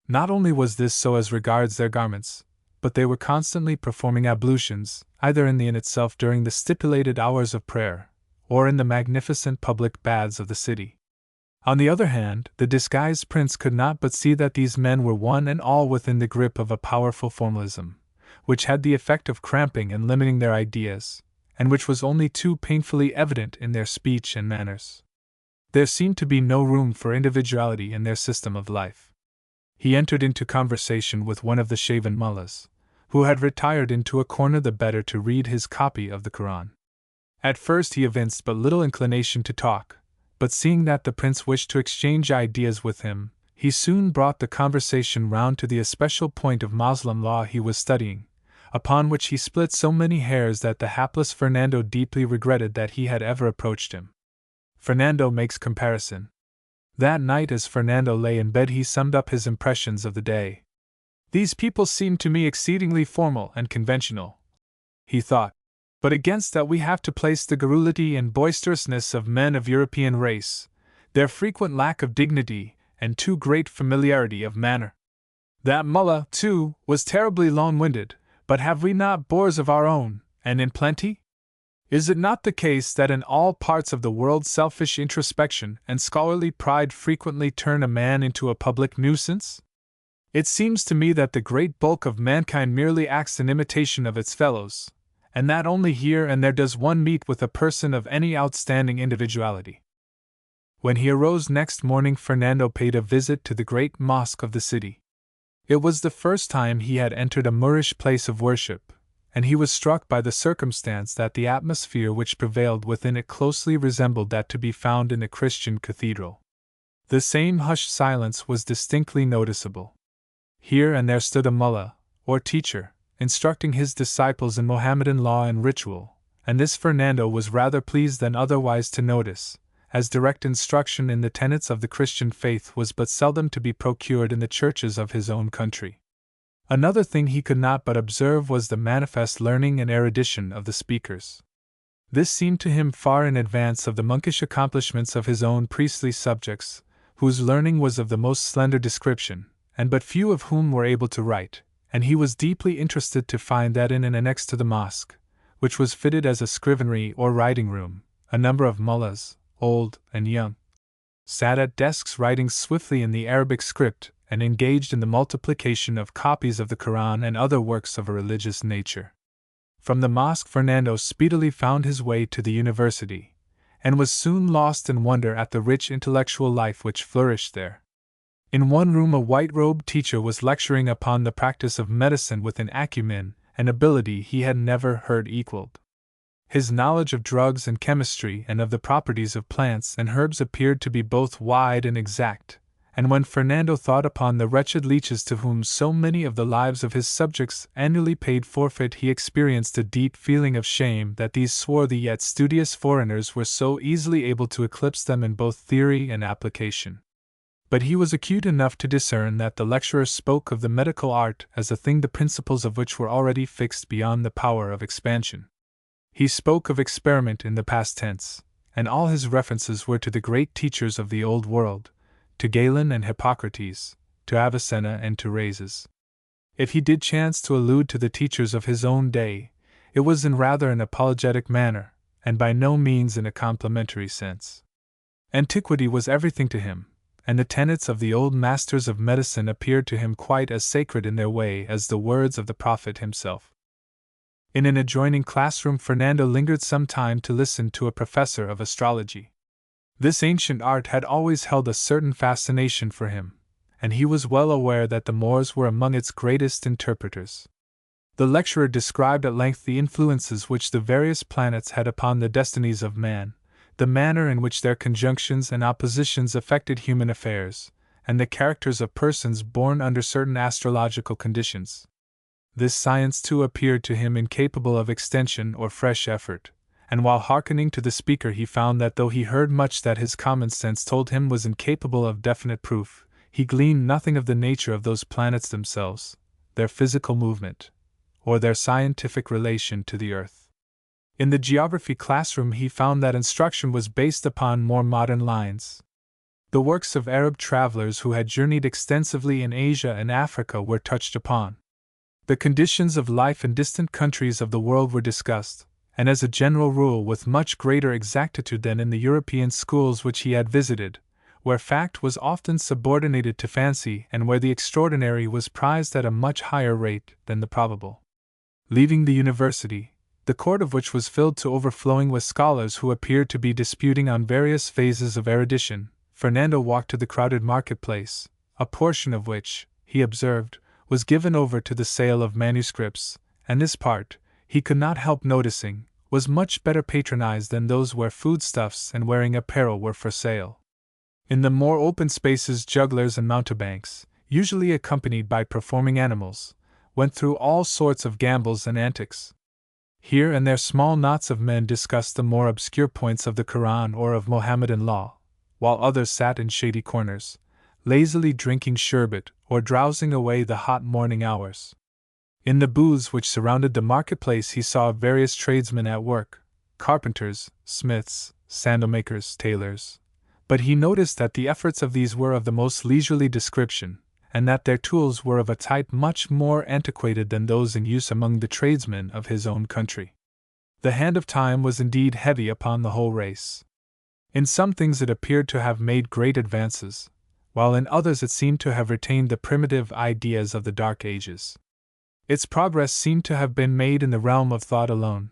A: Not only was this so as regards their garments, but they were constantly performing ablutions, either in the inn itself during the stipulated hours of prayer, or in the magnificent public baths of the city. On the other hand, the disguised prince could not but see that these men were one and all within the grip of a powerful formalism, which had the effect of cramping and limiting their ideas, and which was only too painfully evident in their speech and manners. There seemed to be no room for individuality in their system of life. He entered into conversation with one of the shaven mullahs, who had retired into a corner the better to read his copy of the Quran. At first he evinced but little inclination to talk, but seeing that the prince wished to exchange ideas with him, he soon brought the conversation round to the especial point of Moslem law he was studying, upon which he split so many hairs that the hapless Fernando deeply regretted that he had ever approached him. Fernando makes comparison. That night as Fernando lay in bed he summed up his impressions of the day. These people seem to me exceedingly formal and conventional, he thought, but against that we have to place the garrulity and boisterousness of men of European race, their frequent lack of dignity, and too great familiarity of manner. That mullah, too, was terribly long-winded, but have we not bores of our own, and in plenty? Is it not the case that in all parts of the world selfish introspection and scholarly pride frequently turn a man into a public nuisance? It seems to me that the great bulk of mankind merely acts in imitation of its fellows, and that only here and there does one meet with a person of any outstanding individuality. When he arose next morning, Fernando paid a visit to the great mosque of the city. It was the first time he had entered a Moorish place of worship, and he was struck by the circumstance that the atmosphere which prevailed within it closely resembled that to be found in a Christian cathedral. The same hushed silence was distinctly noticeable. Here and there stood a mullah, or teacher, instructing his disciples in Mohammedan law and ritual, and this Fernando was rather pleased than otherwise to notice, as direct instruction in the tenets of the Christian faith was but seldom to be procured in the churches of his own country. Another thing he could not but observe was the manifest learning and erudition of the speakers. This seemed to him far in advance of the monkish accomplishments of his own priestly subjects, whose learning was of the most slender description, and but few of whom were able to write, and he was deeply interested to find that in an annex to the mosque, which was fitted as a scrivenery or writing room, a number of mullahs, old and young, sat at desks writing swiftly in the Arabic script and engaged in the multiplication of copies of the Quran and other works of a religious nature. From the mosque Fernando speedily found his way to the university, and was soon lost in wonder at the rich intellectual life which flourished there. In one room a white-robed teacher was lecturing upon the practice of medicine with an acumen and ability he had never heard equaled. His knowledge of drugs and chemistry and of the properties of plants and herbs appeared to be both wide and exact, and when Fernando thought upon the wretched leeches to whom so many of the lives of his subjects annually paid forfeit, he experienced a deep feeling of shame that these swarthy yet studious foreigners were so easily able to eclipse them in both theory and application. But he was acute enough to discern that the lecturer spoke of the medical art as a thing the principles of which were already fixed beyond the power of expansion. He spoke of experiment in the past tense, and all his references were to the great teachers of the old world, to Galen and Hippocrates, to Avicenna and to Rhazes. If he did chance to allude to the teachers of his own day, it was in rather an apologetic manner, and by no means in a complimentary sense. Antiquity was everything to him, and the tenets of the old masters of medicine appeared to him quite as sacred in their way as the words of the prophet himself. In an adjoining classroom Fernando lingered some time to listen to a professor of astrology. This ancient art had always held a certain fascination for him, and he was well aware that the Moors were among its greatest interpreters. The lecturer described at length the influences which the various planets had upon the destinies of man, the manner in which their conjunctions and oppositions affected human affairs, and the characters of persons born under certain astrological conditions. This science too appeared to him incapable of extension or fresh effort, and while hearkening to the speaker he found that though he heard much that his common sense told him was incapable of definite proof, he gleaned nothing of the nature of those planets themselves, their physical movement, or their scientific relation to the earth. In the geography classroom he found that instruction was based upon more modern lines. The works of Arab travelers who had journeyed extensively in Asia and Africa were touched upon. The conditions of life in distant countries of the world were discussed, and as a general rule with much greater exactitude than in the European schools which he had visited, where fact was often subordinated to fancy and where the extraordinary was prized at a much higher rate than the probable. Leaving the university, the court of which was filled to overflowing with scholars who appeared to be disputing on various phases of erudition, Fernando walked to the crowded marketplace, a portion of which, he observed, was given over to the sale of manuscripts, and this part, he could not help noticing, was much better patronized than those where foodstuffs and wearing apparel were for sale. In the more open spaces jugglers and mountebanks, usually accompanied by performing animals, went through all sorts of gambols and antics. Here and there small knots of men discussed the more obscure points of the Quran or of Mohammedan law, while others sat in shady corners, lazily drinking sherbet or drowsing away the hot morning hours. In the booths which surrounded the marketplace he saw various tradesmen at work, carpenters, smiths, sandalmakers, tailors, but he noticed that the efforts of these were of the most leisurely description, and that their tools were of a type much more antiquated than those in use among the tradesmen of his own country. The hand of time was indeed heavy upon the whole race. In some things it appeared to have made great advances, while in others it seemed to have retained the primitive ideas of the Dark Ages. Its progress seemed to have been made in the realm of thought alone,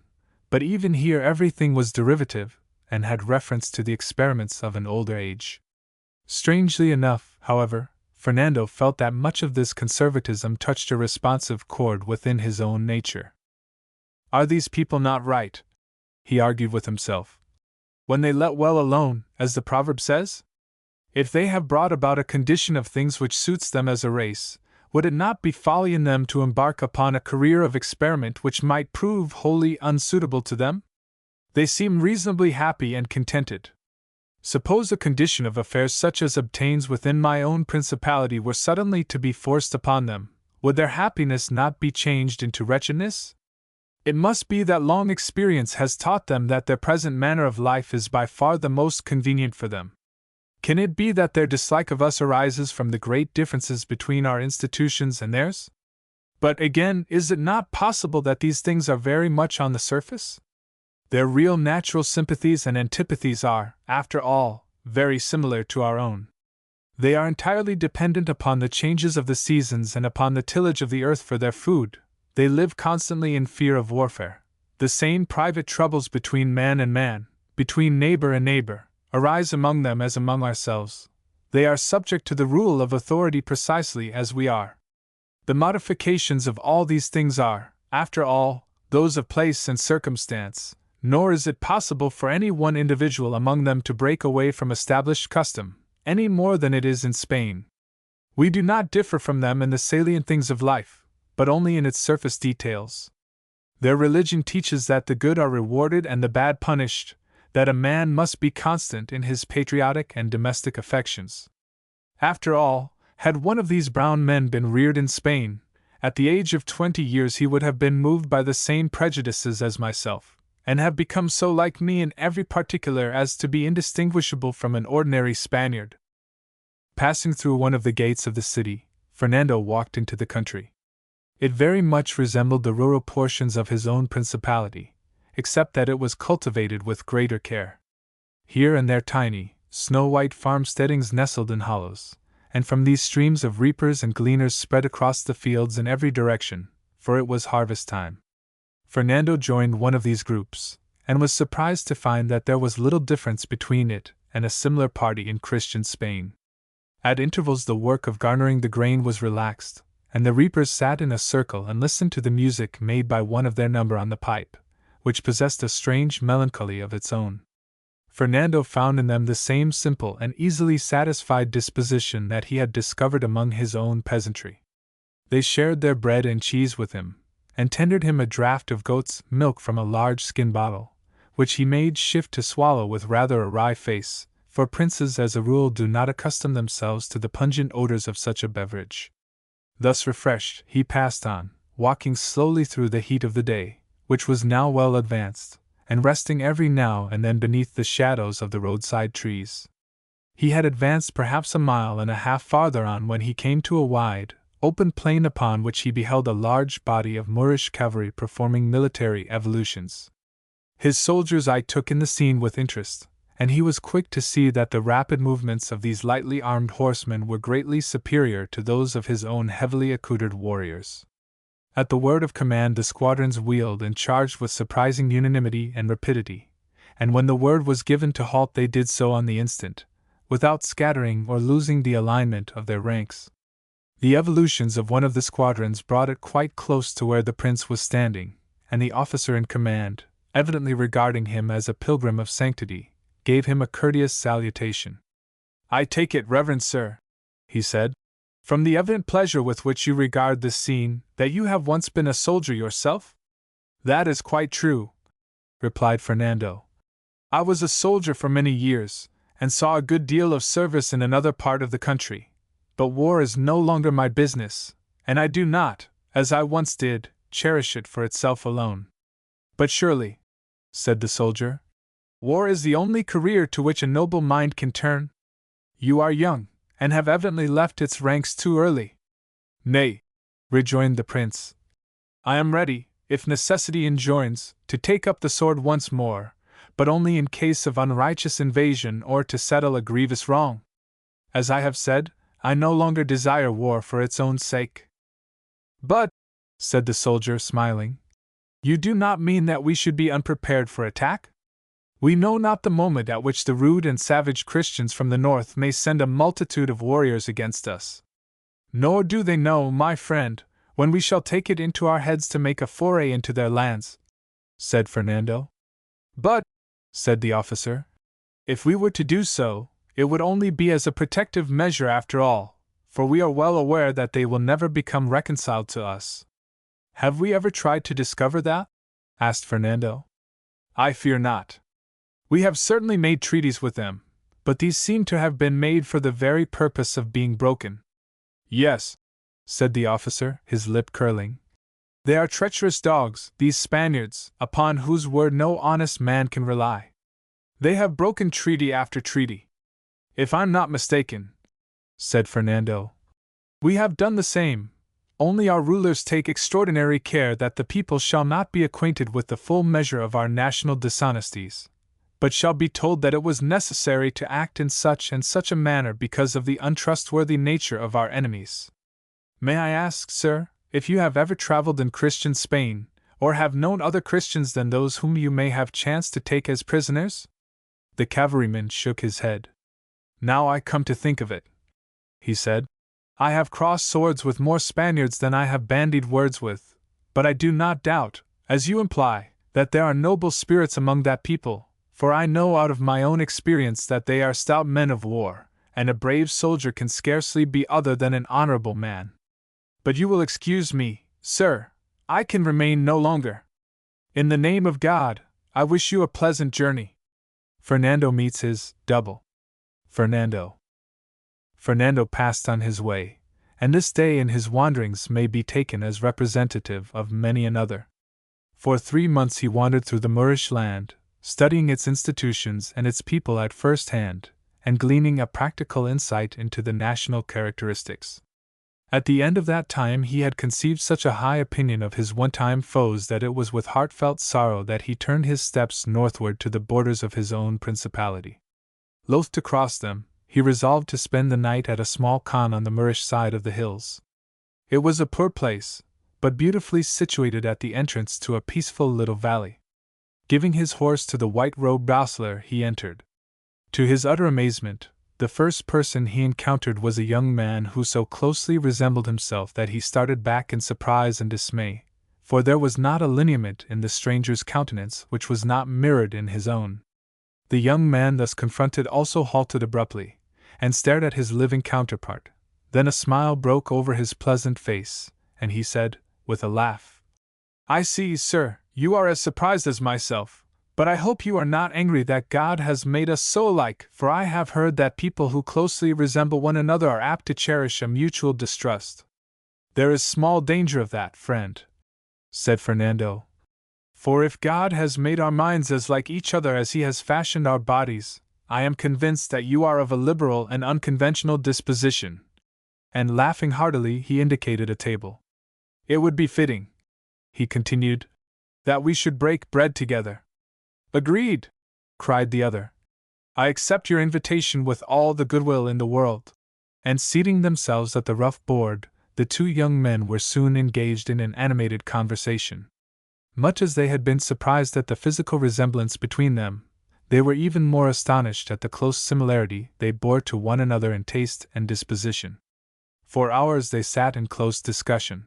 A: but even here everything was derivative, and had reference to the experiments of an older age. Strangely enough, however, Fernando felt that much of this conservatism touched a responsive chord within his own nature. Are these people not right, he argued with himself, when they let well alone, as the proverb says? If they have brought about a condition of things which suits them as a race, would it not be folly in them to embark upon a career of experiment which might prove wholly unsuitable to them? They seem reasonably happy and contented. Suppose a condition of affairs such as obtains within my own principality were suddenly to be forced upon them, would their happiness not be changed into wretchedness? It must be that long experience has taught them that their present manner of life is by far the most convenient for them. Can it be that their dislike of us arises from the great differences between our institutions and theirs? But again, is it not possible that these things are very much on the surface? Their real natural sympathies and antipathies are, after all, very similar to our own. They are entirely dependent upon the changes of the seasons and upon the tillage of the earth for their food. They live constantly in fear of warfare. The same private troubles between man and man, between neighbor and neighbor, arise among them as among ourselves. They are subject to the rule of authority precisely as we are. The modifications of all these things are, after all, those of place and circumstance, nor is it possible for any one individual among them to break away from established custom, any more than it is in Spain. We do not differ from them in the salient things of life, but only in its surface details. Their religion teaches that the good are rewarded and the bad punished, that a man must be constant in his patriotic and domestic affections. After all, had one of these brown men been reared in Spain, at the age of 20 years he would have been moved by the same prejudices as myself, and have become so like me in every particular as to be indistinguishable from an ordinary Spaniard. Passing through one of the gates of the city, Fernando walked into the country. It very much resembled the rural portions of his own principality, except that it was cultivated with greater care. Here and there tiny, snow-white farmsteadings nestled in hollows, and from these streams of reapers and gleaners spread across the fields in every direction, for it was harvest time. Fernando joined one of these groups, and was surprised to find that there was little difference between it and a similar party in Christian Spain. At intervals the work of garnering the grain was relaxed, and the reapers sat in a circle and listened to the music made by one of their number on the pipe, which possessed a strange melancholy of its own. Fernando found in them the same simple and easily satisfied disposition that he had discovered among his own peasantry. They shared their bread and cheese with him, and tendered him a draught of goat's milk from a large skin bottle, which he made shift to swallow with rather a wry face, for princes as a rule do not accustom themselves to the pungent odors of such a beverage. Thus refreshed, he passed on, walking slowly through the heat of the day, which was now well advanced, and resting every now and then beneath the shadows of the roadside trees. He had advanced perhaps a mile and a half farther on when he came to a wide, open plain upon which he beheld a large body of Moorish cavalry performing military evolutions. His soldier's eye took in the scene with interest, and he was quick to see that the rapid movements of these lightly armed horsemen were greatly superior to those of his own heavily accoutred warriors. At the word of command the squadrons wheeled and charged with surprising unanimity and rapidity, and when the word was given to halt they did so on the instant, without scattering or losing the alignment of their ranks. The evolutions of one of the squadrons brought it quite close to where the prince was standing, and the officer in command, evidently regarding him as a pilgrim of sanctity, gave him a courteous salutation. "I take it, reverend sir," he said, "from the evident pleasure with which you regard this scene, that you have once been a soldier yourself?" "That is quite true," replied Fernando. "I was a soldier for many years, and saw a good deal of service in another part of the country. But war is no longer my business, and I do not, as I once did, cherish it for itself alone." "But surely," said the soldier, "war is the only career to which a noble mind can turn? You are young, and have evidently left its ranks too early." "Nay," rejoined the prince, "I am ready, if necessity enjoins, to take up the sword once more, but only in case of unrighteous invasion or to settle a grievous wrong. As I have said, I no longer desire war for its own sake." "But," said the soldier, smiling, "you do not mean that we should be unprepared for attack? We know not the moment at which the rude and savage Christians from the north may send a multitude of warriors against us. Nor do they know, my friend, when we shall take it into our heads to make a foray into their lands," said Fernando. "But," said the officer, "if we were to do so, it would only be as a protective measure after all, for we are well aware that they will never become reconciled to us." "Have we ever tried to discover that?" asked Fernando. "I fear not. We have certainly made treaties with them, but these seem to have been made for the very purpose of being broken." "Yes," said the officer, his lip curling. They are treacherous dogs, these Spaniards, upon whose word no honest man can rely. They have broken treaty after treaty. If I'm not mistaken, said Fernando, we have done the same, only our rulers take extraordinary care that the people shall not be acquainted with the full measure of our national dishonesties, but shall be told that it was necessary to act in such and such a manner because of the untrustworthy nature of our enemies. May I ask, sir, if you have ever traveled in Christian Spain, or have known other Christians than those whom you may have chanced to take as prisoners? The cavalryman shook his head. Now I come to think of it, he said, I have crossed swords with more Spaniards than I have bandied words with, but I do not doubt, as you imply, that there are noble spirits among that people, for I know out of my own experience that they are stout men of war, and a brave soldier can scarcely be other than an honorable man. But you will excuse me, sir, I can remain no longer. In the name of God, I wish you a pleasant journey. Fernando meets his double. Fernando passed on his way, and this day in his wanderings may be taken as representative of many another. For 3 months he wandered through the Moorish land, studying its institutions and its people at first hand, and gleaning a practical insight into the national characteristics. At the end of that time he had conceived such a high opinion of his one-time foes that it was with heartfelt sorrow that he turned his steps northward to the borders of his own principality. Loath to cross them, he resolved to spend the night at a small khan on the Moorish side of the hills. It was a poor place, but beautifully situated at the entrance to a peaceful little valley. Giving his horse to the white-robed ostler, he entered. To his utter amazement, the first person he encountered was a young man who so closely resembled himself that he started back in surprise and dismay, for there was not a lineament in the stranger's countenance which was not mirrored in his own. The young man thus confronted also halted abruptly, and stared at his living counterpart. Then a smile broke over his pleasant face, and he said, with a laugh, I see, sir, you are as surprised as myself, but I hope you are not angry that God has made us so alike, for I have heard that people who closely resemble one another are apt to cherish a mutual distrust. There is small danger of that, friend, said Fernando. For if God has made our minds as like each other as He has fashioned our bodies, I am convinced that you are of a liberal and unconventional disposition. And laughing heartily, he indicated a table. It would be fitting, he continued, that we should break bread together. Agreed, cried the other. I accept your invitation with all the goodwill in the world. And seating themselves at the rough board, the 2 young men were soon engaged in an animated conversation. Much as they had been surprised at the physical resemblance between them, they were even more astonished at the close similarity they bore to one another in taste and disposition. For hours they sat in close discussion.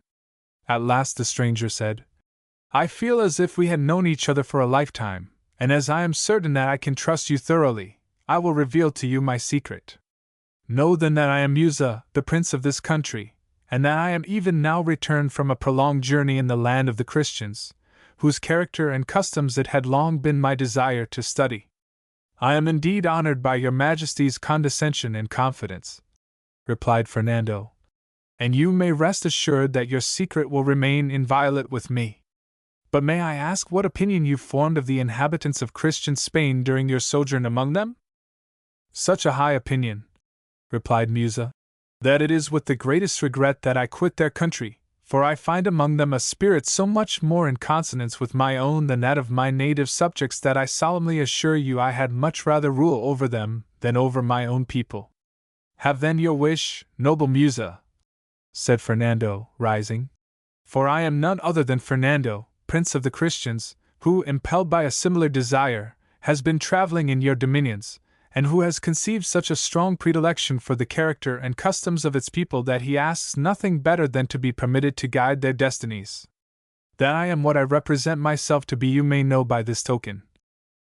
A: At last the stranger said, I feel as if we had known each other for a lifetime, and as I am certain that I can trust you thoroughly, I will reveal to you my secret. Know then that I am Musa, the prince of this country, and that I am even now returned from a prolonged journey in the land of the Christians, whose character and customs it had long been my desire to study. I am indeed honored by your Majesty's condescension and confidence, replied Fernando, and you may rest assured that your secret will remain inviolate with me. But may I ask what opinion you formed of the inhabitants of Christian Spain during your sojourn among them? Such a high opinion, replied Musa, that it is with the greatest regret that I quit their country, for I find among them a spirit so much more in consonance with my own than that of my native subjects that I solemnly assure you I had much rather rule over them than over my own people. Have then your wish, noble Musa, said Fernando, rising. For I am none other than Fernando, Prince of the Christians, who, impelled by a similar desire, has been traveling in your dominions, and who has conceived such a strong predilection for the character and customs of its people that he asks nothing better than to be permitted to guide their destinies. That I am what I represent myself to be you may know by this token.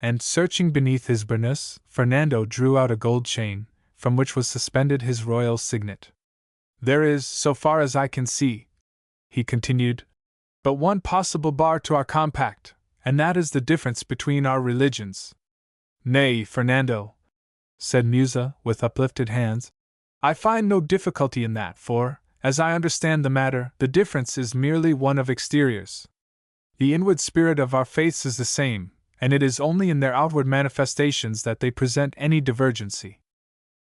A: And searching beneath his burnous, Fernando drew out a gold chain, from which was suspended his royal signet. There is, so far as I can see, he continued, but one possible bar to our compact, and that is the difference between our religions. Nay, Fernando, said Musa, with uplifted hands, I find no difficulty in that, for, As I understand the matter, the difference is merely one of exteriors. The inward spirit of our faiths is the same, and it is only in their outward manifestations that they present any divergency.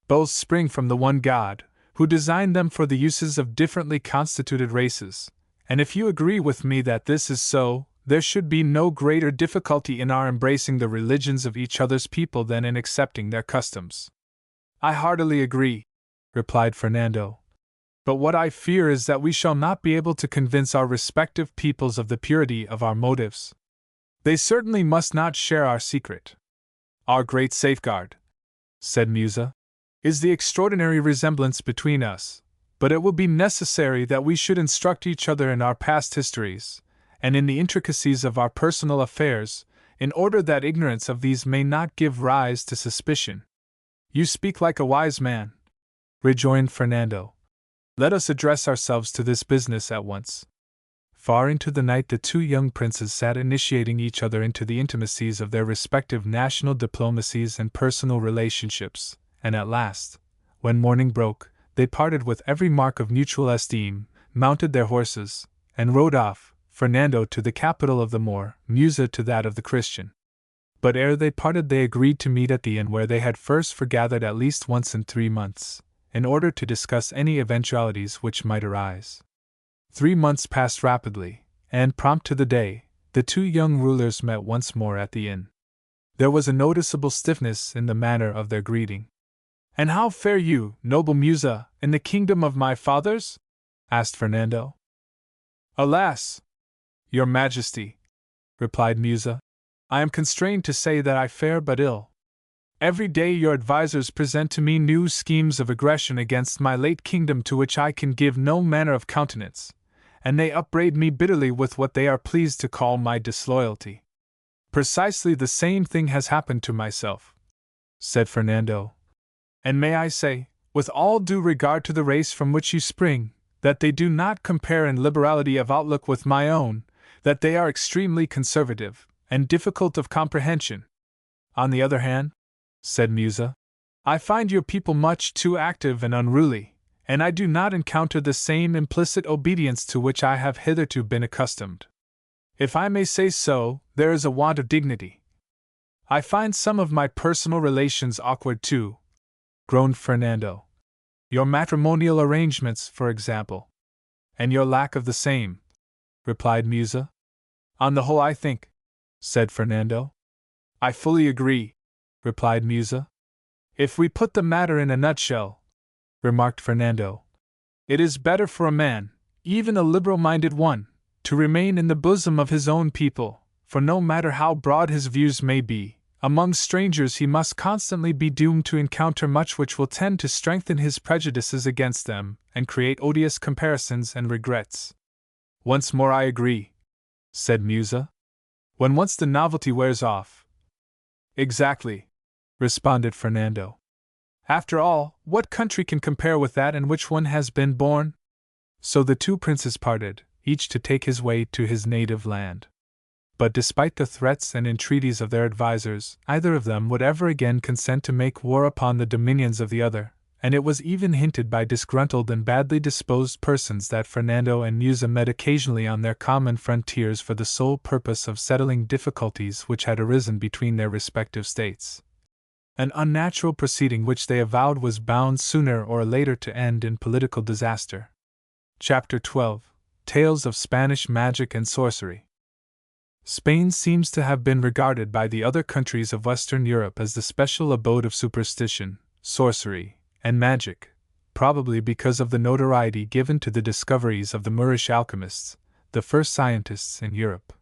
A: Both spring from the one God, who designed them for the uses of differently constituted races, and if you agree with me that this is so, there should be no greater difficulty in our embracing the religions of each other's people than in accepting their customs. I heartily agree, replied Fernando. But what I fear is that we shall not be able to convince our respective peoples of the purity of our motives. They certainly must not share our secret. Our great safeguard, said Musa, is the extraordinary resemblance between us, but it will be necessary that we should instruct each other in our past histories, and in the intricacies of our personal affairs, in order that ignorance of these may not give rise to suspicion. You speak like a wise man, rejoined Fernando. Let us address ourselves to this business at once. Far into the night the two young princes sat initiating each other into the intimacies of their respective national diplomacies and personal relationships, and at last, when morning broke, they parted with every mark of mutual esteem, mounted their horses, and rode off, Fernando to the capital of the Moor, Musa to that of the Christian. But ere they parted they agreed to meet at the inn where they had first foregathered at least once in 3 months, in order to discuss any eventualities which might arise. 3 months passed rapidly, and prompt to the day, the two young rulers met once more at the inn. There was a noticeable stiffness in the manner of their greeting. "And how fare you, noble Musa, in the kingdom of my fathers?" asked Fernando. "Alas, your Majesty," replied Musa, "I am constrained to say that I fare but ill. Every day your advisers present to me new schemes of aggression against my late kingdom to which I can give no manner of countenance, and they upbraid me bitterly with what they are pleased to call my disloyalty." "Precisely the same thing has happened to myself," said Fernando. "And may I say, with all due regard to the race from which you spring, that they do not compare in liberality of outlook with my own, that they are extremely conservative, and difficult of comprehension. On the other hand," said Musa, "I find your people much too active and unruly, and I do not encounter the same implicit obedience to which I have hitherto been accustomed. If I may say so, there is a want of dignity. I find some of my personal relations awkward too," groaned Fernando. "Your matrimonial arrangements, for example." "And your lack of the same," replied Musa. "On the whole, I think," said Fernando. "I fully agree," replied Musa. "If we put the matter in a nutshell," remarked Fernando, "it is better for a man, even a liberal-minded one, to remain in the bosom of his own people, for no matter how broad his views may be, among strangers he must constantly be doomed to encounter much which will tend to strengthen his prejudices against them, and create odious comparisons and regrets." "Once more I agree," said Musa. "When once the novelty wears off." "Exactly," responded Fernando. "After all, what country can compare with that in which one has been born?" So the two princes parted, each to take his way to his native land. But despite the threats and entreaties of their advisers, either of them would ever again consent to make war upon the dominions of the other, and it was even hinted by disgruntled and badly disposed persons that Fernando and Musa met occasionally on their common frontiers for the sole purpose of settling difficulties which had arisen between their respective states. An unnatural proceeding which they avowed was bound sooner or later to end in political disaster. Chapter 12. Tales of Spanish Magic and Sorcery. Spain seems to have been regarded by the other countries of Western Europe as the special abode of superstition, sorcery, and magic, probably because of the notoriety given to the discoveries of the Moorish alchemists, the first scientists in Europe.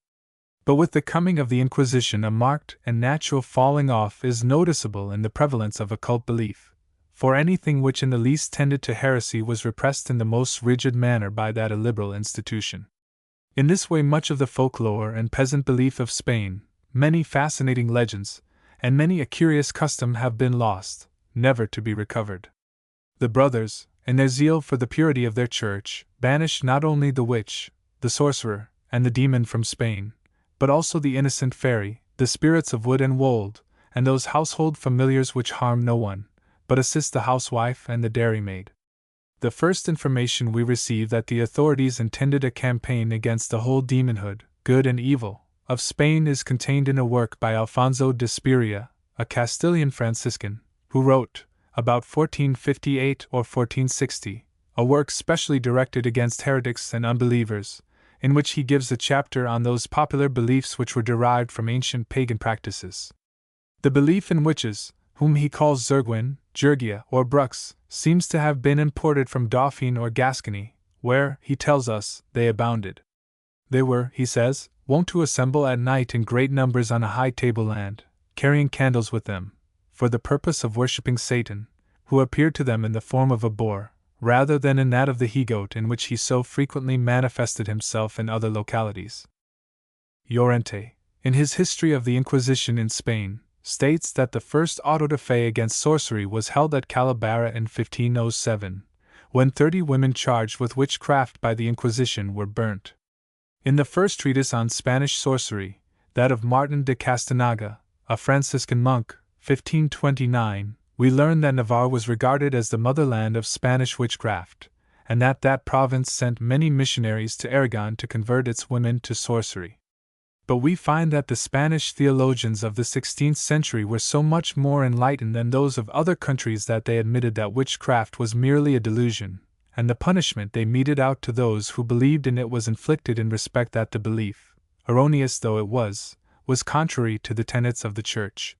A: But with the coming of the Inquisition a marked and natural falling off is noticeable in the prevalence of occult belief, for anything which in the least tended to heresy was repressed in the most rigid manner by that illiberal institution. In this way much of the folklore and peasant belief of Spain, many fascinating legends, and many a curious custom have been lost, never to be recovered. The brothers, in their zeal for the purity of their church, banished not only the witch, the sorcerer, and the demon from Spain, but also the innocent fairy, the spirits of wood and wold, and those household familiars which harm no one, but assist the housewife and the dairymaid. The first information we receive that the authorities intended a campaign against the whole demonhood, good and evil, of Spain is contained in a work by Alfonso de Spiria, a Castilian Franciscan, who wrote, about 1458 or 1460, a work specially directed against heretics and unbelievers, in which he gives a chapter on those popular beliefs which were derived from ancient pagan practices. The belief in witches, whom he calls Zerguin, Jurgia, or Brux, seems to have been imported from Dauphine or Gascony, where, he tells us, they abounded. They were, he says, wont to assemble at night in great numbers on a high tableland, carrying candles with them, for the purpose of worshipping Satan, who appeared to them in the form of a boar, rather than in that of the he-goat in which he so frequently manifested himself in other localities. Llorente, in his History of the Inquisition in Spain, states that the first auto de fe against sorcery was held at Calabarra in 1507, when 30 women charged with witchcraft by the Inquisition were burnt. In the first treatise on Spanish sorcery, that of Martin de Castanaga, a Franciscan monk, 1529, we learn that Navarre was regarded as the motherland of Spanish witchcraft, and that province sent many missionaries to Aragon to convert its women to sorcery. But we find that the Spanish theologians of the 16th century were so much more enlightened than those of other countries that they admitted that witchcraft was merely a delusion, and the punishment they meted out to those who believed in it was inflicted in respect that the belief, erroneous though it was contrary to the tenets of the Church.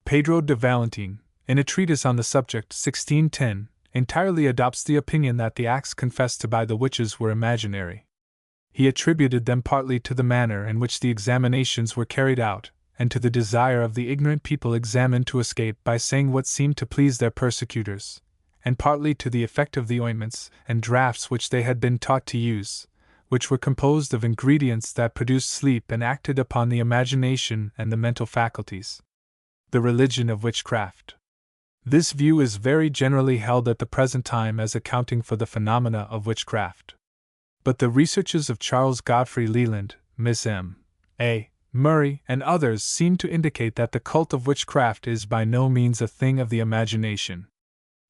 A: Pedro de Valentin, in a treatise on the subject 1610, entirely adopts the opinion that the acts confessed to by the witches were imaginary. He attributed them partly to the manner in which the examinations were carried out, and to the desire of the ignorant people examined to escape by saying what seemed to please their persecutors, and partly to the effect of the ointments and draughts which they had been taught to use, which were composed of ingredients that produced sleep and acted upon the imagination and the mental faculties. The religion of witchcraft. This view is very generally held at the present time as accounting for the phenomena of witchcraft. But the researches of Charles Godfrey Leland, Miss M. A. Murray, and others seem to indicate that the cult of witchcraft is by no means a thing of the imagination.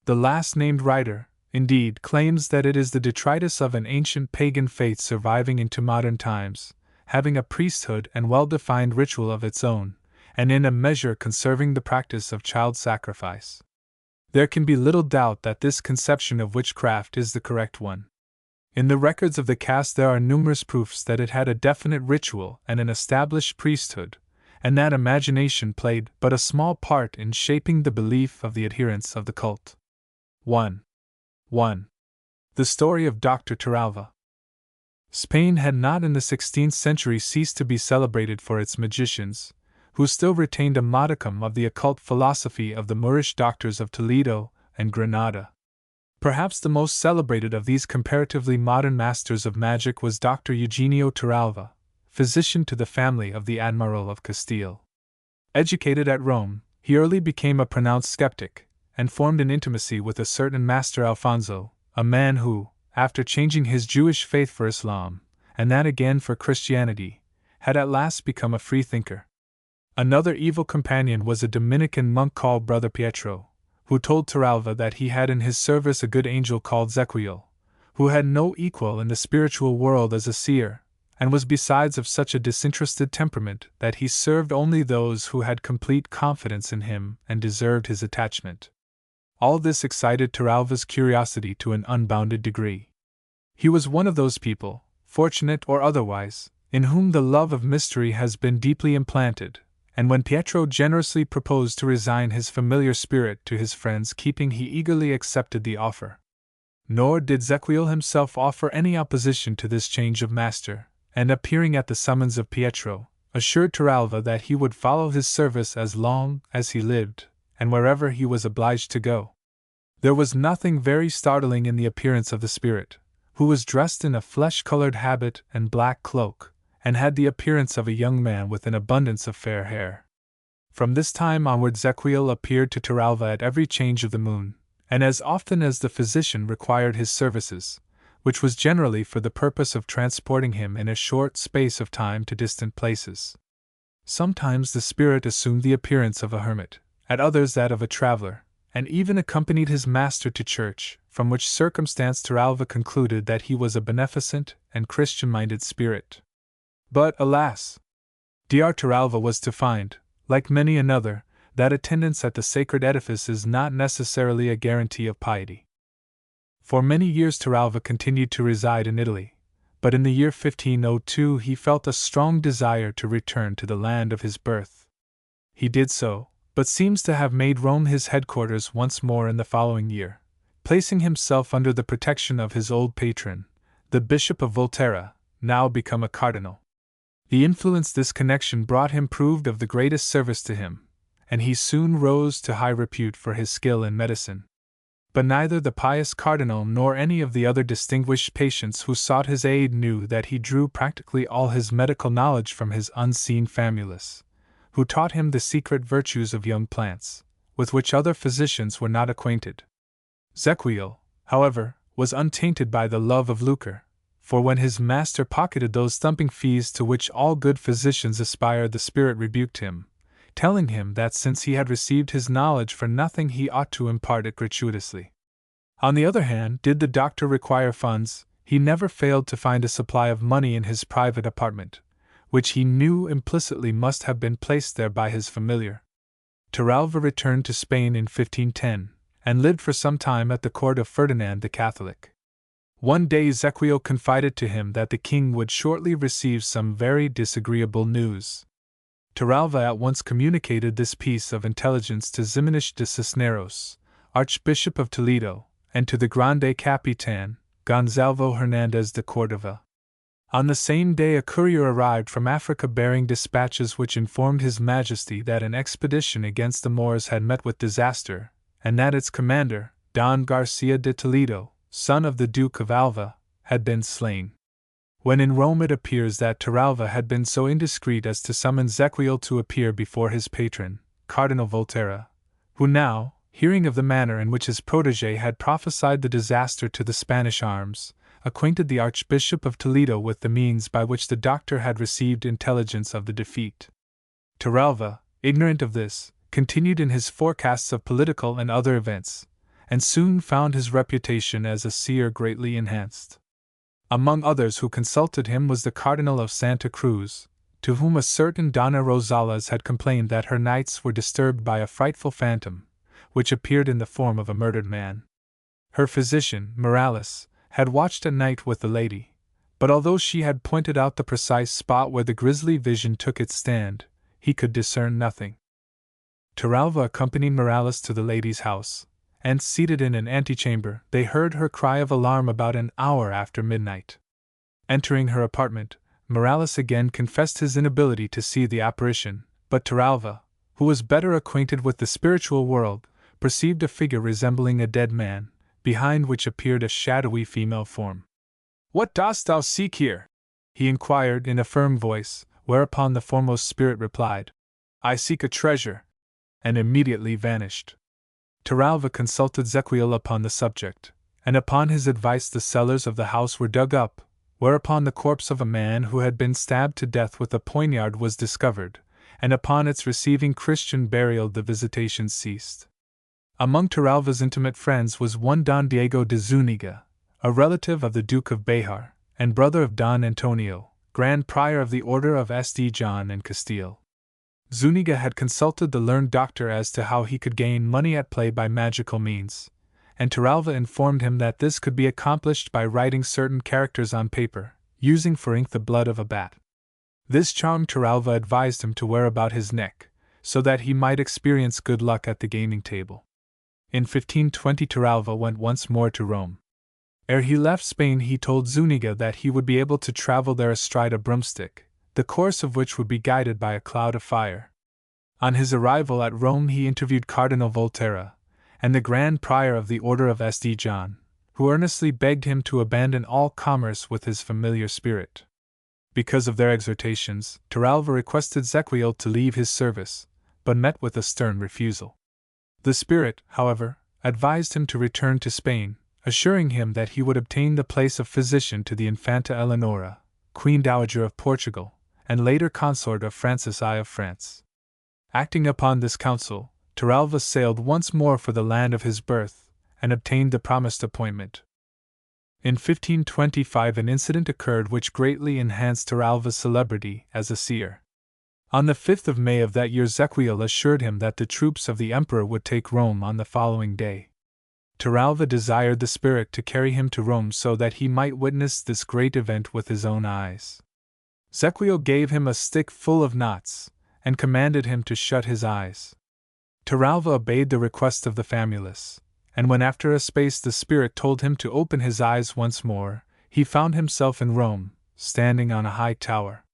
A: The last named writer, indeed, claims that it is the detritus of an ancient pagan faith surviving into modern times, having a priesthood and well-defined ritual of its own, and in a measure conserving the practice of child sacrifice. There can be little doubt that this conception of witchcraft is the correct one. In the records of the caste there are numerous proofs that it had a definite ritual and an established priesthood, and that imagination played but a small part in shaping the belief of the adherents of the cult. 1. The story of Dr. Torralva. Spain had not in the 16th century ceased to be celebrated for its magicians, who still retained a modicum of the occult philosophy of the Moorish doctors of Toledo and Granada. Perhaps the most celebrated of these comparatively modern masters of magic was Dr. Eugenio Torralva, physician to the family of the Admiral of Castile. Educated at Rome, he early became a pronounced skeptic, and formed an intimacy with a certain Master Alfonso, a man who, after changing his Jewish faith for Islam, and that again for Christianity, had at last become a free thinker. Another evil companion was a Dominican monk called Brother Pietro, who told Torralva that he had in his service a good angel called Zequiel, who had no equal in the spiritual world as a seer, and was besides of such a disinterested temperament that he served only those who had complete confidence in him and deserved his attachment. All this excited Torralva's curiosity to an unbounded degree. He was one of those people, fortunate or otherwise, in whom the love of mystery has been deeply implanted, and when Pietro generously proposed to resign his familiar spirit to his friend's keeping, he eagerly accepted the offer. Nor did Zequiel himself offer any opposition to this change of master, and appearing at the summons of Pietro, assured Torralva that he would follow his service as long as he lived, and wherever he was obliged to go. There was nothing very startling in the appearance of the spirit, who was dressed in a flesh-colored habit and black cloak, and had the appearance of a young man with an abundance of fair hair. From this time onward Zequiel appeared to Torralva at every change of the moon, and as often as the physician required his services, which was generally for the purpose of transporting him in a short space of time to distant places. Sometimes the spirit assumed the appearance of a hermit, at others that of a traveler, and even accompanied his master to church, from which circumstance Torralva concluded that he was a beneficent and Christian-minded spirit. But, alas! Dr. Torralva was to find, like many another, that attendance at the sacred edifice is not necessarily a guarantee of piety. For many years Torralva continued to reside in Italy, but in the year 1502 he felt a strong desire to return to the land of his birth. He did so, but seems to have made Rome his headquarters once more in the following year, placing himself under the protection of his old patron, the Bishop of Volterra, now become a cardinal. The influence this connection brought him proved of the greatest service to him, and he soon rose to high repute for his skill in medicine. But neither the pious cardinal nor any of the other distinguished patients who sought his aid knew that he drew practically all his medical knowledge from his unseen famulus, who taught him the secret virtues of young plants, with which other physicians were not acquainted. Zequiel, however, was untainted by the love of lucre, for when his master pocketed those thumping fees to which all good physicians aspire, the spirit rebuked him, telling him that since he had received his knowledge for nothing he ought to impart it gratuitously. On the other hand, did the doctor require funds, he never failed to find a supply of money in his private apartment, which he knew implicitly must have been placed there by his familiar. Torralva returned to Spain in 1510, and lived for some time at the court of Ferdinand the Catholic. One day Zequiel confided to him that the king would shortly receive some very disagreeable news. Torralva at once communicated this piece of intelligence to Ximenes de Cisneros, Archbishop of Toledo, and to the Grande Capitan, Gonzalvo Hernandez de Cordova. On the same day a courier arrived from Africa bearing dispatches which informed His Majesty that an expedition against the Moors had met with disaster, and that its commander, Don Garcia de Toledo, son of the Duke of Alva, had been slain. When in Rome it appears that Torralva had been so indiscreet as to summon Zequiel to appear before his patron, Cardinal Volterra, who now, hearing of the manner in which his protégé had prophesied the disaster to the Spanish arms, acquainted the Archbishop of Toledo with the means by which the doctor had received intelligence of the defeat. Torralva, ignorant of this, continued in his forecasts of political and other events, and soon found his reputation as a seer greatly enhanced. Among others who consulted him was the Cardinal of Santa Cruz, to whom a certain Donna Rosales had complained that her nights were disturbed by a frightful phantom, which appeared in the form of a murdered man. Her physician, Morales, had watched at night with the lady, but although she had pointed out the precise spot where the grisly vision took its stand, he could discern nothing. Torralva accompanied Morales to the lady's house, and seated in an antechamber, they heard her cry of alarm about an hour after midnight. Entering her apartment, Morales again confessed his inability to see the apparition, but Torralva, who was better acquainted with the spiritual world, perceived a figure resembling a dead man, behind which appeared a shadowy female form. "What dost thou seek here?" he inquired in a firm voice, whereupon the foremost spirit replied, "I seek a treasure," and immediately vanished. Torralva consulted Zequiel upon the subject, and upon his advice the cellars of the house were dug up, whereupon the corpse of a man who had been stabbed to death with a poignard was discovered, and upon its receiving Christian burial the visitations ceased. Among Torralva's intimate friends was one Don Diego de Zuniga, a relative of the Duke of Bejar, and brother of Don Antonio, Grand Prior of the Order of St. John and Castile. Zuniga had consulted the learned doctor as to how he could gain money at play by magical means, and Torralva informed him that this could be accomplished by writing certain characters on paper, using for ink the blood of a bat. This charm Torralva advised him to wear about his neck, so that he might experience good luck at the gaming table. In 1520 Torralva went once more to Rome. Ere he left Spain he told Zuniga that he would be able to travel there astride a broomstick, the course of which would be guided by a cloud of fire. On his arrival at Rome he interviewed Cardinal Volterra, and the Grand Prior of the Order of St. John, who earnestly begged him to abandon all commerce with his familiar spirit. Because of their exhortations, Torralva requested Zequiel to leave his service, but met with a stern refusal. The spirit, however, advised him to return to Spain, assuring him that he would obtain the place of physician to the Infanta Eleonora, Queen Dowager of Portugal, and later consort of Francis I of France. Acting upon this counsel, Torralva sailed once more for the land of his birth, and obtained the promised appointment. In 1525 an incident occurred which greatly enhanced Torralva's celebrity as a seer. On the 5th of May of that year Zequiel assured him that the troops of the emperor would take Rome on the following day. Torralva desired the spirit to carry him to Rome so that he might witness this great event with his own eyes. Zequiel gave him a stick full of knots, and commanded him to shut his eyes. Torralva obeyed the request of the famulus, and when after a space the spirit told him to open his eyes once more, he found himself in Rome, standing on a high tower.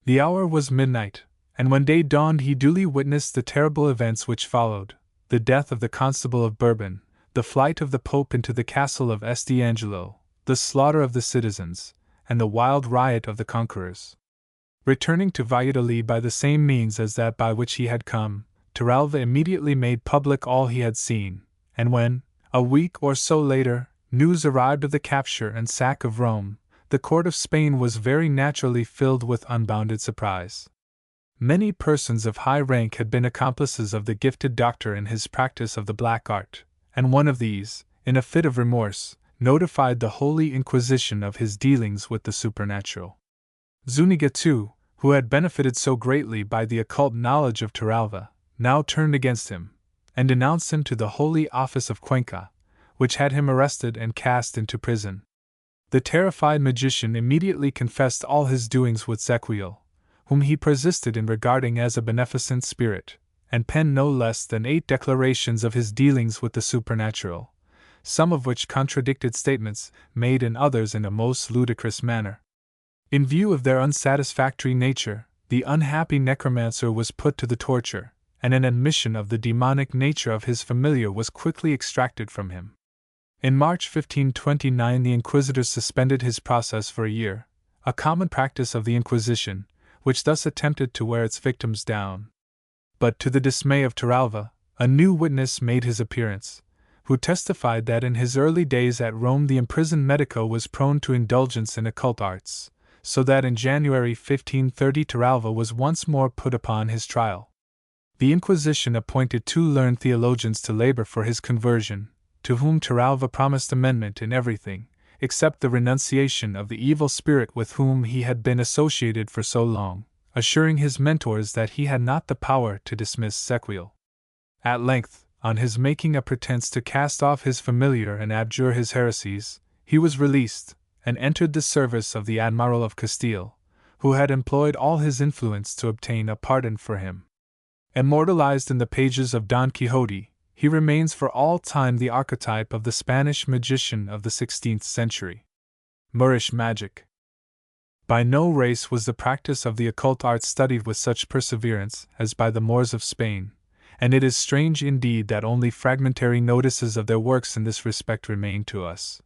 A: The hour was midnight, and when day dawned he duly witnessed the terrible events which followed: the death of the Constable of Bourbon, the flight of the Pope into the castle of Este Angelo, the slaughter of the citizens, and the wild riot of the conquerors. Returning to Valladolid by the same means as that by which he had come, Torralva immediately made public all he had seen, and when, a week or so later, news arrived of the capture and sack of Rome, the court of Spain was very naturally filled with unbounded surprise. Many persons of high rank had been accomplices of the gifted doctor in his practice of the black art, and one of these, in a fit of remorse, notified the Holy Inquisition of his dealings with the supernatural. Zuniga, too, who had benefited so greatly by the occult knowledge of Torralva, now turned against him, and denounced him to the Holy Office of Cuenca, which had him arrested and cast into prison. The terrified magician immediately confessed all his doings with Zequiel, whom he persisted in regarding as a beneficent spirit, and penned no less than 8 declarations of his dealings with the supernatural, some of which contradicted statements made in others in a most ludicrous manner. In view of their unsatisfactory nature, the unhappy necromancer was put to the torture, and an admission of the demonic nature of his familiar was quickly extracted from him. In March 1529 the inquisitors suspended his process for a year, a common practice of the Inquisition, which thus attempted to wear its victims down. But to the dismay of Torralva, a new witness made his appearance, who testified that in his early days at Rome the imprisoned medico was prone to indulgence in occult arts, so that in January 1530 Torralva was once more put upon his trial. The Inquisition appointed 2 learned theologians to labor for his conversion, to whom Torralva promised amendment in everything, except the renunciation of the evil spirit with whom he had been associated for so long, assuring his mentors that he had not the power to dismiss Zequiel. At length, on his making a pretense to cast off his familiar and abjure his heresies, he was released, and entered the service of the Admiral of Castile, who had employed all his influence to obtain a pardon for him. Immortalized in the pages of Don Quixote, he remains for all time the archetype of the Spanish magician of the 16th century. Moorish magic. By no race was the practice of the occult arts studied with such perseverance as by the Moors of Spain, and it is strange indeed that only fragmentary notices of their works in this respect remain to us.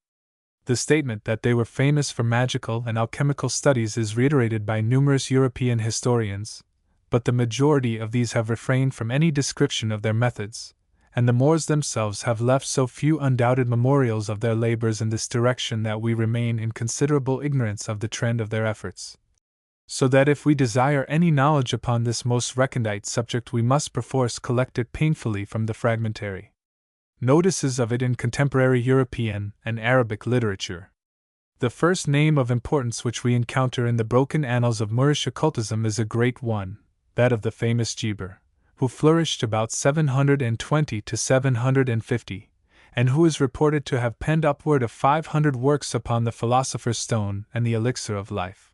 A: The statement that they were famous for magical and alchemical studies is reiterated by numerous European historians, but the majority of these have refrained from any description of their methods, and the Moors themselves have left so few undoubted memorials of their labors in this direction that we remain in considerable ignorance of the trend of their efforts. So that if we desire any knowledge upon this most recondite subject we must perforce collect it painfully from the fragmentary notices of it in contemporary European and Arabic literature. The first name of importance which we encounter in the broken annals of Moorish occultism is a great one, that of the famous Geber, who flourished about 720 to 750, and who is reported to have penned upward of 500 works upon the Philosopher's Stone and the Elixir of Life.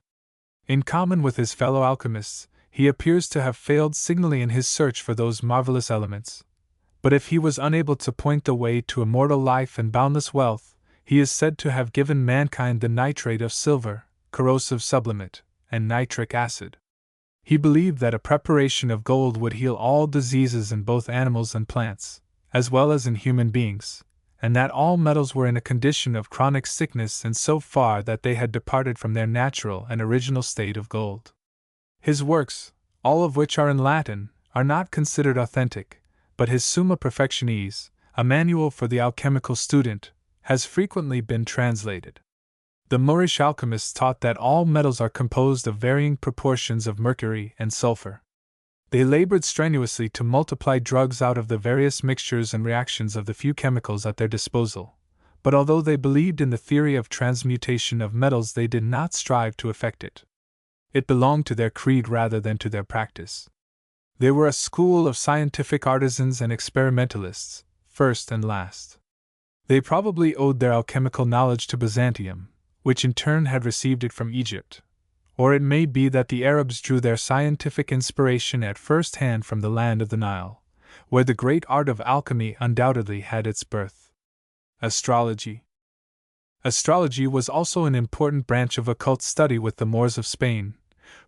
A: In common with his fellow alchemists, he appears to have failed signally in his search for those marvelous elements. But if he was unable to point the way to immortal life and boundless wealth, he is said to have given mankind the nitrate of silver, corrosive sublimate, and nitric acid. He believed that a preparation of gold would heal all diseases in both animals and plants, as well as in human beings, and that all metals were in a condition of chronic sickness in so far that they had departed from their natural and original state of gold. His works, all of which are in Latin, are not considered authentic, but his Summa Perfectionis, a manual for the alchemical student, has frequently been translated. The Moorish alchemists taught that all metals are composed of varying proportions of mercury and sulfur. They labored strenuously to multiply drugs out of the various mixtures and reactions of the few chemicals at their disposal, but although they believed in the theory of transmutation of metals, they did not strive to effect it. It belonged to their creed rather than to their practice. They were a school of scientific artisans and experimentalists, first and last. They probably owed their alchemical knowledge to Byzantium, which in turn had received it from Egypt. Or it may be that the Arabs drew their scientific inspiration at first hand from the land of the Nile, where the great art of alchemy undoubtedly had its birth. Astrology. Astrology was also an important branch of occult study with the Moors of Spain,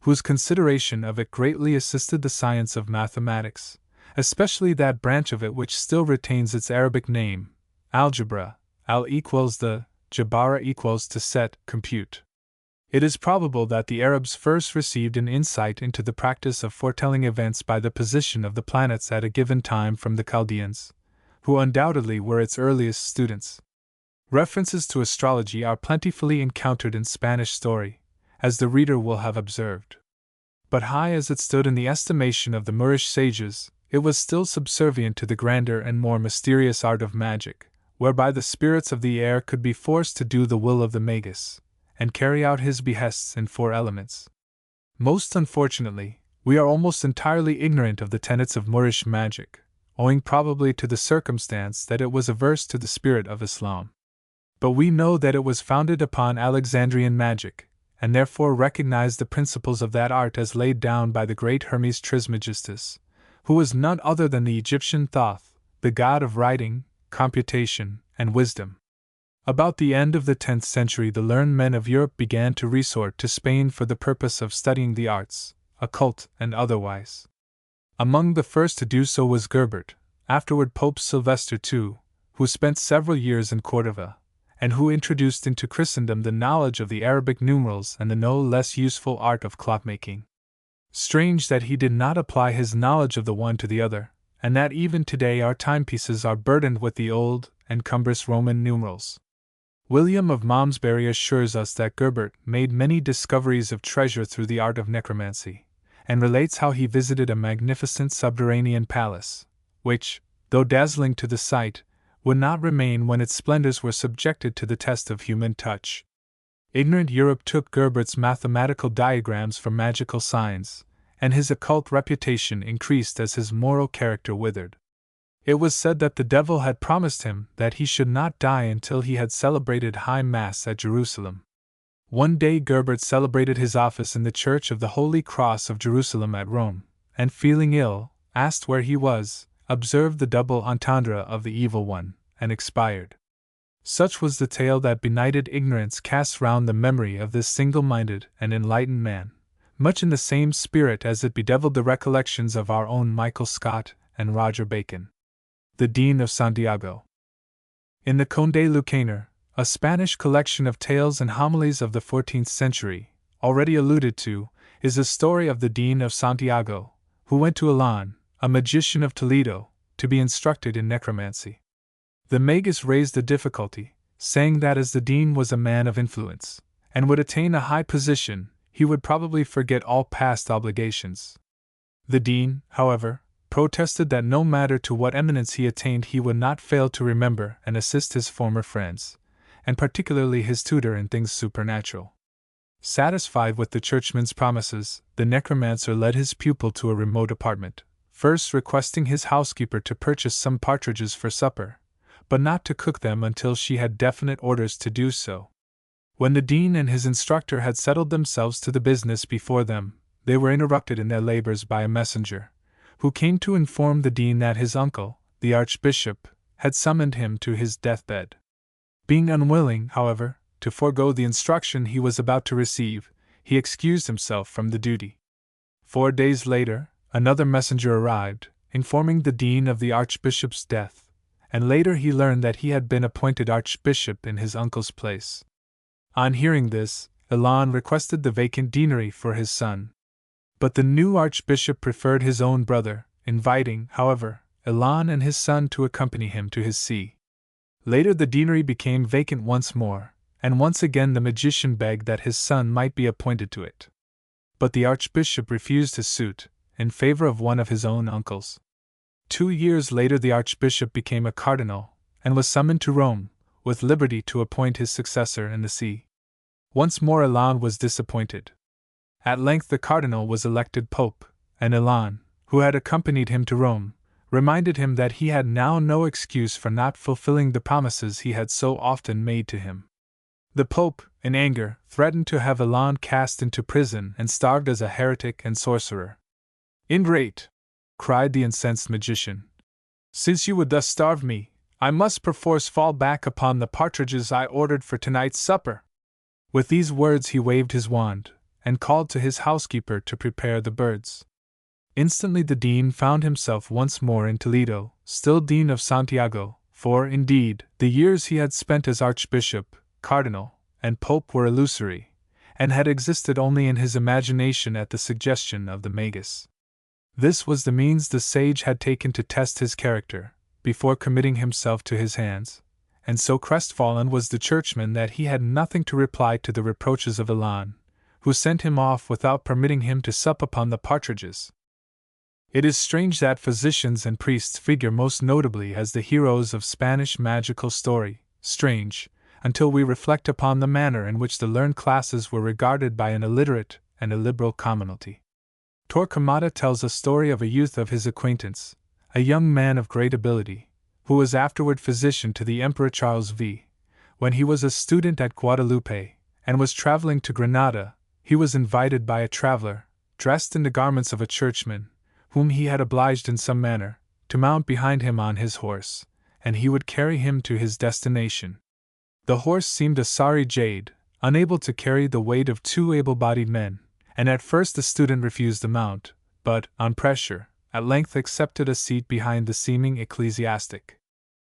A: whose consideration of it greatly assisted the science of mathematics, especially that branch of it which still retains its Arabic name, algebra. Al equals the, jabara equals to set, compute. It is probable that the Arabs first received an insight into the practice of foretelling events by the position of the planets at a given time from the Chaldeans, who undoubtedly were its earliest students. References to astrology are plentifully encountered in Spanish story, as the reader will have observed. But high as it stood in the estimation of the Moorish sages, it was still subservient to the grander and more mysterious art of magic, whereby the spirits of the air could be forced to do the will of the magus, and carry out his behests in 4 elements. Most unfortunately, we are almost entirely ignorant of the tenets of Moorish magic, owing probably to the circumstance that it was averse to the spirit of Islam. But we know that it was founded upon Alexandrian magic, and therefore recognize the principles of that art as laid down by the great Hermes Trismegistus, who was none other than the Egyptian Thoth, the god of writing, computation, and wisdom. About the end of the 10th century, the learned men of Europe began to resort to Spain for the purpose of studying the arts, occult and otherwise. Among the first to do so was Gerbert, afterward Pope Sylvester II, who spent several years in Cordova, and who introduced into Christendom the knowledge of the Arabic numerals and the no less useful art of clockmaking. Strange that he did not apply his knowledge of the one to the other, and that even today our timepieces are burdened with the old and cumbrous Roman numerals. William of Malmesbury assures us that Gerbert made many discoveries of treasure through the art of necromancy, and relates how he visited a magnificent subterranean palace, which, though dazzling to the sight, would not remain when its splendors were subjected to the test of human touch. Ignorant Europe took Gerbert's mathematical diagrams for magical signs, and his occult reputation increased as his moral character withered. It was said that the devil had promised him that he should not die until he had celebrated High Mass at Jerusalem. One day Gerbert celebrated his office in the Church of the Holy Cross of Jerusalem at Rome, and feeling ill, asked where he was, observed the double entendre of the evil one, and expired. Such was the tale that benighted ignorance casts round the memory of this single-minded and enlightened man, much in the same spirit as it bedeviled the recollections of our own Michael Scott and Roger Bacon. The Dean of Santiago. In the Conde Lucaner, a Spanish collection of tales and homilies of the 14th century, already alluded to, is a story of the Dean of Santiago, who went to Alon, a magician of Toledo, to be instructed in necromancy. The magus raised a difficulty, saying that as the dean was a man of influence, and would attain a high position, he would probably forget all past obligations. The dean, however, protested that no matter to what eminence he attained, he would not fail to remember and assist his former friends, and particularly his tutor in things supernatural. Satisfied with the churchman's promises, the necromancer led his pupil to a remote apartment, first requesting his housekeeper to purchase some partridges for supper, but not to cook them until she had definite orders to do so. When the dean and his instructor had settled themselves to the business before them, they were interrupted in their labors by a messenger, who came to inform the dean that his uncle, the archbishop, had summoned him to his deathbed. Being unwilling, however, to forego the instruction he was about to receive, he excused himself from the duty. 4 days later, another messenger arrived, informing the dean of the archbishop's death, and later he learned that he had been appointed archbishop in his uncle's place. On hearing this, Elon requested the vacant deanery for his son. But the new archbishop preferred his own brother, inviting, however, Elon and his son to accompany him to his see. Later the deanery became vacant once more, and once again the magician begged that his son might be appointed to it. But the archbishop refused his suit, in favor of one of his own uncles. 2 years later, the archbishop became a cardinal, and was summoned to Rome, with liberty to appoint his successor in the see. Once more Elan was disappointed. At length the cardinal was elected pope, and Elan, who had accompanied him to Rome, reminded him that he had now no excuse for not fulfilling the promises he had so often made to him. The pope, in anger, threatened to have Elan cast into prison and starved as a heretic and sorcerer. "Ingrate!" cried the incensed magician. "Since you would thus starve me, I must perforce fall back upon the partridges I ordered for tonight's supper." With these words he waved his wand, and called to his housekeeper to prepare the birds. Instantly the dean found himself once more in Toledo, still Dean of Santiago, for, indeed, the years he had spent as archbishop, cardinal, and pope were illusory, and had existed only in his imagination at the suggestion of the magus. This was the means the sage had taken to test his character, before committing himself to his hands, and so crestfallen was the churchman that he had nothing to reply to the reproaches of Elan, who sent him off without permitting him to sup upon the partridges. It is strange that physicians and priests figure most notably as the heroes of Spanish magical story, strange, until we reflect upon the manner in which the learned classes were regarded by an illiterate and illiberal commonalty. Torquemada tells a story of a youth of his acquaintance, a young man of great ability, who was afterward physician to the Emperor Charles V. When he was a student at Guadalupe, and was traveling to Granada, he was invited by a traveler, dressed in the garments of a churchman, whom he had obliged in some manner, to mount behind him on his horse, and he would carry him to his destination. The horse seemed a sorry jade, unable to carry the weight of 2 able-bodied men, and at first the student refused the mount, but, on pressure, at length accepted a seat behind the seeming ecclesiastic.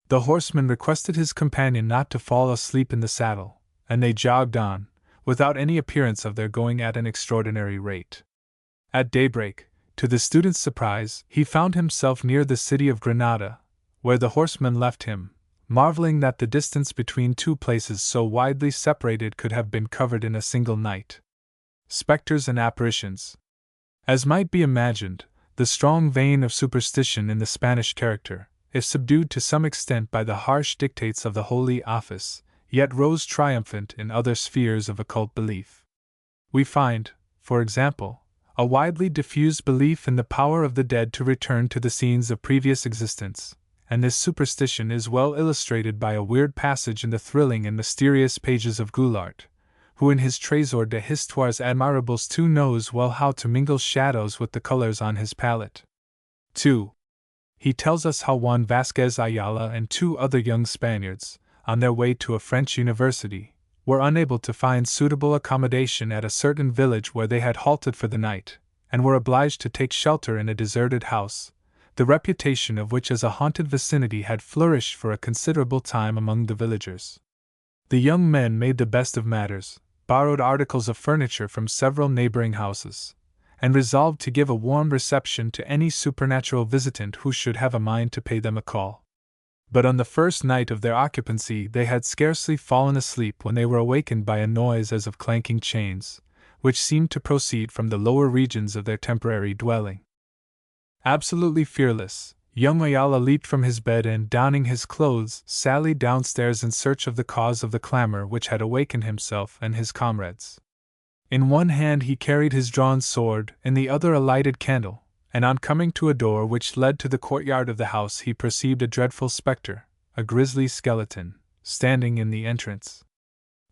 A: The horseman requested his companion not to fall asleep in the saddle, and they jogged on, without any appearance of their going at an extraordinary rate. At daybreak, to the student's surprise, he found himself near the city of Granada, where the horseman left him, marveling that the distance between 2 places so widely separated could have been covered in a single night. Spectres and apparitions. As might be imagined, the strong vein of superstition in the Spanish character, if subdued to some extent by the harsh dictates of the Holy Office, yet rose triumphant in other spheres of occult belief. We find, for example, a widely diffused belief in the power of the dead to return to the scenes of previous existence, and this superstition is well illustrated by a weird passage in the thrilling and mysterious pages of Goulart, who in his Trésor de Histoires Admirables too knows well how to mingle shadows with the colors on his palette. 2. He tells us how Juan Vasquez Ayala and 2 other young Spaniards, on their way to a French university, were unable to find suitable accommodation at a certain village where they had halted for the night, and were obliged to take shelter in a deserted house, the reputation of which as a haunted vicinity had flourished for a considerable time among the villagers. The young men made the best of matters, borrowed articles of furniture from several neighboring houses, and resolved to give a warm reception to any supernatural visitant who should have a mind to pay them a call. But on the first night of their occupancy they had scarcely fallen asleep when they were awakened by a noise as of clanking chains, which seemed to proceed from the lower regions of their temporary dwelling. Absolutely fearless, young Ayala leaped from his bed and, donning his clothes, sallied downstairs in search of the cause of the clamor which had awakened himself and his comrades. In one hand he carried his drawn sword, in the other a lighted candle, and on coming to a door which led to the courtyard of the house he perceived a dreadful spectre, a grisly skeleton, standing in the entrance.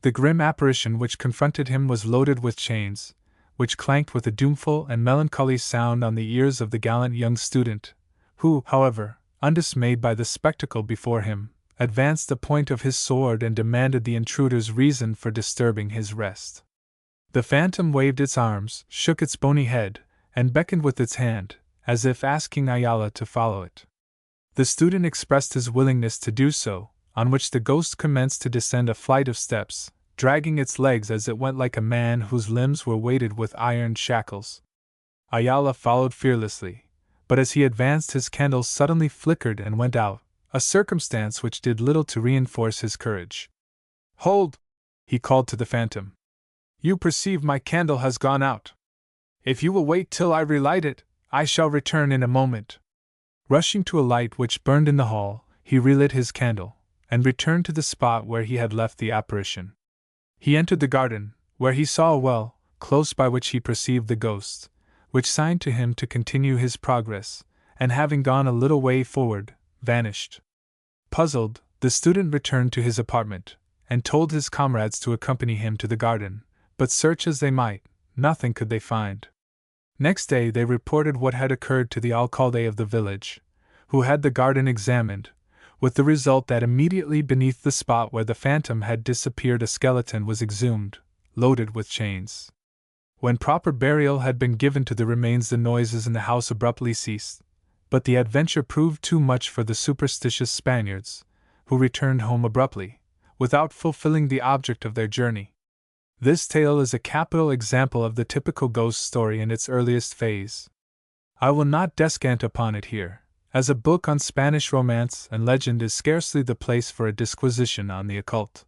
A: The grim apparition which confronted him was loaded with chains, which clanked with a doomful and melancholy sound on the ears of the gallant young student, who, however, undismayed by the spectacle before him, advanced the point of his sword and demanded the intruder's reason for disturbing his rest. The phantom waved its arms, shook its bony head, and beckoned with its hand, as if asking Ayala to follow it. The student expressed his willingness to do so, on which the ghost commenced to descend a flight of steps, dragging its legs as it went like a man whose limbs were weighted with iron shackles. Ayala followed fearlessly, but as he advanced his candle suddenly flickered and went out, a circumstance which did little to reinforce his courage. "Hold!" he called to the phantom. "You perceive my candle has gone out. If you will wait till I relight it, I shall return in a moment." Rushing to a light which burned in the hall, he relit his candle, and returned to the spot where he had left the apparition. He entered the garden, where he saw a well, close by which he perceived the ghost, which signed to him to continue his progress, and having gone a little way forward, vanished. Puzzled, the student returned to his apartment, and told his comrades to accompany him to the garden, but search as they might, nothing could they find. Next day they reported what had occurred to the alcalde of the village, who had the garden examined, with the result that immediately beneath the spot where the phantom had disappeared a skeleton was exhumed, loaded with chains. When proper burial had been given to the remains, the noises in the house abruptly ceased, but the adventure proved too much for the superstitious Spaniards, who returned home abruptly, without fulfilling the object of their journey. This tale is a capital example of the typical ghost story in its earliest phase. I will not descant upon it here, as a book on Spanish romance and legend is scarcely the place for a disquisition on the occult.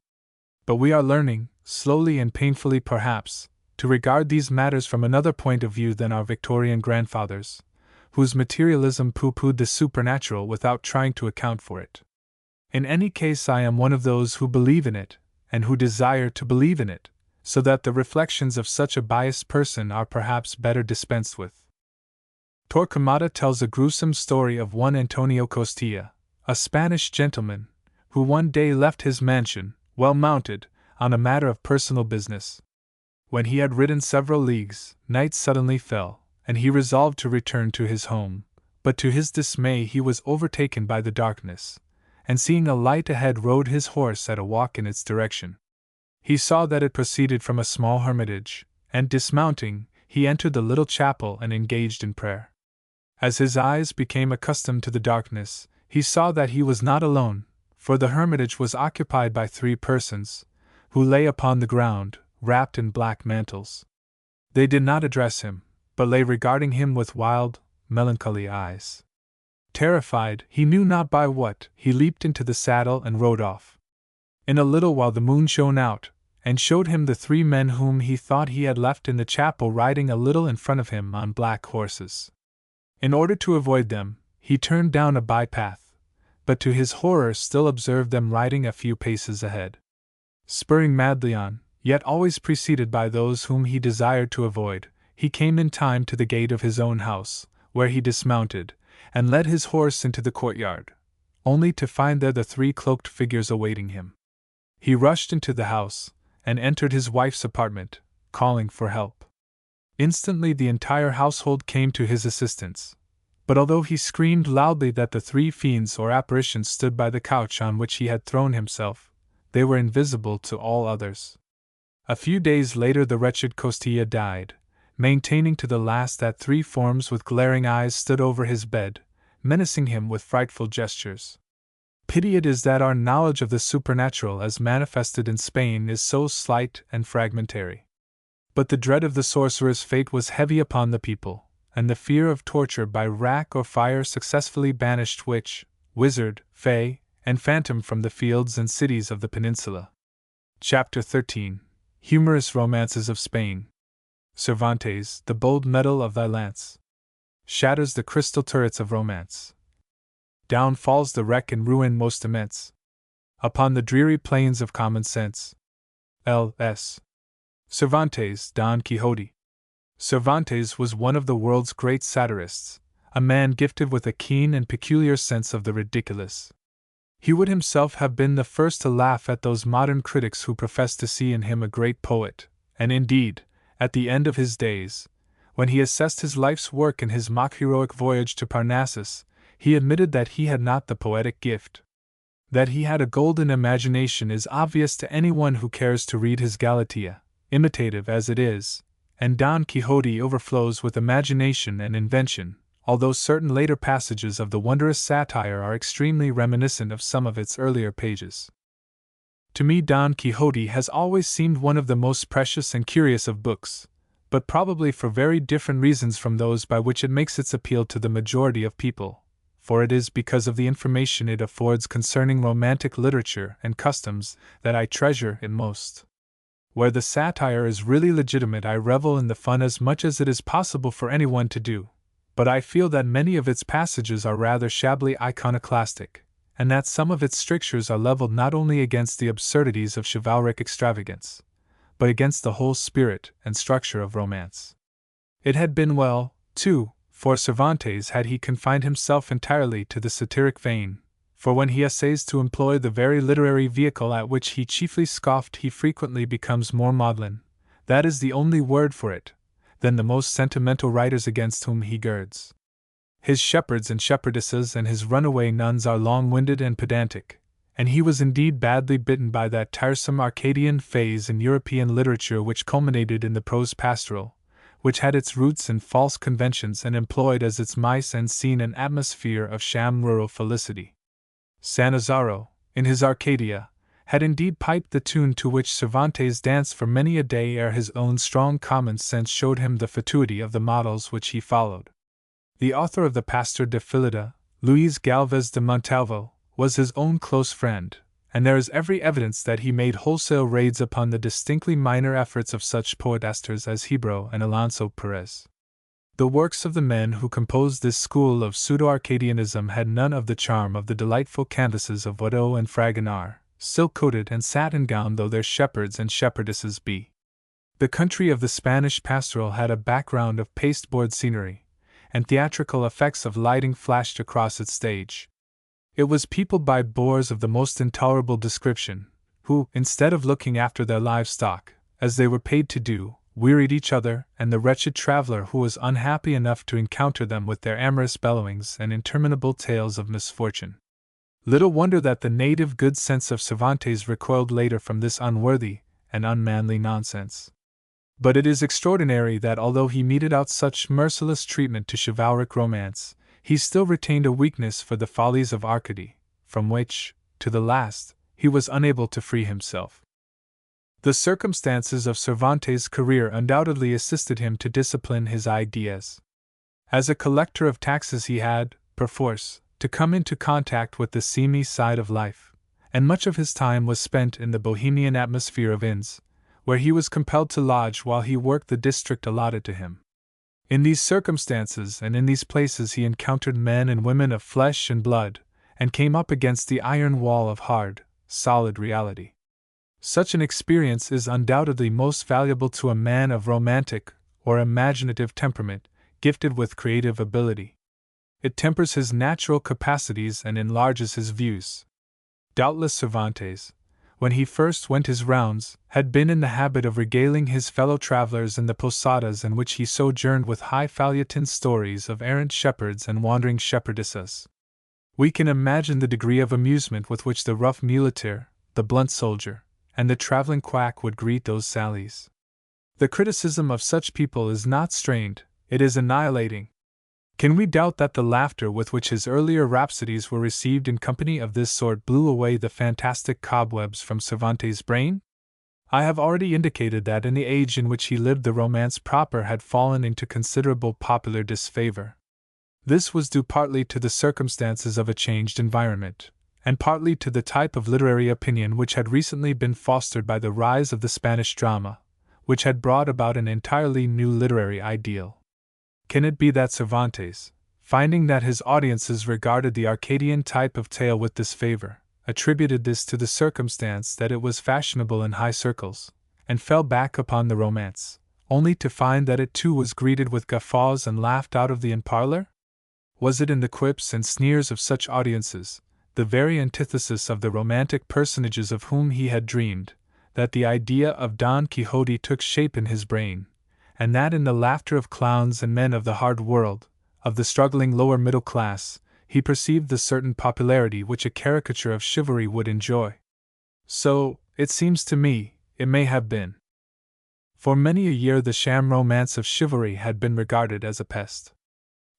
A: But we are learning, slowly and painfully perhaps, to regard these matters from another point of view than our Victorian grandfathers, whose materialism pooh-poohed the supernatural without trying to account for it. In any case, I am one of those who believe in it, and who desire to believe in it, so that the reflections of such a biased person are perhaps better dispensed with. Torquemada tells a gruesome story of one Antonio Costilla, a Spanish gentleman, who one day left his mansion, well mounted, on a matter of personal business. When he had ridden several leagues, night suddenly fell, and he resolved to return to his home, but to his dismay he was overtaken by the darkness, and seeing a light ahead rode his horse at a walk in its direction. He saw that it proceeded from a small hermitage, and dismounting, he entered the little chapel and engaged in prayer. As his eyes became accustomed to the darkness, he saw that he was not alone, for the hermitage was occupied by 3 persons, who lay upon the ground, wrapped in black mantles. They did not address him, but lay regarding him with wild, melancholy eyes. Terrified, he knew not by what, he leaped into the saddle and rode off. In a little while the moon shone out, and showed him the 3 men whom he thought he had left in the chapel riding a little in front of him on black horses. In order to avoid them, he turned down a bypath, but to his horror still observed them riding a few paces ahead. Spurring madly on, yet always preceded by those whom he desired to avoid, he came in time to the gate of his own house, where he dismounted, and led his horse into the courtyard, only to find there the 3 cloaked figures awaiting him. He rushed into the house, and entered his wife's apartment, calling for help. Instantly the entire household came to his assistance, but although he screamed loudly that the 3 fiends or apparitions stood by the couch on which he had thrown himself, they were invisible to all others. A few days later the wretched Costilla died, maintaining to the last that 3 forms with glaring eyes stood over his bed, menacing him with frightful gestures. Pity it is that our knowledge of the supernatural as manifested in Spain is so slight and fragmentary. But the dread of the sorcerer's fate was heavy upon the people, and the fear of torture by rack or fire successfully banished witch, wizard, fay, and phantom from the fields and cities of the peninsula. Chapter 13. Humorous Romances of Spain. Cervantes, the bold metal of thy lance, shatters the crystal turrets of romance. Down falls the wreck and ruin most immense upon the dreary plains of common sense. L.S. Cervantes, Don Quixote. Cervantes was one of the world's great satirists, a man gifted with a keen and peculiar sense of the ridiculous. He would himself have been the first to laugh at those modern critics who profess to see in him a great poet, and indeed, at the end of his days, when he assessed his life's work in his mock-heroic voyage to Parnassus, he admitted that he had not the poetic gift. That he had a golden imagination is obvious to anyone who cares to read his Galatea, imitative as it is, and Don Quixote overflows with imagination and invention, although certain later passages of the wondrous satire are extremely reminiscent of some of its earlier pages. To me, Don Quixote has always seemed one of the most precious and curious of books, but probably for very different reasons from those by which it makes its appeal to the majority of people, for it is because of the information it affords concerning romantic literature and customs that I treasure it most. Where the satire is really legitimate, I revel in the fun as much as it is possible for anyone to do, but I feel that many of its passages are rather shabbily iconoclastic, and that some of its strictures are leveled not only against the absurdities of chivalric extravagance, but against the whole spirit and structure of romance. It had been well, too, for Cervantes had he confined himself entirely to the satiric vein, for when he essays to employ the very literary vehicle at which he chiefly scoffed, he frequently becomes more maudlin, that is the only word for it, than the most sentimental writers against whom he girds. His shepherds and shepherdesses and his runaway nuns are long-winded and pedantic, and he was indeed badly bitten by that tiresome Arcadian phase in European literature which culminated in the prose pastoral, which had its roots in false conventions and employed as its mise en scene an atmosphere of sham rural felicity. Sannazaro, in his Arcadia, had indeed piped the tune to which Cervantes danced for many a day ere his own strong common sense showed him the fatuity of the models which he followed. The author of the Pastor de Philida, Luis Galvez de Montalvo, was his own close friend, and there is every evidence that he made wholesale raids upon the distinctly minor efforts of such poetasters as Hebro and Alonso Perez. The works of the men who composed this school of pseudo-Arcadianism had none of the charm of the delightful canvases of Watteau and Fragonard, silk-coated and satin-gowned though their shepherds and shepherdesses be. The country of the Spanish pastoral had a background of pasteboard scenery, and theatrical effects of lighting flashed across its stage. It was peopled by boors of the most intolerable description, who, instead of looking after their livestock, as they were paid to do, wearied each other and the wretched traveler who was unhappy enough to encounter them with their amorous bellowings and interminable tales of misfortune. Little wonder that the native good sense of Cervantes recoiled later from this unworthy and unmanly nonsense. But it is extraordinary that although he meted out such merciless treatment to chivalric romance, he still retained a weakness for the follies of Arcady, from which, to the last, he was unable to free himself. The circumstances of Cervantes' career undoubtedly assisted him to discipline his ideas. As a collector of taxes he had, perforce, to come into contact with the seamy side of life, and much of his time was spent in the bohemian atmosphere of inns, where he was compelled to lodge while he worked the district allotted to him. In these circumstances and in these places he encountered men and women of flesh and blood, and came up against the iron wall of hard, solid reality. Such an experience is undoubtedly most valuable to a man of romantic or imaginative temperament, gifted with creative ability. It tempers his natural capacities and enlarges his views. Doubtless Cervantes, when he first went his rounds, had been in the habit of regaling his fellow travelers in the posadas in which he sojourned with highfalutin stories of errant shepherds and wandering shepherdesses. We can imagine the degree of amusement with which the rough muleteer, the blunt soldier, and the traveling quack would greet those sallies. The criticism of such people is not strained, it is annihilating. Can we doubt that the laughter with which his earlier rhapsodies were received in company of this sort blew away the fantastic cobwebs from Cervantes' brain? I have already indicated that in the age in which he lived the romance proper had fallen into considerable popular disfavor. This was due partly to the circumstances of a changed environment, and partly to the type of literary opinion which had recently been fostered by the rise of the Spanish drama, which had brought about an entirely new literary ideal. Can it be that Cervantes, finding that his audiences regarded the Arcadian type of tale with disfavor, attributed this to the circumstance that it was fashionable in high circles, and fell back upon the romance, only to find that it too was greeted with guffaws and laughed out of the inn parlor? Was it in the quips and sneers of such audiences, the very antithesis of the romantic personages of whom he had dreamed, that the idea of Don Quixote took shape in his brain, and that in the laughter of clowns and men of the hard world, of the struggling lower middle class, he perceived the certain popularity which a caricature of chivalry would enjoy? So, it seems to me, it may have been. For many a year the sham romance of chivalry had been regarded as a pest.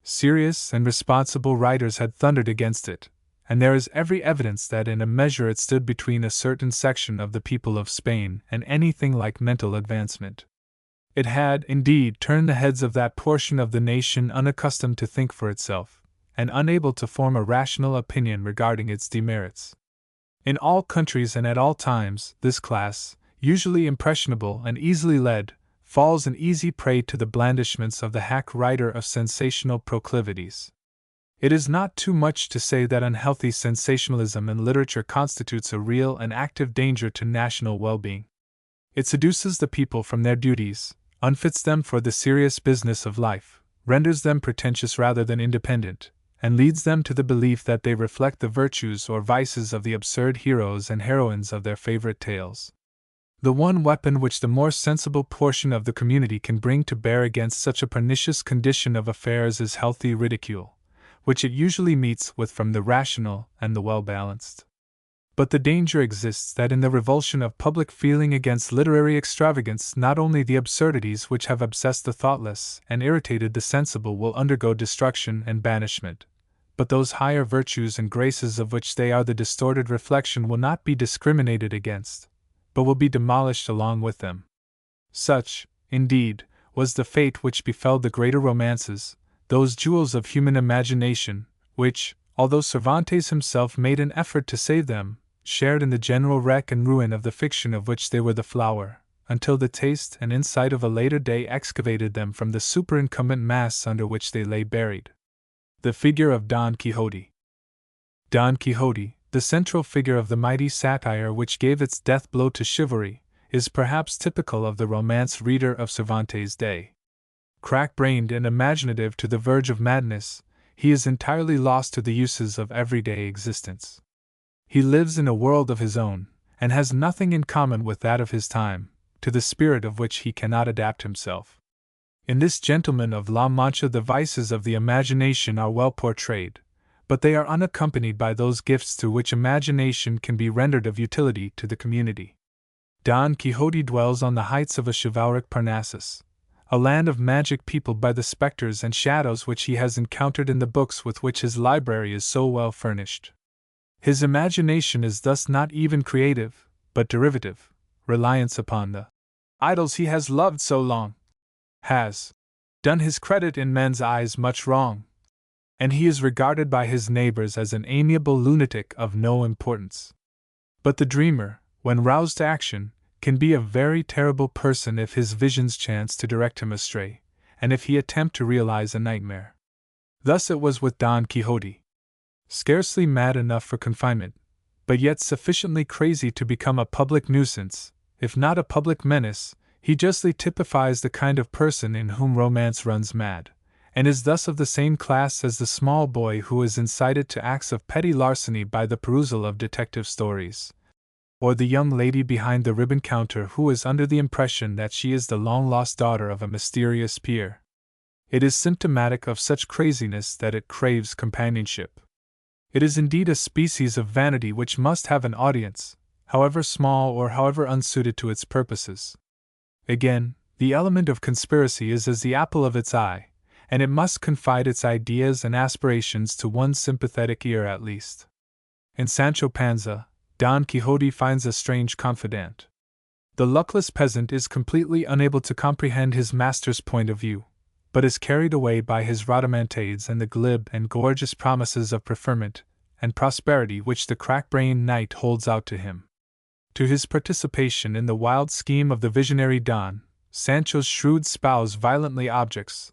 A: Serious and responsible writers had thundered against it, and there is every evidence that in a measure it stood between a certain section of the people of Spain and anything like mental advancement. It had, indeed, turned the heads of that portion of the nation unaccustomed to think for itself, and unable to form a rational opinion regarding its demerits. In all countries and at all times, this class, usually impressionable and easily led, falls an easy prey to the blandishments of the hack writer of sensational proclivities. It is not too much to say that unhealthy sensationalism in literature constitutes a real and active danger to national well-being. It seduces the people from their duties, unfits them for the serious business of life, renders them pretentious rather than independent, and leads them to the belief that they reflect the virtues or vices of the absurd heroes and heroines of their favorite tales. The one weapon which the more sensible portion of the community can bring to bear against such a pernicious condition of affairs is healthy ridicule, which it usually meets with from the rational and the well-balanced. But the danger exists that in the revulsion of public feeling against literary extravagance, not only the absurdities which have obsessed the thoughtless and irritated the sensible will undergo destruction and banishment, but those higher virtues and graces of which they are the distorted reflection will not be discriminated against, but will be demolished along with them. Such, indeed, was the fate which befell the greater romances, those jewels of human imagination, which, although Cervantes himself made an effort to save them, shared in the general wreck and ruin of the fiction of which they were the flower, until the taste and insight of a later day excavated them from the superincumbent mass under which they lay buried. The figure of Don Quixote. Don Quixote, the central figure of the mighty satire which gave its death blow to chivalry, is perhaps typical of the romance reader of Cervantes' day. Crack-brained and imaginative to the verge of madness, he is entirely lost to the uses of everyday existence. He lives in a world of his own, and has nothing in common with that of his time, to the spirit of which he cannot adapt himself. In this gentleman of La Mancha the vices of the imagination are well portrayed, but they are unaccompanied by those gifts through which imagination can be rendered of utility to the community. Don Quixote dwells on the heights of a chivalric Parnassus, a land of magic peopled by the specters and shadows which he has encountered in the books with which his library is so well furnished. His imagination is thus not even creative, but derivative. Reliance upon the idols he has loved so long has done his credit in men's eyes much wrong, and he is regarded by his neighbors as an amiable lunatic of no importance. But the dreamer, when roused to action, can be a very terrible person if his visions chance to direct him astray, and if he attempt to realize a nightmare. Thus it was with Don Quixote. Scarcely mad enough for confinement, but yet sufficiently crazy to become a public nuisance, if not a public menace, he justly typifies the kind of person in whom romance runs mad, and is thus of the same class as the small boy who is incited to acts of petty larceny by the perusal of detective stories, or the young lady behind the ribbon counter who is under the impression that she is the long-lost daughter of a mysterious peer. It is symptomatic of such craziness that it craves companionship. It is indeed a species of vanity which must have an audience, however small or however unsuited to its purposes. Again, the element of conspiracy is as the apple of its eye, and it must confide its ideas and aspirations to one sympathetic ear at least. In Sancho Panza, Don Quixote finds a strange confidant. The luckless peasant is completely unable to comprehend his master's point of view, but is carried away by his rhodomantades and the glib and gorgeous promises of preferment and prosperity which the crack-brained knight holds out to him. To his participation in the wild scheme of the visionary Don, Sancho's shrewd spouse violently objects,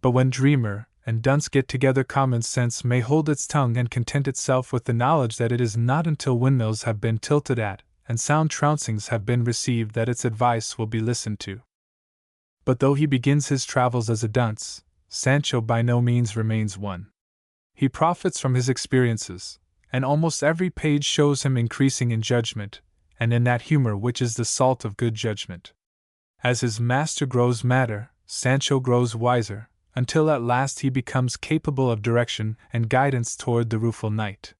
A: but when dreamer and dunce get together, common sense may hold its tongue and content itself with the knowledge that it is not until windmills have been tilted at and sound trouncings have been received that its advice will be listened to. But though he begins his travels as a dunce, Sancho by no means remains one. He profits from his experiences, and almost every page shows him increasing in judgment, and in that humor which is the salt of good judgment. As his master grows madder, Sancho grows wiser, until at last he becomes capable of direction and guidance toward the rueful knight.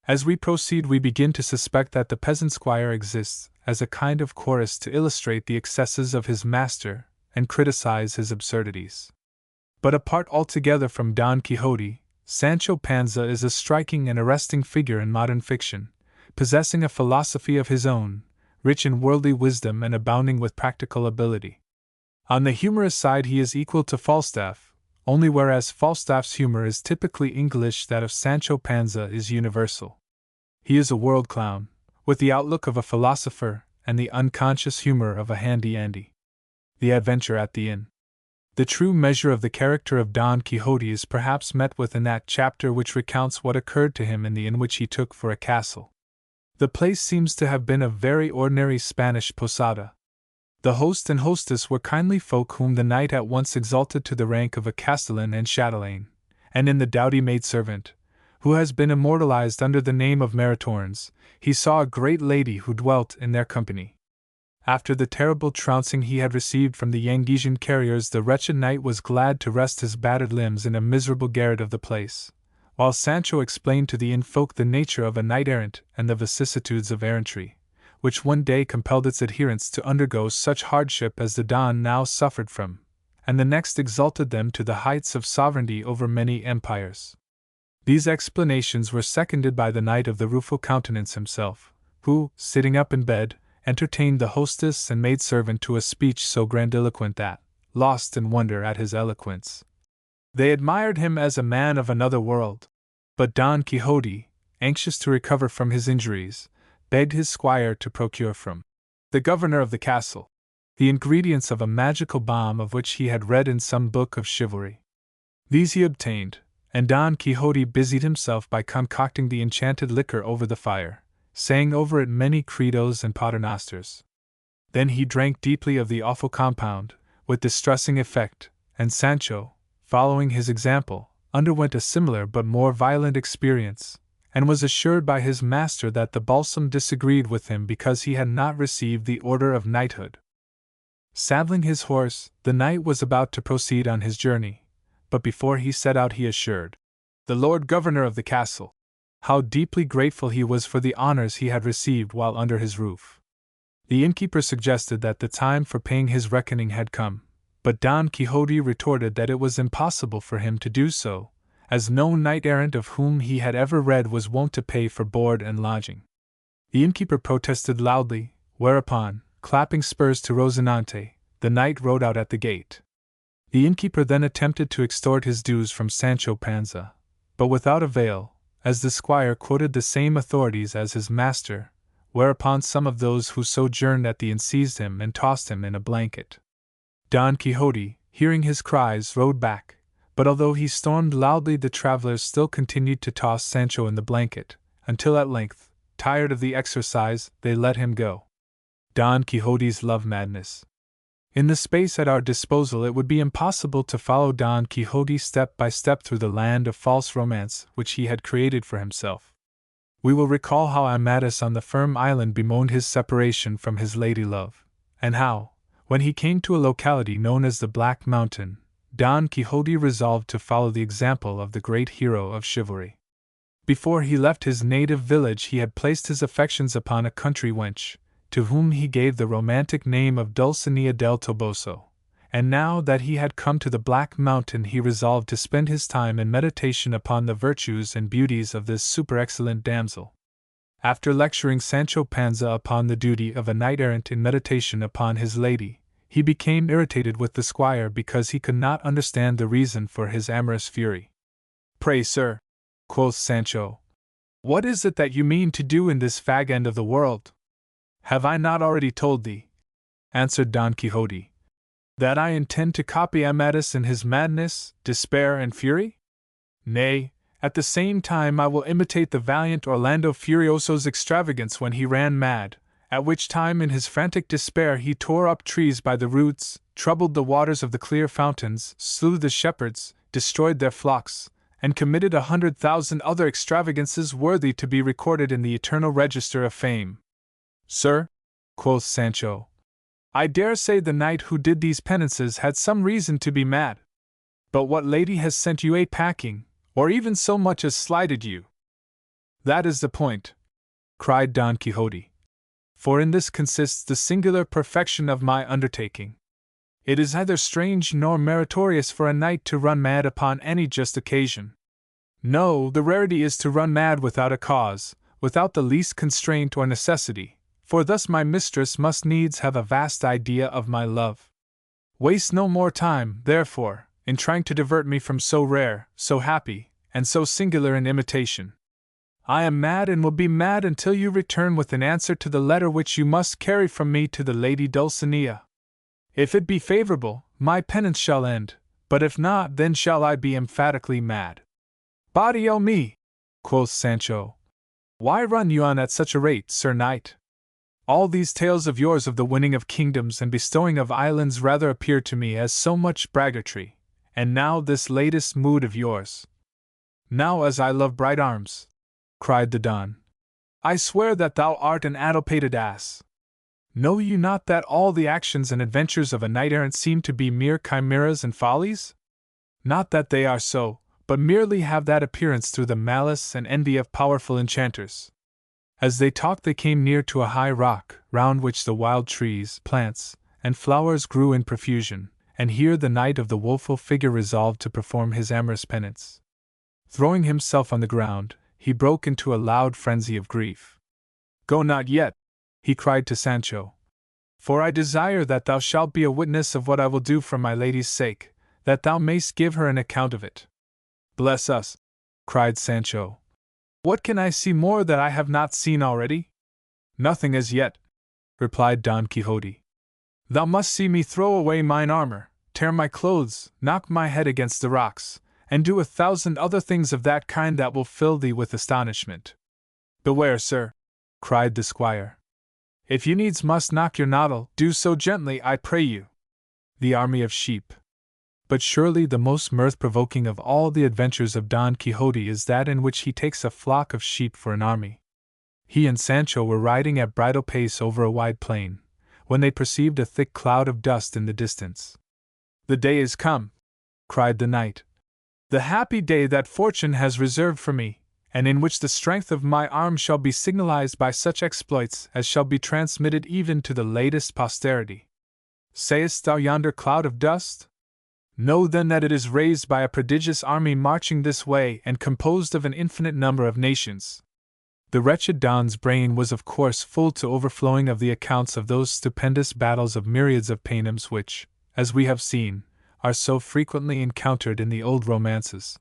A: As we proceed, we begin to suspect that the peasant squire exists as a kind of chorus to illustrate the excesses of his master and criticize his absurdities. But apart altogether from Don Quixote, Sancho Panza is a striking and arresting figure in modern fiction, possessing a philosophy of his own, rich in worldly wisdom and abounding with practical ability. On the humorous side he is equal to Falstaff, only whereas Falstaff's humor is typically English, that of Sancho Panza is universal. He is a world clown, with the outlook of a philosopher and the unconscious humor of a handy Andy. The adventure at the inn. The true measure of the character of Don Quixote is perhaps met with in that chapter which recounts what occurred to him in the inn which he took for a castle. The place seems to have been a very ordinary Spanish posada. The host and hostess were kindly folk whom the knight at once exalted to the rank of a castellan and chatelaine, and in the doughty maidservant, who has been immortalized under the name of Maritornes, he saw a great lady who dwelt in their company. After the terrible trouncing he had received from the Yanguesian carriers, the wretched knight was glad to rest his battered limbs in a miserable garret of the place, while Sancho explained to the inn folk the nature of a knight-errant and the vicissitudes of errantry, which one day compelled its adherents to undergo such hardship as the Don now suffered from, and the next exalted them to the heights of sovereignty over many empires. These explanations were seconded by the Knight of the Rueful Countenance himself, who, sitting up in bed, entertained the hostess and maidservant to a speech so grandiloquent that, lost in wonder at his eloquence, they admired him as a man of another world. But Don Quixote, anxious to recover from his injuries, begged his squire to procure from the governor of the castle the ingredients of a magical balm of which he had read in some book of chivalry. These he obtained, and Don Quixote busied himself by concocting the enchanted liquor over the fire, saying over it many credos and paternosters. Then he drank deeply of the awful compound, with distressing effect, and Sancho, following his example, underwent a similar but more violent experience, and was assured by his master that the balsam disagreed with him because he had not received the order of knighthood. Saddling his horse, the knight was about to proceed on his journey, but before he set out he assured the Lord Governor of the castle how deeply grateful he was for the honors he had received while under his roof. The innkeeper suggested that the time for paying his reckoning had come, but Don Quixote retorted that it was impossible for him to do so, as no knight-errant of whom he had ever read was wont to pay for board and lodging. The innkeeper protested loudly, whereupon, clapping spurs to Rocinante, the knight rode out at the gate. The innkeeper then attempted to extort his dues from Sancho Panza, but without avail, as the squire quoted the same authorities as his master, whereupon some of those who sojourned at the inn seized him and tossed him in a blanket. Don Quixote, hearing his cries, rode back, but although he stormed loudly, the travelers still continued to toss Sancho in the blanket, until at length, tired of the exercise, they let him go. Don Quixote's love madness. In the space at our disposal it would be impossible to follow Don Quixote step by step through the land of false romance which he had created for himself. We will recall how Amadis on the Firm Island bemoaned his separation from his lady-love, and how, when he came to a locality known as the Black Mountain, Don Quixote resolved to follow the example of the great hero of chivalry. Before he left his native village he had placed his affections upon a country wench, to whom he gave the romantic name of Dulcinea del Toboso, and now that he had come to the Black Mountain he resolved to spend his time in meditation upon the virtues and beauties of this super-excellent damsel. After lecturing Sancho Panza upon the duty of a knight-errant in meditation upon his lady, he became irritated with the squire because he could not understand the reason for his amorous fury. "Pray, sir," quoth Sancho, "what is it that you mean to do in this fag end of the world?" "Have I not already told thee," answered Don Quixote, "that I intend to copy Amadis in his madness, despair, and fury? Nay, at the same time I will imitate the valiant Orlando Furioso's extravagance when he ran mad, at which time in his frantic despair he tore up trees by the roots, troubled the waters of the clear fountains, slew the shepherds, destroyed their flocks, and committed 100,000 other extravagances worthy to be recorded in the eternal register of fame." "Sir," quoth Sancho, "I dare say the knight who did these penances had some reason to be mad. But what lady has sent you a-packing, or even so much as slighted you?" "That is the point," cried Don Quixote, "for in this consists the singular perfection of my undertaking. It is neither strange nor meritorious for a knight to run mad upon any just occasion. No, the rarity is to run mad without a cause, without the least constraint or necessity, for thus my mistress must needs have a vast idea of my love. Waste no more time, therefore, in trying to divert me from so rare, so happy, and so singular an imitation. I am mad and will be mad until you return with an answer to the letter which you must carry from me to the Lady Dulcinea. If it be favorable, my penance shall end, but if not, then shall I be emphatically mad. Body o' me, quoth Sancho. Why run you on at such a rate, Sir Knight? All these tales of yours of the winning of kingdoms and bestowing of islands rather appear to me as so much braggartry, and now this latest mood of yours. Now as I love bright arms, cried the Don, I swear that thou art an addlepated ass. Know you not that all the actions and adventures of a knight-errant seem to be mere chimeras and follies? Not that they are so, but merely have that appearance through the malice and envy of powerful enchanters. As they talked they came near to a high rock, round which the wild trees, plants, and flowers grew in profusion, and here the knight of the woeful figure resolved to perform his amorous penance. Throwing himself on the ground, he broke into a loud frenzy of grief. Go not yet, he cried to Sancho, for I desire that thou shalt be a witness of what I will do for my lady's sake, that thou mayst give her an account of it. Bless us, cried Sancho. What can I see more that I have not seen already? Nothing as yet, replied Don Quixote. Thou must see me throw away mine armor, tear my clothes, knock my head against the rocks, and do 1,000 other things of that kind that will fill thee with astonishment. Beware, sir, cried the squire. If you needs must knock your noddle, do so gently, I pray you. The army of sheep. But surely the most mirth-provoking of all the adventures of Don Quixote is that in which he takes a flock of sheep for an army. He and Sancho were riding at bridle pace over a wide plain, when they perceived a thick cloud of dust in the distance. The day is come, cried the knight. The happy day that fortune has reserved for me, and in which the strength of my arm shall be signalized by such exploits as shall be transmitted even to the latest posterity. Sayest thou yonder cloud of dust? Know then that it is raised by a prodigious army marching this way and composed of an infinite number of nations. The wretched Don's brain was of course full to overflowing of the accounts of those stupendous battles of myriads of paynims which, as we have seen, are so frequently encountered in the old romances,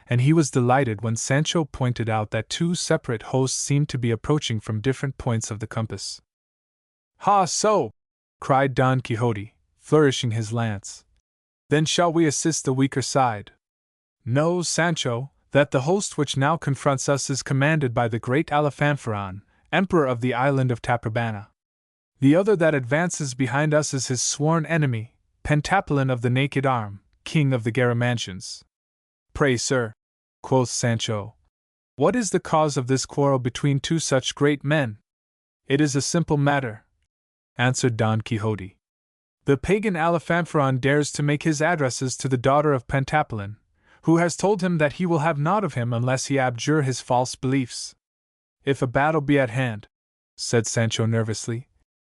A: and he was delighted when Sancho pointed out that two separate hosts seemed to be approaching from different points of the compass. Ha, so! cried Don Quixote, flourishing his lance. Then shall we assist the weaker side? Know, Sancho, that the host which now confronts us is commanded by the great Aliphampharon, emperor of the island of Taprobana. The other that advances behind us is his sworn enemy, Pentapolin of the Naked Arm, king of the Garamantians. Pray, sir, quoth Sancho, what is the cause of this quarrel between two such great men? It is a simple matter, answered Don Quixote. The pagan Aliphampharon dares to make his addresses to the daughter of Pentapolin, who has told him that he will have naught of him unless he abjure his false beliefs. If a battle be at hand, said Sancho nervously,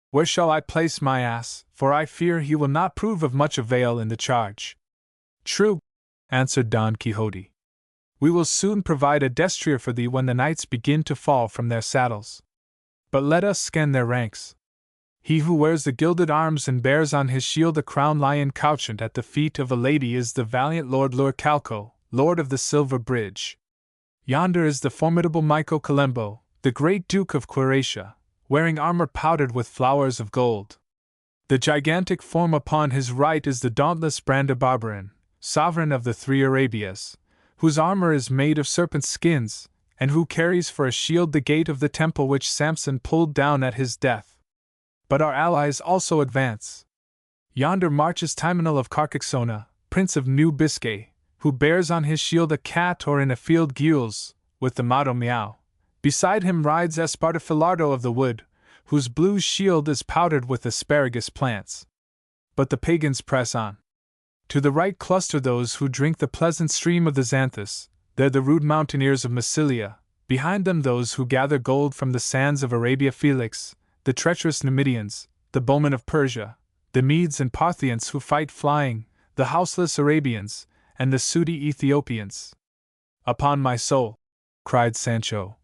A: where shall I place my ass, for I fear he will not prove of much avail in the charge. True, answered Don Quixote. We will soon provide a destrier for thee when the knights begin to fall from their saddles. But let us scan their ranks. He who wears the gilded arms and bears on his shield a crown lion couchant at the feet of a lady is the valiant Lord Lurcalco, Lord of the Silver Bridge. Yonder is the formidable Michael Calembo, the great Duke of Quaratia, wearing armor powdered with flowers of gold. The gigantic form upon his right is the dauntless Brandabarbarin, sovereign of the three Arabias, whose armor is made of serpent skins, and who carries for a shield the gate of the temple which Samson pulled down at his death. But our allies also advance. Yonder marches Timonel of Carcaxona, Prince of New Biscay, who bears on his shield a cat or in a field gules, with the motto Meow. Beside him rides Espartafilardo of the Wood, whose blue shield is powdered with asparagus plants. But the pagans press on. To the right cluster those who drink the pleasant stream of the Xanthus, they're the rude mountaineers of Massilia, behind them those who gather gold from the sands of Arabia Felix, the treacherous Numidians, the bowmen of Persia, the Medes and Parthians who fight flying, the houseless Arabians, and the sooty Ethiopians. Upon my soul, cried Sancho,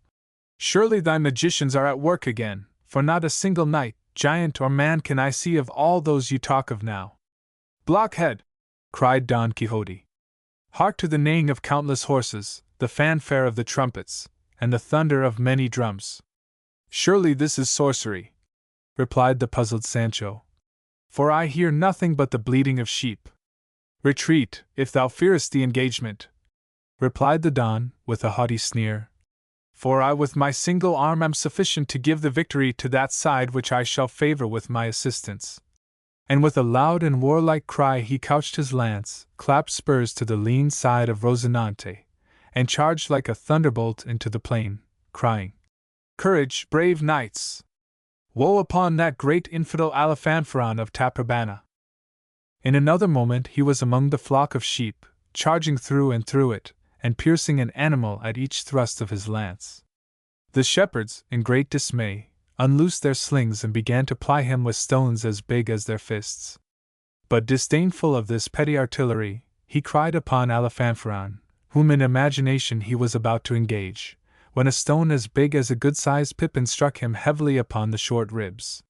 A: surely thy magicians are at work again, for not a single knight, giant or man can I see of all those you talk of now. Blockhead, cried Don Quixote. Hark to the neighing of countless horses, the fanfare of the trumpets, and the thunder of many drums. Surely this is sorcery, replied the puzzled Sancho. for I hear nothing but the bleating of sheep." "Retreat, if thou fearest the engagement," replied the Don, with a haughty sneer. "For I with my single arm am sufficient to give the victory to that side which I shall favor with my assistance." And with a loud and warlike cry he couched his lance, clapped spurs to the lean side of Rosinante, and charged like a thunderbolt into the plain, crying, "Courage, brave knights! Woe upon that great infidel Aliphanfaron of Taprobana!" In another moment he was among the flock of sheep, charging through and through it, and piercing an animal at each thrust of his lance. The shepherds, in great dismay, unloosed their slings and began to ply him with stones as big as their fists. But disdainful of this petty artillery, he cried upon Aliphanfaron, whom in imagination he was about to engage, when a stone as big as a good-sized pippin struck him heavily upon the short ribs.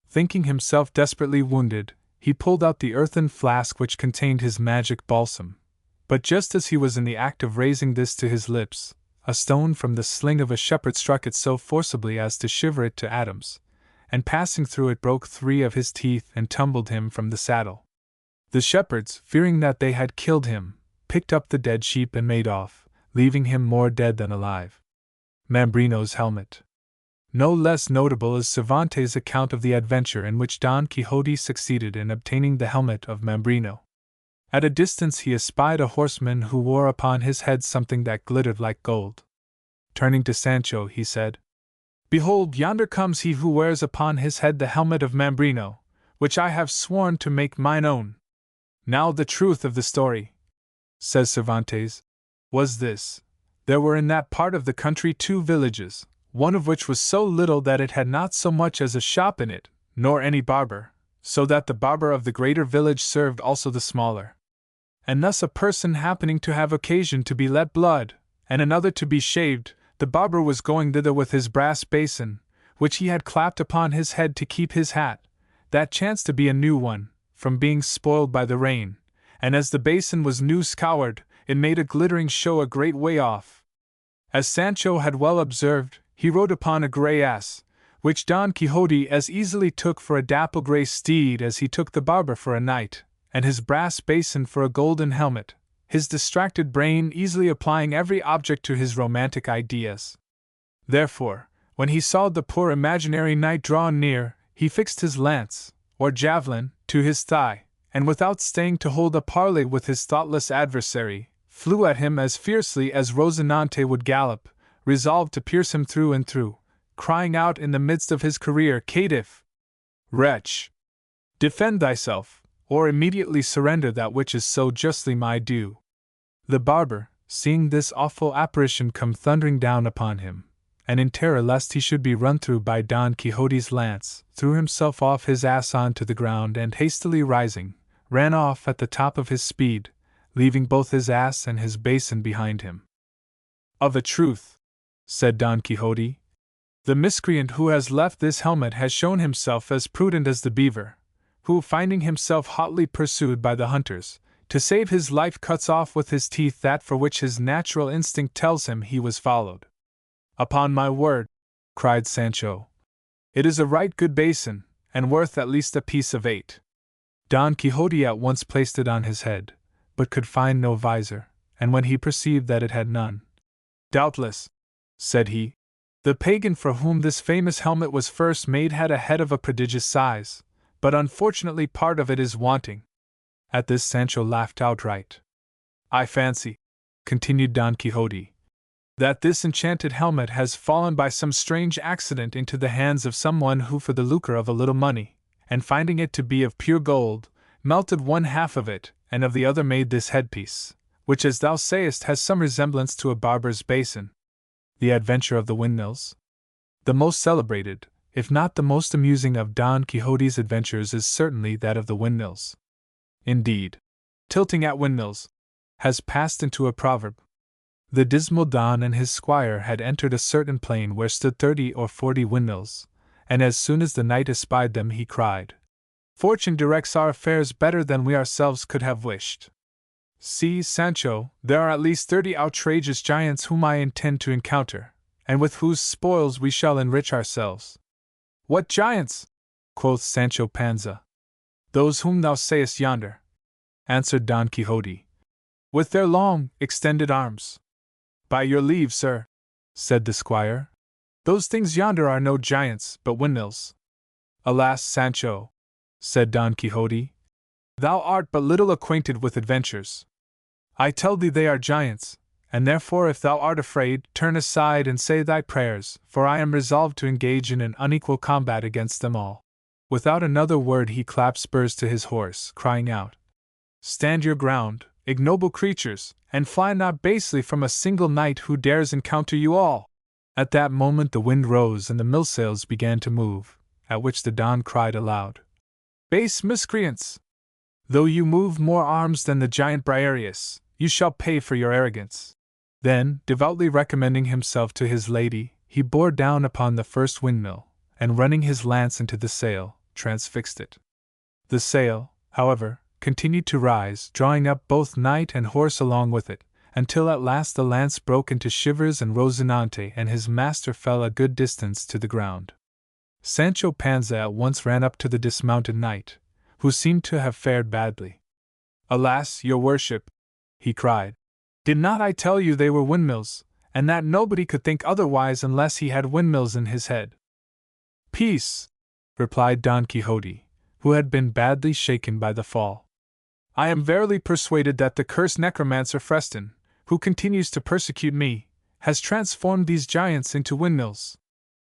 A: Thinking himself desperately wounded, he pulled out the earthen flask which contained his magic balsam. But just as he was in the act of raising this to his lips, a stone from the sling of a shepherd struck it so forcibly as to shiver it to atoms, and passing through it broke 3 of his teeth and tumbled him from the saddle. The shepherds, fearing that they had killed him, picked up the dead sheep and made off, leaving him more dead than alive. Mambrino's helmet. No less notable is Cervantes' account of the adventure in which Don Quixote succeeded in obtaining the helmet of Mambrino. At a distance he espied a horseman who wore upon his head something that glittered like gold. Turning to Sancho, he said, "Behold, yonder comes he who wears upon his head the helmet of Mambrino, which I have sworn to make mine own." Now the truth of the story, says Cervantes, was this: there were in that part of the country 2 villages, one of which was so little that it had not so much as a shop in it, nor any barber, so that the barber of the greater village served also the smaller. And thus a person happening to have occasion to be let blood, and another to be shaved, the barber was going thither with his brass basin, which he had clapped upon his head to keep his hat, that chanced to be a new one, from being spoiled by the rain, and as the basin was new scoured, it made a glittering show a great way off. As Sancho had well observed, he rode upon a grey ass, which Don Quixote as easily took for a dapple grey steed as he took the barber for a knight, and his brass basin for a golden helmet, his distracted brain easily applying every object to his romantic ideas. Therefore, when he saw the poor imaginary knight draw near, he fixed his lance, or javelin, to his thigh, and without staying to hold a parley with his thoughtless adversary, flew at him as fiercely as Rosinante would gallop, resolved to pierce him through and through, crying out in the midst of his career, "Caitiff! Wretch! Defend thyself, or immediately surrender that which is so justly my due." The barber, seeing this awful apparition come thundering down upon him, and in terror lest he should be run through by Don Quixote's lance, threw himself off his ass on to the ground and hastily rising, ran off at the top of his speed, leaving both his ass and his basin behind him. "Of a truth," said Don Quixote, "the miscreant who has left this helmet has shown himself as prudent as the beaver, who, finding himself hotly pursued by the hunters, to save his life cuts off with his teeth that for which his natural instinct tells him he was followed." "Upon my word," cried Sancho, "it is a right good basin, and worth at least a piece of 8. Don Quixote at once placed it on his head, but could find no visor, and when he perceived that it had none, "Doubtless," said he, "the pagan for whom this famous helmet was first made had a head of a prodigious size, but unfortunately part of it is wanting." At this Sancho laughed outright. "I fancy," continued Don Quixote, "that this enchanted helmet has fallen by some strange accident into the hands of some one who for the lucre of a little money, and finding it to be of pure gold, melted 1/2 of it, and of the other made this headpiece, which as thou sayest has some resemblance to a barber's basin." The Adventure of the Windmills. The most celebrated, if not the most amusing of Don Quixote's adventures is certainly that of the windmills. Indeed, tilting at windmills has passed into a proverb. The dismal Don and his squire had entered a certain plain where stood 30 or 40 windmills, and as soon as the knight espied them he cried, "Fortune directs our affairs better than we ourselves could have wished. See, Sancho, there are at least 30 outrageous giants whom I intend to encounter, and with whose spoils we shall enrich ourselves." "What giants?" quoth Sancho Panza. "Those whom thou sayest yonder," answered Don Quixote, "with their long, extended arms." "By your leave, sir," said the squire, "those things yonder are no giants, but windmills." "Alas, Sancho," said Don Quixote, "thou art but little acquainted with adventures. I tell thee they are giants, and therefore if thou art afraid, turn aside and say thy prayers, for I am resolved to engage in an unequal combat against them all." Without another word he clapped spurs to his horse, crying out, "Stand your ground, ignoble creatures, and fly not basely from a single knight who dares encounter you all!" At that moment the wind rose and the millsails began to move, at which the Don cried aloud, "Base miscreants! Though you move more arms than the giant Briareus, you shall pay for your arrogance." Then, devoutly recommending himself to his lady, he bore down upon the first windmill, and running his lance into the sail, transfixed it. The sail, however, continued to rise, drawing up both knight and horse along with it, until at last the lance broke into shivers and Rocinante and his master fell a good distance to the ground. Sancho Panza at once ran up to the dismounted knight, who seemed to have fared badly. "Alas, your worship," he cried, "did not I tell you they were windmills, and that nobody could think otherwise unless he had windmills in his head?" "Peace!" replied Don Quixote, who had been badly shaken by the fall. "I am verily persuaded that the cursed necromancer Freston, who continues to persecute me, has transformed these giants into windmills.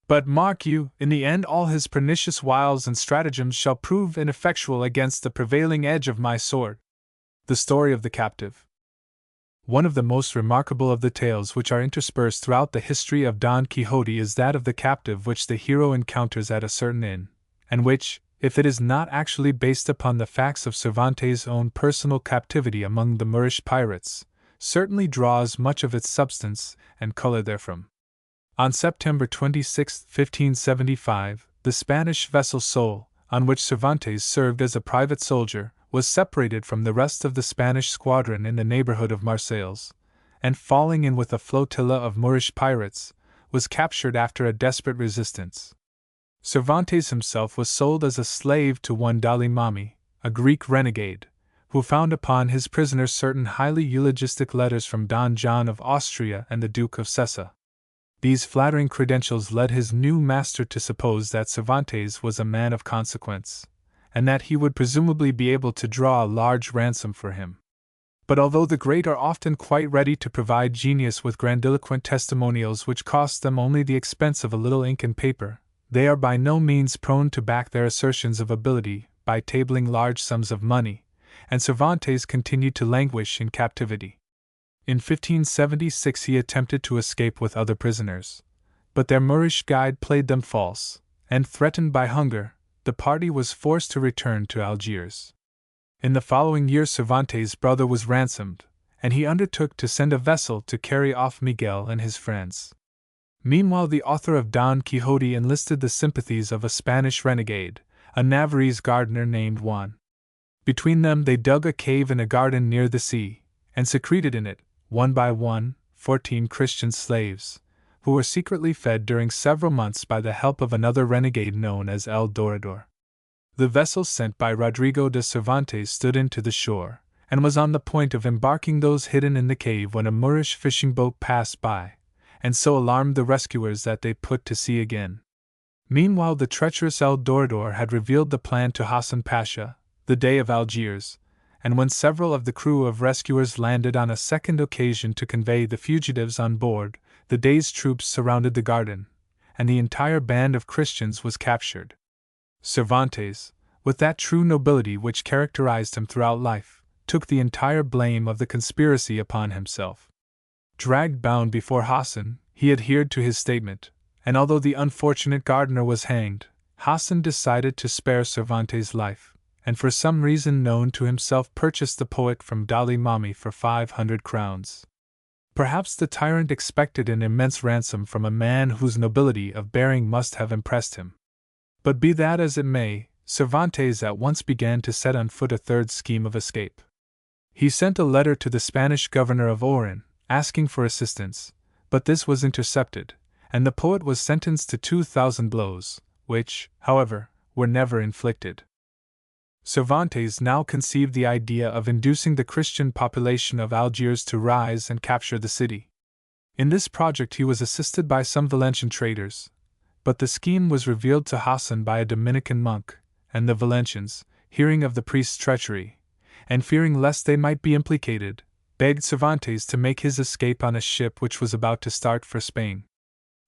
A: But mark you, in the end all his pernicious wiles and stratagems shall prove ineffectual against the prevailing edge of my sword." The story of the captive. One of the most remarkable of the tales which are interspersed throughout the history of Don Quixote is that of the captive which the hero encounters at a certain inn, and which, if it is not actually based upon the facts of Cervantes' own personal captivity among the Moorish pirates, certainly draws much of its substance and color therefrom. On September 26, 1575, the Spanish vessel Sol, on which Cervantes served as a private soldier, was separated from the rest of the Spanish squadron in the neighborhood of Marseilles, and falling in with a flotilla of Moorish pirates, was captured after a desperate resistance. Cervantes himself was sold as a slave to one Dalimami, a Greek renegade, who found upon his prisoner certain highly eulogistic letters from Don John of Austria and the Duke of Sessa. These flattering credentials led his new master to suppose that Cervantes was a man of consequence, and that he would presumably be able to draw a large ransom for him. But although the great are often quite ready to provide genius with grandiloquent testimonials which cost them only the expense of a little ink and paper, they are by no means prone to back their assertions of ability by tabling large sums of money, and Cervantes continued to languish in captivity. In 1576 he attempted to escape with other prisoners, but their Moorish guide played them false, and threatened by hunger, the party was forced to return to Algiers. In the following year Cervantes' brother was ransomed, and he undertook to send a vessel to carry off Miguel and his friends. Meanwhile the author of Don Quixote enlisted the sympathies of a Spanish renegade, a Navarrese gardener named Juan. Between them they dug a cave in a garden near the sea, and secreted in it, one by one, 14 Christian slaves, who were secretly fed during several months by the help of another renegade known as El Dorador. The vessel sent by Rodrigo de Cervantes stood into the shore, and was on the point of embarking those hidden in the cave when a Moorish fishing boat passed by, and so alarmed the rescuers that they put to sea again. Meanwhile the treacherous El Dorador had revealed the plan to Hassan Pasha, the Dey of Algiers, and when several of the crew of rescuers landed on a second occasion to convey the fugitives on board, the Dey's troops surrounded the garden, and the entire band of Christians was captured. Cervantes, with that true nobility which characterized him throughout life, took the entire blame of the conspiracy upon himself. Dragged bound before Hassan, he adhered to his statement, and although the unfortunate gardener was hanged, Hassan decided to spare Cervantes' life, and for some reason known to himself purchased the poet from Dalimami for 500 crowns. Perhaps the tyrant expected an immense ransom from a man whose nobility of bearing must have impressed him. But be that as it may, Cervantes at once began to set on foot a third scheme of escape. He sent a letter to the Spanish governor of Oran, asking for assistance, but this was intercepted, and the poet was sentenced to 2,000 blows, which, however, were never inflicted. Cervantes now conceived the idea of inducing the Christian population of Algiers to rise and capture the city. In this project he was assisted by some Valencian traders, but the scheme was revealed to Hassan by a Dominican monk, and the Valencians, hearing of the priest's treachery, and fearing lest they might be implicated, begged Cervantes to make his escape on a ship which was about to start for Spain.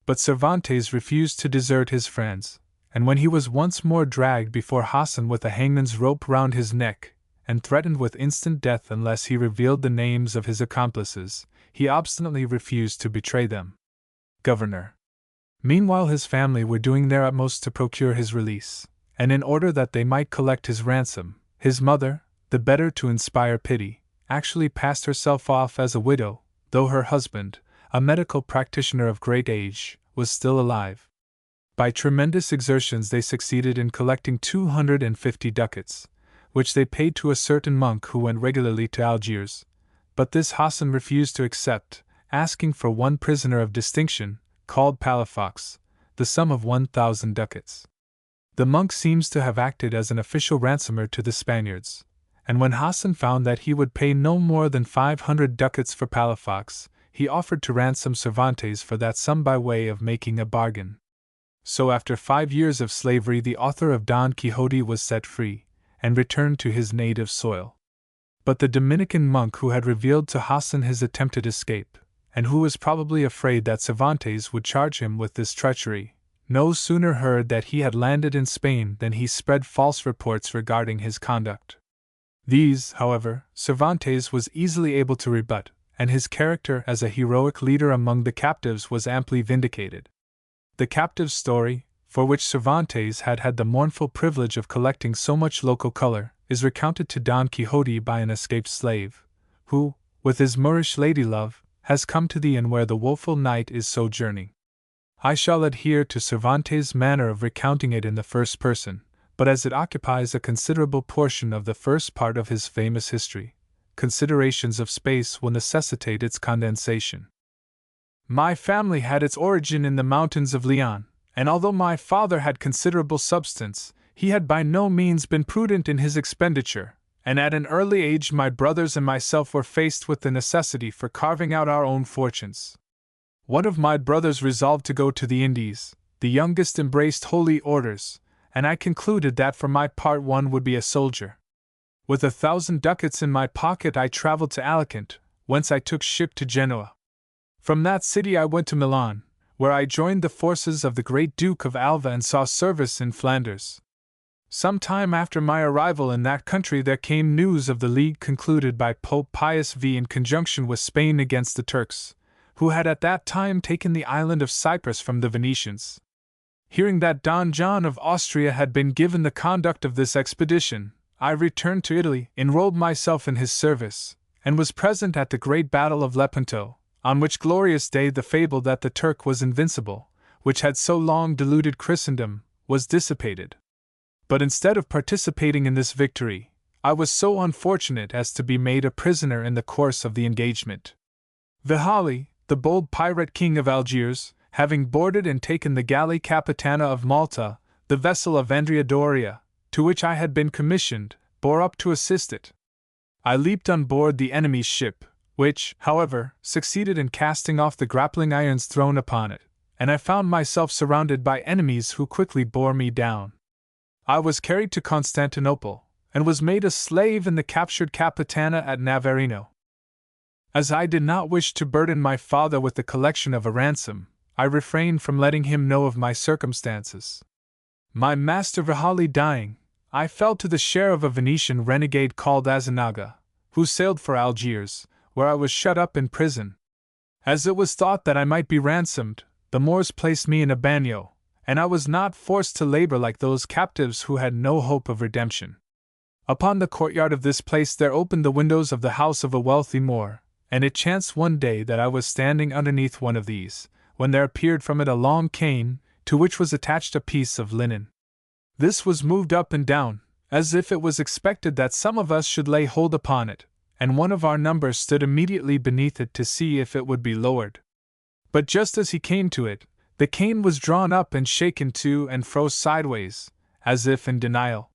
A: But Cervantes refused to desert his friends, and when he was once more dragged before Hassan with a hangman's rope round his neck, and threatened with instant death unless he revealed the names of his accomplices, he obstinately refused to betray them. Governor. Meanwhile his family were doing their utmost to procure his release, and in order that they might collect his ransom, his mother, the better to inspire pity, actually passed herself off as a widow, though her husband, a medical practitioner of great age, was still alive. By tremendous exertions they succeeded in collecting 250 ducats, which they paid to a certain monk who went regularly to Algiers, but this Hassan refused to accept, asking for one prisoner of distinction, called Palafox, the sum of 1,000 ducats. The monk seems to have acted as an official ransomer to the Spaniards, and when Hassan found that he would pay no more than 500 ducats for Palafox, he offered to ransom Cervantes for that sum by way of making a bargain. So after 5 years of slavery the author of Don Quixote was set free, and returned to his native soil. But the Dominican monk who had revealed to Hassan his attempted escape, and who was probably afraid that Cervantes would charge him with this treachery, no sooner heard that he had landed in Spain than he spread false reports regarding his conduct. These, however, Cervantes was easily able to rebut, and his character as a heroic leader among the captives was amply vindicated. The captive's story, for which Cervantes had had the mournful privilege of collecting so much local color, is recounted to Don Quixote by an escaped slave, who, with his Moorish lady-love, has come to the inn where the woeful knight is sojourning. I shall adhere to Cervantes' manner of recounting it in the first person, but as it occupies a considerable portion of the first part of his famous history, considerations of space will necessitate its condensation. My family had its origin in the mountains of Leon, and although my father had considerable substance, he had by no means been prudent in his expenditure, and at an early age my brothers and myself were faced with the necessity for carving out our own fortunes. One of my brothers resolved to go to the Indies, the youngest embraced holy orders, and I concluded that for my part one would be a soldier. With 1,000 ducats in my pocket I traveled to Alicante, whence I took ship to Genoa. From that city I went to Milan, where I joined the forces of the great Duke of Alva and saw service in Flanders. Some time after my arrival in that country there came news of the league concluded by Pope Pius V in conjunction with Spain against the Turks, who had at that time taken the island of Cyprus from the Venetians. Hearing that Don John of Austria had been given the conduct of this expedition, I returned to Italy, enrolled myself in his service, and was present at the great battle of Lepanto, on which glorious day the fable that the Turk was invincible, which had so long deluded Christendom, was dissipated. But instead of participating in this victory, I was so unfortunate as to be made a prisoner in the course of the engagement. Vihali, the bold pirate king of Algiers, having boarded and taken the galley Capitana of Malta, the vessel of Andrea Doria, to which I had been commissioned, bore up to assist it. I leaped on board the enemy's ship, which, however, succeeded in casting off the grappling irons thrown upon it, and I found myself surrounded by enemies who quickly bore me down. I was carried to Constantinople, and was made a slave in the captured Capitana at Navarino. As I did not wish to burden my father with the collection of a ransom, I refrained from letting him know of my circumstances. My master Vihali dying, I fell to the share of a Venetian renegade called Azanaga, who sailed for Algiers, where I was shut up in prison. As it was thought that I might be ransomed, the Moors placed me in a bagnio, and I was not forced to labor like those captives who had no hope of redemption. Upon the courtyard of this place there opened the windows of the house of a wealthy Moor, and it chanced one day that I was standing underneath one of these, when there appeared from it a long cane, to which was attached a piece of linen. This was moved up and down, as if it was expected that some of us should lay hold upon it, and one of our number stood immediately beneath it to see if it would be lowered. But just as he came to it, the cane was drawn up and shaken to and fro sideways, as if in denial.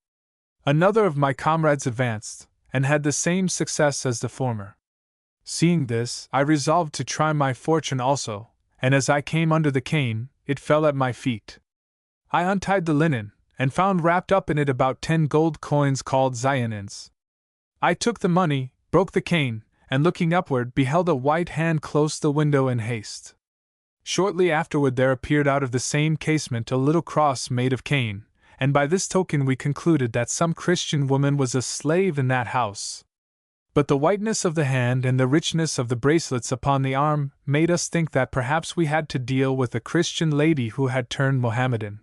A: Another of my comrades advanced, and had the same success as the former. Seeing this, I resolved to try my fortune also, and as I came under the cane, it fell at my feet. I untied the linen, and found wrapped up in it about 10 gold coins called zionins. I took the money, broke the cane, and looking upward beheld a white hand close the window in haste. Shortly afterward there appeared out of the same casement a little cross made of cane, and by this token we concluded that some Christian woman was a slave in that house. But the whiteness of the hand and the richness of the bracelets upon the arm made us think that perhaps we had to deal with a Christian lady who had turned Mohammedan.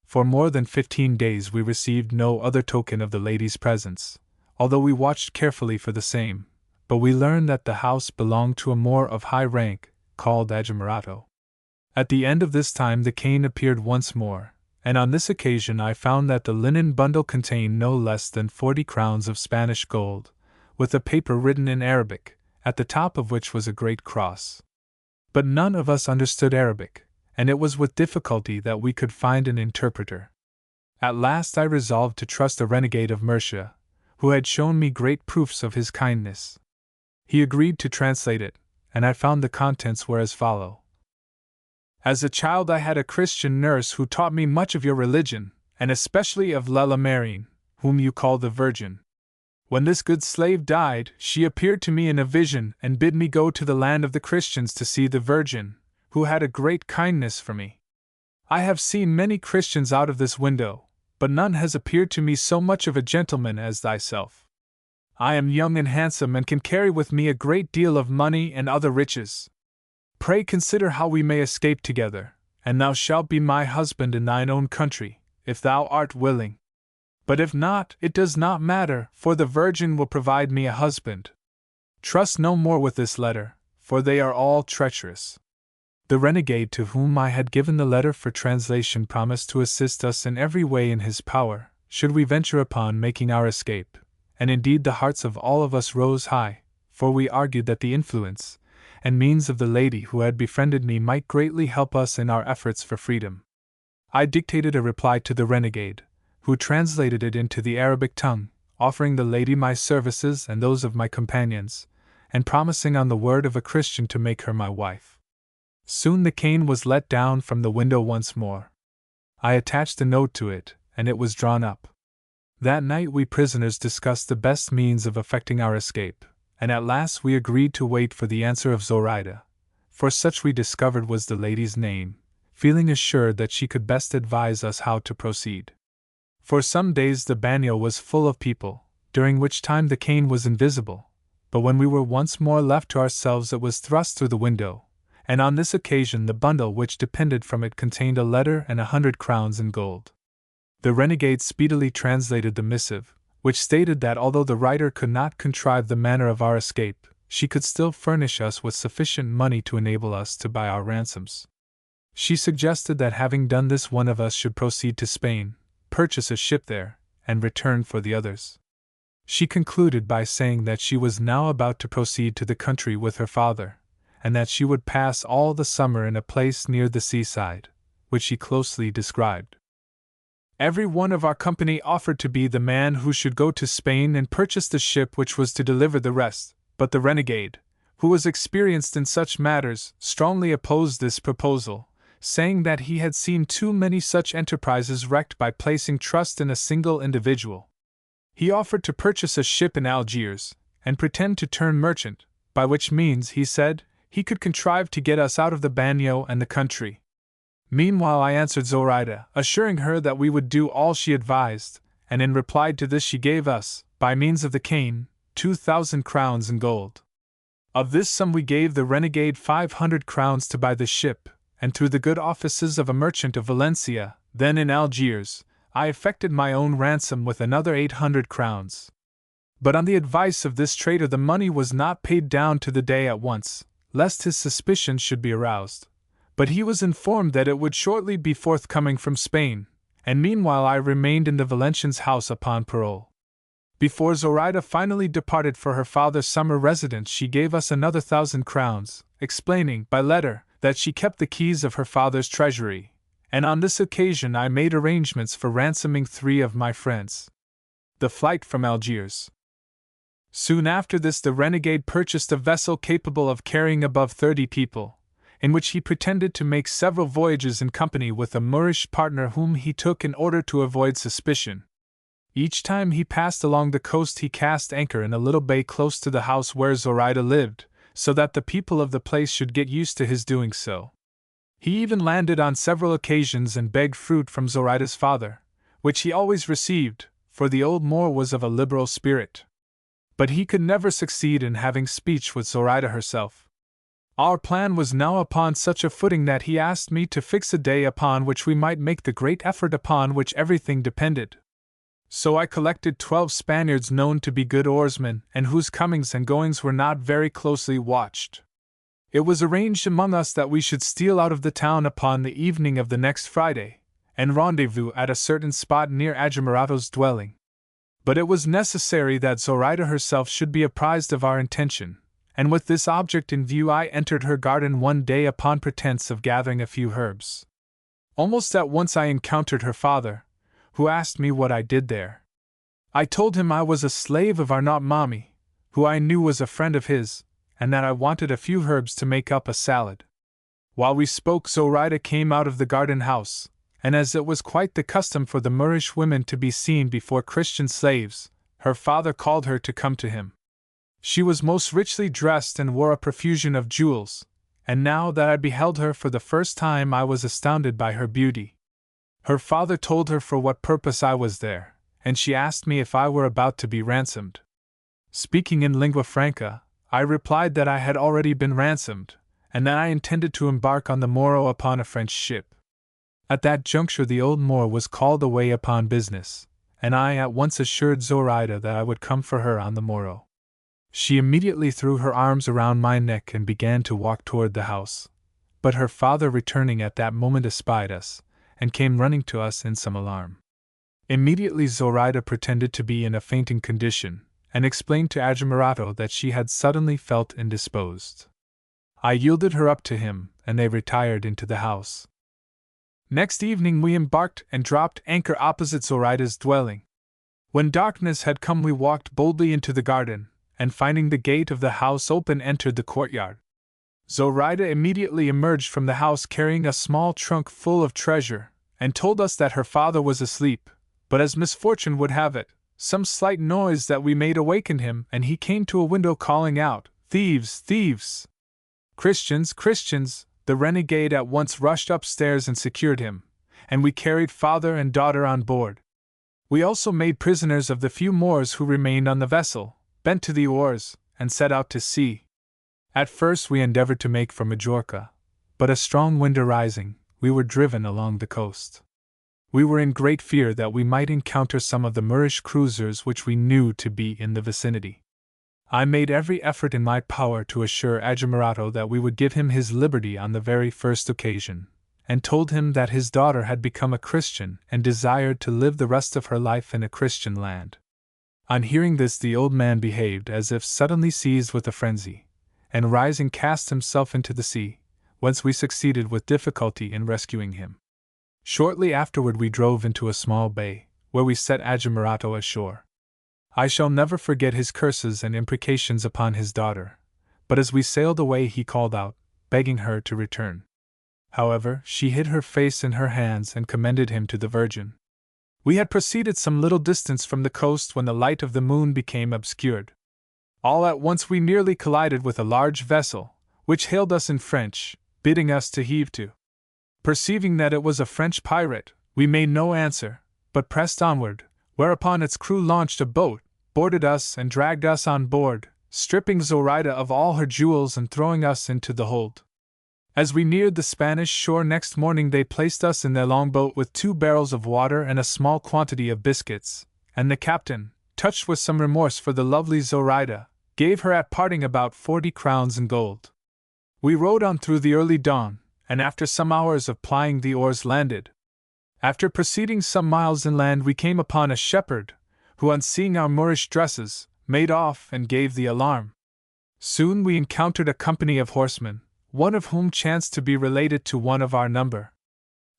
A: For more than 15 days we received no other token of the lady's presence, although we watched carefully for the same, but we learned that the house belonged to a Moor of high rank, called Ajamarato. At the end of this time the cane appeared once more, and on this occasion I found that the linen bundle contained no less than 40 crowns of Spanish gold, with a paper written in Arabic, at the top of which was a great cross. But none of us understood Arabic, and it was with difficulty that we could find an interpreter. At last I resolved to trust a renegade of Murcia, who had shown me great proofs of his kindness. He agreed to translate it, and I found the contents were as follow. As a child I had a Christian nurse who taught me much of your religion, and especially of Lella Marine, whom you call the Virgin. When this good slave died, she appeared to me in a vision and bid me go to the land of the Christians to see the Virgin, who had a great kindness for me. I have seen many Christians out of this window, but none has appeared to me so much of a gentleman as thyself. I am young and handsome and can carry with me a great deal of money and other riches. Pray consider how we may escape together, and thou shalt be my husband in thine own country, if thou art willing. But if not, it does not matter, for the Virgin will provide me a husband. Trust no more with this letter, for they are all treacherous. The renegade to whom I had given the letter for translation promised to assist us in every way in his power, should we venture upon making our escape, and indeed the hearts of all of us rose high, for we argued that the influence and means of the lady who had befriended me might greatly help us in our efforts for freedom. I dictated a reply to the renegade, who translated it into the Arabic tongue, offering the lady my services and those of my companions, and promising on the word of a Christian to make her my wife. Soon the cane was let down from the window once more. I attached a note to it, and it was drawn up. That night we prisoners discussed the best means of effecting our escape, and at last we agreed to wait for the answer of Zoraida, for such we discovered was the lady's name, feeling assured that she could best advise us how to proceed. For some days the bagnio was full of people, during which time the cane was invisible, but when we were once more left to ourselves it was thrust through the window, and on this occasion the bundle which depended from it contained a letter and 100 crowns in gold. The renegade speedily translated the missive, which stated that although the writer could not contrive the manner of our escape, she could still furnish us with sufficient money to enable us to buy our ransoms. She suggested that having done this one of us should proceed to Spain, purchase a ship there, and return for the others. She concluded by saying that she was now about to proceed to the country with her father, and that she would pass all the summer in a place near the seaside, which she closely described. Every one of our company offered to be the man who should go to Spain and purchase the ship which was to deliver the rest, but the renegade, who was experienced in such matters, strongly opposed this proposal, saying that he had seen too many such enterprises wrecked by placing trust in a single individual. He offered to purchase a ship in Algiers, and pretend to turn merchant, by which means, he said, he could contrive to get us out of the bagnio and the country. Meanwhile I answered Zoraida, assuring her that we would do all she advised, and in reply to this she gave us, by means of the cane, 2,000 crowns in gold. Of this sum we gave the renegade 500 crowns to buy the ship, and through the good offices of a merchant of Valencia, then in Algiers, I effected my own ransom with another 800 crowns. But on the advice of this trader the money was not paid down to the day at once, lest his suspicions should be aroused, but he was informed that it would shortly be forthcoming from Spain, and meanwhile I remained in the Valencian's house upon parole. Before Zoraida finally departed for her father's summer residence she gave us another 1,000 crowns, explaining, by letter, that she kept the keys of her father's treasury, and on this occasion I made arrangements for ransoming 3 of my friends. The flight from Algiers. Soon after this, the renegade purchased a vessel capable of carrying above 30 people, in which he pretended to make several voyages in company with a Moorish partner whom he took in order to avoid suspicion. Each time he passed along the coast, he cast anchor in a little bay close to the house where Zoraida lived, so that the people of the place should get used to his doing so. He even landed on several occasions and begged fruit from Zoraida's father, which he always received, for the old Moor was of a liberal spirit. But he could never succeed in having speech with Zoraida herself. Our plan was now upon such a footing that he asked me to fix a day upon which we might make the great effort upon which everything depended. So I collected 12 Spaniards known to be good oarsmen and whose comings and goings were not very closely watched. It was arranged among us that we should steal out of the town upon the evening of the next Friday, and rendezvous at a certain spot near Ajimarato's dwelling. But it was necessary that Zoraida herself should be apprised of our intention, and with this object in view I entered her garden one day upon pretense of gathering a few herbs. Almost at once I encountered her father, who asked me what I did there. I told him I was a slave of Arnaut Mami, who I knew was a friend of his, and that I wanted a few herbs to make up a salad. While we spoke, Zoraida came out of the garden house, and as it was quite the custom for the Moorish women to be seen before Christian slaves, her father called her to come to him. She was most richly dressed and wore a profusion of jewels, and now that I beheld her for the first time I was astounded by her beauty. Her father told her for what purpose I was there, and she asked me if I were about to be ransomed. Speaking in lingua franca, I replied that I had already been ransomed, and that I intended to embark on the morrow upon a French ship. At that juncture the old Moor was called away upon business, and I at once assured Zoraida that I would come for her on the morrow. She immediately threw her arms around my neck and began to walk toward the house, but her father returning at that moment espied us, and came running to us in some alarm. Immediately Zoraida pretended to be in a fainting condition, and explained to Ajimarato that she had suddenly felt indisposed. I yielded her up to him, and they retired into the house. Next evening we embarked and dropped anchor opposite Zoraida's dwelling. When darkness had come we walked boldly into the garden, and finding the gate of the house open entered the courtyard. Zoraida immediately emerged from the house carrying a small trunk full of treasure, and told us that her father was asleep, but as misfortune would have it, some slight noise that we made awakened him, and he came to a window calling out, "Thieves! Thieves! Christians! Christians!" The renegade at once rushed upstairs and secured him, and we carried father and daughter on board. We also made prisoners of the few Moors who remained on the vessel, bent to the oars, and set out to sea. At first we endeavored to make for Majorca, but a strong wind arising, we were driven along the coast. We were in great fear that we might encounter some of the Moorish cruisers which we knew to be in the vicinity. I made every effort in my power to assure Ajimarato that we would give him his liberty on the very first occasion, and told him that his daughter had become a Christian and desired to live the rest of her life in a Christian land. On hearing this the old man behaved as if suddenly seized with a frenzy, and rising cast himself into the sea, whence we succeeded with difficulty in rescuing him. Shortly afterward we drove into a small bay, where we set Ajimarato ashore. I shall never forget his curses and imprecations upon his daughter, but as we sailed away he called out, begging her to return. However, she hid her face in her hands and commended him to the Virgin. We had proceeded some little distance from the coast when the light of the moon became obscured. All at once we nearly collided with a large vessel, which hailed us in French, bidding us to heave to. Perceiving that it was a French pirate, we made no answer, but pressed onward, whereupon its crew launched a boat, boarded us and dragged us on board, stripping Zoraida of all her jewels and throwing us into the hold. As we neared the Spanish shore next morning they placed us in their longboat with 2 barrels of water and a small quantity of biscuits, and the captain, touched with some remorse for the lovely Zoraida, gave her at parting about 40 crowns in gold. We rowed on through the early dawn, and after some hours of plying the oars landed. After proceeding some miles inland we came upon a shepherd, who on seeing our Moorish dresses, made off and gave the alarm. Soon we encountered a company of horsemen, one of whom chanced to be related to one of our number.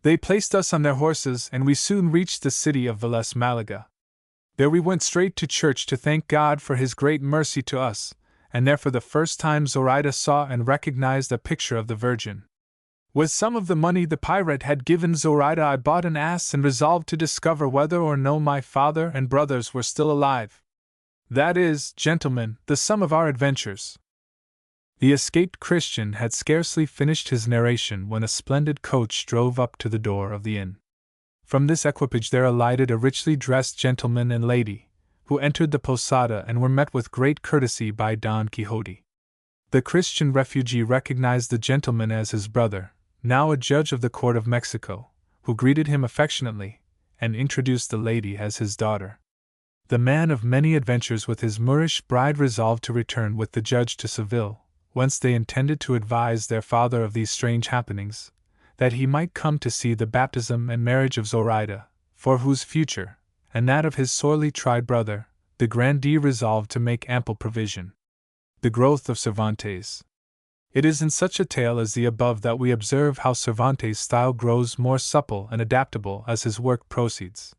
A: They placed us on their horses and we soon reached the city of Velez Malaga. There we went straight to church to thank God for His great mercy to us, and there for the first time Zoraida saw and recognized a picture of the Virgin. With some of the money the pirate had given Zoraida, I bought an ass and resolved to discover whether or no my father and brothers were still alive. That is, gentlemen, the sum of our adventures. The escaped Christian had scarcely finished his narration when a splendid coach drove up to the door of the inn. From this equipage there alighted a richly dressed gentleman and lady, who entered the posada and were met with great courtesy by Don Quixote. The Christian refugee recognized the gentleman as his brother, now a judge of the court of Mexico, who greeted him affectionately, and introduced the lady as his daughter. The man of many adventures with his Moorish bride resolved to return with the judge to Seville, whence they intended to advise their father of these strange happenings, that he might come to see the baptism and marriage of Zoraida, for whose future, and that of his sorely tried brother, the grandee resolved to make ample provision. The growth of Cervantes. It is in such a tale as the above that we observe how Cervantes' style grows more supple and adaptable as his work proceeds.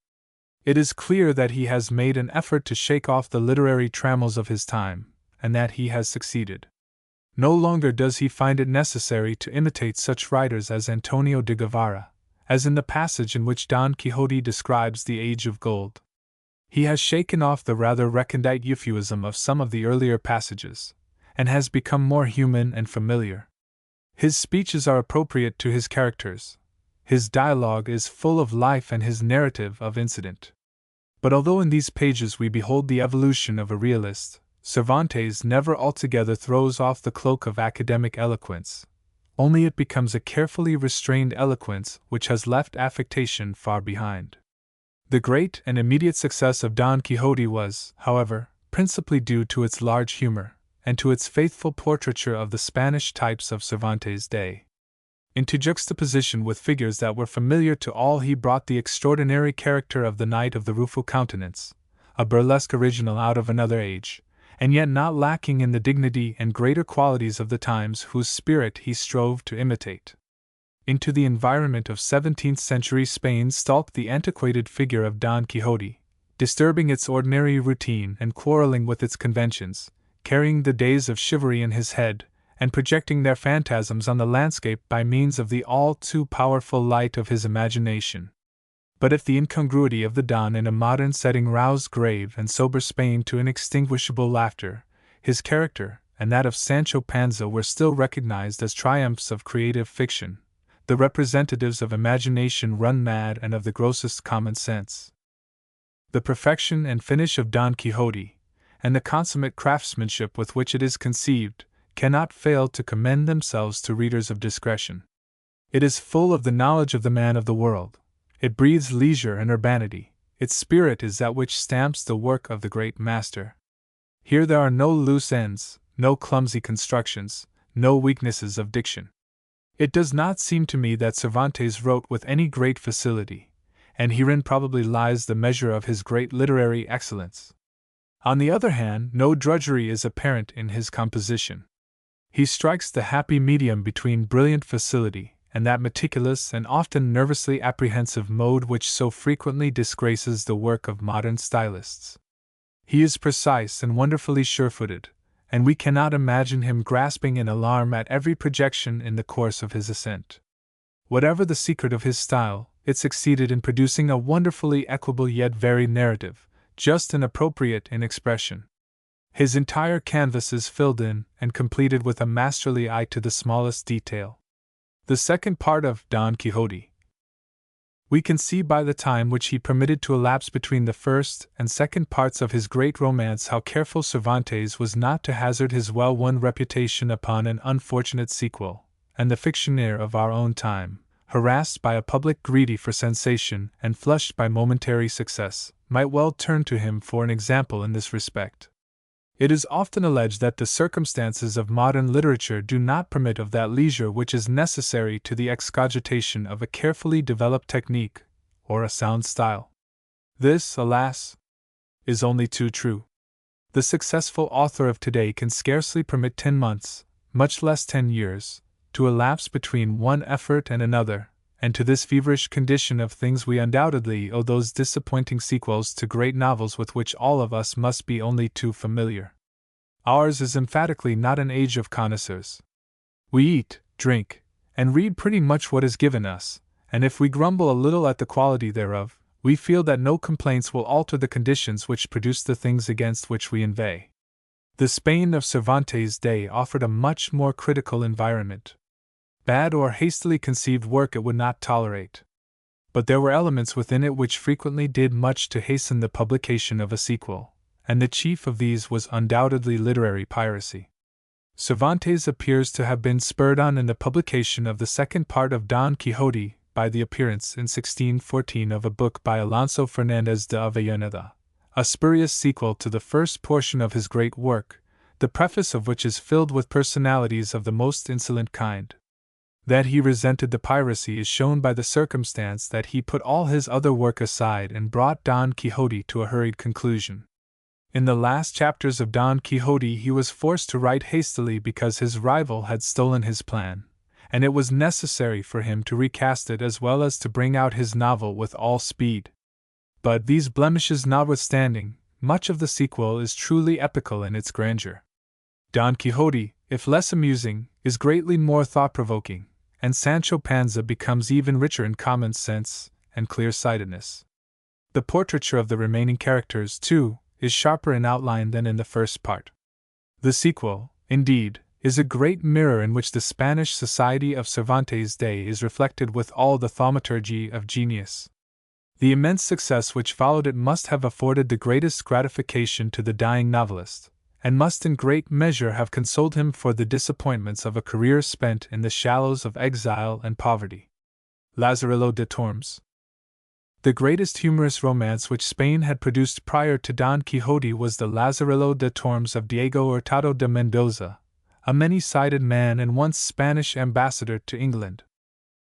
A: It is clear that he has made an effort to shake off the literary trammels of his time, and that he has succeeded. No longer does he find it necessary to imitate such writers as Antonio de Guevara, as in the passage in which Don Quixote describes the Age of Gold. He has shaken off the rather recondite euphuism of some of the earlier passages, and has become more human and familiar. His speeches are appropriate to his characters, his dialogue is full of life and his narrative of incident. But although in these pages we behold the evolution of a realist, Cervantes never altogether throws off the cloak of academic eloquence, only it becomes a carefully restrained eloquence which has left affectation far behind. The great and immediate success of Don Quixote was, however, principally due to its large humor, and to its faithful portraiture of the Spanish types of Cervantes' day. Into juxtaposition with figures that were familiar to all he brought the extraordinary character of the Knight of the Rueful Countenance, a burlesque original out of another age, and yet not lacking in the dignity and greater qualities of the times whose spirit he strove to imitate. Into the environment of 17th-century Spain stalked the antiquated figure of Don Quixote, disturbing its ordinary routine and quarreling with its conventions, carrying the days of chivalry in his head, and projecting their phantasms on the landscape by means of the all-too-powerful light of his imagination. But if the incongruity of the Don in a modern setting roused grave and sober Spain to inextinguishable laughter, his character, and that of Sancho Panza were still recognized as triumphs of creative fiction, the representatives of imagination run mad and of the grossest common sense. The perfection and finish of Don Quixote, and the consummate craftsmanship with which it is conceived, cannot fail to commend themselves to readers of discretion. It is full of the knowledge of the man of the world, it breathes leisure and urbanity, its spirit is that which stamps the work of the great master. Here there are no loose ends, no clumsy constructions, no weaknesses of diction. It does not seem to me that Cervantes wrote with any great facility, and herein probably lies the measure of his great literary excellence. On the other hand, no drudgery is apparent in his composition. He strikes the happy medium between brilliant facility and that meticulous and often nervously apprehensive mode which so frequently disgraces the work of modern stylists. He is precise and wonderfully sure-footed, and we cannot imagine him grasping in alarm at every projection in the course of his ascent. Whatever the secret of his style, it succeeded in producing a wonderfully equable yet varied narrative, just and appropriate in expression. His entire canvas is filled in and completed with a masterly eye to the smallest detail. The second part of Don Quixote. We can see by the time which he permitted to elapse between the first and second parts of his great romance how careful Cervantes was not to hazard his well-won reputation upon an unfortunate sequel, and the fictioneer of our own time, harassed by a public greedy for sensation and flushed by momentary success, might well turn to him for an example in this respect. It is often alleged that the circumstances of modern literature do not permit of that leisure which is necessary to the excogitation of a carefully developed technique, or a sound style. This, alas, is only too true. The successful author of today can scarcely permit 10 months, much less 10 years, to elapse between one effort and another, and to this feverish condition of things we undoubtedly owe those disappointing sequels to great novels with which all of us must be only too familiar. Ours is emphatically not an age of connoisseurs. We eat, drink, and read pretty much what is given us, and if we grumble a little at the quality thereof, we feel that no complaints will alter the conditions which produce the things against which we inveigh. The Spain of Cervantes' day offered a much more critical environment. Bad or hastily conceived work it would not tolerate. But there were elements within it which frequently did much to hasten the publication of a sequel, and the chief of these was undoubtedly literary piracy. Cervantes appears to have been spurred on in the publication of the second part of Don Quixote by the appearance in 1614 of a book by Alonso Fernandez de Avellaneda, a spurious sequel to the first portion of his great work, the preface of which is filled with personalities of the most insolent kind. That he resented the piracy is shown by the circumstance that he put all his other work aside and brought Don Quixote to a hurried conclusion. In the last chapters of Don Quixote he was forced to write hastily because his rival had stolen his plan, and it was necessary for him to recast it as well as to bring out his novel with all speed. But these blemishes notwithstanding, much of the sequel is truly epical in its grandeur. Don Quixote, if less amusing, is greatly more thought-provoking, and Sancho Panza becomes even richer in common sense and clear-sightedness. The portraiture of the remaining characters, too, is sharper in outline than in the first part. The sequel, indeed, is a great mirror in which the Spanish society of Cervantes' day is reflected with all the thaumaturgy of genius. The immense success which followed it must have afforded the greatest gratification to the dying novelist, and must in great measure have consoled him for the disappointments of a career spent in the shallows of exile and poverty. Lazarillo de Tormes. The greatest humorous romance which Spain had produced prior to Don Quixote was the Lazarillo de Tormes of Diego Hurtado de Mendoza, a many-sided man and once Spanish ambassador to England.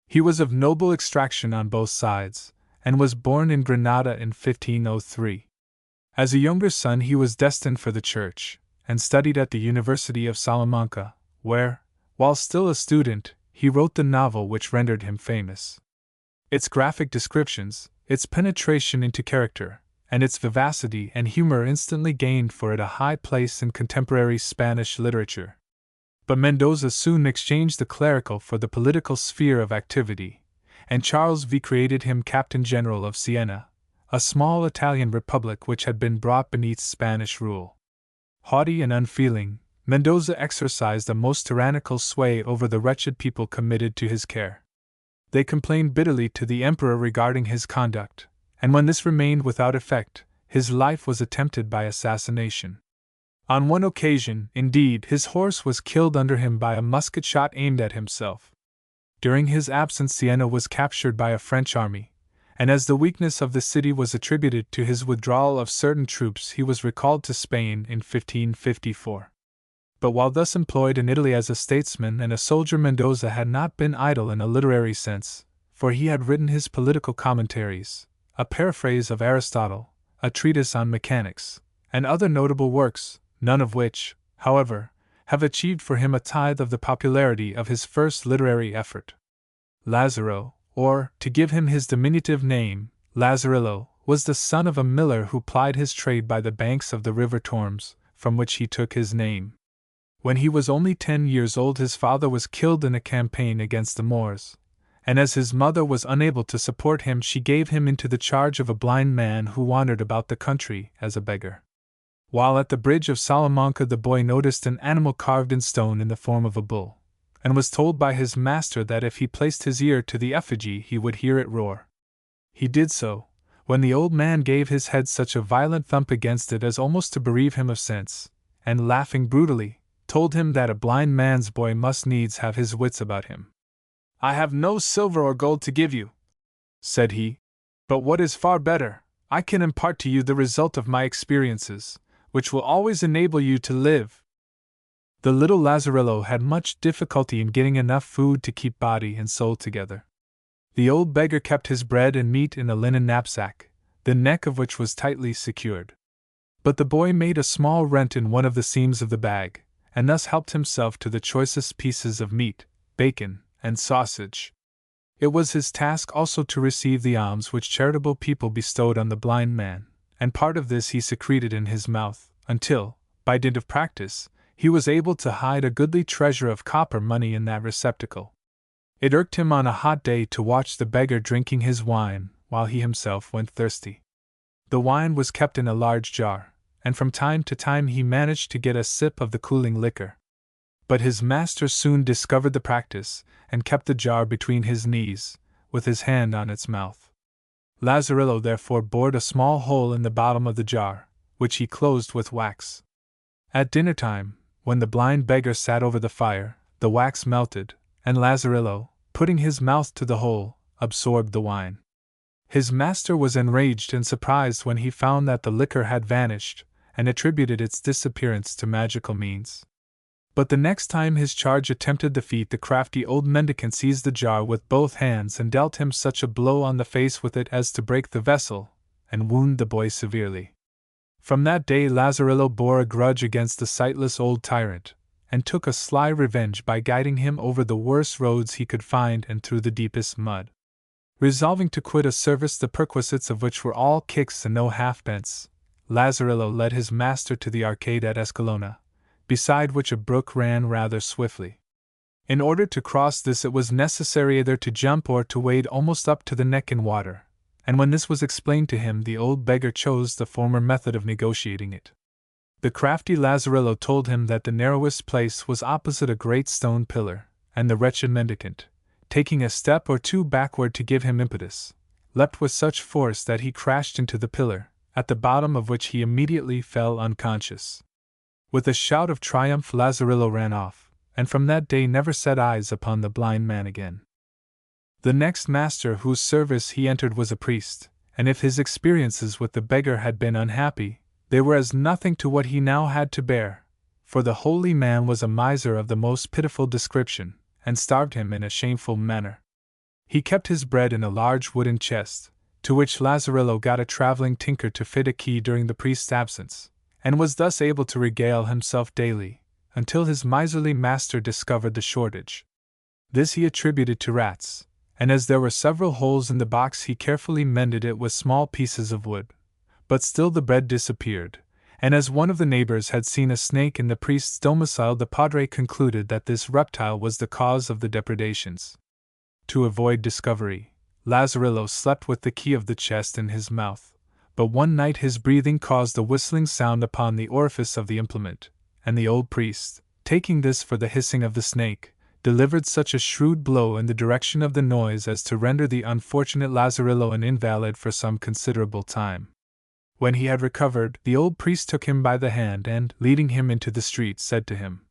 A: He was of noble extraction on both sides, and was born in Granada in 1503. As a younger son he was destined for the church, and studied at the University of Salamanca, where, while still a student, he wrote the novel which rendered him famous. Its graphic descriptions, its penetration into character, and its vivacity and humor instantly gained for it a high place in contemporary Spanish literature. But Mendoza soon exchanged the clerical for the political sphere of activity, and Charles V created him Captain General of Siena, a small Italian republic which had been brought beneath Spanish rule. Haughty and unfeeling, Mendoza exercised a most tyrannical sway over the wretched people committed to his care. They complained bitterly to the emperor regarding his conduct, and when this remained without effect, his life was attempted by assassination. On one occasion, indeed, his horse was killed under him by a musket shot aimed at himself. During his absence Siena was captured by a French army, and as the weakness of the city was attributed to his withdrawal of certain troops he was recalled to Spain in 1554. But while thus employed in Italy as a statesman and a soldier, Mendoza had not been idle in a literary sense, for he had written his political commentaries, a paraphrase of Aristotle, a treatise on mechanics, and other notable works, none of which, however, have achieved for him a tithe of the popularity of his first literary effort. Lazaro, or, to give him his diminutive name, Lazarillo, was the son of a miller who plied his trade by the banks of the river Tormes, from which he took his name. When he was only 10 years old his father was killed in a campaign against the Moors, and as his mother was unable to support him she gave him into the charge of a blind man who wandered about the country as a beggar. While at the bridge of Salamanca the boy noticed an animal carved in stone in the form of a bull, and was told by his master that if he placed his ear to the effigy he would hear it roar. He did so, when the old man gave his head such a violent thump against it as almost to bereave him of sense, and laughing brutally, told him that a blind man's boy must needs have his wits about him. "I have no silver or gold to give you," said he, "but what is far better, I can impart to you the result of my experiences, which will always enable you to live." The little Lazarillo had much difficulty in getting enough food to keep body and soul together. The old beggar kept his bread and meat in a linen knapsack, the neck of which was tightly secured. But the boy made a small rent in one of the seams of the bag, and thus helped himself to the choicest pieces of meat, bacon, and sausage. It was his task also to receive the alms which charitable people bestowed on the blind man, and part of this he secreted in his mouth, until, by dint of practice, he was able to hide a goodly treasure of copper money in that receptacle. It irked him on a hot day to watch the beggar drinking his wine while he himself went thirsty. The wine was kept in a large jar, and from time to time he managed to get a sip of the cooling liquor. But his master soon discovered the practice, and kept the jar between his knees, with his hand on its mouth. Lazarillo therefore bored a small hole in the bottom of the jar, which he closed with wax. At dinner time, when the blind beggar sat over the fire, the wax melted, and Lazarillo, putting his mouth to the hole, absorbed the wine. His master was enraged and surprised when he found that the liquor had vanished, and attributed its disappearance to magical means. But the next time his charge attempted the feat, the crafty old mendicant seized the jar with both hands and dealt him such a blow on the face with it as to break the vessel, and wound the boy severely. From that day Lazarillo bore a grudge against the sightless old tyrant, and took a sly revenge by guiding him over the worst roads he could find and through the deepest mud. Resolving to quit a service the perquisites of which were all kicks and no halfpence, Lazarillo led his master to the arcade at Escalona, beside which a brook ran rather swiftly. In order to cross this it was necessary either to jump or to wade almost up to the neck in water, and when this was explained to him the old beggar chose the former method of negotiating it. The crafty Lazarillo told him that the narrowest place was opposite a great stone pillar, and the wretched mendicant, taking a step or two backward to give him impetus, leapt with such force that he crashed into the pillar, at the bottom of which he immediately fell unconscious. With a shout of triumph Lazarillo ran off, and from that day never set eyes upon the blind man again. The next master whose service he entered was a priest, and if his experiences with the beggar had been unhappy, they were as nothing to what he now had to bear, for the holy man was a miser of the most pitiful description, and starved him in a shameful manner. He kept his bread in a large wooden chest, to which Lazarillo got a traveling tinker to fit a key during the priest's absence, and was thus able to regale himself daily, until his miserly master discovered the shortage. This he attributed to rats, and as there were several holes in the box he carefully mended it with small pieces of wood. But still the bread disappeared, and as one of the neighbors had seen a snake in the priest's domicile, the padre concluded that this reptile was the cause of the depredations. To avoid discovery, Lazarillo slept with the key of the chest in his mouth, but one night his breathing caused a whistling sound upon the orifice of the implement, and the old priest, taking this for the hissing of the snake, delivered such a shrewd blow in the direction of the noise as to render the unfortunate Lazarillo an invalid for some considerable time. When he had recovered, the old priest took him by the hand and, leading him into the street, said to him,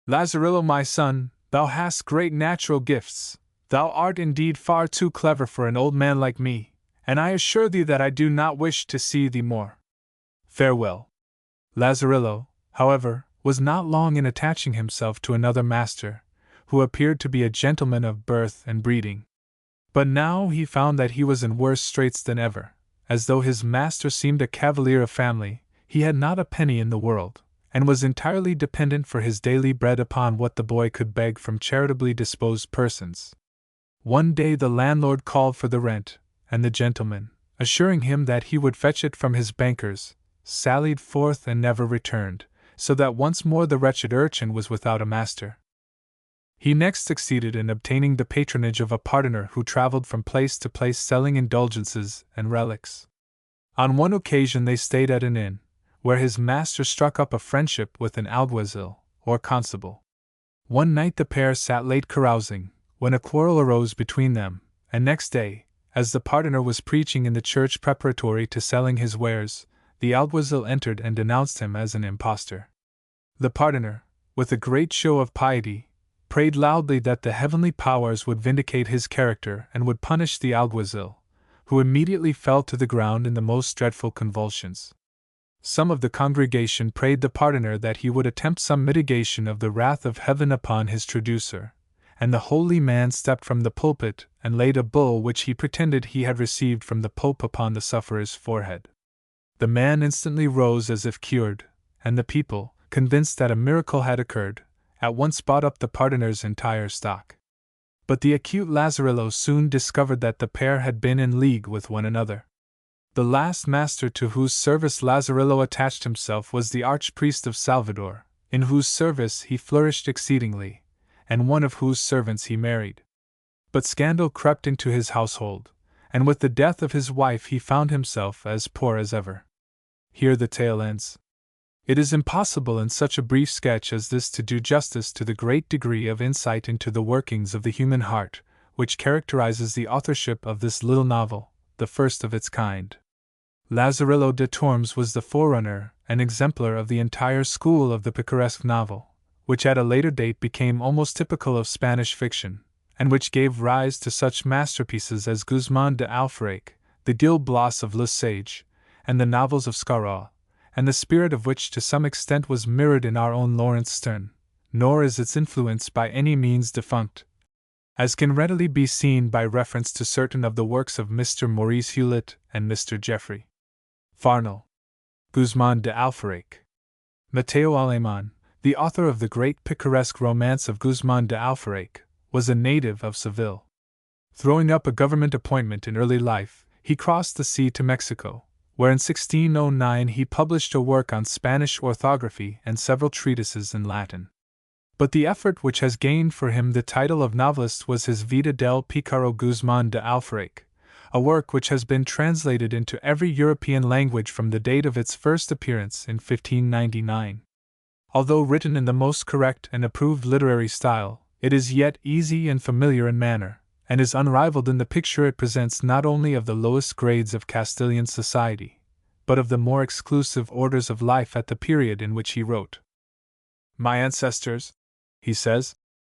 A: "Lazarillo, my son, thou hast great natural gifts. Thou art indeed far too clever for an old man like me, and I assure thee that I do not wish to see thee more. Farewell." Lazarillo, however, was not long in attaching himself to another master, who appeared to be a gentleman of birth and breeding. But now he found that he was in worse straits than ever. As though his master seemed a cavalier of family, he had not a penny in the world, and was entirely dependent for his daily bread upon what the boy could beg from charitably disposed persons. One day the landlord called for the rent, and the gentleman, assuring him that he would fetch it from his bankers, sallied forth and never returned, so that once more the wretched urchin was without a master. He next succeeded in obtaining the patronage of a pardoner who traveled from place to place selling indulgences and relics. On one occasion they stayed at an inn, where his master struck up a friendship with an alguazil, or constable. One night the pair sat late carousing, when a quarrel arose between them, and next day, as the pardoner was preaching in the church preparatory to selling his wares, the alguazil entered and denounced him as an impostor. The pardoner, with a great show of piety, prayed loudly that the heavenly powers would vindicate his character and would punish the alguazil, who immediately fell to the ground in the most dreadful convulsions. Some of the congregation prayed the pardoner that he would attempt some mitigation of the wrath of heaven upon his traducer, and the holy man stepped from the pulpit and laid a bull which he pretended he had received from the Pope upon the sufferer's forehead. The man instantly rose as if cured, and the people, convinced that a miracle had occurred, at once bought up the pardoner's entire stock. But the acute Lazarillo soon discovered that the pair had been in league with one another. The last master to whose service Lazarillo attached himself was the archpriest of Salvador, in whose service he flourished exceedingly, and one of whose servants he married. But scandal crept into his household, and with the death of his wife he found himself as poor as ever. Here the tale ends. It is impossible in such a brief sketch as this to do justice to the great degree of insight into the workings of the human heart, which characterizes the authorship of this little novel, the first of its kind. Lazarillo de Tormes was the forerunner and exemplar of the entire school of the picaresque novel, which at a later date became almost typical of Spanish fiction, and which gave rise to such masterpieces as Guzman de Alfaraque, the Gil Blas of Le Sage, and the novels of Scarron, and the spirit of which to some extent was mirrored in our own Laurence Sterne, nor is its influence by any means defunct, as can readily be seen by reference to certain of the works of Mr. Maurice Hewlett and Mr. Geoffrey Farnell. Guzman de Alfaraque. Mateo Alemán, the author of the great picaresque romance of Guzman de Alfaraque, was a native of Seville. Throwing up a government appointment in early life, he crossed the sea to Mexico, where in 1609 he published a work on Spanish orthography and several treatises in Latin. But the effort which has gained for him the title of novelist was his Vida del Pícaro Guzmán de Alfaraque, a work which has been translated into every European language from the date of its first appearance in 1599. Although written in the most correct and approved literary style, it is yet easy and familiar in manner, and is unrivaled in the picture it presents not only of the lowest grades of Castilian society, but of the more exclusive orders of life at the period in which he wrote. My ancestors, he says,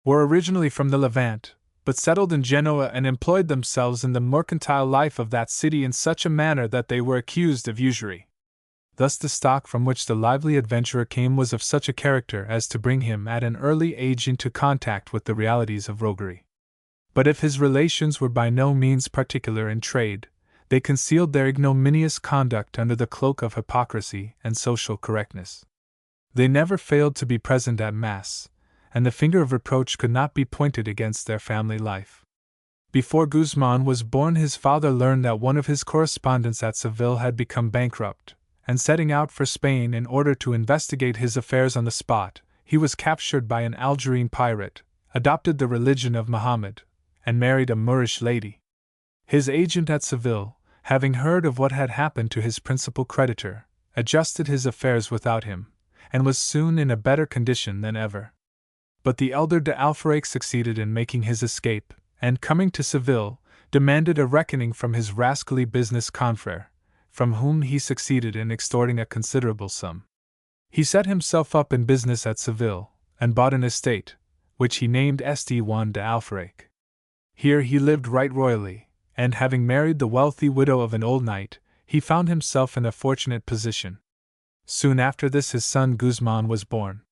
A: were originally from the Levant, but settled in Genoa and employed themselves in the mercantile life of that city in such a manner that they were accused of usury. Thus the stock from which the lively adventurer came was of such a character as to bring him at an early age into contact with the realities of roguery. But if his relations were by no means particular in trade, they concealed their ignominious conduct under the cloak of hypocrisy and social correctness. They never failed to be present at Mass, and the finger of reproach could not be pointed against their family life. Before Guzman was born, his father learned that one of his correspondents at Seville had become bankrupt, and setting out for Spain in order to investigate his affairs on the spot, he was captured by an Algerine pirate, adopted the religion of Mohammed, and married a Moorish lady. His agent at Seville, having heard of what had happened to his principal creditor, adjusted his affairs without him, and was soon in a better condition than ever. But the elder de Alfaraque succeeded in making his escape, and coming to Seville, demanded a reckoning from his rascally business confrere, from whom he succeeded in extorting a considerable sum. He set himself up in business at Seville, and bought an estate, which he named St. Juan de Alfaraque. Here he lived right royally, and having married the wealthy widow of an old knight, he found himself in a fortunate position. Soon after this his son Guzman was born.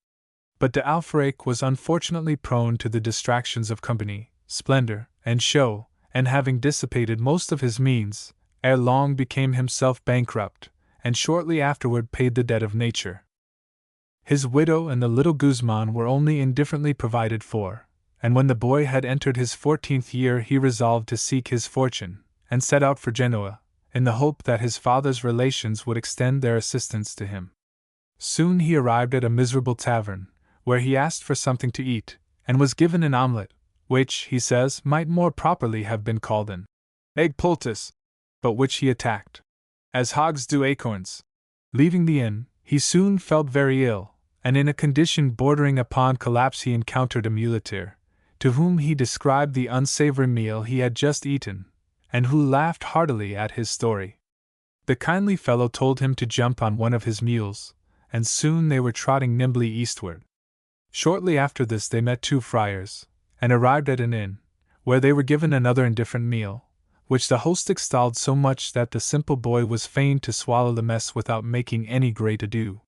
A: But de Alfaraque was unfortunately prone to the distractions of company, splendor, and show, and having dissipated most of his means, ere long became himself bankrupt, and shortly afterward paid the debt of nature. His widow and the little Guzman were only indifferently provided for, and when the boy had entered his 14th year he resolved to seek his fortune, and set out for Genoa, in the hope that his father's relations would extend their assistance to him. Soon he arrived at a miserable tavern, where he asked for something to eat, and was given an omelette, which, he says, might more properly have been called an egg poultice, but which he attacked as hogs do acorns. Leaving the inn, he soon felt very ill, and in a condition bordering upon collapse he encountered a muleteer, to whom he described the unsavory meal he had just eaten, and who laughed heartily at his story. The kindly fellow told him to jump on one of his mules, and soon they were trotting nimbly eastward. Shortly after this they met two friars, and arrived at an inn, where they were given another indifferent meal, which the host extolled so much that the simple boy was fain to swallow the mess without making any great ado.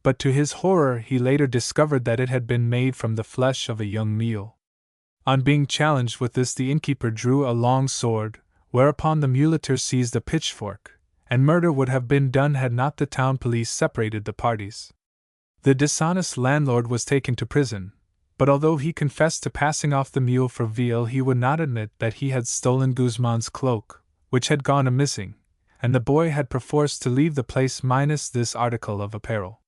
A: But to his horror he later discovered that it had been made from the flesh of a young mule. On being challenged with this the innkeeper drew a long sword, whereupon the muleteer seized a pitchfork, and murder would have been done had not the town police separated the parties. The dishonest landlord was taken to prison, but although he confessed to passing off the mule for veal, he would not admit that he had stolen Guzman's cloak, which had gone a-missing, and the boy had perforce to leave the place minus this article of apparel.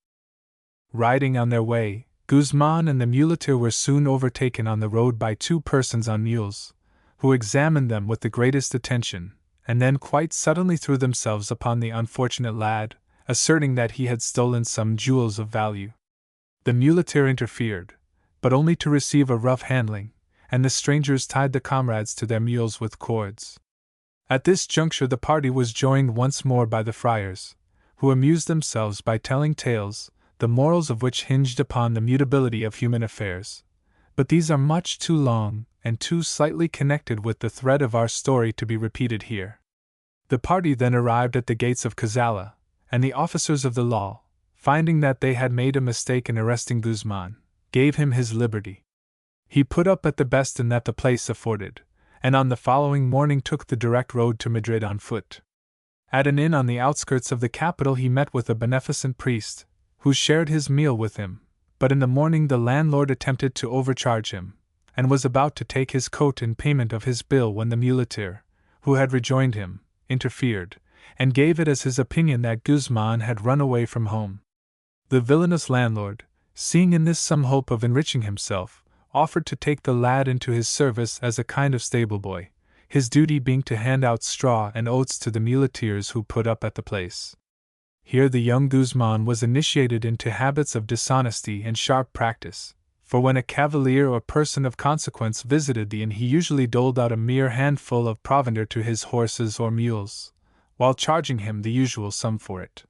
A: Riding on their way, Guzman and the muleteer were soon overtaken on the road by two persons on mules, who examined them with the greatest attention, and then quite suddenly threw themselves upon the unfortunate lad, asserting that he had stolen some jewels of value. The muleteer interfered, but only to receive a rough handling, and the strangers tied the comrades to their mules with cords. At this juncture the party was joined once more by the friars, who amused themselves by telling tales, the morals of which hinged upon the mutability of human affairs. But these are much too long, and too slightly connected with the thread of our story to be repeated here. The party then arrived at the gates of Cazalla, and the officers of the law, finding that they had made a mistake in arresting Guzman, gave him his liberty. He put up at the best inn that the place afforded, and on the following morning took the direct road to Madrid on foot. At an inn on the outskirts of the capital he met with a beneficent priest, who shared his meal with him, but in the morning the landlord attempted to overcharge him, and was about to take his coat in payment of his bill when the muleteer, who had rejoined him, interfered, and gave it as his opinion that Guzman had run away from home. The villainous landlord, seeing in this some hope of enriching himself, offered to take the lad into his service as a kind of stable boy, his duty being to hand out straw and oats to the muleteers who put up at the place. Here the young Guzman was initiated into habits of dishonesty and sharp practice, for when a cavalier or person of consequence visited the inn he usually doled out a mere handful of provender to his horses or mules, while charging him the usual sum for it.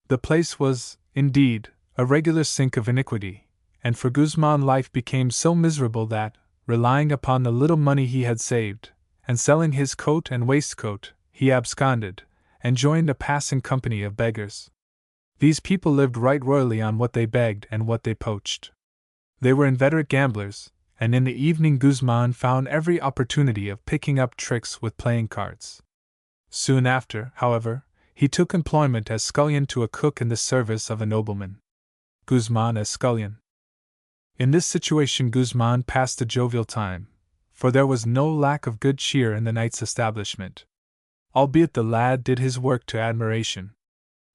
A: The place was, indeed, a regular sink of iniquity, and for Guzman life became so miserable that, relying upon the little money he had saved, and selling his coat and waistcoat, he absconded, and joined a passing company of beggars. These people lived right royally on what they begged and what they poached. They were inveterate gamblers, and in the evening Guzman found every opportunity of picking up tricks with playing cards. Soon after, however, he took employment as scullion to a cook in the service of a nobleman. Guzman as scullion. In this situation Guzman passed a jovial time, for there was no lack of good cheer in the knight's establishment. Albeit the lad did his work to admiration.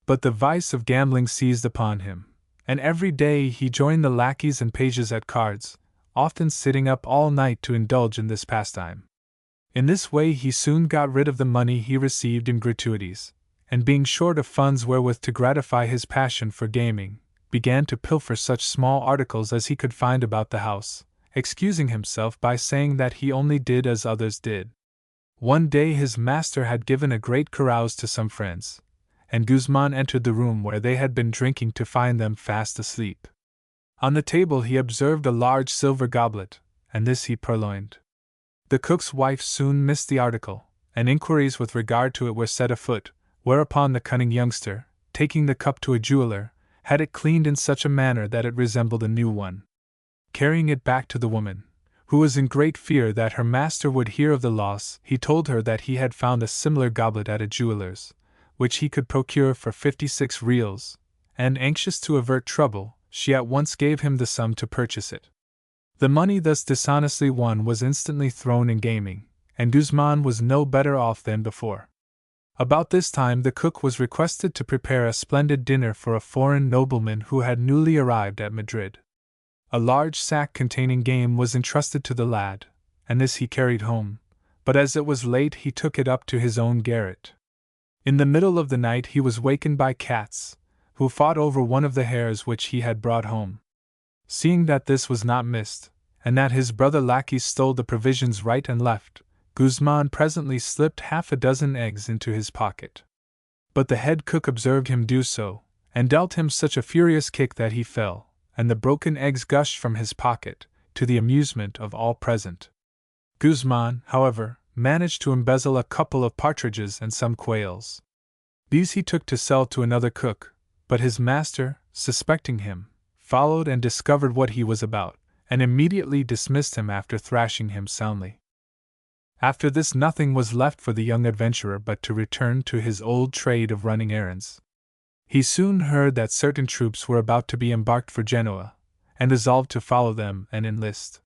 A: But the vice of gambling seized upon him, and every day he joined the lackeys and pages at cards, often sitting up all night to indulge in this pastime. In this way he soon got rid of the money he received in gratuities, and being short of funds wherewith to gratify his passion for gaming, began to pilfer such small articles as he could find about the house, excusing himself by saying that he only did as others did. One day his master had given a great carouse to some friends, and Guzman entered the room where they had been drinking to find them fast asleep. On the table he observed a large silver goblet, and this he purloined. The cook's wife soon missed the article, and inquiries with regard to it were set afoot, whereupon the cunning youngster, taking the cup to a jeweler, had it cleaned in such a manner that it resembled a new one. Carrying it back to the woman, who was in great fear that her master would hear of the loss, he told her that he had found a similar goblet at a jeweler's, which he could procure for 56 reals, and anxious to avert trouble, she at once gave him the sum to purchase it. The money thus dishonestly won was instantly thrown in gaming, and Guzman was no better off than before. About this time the cook was requested to prepare a splendid dinner for a foreign nobleman who had newly arrived at Madrid. A large sack containing game was entrusted to the lad, and this he carried home, but as it was late he took it up to his own garret. In the middle of the night he was wakened by cats, who fought over one of the hares which he had brought home. Seeing that this was not missed, and that his brother lackeys stole the provisions right and left, Guzman presently slipped half a dozen eggs into his pocket. But the head cook observed him do so, and dealt him such a furious kick that he fell, and the broken eggs gushed from his pocket, to the amusement of all present. Guzman, however, managed to embezzle a couple of partridges and some quails. These he took to sell to another cook, but his master, suspecting him, followed and discovered what he was about, and immediately dismissed him after thrashing him soundly. After this nothing was left for the young adventurer but to return to his old trade of running errands. He soon heard that certain troops were about to be embarked for Genoa, and resolved to follow them and enlist.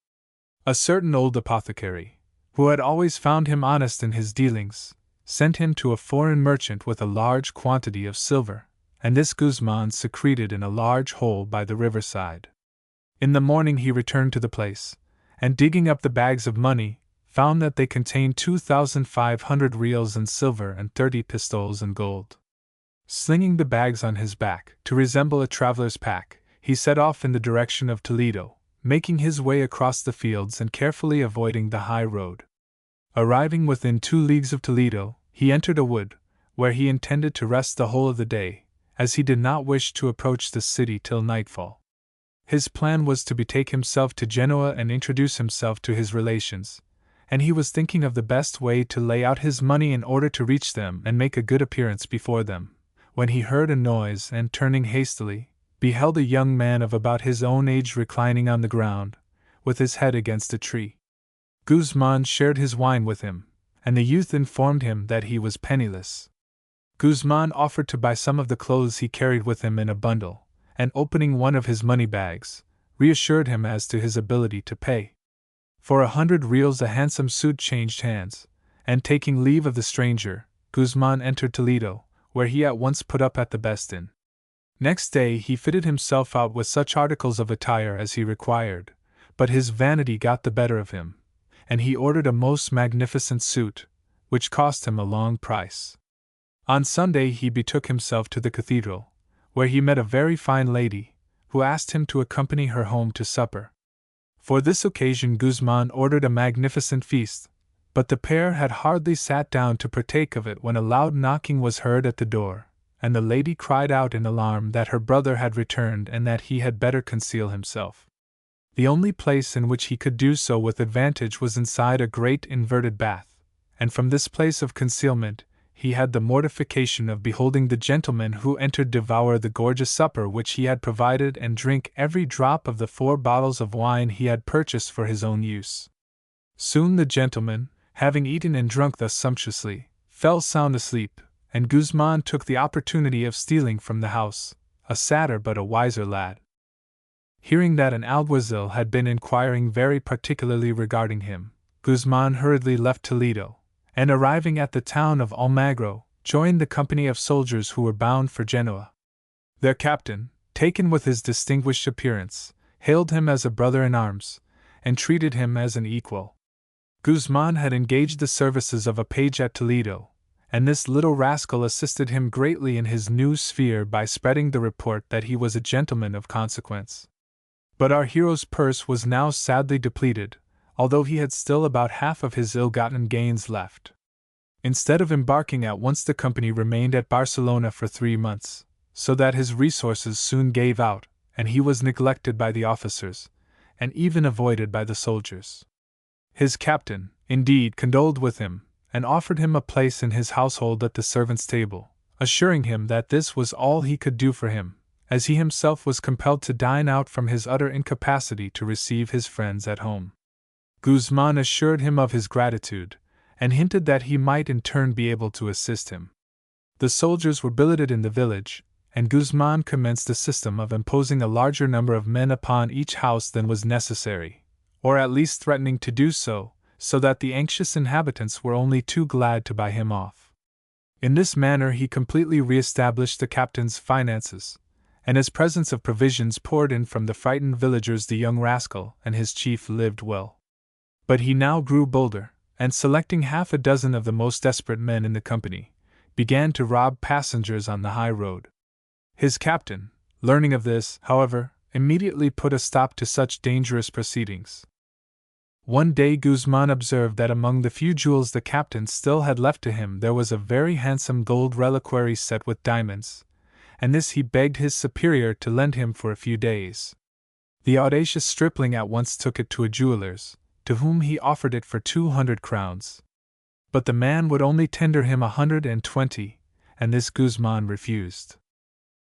A: A certain old apothecary, who had always found him honest in his dealings, sent him to a foreign merchant with a large quantity of silver, and this Guzman secreted in a large hole by the riverside. In the morning he returned to the place, and digging up the bags of money, found that they contained 2,500 reals in silver and 30 pistoles in gold. Slinging the bags on his back, to resemble a traveler's pack, he set off in the direction of Toledo, making his way across the fields and carefully avoiding the high road. Arriving within 2 leagues of Toledo, he entered a wood, where he intended to rest the whole of the day, as he did not wish to approach the city till nightfall. His plan was to betake himself to Genoa and introduce himself to his relations, and he was thinking of the best way to lay out his money in order to reach them and make a good appearance before them, when he heard a noise and, turning hastily, beheld a young man of about his own age reclining on the ground, with his head against a tree. Guzman shared his wine with him, and the youth informed him that he was penniless. Guzman offered to buy some of the clothes he carried with him in a bundle, and opening one of his money bags, reassured him as to his ability to pay. For 100 reals a handsome suit changed hands, and taking leave of the stranger, Guzman entered Toledo, where he at once put up at the best inn. Next day he fitted himself out with such articles of attire as he required, but his vanity got the better of him, and he ordered a most magnificent suit, which cost him a long price. On Sunday he betook himself to the cathedral, where he met a very fine lady, who asked him to accompany her home to supper. For this occasion Guzman ordered a magnificent feast, but the pair had hardly sat down to partake of it when a loud knocking was heard at the door, and the lady cried out in alarm that her brother had returned and that he had better conceal himself. The only place in which he could do so with advantage was inside a great inverted bath, and from this place of concealment he had the mortification of beholding the gentleman who entered devour the gorgeous supper which he had provided and drink every drop of the 4 bottles of wine he had purchased for his own use. Soon the gentleman, having eaten and drunk thus sumptuously, fell sound asleep, and Guzman took the opportunity of stealing from the house, a sadder but a wiser lad. Hearing that an alguazil had been inquiring very particularly regarding him, Guzman hurriedly left Toledo, and arriving at the town of Almagro, joined the company of soldiers who were bound for Genoa. Their captain, taken with his distinguished appearance, hailed him as a brother in arms, and treated him as an equal. Guzman had engaged the services of a page at Toledo, and this little rascal assisted him greatly in his new sphere by spreading the report that he was a gentleman of consequence. But our hero's purse was now sadly depleted, although he had still about half of his ill-gotten gains left. Instead of embarking at once, the company remained at Barcelona for 3 months, so that his resources soon gave out, and he was neglected by the officers, and even avoided by the soldiers. His captain, indeed, condoled with him, and offered him a place in his household at the servants' table, assuring him that this was all he could do for him, as he himself was compelled to dine out from his utter incapacity to receive his friends at home. Guzman assured him of his gratitude, and hinted that he might in turn be able to assist him. The soldiers were billeted in the village, and Guzman commenced a system of imposing a larger number of men upon each house than was necessary, or at least threatening to do so that the anxious inhabitants were only too glad to buy him off. In this manner he completely re-established the captain's finances, and as presents of provisions poured in from the frightened villagers, the young rascal and his chief lived well. But he now grew bolder, and selecting 6 of the most desperate men in the company, began to rob passengers on the high road. His captain, learning of this, however, immediately put a stop to such dangerous proceedings. One day Guzman observed that among the few jewels the captain still had left to him there was a very handsome gold reliquary set with diamonds, and this he begged his superior to lend him for a few days. The audacious stripling at once took it to a jeweler's, to whom he offered it for 200 crowns. But the man would only tender him 120, and this Guzman refused.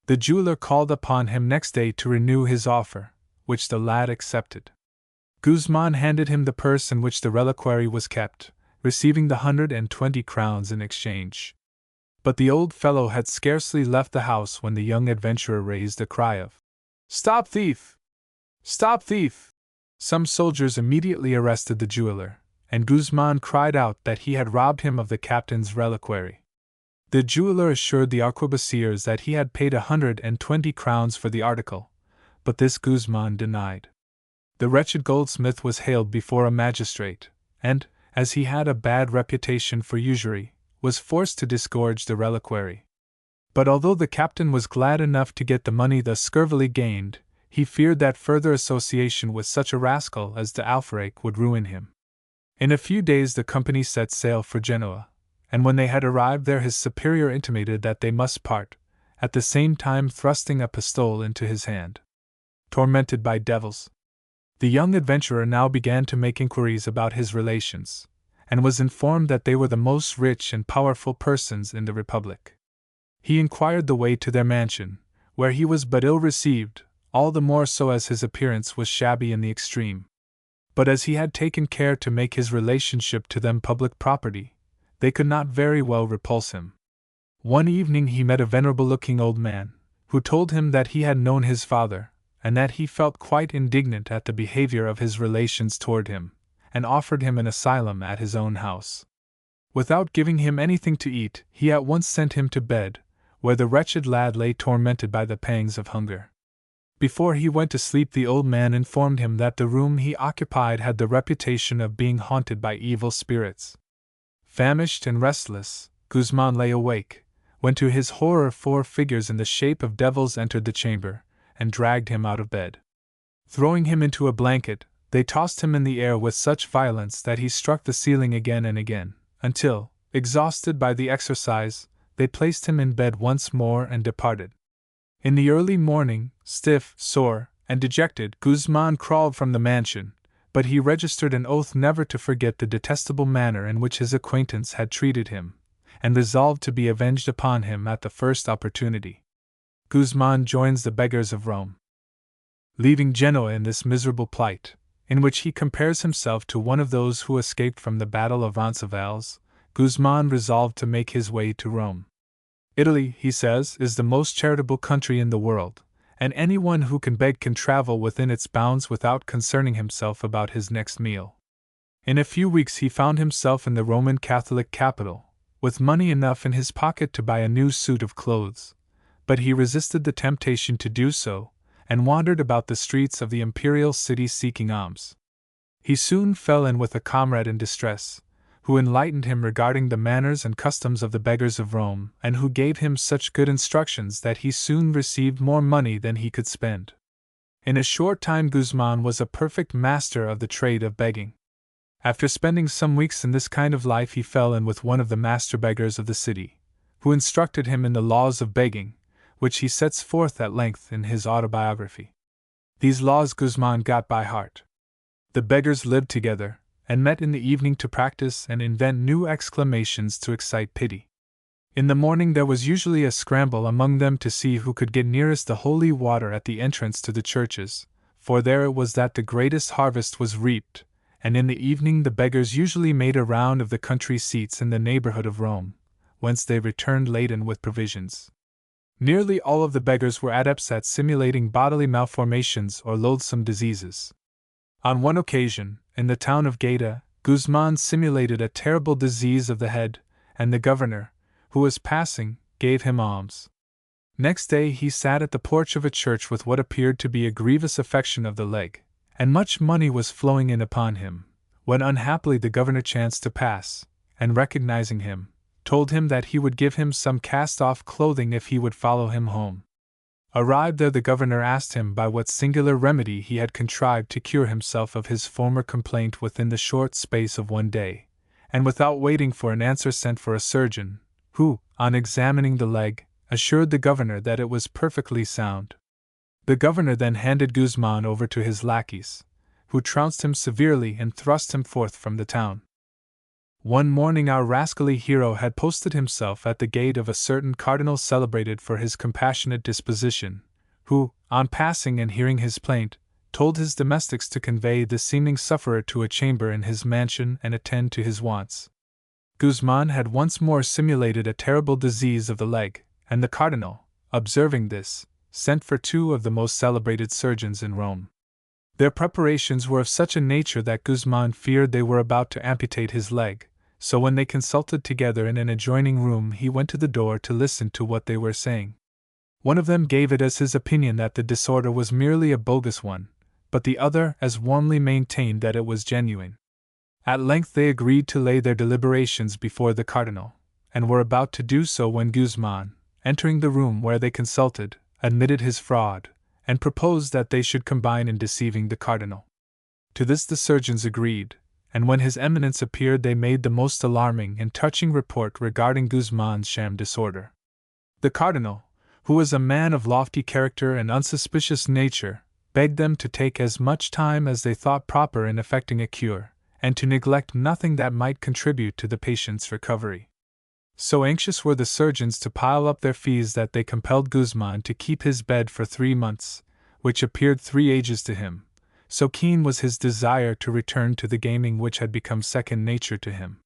A: The jeweler called upon him next day to renew his offer, which the lad accepted. Guzman handed him the purse in which the reliquary was kept, receiving the 120 crowns in exchange. But the old fellow had scarcely left the house when the young adventurer raised a cry of, "Stop, thief! "Stop, thief!" Some soldiers immediately arrested the jeweler, and Guzman cried out that he had robbed him of the captain's reliquary. The jeweler assured the arquebusiers that he had paid 120 crowns for the article, but this Guzman denied. The wretched goldsmith was haled before a magistrate, and, as he had a bad reputation for usury, was forced to disgorge the reliquary. But although the captain was glad enough to get the money thus scurvily gained, he feared that further association with such a rascal as de Alfrec would ruin him. In a few days the company set sail for Genoa, and when they had arrived there his superior intimated that they must part, at the same time thrusting a pistole into his hand. Tormented by devils, the young adventurer now began to make inquiries about his relations, and was informed that they were the most rich and powerful persons in the Republic. He inquired the way to their mansion, where he was but ill received, all the more so as his appearance was shabby in the extreme. But as he had taken care to make his relationship to them public property, they could not very well repulse him. One evening he met a venerable-looking old man, who told him that he had known his father, and that he felt quite indignant at the behavior of his relations toward him, and offered him an asylum at his own house. Without giving him anything to eat, he at once sent him to bed, where the wretched lad lay tormented by the pangs of hunger. Before he went to sleep the old man informed him that the room he occupied had the reputation of being haunted by evil spirits. Famished and restless, Guzman lay awake, when to his horror 4 figures in the shape of devils entered the chamber, and dragged him out of bed. Throwing him into a blanket, they tossed him in the air with such violence that he struck the ceiling again and again, until, exhausted by the exercise, they placed him in bed once more and departed. In the early morning, stiff, sore, and dejected, Guzman crawled from the mansion, but he registered an oath never to forget the detestable manner in which his acquaintance had treated him, and resolved to be avenged upon him at the first opportunity. Guzman joins the beggars of Rome. Leaving Genoa in this miserable plight, in which he compares himself to one of those who escaped from the battle of Roncesvalles, Guzman resolved to make his way to Rome. Italy, he says, is the most charitable country in the world, and anyone who can beg can travel within its bounds without concerning himself about his next meal. In a few weeks he found himself in the Roman Catholic capital, with money enough in his pocket to buy a new suit of clothes, but he resisted the temptation to do so, and wandered about the streets of the imperial city seeking alms. He soon fell in with a comrade in distress, who enlightened him regarding the manners and customs of the beggars of Rome, and who gave him such good instructions that he soon received more money than he could spend. In a short time Guzman was a perfect master of the trade of begging. After spending some weeks in this kind of life he fell in with one of the master beggars of the city, who instructed him in the laws of begging, which he sets forth at length in his autobiography. These laws Guzman got by heart. The beggars lived together, and met in the evening to practice and invent new exclamations to excite pity. In the morning there was usually a scramble among them to see who could get nearest the holy water at the entrance to the churches, for there it was that the greatest harvest was reaped, and in the evening the beggars usually made a round of the country seats in the neighborhood of Rome, whence they returned laden with provisions. Nearly all of the beggars were adepts at simulating bodily malformations or loathsome diseases. On one occasion, in the town of Gaeta, Guzman simulated a terrible disease of the head, and the governor, who was passing, gave him alms. Next day he sat at the porch of a church with what appeared to be a grievous affection of the leg, and much money was flowing in upon him, when unhappily the governor chanced to pass, and recognizing him, told him that he would give him some cast-off clothing if he would follow him home. Arrived there the governor asked him by what singular remedy he had contrived to cure himself of his former complaint within the short space of one day, and without waiting for an answer sent for a surgeon, who, on examining the leg, assured the governor that it was perfectly sound. The governor then handed Guzman over to his lackeys, who trounced him severely and thrust him forth from the town. One morning our rascally hero had posted himself at the gate of a certain cardinal celebrated for his compassionate disposition, who, on passing and hearing his plaint, told his domestics to convey the seeming sufferer to a chamber in his mansion and attend to his wants. Guzman had once more simulated a terrible disease of the leg, and the cardinal, observing this, sent for 2 of the most celebrated surgeons in Rome. Their preparations were of such a nature that Guzman feared they were about to amputate his leg, so when they consulted together in an adjoining room he went to the door to listen to what they were saying. One of them gave it as his opinion that the disorder was merely a bogus one, but the other as warmly maintained that it was genuine. At length they agreed to lay their deliberations before the cardinal, and were about to do so when Guzman, entering the room where they consulted, admitted his fraud, and proposed that they should combine in deceiving the cardinal. To this the surgeons agreed, and when His Eminence appeared they made the most alarming and touching report regarding Guzman's sham disorder. The cardinal, who was a man of lofty character and unsuspicious nature, begged them to take as much time as they thought proper in effecting a cure, and to neglect nothing that might contribute to the patient's recovery. So anxious were the surgeons to pile up their fees that they compelled Guzman to keep his bed for 3 months, which appeared 3 ages to him, so keen was his desire to return to the gaming which had become second nature to him.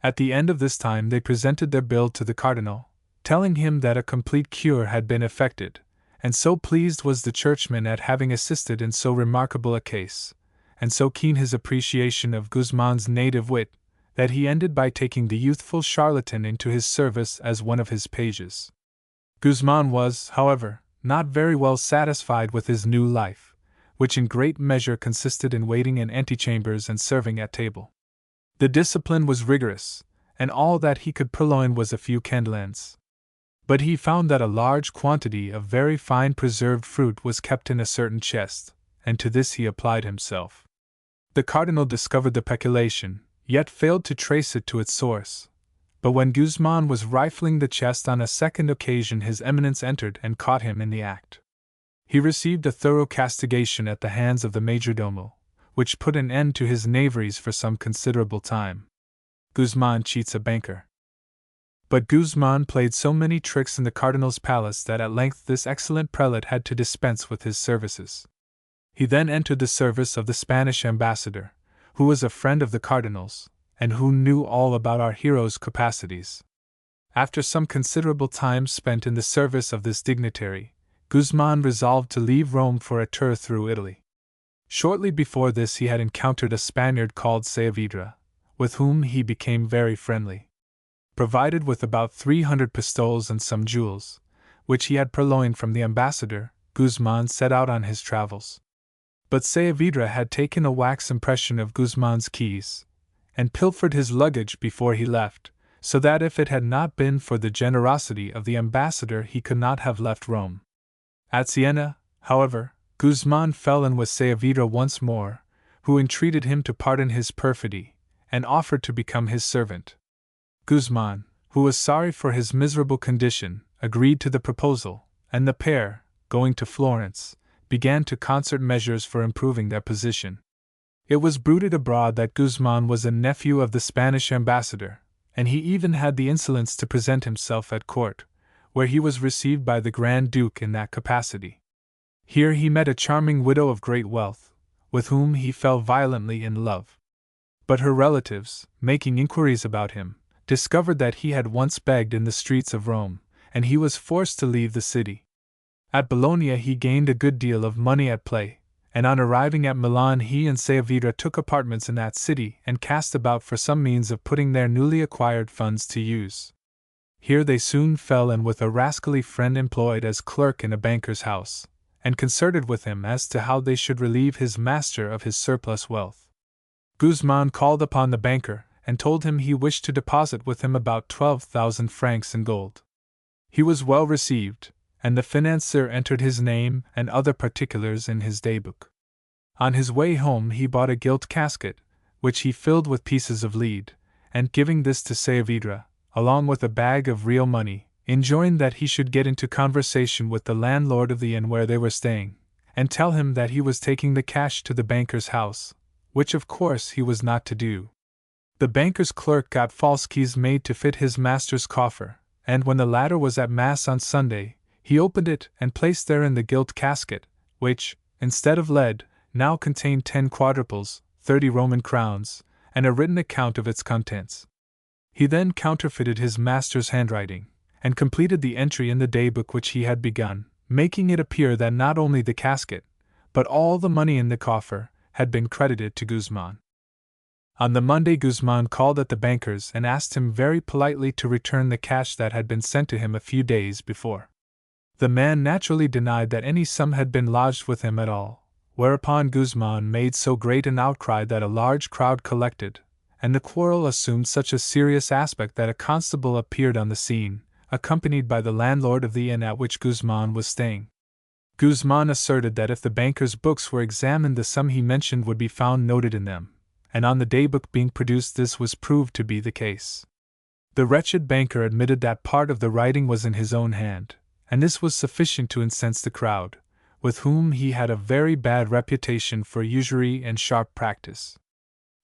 A: At the end of this time they presented their bill to the cardinal, telling him that a complete cure had been effected, and so pleased was the churchman at having assisted in so remarkable a case, and so keen his appreciation of Guzman's native wit, that he ended by taking the youthful charlatan into his service as one of his pages. Guzman was, however, not very well satisfied with his new life, which in great measure consisted in waiting in antechambers and serving at table. The discipline was rigorous, and all that he could purloin was a few candlens. But he found that a large quantity of very fine preserved fruit was kept in a certain chest, and to this he applied himself. The cardinal discovered the peculation, yet failed to trace it to its source. But when Guzman was rifling the chest on a second occasion His Eminence entered and caught him in the act. He received a thorough castigation at the hands of the majordomo, which put an end to his knaveries for some considerable time. Guzman cheats a banker. But Guzman played so many tricks in the cardinal's palace that at length this excellent prelate had to dispense with his services. He then entered the service of the Spanish ambassador, who was a friend of the cardinal's, and who knew all about our hero's capacities. After some considerable time spent in the service of this dignitary, Guzman resolved to leave Rome for a tour through Italy. Shortly before this he had encountered a Spaniard called Saavedra, with whom he became very friendly. Provided with about 300 pistoles and some jewels, which he had purloined from the ambassador, Guzman set out on his travels. But Saavedra had taken a wax impression of Guzman's keys, and pilfered his luggage before he left, so that if it had not been for the generosity of the ambassador he could not have left Rome. At Siena, however, Guzman fell in with Saavedra once more, who entreated him to pardon his perfidy, and offered to become his servant. Guzman, who was sorry for his miserable condition, agreed to the proposal, and the pair, going to Florence, began to concert measures for improving their position. It was bruited abroad that Guzman was a nephew of the Spanish ambassador, and he even had the insolence to present himself at court, where he was received by the Grand Duke in that capacity. Here he met a charming widow of great wealth, with whom he fell violently in love. But her relatives, making inquiries about him, discovered that he had once begged in the streets of Rome, and he was forced to leave the city. At Bologna he gained a good deal of money at play, and on arriving at Milan he and Saavedra took apartments in that city and cast about for some means of putting their newly acquired funds to use. Here they soon fell in with a rascally friend employed as clerk in a banker's house, and concerted with him as to how they should relieve his master of his surplus wealth. Guzman called upon the banker, and told him he wished to deposit with him about 12,000 francs in gold. He was well received, and the financier entered his name and other particulars in his daybook. On his way home he bought a gilt casket, which he filled with pieces of lead, and giving this to Saavedra, along with a bag of real money, enjoined that he should get into conversation with the landlord of the inn where they were staying, and tell him that he was taking the cash to the banker's house, which of course he was not to do. The banker's clerk got false keys made to fit his master's coffer, and when the latter was at Mass on Sunday, he opened it and placed therein the gilt casket, which, instead of lead, now contained 10 quadruples, 30 Roman crowns, and a written account of its contents. He then counterfeited his master's handwriting, and completed the entry in the daybook which he had begun, making it appear that not only the casket, but all the money in the coffer had been credited to Guzman. On the Monday, Guzman called at the banker's and asked him very politely to return the cash that had been sent to him a few days before. The man naturally denied that any sum had been lodged with him at all, whereupon Guzman made so great an outcry that a large crowd collected, and the quarrel assumed such a serious aspect that a constable appeared on the scene, accompanied by the landlord of the inn at which Guzman was staying. Guzman asserted that if the banker's books were examined, the sum he mentioned would be found noted in them, and on the daybook being produced, this was proved to be the case. The wretched banker admitted that part of the writing was in his own hand, and this was sufficient to incense the crowd, with whom he had a very bad reputation for usury and sharp practice.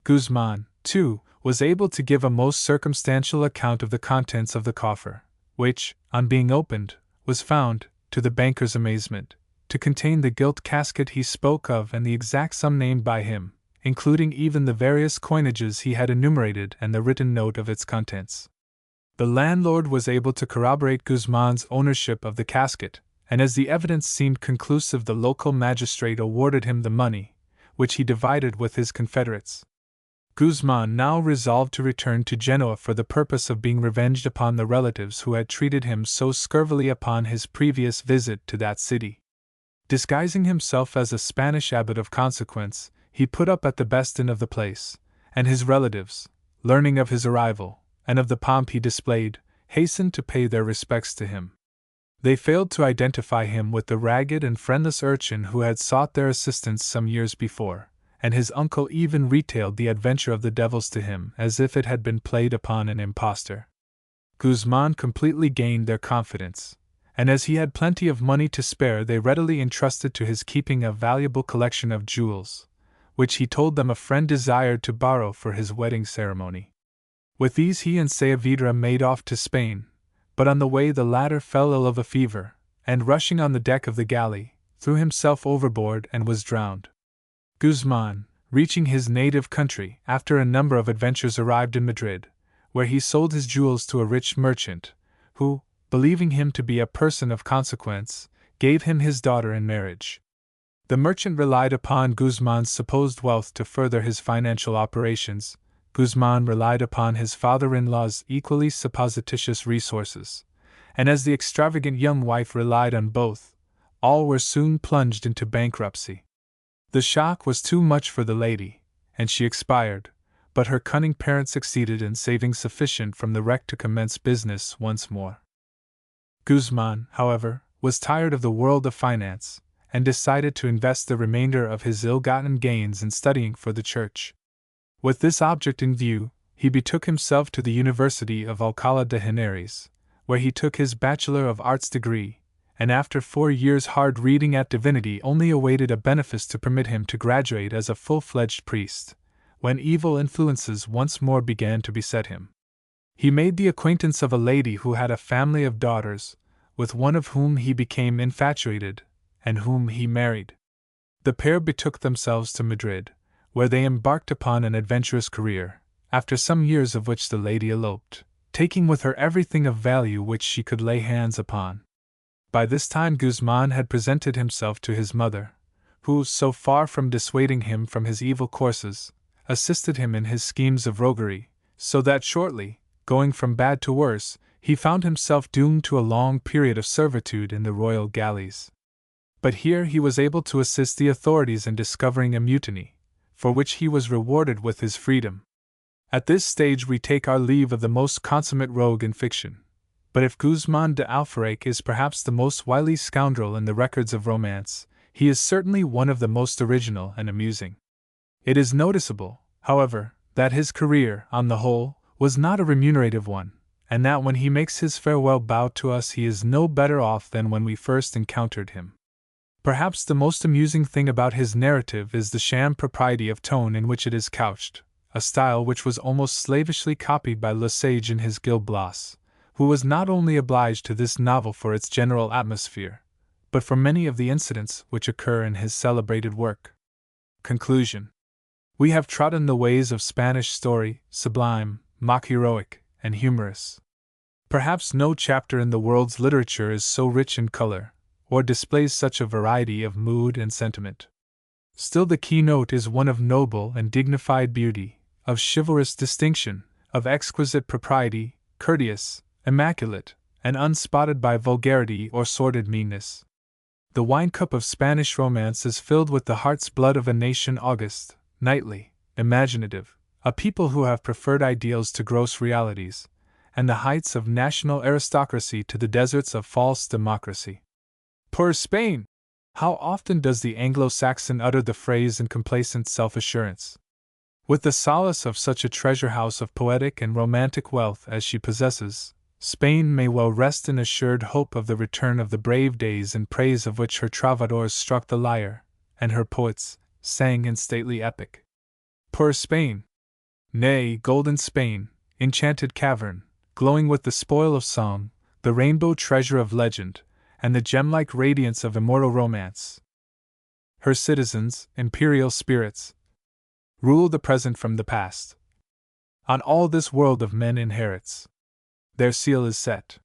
A: Guzman, too, was able to give a most circumstantial account of the contents of the coffer, which, on being opened, was found, to the banker's amazement, to contain the gilt casket he spoke of and the exact sum named by him, including even the various coinages he had enumerated and the written note of its contents. The landlord was able to corroborate Guzman's ownership of the casket, and as the evidence seemed conclusive, the local magistrate awarded him the money, which he divided with his confederates. Guzman now resolved to return to Genoa for the purpose of being revenged upon the relatives who had treated him so scurvily upon his previous visit to that city. Disguising himself as a Spanish abbot of consequence, he put up at the best inn of the place, and his relatives, learning of his arrival, and of the pomp he displayed, hastened to pay their respects to him. They failed to identify him with the ragged and friendless urchin who had sought their assistance some years before, and his uncle even retailed the adventure of the devils to him as if it had been played upon an impostor. Guzman completely gained their confidence, and as he had plenty of money to spare, they readily entrusted to his keeping a valuable collection of jewels, which he told them a friend desired to borrow for his wedding ceremony. With these he and Saavedra made off to Spain, but on the way the latter fell ill of a fever, and rushing on the deck of the galley, threw himself overboard and was drowned. Guzman, reaching his native country after a number of adventures, arrived in Madrid, where he sold his jewels to a rich merchant, who, believing him to be a person of consequence, gave him his daughter in marriage. The merchant relied upon Guzman's supposed wealth to further his financial operations. Guzman relied upon his father-in-law's equally supposititious resources, and as the extravagant young wife relied on both, all were soon plunged into bankruptcy. The shock was too much for the lady, and she expired, but her cunning parent succeeded in saving sufficient from the wreck to commence business once more. Guzman, however, was tired of the world of finance, and decided to invest the remainder of his ill-gotten gains in studying for the church. With this object in view, he betook himself to the University of Alcalá de Henares, where he took his Bachelor of Arts degree, and after 4 years' hard reading at divinity only awaited a benefice to permit him to graduate as a full-fledged priest, when evil influences once more began to beset him. He made the acquaintance of a lady who had a family of daughters, with one of whom he became infatuated, and whom he married. The pair betook themselves to Madrid, where they embarked upon an adventurous career, after some years of which the lady eloped, taking with her everything of value which she could lay hands upon. By this time Guzman had presented himself to his mother, who, so far from dissuading him from his evil courses, assisted him in his schemes of roguery, so that shortly, going from bad to worse, he found himself doomed to a long period of servitude in the royal galleys. But here he was able to assist the authorities in discovering a mutiny, for which he was rewarded with his freedom. At this stage we take our leave of the most consummate rogue in fiction. But if Guzman de Alfaraque is perhaps the most wily scoundrel in the records of romance, he is certainly one of the most original and amusing. It is noticeable, however, that his career, on the whole, was not a remunerative one, and that when he makes his farewell bow to us he is no better off than when we first encountered him. Perhaps the most amusing thing about his narrative is the sham propriety of tone in which it is couched, a style which was almost slavishly copied by Le Sage in his Gil Blas, who was not only obliged to this novel for its general atmosphere, but for many of the incidents which occur in his celebrated work. Conclusion. We have trodden the ways of Spanish story, sublime, mock-heroic, and humorous. Perhaps no chapter in the world's literature is so rich in color, or displays such a variety of mood and sentiment. Still the keynote is one of noble and dignified beauty, of chivalrous distinction, of exquisite propriety, courteous, immaculate, and unspotted by vulgarity or sordid meanness. The wine-cup of Spanish romance is filled with the heart's blood of a nation august, knightly, imaginative, a people who have preferred ideals to gross realities, and the heights of national aristocracy to the deserts of false democracy. Poor Spain! How often does the Anglo-Saxon utter the phrase in complacent self-assurance? With the solace of such a treasure house of poetic and romantic wealth as she possesses, Spain may well rest in assured hope of the return of the brave days in praise of which her troubadours struck the lyre, and her poets sang in stately epic. Poor Spain! Nay, golden Spain, enchanted cavern, glowing with the spoil of song, the rainbow treasure of legend, and the gem-like radiance of immortal romance. Her citizens, imperial spirits, rule the present from the past. On all this world of men inherits. Their seal is set.